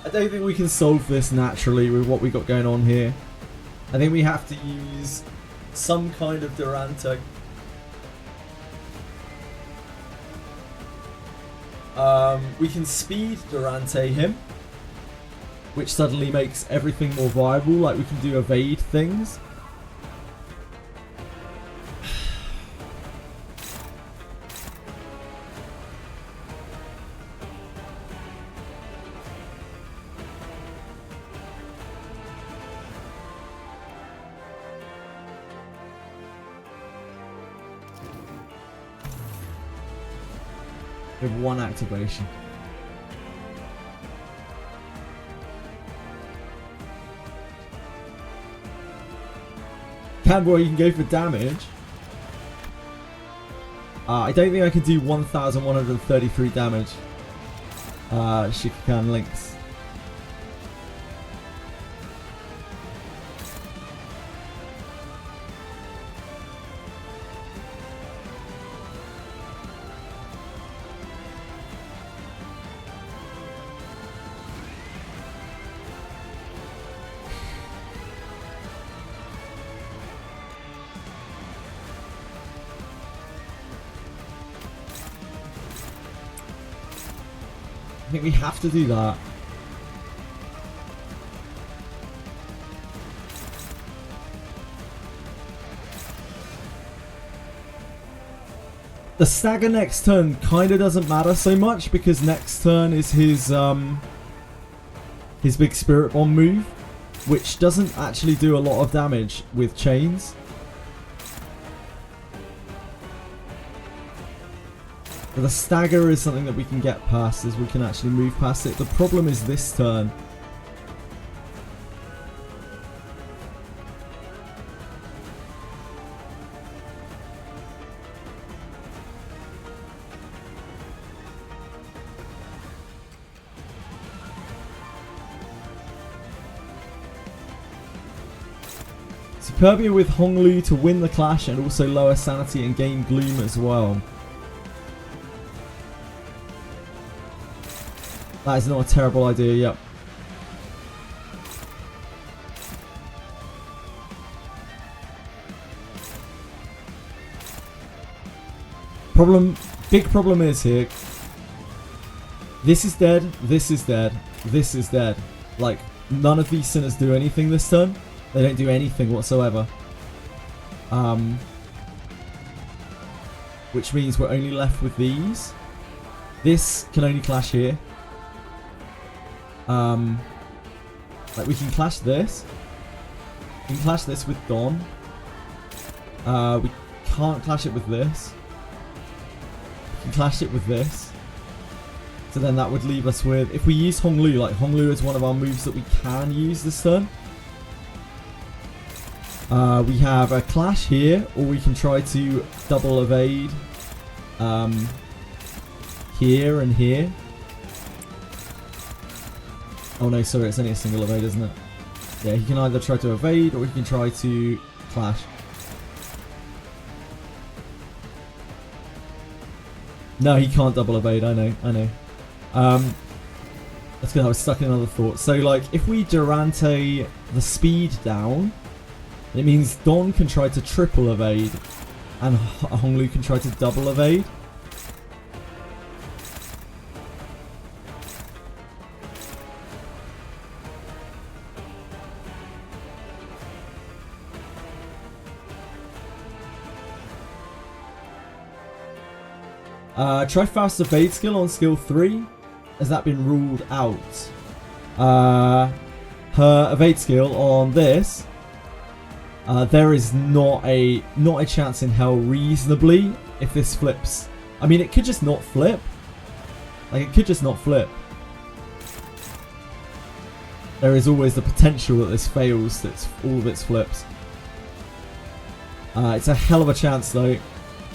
I don't think we can solve this naturally with what we got going on here. I think we have to use some kind of Durante. We can speed Durante him, which suddenly makes everything more viable. Like, we can do evade things. We have 1 activation. Camboy, you can go for damage. I don't think I can do 1,133 damage. Shikakan links. I think we have to do that. The stagger next turn kind of doesn't matter so much because next turn is his big spirit bomb move, which doesn't actually do a lot of damage with chains. But the stagger is something that we can get past, as we can actually move past it. The problem is this turn. Superbia with Honglu to win the clash and also lower sanity and gain gloom as well. That is not a terrible idea, yep. Big problem is here. This is dead, this is dead, this is dead. Like, none of these sinners do anything this turn. They don't do anything whatsoever. Which means we're only left with these. This can only clash here. Like, we can clash this. We can clash this with Dawn. We can't clash it with this. We can clash it with this. So then that would leave us with... If we use Honglu, like, Honglu is one of our moves that we can use this turn. We have a clash here, or we can try to double evade here and here. Oh no, sorry, it's only a single evade, isn't it? Yeah, he can either try to evade, or he can try to clash. No, he can't double evade, I know. That's good, I was stuck in another thought. So, like, if we Durante the speed down, it means Dawn can try to triple evade, and Honglu can try to double evade. Try fast evade skill on skill 3. Has that been ruled out? Her evade skill on this. There is not a chance in hell reasonably if this flips. I mean, it could just not flip. Like, it could just not flip. There is always the potential that this fails, that all of its flips. It's a hell of a chance though,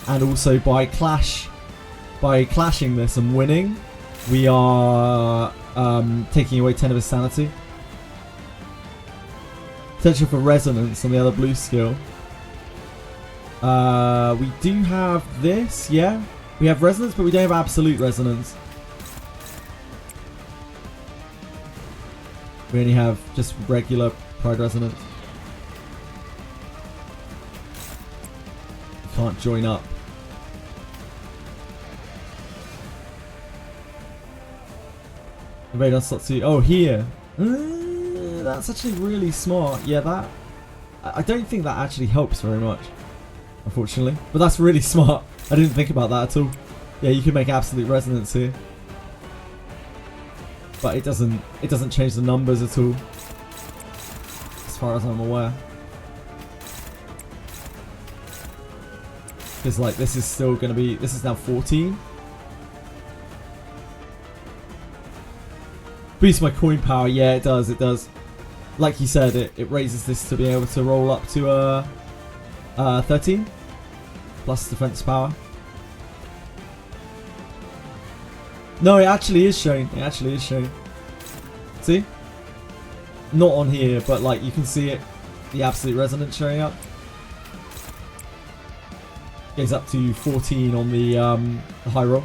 and also by clashing this and winning, we are taking away 10 of his sanity. Potential for resonance on the other blue skill. We do have this, yeah. We have resonance, but we don't have absolute resonance. We only have just regular pride resonance. Can't join up. Evade on slot 2. Oh, here. That's actually really smart. Yeah, that... I don't think that actually helps very much, unfortunately. But that's really smart. I didn't think about that at all. Yeah, you can make absolute resonance here. But it doesn't change the numbers at all, as far as I'm aware. Because, like, this is still going to be... This is now 14. Boost my coin power. Yeah, it does. It does. Like you said, it raises this to be able to roll up to 13 plus defense power. No, it actually is showing. It actually is showing. See? Not on here, but like you can see it. The absolute resonance showing up. Goes up to 14 on the high roll.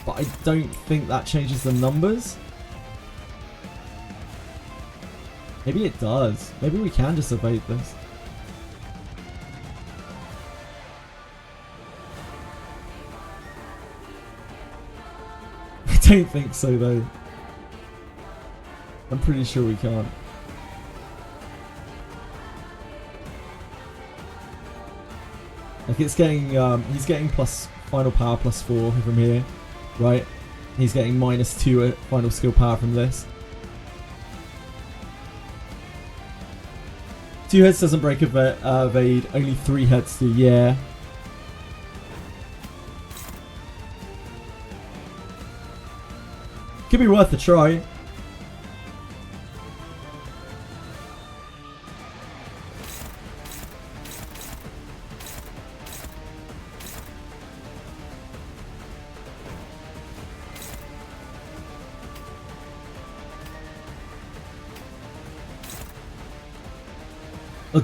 But I don't think that changes the numbers. Maybe it does. Maybe we can just evade this. I don't think so though. I'm pretty sure we can't. Like it's getting, he's getting plus final power plus 4 from here, right? He's getting -2 at final skill power from this. 2 heads doesn't break evade, only 3 heads do, yeah. Could be worth a try.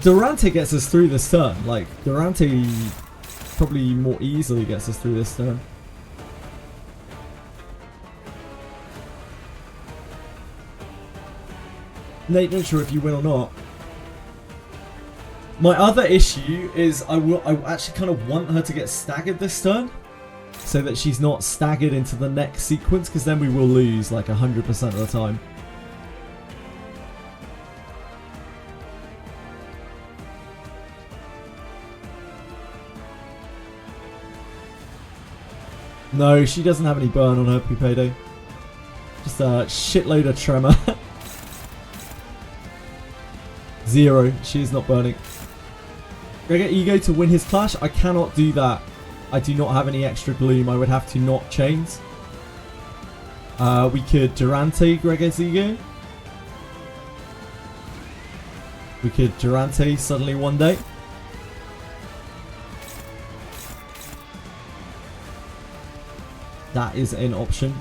Durante gets us through this turn. Like, Durante probably more easily gets us through this turn. Nate, not sure if you win or not. My other issue is I actually kind of want her to get staggered this turn, so that she's not staggered into the next sequence, because then we will lose like 100% of the time. No, she doesn't have any burn on her Payday. Just a shitload of tremor. 0. She is not burning. Gregor Ego to win his clash? I cannot do that. I do not have any extra gloom. I would have to not chains. We could Durante Gregor's Ego. We could Durante suddenly one day. That is an option.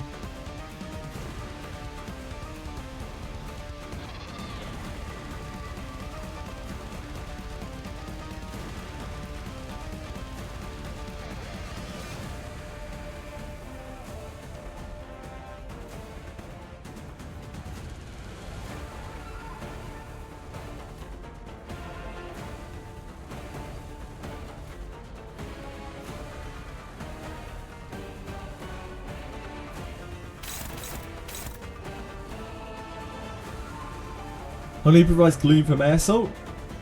Only provides gloom from air assault.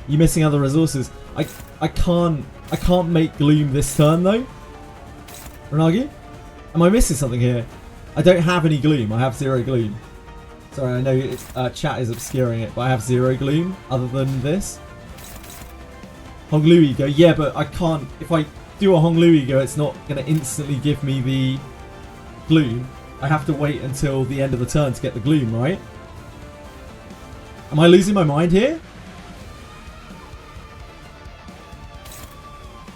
You're missing other resources. I can't make gloom this turn though. Ranagi? Am I missing something here? I don't have any gloom. I have 0 gloom. Sorry, I know it's, chat is obscuring it, but I have 0 gloom other than this. Honglu Ego. Yeah, but I can't. If I do a Honglu Ego, it's not going to instantly give me the gloom. I have to wait until the end of the turn to get the gloom, right? Am I losing my mind here?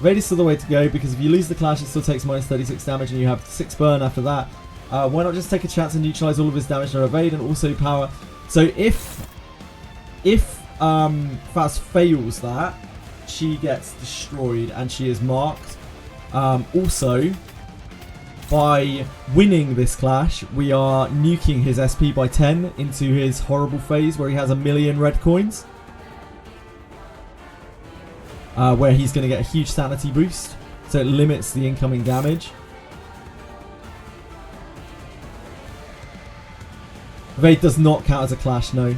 Raid is still the way to go, because if you lose the clash, it still takes minus 36 damage and you have 6 burn after that. Why not just take a chance and neutralize all of his damage to evade and also power? So if Faust fails that, she gets destroyed and she is marked. Also, by winning this clash, we are nuking his SP by 10 into his horrible phase where he has 1,000,000 red coins. Where he's going to get a huge sanity boost, so it limits the incoming damage. Evade does not count as a clash, no.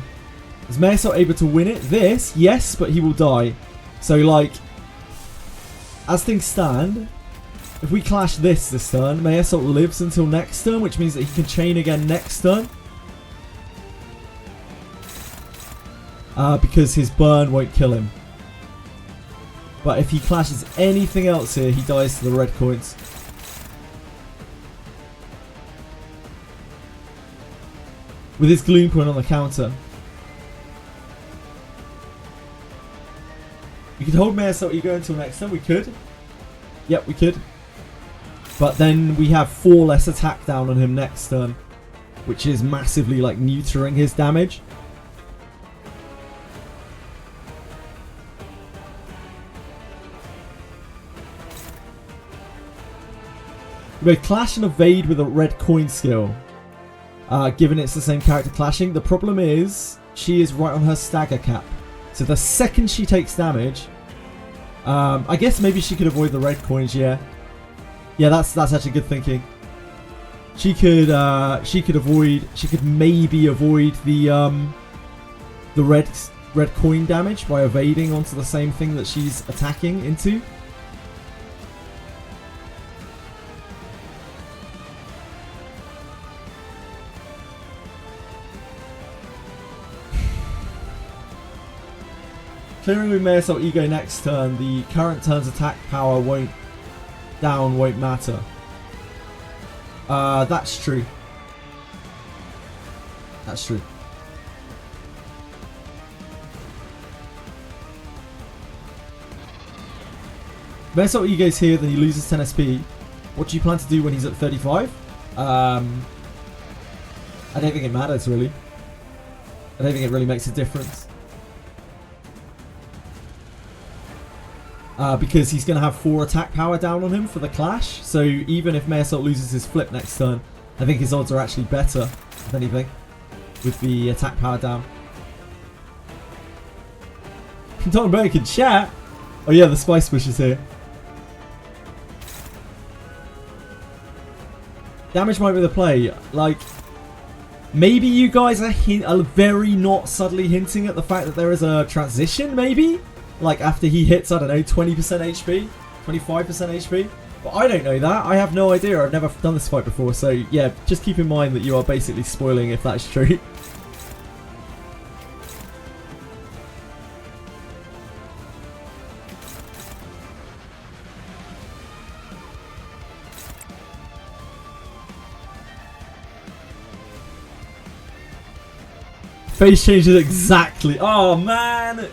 Is Meso able to win it? This, yes, but he will die. So, like, as things stand, if we clash this turn, May Assault lives until next turn, which means that he can chain again next turn. Because his burn won't kill him. But if he clashes anything else here, he dies to the red coins. With his Gloom Point on the counter. We could hold May Assault Ego until next turn, we could. Yep, we could. But then we have 4 less attack down on him next turn, which is massively like neutering his damage. We clash and evade with a red coin skill, given it's the same character clashing. The problem is she is right on her stagger cap, so the second she takes damage, I guess maybe she could avoid the red coins. Yeah, that's actually good thinking. She could maybe avoid the red coin damage by evading onto the same thing that she's attacking into. Clearing with May Assault Ego next turn, the current turn's attack power won't matter. That's true. That's true. May Assault Ego's here, then he loses 10 SP. What do you plan to do when he's at 35? I don't think it matters really. I don't think it really makes a difference. because he's going to have 4 attack power down on him for the clash. So even if May Assault loses his flip next turn, I think his odds are actually better, if anything, with the attack power down. Can Tom Burke in chat? Oh yeah, the Spice Bush is here. Damage might be the play. Like, maybe you guys are very not subtly hinting at the fact that there is a transition, maybe? Like, after he hits, I don't know, 20% HP? 25% HP? But I don't know that. I have no idea. I've never done this fight before. So, yeah, just keep in mind that you are basically spoiling if that's true. Face changes exactly. Oh, man.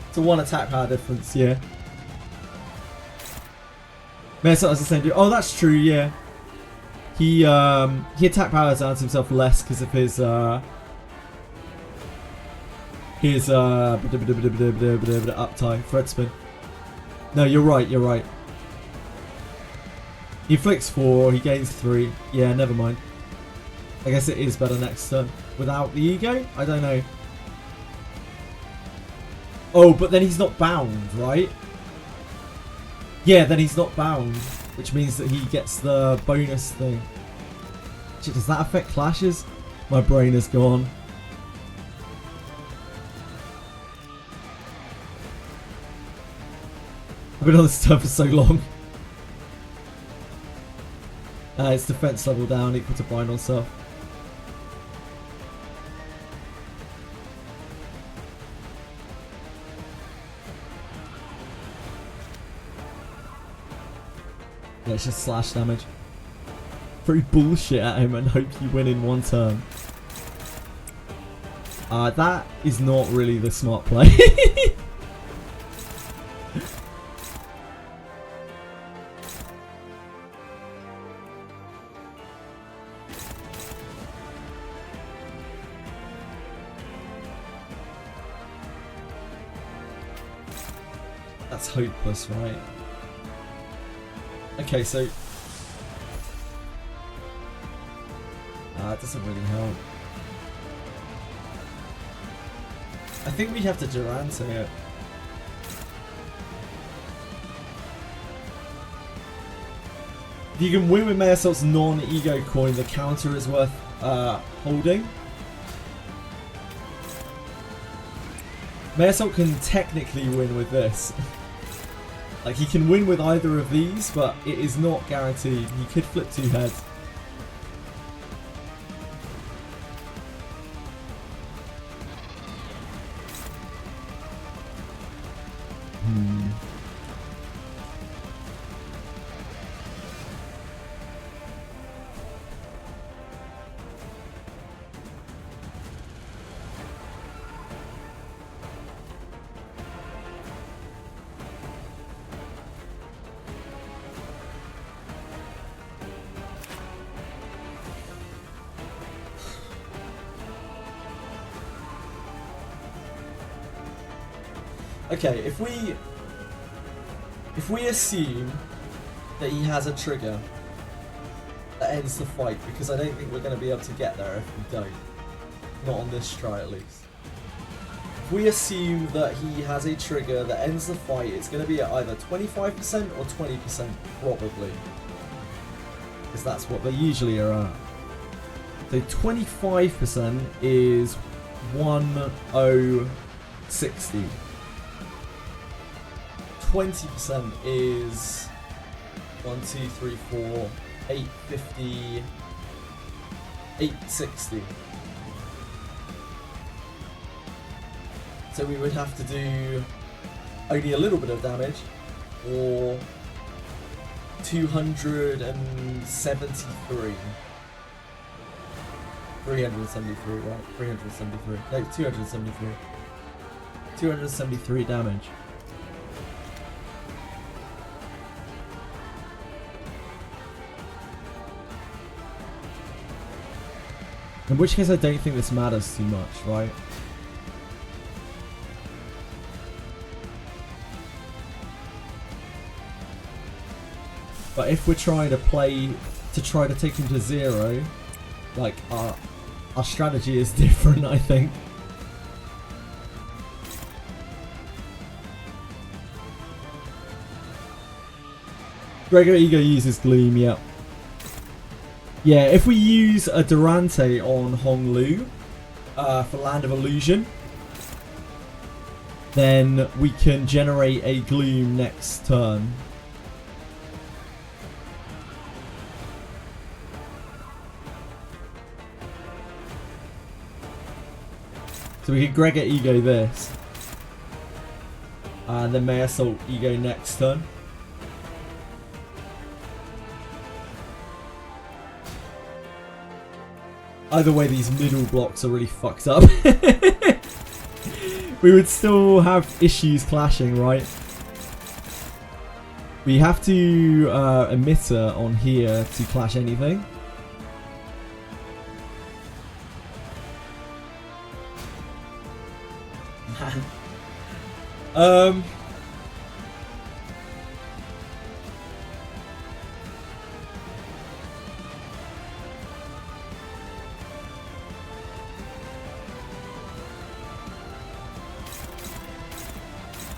It's a 1 attack power difference, yeah. Mesa has the same. Oh, that's true, yeah. He attack powers down to himself less because of his uptime, Fred spin. No, you're right, you're right. He flicks 4, he gains 3. Yeah, never mind. I guess it is better next turn. Without the ego? I don't know. Oh, but then he's not bound, right? Yeah, then he's not bound. Which means that he gets the bonus thing. Shit, does that affect clashes? My brain is gone. I've been on this turn for so long. It's defense level down equal to bind on self. Yeah, it's just slash damage. Throw bullshit at him and hope you win in 1 turn. That is not really the smart play. That's hopeless, right? Okay, so... it doesn't really help. I think we have to Durante it. If you can win with May Assault's non-ego coin, the counter is worth holding. May Assault can technically win with this. Like, he can win with either of these, but it is not guaranteed. He could flip 2 heads. Okay, if we assume that he has a trigger that ends the fight, because I don't think we're going to be able to get there if we don't. Not on this try, at least. If we assume that he has a trigger that ends the fight, it's going to be at either 25% or 20%, probably. Because that's what they usually are at. So 25% is 1060. 20% is 1, 2, 3, 4, 850, 860. So we would have to do only a little bit of damage, or 273. 373, right? 373. No, 273. 273 damage. In which case I don't think this matters too much, right? But if we're trying to play to try to take him to 0, like our strategy is different, I think. Gregor Ego uses Gloom, yeah. Yeah, if we use a Durante on Honglu for Land of Illusion, then we can generate a Gloom next turn. So we could Gregor Ego this. And then May Assault Ego next turn. Either way, these middle blocks are really fucked up. We would still have issues clashing, right? We have to emitter on here to clash anything. Man.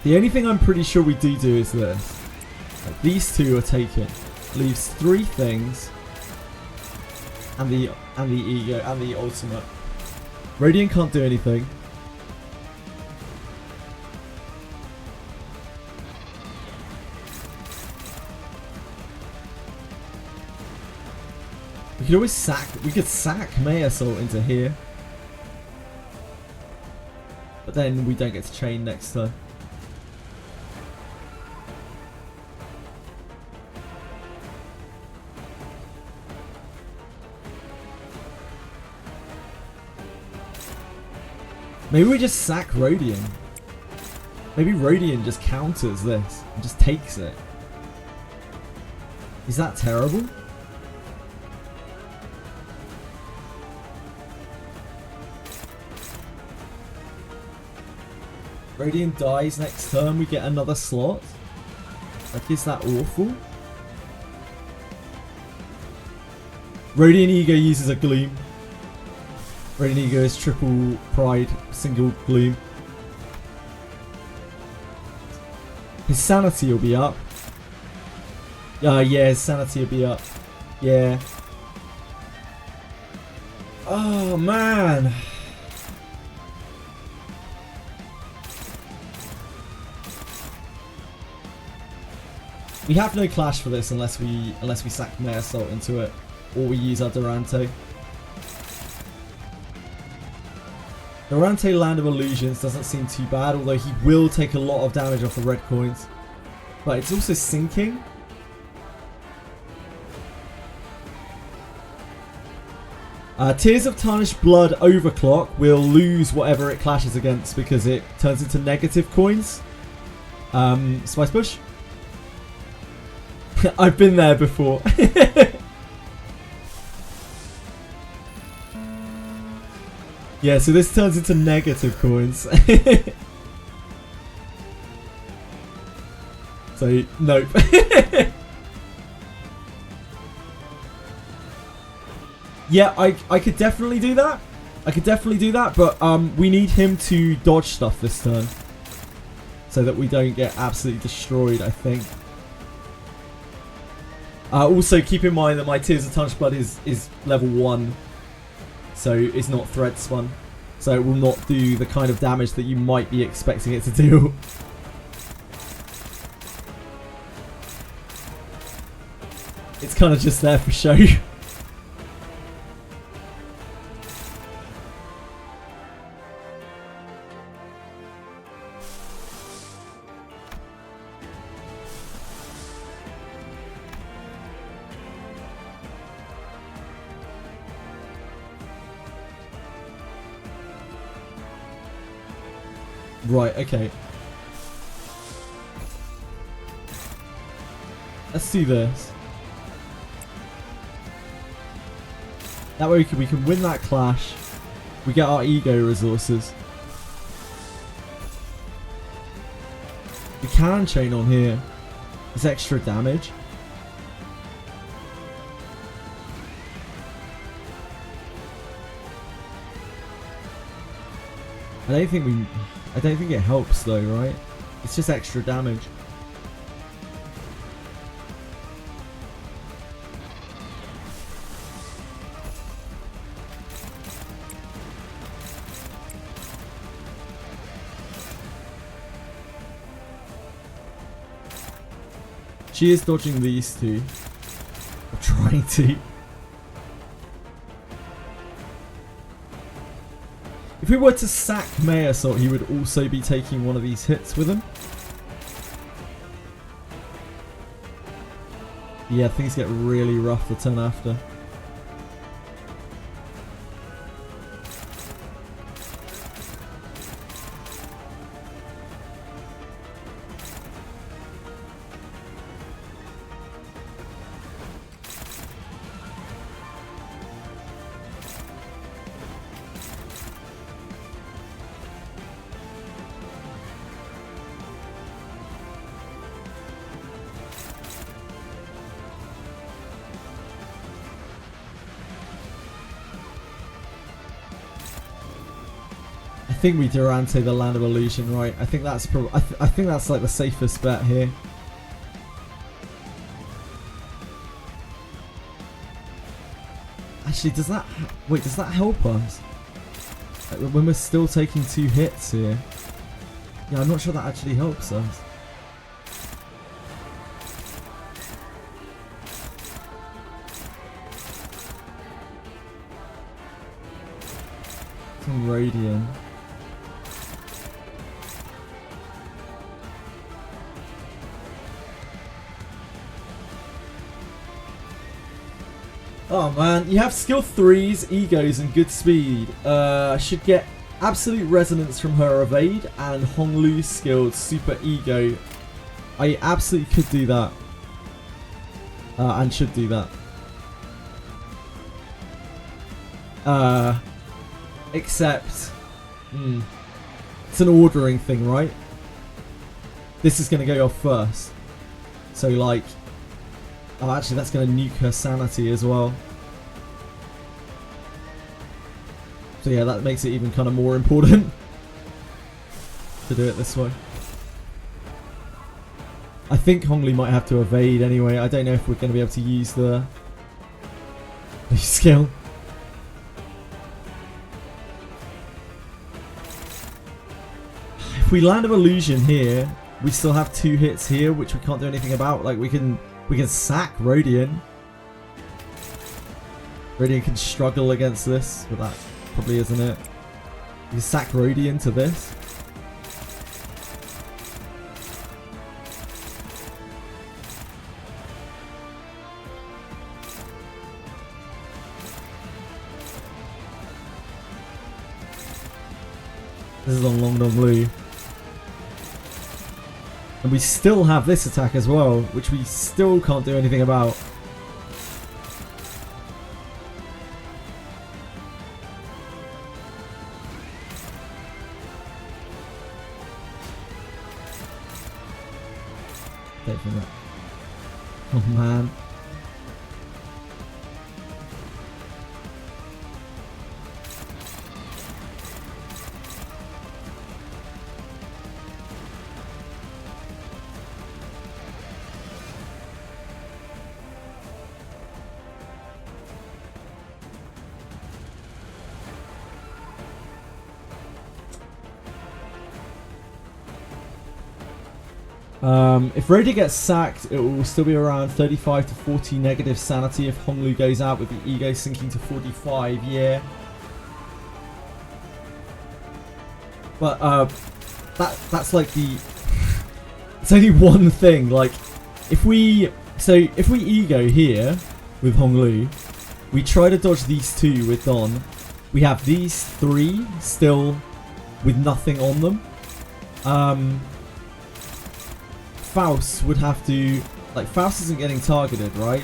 The only thing I'm pretty sure we do is this. Like, these two are taken. Leaves 3 things. And the ego and the ultimate. Radiant can't do anything. We could always sack May Assault into here. But then we don't get to chain next turn. Maybe we just sack Rodian. Maybe Rodian just counters this and just takes it. Is that terrible? Rodian dies next turn, we get another slot. Like, is that awful? Rodian Ego uses a Gloom. Radiant Ego is triple pride, single Gloom. His sanity will be up. Yeah, his sanity will be up. Yeah. Oh man. We have no clash for this unless we sack May Assault into it, or we use our Durante. Durante Land of Illusions doesn't seem too bad, although he will take a lot of damage off the red coins. But it's also sinking. Tears of Tarnished Blood Overclock will lose whatever it clashes against because it turns into negative coins. Spice Bush? I've been there before. Yeah, so this turns into negative coins. So, nope. Yeah, I could definitely do that. But we need him to dodge stuff this turn. So that we don't get absolutely destroyed, I think. Also, keep in mind that my Tears of Tarnished Blood is level 1. So it's not thread spun. So it will not do the kind of damage that you might be expecting it to do. It's kind of just there for show. Right, okay. Let's do this. That way we can win that clash. We get our ego resources. We can chain on here. It's extra damage. I don't think it helps though, right? It's just extra damage. She is dodging these two. Or trying to. If we were to sack May Assault, he would also be taking one of these hits with him. Yeah, things get really rough the turn after. I think we Durante the Land of Illusion, right? I think that's I think that's like the safest bet here. Actually, does that does that help us? Like, when we're still taking 2 hits here. Yeah, I'm not sure that actually helps us. Some Radiant. Oh man, you have skill 3s, egos, and good speed. Should get absolute resonance from her evade and Honglu's skilled super ego. I absolutely could do that. And should do that. Except, it's an ordering thing, right? This is going to go off first. So like, oh, actually, that's going to nuke her sanity as well. So yeah, that makes it even kind of more important to do it this way. I think Honglu might have to evade anyway. I don't know if we're going to be able to use the skill. If we land of Illusion here, we still have 2 hits here, which we can't do anything about. Like we can sack Rodian. Rodian can struggle against this, but that probably isn't it. We can sack Rodian to this. This is on Long Dong Lu. And we still have this attack as well, which we still can't do anything about. Take from that. Oh man. If Rodi gets sacked, it will still be around 35 to 40 negative sanity if Honglu goes out with the ego sinking to 45, yeah. But that's like the it's only one thing. Like if we ego here with Honglu, we try to dodge these 2 with Don. We have these 3 still with nothing on them. Faust would have to, like, Faust isn't getting targeted, right?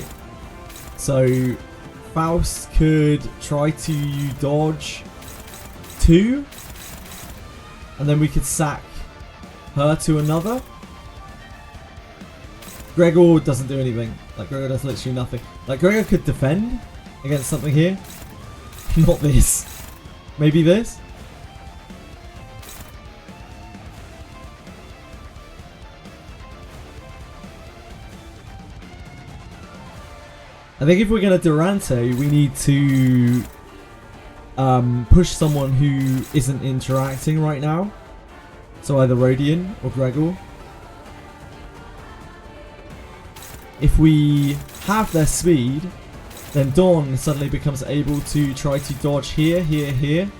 So Faust could try to dodge 2, and then we could sack her to another. Gregor doesn't do anything. Like, Gregor does literally nothing. Like, Gregor could defend against something here. Not this. Maybe this? I think if we're going to Durante, we need to push someone who isn't interacting right now. So either Rodian or Gregor. If we have their speed, then Dawn suddenly becomes able to try to dodge here, here, here.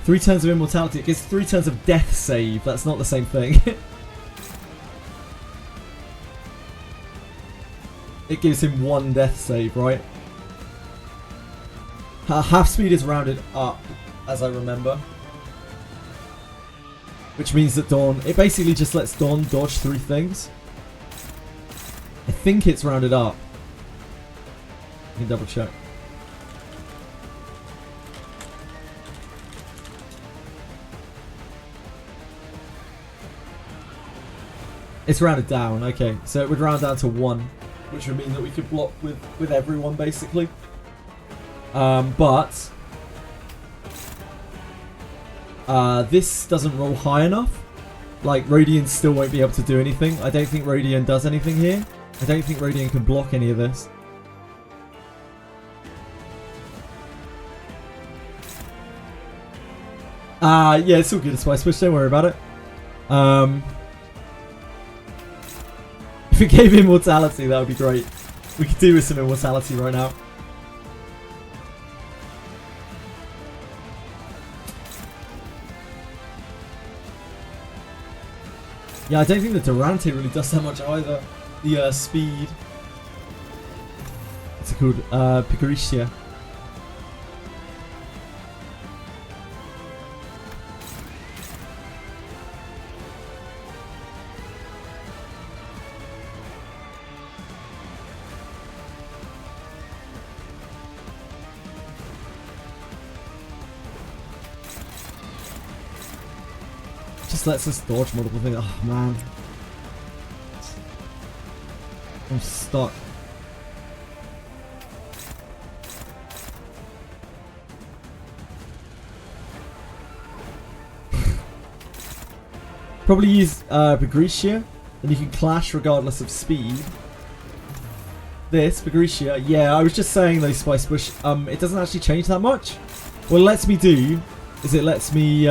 3 turns of immortality. It gets 3 turns of death save. That's not the same thing. It gives him 1 death save, right? Half speed is rounded up, as I remember. Which means that Dawn... It basically just lets Dawn dodge 3 things. I think it's rounded up. You can double check. It's rounded down, okay. So it would round down to 1. Which would mean that we could block with everyone, basically. But... this doesn't roll high enough. Like, Rodian still won't be able to do anything. I don't think Rodian does anything here. I don't think Rodian can block any of this. Yeah, it's all good. It's Spice Push, don't worry about it. If we gave immortality, that would be great. We could do with some immortality right now. Yeah, I don't think the Durante really does that much either. The speed. What's it called? Picaricia. Just lets us dodge multiple things. Oh man. I'm stuck. Probably use Bagricia, then you can clash regardless of speed. This, Bagricia, yeah, I was just saying though, Spice Bush, it doesn't actually change that much. What it lets me do is it lets me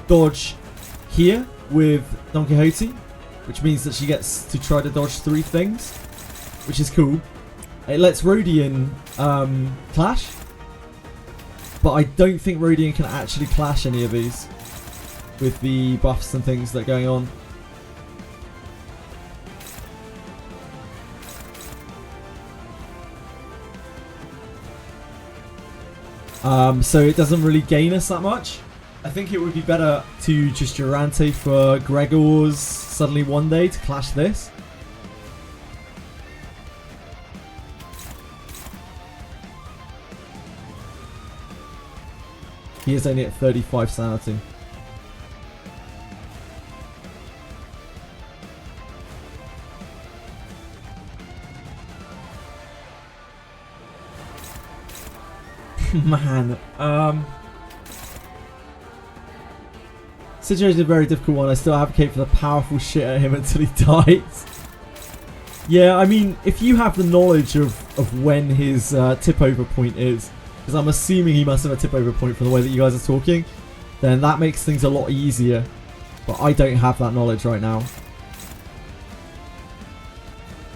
dodge here with Don Quixote, which means that she gets to try to dodge 3 things, which is cool. It lets Rodian clash, but I don't think Rodian can actually clash any of these with the buffs and things that are going on. So it doesn't really gain us that much. I think it would be better to just Durante for Gregor's suddenly one day to clash this. He is only at 35 sanity. Man, situation is a very difficult one. I still advocate for the powerful shit at him until he dies. Yeah, I mean, if you have the knowledge of when his tip over point is, because I'm assuming he must have a tip over point from the way that you guys are talking, then that makes things a lot easier. But I don't have that knowledge right now.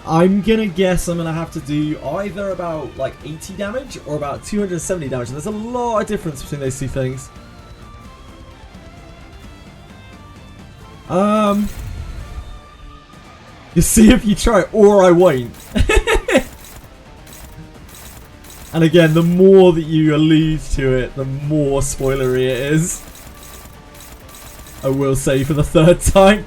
I'm gonna guess I'm gonna have to do either about like 80 damage or about 270 damage. And there's a lot of difference between those two things. You see if you try, or I won't. And again, the more that you allude to it, the more spoilery it is. I will say for the 3rd time.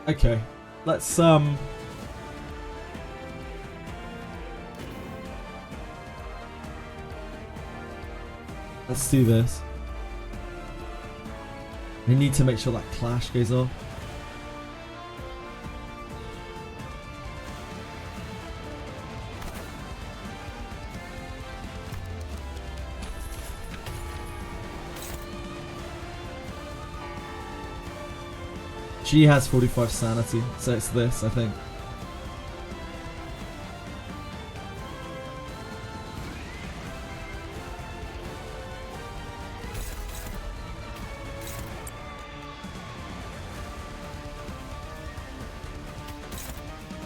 Okay, let's let's do this. We need to make sure that clash goes off. She has 45 sanity, so it's this, I think.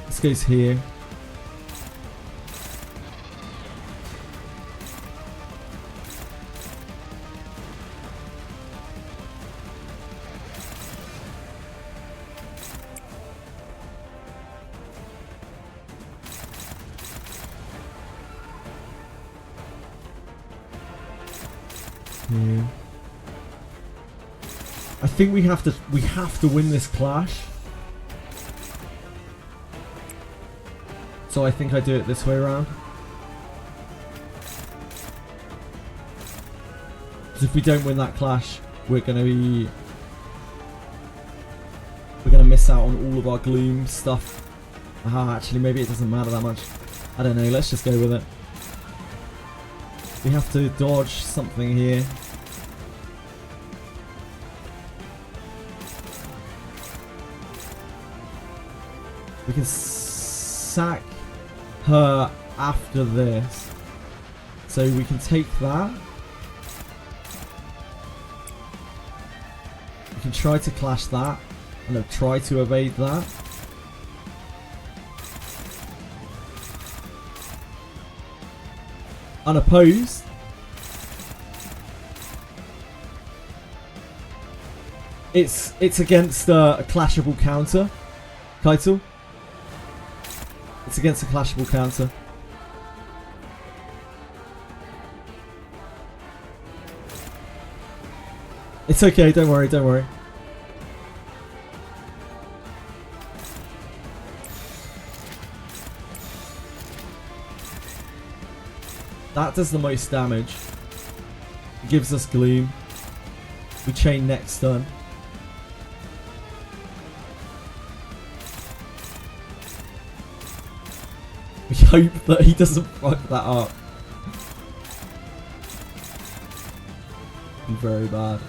This goes here. Yeah. I think we have to win this clash. So I think I do it this way around. Because if we don't win that clash, we're gonna miss out on all of our gloom stuff. Actually maybe it doesn't matter that much. I don't know, let's just go with it. We have to dodge something here. We can sack her after this. So we can take that. We can try to clash that. And try to evade that. Unopposed. It's against a clashable counter. Kaito. It's against a clashable counter. It's okay, don't worry, don't worry. That does the most damage. It gives us gloom. We chain next turn. We hope that he doesn't fuck that up. Be very bad.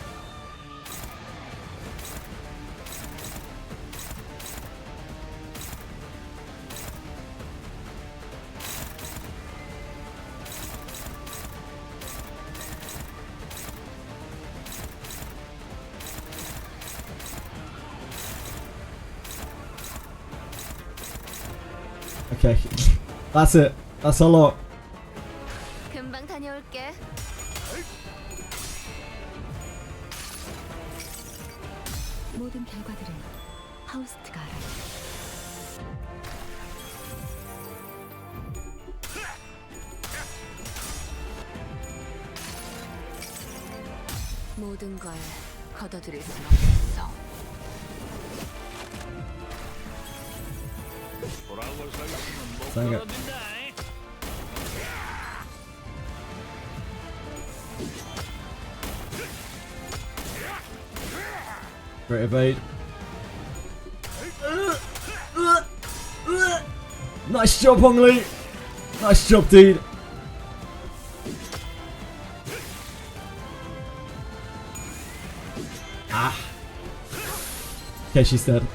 Okay, that's it. That's a lot. 금방 다녀올게. 모든 결과들은 하우스트가 알아요. 모든 걸 걷어들일 순 없어. Dang it. Great evade. Nice job, Hong Lee. Nice job, dude. Okay, she's dead.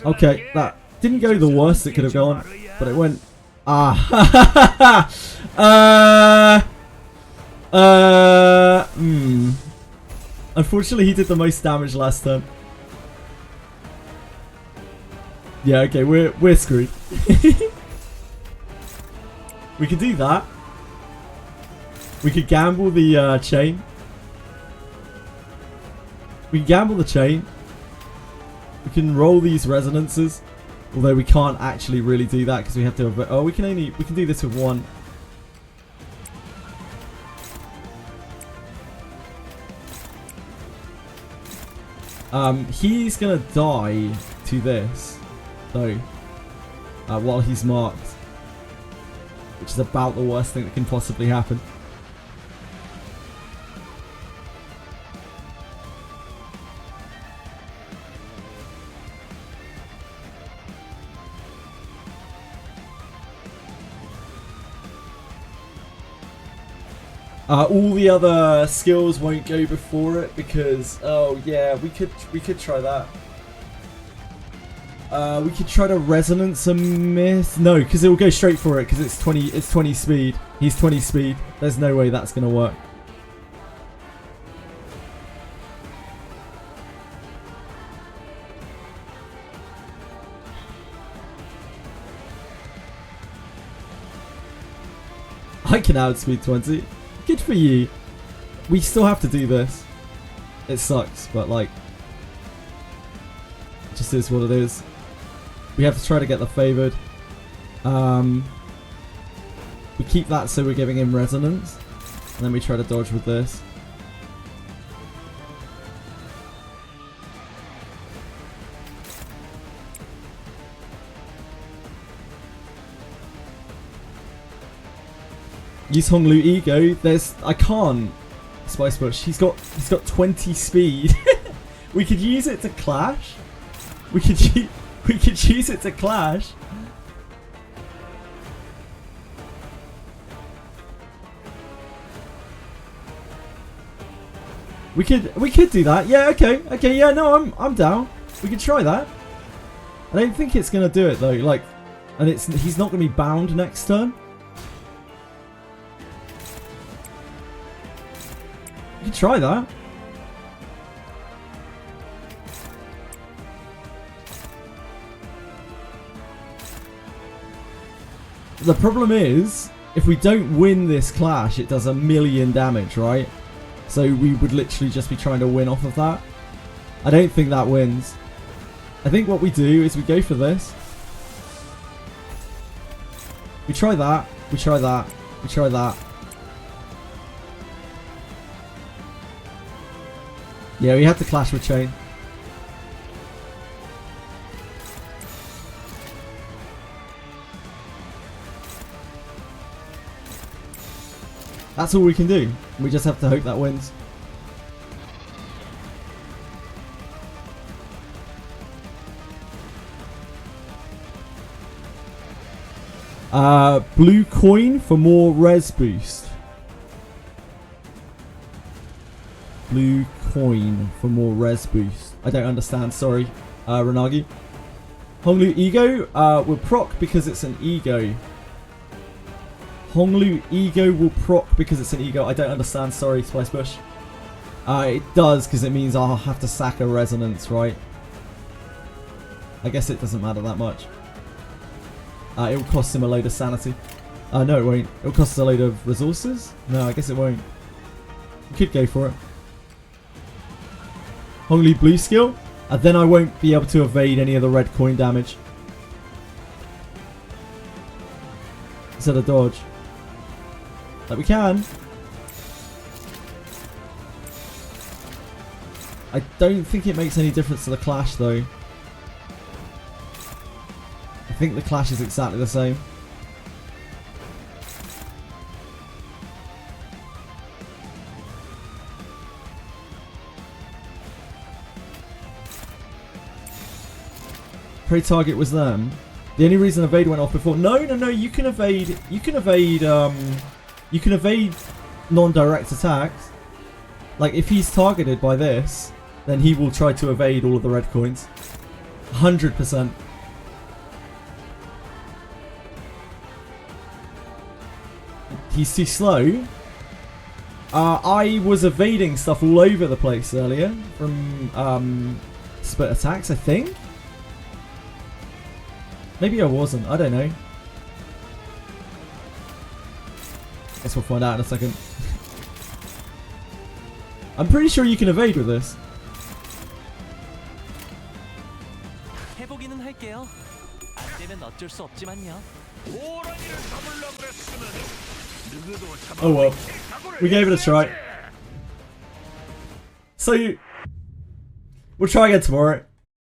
Okay, that didn't go the worst it could have gone, but it went. Unfortunately, he did the most damage last turn. Yeah, okay, we're screwed. We could do that. We could gamble the chain. We can gamble the chain. We can roll these resonances. Although we can't actually really do that because we have to... Oh, we can do this with one. He's gonna die to this, though, while he's marked, which is about the worst thing that can possibly happen. All the other skills won't go before it because, oh yeah, we could try that. We could try to resonance a miss. No, because it will go straight for it because it's 20 speed. He's 20 speed. There's no way that's gonna work. I can outspeed 20. Good for you. We still have to do this. It sucks, but like, it just is what it is. We have to try to get the favored. We keep that so we're giving him resonance, and then we try to dodge with this. Use Honglu Ego. I can't. Spice Bush. He's got 20 speed. We could use it to clash. We could use it to clash. We could do that. Yeah. Okay. Yeah. No. I'm down. We could try that. I don't think it's gonna do it though. Like, and he's not gonna be bound next turn. You can try that. The problem is, if we don't win this clash, it does 1,000,000 damage, right? So we would literally just be trying to win off of that. I don't think that wins. I think what we do is we go for this. We try that. We try that. We try that. Yeah, we have to clash with chain. That's all we can do. We just have to hope that wins. Blue coin for more res boost. Blue coin for more res boost. I don't understand, sorry, Renagi. Honglu Ego will proc because it's an ego. Honglu Ego will proc because it's an ego. I don't understand, sorry, Spice Bush. It does because it means I'll have to sack a resonance, right? I guess it doesn't matter that much. It will cost him a load of sanity. No, it won't. It will cost us a load of resources? No, I guess it won't. We could go for it. Honglu blue skill, and then I won't be able to evade any of the red coin damage. Instead of dodge. Like we can. I don't think it makes any difference to the clash though. I think the clash is exactly the same. Prey target was them. The only reason evade went off before. No, you can evade. You can evade non-direct attacks. Like if he's targeted by this, then he will try to evade all of the red coins. 100%. He's too slow. I was evading stuff all over the place earlier from split attacks, I think. Maybe I wasn't. I don't know. Guess we'll find out in a second. I'm pretty sure you can evade with this. 해볼게요. 안 되면 어쩔 수 없지만요. 호랑이를 잡으려고 그랬으면 누구도 잡아. Oh well, we gave it a try. So we'll try again tomorrow.